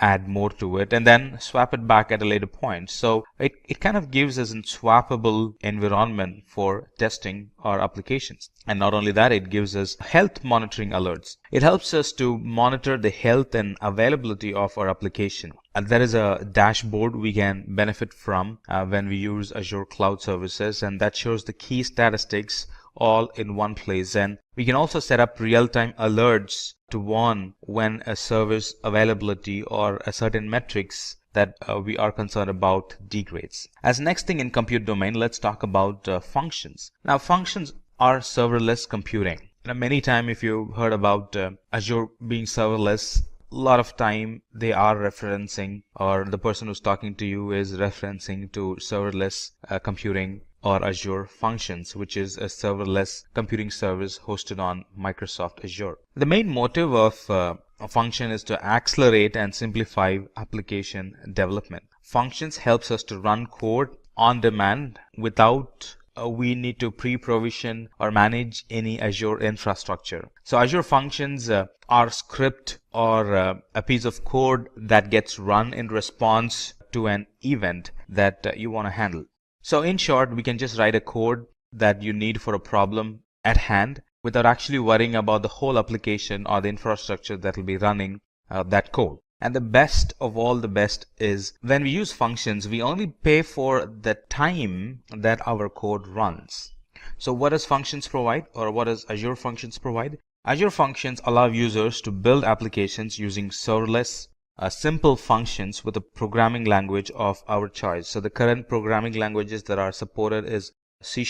Speaker 6: add more to it and then swap it back at a later point. So it kind of gives us a swappable environment for testing our applications. And not only that, it gives us health monitoring alerts. It helps us to monitor the health and availability of our application. And there is a dashboard we can benefit from when we use Azure Cloud Services, and that shows the key statistics all in one place. And we can also set up real-time alerts to warn when a service availability or a certain metrics that we are concerned about degrades. As next thing in compute domain, let's talk about functions. Now functions are serverless computing. Many times if you've heard about Azure being serverless, a lot of time they are referencing, or the person who's talking to you is referencing to serverless computing or Azure Functions, which is a serverless computing service hosted on Microsoft Azure. The main motive of a function is to accelerate and simplify application development. Functions helps us to run code on demand without we need to pre-provision or manage any Azure infrastructure. So Azure Functions are script or a piece of code that gets run in response to an event that you want to handle. So in short, we can just write a code that you need for a problem at hand without actually worrying about the whole application or the infrastructure that will be running that code. And the best of all the best is when we use functions, we only pay for the time that our code runs. So what does functions provide, or what does Azure Functions provide? Azure Functions allow users to build applications using serverless simple functions with a programming language of our choice. So the current programming languages that are supported is C#,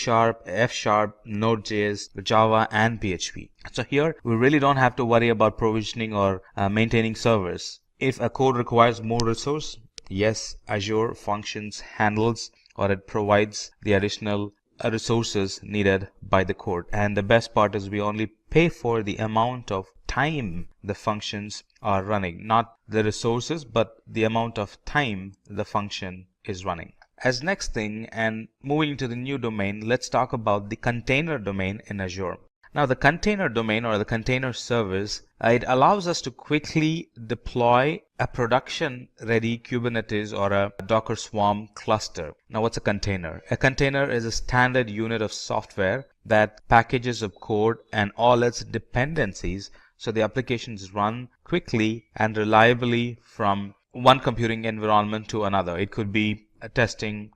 Speaker 6: F#, Node.js, Java, and PHP. So here we really don't have to worry about provisioning or maintaining servers. If a code requires more resource, yes, Azure Functions handles or it provides the additional resources needed by the code. And the best part is we only pay for the amount of time the functions are running, not the resources, but the amount of time the function is running. As next thing, and moving to the new domain, let's talk about the container domain in Azure. Now the container domain or the container service, it allows us to quickly deploy a production ready Kubernetes or a Docker Swarm cluster. Now what's a container? A container is a standard unit of software that packages up code and all its dependencies so the applications run quickly and reliably from one computing environment to another. It could be testing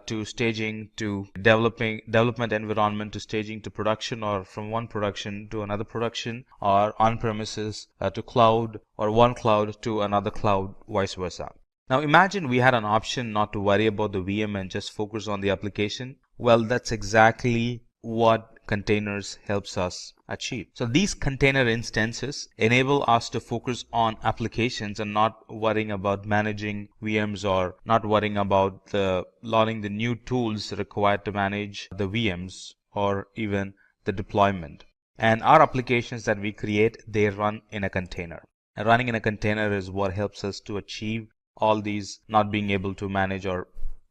Speaker 6: to staging to development environment to staging to production, or from one production to another production, or on-premises to cloud, or one cloud to another cloud, vice versa. Now imagine we had an option not to worry about the VM and just focus on the application. Well, that's exactly what containers helps us achieve. So these container instances enable us to focus on applications and not worrying about managing VMs or not worrying about learning the new tools required to manage the VMs or even the deployment. And our applications that we create, they run in a container. And running in a container is what helps us to achieve all these, not being able to manage or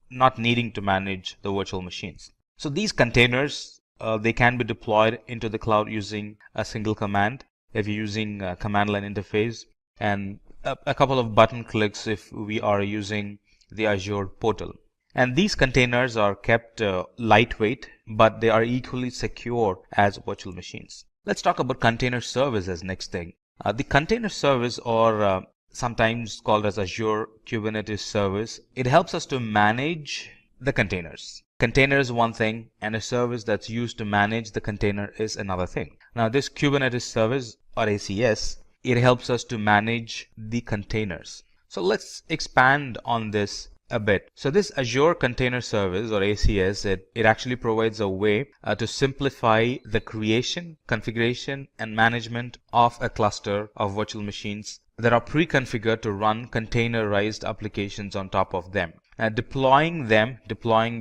Speaker 6: not needing to manage the virtual machines. So these containers, they can be deployed into the cloud using a single command if you're using a command line interface, and a couple of button clicks if we are using the Azure portal. And these containers are kept lightweight, but they are equally secure as virtual machines. Let's talk about container service as next thing. The container service, or sometimes called as Azure Kubernetes service, it helps us to manage the containers. Container is one thing, and a service that's used to manage the container is another thing. Now this Kubernetes service, or ACS, it helps us to manage the containers. So let's expand on this a bit. So this Azure Container Service, or ACS, it actually provides a way to simplify the creation, configuration, and management of a cluster of virtual machines that are pre-configured to run containerized applications on top of them. Deploying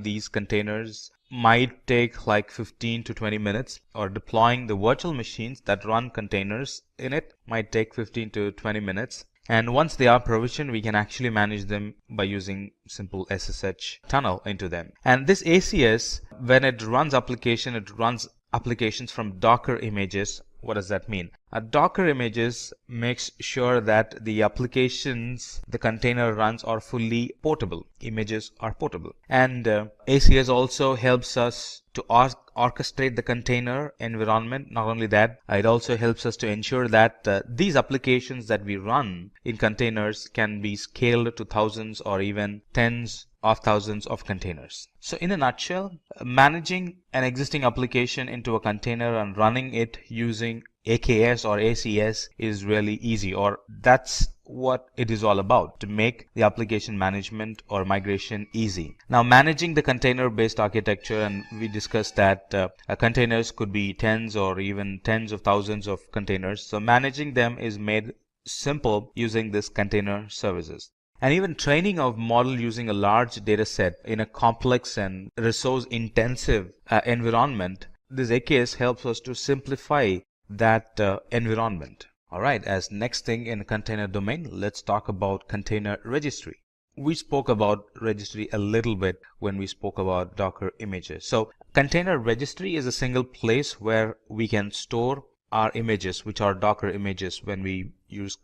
Speaker 6: these containers might take like 15 to 20 minutes, or deploying the virtual machines that run containers in it might take 15 to 20 minutes. And once they are provisioned, we can actually manage them by using simple SSH tunnel into them. And this ACS, when it runs applications from Docker images. What does that mean? Docker images makes sure that the applications the container runs are fully portable. Images are portable. And ACS also helps us to orchestrate the container environment. Not only that, it also helps us to ensure that these applications that we run in containers can be scaled to thousands or even tens of thousands of containers. So in a nutshell, managing an existing application into a container and running it using AKS or ACS is really easy, or that's what it is all about, to make the application management or migration easy. Now, managing the container-based architecture, and we discussed that containers could be tens or even tens of thousands of containers. So managing them is made simple using this container services. And even training of model using a large data set in a complex and resource intensive environment, this AKS helps us to simplify that environment. Alright, as next thing in the container domain, let's talk about container registry. We spoke about registry a little bit when we spoke about Docker images. So container registry is a single place where we can store our images, which are Docker images. When we use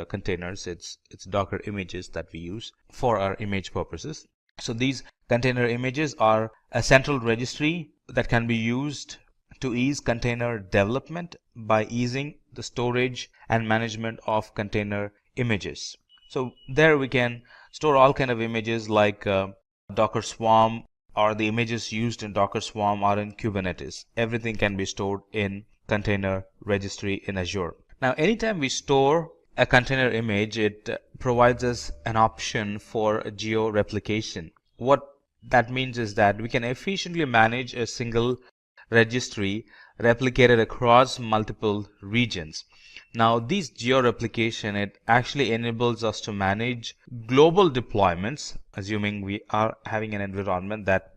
Speaker 6: containers, it's Docker images that we use for our image purposes. So these container images are a central registry that can be used to ease container development by easing the storage and management of container images. So there we can store all kind of images like Docker Swarm, or the images used in Docker Swarm are in Kubernetes. Everything can be stored in container registry in Azure. Now, anytime we store a container image, it provides us an option for geo replication. What that means is that we can efficiently manage a single registry replicated across multiple regions. Now, these geo replication, it actually enables us to manage global deployments, assuming we are having an environment that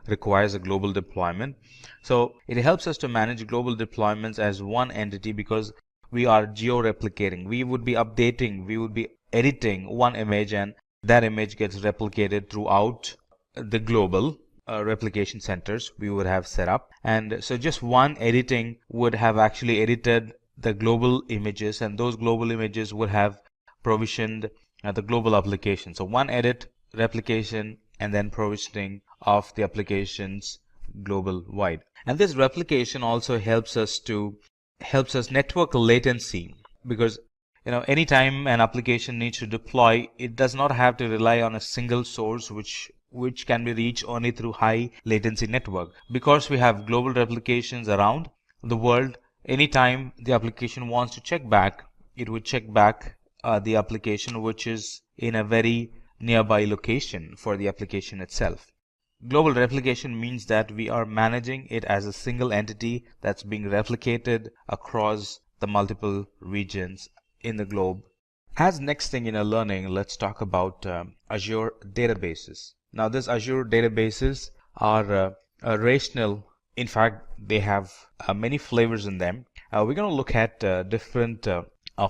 Speaker 6: requires a global deployment. So it helps us to manage global deployments as one entity because we are geo replicating. We would be updating, we would be editing one image, and that image gets replicated throughout the global replication centers we would have set up. And so just one editing would have actually edited the global images, and those global images would have provisioned the global application. So one edit, replication, and then provisioning of the applications global wide. And this replication also helps us network latency, because anytime an application needs to deploy, it does not have to rely on a single source which can be reached only through high latency network. Because we have global replications around the world, anytime the application wants to check back, it would check back the application which is in a very nearby location for the application itself. Global replication means that we are managing it as a single entity that's being replicated across the multiple regions in the globe. As next thing in our learning, let's talk about Azure databases. Now, these Azure databases are relational. In fact, they have many flavors in them. We're going to look at different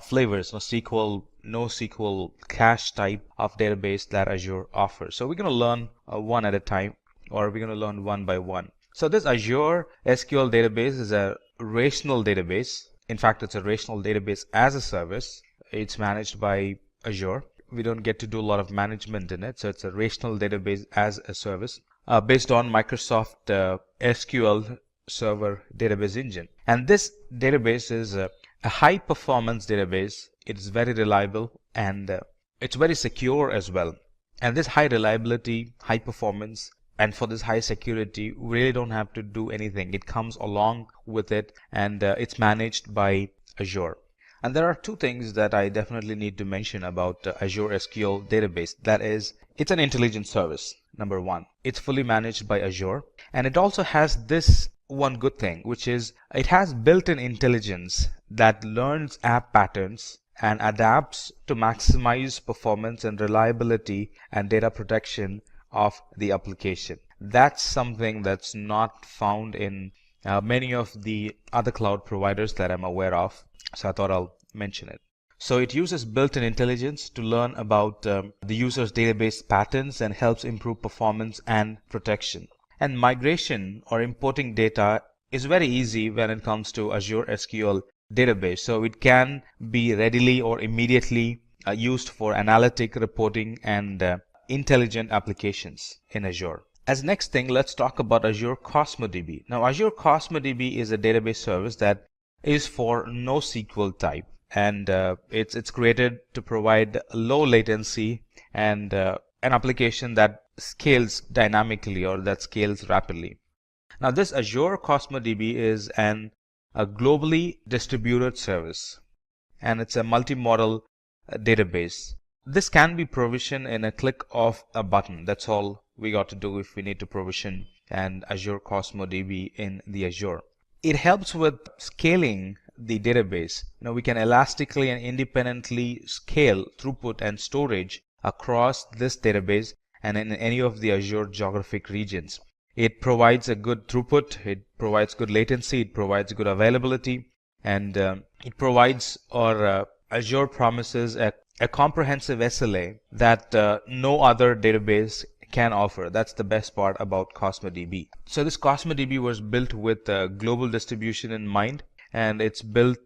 Speaker 6: flavors, SQL, NoSQL, cache type of database that Azure offers. So we're going to learn one at a time, or we're going to learn one by one. So this Azure SQL database is a relational database. In fact, it's a relational database as a service. It's managed by Azure. We don't get to do a lot of management in it. So it's a relational database as a service based on Microsoft SQL Server database engine. And this database is a high performance database. It is very reliable, and it's very secure as well. And this high reliability, high performance, and for this high security, we really don't have to do anything. It comes along with it, and it's managed by Azure. And there are two things that I definitely need to mention about Azure SQL database. That is, it's an intelligent service. Number one, it's fully managed by Azure, and it also has this one good thing, which is it has built-in intelligence that learns app patterns and adapts to maximize performance and reliability and data protection of the application. That's something that's not found in many of the other cloud providers that I'm aware of. So I thought I'll mention it. So it uses built-in intelligence to learn about the user's database patterns and helps improve performance and protection. And migration or importing data is very easy when it comes to Azure SQL database. So it can be readily or immediately used for analytic reporting and intelligent applications in Azure. As next thing, let's talk about Azure Cosmos DB. Now, Azure Cosmos DB is a database service that is for NoSQL type, and it's created to provide low latency and an application that scales dynamically or that scales rapidly. Now, this Azure Cosmos DB is a globally distributed service, and it's a multi-model database. This can be provisioned in a click of a button. That's all we got to do if we need to provision an Azure Cosmos DB in the Azure. It helps with scaling the database. We can elastically and independently scale throughput and storage across this database and in any of the Azure geographic regions. It provides a good throughput, it provides good latency, it provides good availability, and it provides, or Azure promises, a comprehensive SLA that no other database can offer. That's the best part about Cosmos DB. So this Cosmos DB was built with global distribution in mind, and it's built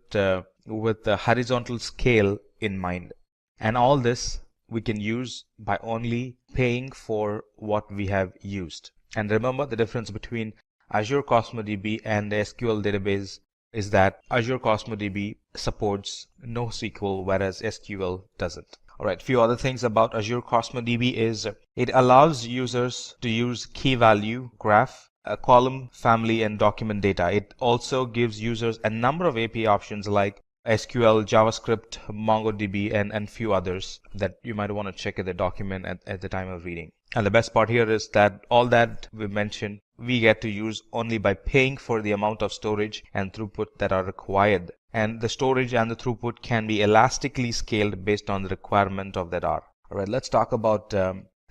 Speaker 6: with the horizontal scale in mind. And all this we can use by only paying for what we have used. And remember, the difference between Azure Cosmos DB and the SQL database is that Azure Cosmos DB supports NoSQL, whereas SQL doesn't. Alright, few other things about Azure Cosmos DB is it allows users to use key value graph, a column, family, and document data. It also gives users a number of API options like SQL, JavaScript, MongoDB, and few others that you might want to check in the document at the time of reading. And the best part here is that all that we mentioned, we get to use only by paying for the amount of storage and throughput that are required. And the storage and the throughput can be elastically scaled based on the requirement of that R. Alright, let's talk about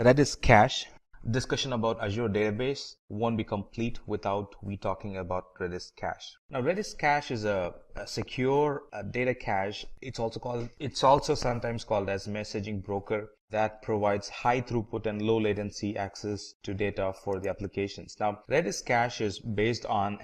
Speaker 6: Redis Cache. Discussion about Azure database won't be complete without we talking about Redis Cache. Now, Redis Cache is a secure data cache. It's also sometimes called as messaging broker that provides high throughput and low latency access to data for the applications. Now, Redis Cache is based on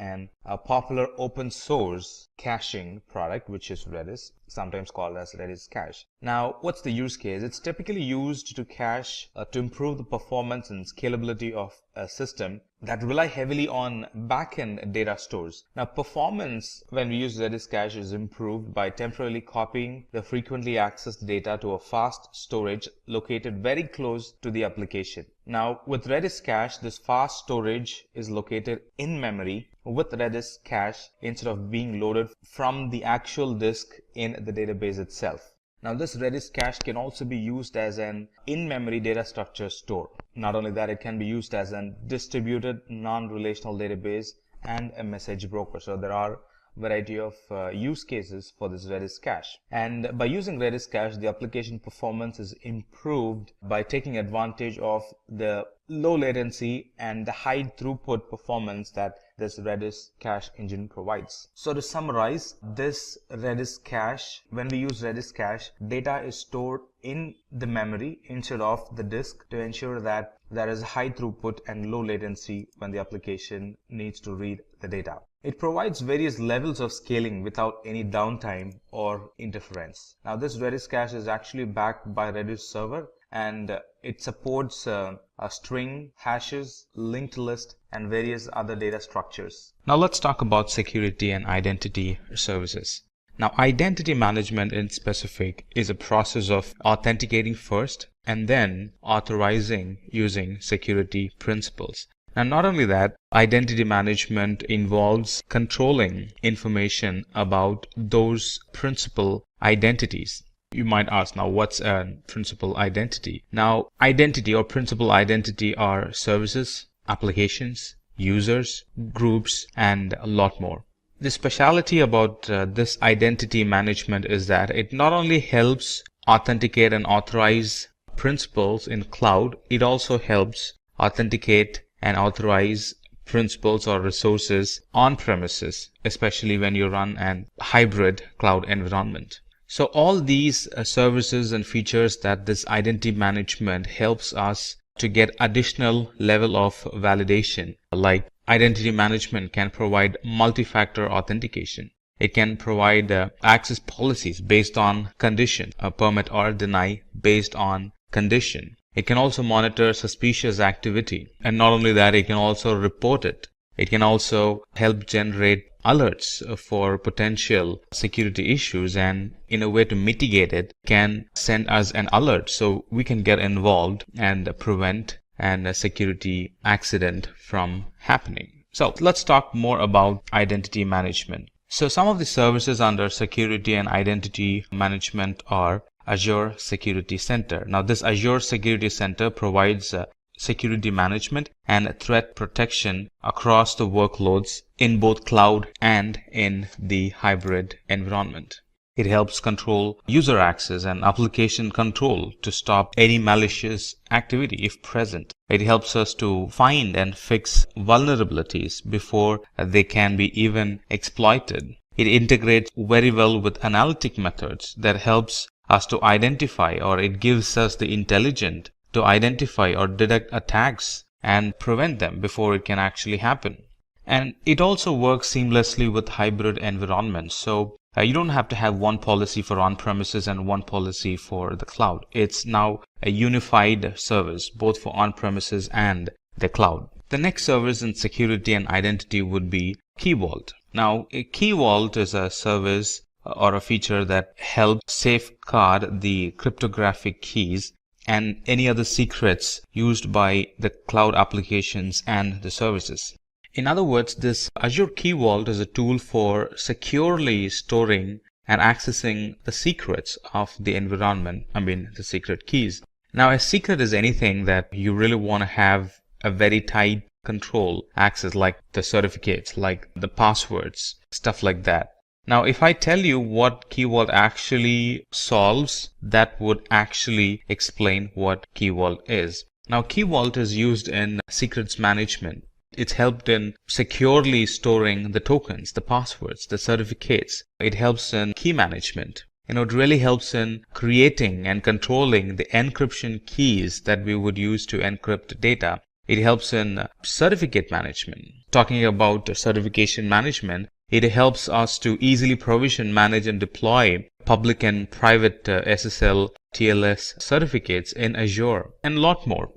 Speaker 6: a popular open source caching product, which is Redis, sometimes called as Redis Cache. Now, what's the use case? It's typically used to cache to improve the performance and scalability of a system that rely heavily on backend data stores. Now, performance when we use Redis Cache is improved by temporarily copying the frequently accessed data to a fast storage located very close to the application. Now, with Redis Cache, this fast storage is located in memory with Redis Cache instead of being loaded from the actual disk in the database itself. Now, this Redis Cache can also be used as an in-memory data structure store. Not only that, it can be used as a distributed non-relational database and a message broker. So there are a variety of use cases for this Redis Cache. And by using Redis Cache, the application performance is improved by taking advantage of the low latency and the high throughput performance that this Redis Cache engine provides. So to summarize, this Redis Cache, when we use Redis Cache, data is stored in the memory instead of the disk to ensure that there is high throughput and low latency when the application needs to read the data. It provides various levels of scaling without any downtime or interference. Now, this Redis Cache is actually backed by Redis server, and it supports a string, hashes, linked list, and various other data structures. Now let's talk about security and identity services. Now, identity management in specific is a process of authenticating first and then authorizing using security principles. Now, not only that, identity management involves controlling information about those principal identities. You might ask, now what's a principal identity? Now, identity or principal identity are services, applications, users, groups, and a lot more. The speciality about this identity management is that it not only helps authenticate and authorize principals in cloud, it also helps authenticate and authorize principals or resources on premises, especially when you run an hybrid cloud environment. So all these services and features that this identity management helps us to get additional level of validation, like identity management can provide multi-factor authentication. It can provide access policies based on condition, permit or deny based on condition. It can also monitor suspicious activity, and not only that, it can also report it. It can also help generate alerts for potential security issues, and in a way to mitigate it, can send us an alert so we can get involved and prevent a security accident from happening. So let's talk more about identity management. So some of the services under security and identity management are Azure Security Center. Now, this Azure Security Center provides security management and threat protection across the workloads in both cloud and in the hybrid environment. It helps control user access and application control to stop any malicious activity if present. It helps us to find and fix vulnerabilities before they can be even exploited. It integrates very well with analytic methods that helps us to identify, or it gives us the intelligence to identify or detect attacks and prevent them before it can actually happen. And it also works seamlessly with hybrid environments. So you don't have to have one policy for on-premises and one policy for the cloud. It's now a unified service, both for on-premises and the cloud. The next service in security and identity would be Key Vault. Now, a Key Vault is a service or a feature that helps safeguard the cryptographic keys and any other secrets used by the cloud applications and the services. In other words, this Azure Key Vault is a tool for securely storing and accessing the secrets of the environment, the secret keys. Now, a secret is anything that you really want to have a very tight control access, like the certificates, like the passwords, stuff like that. Now, if I tell you what Key Vault actually solves, that would actually explain what Key Vault is. Now, Key Vault is used in secrets management. It's helped in securely storing the tokens, the passwords, the certificates. It helps in key management. It really helps in creating and controlling the encryption keys that we would use to encrypt data. It helps in certificate management. Talking about certification management, it helps us to easily provision, manage, and deploy public and private SSL, TLS certificates in Azure, and a lot more.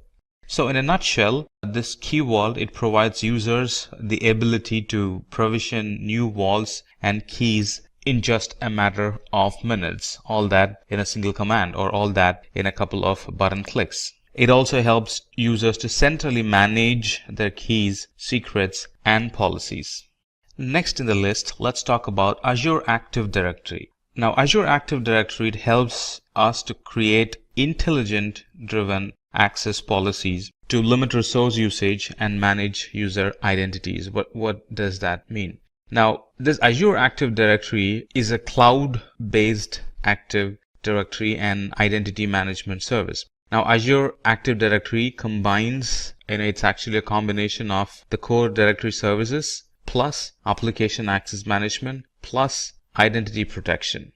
Speaker 6: So in a nutshell, this Key Vault, it provides users the ability to provision new vaults and keys in just a matter of minutes. All that in a single command, or all that in a couple of button clicks. It also helps users to centrally manage their keys, secrets, and policies. Next in the list, let's talk about Azure Active Directory. Now, Azure Active Directory, it helps us to create intelligent-driven access policies to limit resource usage and manage user identities. What does that mean? Now, this Azure Active Directory is a cloud-based Active Directory and identity management service. Now, Azure Active Directory combines, it's actually a combination of the core directory services plus application access management plus identity protection.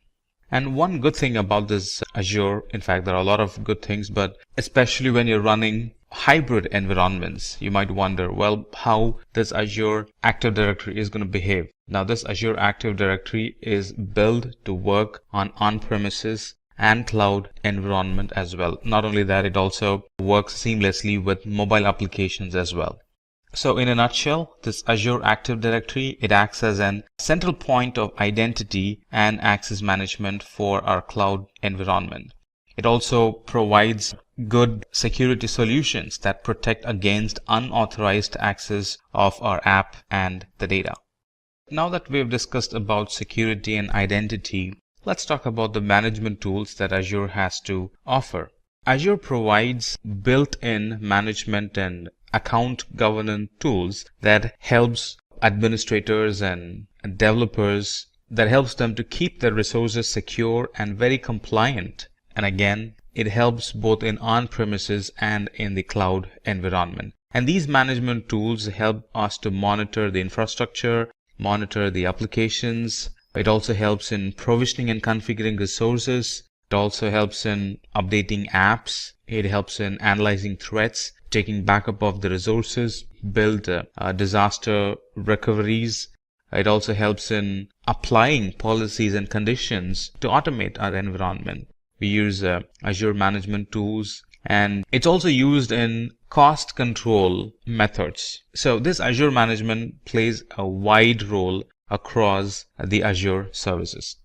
Speaker 6: And one good thing about this Azure, in fact, there are a lot of good things, but especially when you're running hybrid environments, you might wonder, well, how this Azure Active Directory is going to behave. Now, this Azure Active Directory is built to work on on-premises and cloud environment as well. Not only that, it also works seamlessly with mobile applications as well. So in a nutshell, this Azure Active Directory, it acts as an central point of identity and access management for our cloud environment. It also provides good security solutions that protect against unauthorized access of our app and the data. Now that we've discussed about security and identity, let's talk about the management tools that Azure has to offer. Azure provides built-in management and account governance tools that helps administrators and developers, that helps them to keep their resources secure and very compliant. And again, it helps both in on-premises and in the cloud environment. And these management tools help us to monitor the infrastructure, monitor the applications. It also helps in provisioning and configuring resources. It also helps in updating apps. It helps in analyzing threats, taking backup of the resources, build disaster recoveries. It also helps in applying policies and conditions to automate our environment. We use Azure management tools, and it's also used in cost control methods. So this Azure management plays a wide role across the Azure services.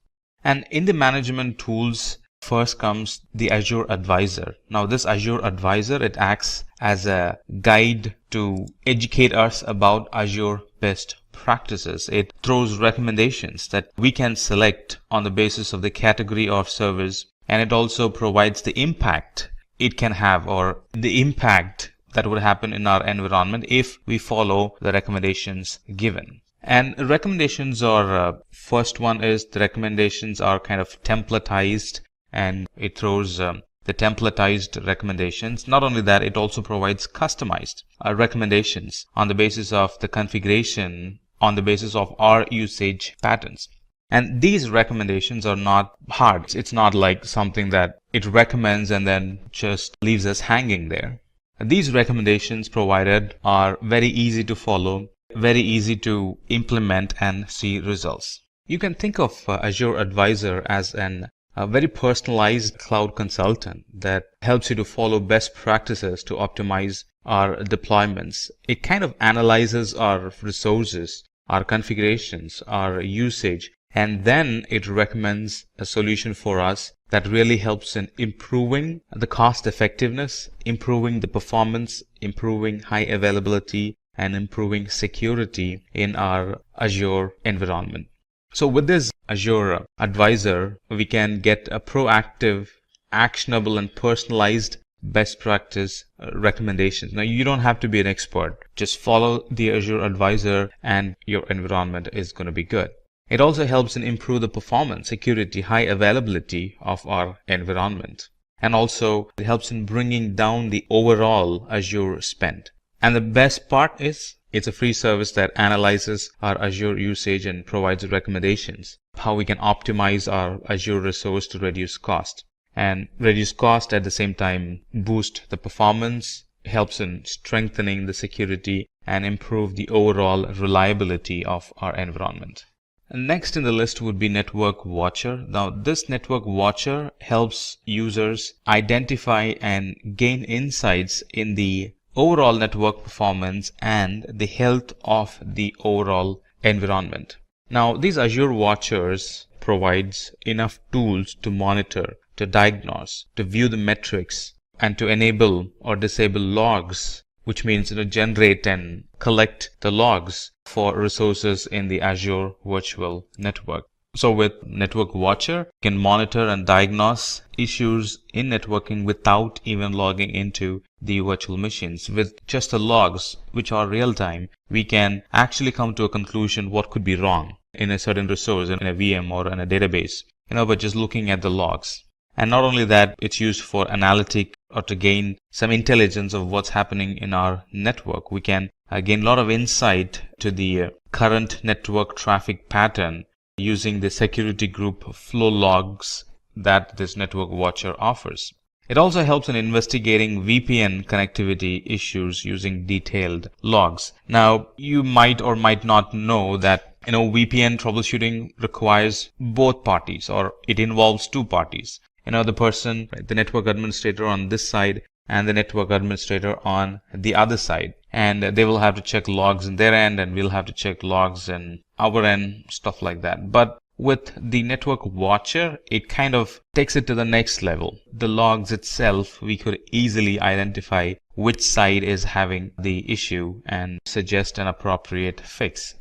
Speaker 6: And in the management tools, first comes the Azure Advisor. Now this Azure Advisor, it acts as a guide to educate us about Azure best practices. It throws recommendations that we can select on the basis of the category of service and it also provides the impact it can have, or the impact that would happen in our environment if we follow the recommendations given. And recommendations are, first one is the recommendations are kind of templatized, and it throws the templatized recommendations. Not only that, it also provides customized recommendations on the basis of the configuration, on the basis of our usage patterns. And these recommendations are not hard. It's not like something that it recommends and then just leaves us hanging there. These recommendations provided are very easy to follow, very easy to implement and see results. You can think of Azure Advisor as a very personalized cloud consultant that helps you to follow best practices to optimize our deployments. It kind of analyzes our resources, our configurations, our usage, and then it recommends a solution for us that really helps in improving the cost effectiveness, improving the performance, improving high availability, and improving security in our Azure environment. So with this Azure Advisor, we can get a proactive, actionable, and personalized best practice recommendations. Now, you don't have to be an expert. Just follow the Azure Advisor and your environment is going to be good. It also helps in improve the performance, security, high availability of our environment. And also it helps in bringing down the overall Azure spend. And the best part is it's a free service that analyzes our Azure usage and provides recommendations, how we can optimize our Azure resource to reduce cost. And reduce cost at the same time boost the performance, helps in strengthening the security and improve the overall reliability of our environment. Next in the list would be Network Watcher. Now, this Network Watcher helps users identify and gain insights in the overall network performance and the health of the overall environment. Now, these Azure Watchers provides enough tools to monitor, to diagnose, to view the metrics, and to enable or disable logs, which means generate and collect the logs for resources in the Azure Virtual Network. So with Network Watcher, you can monitor and diagnose issues in networking without even logging into the virtual machines. With just the logs, which are real time, we can actually come to a conclusion what could be wrong in a certain resource, in a VM or in a database, by just looking at the logs. And not only that, it's used for analytic or to gain some intelligence of what's happening in our network. We can gain a lot of insight to the current network traffic pattern using the security group flow logs that this Network Watcher offers. It also helps in investigating VPN connectivity issues using detailed logs. Now, you might or might not know that VPN troubleshooting requires both parties, or it involves two parties. The person, the network administrator on this side and the network administrator on the other side. And they will have to check logs in their end, and we'll have to check logs in our end, stuff like that. But with the Network Watcher, it kind of takes it to the next level. The logs itself, we could easily identify which side is having the issue and suggest an appropriate fix.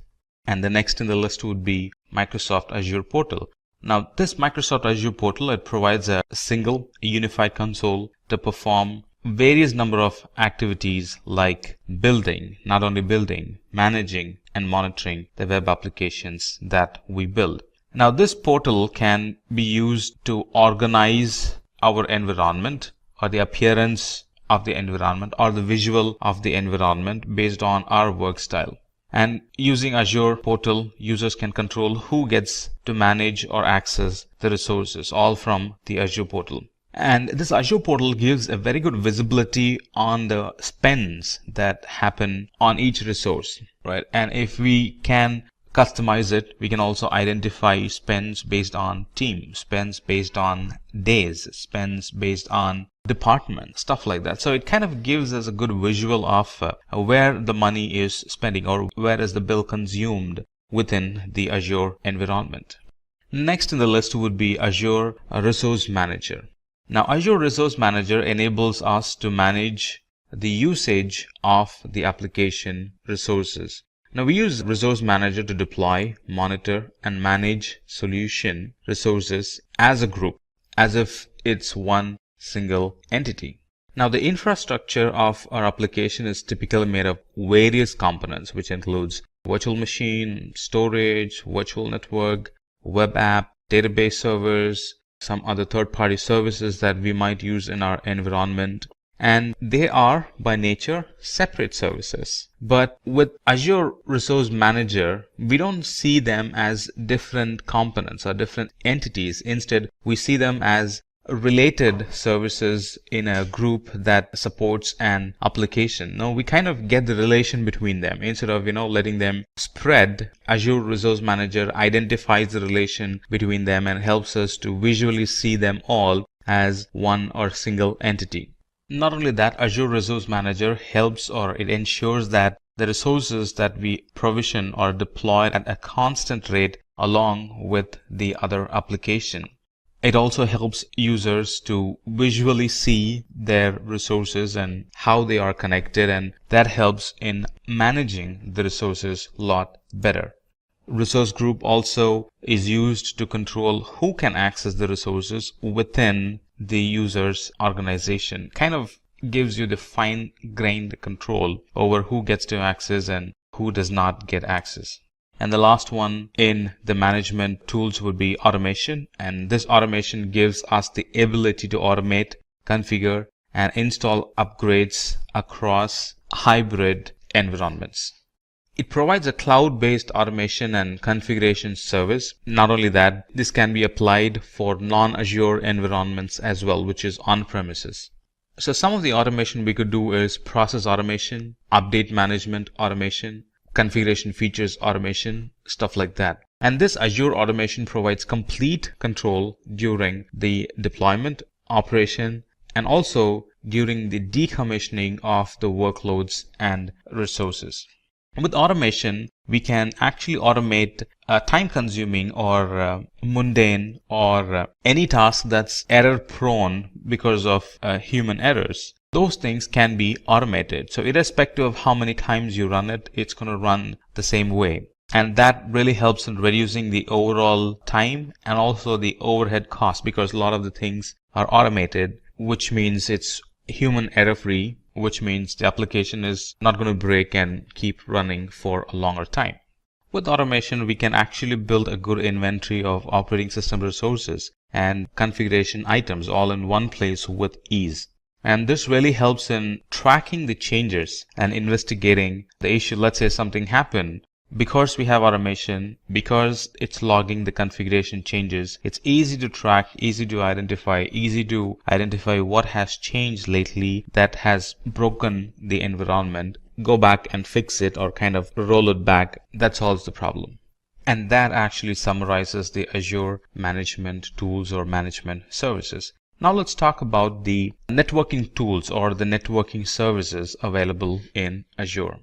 Speaker 6: And the next in the list would be Microsoft Azure Portal. Now, this Microsoft Azure Portal, it provides a single unified console to perform various number of activities like building, not only building, managing and monitoring the web applications that we build. Now, this portal can be used to organize our environment, or the appearance of the environment, or the visual of the environment based on our work style. And using Azure Portal, users can control who gets to manage or access the resources, all from the Azure Portal. And this Azure Portal gives a very good visibility on the spends that happen on each resource, right? And if we can customize it, we can also identify spends based on team, spends based on days, spends based on department, stuff like that. So it kind of gives us a good visual of where the money is spending, or where is the bill consumed within the Azure environment. Next in the list would be Azure Resource Manager. Now, Azure Resource Manager enables us to manage the usage of the application resources. Now, we use Resource Manager to deploy, monitor, and manage solution resources as a group, as if it's one single entity. Now, the infrastructure of our application is typically made of various components, which includes virtual machine, storage, virtual network, web app, database servers, some other third-party services that we might use in our environment. And they are, by nature, separate services. But with Azure Resource Manager, we don't see them as different components or different entities. Instead, we see them as related services in a group that supports an application. Now we kind of get the relation between them. Instead of letting them spread, Azure Resource Manager identifies the relation between them and helps us to visually see them all as one or single entity. Not only that, Azure Resource Manager helps, or it ensures that the resources that we provision are deployed at a constant rate along with the other application. It also helps users to visually see their resources and how they are connected, and that helps in managing the resources a lot better. Resource group also is used to control who can access the resources within the user's organization. Kind of gives you the fine-grained control over who gets to access and who does not get access. And the last one in the management tools would be automation. And this automation gives us the ability to automate, configure, and install upgrades across hybrid environments. It provides a cloud-based automation and configuration service. Not only that, this can be applied for non-Azure environments as well, which is on-premises. So some of the automation we could do is process automation, update management automation, configuration features automation, stuff like that. And this Azure automation provides complete control during the deployment, operation, and also during the decommissioning of the workloads and resources. With automation, we can actually automate time-consuming or mundane or any task that's error-prone because of human errors. Those things can be automated. So irrespective of how many times you run it, it's going to run the same way. And that really helps in reducing the overall time and also the overhead cost, because a lot of the things are automated, which means it's human error-free, which means the application is not going to break and keep running for a longer time. With automation, we can actually build a good inventory of operating system resources and configuration items all in one place with ease. And this really helps in tracking the changes and investigating the issue. Let's say something happened. Because we have automation, because it's logging the configuration changes, it's easy to track, easy to identify what has changed lately that has broken the environment, go back and fix it or kind of roll it back. That solves the problem. And that actually summarizes the Azure management tools or management services. Now let's talk about the networking tools or the networking services available in Azure.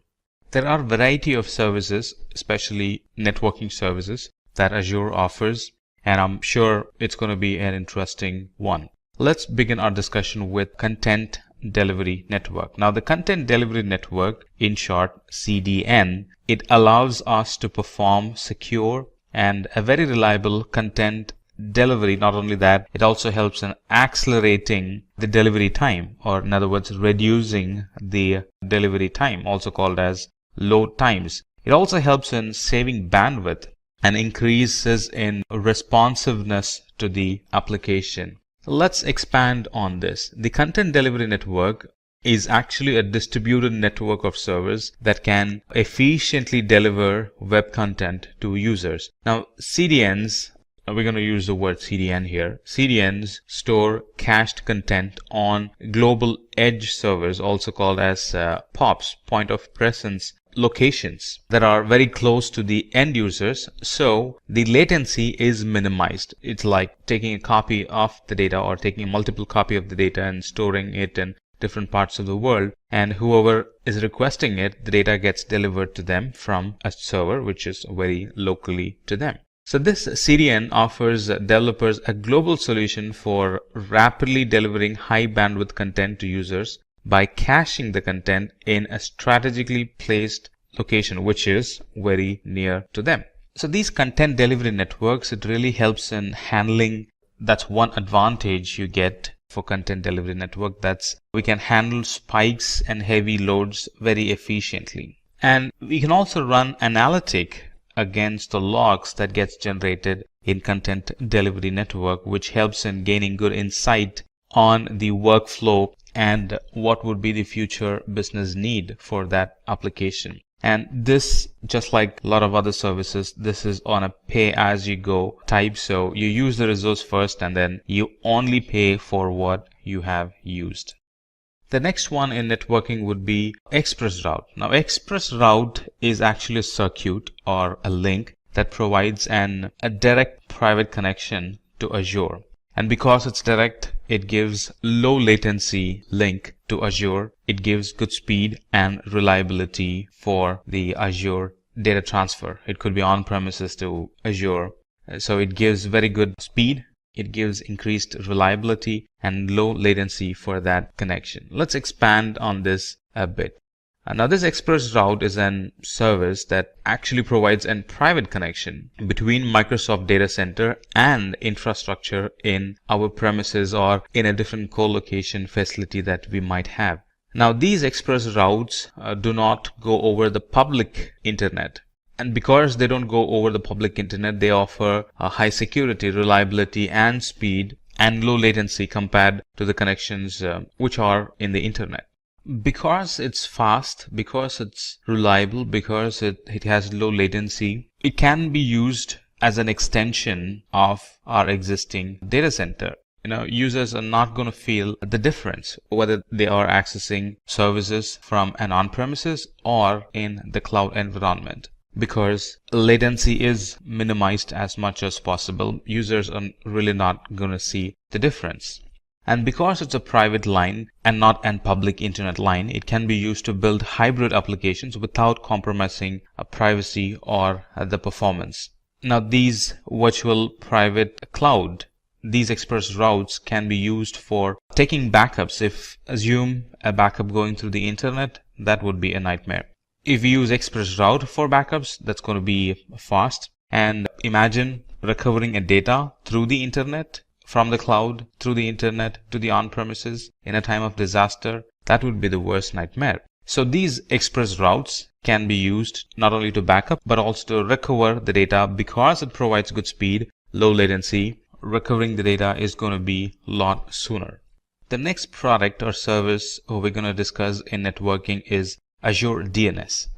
Speaker 6: There are a variety of services, especially networking services, that Azure offers, and I'm sure it's going to be an interesting one. Let's begin our discussion with Content Delivery Network. Now, the Content Delivery Network, in short CDN, it allows us to perform secure and a very reliable content delivery. Not only that, it also helps in accelerating the delivery time, or in other words, reducing the delivery time, also called as load times. It also helps in saving bandwidth and increases in responsiveness to the application. Let's expand on this. The Content Delivery Network is actually a distributed network of servers that can efficiently deliver web content to users. Now, CDNs, we're going to use the word CDN here. CDNs store cached content on global edge servers, also called as POPs, point of presence locations, that are very close to the end users, so the latency is minimized. It's like taking a copy of the data or taking a multiple copy of the data and storing it in different parts of the world, and whoever is requesting it, the data gets delivered to them from a server which is very locally to them. So this CDN offers developers a global solution for rapidly delivering high bandwidth content to users by caching the content in a strategically placed location which is very near to them. So these content delivery networks, it really helps in handling that's one advantage you get for content delivery network. That's we can handle spikes and heavy loads very efficiently. And we can also run analytic against the logs that gets generated in content delivery network, which helps in gaining good insight on the workflow and what would be the future business need for that application. And this, just like a lot of other services, this is on a pay as you go type. So you use the resource first and then you only pay for what you have used. The next one in networking would be ExpressRoute. Now ExpressRoute is actually a circuit or a link that provides a direct private connection to Azure. And because it's direct, it gives low latency link to Azure. It gives good speed and reliability for the Azure data transfer. It could be on-premises to Azure. So it gives very good speed. It gives increased reliability and low latency for that connection. Let's expand on this a bit. Now this ExpressRoute is a service that actually provides a private connection between Microsoft data center and infrastructure in our premises or in a different co-location facility that we might have. Now these ExpressRoutes do not go over the public internet. And because they don't go over the public internet, they offer a high security, reliability and speed and low latency compared to the connections which are in the internet. Because it's fast, because it's reliable, because it has low latency, it can be used as an extension of our existing data center. Users are not going to feel the difference whether they are accessing services from an on-premises or in the cloud environment, because latency is minimized as much as possible. Users are really not going to see the difference. And because it's a private line and not a public internet line, it can be used to build hybrid applications without compromising privacy or the performance. Now these virtual private cloud, these ExpressRoutes can be used for taking backups. If assume a backup going through the internet, that would be a nightmare. If you use ExpressRoute for backups, that's going to be fast. And imagine recovering a data through the internet, from the cloud, through the internet, to the on-premises in a time of disaster. That would be the worst nightmare. So these ExpressRoutes can be used not only to backup, but also to recover the data. Because it provides good speed, low latency, recovering the data is going to be a lot sooner. The next product or service we're going to discuss in networking is Azure DNS.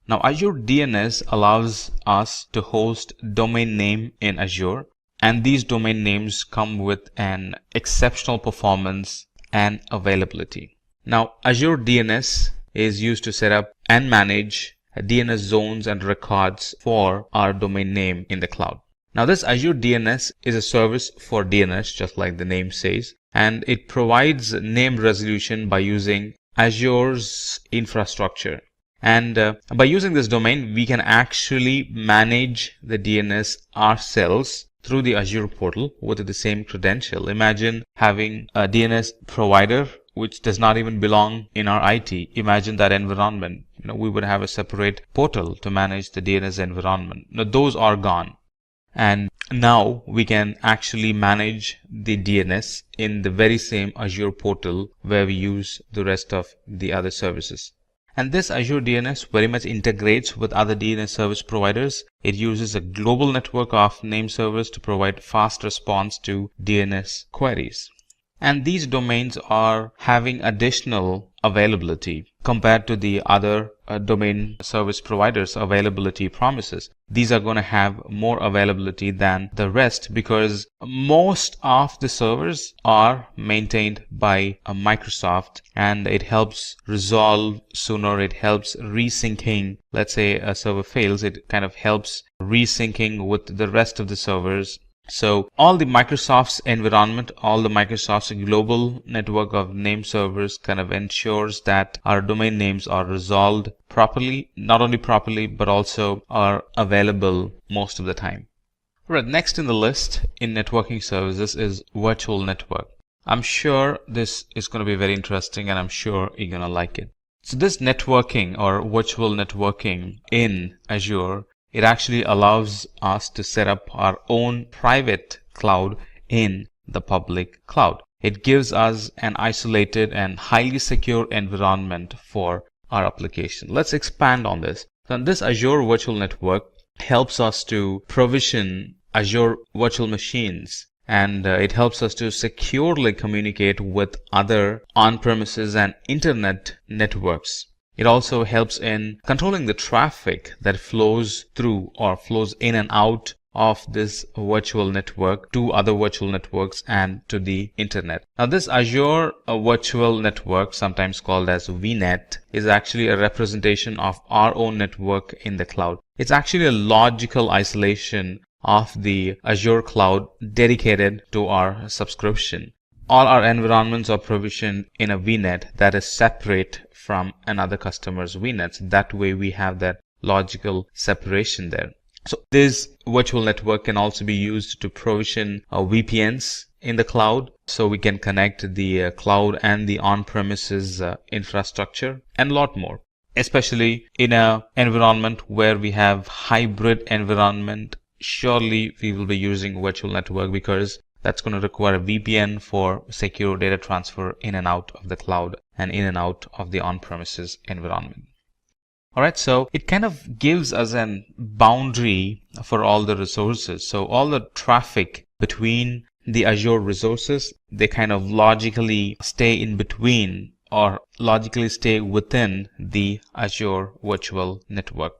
Speaker 6: Now Azure DNS allows us to host domain name in Azure. And these domain names come with an exceptional performance and availability. Now, Azure DNS is used to set up and manage DNS zones and records for our domain name in the cloud. Now, this Azure DNS is a service for DNS, just like the name says, and it provides name resolution by using Azure's infrastructure. And by using this domain, we can actually manage the DNS ourselves through the Azure portal with the same credential. Imagine having a DNS provider which does not even belong in our IT. Imagine that environment. We would have a separate portal to manage the DNS environment. Now those are gone. And now we can actually manage the DNS in the very same Azure portal where we use the rest of the other services. And this Azure DNS very much integrates with other DNS service providers. It uses a global network of name servers to provide fast response to DNS queries. And these domains are having additional availability compared to the other domain service providers' availability promises. These are going to have more availability than the rest because most of the servers are maintained by Microsoft, and it helps resolve sooner. It helps resyncing. Let's say a server fails, it kind of helps resyncing with the rest of the servers. So all the Microsoft's environment, all the Microsoft's global network of name servers kind of ensures that our domain names are resolved properly, not only properly, but also are available most of the time. Right, next in the list in networking services is virtual network. I'm sure this is going to be very interesting and I'm sure you're going to like it. So this networking or virtual networking in Azure, it actually allows us to set up our own private cloud in the public cloud. It gives us an isolated and highly secure environment for our application. Let's expand on this. So this Azure Virtual Network helps us to provision Azure virtual machines, and it helps us to securely communicate with other on-premises and internet networks. It also helps in controlling the traffic that flows through or flows in and out of this virtual network to other virtual networks and to the internet. Now this Azure virtual network, sometimes called as VNet, is actually a representation of our own network in the cloud. It's actually a logical isolation of the Azure cloud dedicated to our subscription. All our environments are provisioned in a VNet that is separate from another customer's VNets. That way we have that logical separation there. So this virtual network can also be used to provision VPNs in the cloud, so we can connect the cloud and the on-premises infrastructure, and a lot more, especially in an environment where we have hybrid environment. Surely we will be using virtual network because that's going to require a VPN for secure data transfer in and out of the cloud and in and out of the on-premises environment. Alright, so it kind of gives us an boundary for all the resources. So all the traffic between the Azure resources, they kind of logically stay in between or logically stay within the Azure virtual network.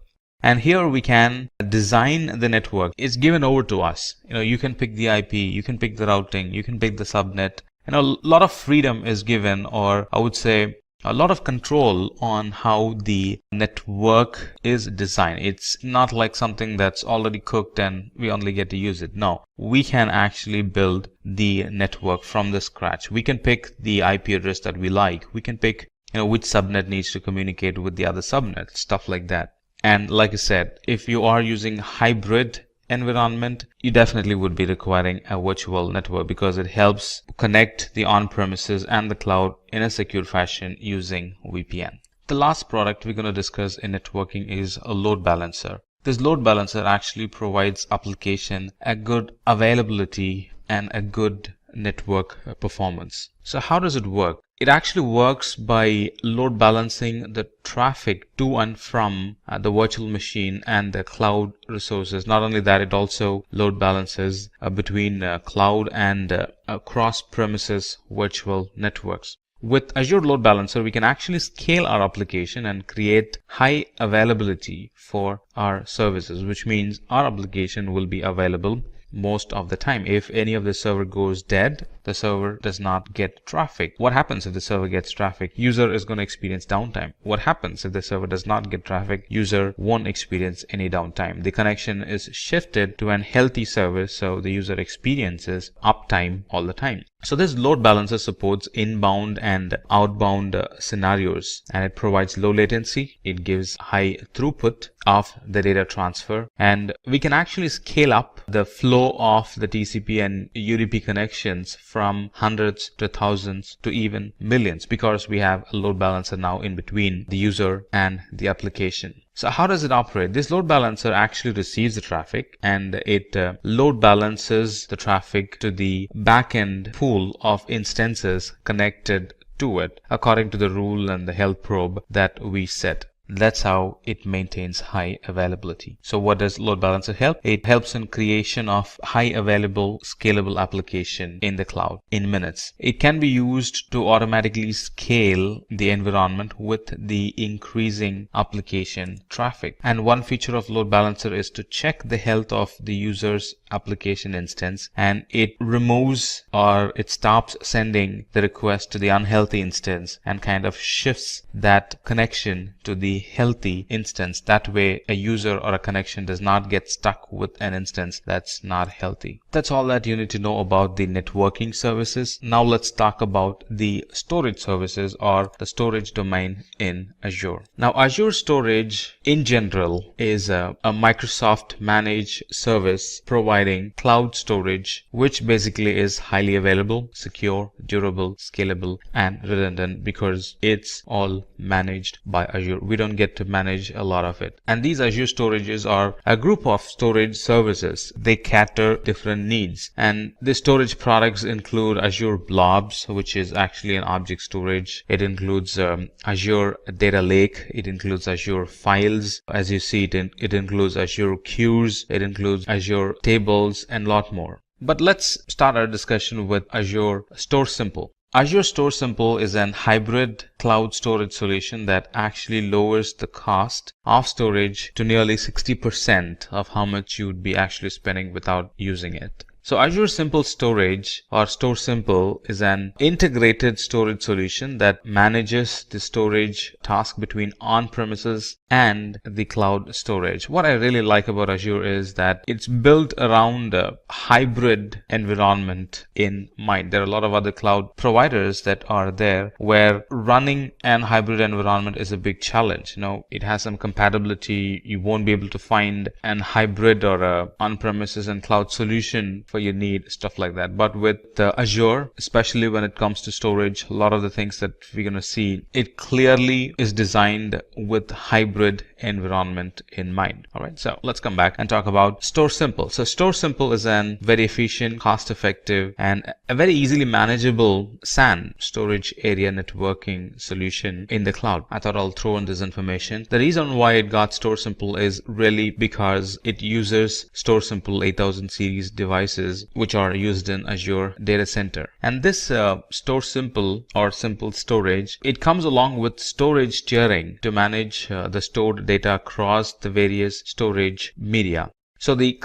Speaker 6: And here we can design the network. It's given over to us. You can pick the IP, you can pick the routing, you can pick the subnet. A lot of freedom is given, or I would say a lot of control on how the network is designed. It's not like something that's already cooked and we only get to use it. No, we can actually build the network from the scratch. We can pick the IP address that we like. We can pick, which subnet needs to communicate with the other subnet, stuff like that. And like I said, if you are using hybrid environment, you definitely would be requiring a virtual network because it helps connect the on-premises and the cloud in a secure fashion using VPN. The last product we're going to discuss in networking is a load balancer. This load balancer actually provides application a good availability and a good network performance. So how does it work? It actually works by load balancing the traffic to and from the virtual machine and the cloud resources. Not only that, it also load balances between cloud and cross-premises virtual networks. With Azure Load Balancer, we can actually scale our application and create high availability for our services, which means our application will be available most of the time. If any of the server goes dead, the server does not get traffic. What happens if the server gets traffic? User is going to experience downtime. What happens if the server does not get traffic? User won't experience any downtime. The connection is shifted to an healthy service, so the user experiences uptime all the time. So this load balancer supports inbound and outbound scenarios, and it provides low latency. It gives high throughput of the data transfer, and we can actually scale up the flow of the TCP and UDP connections from hundreds to thousands to even millions because we have a load balancer now in between the user and the application. So how does it operate? This load balancer actually receives the traffic and it load balances the traffic to the backend pool of instances connected to it according to the rule and the health probe that we set. That's how it maintains high availability. So what does load balancer help? It helps in creation of high available scalable application in the cloud in minutes. It can be used to automatically scale the environment with the increasing application traffic. And one feature of load balancer is to check the health of the user's application instance, and it removes or it stops sending the request to the unhealthy instance and kind of shifts that connection to the healthy instance. That way a user or a connection does not get stuck with an instance that's not healthy. That's all that you need to know about the networking services. Now let's talk about the storage services or the storage domain in Azure. Now Azure Storage in general is a Microsoft managed service providing cloud storage, which basically is highly available, secure, durable, scalable, and redundant because it's all managed by Azure. We don't get to manage a lot of it. And these Azure storages are a group of storage services. They cater different needs. And the storage products include Azure Blobs, which is actually an object storage. It includes Azure Data Lake. It includes Azure Files. As you see, it includes Azure Queues. It includes Azure Tables and a lot more. But let's start our discussion with Azure Store Simple. Azure Store Simple is an hybrid cloud storage solution that actually lowers the cost of storage to nearly 60% of how much you would be actually spending without using it. So Azure Simple Storage or Store Simple is an integrated storage solution that manages the storage task between on-premises and the cloud storage. What I really like about Azure is that it's built around a hybrid environment in mind. There are a lot of other cloud providers that are there where running an hybrid environment is a big challenge. It has some compatibility. You won't be able to find an hybrid or a on-premises and cloud solution for your need, stuff like that. But with Azure, especially when it comes to storage, a lot of the things that we're going to see, it clearly is designed with hybrid environment in mind. All right, so let's come back and talk about Store Simple. So Store Simple is an very efficient, cost-effective, and a very easily manageable SAN, storage area networking solution in the cloud. I thought I'll throw in this information. The reason why it got Store Simple is really because it uses Store Simple 8000 series devices which are used in Azure Data Center. And this Store Simple or Simple Storage, it comes along with storage tiering to manage the stored data across the various storage media. So the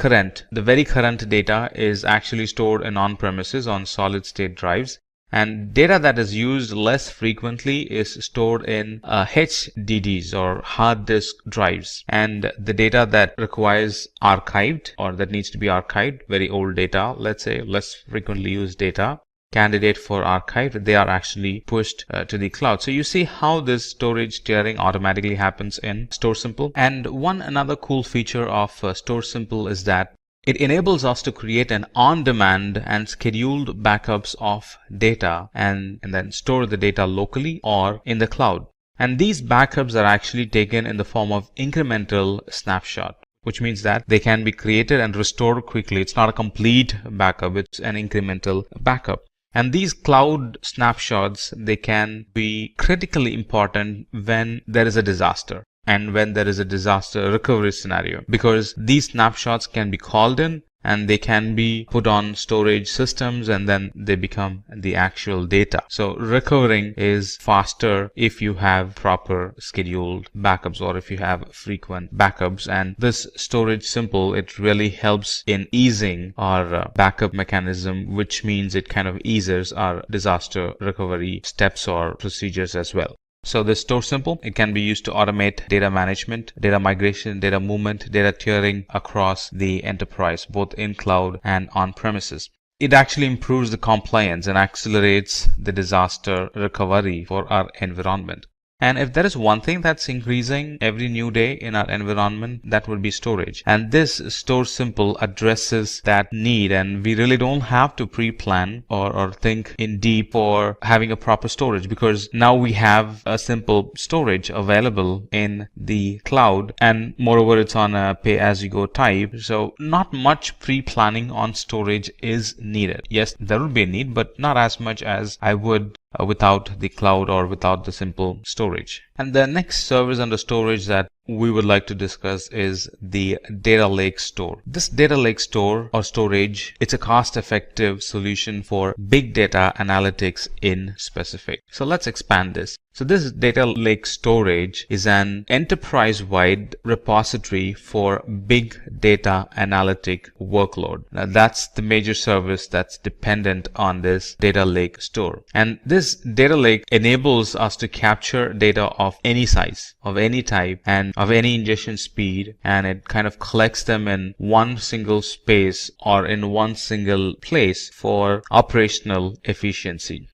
Speaker 6: very current data is actually stored in on-premises on solid state drives, and data that is used less frequently is stored in HDDs or hard disk drives. And the data that requires archived or that needs to be archived, very old data, let's say less frequently used data, candidate for archive, they are actually pushed to the cloud. So you see how this storage tiering automatically happens in Store Simple. And another cool feature of Store Simple is that it enables us to create an on-demand and scheduled backups of data and then store the data locally or in the cloud. And these backups are actually taken in the form of incremental snapshot, which means that they can be created and restored quickly. It's not a complete backup, it's an incremental backup. And these cloud snapshots, they can be critically important when there is a disaster and when there is a disaster recovery scenario, because these snapshots can be called in and they can be put on storage systems and then they become the actual data. So recovering is faster if you have proper scheduled backups or if you have frequent backups. And this Storage Simple, it really helps in easing our backup mechanism, which means it kind of eases our disaster recovery steps or procedures as well. So this Store Simple, it can be used to automate data management, data migration, data movement, data tiering across the enterprise, both in cloud and on premises. It actually improves the compliance and accelerates the disaster recovery for our environment. And if there is one thing that's increasing every new day in our environment, that would be storage. And this Store Simple addresses that need, and we really don't have to pre-plan or think in deep for having a proper storage, because now we have a simple storage available in the cloud, and moreover it's on a pay-as-you-go type. So not much pre-planning on storage is needed. Yes, there will be a need, but not as much as I would without the cloud or without the simple storage. And the next service under storage that we would like to discuss is the Data Lake Store. This Data Lake Store or storage, it's a cost-effective solution for big data analytics in specific. So let's expand this. So this Data Lake Storage is an enterprise-wide repository for big data analytic workload. Now that's the major service that's dependent on this Data Lake Store. And this Data Lake enables us to capture data of any size, of any type, and of any ingestion speed, and it kind of collects them in one single space or in one single place for operational efficiency.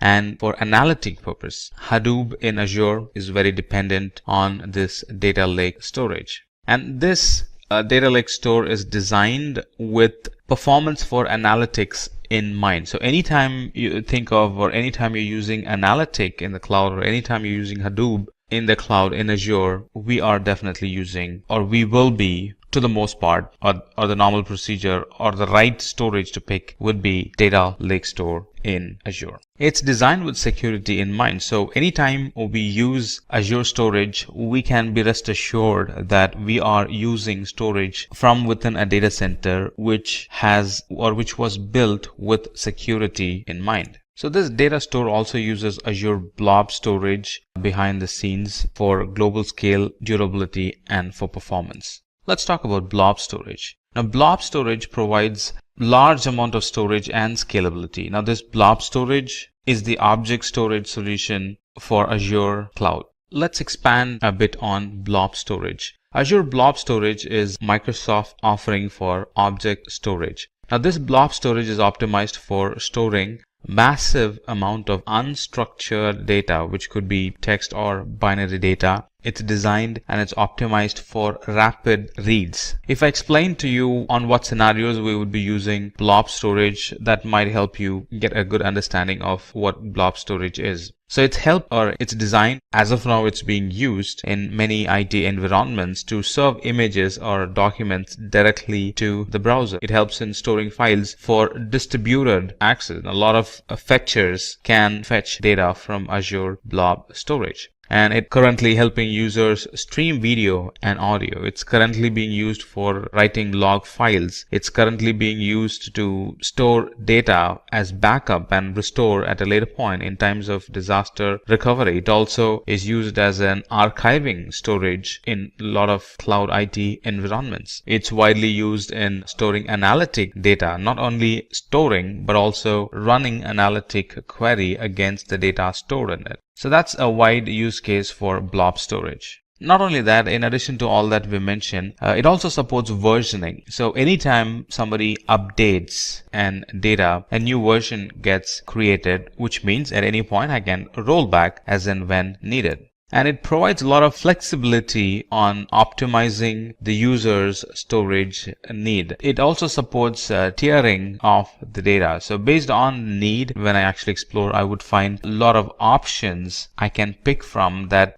Speaker 6: And for analytic purpose. Hadoop in Azure is very dependent on this Data Lake Storage. And this Data Lake Store is designed with performance for analytics in mind. So anytime you think of, or anytime you're using analytic in the cloud, or anytime you're using Hadoop in the cloud in Azure, we are definitely using, or we will be, to the most part, or the normal procedure, or the right storage to pick would be data lake store in Azure. It's designed with security in mind. So anytime we use Azure storage, we can be rest assured that we are using storage from within a data center which has, or which was built with security in mind. So this data store also uses Azure Blob storage behind the scenes for global scale, durability, and for performance. Let's talk about blob storage. Now, blob storage provides large amount of storage and scalability. Now, this blob storage is the object storage solution for Azure Cloud. Let's expand a bit on blob storage. Azure Blob Storage is Microsoft offering for object storage. Now, this blob storage is optimized for storing massive amount of unstructured data, which could be text or binary data. It's designed and it's optimized for rapid reads. If I explain to you on what scenarios we would be using blob storage, that might help you get a good understanding of what blob storage is. So it's designed, as of now it's being used in many IT environments to serve images or documents directly to the browser. It helps in storing files for distributed access. A lot of fetchers can fetch data from Azure Blob Storage. And it's currently helping users stream video and audio. It's currently being used for writing log files. It's currently being used to store data as backup and restore at a later point in times of disaster recovery. It also is used as an archiving storage in a lot of cloud IT environments. It's widely used in storing analytic data, not only storing but also running analytic query against the data stored in it. So that's a wide use case for blob storage. Not only that, in addition to all that we mentioned, it also supports versioning. So anytime somebody updates an data, a new version gets created, which means at any point I can roll back as and when needed. And it provides a lot of flexibility on optimizing the user's storage need. It also supports tiering of the data. So based on need, when I actually explore, I would find a lot of options I can pick from that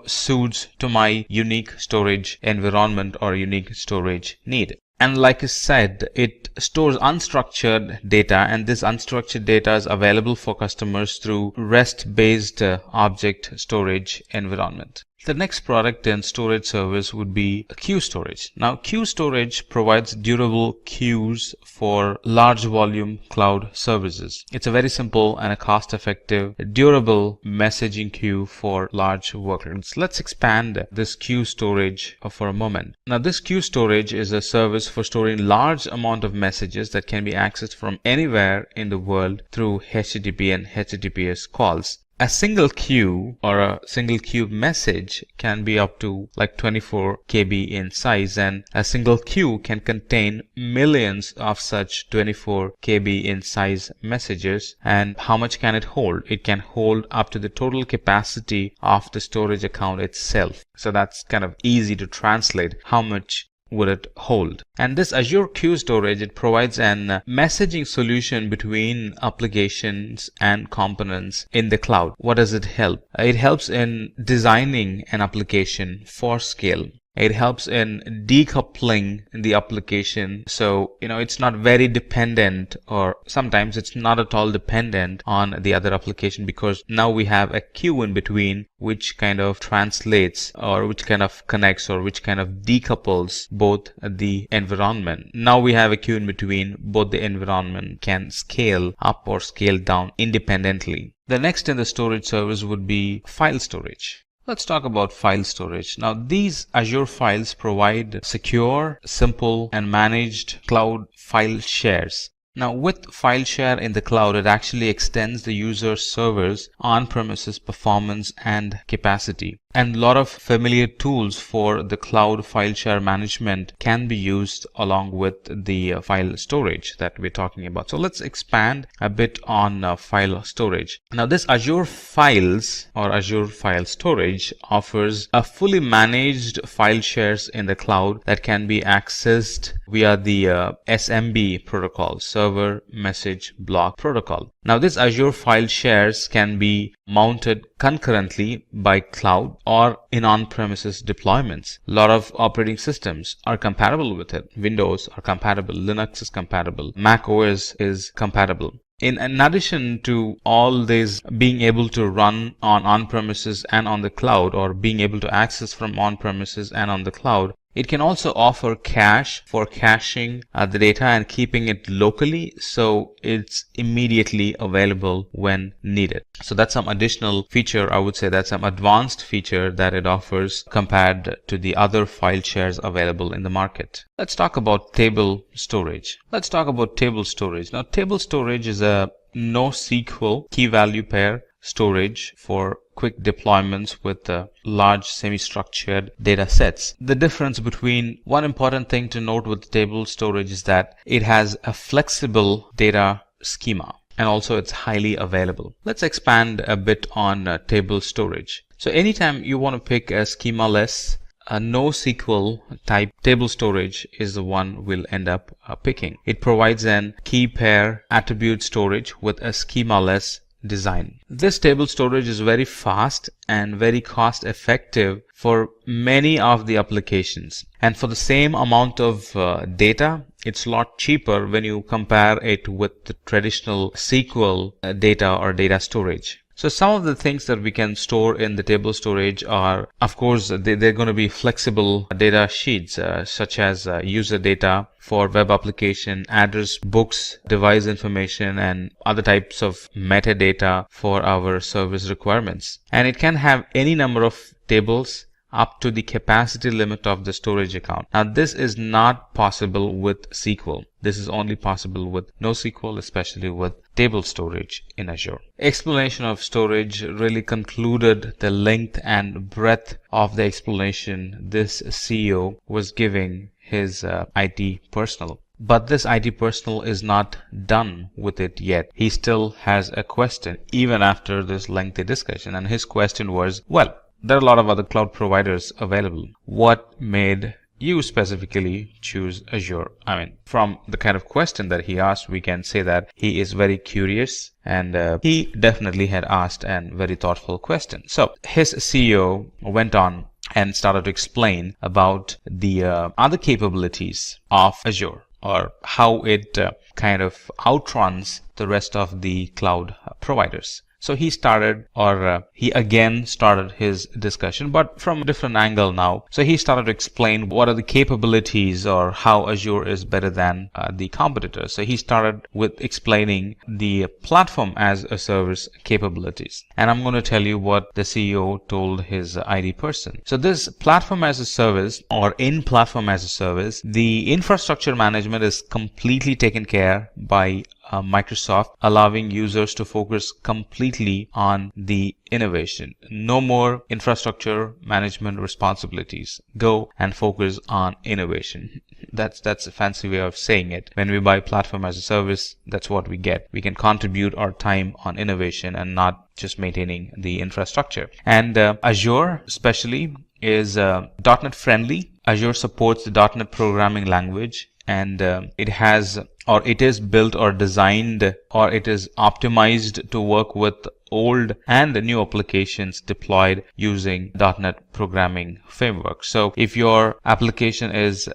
Speaker 6: suits to my unique storage environment or unique storage need. And like I said, it stores unstructured data, and this unstructured data is available for customers through REST-based object storage environment. The next product and storage service would be queue storage. Now, queue storage provides durable queues for large volume cloud services. It's a very simple and a cost-effective, durable messaging queue for large workloads. Let's expand this queue storage for a moment. Now, this queue storage is a service for storing large amount of messages that can be accessed from anywhere in the world through HTTP and HTTPS calls. A single queue or a single queue message can be up to like 24 KB in size, and a single queue can contain millions of such 24 KB in size messages. And how much can it hold? It can hold up to the total capacity of the storage account itself. So that's kind of easy to translate. How much would it hold? And this Azure Queue Storage, it provides an messaging solution between applications and components in the cloud. What does it help? It helps in designing an application for scale. It helps in decoupling the application, so it's not very dependent, or sometimes it's not at all dependent on the other application, because now we have a queue in between which kind of translates, or which kind of connects, or which kind of decouples both the environment. Now we have a queue in between, both the environment can scale up or scale down independently. The next in the storage service would be file storage. Let's talk about file storage. Now, these Azure files provide secure, simple, and managed cloud file shares. Now, with file share in the cloud, it actually extends the user server's on-premises performance and capacity. And a lot of familiar tools for the cloud file share management can be used along with the file storage that we're talking about. So let's expand a bit on file storage. Now this Azure Files or Azure File Storage offers a fully managed file shares in the cloud that can be accessed via the SMB protocol, Server Message Block Protocol. Now this Azure file shares can be mounted concurrently by cloud or in on-premises deployments. A lot of operating systems are compatible with it. Windows are compatible, Linux is compatible, Mac OS is compatible. In addition to all this being able to run on-premises and on the cloud, or being able to access from on-premises and on the cloud, it can also offer cache for caching the data and keeping it locally, so it's immediately available when needed. So that's some additional feature, I would say that's some advanced feature that it offers compared to the other file shares available in the market. Let's talk about table storage. Now, table storage is a NoSQL key value pair storage for quick deployments with large semi-structured data sets. The difference between one important thing to note with table storage is that it has a flexible data schema and also it's highly available. Let's expand a bit on table storage. So anytime you want to pick a schema-less a NoSQL type table storage is the one we'll end up picking. It provides an key pair attribute storage with a schema-less design. This table storage is very fast and very cost effective for many of the applications, and for the same amount of data it's a lot cheaper when you compare it with the traditional SQL data or data storage. So some of the things that we can store in the table storage are, of course, they're going to be flexible data sheets, such as user data for web application, address, books, device information, and other types of metadata for our service requirements. And it can have any number of tables up to the capacity limit of the storage account. Now this is not possible with SQL. This is only possible with NoSQL, especially with table storage in Azure. Explanation of storage really concluded the length and breadth of the explanation this CEO was giving his IT personnel. But this IT personnel is not done with it yet. He still has a question even after this lengthy discussion, and his question was, well, there are a lot of other cloud providers available. What made you specifically choose Azure? I mean, from the kind of question that he asked, we can say that he is very curious, and he definitely had asked a very thoughtful question. So his CEO went on and started to explain about the other capabilities of Azure, or how it kind of outruns the rest of the cloud providers. So he started, or he again started his discussion, but from a different angle now. So he started to explain what are the capabilities or how Azure is better than the competitors. So he started with explaining the platform as a service capabilities. And I'm going to tell you what the CEO told his IT person. So this platform as a service, or in platform as a service, the infrastructure management is completely taken care by Microsoft, allowing users to focus completely on the innovation. No more infrastructure management responsibilities. Go and focus on innovation. That's a fancy way of saying it. When we buy platform as a service, that's what we get. We can contribute our time on innovation and not just maintaining the infrastructure. And Azure especially is .NET friendly. Azure supports the .NET programming language, and it has, or it is built or designed, or it is optimized to work with old and new applications deployed using .NET programming framework. So if your application is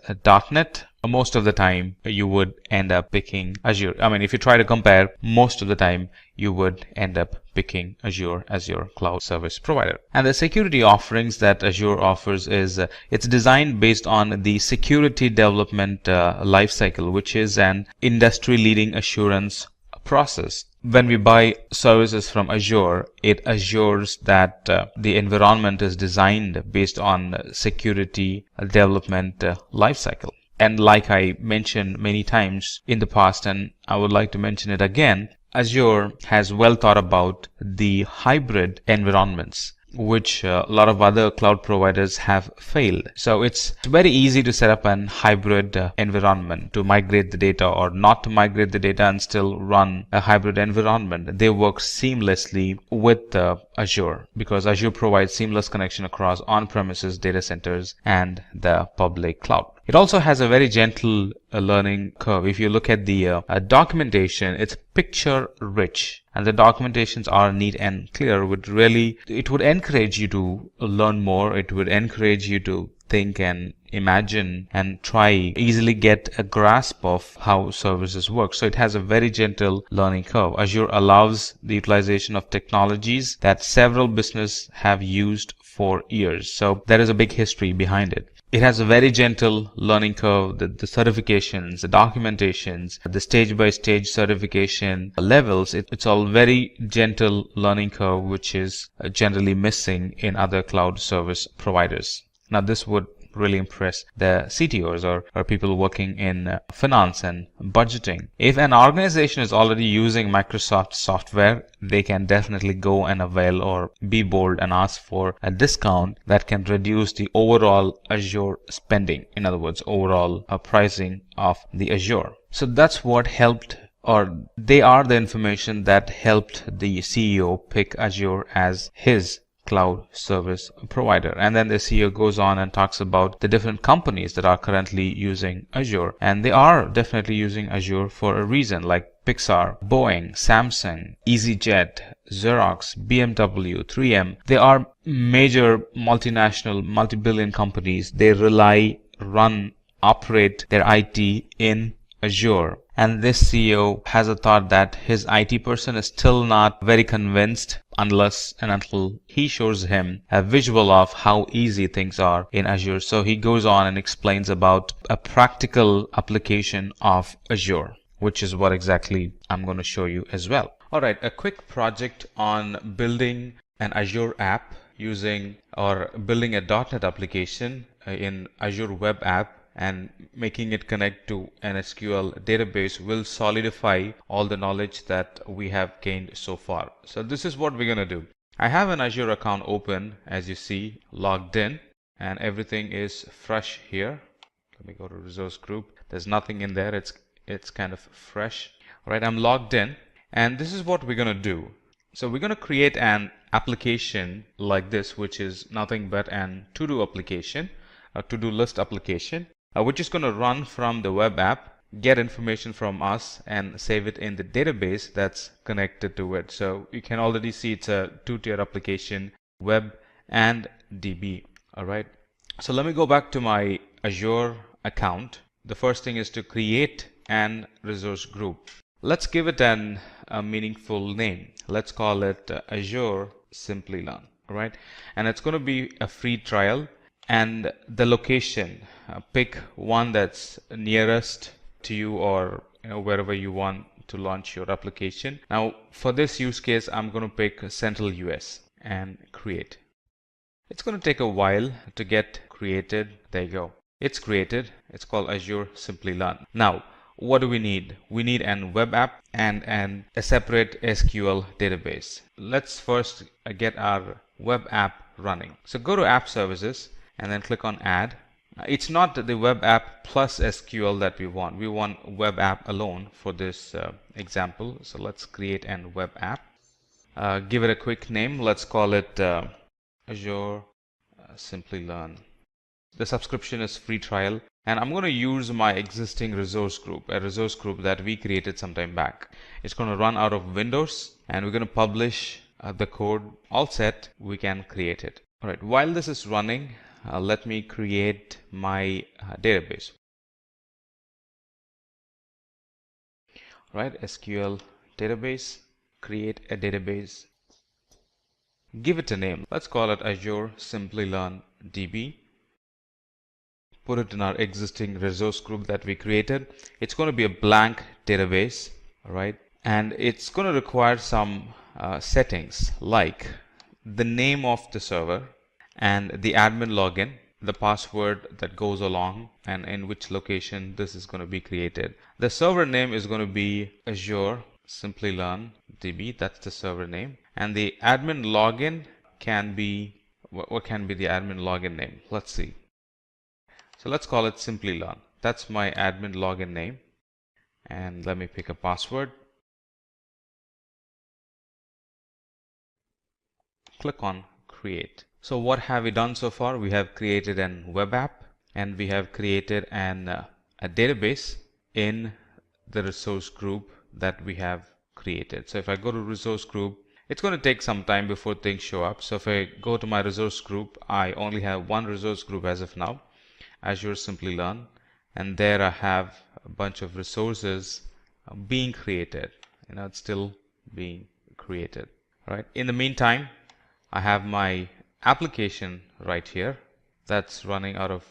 Speaker 6: .NET, most of the time you would end up picking Azure. I mean, if you try to compare, most of the time you would end up picking Azure as your cloud service provider. And the security offerings that Azure offers is it's designed based on the security development lifecycle, which is an industry-leading assurance process. When we buy services from Azure, it assures that the environment is designed based on security development lifecycle. And like I mentioned many times in the past, and I would like to mention it again, Azure has well thought about the hybrid environments. which a lot of other cloud providers have failed. So it's very easy to set up an hybrid environment to migrate the data or not to migrate the data and still run a hybrid environment. They work seamlessly with Azure because Azure provides seamless connection across on-premises data centers and the public cloud. It also has a very gentle learning curve. If you look at the documentation, it's picture rich and the documentations are neat and clear. It would encourage you to learn more. It would encourage you to think and imagine and try easily get a grasp of how services work. So it has a very gentle learning curve. Azure allows the utilization of technologies that several businesses have used for years. So there is a big history behind it. It has a very gentle learning curve. The certifications, the documentations, the stage-by-stage certification levels, it's all very gentle learning curve, which is generally missing in other cloud service providers. Now, this would really impress the CTOs or people working in finance and budgeting. If an organization is already using Microsoft software, they can definitely go and avail or be bold and ask for a discount that can reduce the overall Azure spending. In other words, overall pricing of the Azure. So that's what helped, or they are the information that helped the CEO pick Azure as his cloud service provider. And then the CEO goes on and talks about the different companies that are currently using Azure, and they are definitely using Azure for a reason, like Pixar, Boeing, Samsung, EasyJet, Xerox, BMW, 3M. They are major multinational, multi-billion companies. They rely, run, operate their IT in Azure. And this CEO has a thought that his IT person is still not very convinced unless and until he shows him a visual of how easy things are in Azure. So he goes on and explains about a practical application of Azure, which is what exactly I'm going to show you as well. All right, a quick project on building an Azure app using or building a .NET application in Azure Web App and making it connect to an SQL database will solidify all the knowledge that we have gained so far. So this is what we're going to do. I have an Azure account open, as you see, logged in, and everything is fresh here. Let me go to resource group. There's nothing in there. It's kind of fresh. All right, I'm logged in, and this is what we're going to do. So we're going to create an application like this, which is nothing but an to-do application, a to-do list application, which is going to run from the web app, get information from us, and save it in the database that's connected to it. So you can already see it's a two-tier application, web and DB. All right. So let me go back to my Azure account. The first thing is to create an resource group. Let's give it a meaningful name. Let's call it Azure Simplilearn. All right. And it's going to be a free trial. And the location, pick one that's nearest to you or wherever you want to launch your application. Now for this use case, I'm going to pick Central US and create. It's going to take a while to get created. There you go. It's created. It's called Azure Simplilearn. Now what do we need? We need an web app and a separate SQL database. Let's first get our web app running. So go to App Services and then click on Add. It's not the web app plus SQL that we want. We want web app alone for this example. So let's create an web app. Give it a quick name. Let's call it Azure Simplilearn. The subscription is free trial. And I'm going to use my existing resource group, a resource group that we created some time back. It's going to run out of Windows, and we're going to publish the code. All set, we can create it. All right, while this is running, let me create my database. All right, SQL database, create a database. Give it a name. Let's call it Azure Simplilearn DB. Put it in our existing resource group that we created. It's going to be a blank database, all right? And it's going to require some settings like the name of the server and the admin login, the password that goes along, and in which location this is going to be created. The server name is going to be Azure Simplilearn DB. That's the server name. And the admin login can be what can be the admin login name? Let's see. So let's call it Simplilearn. That's my admin login name, and let me pick a password. Click on create. So what have we done so far? We have created an web app, and we have created a database in the resource group that we have created. So if I go to resource group, it's going to take some time before things show up. So if I go to my resource group, I only have one resource group as of now, Azure Simplilearn, and there I have a bunch of resources being created. It's still being created. Right. In the meantime, I have my application right here that's running out of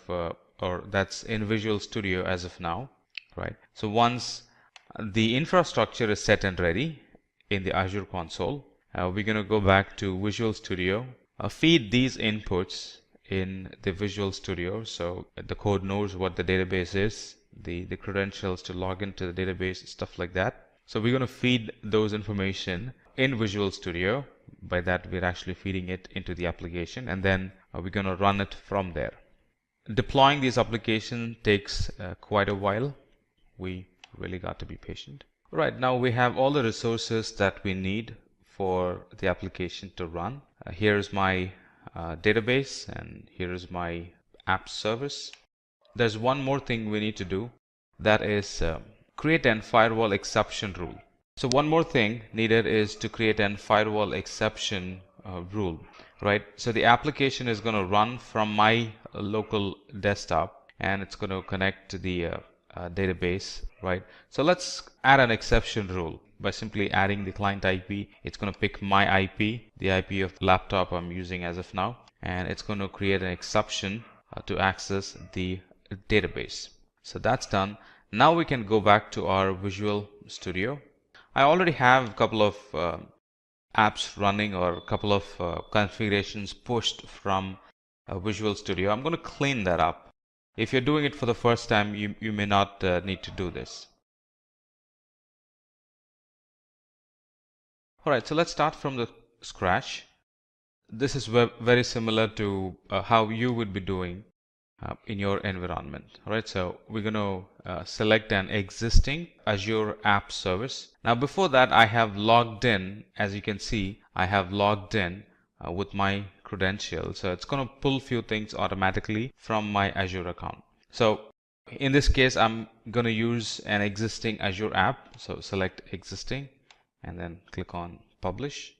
Speaker 6: or that's in Visual Studio as of now. Right. So once the infrastructure is set and ready in the Azure console, we're going to go back to Visual Studio, feed these inputs in the Visual Studio, so the code knows what the database is, the credentials to log into the database, stuff like that. So we're going to feed those information in Visual Studio. By that, we're actually feeding it into the application, and then we're going to run it from there. Deploying this application takes quite a while. We really got to be patient. Right, now we have all the resources that we need for the application to run. Here's my database, and here is my app service. There's one more thing we need to do, that is create an firewall exception rule. So one more thing needed is to create an firewall exception rule, right? So the application is going to run from my local desktop, and it's going to connect to the database, right? So let's add an exception rule by simply adding the client IP. It's going to pick my IP, the IP of the laptop I'm using as of now, and it's going to create an exception to access the database. So that's done. Now we can go back to our Visual Studio. I already have a couple of apps running, or a couple of configurations pushed from Visual Studio. I'm going to clean that up. If you're doing it for the first time, you may not need to do this. Alright, so let's start from the scratch. This is very similar to how you would be doing in your environment. Alright, so we're going to select an existing Azure app service. Now before that, I have logged in. As you can see, I have logged in with my credentials. So it's going to pull few things automatically from my Azure account. So in this case, I'm going to use an existing Azure app. So select existing and then click on publish.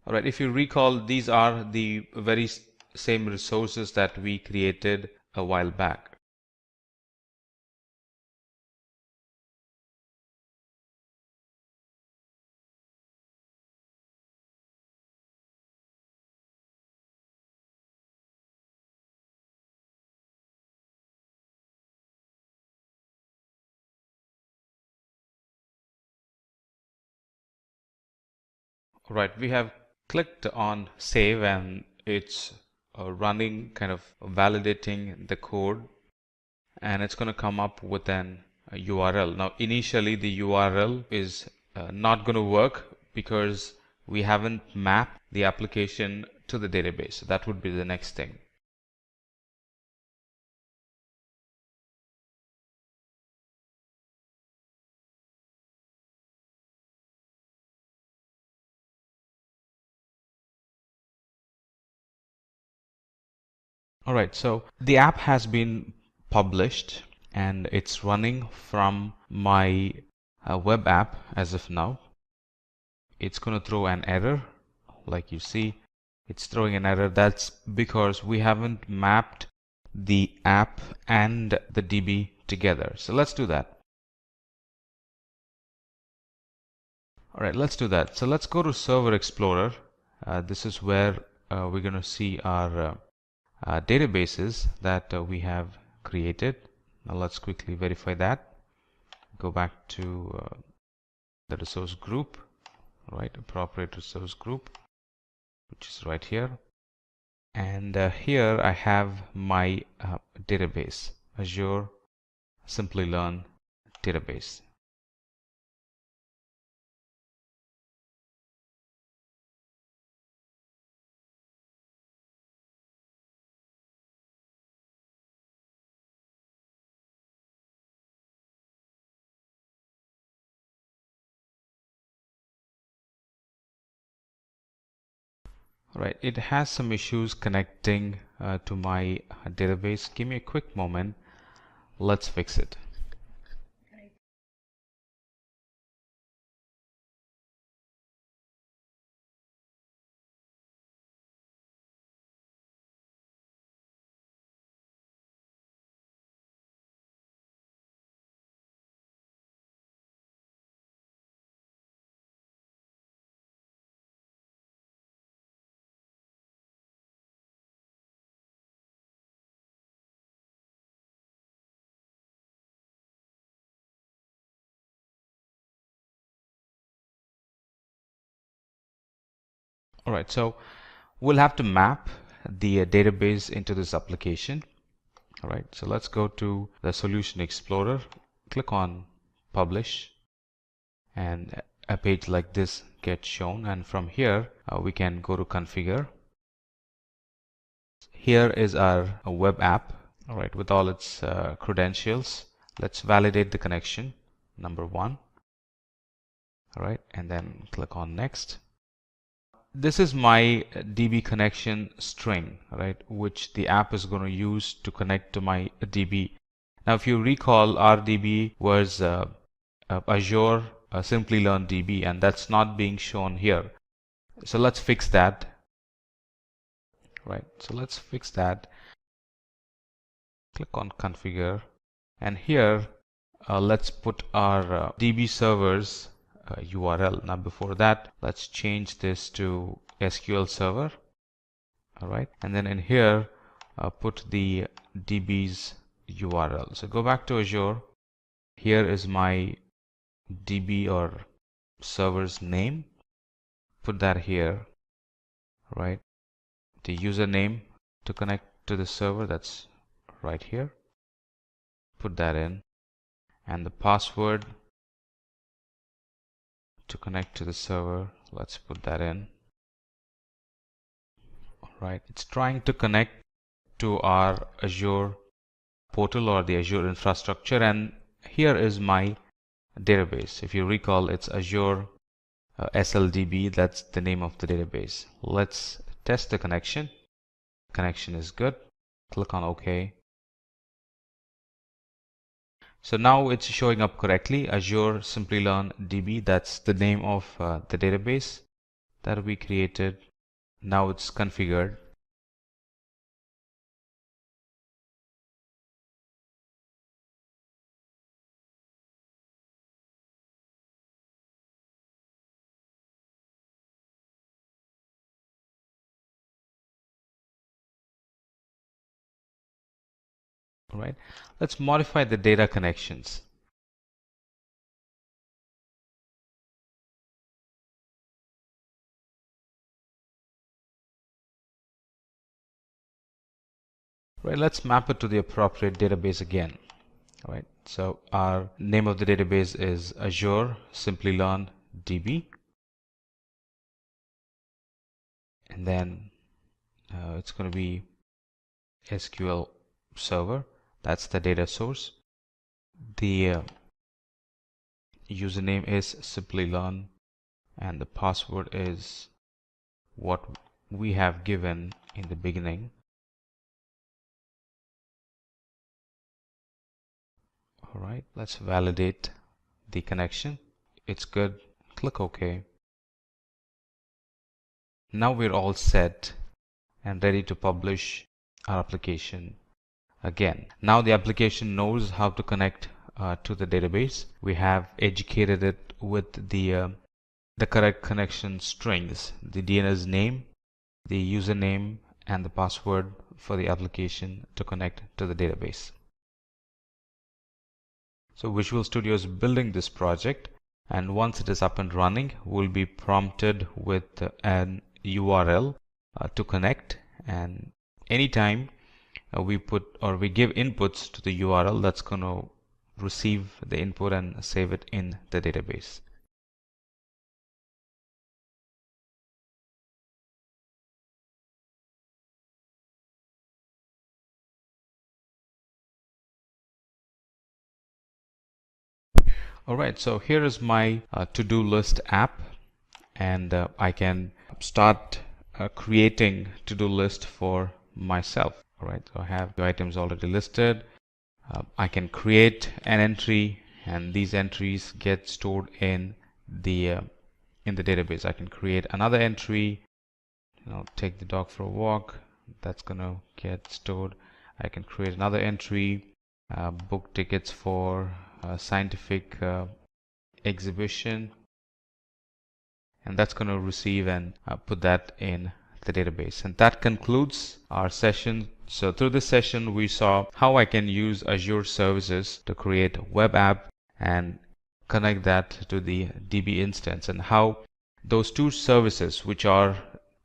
Speaker 6: Alright, if you recall, these are the very same resources that we created a while back. Right, we have clicked on save, and it's running, kind of validating the code, and it's going to come up with an URL. Now initially the URL is not going to work because we haven't mapped the application to the database. So that would be the next thing. Alright, so the app has been published and it's running from my web app as of now. It's going to throw an error. Like you see, it's throwing an error. That's because we haven't mapped the app and the DB together. So let's do that. Alright, let's do that. So let's go to Server Explorer. This is where we're going to see our databases that we have created. Now let's quickly verify that. Go back to the resource group, right? Appropriate resource group, which is right here. And here I have my database, Azure Simplilearn database. Right, it has some issues connecting to my database. Give me a quick moment. Let's fix it. All right, so we'll have to map the database into this application. All right, so let's go to the Solution Explorer, click on Publish, and a page like this gets shown. And from here, we can go to Configure. Here is our web app, all right, with all its credentials. Let's validate the connection, number 1. All right, and then click on Next. This is my DB connection string, right, which the app is going to use to connect to my DB. Now, if you recall, our DB was Azure Simplilearn DB, and that's not being shown here. So let's fix that. Right, so let's fix that. Click on Configure, and here let's put our DB servers URL. Now before that, let's change this to SQL Server. All right, and then in here put the DB's URL. So go back to Azure. Here is my DB or server's name. Put that here. Right, the username to connect to the server, that's right here. Put that in, and the password to connect to the server, let's put that in. All right, it's trying to connect to our Azure portal or the Azure infrastructure, and here is my database. If you recall, it's Azure SLDB. That's the name of the database. Let's test the connection. Connection is good. Click on OK. So now it's showing up correctly. Azure Simplilearn DB, that's the name of the database that we created. Now it's configured. All right, let's modify the data connections. Right, let's map it to the appropriate database again. All right, so our name of the database is Azure Simplilearn DB, and then it's going to be SQL Server. That's the data source. The username is Simplilearn, and the password is what we have given in the beginning. All right, let's validate the connection. It's good. Click OK. Now we're all set and ready to publish our application again. Now the application knows how to connect to the database. We have educated it with the correct connection strings, the DNS name, the username, and the password for the application to connect to the database. So Visual Studio is building this project, and once it is up and running, we'll be prompted with an URL to connect, and anytime we put or we give inputs to the URL, that's going to receive the input and save it in the database. Alright, so here is my to-do list app, and I can start creating to-do list for myself. All right, so I have the items already listed. I can create an entry, and these entries get stored in the database. I can create another entry. Take the dog for a walk. That's gonna get stored. I can create another entry. Book tickets for a scientific exhibition, and that's going to receive and put that in the database. And that concludes our session. So through this session we saw how I can use Azure services to create a web app and connect that to the DB instance, and how those two services which are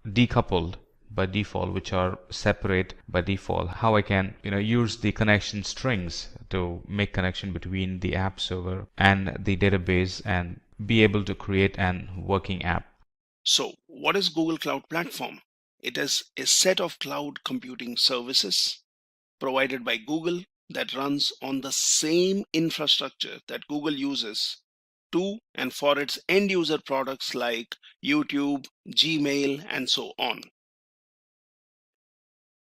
Speaker 6: decoupled by default, which are separate by default, how I can use the connection strings to make connection between the app server and the database and be able to create an working app.
Speaker 13: So what is Google Cloud Platform? It is a set of cloud computing services provided by Google that runs on the same infrastructure that Google uses to and for its end user products like YouTube, Gmail, and so on.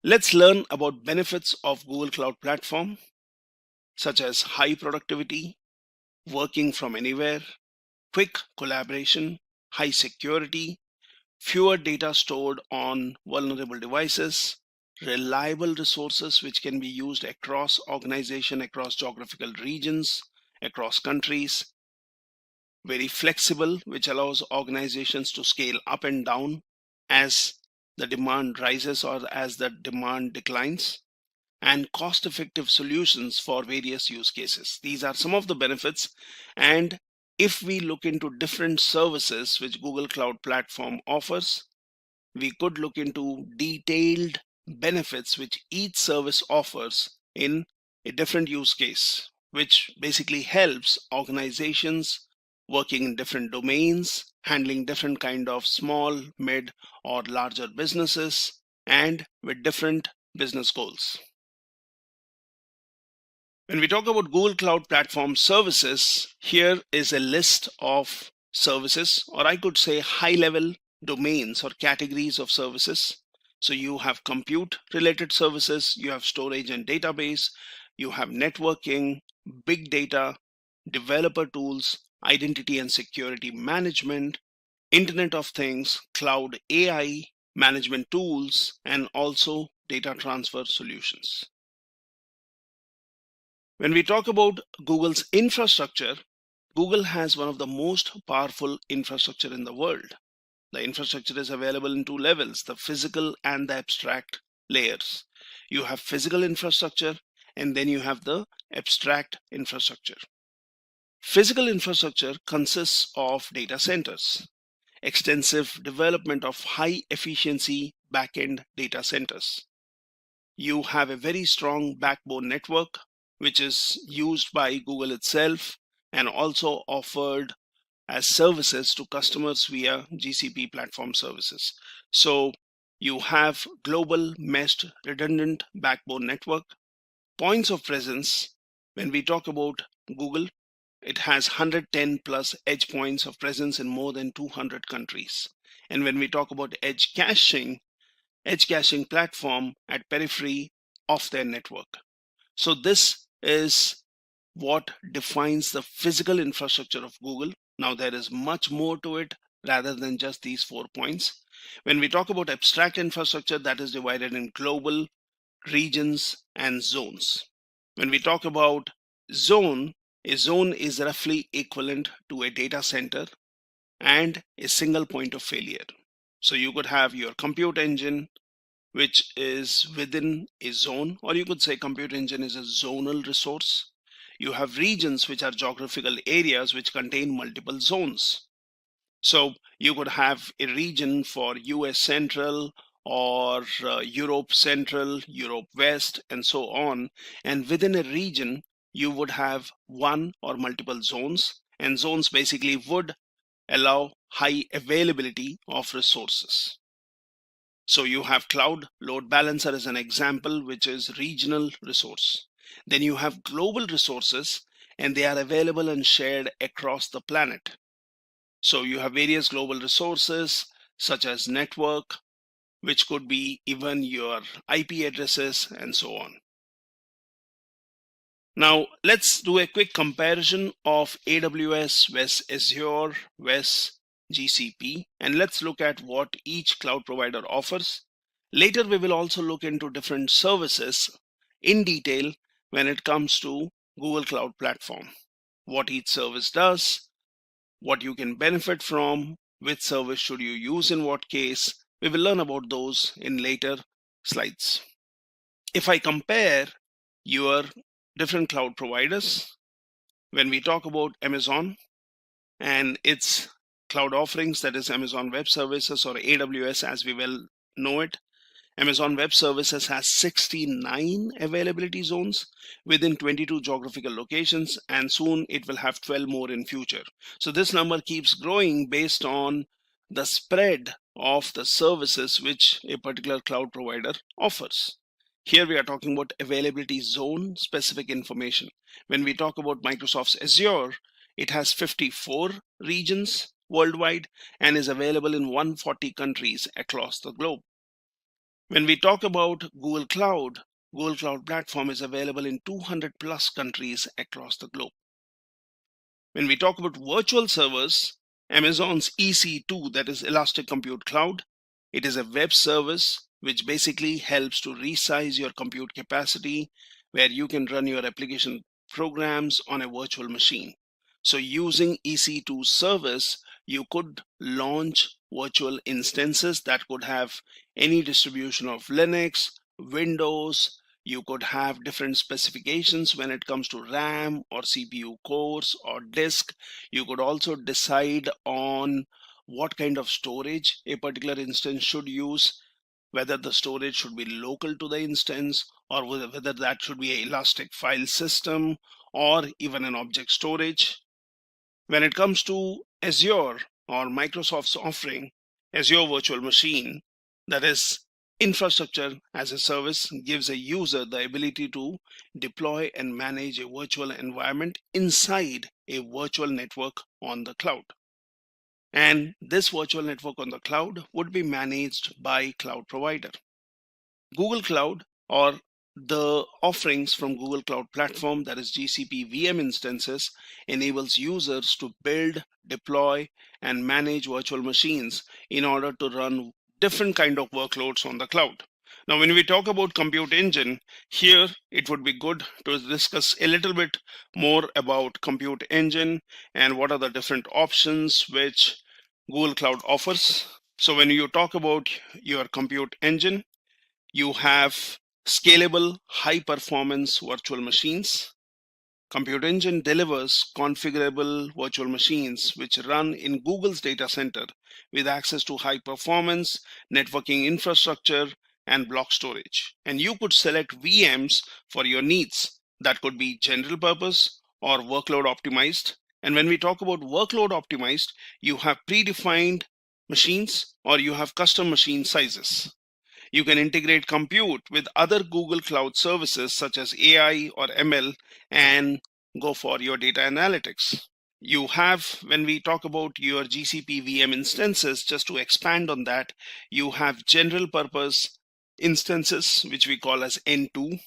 Speaker 13: Let's learn about benefits of Google Cloud Platform, such as high productivity, working from anywhere, quick collaboration, high security, fewer data stored on vulnerable devices, reliable resources which can be used across organization, across geographical regions, across countries, very flexible, which allows organizations to scale up and down as the demand rises or as the demand declines, and cost-effective solutions for various use cases. These are some of the benefits, and if we look into different services which Google Cloud Platform offers, we could look into detailed benefits which each service offers in a different use case, which basically helps organizations working in different domains, handling different kind of small, mid, or larger businesses, and with different business goals. When we talk about Google Cloud Platform services, here is a list of services, or I could say high-level domains or categories of services. So you have compute related services, you have storage and database, you have networking, big data, developer tools, identity and security management, Internet of Things, cloud AI, management tools, and also data transfer solutions. When we talk about Google's infrastructure, Google has one of the most powerful infrastructure in the world. The infrastructure is available in two levels, the physical and the abstract layers. You have physical infrastructure, and then you have the abstract infrastructure. Physical infrastructure consists of data centers, extensive development of high efficiency backend data centers. You have a very strong backbone network, which is used by Google itself and also offered as services to customers via GCP platform services. So you have global meshed redundant backbone network. Points of presence, when we talk about Google, it has 110 plus edge points of presence in more than 200 countries. And when we talk about edge caching platform at periphery of their network. So this is what defines the physical infrastructure of Google. Now there is much more to it rather than just these 4 points. When we talk about abstract infrastructure, that is divided in global, regions, and zones. When we talk about zone, a zone is roughly equivalent to a data center and a single point of failure. So you could have your compute engine, which is within a zone, or you could say compute engine is a zonal resource. You have regions, which are geographical areas which contain multiple zones. So you could have a region for US Central or Europe Central, Europe West, and so on. And within a region, you would have one or multiple zones, and zones basically would allow high availability of resources. So you have cloud load balancer as an example, which is regional resource. Then you have global resources, and they are available and shared across the planet. So you have various global resources such as network, which could be even your IP addresses and so on. Now, let's do a quick comparison of AWS vs Azure vs GCP, and let's look at what each cloud provider offers. Later, we will also look into different services in detail when it comes to Google Cloud Platform, what each service does, what you can benefit from, which service should you use in what case. We will learn about those in later slides. If I compare your different cloud providers, when we talk about Amazon and its cloud offerings, that is Amazon Web Services or AWS as we well know it, Amazon Web Services has 69 availability zones within 22 geographical locations, and soon it will have 12 more in future. So this number keeps growing based on the spread of the services which a particular cloud provider offers. Here we are talking about availability zone specific information. When we talk about Microsoft's Azure, it has 54 regions worldwide and is available in 140 countries across the globe. When we talk about Google Cloud Platform is available in 200 plus countries across the globe. When we talk about virtual servers, Amazon's EC2, that is Elastic Compute Cloud, it is a web service which basically helps to resize your compute capacity where you can run your application programs on a virtual machine. So using EC2 service, you could launch virtual instances that could have any distribution of Linux, Windows. You could have different specifications when it comes to RAM or CPU cores or disk. You could also decide on what kind of storage a particular instance should use, whether the storage should be local to the instance or whether that should be an elastic file system or even an object storage. When it comes to Azure or Microsoft's offering, Azure Virtual Machine, that is infrastructure as a service, gives a user the ability to deploy and manage a virtual environment inside a virtual network on the cloud. And this virtual network on the cloud would be managed by cloud provider. Google Cloud or the offerings from Google Cloud Platform, that is GCP VM instances, enables users to build, deploy, and manage virtual machines in order to run different kind of workloads on the cloud. Now, when we talk about compute engine, here it would be good to discuss a little bit more about compute engine and what are the different options which Google Cloud offers. So when you talk about your compute engine, you have scalable, high-performance virtual machines. Compute Engine delivers configurable virtual machines which run in Google's data center with access to high-performance networking infrastructure and block storage. And you could select VMs for your needs. That could be general purpose or workload optimized. And when we talk about workload optimized, you have predefined machines or you have custom machine sizes. You can integrate compute with other Google Cloud services such as AI or ML and go for your data analytics. You have, when we talk about your GCP VM instances, just to expand on that, you have general purpose instances, which we call as N2,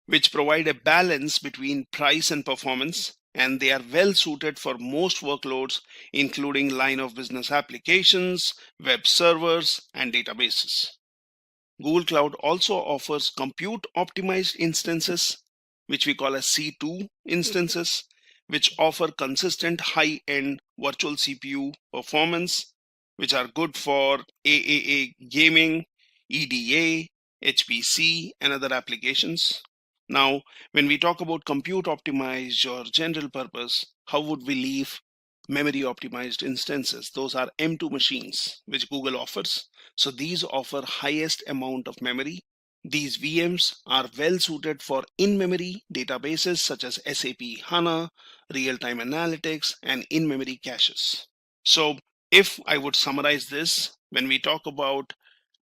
Speaker 13: which provide a balance between price and performance, and they are well suited for most workloads, including line of business applications, web servers, and databases. Google Cloud also offers compute optimized instances, which we call as C2 instances, which offer consistent high-end virtual CPU performance, which are good for AAA gaming, EDA, HPC, and other applications. Now, when we talk about compute optimized or general purpose, how would we leave memory optimized instances? Those are M2 machines, which Google offers. So these offer highest amount of memory. These VMs are well suited for in-memory databases such as SAP HANA, real-time analytics, and in-memory caches. So if I would summarize this, when we talk about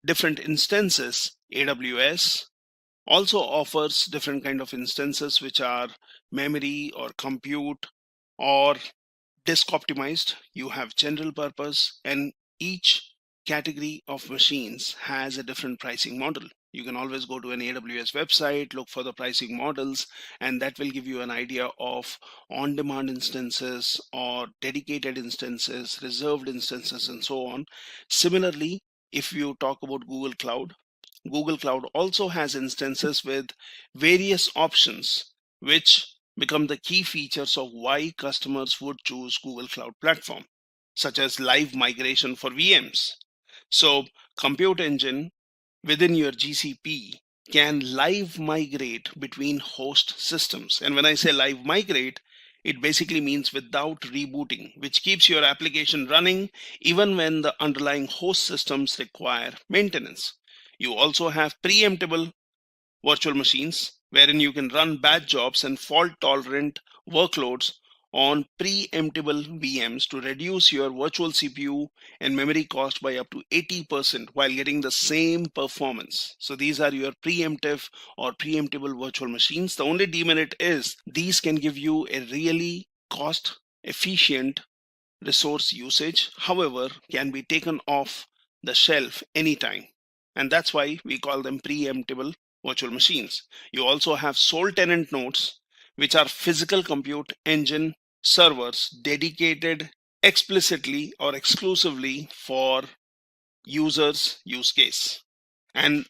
Speaker 13: different instances, AWS also offers different kind of instances which are memory or compute or disk optimized. You have general purpose, and each category of machines has a different pricing model. You can always go to an AWS website, look for the pricing models, and that will give you an idea of on-demand instances or dedicated instances, reserved instances, and so on. Similarly, if you talk about Google Cloud also has instances with various options, which become the key features of why customers would choose Google Cloud Platform, such as live migration for VMs. So Compute Engine within your GCP can live migrate between host systems. And when I say live migrate, it basically means without rebooting, which keeps your application running even when the underlying host systems require maintenance. You also have preemptible virtual machines, wherein you can run batch jobs and fault-tolerant workloads on preemptible VMs to reduce your virtual CPU and memory cost by up to 80% while getting the same performance. So these are your preemptive or preemptible virtual machines. The only demerit is these can give you a really cost-efficient resource usage, however, can be taken off the shelf anytime. And that's why we call them preemptible virtual machines. You also have sole tenant nodes, which are physical compute engine servers dedicated explicitly or exclusively for users' use case. And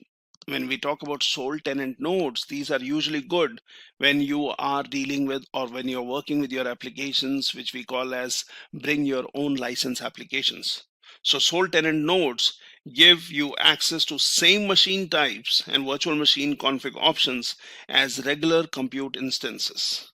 Speaker 13: when we talk about sole tenant nodes, these are usually good when you are dealing with or when you're working with your applications, which we call as bring your own license applications. So sole tenant nodes give you access to same machine types and virtual machine config options as regular compute instances.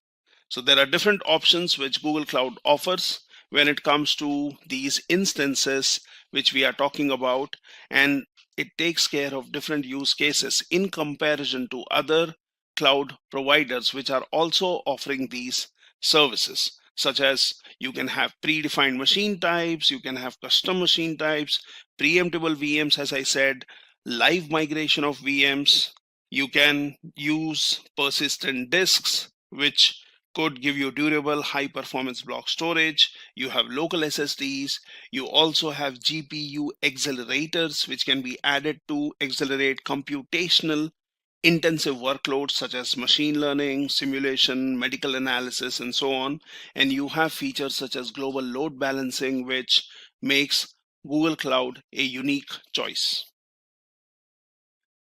Speaker 13: So there are different options which Google Cloud offers when it comes to these instances which we are talking about, and it takes care of different use cases in comparison to other cloud providers which are also offering these services, such as you can have predefined machine types, you can have custom machine types, preemptible VMs, as I said, live migration of VMs, you can use persistent disks, which could give you durable high performance block storage. You have local SSDs. You also have GPU accelerators, which can be added to accelerate computational intensive workloads such as machine learning, simulation, medical analysis, and so on. And you have features such as global load balancing, which makes Google Cloud a unique choice.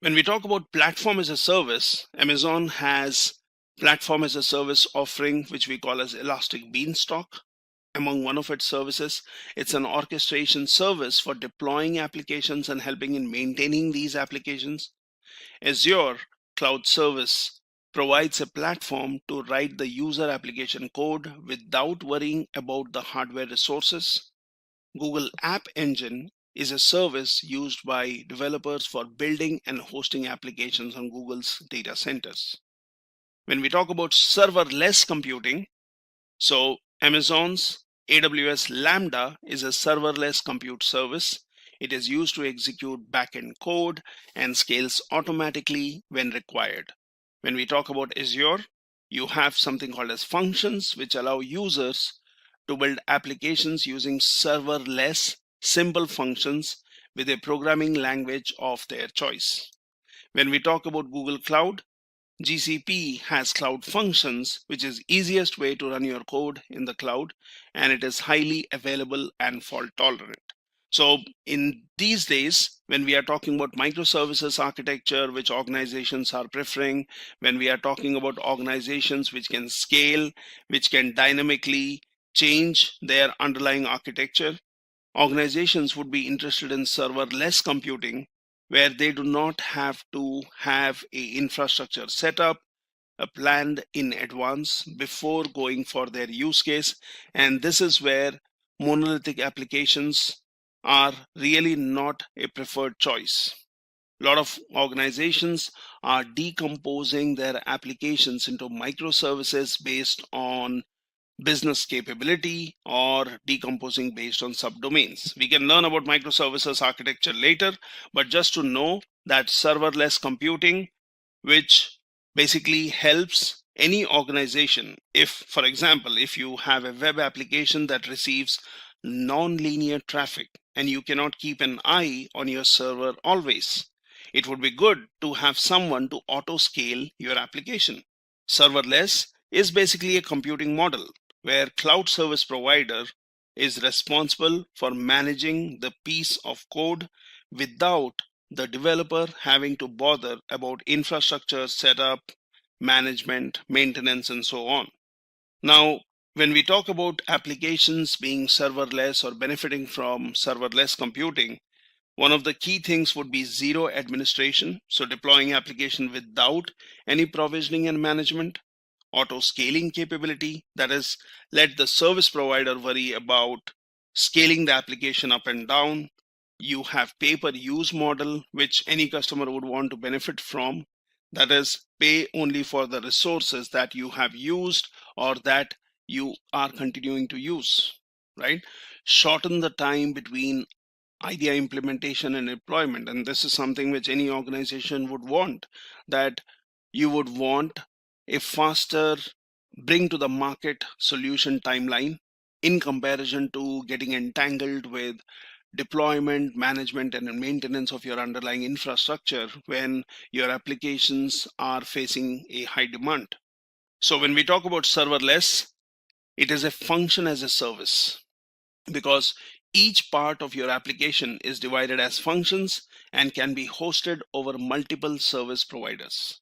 Speaker 13: When we talk about platform as a service, Amazon has platform as a service offering, which we call as Elastic Beanstalk. Among one of its services, it's an orchestration service for deploying applications and helping in maintaining these applications. Azure Cloud Service provides a platform to write the user application code without worrying about the hardware resources. Google App Engine is a service used by developers for building and hosting applications on Google's data centers. When we talk about serverless computing, so Amazon's AWS Lambda is a serverless compute service. It is used to execute backend code and scales automatically when required. When we talk about Azure, you have something called as functions, which allow users to build applications using serverless simple functions with a programming language of their choice. When we talk about Google Cloud, GCP has cloud functions, which is easiest way to run your code in the cloud, and it is highly available and fault tolerant. So in these days, when we are talking about microservices architecture, which organizations are preferring, when we are talking about organizations which can scale, which can dynamically change their underlying architecture, organizations would be interested in serverless computing, where they do not have to have an infrastructure set up, planned in advance before going for their use case. And this is where monolithic applications are really not a preferred choice. A lot of organizations are decomposing their applications into microservices based on business capability or decomposing based on subdomains. We can learn about microservices architecture later, but just to know that serverless computing, which basically helps any organization, if, for example, if you have a web application that receives non-linear traffic, and you cannot keep an eye on your server always. It would be good to have someone to auto-scale your application. Serverless is basically a computing model where cloud service provider is responsible for managing the piece of code without the developer having to bother about infrastructure setup, management, maintenance, and so on. Now, when we talk about applications being serverless or benefiting from serverless computing, one of the key things would be zero administration, so deploying application without any provisioning and management. Auto scaling capability, that is, let the service provider worry about scaling the application up and down. You have pay-per-use model, which any customer would want to benefit from. That is, pay only for the resources that you have used or that you are continuing to use, right? Shorten the time between idea implementation and deployment. And this is something which any organization would want, that you would want a faster bring to the market solution timeline in comparison to getting entangled with deployment, management, and maintenance of your underlying infrastructure when your applications are facing a high demand. So when we talk about serverless, it is a function as a service, because each part of your application is divided as functions and can be hosted over multiple service providers.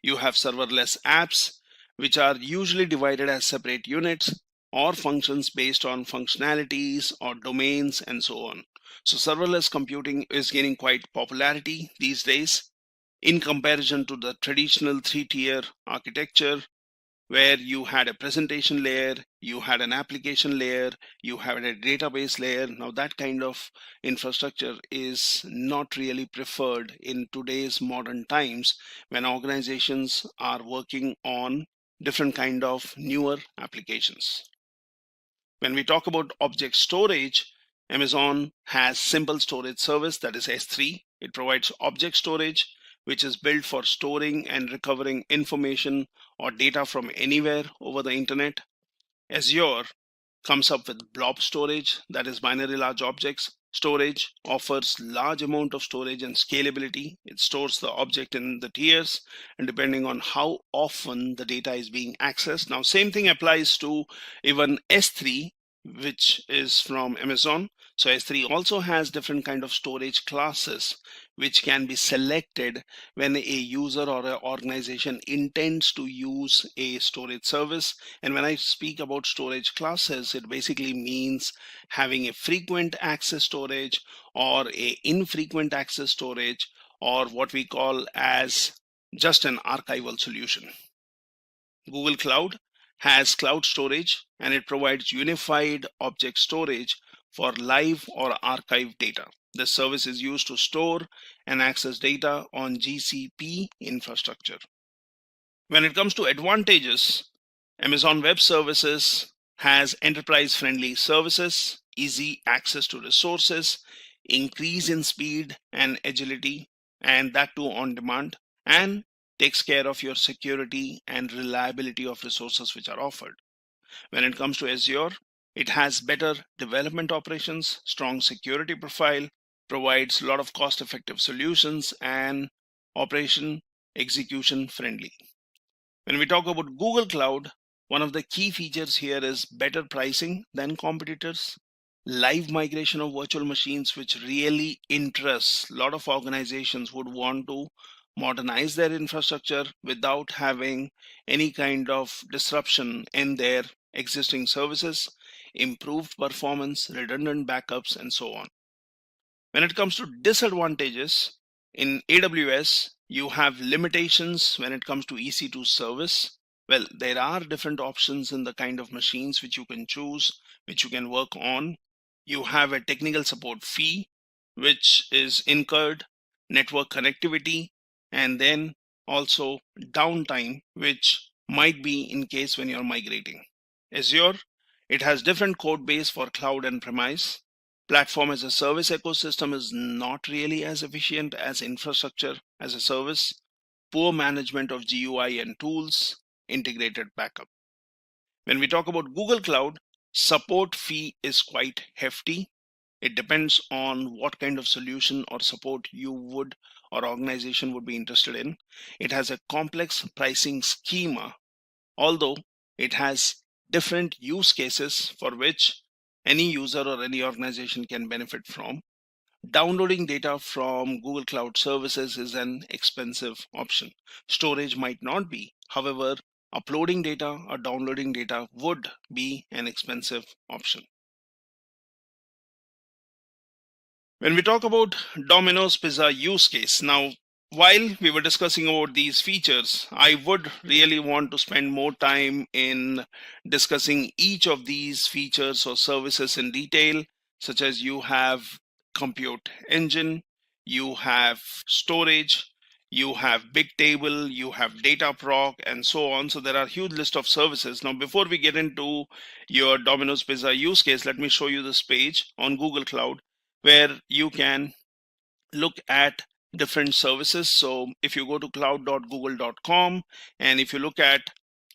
Speaker 13: You have serverless apps, which are usually divided as separate units or functions based on functionalities or domains and so on. So serverless computing is gaining quite popularity these days in comparison to the traditional three-tier architecture, where you had a presentation layer, you had an application layer, you had a database layer. Now that kind of infrastructure is not really preferred in today's modern times when organizations are working on different kind of newer applications. When we talk about object storage, Amazon has simple storage service, that is S3. It provides object storage, which is built for storing and recovering information or data from anywhere over the internet. Azure comes up with blob storage, that is binary large objects storage, offers large amount of storage and scalability. It stores the object in the tiers and depending on how often the data is being accessed. Now same thing applies to even S3, which is from Amazon. So S3 also has different kind of storage classes which can be selected when a user or an organization intends to use a storage service. And when I speak about storage classes, it basically means having a frequent access storage or a infrequent access storage, or what we call as just an archival solution. Google Cloud has cloud storage, and it provides unified object storage for live or archive data. This service is used to store and access data on GCP infrastructure. When it comes to advantages, Amazon Web Services has enterprise-friendly services, easy access to resources, increase in speed and agility, and that too on demand, and takes care of your security and reliability of resources which are offered. When it comes to Azure, it has better development operations, strong security profile, provides a lot of cost-effective solutions, and operation execution friendly. When we talk about Google Cloud, one of the key features here is better pricing than competitors, live migration of virtual machines, which really interests a lot of organizations would want to modernize their infrastructure without having any kind of disruption in their existing services, improved performance, redundant backups, and so on. When it comes to disadvantages, in AWS, you have limitations when it comes to EC2 service. Well, there are different options in the kind of machines which you can choose, which you can work on. You have a technical support fee, which is incurred, network connectivity, and then also downtime, which might be in case when you're migrating. Azure, it has different code base for cloud and premise. Platform as a service ecosystem is not really as efficient as infrastructure as a service. Poor management of GUI and tools, integrated backup. When we talk about Google Cloud, Support fee is quite hefty. It depends on what kind of solution or support you would or organization would be interested in. It has a complex pricing schema, although it has different use cases for which any user or any organization can benefit from. Downloading data from Google Cloud Services is an expensive option. Storage might not be. However, uploading data or downloading data would be an expensive option. When we talk about Domino's Pizza use case, now while we were discussing about these features, I would really want to spend more time in discussing each of these features or services in detail, such as you have compute engine, you have storage, you have big table, you have data proc, and so on. So there are a huge list of services. Now, before we get into your Domino's Pizza use case, let me show you this page on Google Cloud where you can look at different services. So if you go to cloud.google.com and if you look at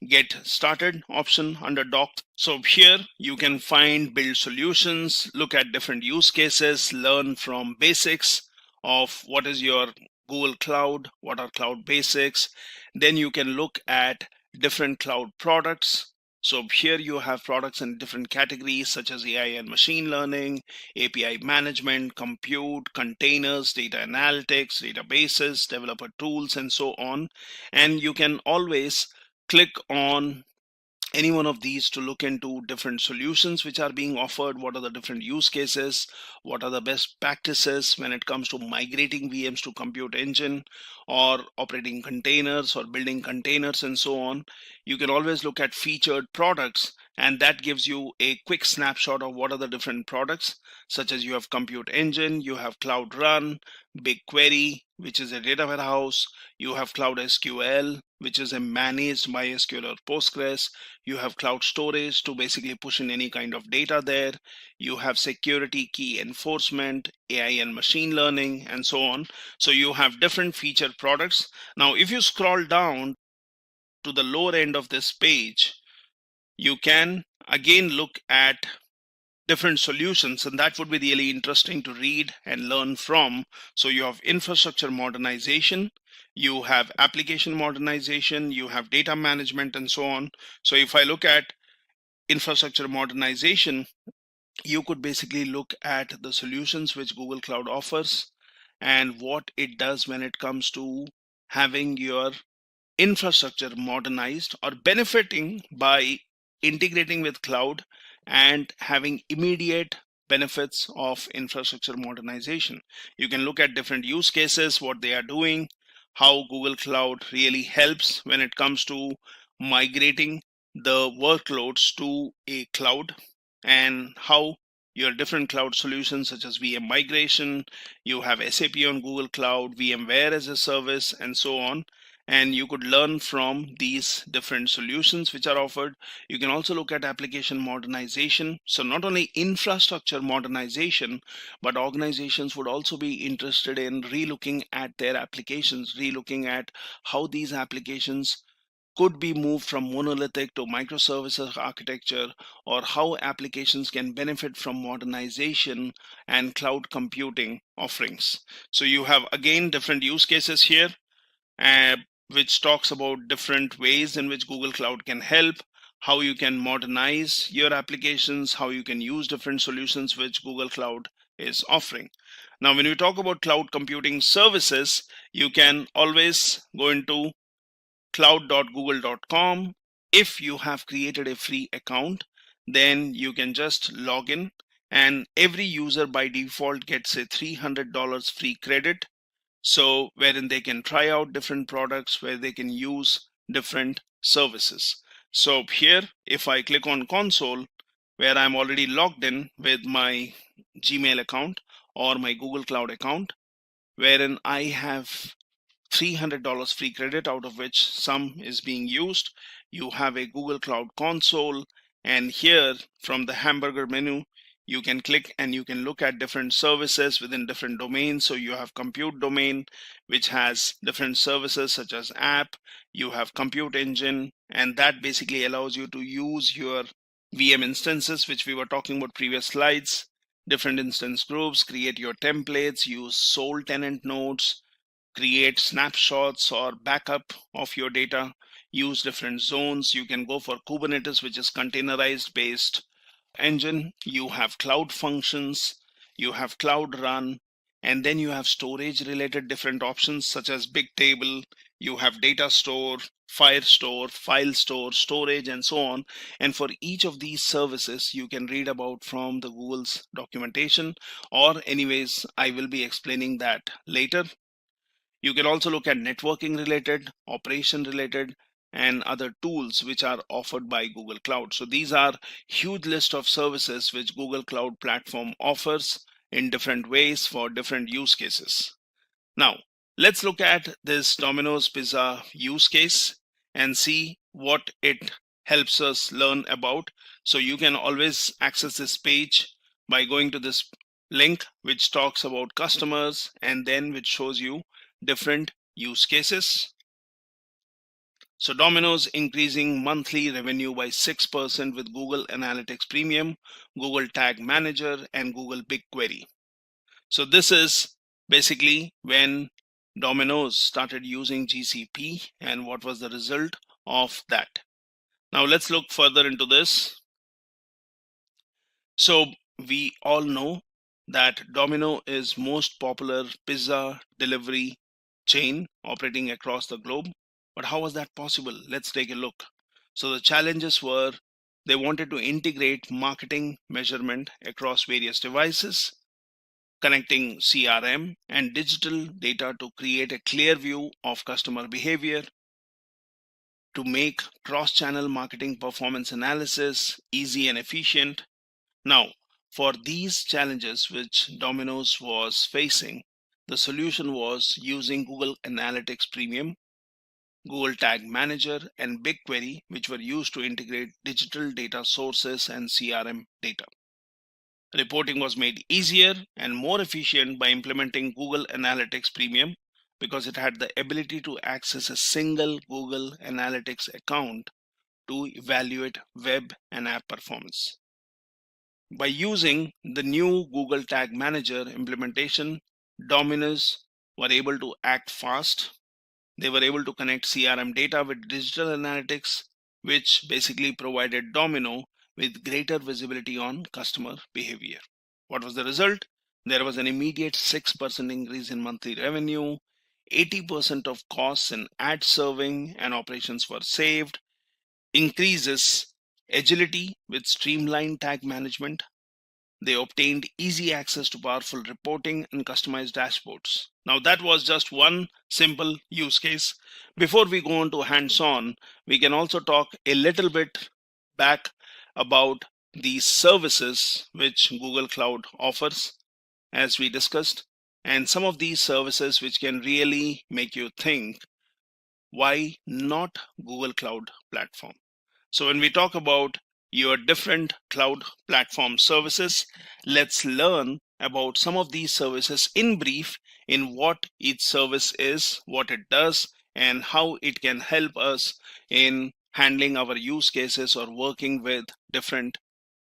Speaker 13: get started option under doc, so here you can find build solutions, look at different use cases, learn from basics of what is your Google Cloud, what are cloud basics. Then you can look at different cloud products. So here you have products in different categories such as AI and machine learning, API management, compute, containers, data analytics, databases, developer tools, and so on. And you can always click on any one of these to look into different solutions which are being offered, what are the different use cases, what are the best practices when it comes to migrating VMs to compute engine or operating containers or building containers and so on. You can always look at featured products, and that gives you a quick snapshot of what are the different products, such as you have compute engine, you have Cloud Run, BigQuery, which is a data warehouse, you have Cloud SQL, which is a managed MySQL or Postgres, you have cloud storage to basically push in any kind of data there, you have security key enforcement, AI and machine learning, and so on. So you have different featured products. Now if you scroll down to the lower end of this page, you can again look at different solutions, and that would be really interesting to read and learn from. So you have infrastructure modernization, you have application modernization, you have data management, and so on. So if I look at infrastructure modernization, you could basically look at the solutions which Google Cloud offers and what it does when it comes to having your infrastructure modernized or benefiting by integrating with cloud and having immediate benefits of infrastructure modernization. You can look at different use cases, what they are doing, how Google Cloud really helps when it comes to migrating the workloads to a cloud, and how your different cloud solutions such as VM migration, you have SAP on Google Cloud, VMware as a service, and so on. And you could learn from these different solutions which are offered. You can also look at application modernization. So not only infrastructure modernization, but organizations would also be interested in relooking at their applications, relooking at how these applications could be moved from monolithic to microservices architecture, or how applications can benefit from modernization and cloud computing offerings. So you have again different use cases here, which talks about different ways in which Google Cloud can help, how you can modernize your applications, how you can use different solutions which Google Cloud is offering. Now, when we talk about cloud computing services, you can always go into cloud.google.com. If you have created a free account, then you can just log in, and every user by default gets a $300 free credit, so wherein they can try out different products, where they can use different services. So here, if I click on console, where I'm already logged in with my Gmail account or my Google Cloud account, wherein I have $300 free credit, out of which some is being used. You have a Google Cloud console, and here from the hamburger menu, you can click and you can look at different services within different domains. So you have compute domain, which has different services such as app. You have compute engine, and that basically allows you to use your VM instances, which we were talking about previous slides, different instance groups, create your templates, use sole tenant nodes, create snapshots or backup of your data, use different zones. You can go for Kubernetes, which is containerized based engine. You have cloud functions, you have cloud run, and then you have storage related different options such as Bigtable, you have data store, Firestore, file store, storage, and so on. And for each of these services, you can read about from the Google's documentation, or anyways, I will be explaining that later. You can also look at networking related, operation related, and other tools which are offered by Google Cloud. So these are huge list of services which Google Cloud Platform offers in different ways for different use cases. Now, let's look at this Domino's Pizza use case and see what it helps us learn about. So you can always access this page by going to this link which talks about customers and then which shows you different use cases. So Domino's increasing monthly revenue by 6% with Google Analytics Premium, Google Tag Manager, and Google BigQuery. So this is basically when Domino's started using GCP and what was the result of that. Now let's look further into this. So we all know that Domino is most popular pizza delivery chain operating across the globe. But how was that possible? Let's take a look. So the challenges were they wanted to integrate marketing measurement across various devices, connecting CRM and digital data to create a clear view of customer behavior, to make cross-channel marketing performance analysis easy and efficient. Now, for these challenges which Domino's was facing, the solution was using Google Analytics Premium, Google Tag Manager, and BigQuery, which were used to integrate digital data sources and CRM data. Reporting was made easier and more efficient by implementing Google Analytics Premium because it had the ability to access a single Google Analytics account to evaluate web and app performance. By using the new Google Tag Manager implementation, Domino's were able to act fast. They were able to connect CRM data with digital analytics, which basically provided Domino with greater visibility on customer behavior. What was the result? There was an immediate 6% increase in monthly revenue, 80% of costs in ad serving and operations were saved, increases agility with streamlined tag management. They obtained easy access to powerful reporting and customized dashboards. Now that was just one simple use case. Before we go on to hands-on, we can also talk a little bit back about these services which Google Cloud offers, as we discussed, and some of these services which can really make you think, why not Google Cloud Platform? So when we talk about your different cloud platform services, let's learn about some of these services in brief, in what each service is, what it does, and how it can help us in handling our use cases or working with different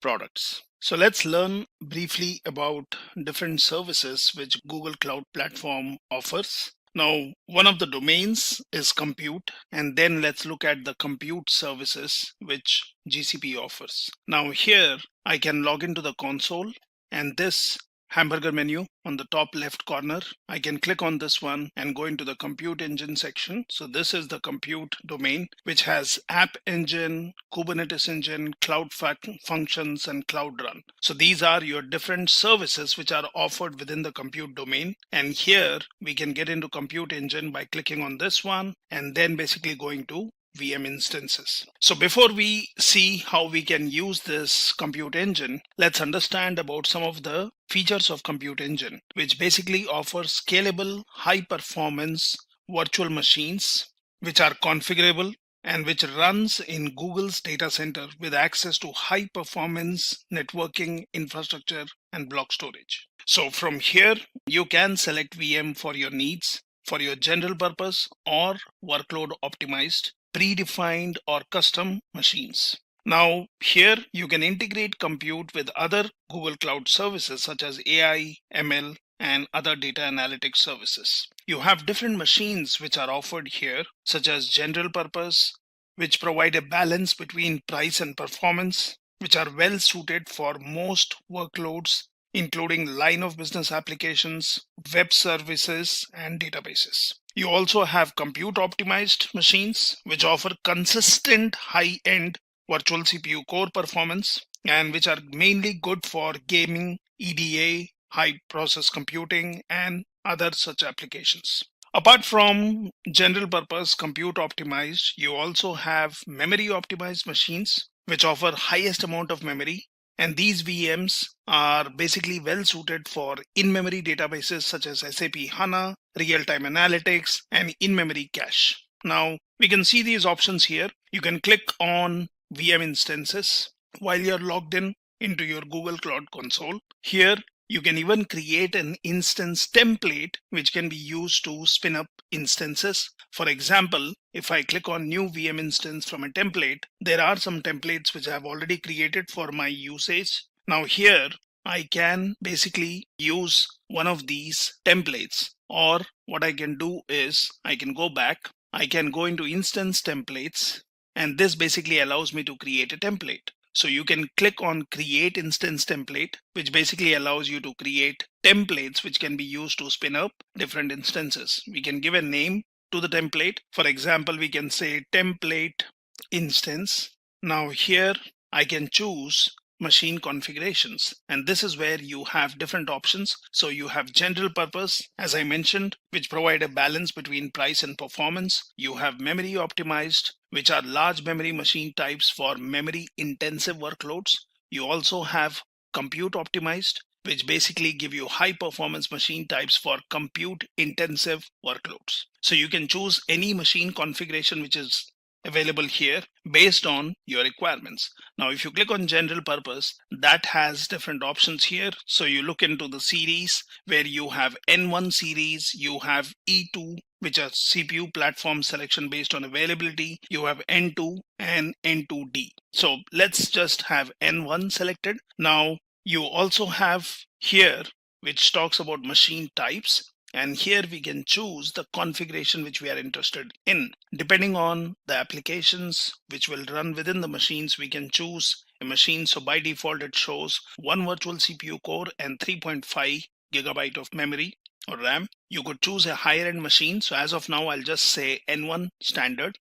Speaker 13: products. So let's learn briefly about different services which Google Cloud Platform offers. Now, one of the domains is compute, and then let's look at the compute services which GCP offers. Now here I can log into the console, and this hamburger menu on the top left corner, I can click on this one and go into the compute engine section. So this is the compute domain, which has app engine, Kubernetes engine, cloud functions, and cloud run. So these are your different services which are offered within the compute domain. And here we can get into compute engine by clicking on this one and then basically going to VM instances. So before we see how we can use this compute engine, let's understand about some of the features of compute engine, which basically offers scalable, high performance virtual machines, which are configurable and which runs in Google's data center with access to high performance networking infrastructure and block storage. So from here, you can select VM for your needs, for your general purpose or workload optimized, predefined or custom machines. Now here you can integrate compute with other Google Cloud services such as AI, ML, and other data analytics services. You have different machines which are offered here, such as general purpose, which provide a balance between price and performance, which are well suited for most workloads, including line of business applications, web services, and databases. You also have compute optimized machines, which offer consistent high-end virtual CPU core performance and which are mainly good for gaming, EDA, high process computing, and other such applications. Apart from general purpose compute optimized, you also have memory optimized machines which offer highest amount of memory, and these VMs are basically well suited for in-memory databases such as SAP HANA, real-time analytics, and in-memory cache. Now we can see these options here. You can click on VM instances while you're logged in into your Google Cloud Console. Here you can even create an instance template which can be used to spin up instances. For example, if I click on new VM instance from a template, there are some templates which I have already created for my usage. Now here I can basically use one of these templates, or what I can do is I can go back, I can go into instance templates, and this basically allows me to create a template. So you can click on create instance template, which basically allows you to create templates which can be used to spin up different instances. We can give a name to the template. For example, we can say template instance. Now here I can choose machine configurations, and this is where you have different options. So you have general purpose, as I mentioned, which provide a balance between price and performance. You have memory optimized, which are large memory machine types for memory intensive workloads. You also have compute optimized, which basically give you high performance machine types for compute intensive workloads. So you can choose any machine configuration which is available here based on your requirements. Now if you click on general purpose, that has different options here. So you look into the series where you have N1 series, you have E2, which are CPU platform selection based on availability, you have N2 and N2D. So let's just have N1 selected. Now you also have here which talks about machine types, and here we can choose the configuration which we are interested in. Depending on the applications which will run within the machines, we can choose a machine. So by default it shows 1 virtual CPU core and 3.5 gigabyte of memory or RAM. You could choose a higher end machine. So as of now I'll just say N1 standard.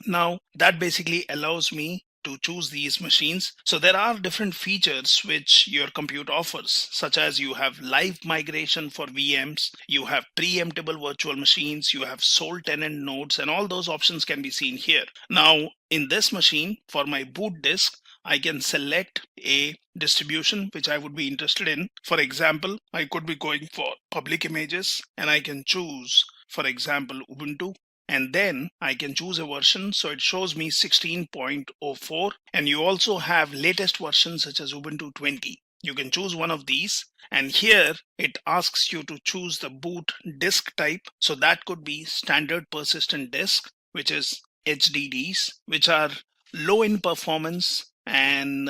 Speaker 13: Now that basically allows me to choose these machines. So there are different features which your compute offers, such as you have live migration for VMs, you have preemptible virtual machines, you have sole tenant nodes, and all those options can be seen here. Now in this machine, for my boot disk, I can select a distribution which I would be interested in. For example, I could be going for public images, and I can choose, for example, Ubuntu. And then I can choose a version. So it shows me 16.04. And you also have latest versions such as Ubuntu 20. You can choose one of these. And here it asks you to choose the boot disk type. So that could be standard persistent disk, which is HDDs, which are low in performance and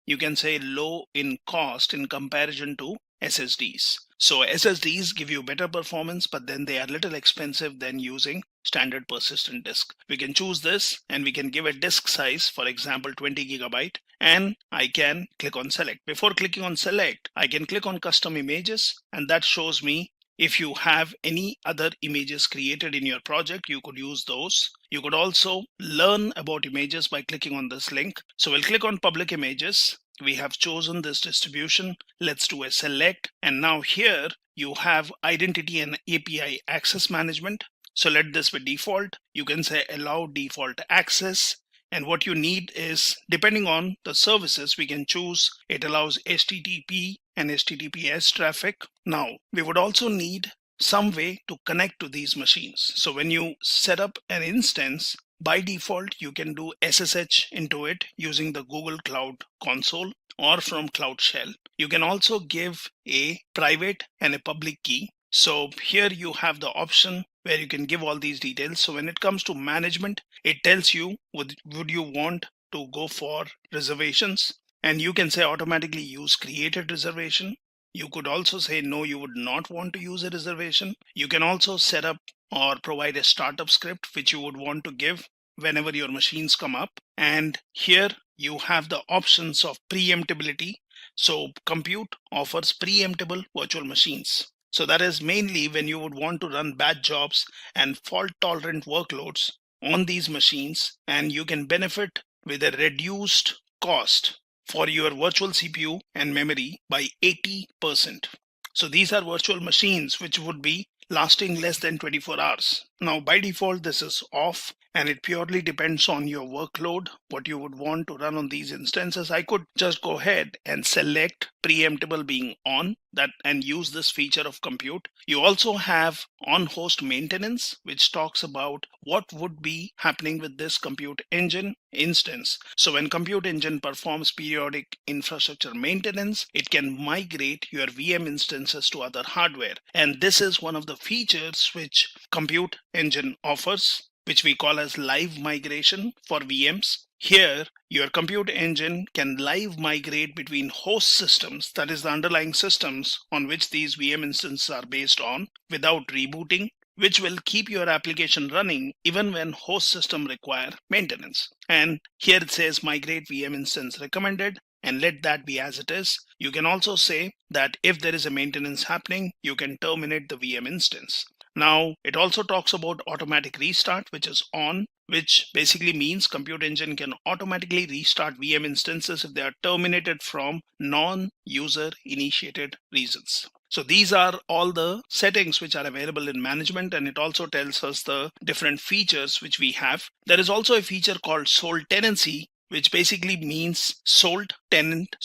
Speaker 13: you can say low in cost in comparison to SSDs. So SSDs give you better performance, but then they are a little expensive than using standard persistent disk. We can choose this and we can give a disk size, for example, 20 gigabyte, and I can click on select. Before clicking on select, I can click on custom images, and that shows me if you have any other images created in your project, you could use those. You could also learn about images by clicking on this link. So we'll click on public images. We have chosen this distribution. Let's do a select. And now here you have identity and API access management. So let this be default. You can say allow default access. And what you need is, depending on the services, we can choose it allows HTTP and HTTPS traffic. Now, we would also need some way to connect to these machines. So when you set up an instance, by default, you can do SSH into it using the Google Cloud Console or from Cloud Shell. You can also give a private and a public key. So here you have the option where you can give all these details. So when it comes to management, it tells you would you want to go for reservations, and you can say automatically use created reservation. You could also say no, you would not want to use a reservation. You can also set up or provide a startup script which you would want to give whenever your machines come up. And here you have the options of preemptibility. So compute offers preemptible virtual machines. So that is mainly when you would want to run batch jobs and fault tolerant workloads on these machines, and you can benefit with a reduced cost for your virtual CPU and memory by 80%. So these are virtual machines which would be lasting less than 24 hours. Now by default this is off, and it purely depends on your workload, what you would want to run on these instances. I could just go ahead and select preemptible being on that and use this feature of compute. You also have on host maintenance, which talks about what would be happening with this compute engine instance. So when compute engine performs periodic infrastructure maintenance, it can migrate your VM instances to other hardware. And this is one of the features which compute engine offers, which we call as live migration for VMs. Here, your compute engine can live migrate between host systems, that is the underlying systems on which these VM instances are based on, without rebooting, which will keep your application running even when host system require maintenance. And here it says migrate VM instance recommended, and let that be as it is. You can also say that if there is a maintenance happening, you can terminate the VM instance. Now, it also talks about automatic restart, which is on, which basically means compute engine can automatically restart VM instances if they are terminated from non-user initiated reasons. So these are all the settings which are available in management, and it also tells us the different features which we have. There is also a feature called sole tenancy, which basically means sole tenant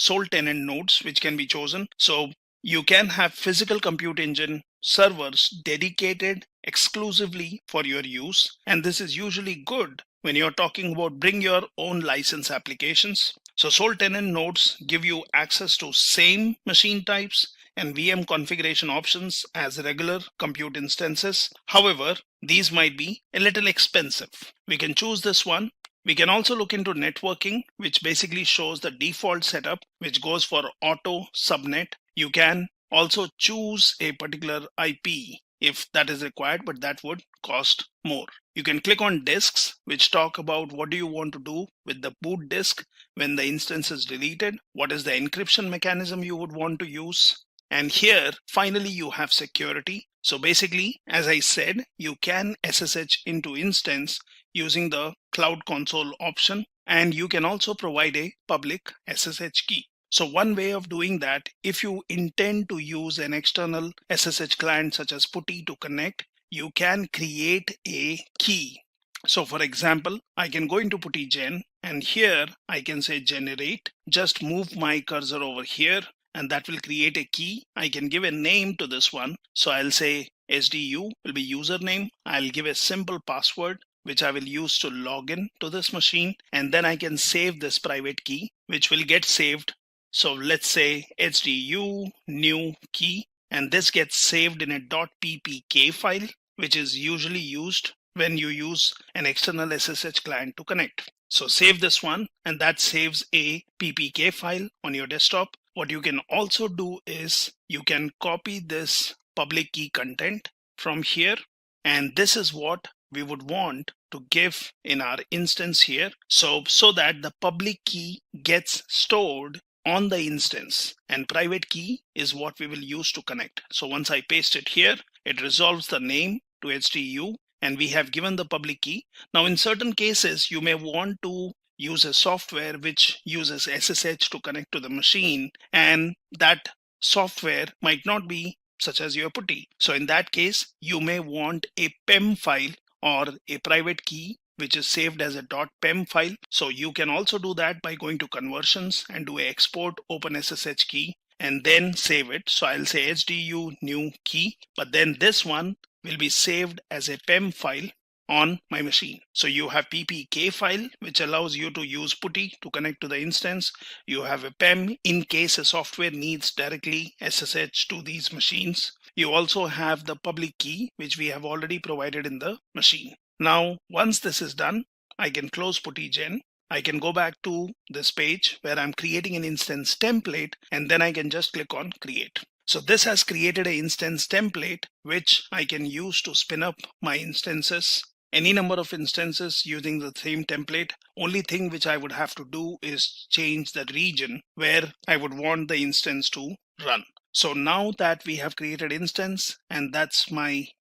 Speaker 13: nodes which can be chosen. So you can have physical compute engine servers dedicated exclusively for your use, and this is usually good when you're talking about bring your own license applications. So sole tenant nodes give you access to same machine types and VM configuration options as regular compute instances. However, these might be a little expensive. We can choose this one. We can also look into networking, which basically shows the default setup, which goes for auto subnet. You can also choose a particular IP if that is required, but that would cost more. You can click on disks, which talk about what do you want to do with the boot disk when the instance is deleted, what is the encryption mechanism you would want to use. And here, finally, you have security. So basically, as I said, you can SSH into instance using the Cloud Console option, and you can also provide a public SSH key. So one way of doing that, if you intend to use an external SSH client such as PuTTY to connect, you can create a key. So for example, I can go into PuTTY Gen, and here I can say generate, just move my cursor over here, and that will create a key. I can give a name to this one. So I'll say SDU will be username. I'll give a simple password, which I will use to log in to this machine. And then I can save this private key, which will get saved. So let's say SDU new key, and this gets saved in a .ppk file, which is usually used when you use an external SSH client to connect. So save this one, and that saves a ppk file on your desktop. What you can also do is you can copy this public key content from here, and this is what we would want to give in our instance here. So that the public key gets stored on the instance, and private key is what we will use to connect. So once I paste it here, it resolves the name to HDU, and we have given the public key. Now in certain cases, you may want to use a software which uses SSH to connect to the machine, and that software might not be such as your PuTTY. So in that case, you may want a PEM file or a private key which is saved as a .pem file. So you can also do that by going to conversions and do a export OpenSSH key and then save it. So I'll say HDU new key, but then this one will be saved as a PEM file on my machine. So you have ppk file, which allows you to use PuTTY to connect to the instance. You have a PEM in case a software needs directly SSH to these machines. You also have the public key, which we have already provided in the machine. Now, once this is done, I can close PuTTY Gen, I can go back to this page where I'm creating an instance template, and then I can just click on create. So this has created an instance template which I can use to spin up my instances, any number of instances using the same template. Only thing which I would have to do is change the region where I would want the instance to run. So now that we have created instance, and that's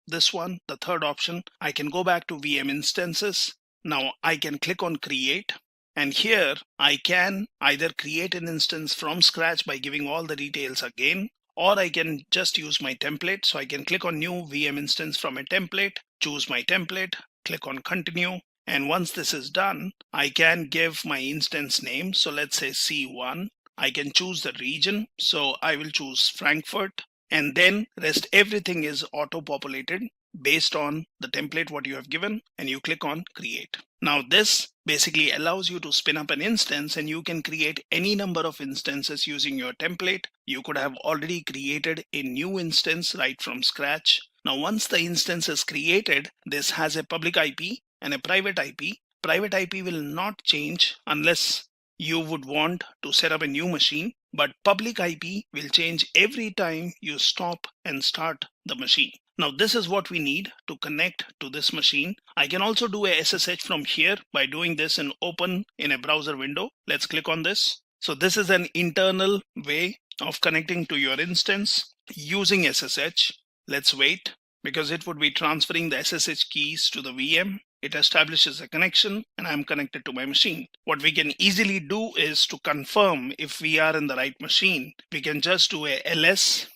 Speaker 13: this one, the third option, I can go back to VM instances. Now I can click on create. And here I can either create an instance from scratch by giving all the details again, or I can just use my template. So I can click on new VM instance from a template, choose my template, click on continue. And once this is done, I can give my instance name. So let's say C1. I can choose the region. So I will choose Frankfurt, and then rest everything is auto populated based on the template what you have given, and you click on create. Now this basically allows you to spin up an instance, and you can create any number of instances using your template. You could have already created a new instance right from scratch. Now once the instance is created, this has a public IP and a private IP. Private IP will not change unless you would want to set up a new machine, but public IP will change every time you stop and start the machine. Now this is what we need to connect to this machine. I can also do a SSH from here by doing this and open in a browser window. Let's click on this. So this is an internal way of connecting to your instance using SSH. Let's wait, because it would be transferring the SSH keys to the VM. It establishes a connection, and I'm connected to my machine. What we can easily do is to confirm if we are in the right machine. We can just do a ls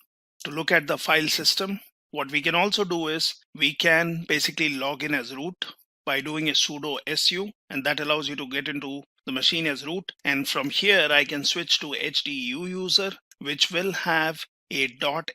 Speaker 13: to look at the file system. What we can also do is we can basically log in as root by doing a sudo su, and that allows you to get into the machine as root. And from here I can switch to HDU user, which will have a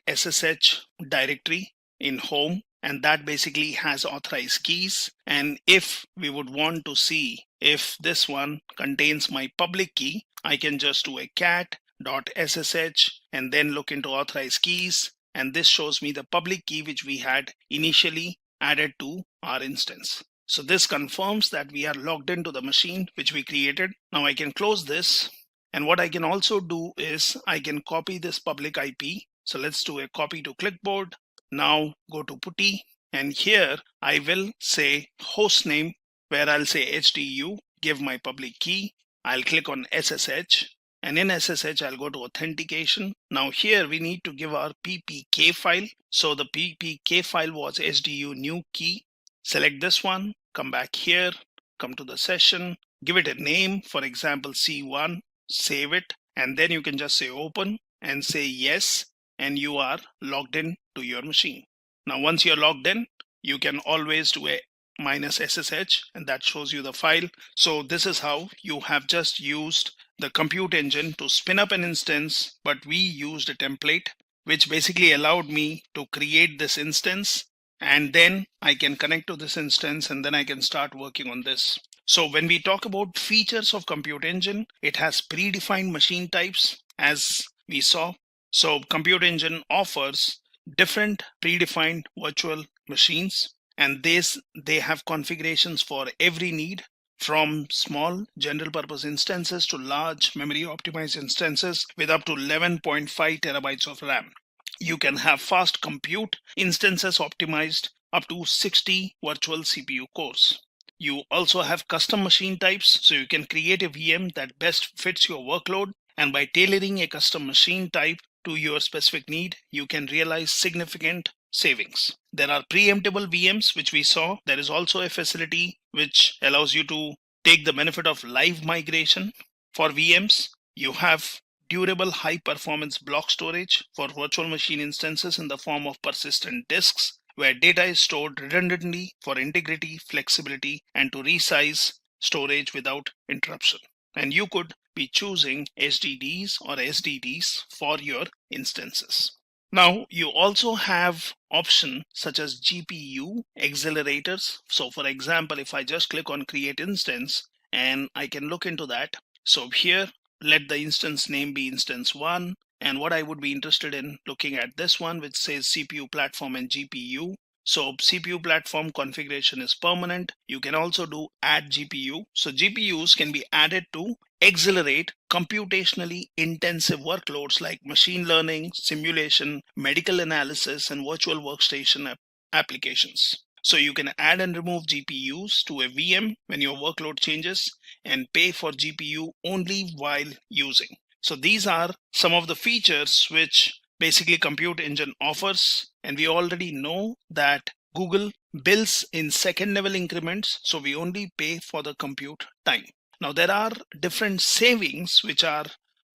Speaker 13: .ssh directory in home, and that basically has authorized keys. And if we would want to see if this one contains my public key, I can just do a cat .ssh and then look into authorized keys, and this shows me the public key which we had initially added to our instance. So this confirms that we are logged into the machine which we created. Now I can close this, and what I can also do is I can copy this public IP. So let's do a copy to clipboard. Now go to putty, and here I will say host name, where I'll say HDU, give my public key. I'll click on SSH, and in SSH I'll go to authentication. Now here we need to give our PPK file. So the PPK file was HDU new key. Select this one, come back here, come to the session, give it a name, for example C1, save it, and then you can just say open and say yes, and you are logged in to your machine. Now once you're logged in, you can always do a -SSH, and that shows you the file. So this is how you have just used the compute engine to spin up an instance, but we used a template which basically allowed me to create this instance, and then I can connect to this instance, and then I can start working on this. So when we talk about features of compute engine, it has predefined machine types, as we saw. So compute engine offers different predefined virtual machines, and they have configurations for every need, from small general purpose instances to large memory optimized instances with up to 11.5 terabytes of RAM. You can have fast compute instances optimized up to 60 virtual CPU cores. You also have custom machine types, so you can create a VM that best fits your workload, and by tailoring a custom machine type to your specific need, you can realize significant savings. There are preemptible VMs, which we saw. There is also a facility which allows you to take the benefit of live migration. For VMs, you have durable high performance block storage for virtual machine instances in the form of persistent disks, where data is stored redundantly for integrity, flexibility, and to resize storage without interruption. And you could be choosing HDDs or SDDs for your instances. Now you also have options such as GPU accelerators. So for example, if I just click on create instance, and I can look into that. So here, let the instance name be instance 1. And what I would be interested in looking at this one, which says CPU platform and GPU. So CPU platform configuration is permanent. You can also do add GPU. So GPUs can be added to accelerate computationally intensive workloads like machine learning, simulation, medical analysis, and virtual workstation applications. So you can add and remove GPUs to a VM when your workload changes and pay for GPU only while using. So these are some of the features which basically Compute Engine offers, and we already know that Google bills in second level increments, so we only pay for the compute time. Now there are different savings which are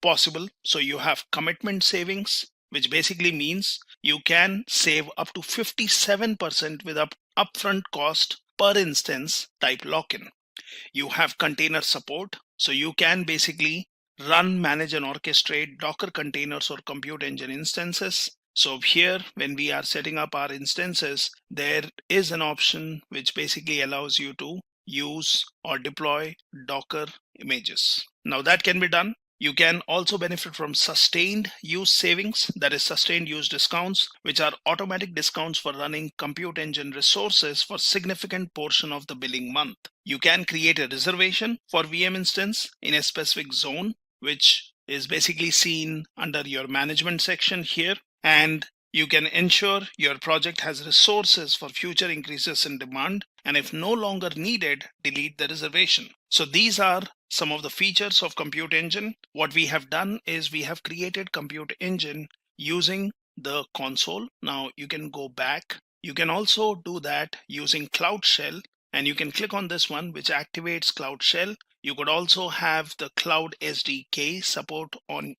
Speaker 13: possible. So you have commitment savings, which basically means you can save up to 57% with upfront cost per instance type lock-in. You have container support, so you can basically run, manage, and orchestrate Docker containers or Compute Engine instances. So here, when we are setting up our instances, there is an option which basically allows you to use or deploy Docker images. Now that can be done. You can also benefit from sustained use savings, that is sustained use discounts, which are automatic discounts for running Compute Engine resources for significant portion of the billing month. You can create a reservation for VM instance in a specific zone, which is basically seen under your management section here, and you can ensure your project has resources for future increases in demand, and if no longer needed, delete the reservation. So these are some of the features of Compute Engine. What we have done is we have created Compute Engine using the console. Now you can go back. You can also do that using Cloud Shell, and you can click on this one which activates Cloud Shell. You could also have the Cloud SDK support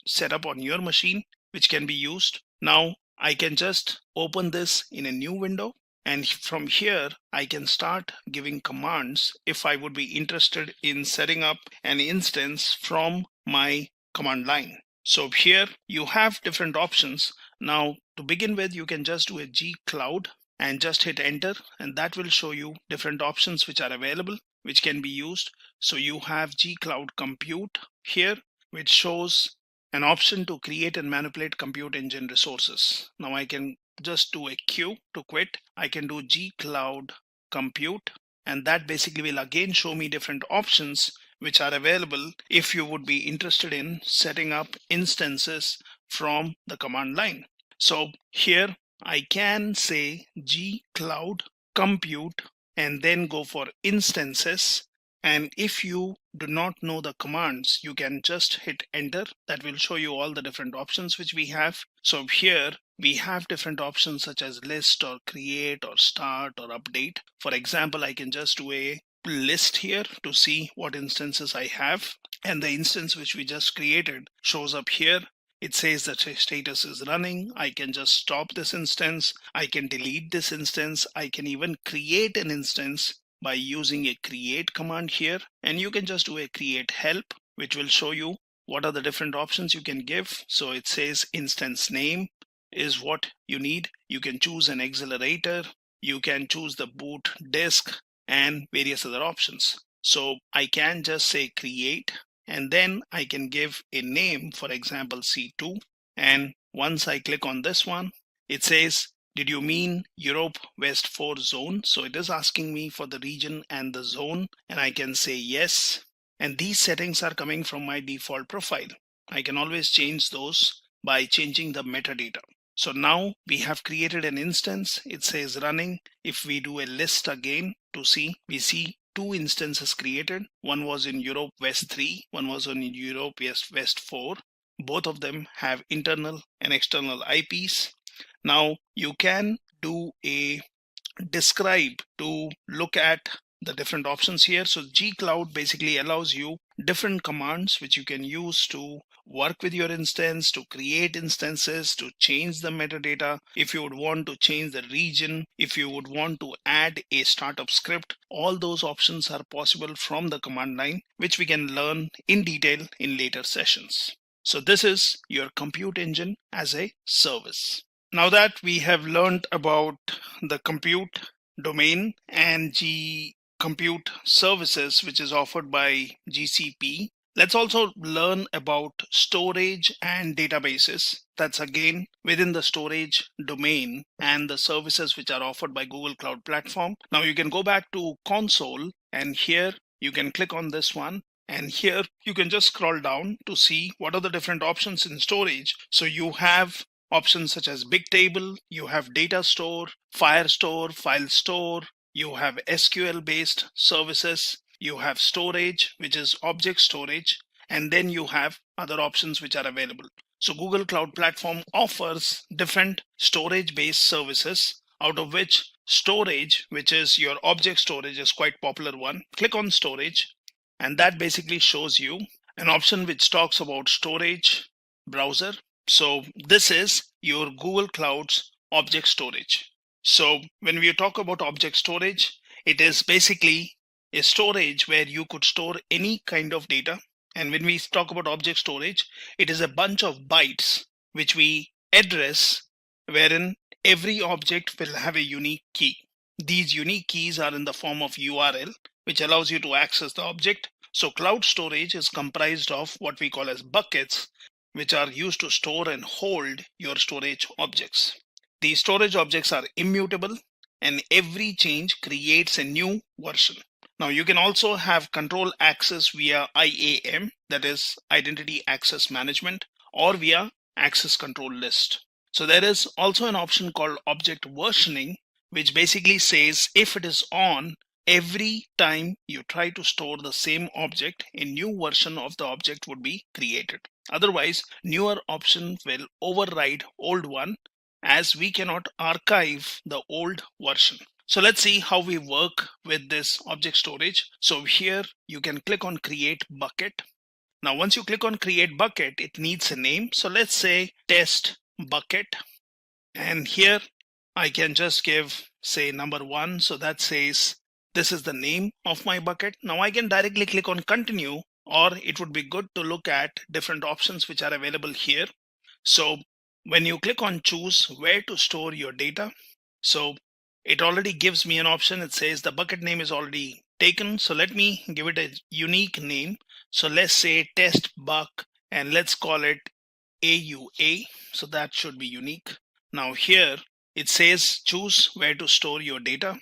Speaker 13: set up on your machine, which can be used. Now I can just open this in a new window, and from here I can start giving commands if I would be interested in setting up an instance from my command line. So here you have different options. Now to begin with, you can just do a G Cloud and just hit enter, and that will show you different options which are available, which can be used. So you have G Cloud Compute here, which shows an option to create and manipulate Compute Engine resources. Now I can just do a Q to quit. I can do G Cloud Compute, and that basically will again show me different options which are available if you would be interested in setting up instances from the command line. So here I can say G Cloud Compute and then go for instances. And if you do not know the commands, you can just hit enter. That will show you all the different options which we have. So here we have different options such as list or create or start or update. For example, I can just do a list here to see what instances I have. And the instance which we just created shows up here. It says that status is running. I can just stop this instance. I can delete this instance. I can even create an instance by using a create command here, and you can just do a create help, which will show you what are the different options you can give. So it says instance name is what you need. You can choose an accelerator, you can choose the boot disk, and various other options. So I can just say create, and then I can give a name, for example C2, and once I click on this one, it says, did you mean Europe West 4 zone? So it is asking me for the region and the zone, and I can say yes. And these settings are coming from my default profile. I can always change those by changing the metadata. So now we have created an instance. It says running. If we do a list again to see, we see two instances created. One was in Europe West 3, one was in Europe West 4. Both of them have internal and external IPs. Now you can do a describe to look at the different options here. So G Cloud basically allows you different commands which you can use to work with your instance, to create instances, to change the metadata. If you would want to change the region, if you would want to add a startup script, all those options are possible from the command line, which we can learn in detail in later sessions. So this is your Compute Engine as a service. Now that we have learned about the compute domain and Compute services, which is offered by GCP, Let's also learn about storage and databases. That's again within the storage domain and the services which are offered by Google Cloud Platform. Now you can go back to console, and here you can click on this one. And here you can just scroll down to see what are the different options in storage. So you have options such as Bigtable, you have data store, Firestore, file store, you have SQL based services, you have storage, which is object storage, and then you have other options which are available. So Google Cloud Platform offers different storage based services, out of which storage, which is your object storage, is quite popular one. Click on storage, and that basically shows you an option which talks about storage browser. So this is your Google Cloud's object storage. So when we talk about object storage, it is basically a storage where you could store any kind of data. And when we talk about object storage, it is a bunch of bytes which we address, wherein every object will have a unique key. These unique keys are in the form of URL, which allows you to access the object. So cloud storage is comprised of what we call as buckets, which are used to store and hold your storage objects. These storage objects are immutable, and every change creates a new version. Now you can also have control access via IAM, that is Identity Access Management, or via Access Control List. So there is also an option called object versioning, which basically says if it is on, every time you try to store the same object, a new version of the object would be created. Otherwise, newer option will override old one, as we cannot archive the old version. So let's see how we work with this object storage. So here you can click on create bucket. Now once you click on create bucket, it needs a name. So let's say test bucket. And here I can just give, say, number 1. So that says this is the name of my bucket. Now I can directly click on continue, or it would be good to look at different options which are available here. So when you click on choose where to store your data, so it already gives me an option. It says the bucket name is already taken. So let me give it a unique name. So let's say test buck, and let's call it AUA. So that should be unique. Now here it says choose where to store your data.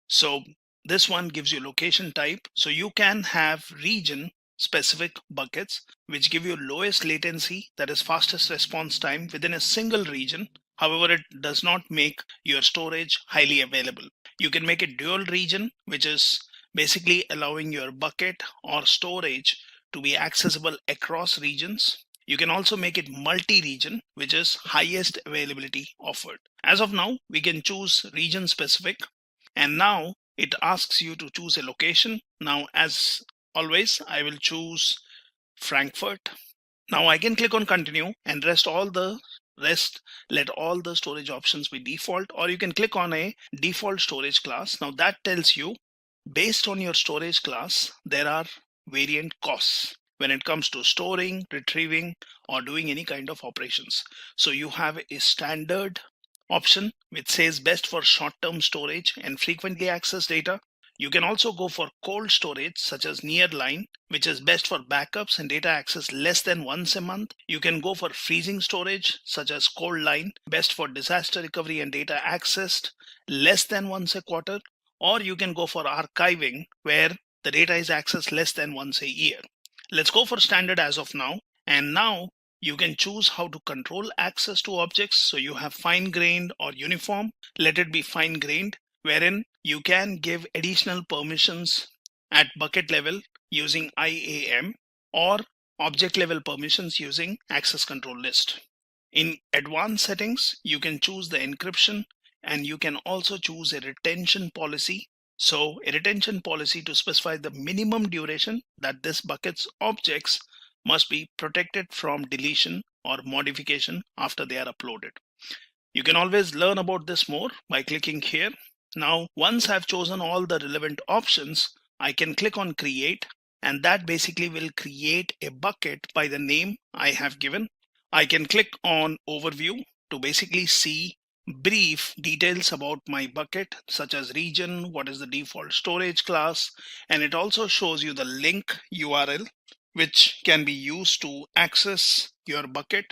Speaker 13: So this one gives you location type. So you can have region specific buckets which give you lowest latency, that is fastest response time within a single region. However, it does not make your storage highly available. You can make it dual region, which is basically allowing your bucket or storage to be accessible across regions. You can also make it multi-region, which is highest availability offered. As of now, we can choose region specific, and now it asks you to choose a location. Now, as always, I will choose Frankfurt. Now I can click on continue and let all the storage options be default, or you can click on a default storage class. Now that tells you based on your storage class, there are variant costs when it comes to storing, retrieving, or doing any kind of operations. So you have a standard option which says best for short-term storage and frequently accessed data. You can also go for cold storage such as nearline, which is best for backups and data access less than once a month. You can go for freezing storage such as cold line, best for disaster recovery and data accessed less than once a quarter. Or you can go for archiving, where the data is accessed less than once a year. Let's go for standard as of now. And now you can choose how to control access to objects. So you have fine-grained or uniform. Let it be fine-grained, wherein you can give additional permissions at bucket level using IAM, or object level permissions using access control list. In advanced settings, you can choose the encryption, and you can also choose a retention policy. So a retention policy to specify the minimum duration that this bucket's objects must be protected from deletion or modification after they are uploaded. You can always learn about this more by clicking here. Now, once I've chosen all the relevant options, I can click on create, and that basically will create a bucket by the name I have given. I can click on overview to basically see brief details about my bucket, such as region, what is the default storage class, and it also shows you the link URL which can be used to access your bucket.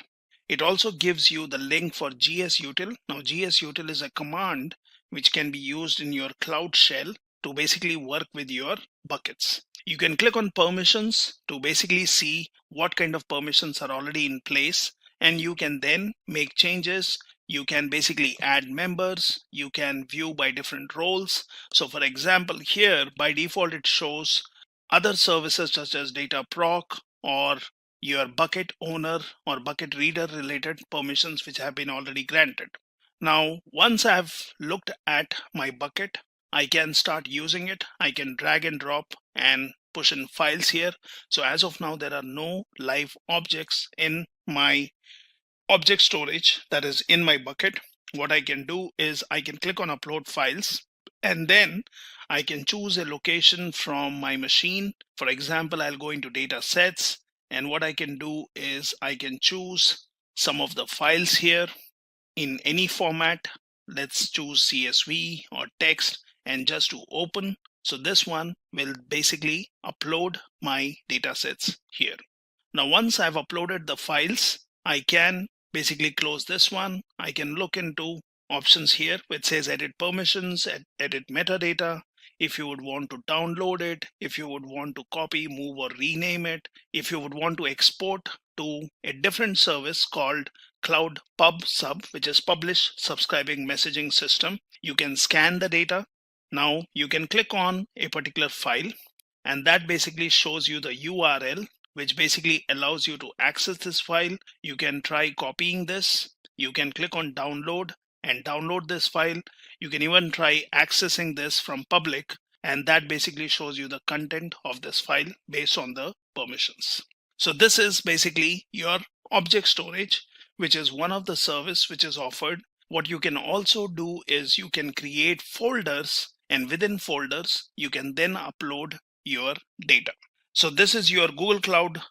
Speaker 13: It also gives you the link for gsutil. Now gsutil is a command which can be used in your Cloud Shell to basically work with your buckets. You can click on permissions to basically see what kind of permissions are already in place, and you can then make changes. You can basically add members, you can view by different roles. So for example, here by default it shows other services such as data proc or your bucket owner or bucket reader related permissions which have been already granted. Now, once I've looked at my bucket, I can start using it. I can drag and drop and push in files here. So as of now, there are no live objects in my object storage that is in my bucket. What I can do is I can click on upload files, and then I can choose a location from my machine. For example, I'll go into data sets, and what I can do is I can choose some of the files here in any format. Let's choose CSV or text and just to open. So this one will basically upload my data sets here. Now once I've uploaded the files, I can basically close this one. I can look into options here which says edit permissions, edit metadata, if you would want to download it, if you would want to copy, move or rename it, if you would want to export to a different service called Cloud Pub Sub, which is Publish Subscribing Messaging System. You can scan the data. Now you can click on a particular file, and that basically shows you the URL, which basically allows you to access this file. You can try copying this. You can click on download and download this file. You can even try accessing this from public, and that basically shows you the content of this file based on the permissions. So this is basically your object storage, which is one of the service which is offered. What you can also do is you can create folders, and within folders you can then upload your data. So this is your Google Cloud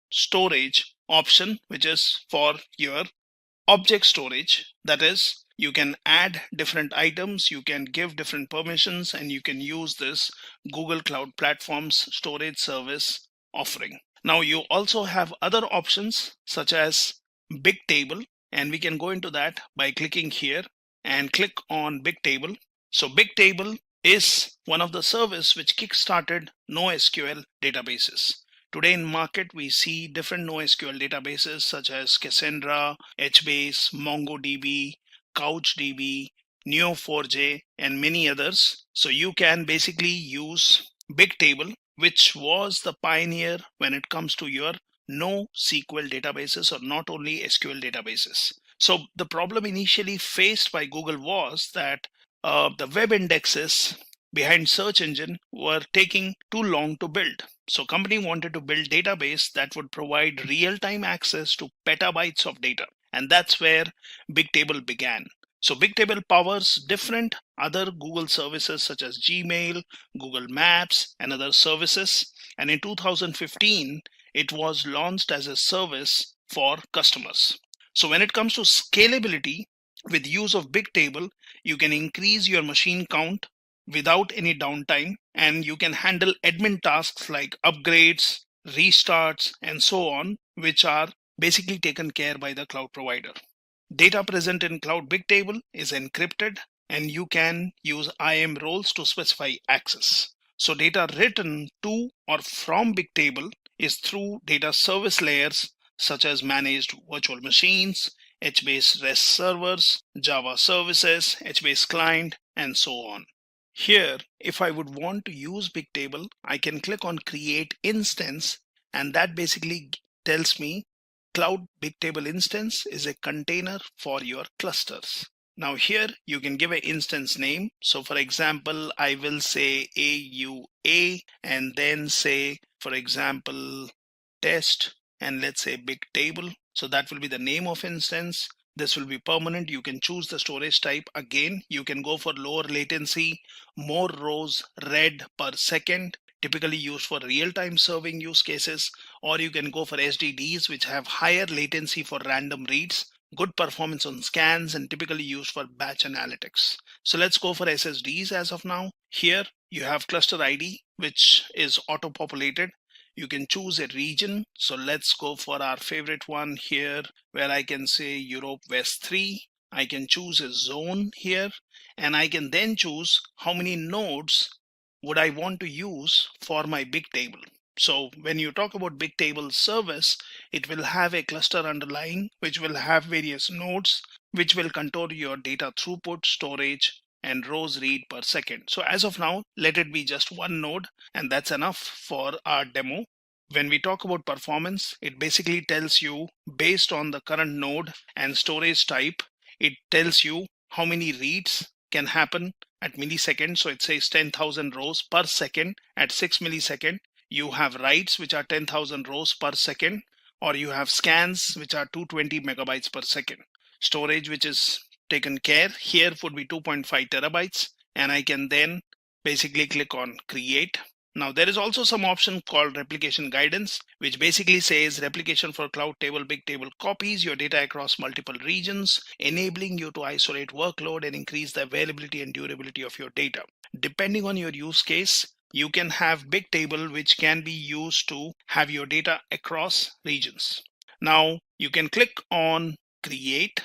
Speaker 13: storage option, which is for your object storage. That is, you can add different items, you can give different permissions, and you can use this Google Cloud Platform's storage service offering. Now you also have other options such as Bigtable, and we can go into that by clicking here and click on Bigtable. So Bigtable is one of the service which kickstarted NoSQL databases. Today in market, we see different NoSQL databases such as Cassandra, HBase, MongoDB, CouchDB, Neo4j, and many others. So you can basically use Bigtable, which was the pioneer when it comes to your NoSQL databases, or not only SQL databases. So the problem initially faced by Google was that the web indexes behind search engine were taking too long to build. So company wanted to build database that would provide real-time access to petabytes of data. And that's where Bigtable began. So Bigtable powers different other Google services such as Gmail, Google Maps, and other services. And in 2015, it was launched as a service for customers. So when it comes to scalability, with use of Bigtable, you can increase your machine count without any downtime, and you can handle admin tasks like upgrades, restarts, and so on, which are basically taken care by the cloud provider. Data present in Cloud Bigtable is encrypted, and you can use IAM roles to specify access. So data written to or from Bigtable is through data service layers such as managed virtual machines, HBase REST servers, Java services, HBase client, and so on. Here, if I would want to use Bigtable, I can click on Create Instance, and that basically tells me Cloud Bigtable Instance is a container for your clusters. Now here, you can give an instance name. So for example, I will say AUA, and then say, for example, test, and let's say Bigtable. So that will be the name of instance. This will be permanent. You can choose the storage type. Again, you can go for lower latency, more rows read per second, typically used for real-time serving use cases, or you can go for SDDs, which have higher latency for random reads, good performance on scans, and typically used for batch analytics. So let's go for SSDs as of now. Here you have cluster ID, which is auto-populated. You can choose a region. So let's go for our favorite one here, where I can say Europe West 3. I can choose a zone here, and I can then choose how many nodes would I want to use for my big table. So when you talk about big table service, it will have a cluster underlying, which will have various nodes, which will control your data throughput, storage, and rows read per second. So as of now, let it be just one node, and that's enough for our demo. When we talk about performance, it basically tells you based on the current node and storage type, it tells you how many reads can happen at milliseconds. So it says 10,000 rows per second at 6 milliseconds. You have writes, which are 10,000 rows per second, or you have scans, which are 220 megabytes per second. Storage, which is taken care here, would be 2.5 terabytes. And I can then basically click on create. Now there is also some option called replication guidance, which basically says replication for cloud table, big table copies your data across multiple regions, enabling you to isolate workload and increase the availability and durability of your data. Depending on your use case, you can have big table, which can be used to have your data across regions. Now you can click on create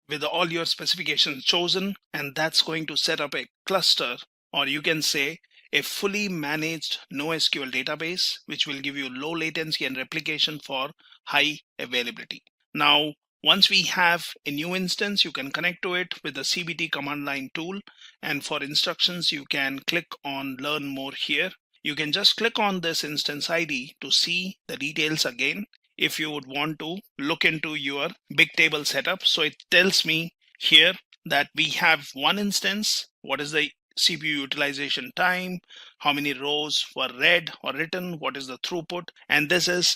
Speaker 13: with all your specifications chosen, and that's going to set up a cluster, or you can say a fully managed NoSQL database, which will give you low latency and replication for high availability. Now, once we have a new instance, you can connect to it with the CBT command line tool. And for instructions, you can click on learn more here. You can just click on this instance ID to see the details again if you would want to look into your big table setup. So it tells me here that we have one instance, what is the CPU utilization time, how many rows were read or written, what is the throughput, and this is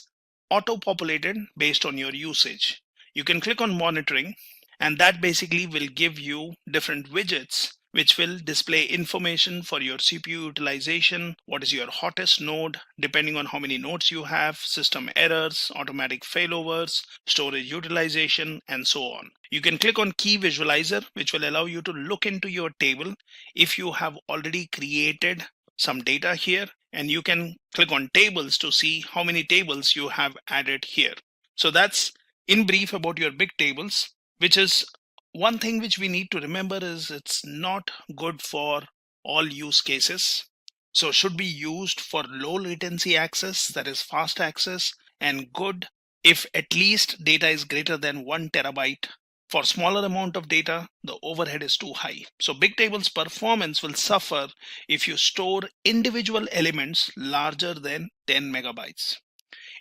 Speaker 13: auto-populated based on your usage. You can click on monitoring, and that basically will give you different widgets which will display information for your CPU utilization, what is your hottest node, depending on how many nodes you have, system errors, automatic failovers, storage utilization, and so on. You can click on Key Visualizer, which will allow you to look into your table if you have already created some data here, and you can click on Tables to see how many tables you have added here. So that's in brief about your big tables, which is one thing which we need to remember is it's not good for all use cases. So should be used for low latency access, that is fast access, and good if at least data is greater than 1 terabyte. For smaller amount of data, the overhead is too high. So big tables performance will suffer if you store individual elements larger than 10 megabytes.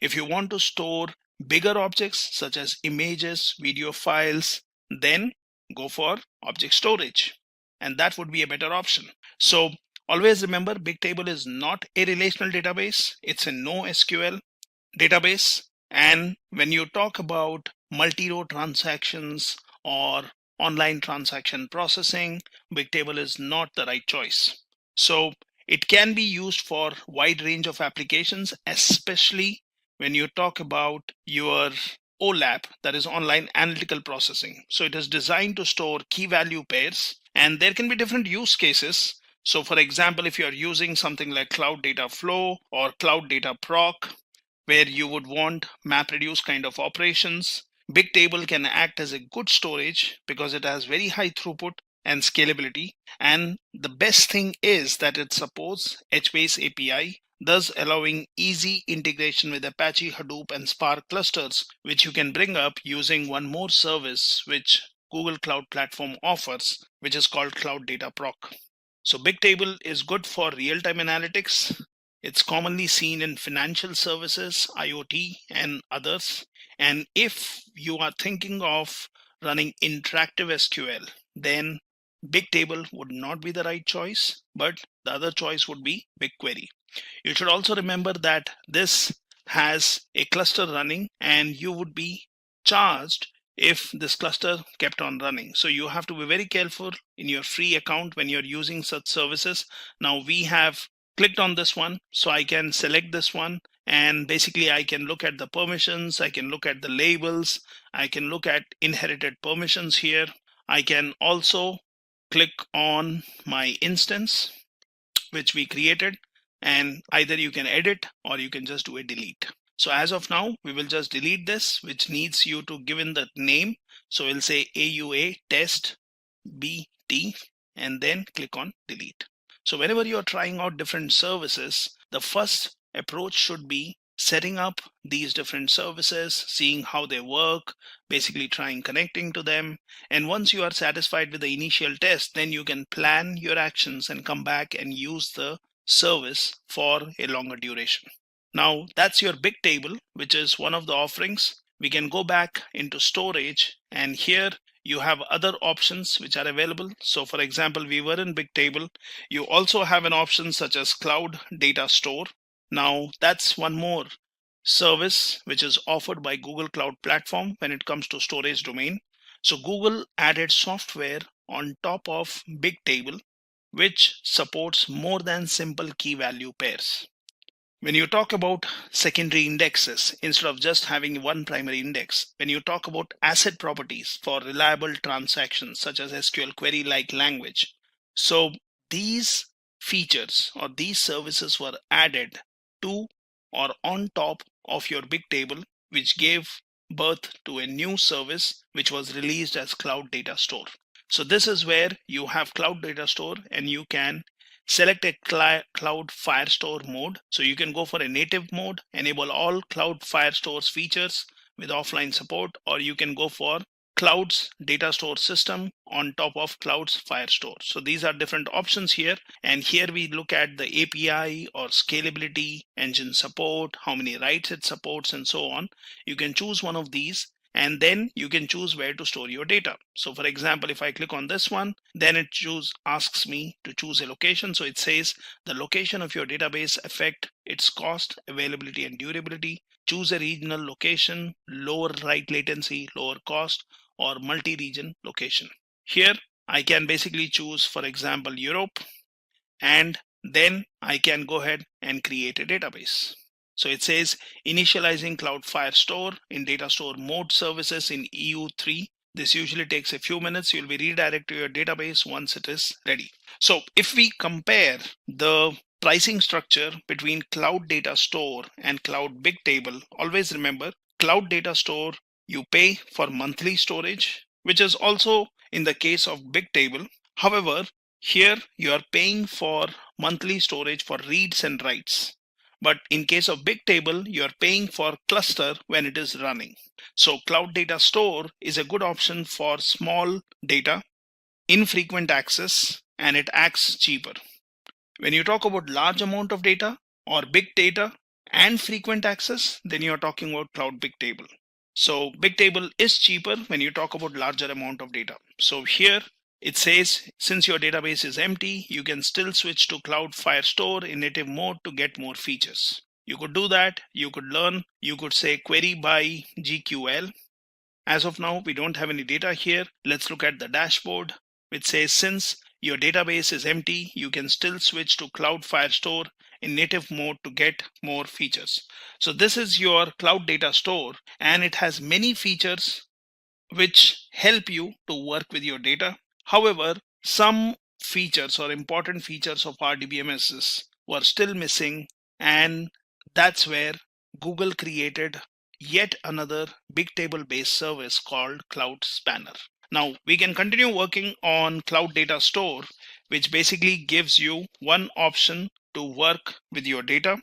Speaker 13: If you want to store bigger objects such as images, video files, then go for object storage, and that would be a better option. So always remember, big table is not a relational database, it's a NoSQL database. And when you talk about multi-row transactions or online transaction processing, big table is not the right choice. So it can be used for wide range of applications, especially when you talk about your OLAP, that is online analytical processing. So it is designed to store key value pairs, and there can be different use cases. So for example, if you're using something like Cloud Data Flow or Cloud Data Proc, where you would want MapReduce kind of operations, big table can act as a good storage because it has very high throughput and scalability. And the best thing is that it supports HBase API, thus allowing easy integration with Apache, Hadoop, and Spark clusters, which you can bring up using one more service which Google Cloud Platform offers, which is called Cloud Data Proc. So big table is good for real-time analytics. It's commonly seen in financial services, IoT, and others. And if you are thinking of running interactive SQL, then big table would not be the right choice, but the other choice would be BigQuery. You should also remember that this has a cluster running, and you would be charged if this cluster kept on running. So you have to be very careful in your free account when you're using such services. Now we have clicked on this one, so I can select this one, and basically I can look at the permissions, I can look at the labels, I can look at inherited permissions here. I can also click on my instance which we created. and either you can edit or you can just do a delete. So as of now, we will just delete this, which needs you to give in the name. So we'll say AUA test BT and then click on delete. So whenever you're trying out different services, the first approach should be setting up these different services, seeing how they work, basically trying connecting to them. And once you are satisfied with the initial test, then you can plan your actions and come back and use the service for a longer duration. Now that's your big table, which is one of the offerings. We can go back into storage, and here you have other options which are available. So for example, we were in big table. You also have an option such as cloud data store. Now that's one more service which is offered by Google Cloud Platform when it comes to storage domain. So Google added software on top of big table which supports more than simple key value pairs. When you talk about secondary indexes, instead of just having one primary index, when you talk about asset properties for reliable transactions such as SQL query like language, so these features or these services were added to or on top of your big table, which gave birth to a new service which was released as Cloud Data Store. So this is where you have Cloud Data Store, and you can select a Cloud Firestore mode. So you can go for a native mode, enable all Cloud Firestore's features with offline support, or you can go for Cloud's data store system on top of Cloud's Firestore. So these are different options here. And here we look at the API or scalability, engine support, how many writes it supports, and so on. You can choose one of these, and then you can choose where to store your data. So for example, if I click on this one, then it asks me to choose a location. So it says the location of your database affect its cost, availability, and durability. Choose a regional location, lower write latency, lower cost, or multi-region location. Here I can basically choose, for example, Europe, and then I can go ahead and create a database. So it says initializing Cloud Firestore in data store mode services in EU3. This usually takes a few minutes. You'll be redirected to your database once it is ready. So if we compare the pricing structure between Cloud Data Store and Cloud Big Table, always remember Cloud Data Store, you pay for monthly storage, which is also in the case of Big Table. However, here you are paying for monthly storage for reads and writes. But in case of Big Table, you are paying for cluster when it is running. So Cloud Data Store is a good option for small data, infrequent access, and it acts cheaper. When you talk about large amount of data or big data and frequent access, then you're talking about Cloud Big Table. So Big Table is cheaper when you talk about larger amount of data. So here it says, since your database is empty, you can still switch to Cloud Firestore in native mode to get more features. You could do that. You could learn. You could say query by GQL. As of now, we don't have any data here. Let's look at the dashboard, which says since your database is empty, you can still switch to Cloud Firestore in native mode to get more features. So this is your Cloud Data Store, and it has many features which help you to work with your data. However, some features or important features of RDBMSs were still missing, and that's where Google created yet another big table based service called Cloud Spanner. Now we can continue working on Cloud Data Store, which basically gives you one option to work with your data.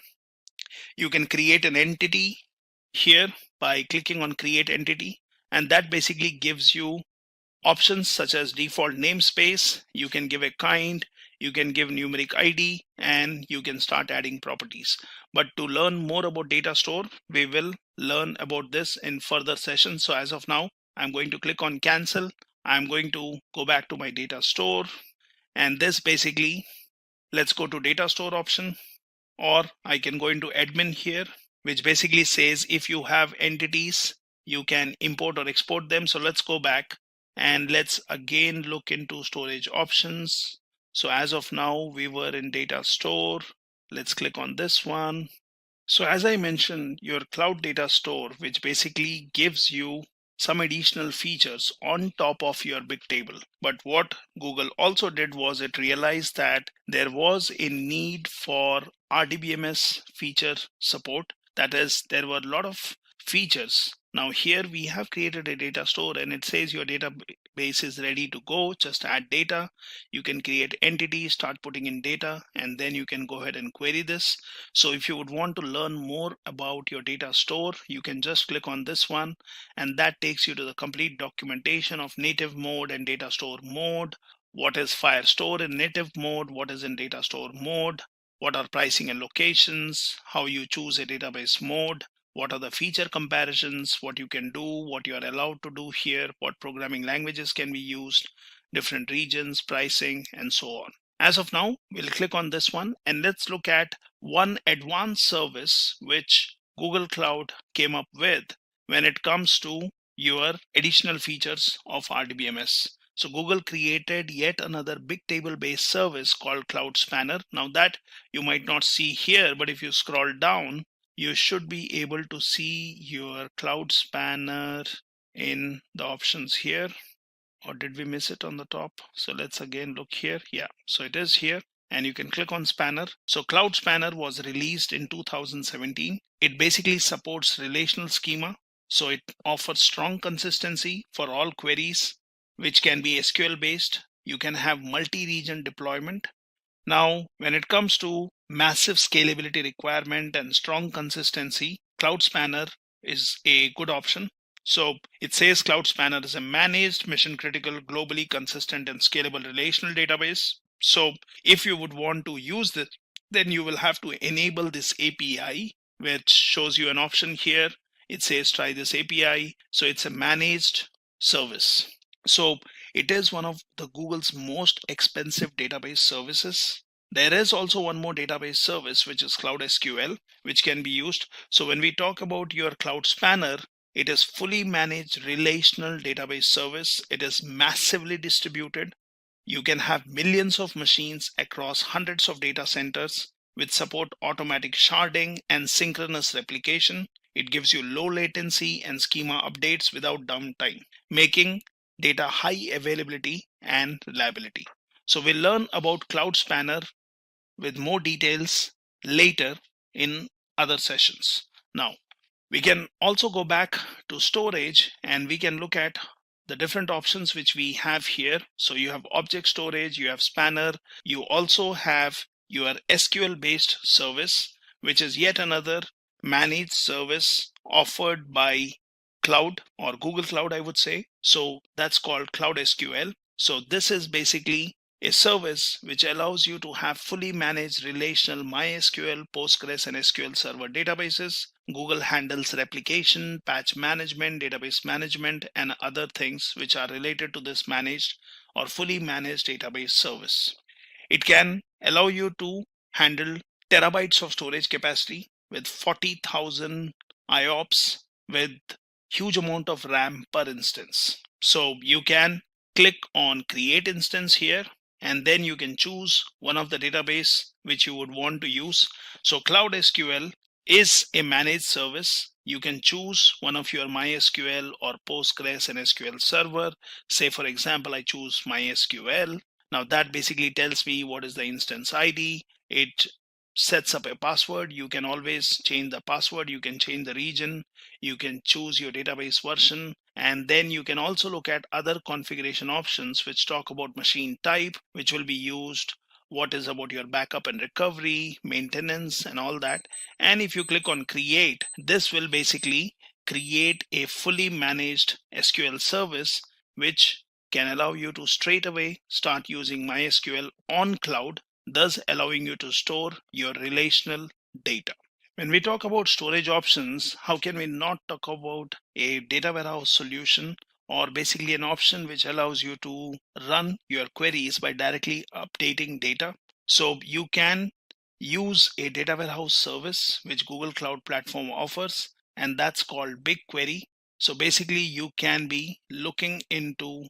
Speaker 13: You can create an entity here by clicking on create entity, and that basically gives you options such as default namespace. You can give a kind, you can give numeric ID, and you can start adding properties. But to learn more about data store, we will learn about this in further sessions. So as of now, I'm going to click on cancel. I'm going to go back to my data store, and this basically, let's go to data store option, or I can go into admin here, which basically says if you have entities, you can import or export them. So let's go back and let's again look into storage options. So as of now, we were in data store. Let's click on this one. So as I mentioned, your Cloud Data Store, which basically gives you some additional features on top of your big table. But what Google also did was it realized that there was a need for RDBMS feature support. That is, there were a lot of features. Now here we have created a data store and it says your database is ready to go. Just add data. You can create entities, start putting in data, and then you can go ahead and query this. So if you would want to learn more about your data store, you can just click on this one, and that takes you to the complete documentation of native mode and data store mode. What is Firestore in native mode? What is in data store mode? What are pricing and locations? How you choose a database mode? What are the feature comparisons, what you can do, what you are allowed to do here, what programming languages can be used, different regions, pricing, and so on. As of now, we'll click on this one and let's look at one advanced service which Google Cloud came up with when it comes to your additional features of RDBMS. So Google created yet another big table based service called Cloud Spanner. Now that you might not see here, but if you scroll down, you should be able to see your Cloud Spanner in the options here. Or did we miss it on the top? So let's again look here. Yeah, so it is here and you can click on Spanner. So Cloud Spanner was released in 2017. It basically supports relational schema. So it offers strong consistency for all queries, which can be SQL based. You can have multi-region deployment. Now, when it comes to massive scalability requirement and strong consistency, Cloud Spanner is a good option. So it says Cloud Spanner is a managed, mission critical, globally consistent and scalable relational database. So if you would want to use this, then you will have to enable this API, which shows you an option here. It says try this API. So it's a managed service. So it is one of the Google's most expensive database services. There is also one more database service, which is Cloud SQL, which can be used. So when we talk about your Cloud Spanner, it is fully managed relational database service. It is massively distributed. You can have millions of machines across hundreds of data centers with support automatic sharding and synchronous replication. It gives you low latency and schema updates without downtime, making data high availability and reliability. So we'll learn about Cloud Spanner with more details later in other sessions. Now, we can also go back to storage and we can look at the different options which we have here. So you have object storage, you have Spanner, you also have your SQL based service, which is yet another managed service offered by Cloud or Google Cloud, I would say. So that's called Cloud SQL. So this is basically a service which allows you to have fully managed relational MySQL, Postgres, and SQL Server databases. Google handles replication, patch management, database management, and other things which are related to this managed or fully managed database service. It can allow you to handle terabytes of storage capacity with 40,000 IOPS with huge amount of RAM per instance. So you can click on create instance here and then you can choose one of the database which you would want to use. So Cloud SQL is a managed service. You can choose one of your MySQL or Postgres and SQL Server. Say for example, I choose MySQL. Now that basically tells me what is the instance ID. It sets up a password. You can always change the password. You can change the region. You can choose your database version. And then you can also look at other configuration options which talk about machine type, which will be used, what is about your backup and recovery, maintenance, and all that. And if you click on create, this will basically create a fully managed SQL service, which can allow you to straight away start using MySQL on cloud, thus allowing you to store your relational data. When we talk about storage options, how can we not talk about a data warehouse solution, or basically an option which allows you to run your queries by directly updating data? So you can use a data warehouse service which Google Cloud Platform offers, and that's called BigQuery. So basically you can be looking into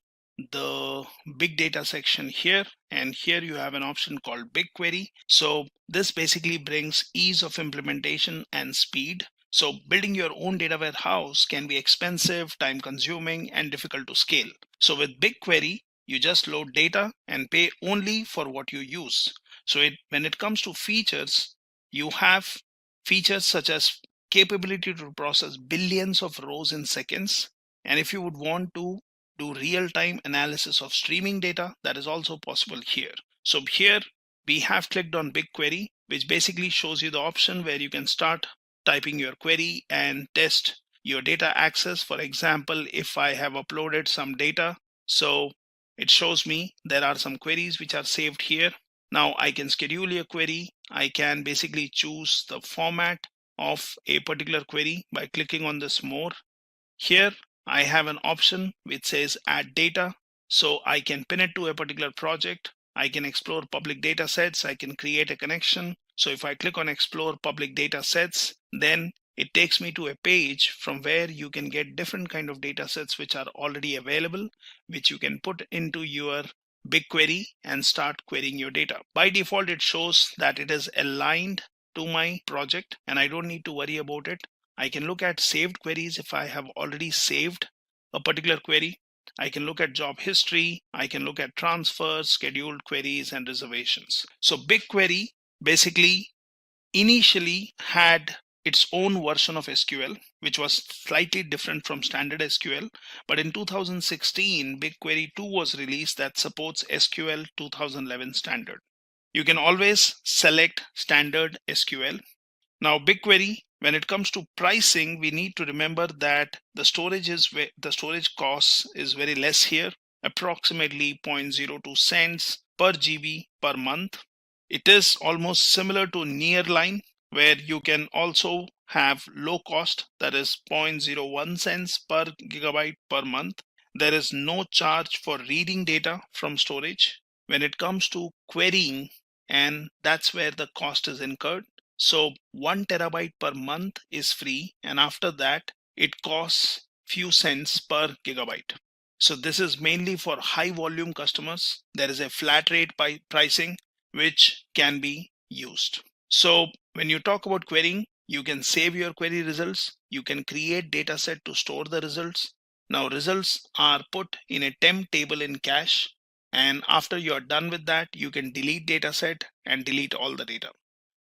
Speaker 13: the big data section here, and here you have an option called BigQuery. So this basically brings ease of implementation and speed. So building your own data warehouse can be expensive, time consuming, and difficult to scale. So with BigQuery, you just load data and pay only for what you use. So when it comes to features, you have features such as capability to process billions of rows in seconds. And if you would want to do real-time analysis of streaming data, that is also possible here. So here we have clicked on BigQuery, which basically shows you the option where you can start typing your query and test your data access. For example, if I have uploaded some data, so it shows me there are some queries which are saved here. Now I can schedule a query. I can basically choose the format of a particular query by clicking on this more. Here I have an option which says add data. So I can pin it to a particular project. I can explore public data sets. I can create a connection. So if I click on explore public data sets, then it takes me to a page from where you can get different kind of data sets which are already available, which you can put into your BigQuery and start querying your data. By default, it shows that it is aligned to my project and I don't need to worry about it. I can look at saved queries if I have already saved a particular query. I can look at job history. I can look at transfers, scheduled queries, and reservations. So BigQuery basically initially had its own version of SQL, which was slightly different from standard SQL. But in 2016, BigQuery 2 was released that supports SQL 2011 standard. You can always select standard SQL. Now BigQuery, when it comes to pricing, we need to remember that the storage cost is very less here, approximately 0.02 cents per GB per month. It is almost similar to Nearline, where you can also have low cost, that is 0.01 cents per gigabyte per month. There is no charge for reading data from storage. When it comes to querying, and that's where the cost is incurred. So 1 terabyte per month is free, and after that it costs few cents per gigabyte. So this is mainly for high volume customers. There is a flat rate pricing which can be used. So when you talk about querying, you can save your query results. You can create data set to store the results. Now results are put in a temp table in cache. And after you're done with that, you can delete data set and delete all the data.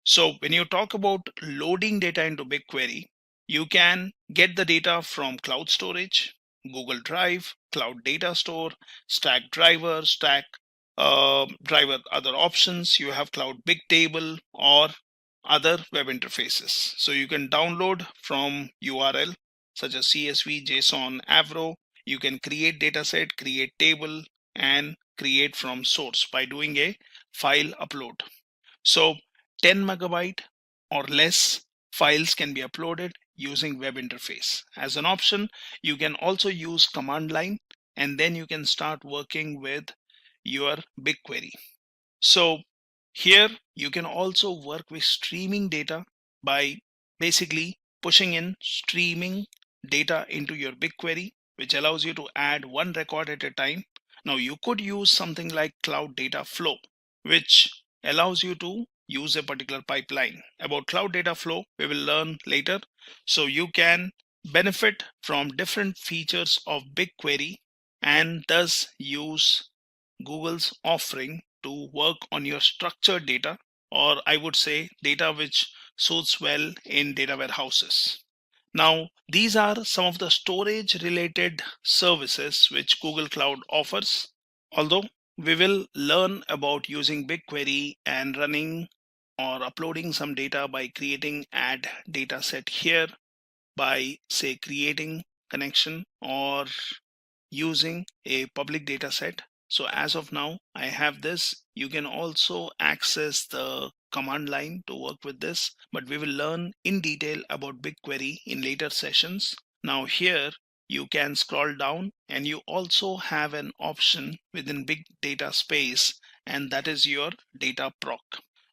Speaker 13: So when you talk about loading data into BigQuery, you can get the data from cloud storage, Google Drive, Cloud Data Store, Stack Driver, Driver other options. You have Cloud Bigtable or other web interfaces. So you can download from URL such as CSV, JSON, Avro. You can create dataset, create table, and create from source by doing a file upload. So 10 megabyte or less files can be uploaded using web interface. As an option, you can also use command line, and then you can start working with your BigQuery. So here you can also work with streaming data by basically pushing in streaming data into your BigQuery, which allows you to add one record at a time. Now you could use something like Cloud Data Flow, which allows you to use a particular pipeline. About Cloud Data Flow, we will learn later. So you can benefit from different features of BigQuery and thus use Google's offering to work on your structured data, or I would say data which suits well in data warehouses. Now, these are some of the storage related services which Google Cloud offers. Although we will learn about using BigQuery and running or uploading some data by creating add data set here, by say creating connection or using a public data set. So as of now, I have this. You can also access the command line to work with this, but we will learn in detail about BigQuery in later sessions. Now here you can scroll down and you also have an option within big data space, and that is your data proc.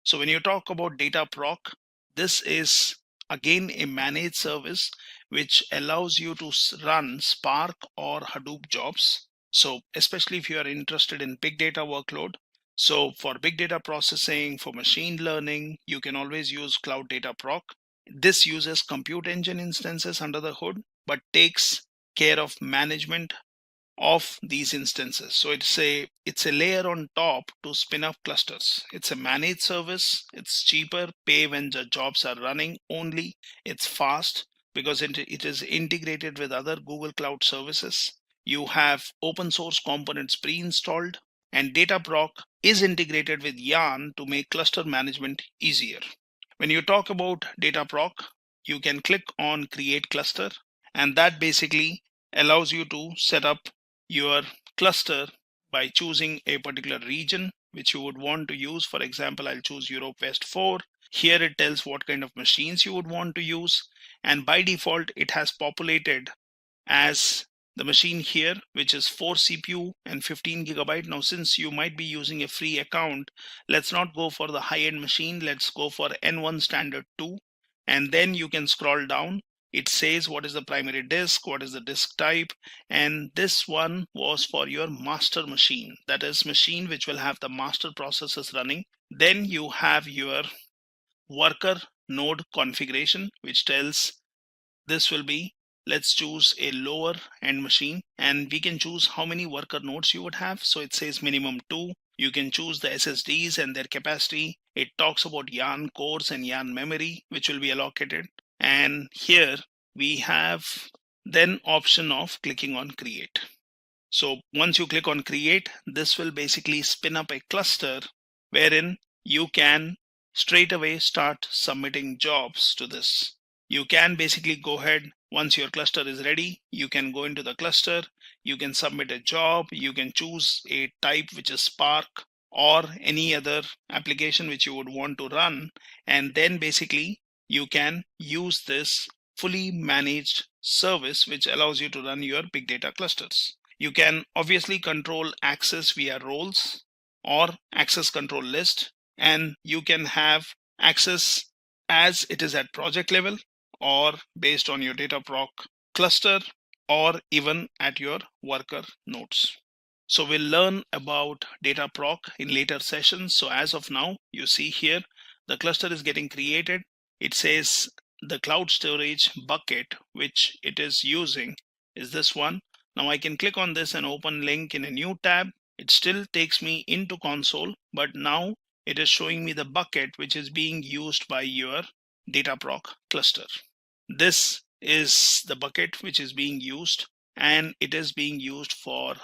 Speaker 13: So when you talk about data proc, this is again a managed service which allows you to run Spark or Hadoop jobs. So especially if you are interested in big data workload. So for big data processing, for machine learning, you can always use Cloud Data Proc. This uses compute engine instances under the hood, but takes care of management of these instances. So it's a layer on top to spin up clusters. It's a managed service. It's cheaper, pay when the jobs are running only. It's fast because it is integrated with other Google Cloud services. You have open source components pre-installed, and Dataproc is integrated with Yarn to make cluster management easier. When you talk about Dataproc, you can click on create cluster, and that basically allows you to set up your cluster by choosing a particular region which you would want to use. For example, I'll choose Europe West 4. Here it tells what kind of machines you would want to use, and by default it has populated as the machine here, which is 4 CPU and 15 gigabyte. Now, since you might be using a free account, let's not go for the high-end machine. Let's go for N1 standard 2, and then you can scroll down. It says what is the primary disk, what is the disk type, and this one was for your master machine. That is machine which will have the master processes running. Then you have your worker node configuration, which tells this will be, let's choose a lower end machine, and we can choose how many worker nodes you would have. So it says minimum 2. You can choose the SSDs and their capacity. It talks about Yarn cores and Yarn memory, which will be allocated. And here we have then option of clicking on create. So once you click on create, this will basically spin up a cluster wherein you can straight away start submitting jobs to this. You can basically go ahead, once your cluster is ready, you can go into the cluster, you can submit a job, you can choose a type which is Spark or any other application which you would want to run, and then basically you can use this fully managed service which allows you to run your big data clusters. You can obviously control access via roles or access control list, and you can have access as it is at project level or based on your Dataproc cluster or even at your worker nodes. So we'll learn about Dataproc in later sessions. So as of now, you see here, the cluster is getting created. It says the cloud storage bucket, which it is using, is this one. Now I can click on this and open link in a new tab. It still takes me into console, but now it is showing me the bucket which is being used by your Dataproc cluster. This is the bucket which is being used, and it is being used for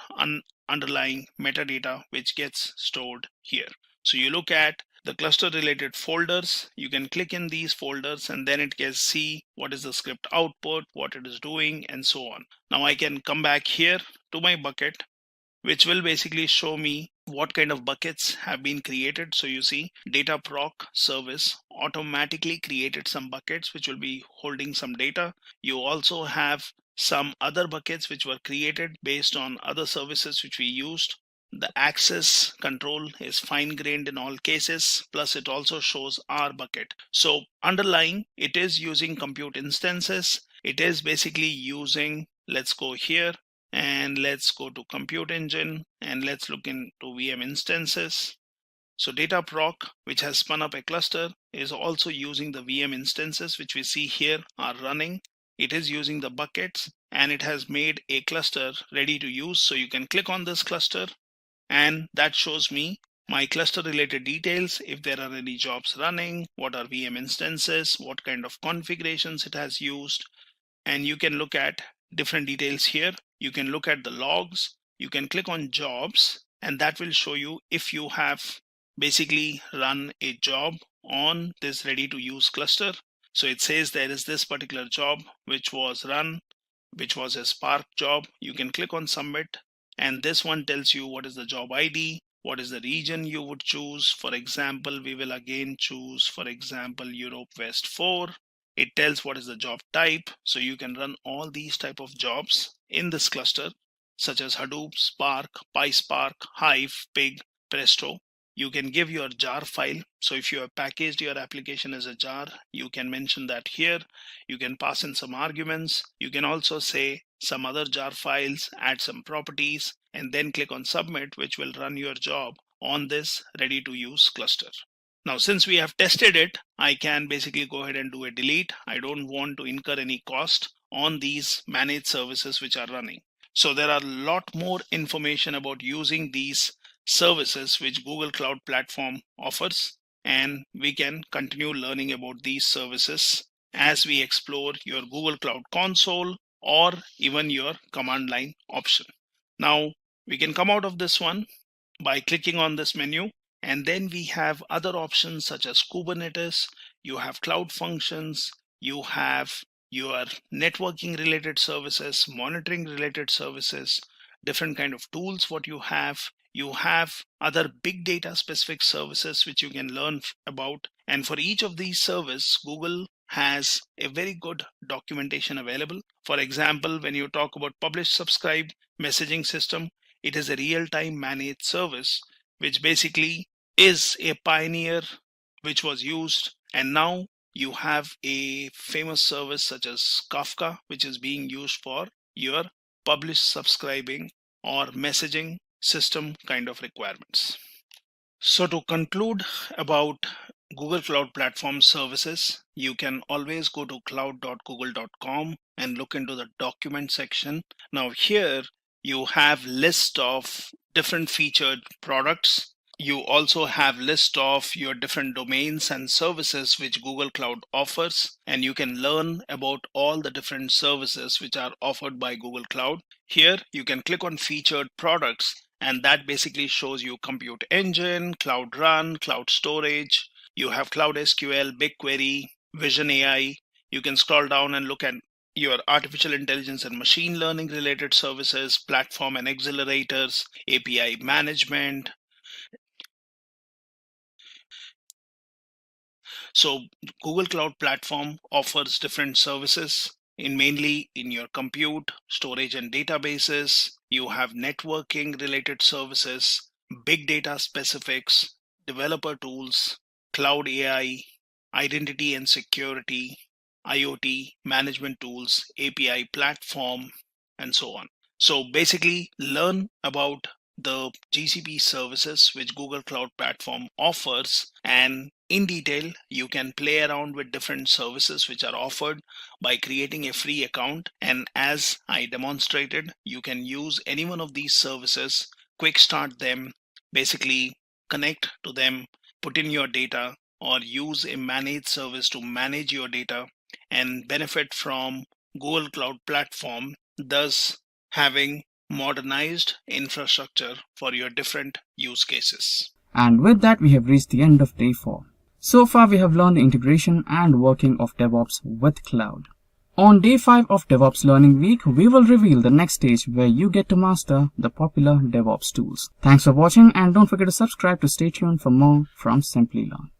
Speaker 13: underlying metadata which gets stored here. So you look at the cluster related folders, you can click in these folders and then it can see what is the script output, what it is doing, and so on. Now I can come back here to my bucket, which will basically show me what kind of buckets have been created. So you see Dataproc service automatically created some buckets which will be holding some data. You also have some other buckets which were created based on other services which we used. The access control is fine-grained in all cases, plus it also shows our bucket. So underlying, it is using compute instances. It is basically using, let's go here, and let's go to compute engine and let's look into VM instances. So Dataproc, which has spun up a cluster, is also using the VM instances which we see here are running. It is using the buckets and it has made a cluster ready to use. So you can click on this cluster and that shows me my cluster related details, if there are any jobs running, what are VM instances, what kind of configurations it has used, and you can look at different details here. You can look at the logs, you can click on jobs, and that will show you if you have basically run a job on this ready to use cluster. So it says there is this particular job which was run, which was a Spark job. You can click on submit, and this one tells you what is the job ID, what is the region you would choose. For example, we will again choose, for example, Europe West 4. It tells what is the job type. So you can run all these type of jobs in this cluster, such as Hadoop, Spark, PySpark, Hive, Pig, Presto. You can give your jar file. So if you have packaged your application as a jar, you can mention that here. You can pass in some arguments. You can also say some other jar files, add some properties, and then click on submit, which will run your job on this ready to use cluster. Now, since we have tested it, I can basically go ahead and do a delete. I don't want to incur any cost on these managed services which are running. So there are a lot more information about using these services which Google Cloud Platform offers, and we can continue learning about these services as we explore your Google Cloud Console or even your command line option. Now, we can come out of this one by clicking on this menu, and then we have other options such as Kubernetes, you have cloud functions, you have your networking related services, monitoring related services, different kind of tools what you have other big data specific services which you can learn about. And for each of these services, Google has a very good documentation available. For example, when you talk about publish subscribe messaging system, it is a real-time managed service which basically is a pioneer which was used, and now you have a famous service such as Kafka which is being used for your publish subscribing or messaging system kind of requirements. So to conclude about Google Cloud Platform services, you can always go to cloud.google.com and look into the document section. Now here you have list of different featured products. You also have list of your different domains and services which Google Cloud offers, and you can learn about all the different services which are offered by Google Cloud. Here you can click on featured products, and that basically shows you Compute Engine, Cloud Run, Cloud Storage. You have Cloud SQL, BigQuery, Vision AI. You can scroll down and look at your artificial intelligence and machine learning related services, platform and accelerators, API management. So Google Cloud Platform offers different services mainly in your compute, storage and databases. You have networking related services, big data specifics, developer tools, cloud AI, identity and security, IoT management tools, API platform, and so on. So basically learn about the GCP services which Google Cloud Platform offers, and in detail you can play around with different services which are offered by creating a free account. And as I demonstrated, you can use any one of these services, quick start them, basically connect to them, put in your data, or use a managed service to manage your data and benefit from Google Cloud Platform, thus having modernized infrastructure for your different use cases.
Speaker 1: And with that, we have reached the end of day 4. So far, we have learned the integration and working of DevOps with cloud. On day 5 of DevOps Learning Week, we will reveal the next stage where you get to master the popular DevOps tools. Thanks for watching, and don't forget to subscribe to stay tuned for more from Simplilearn.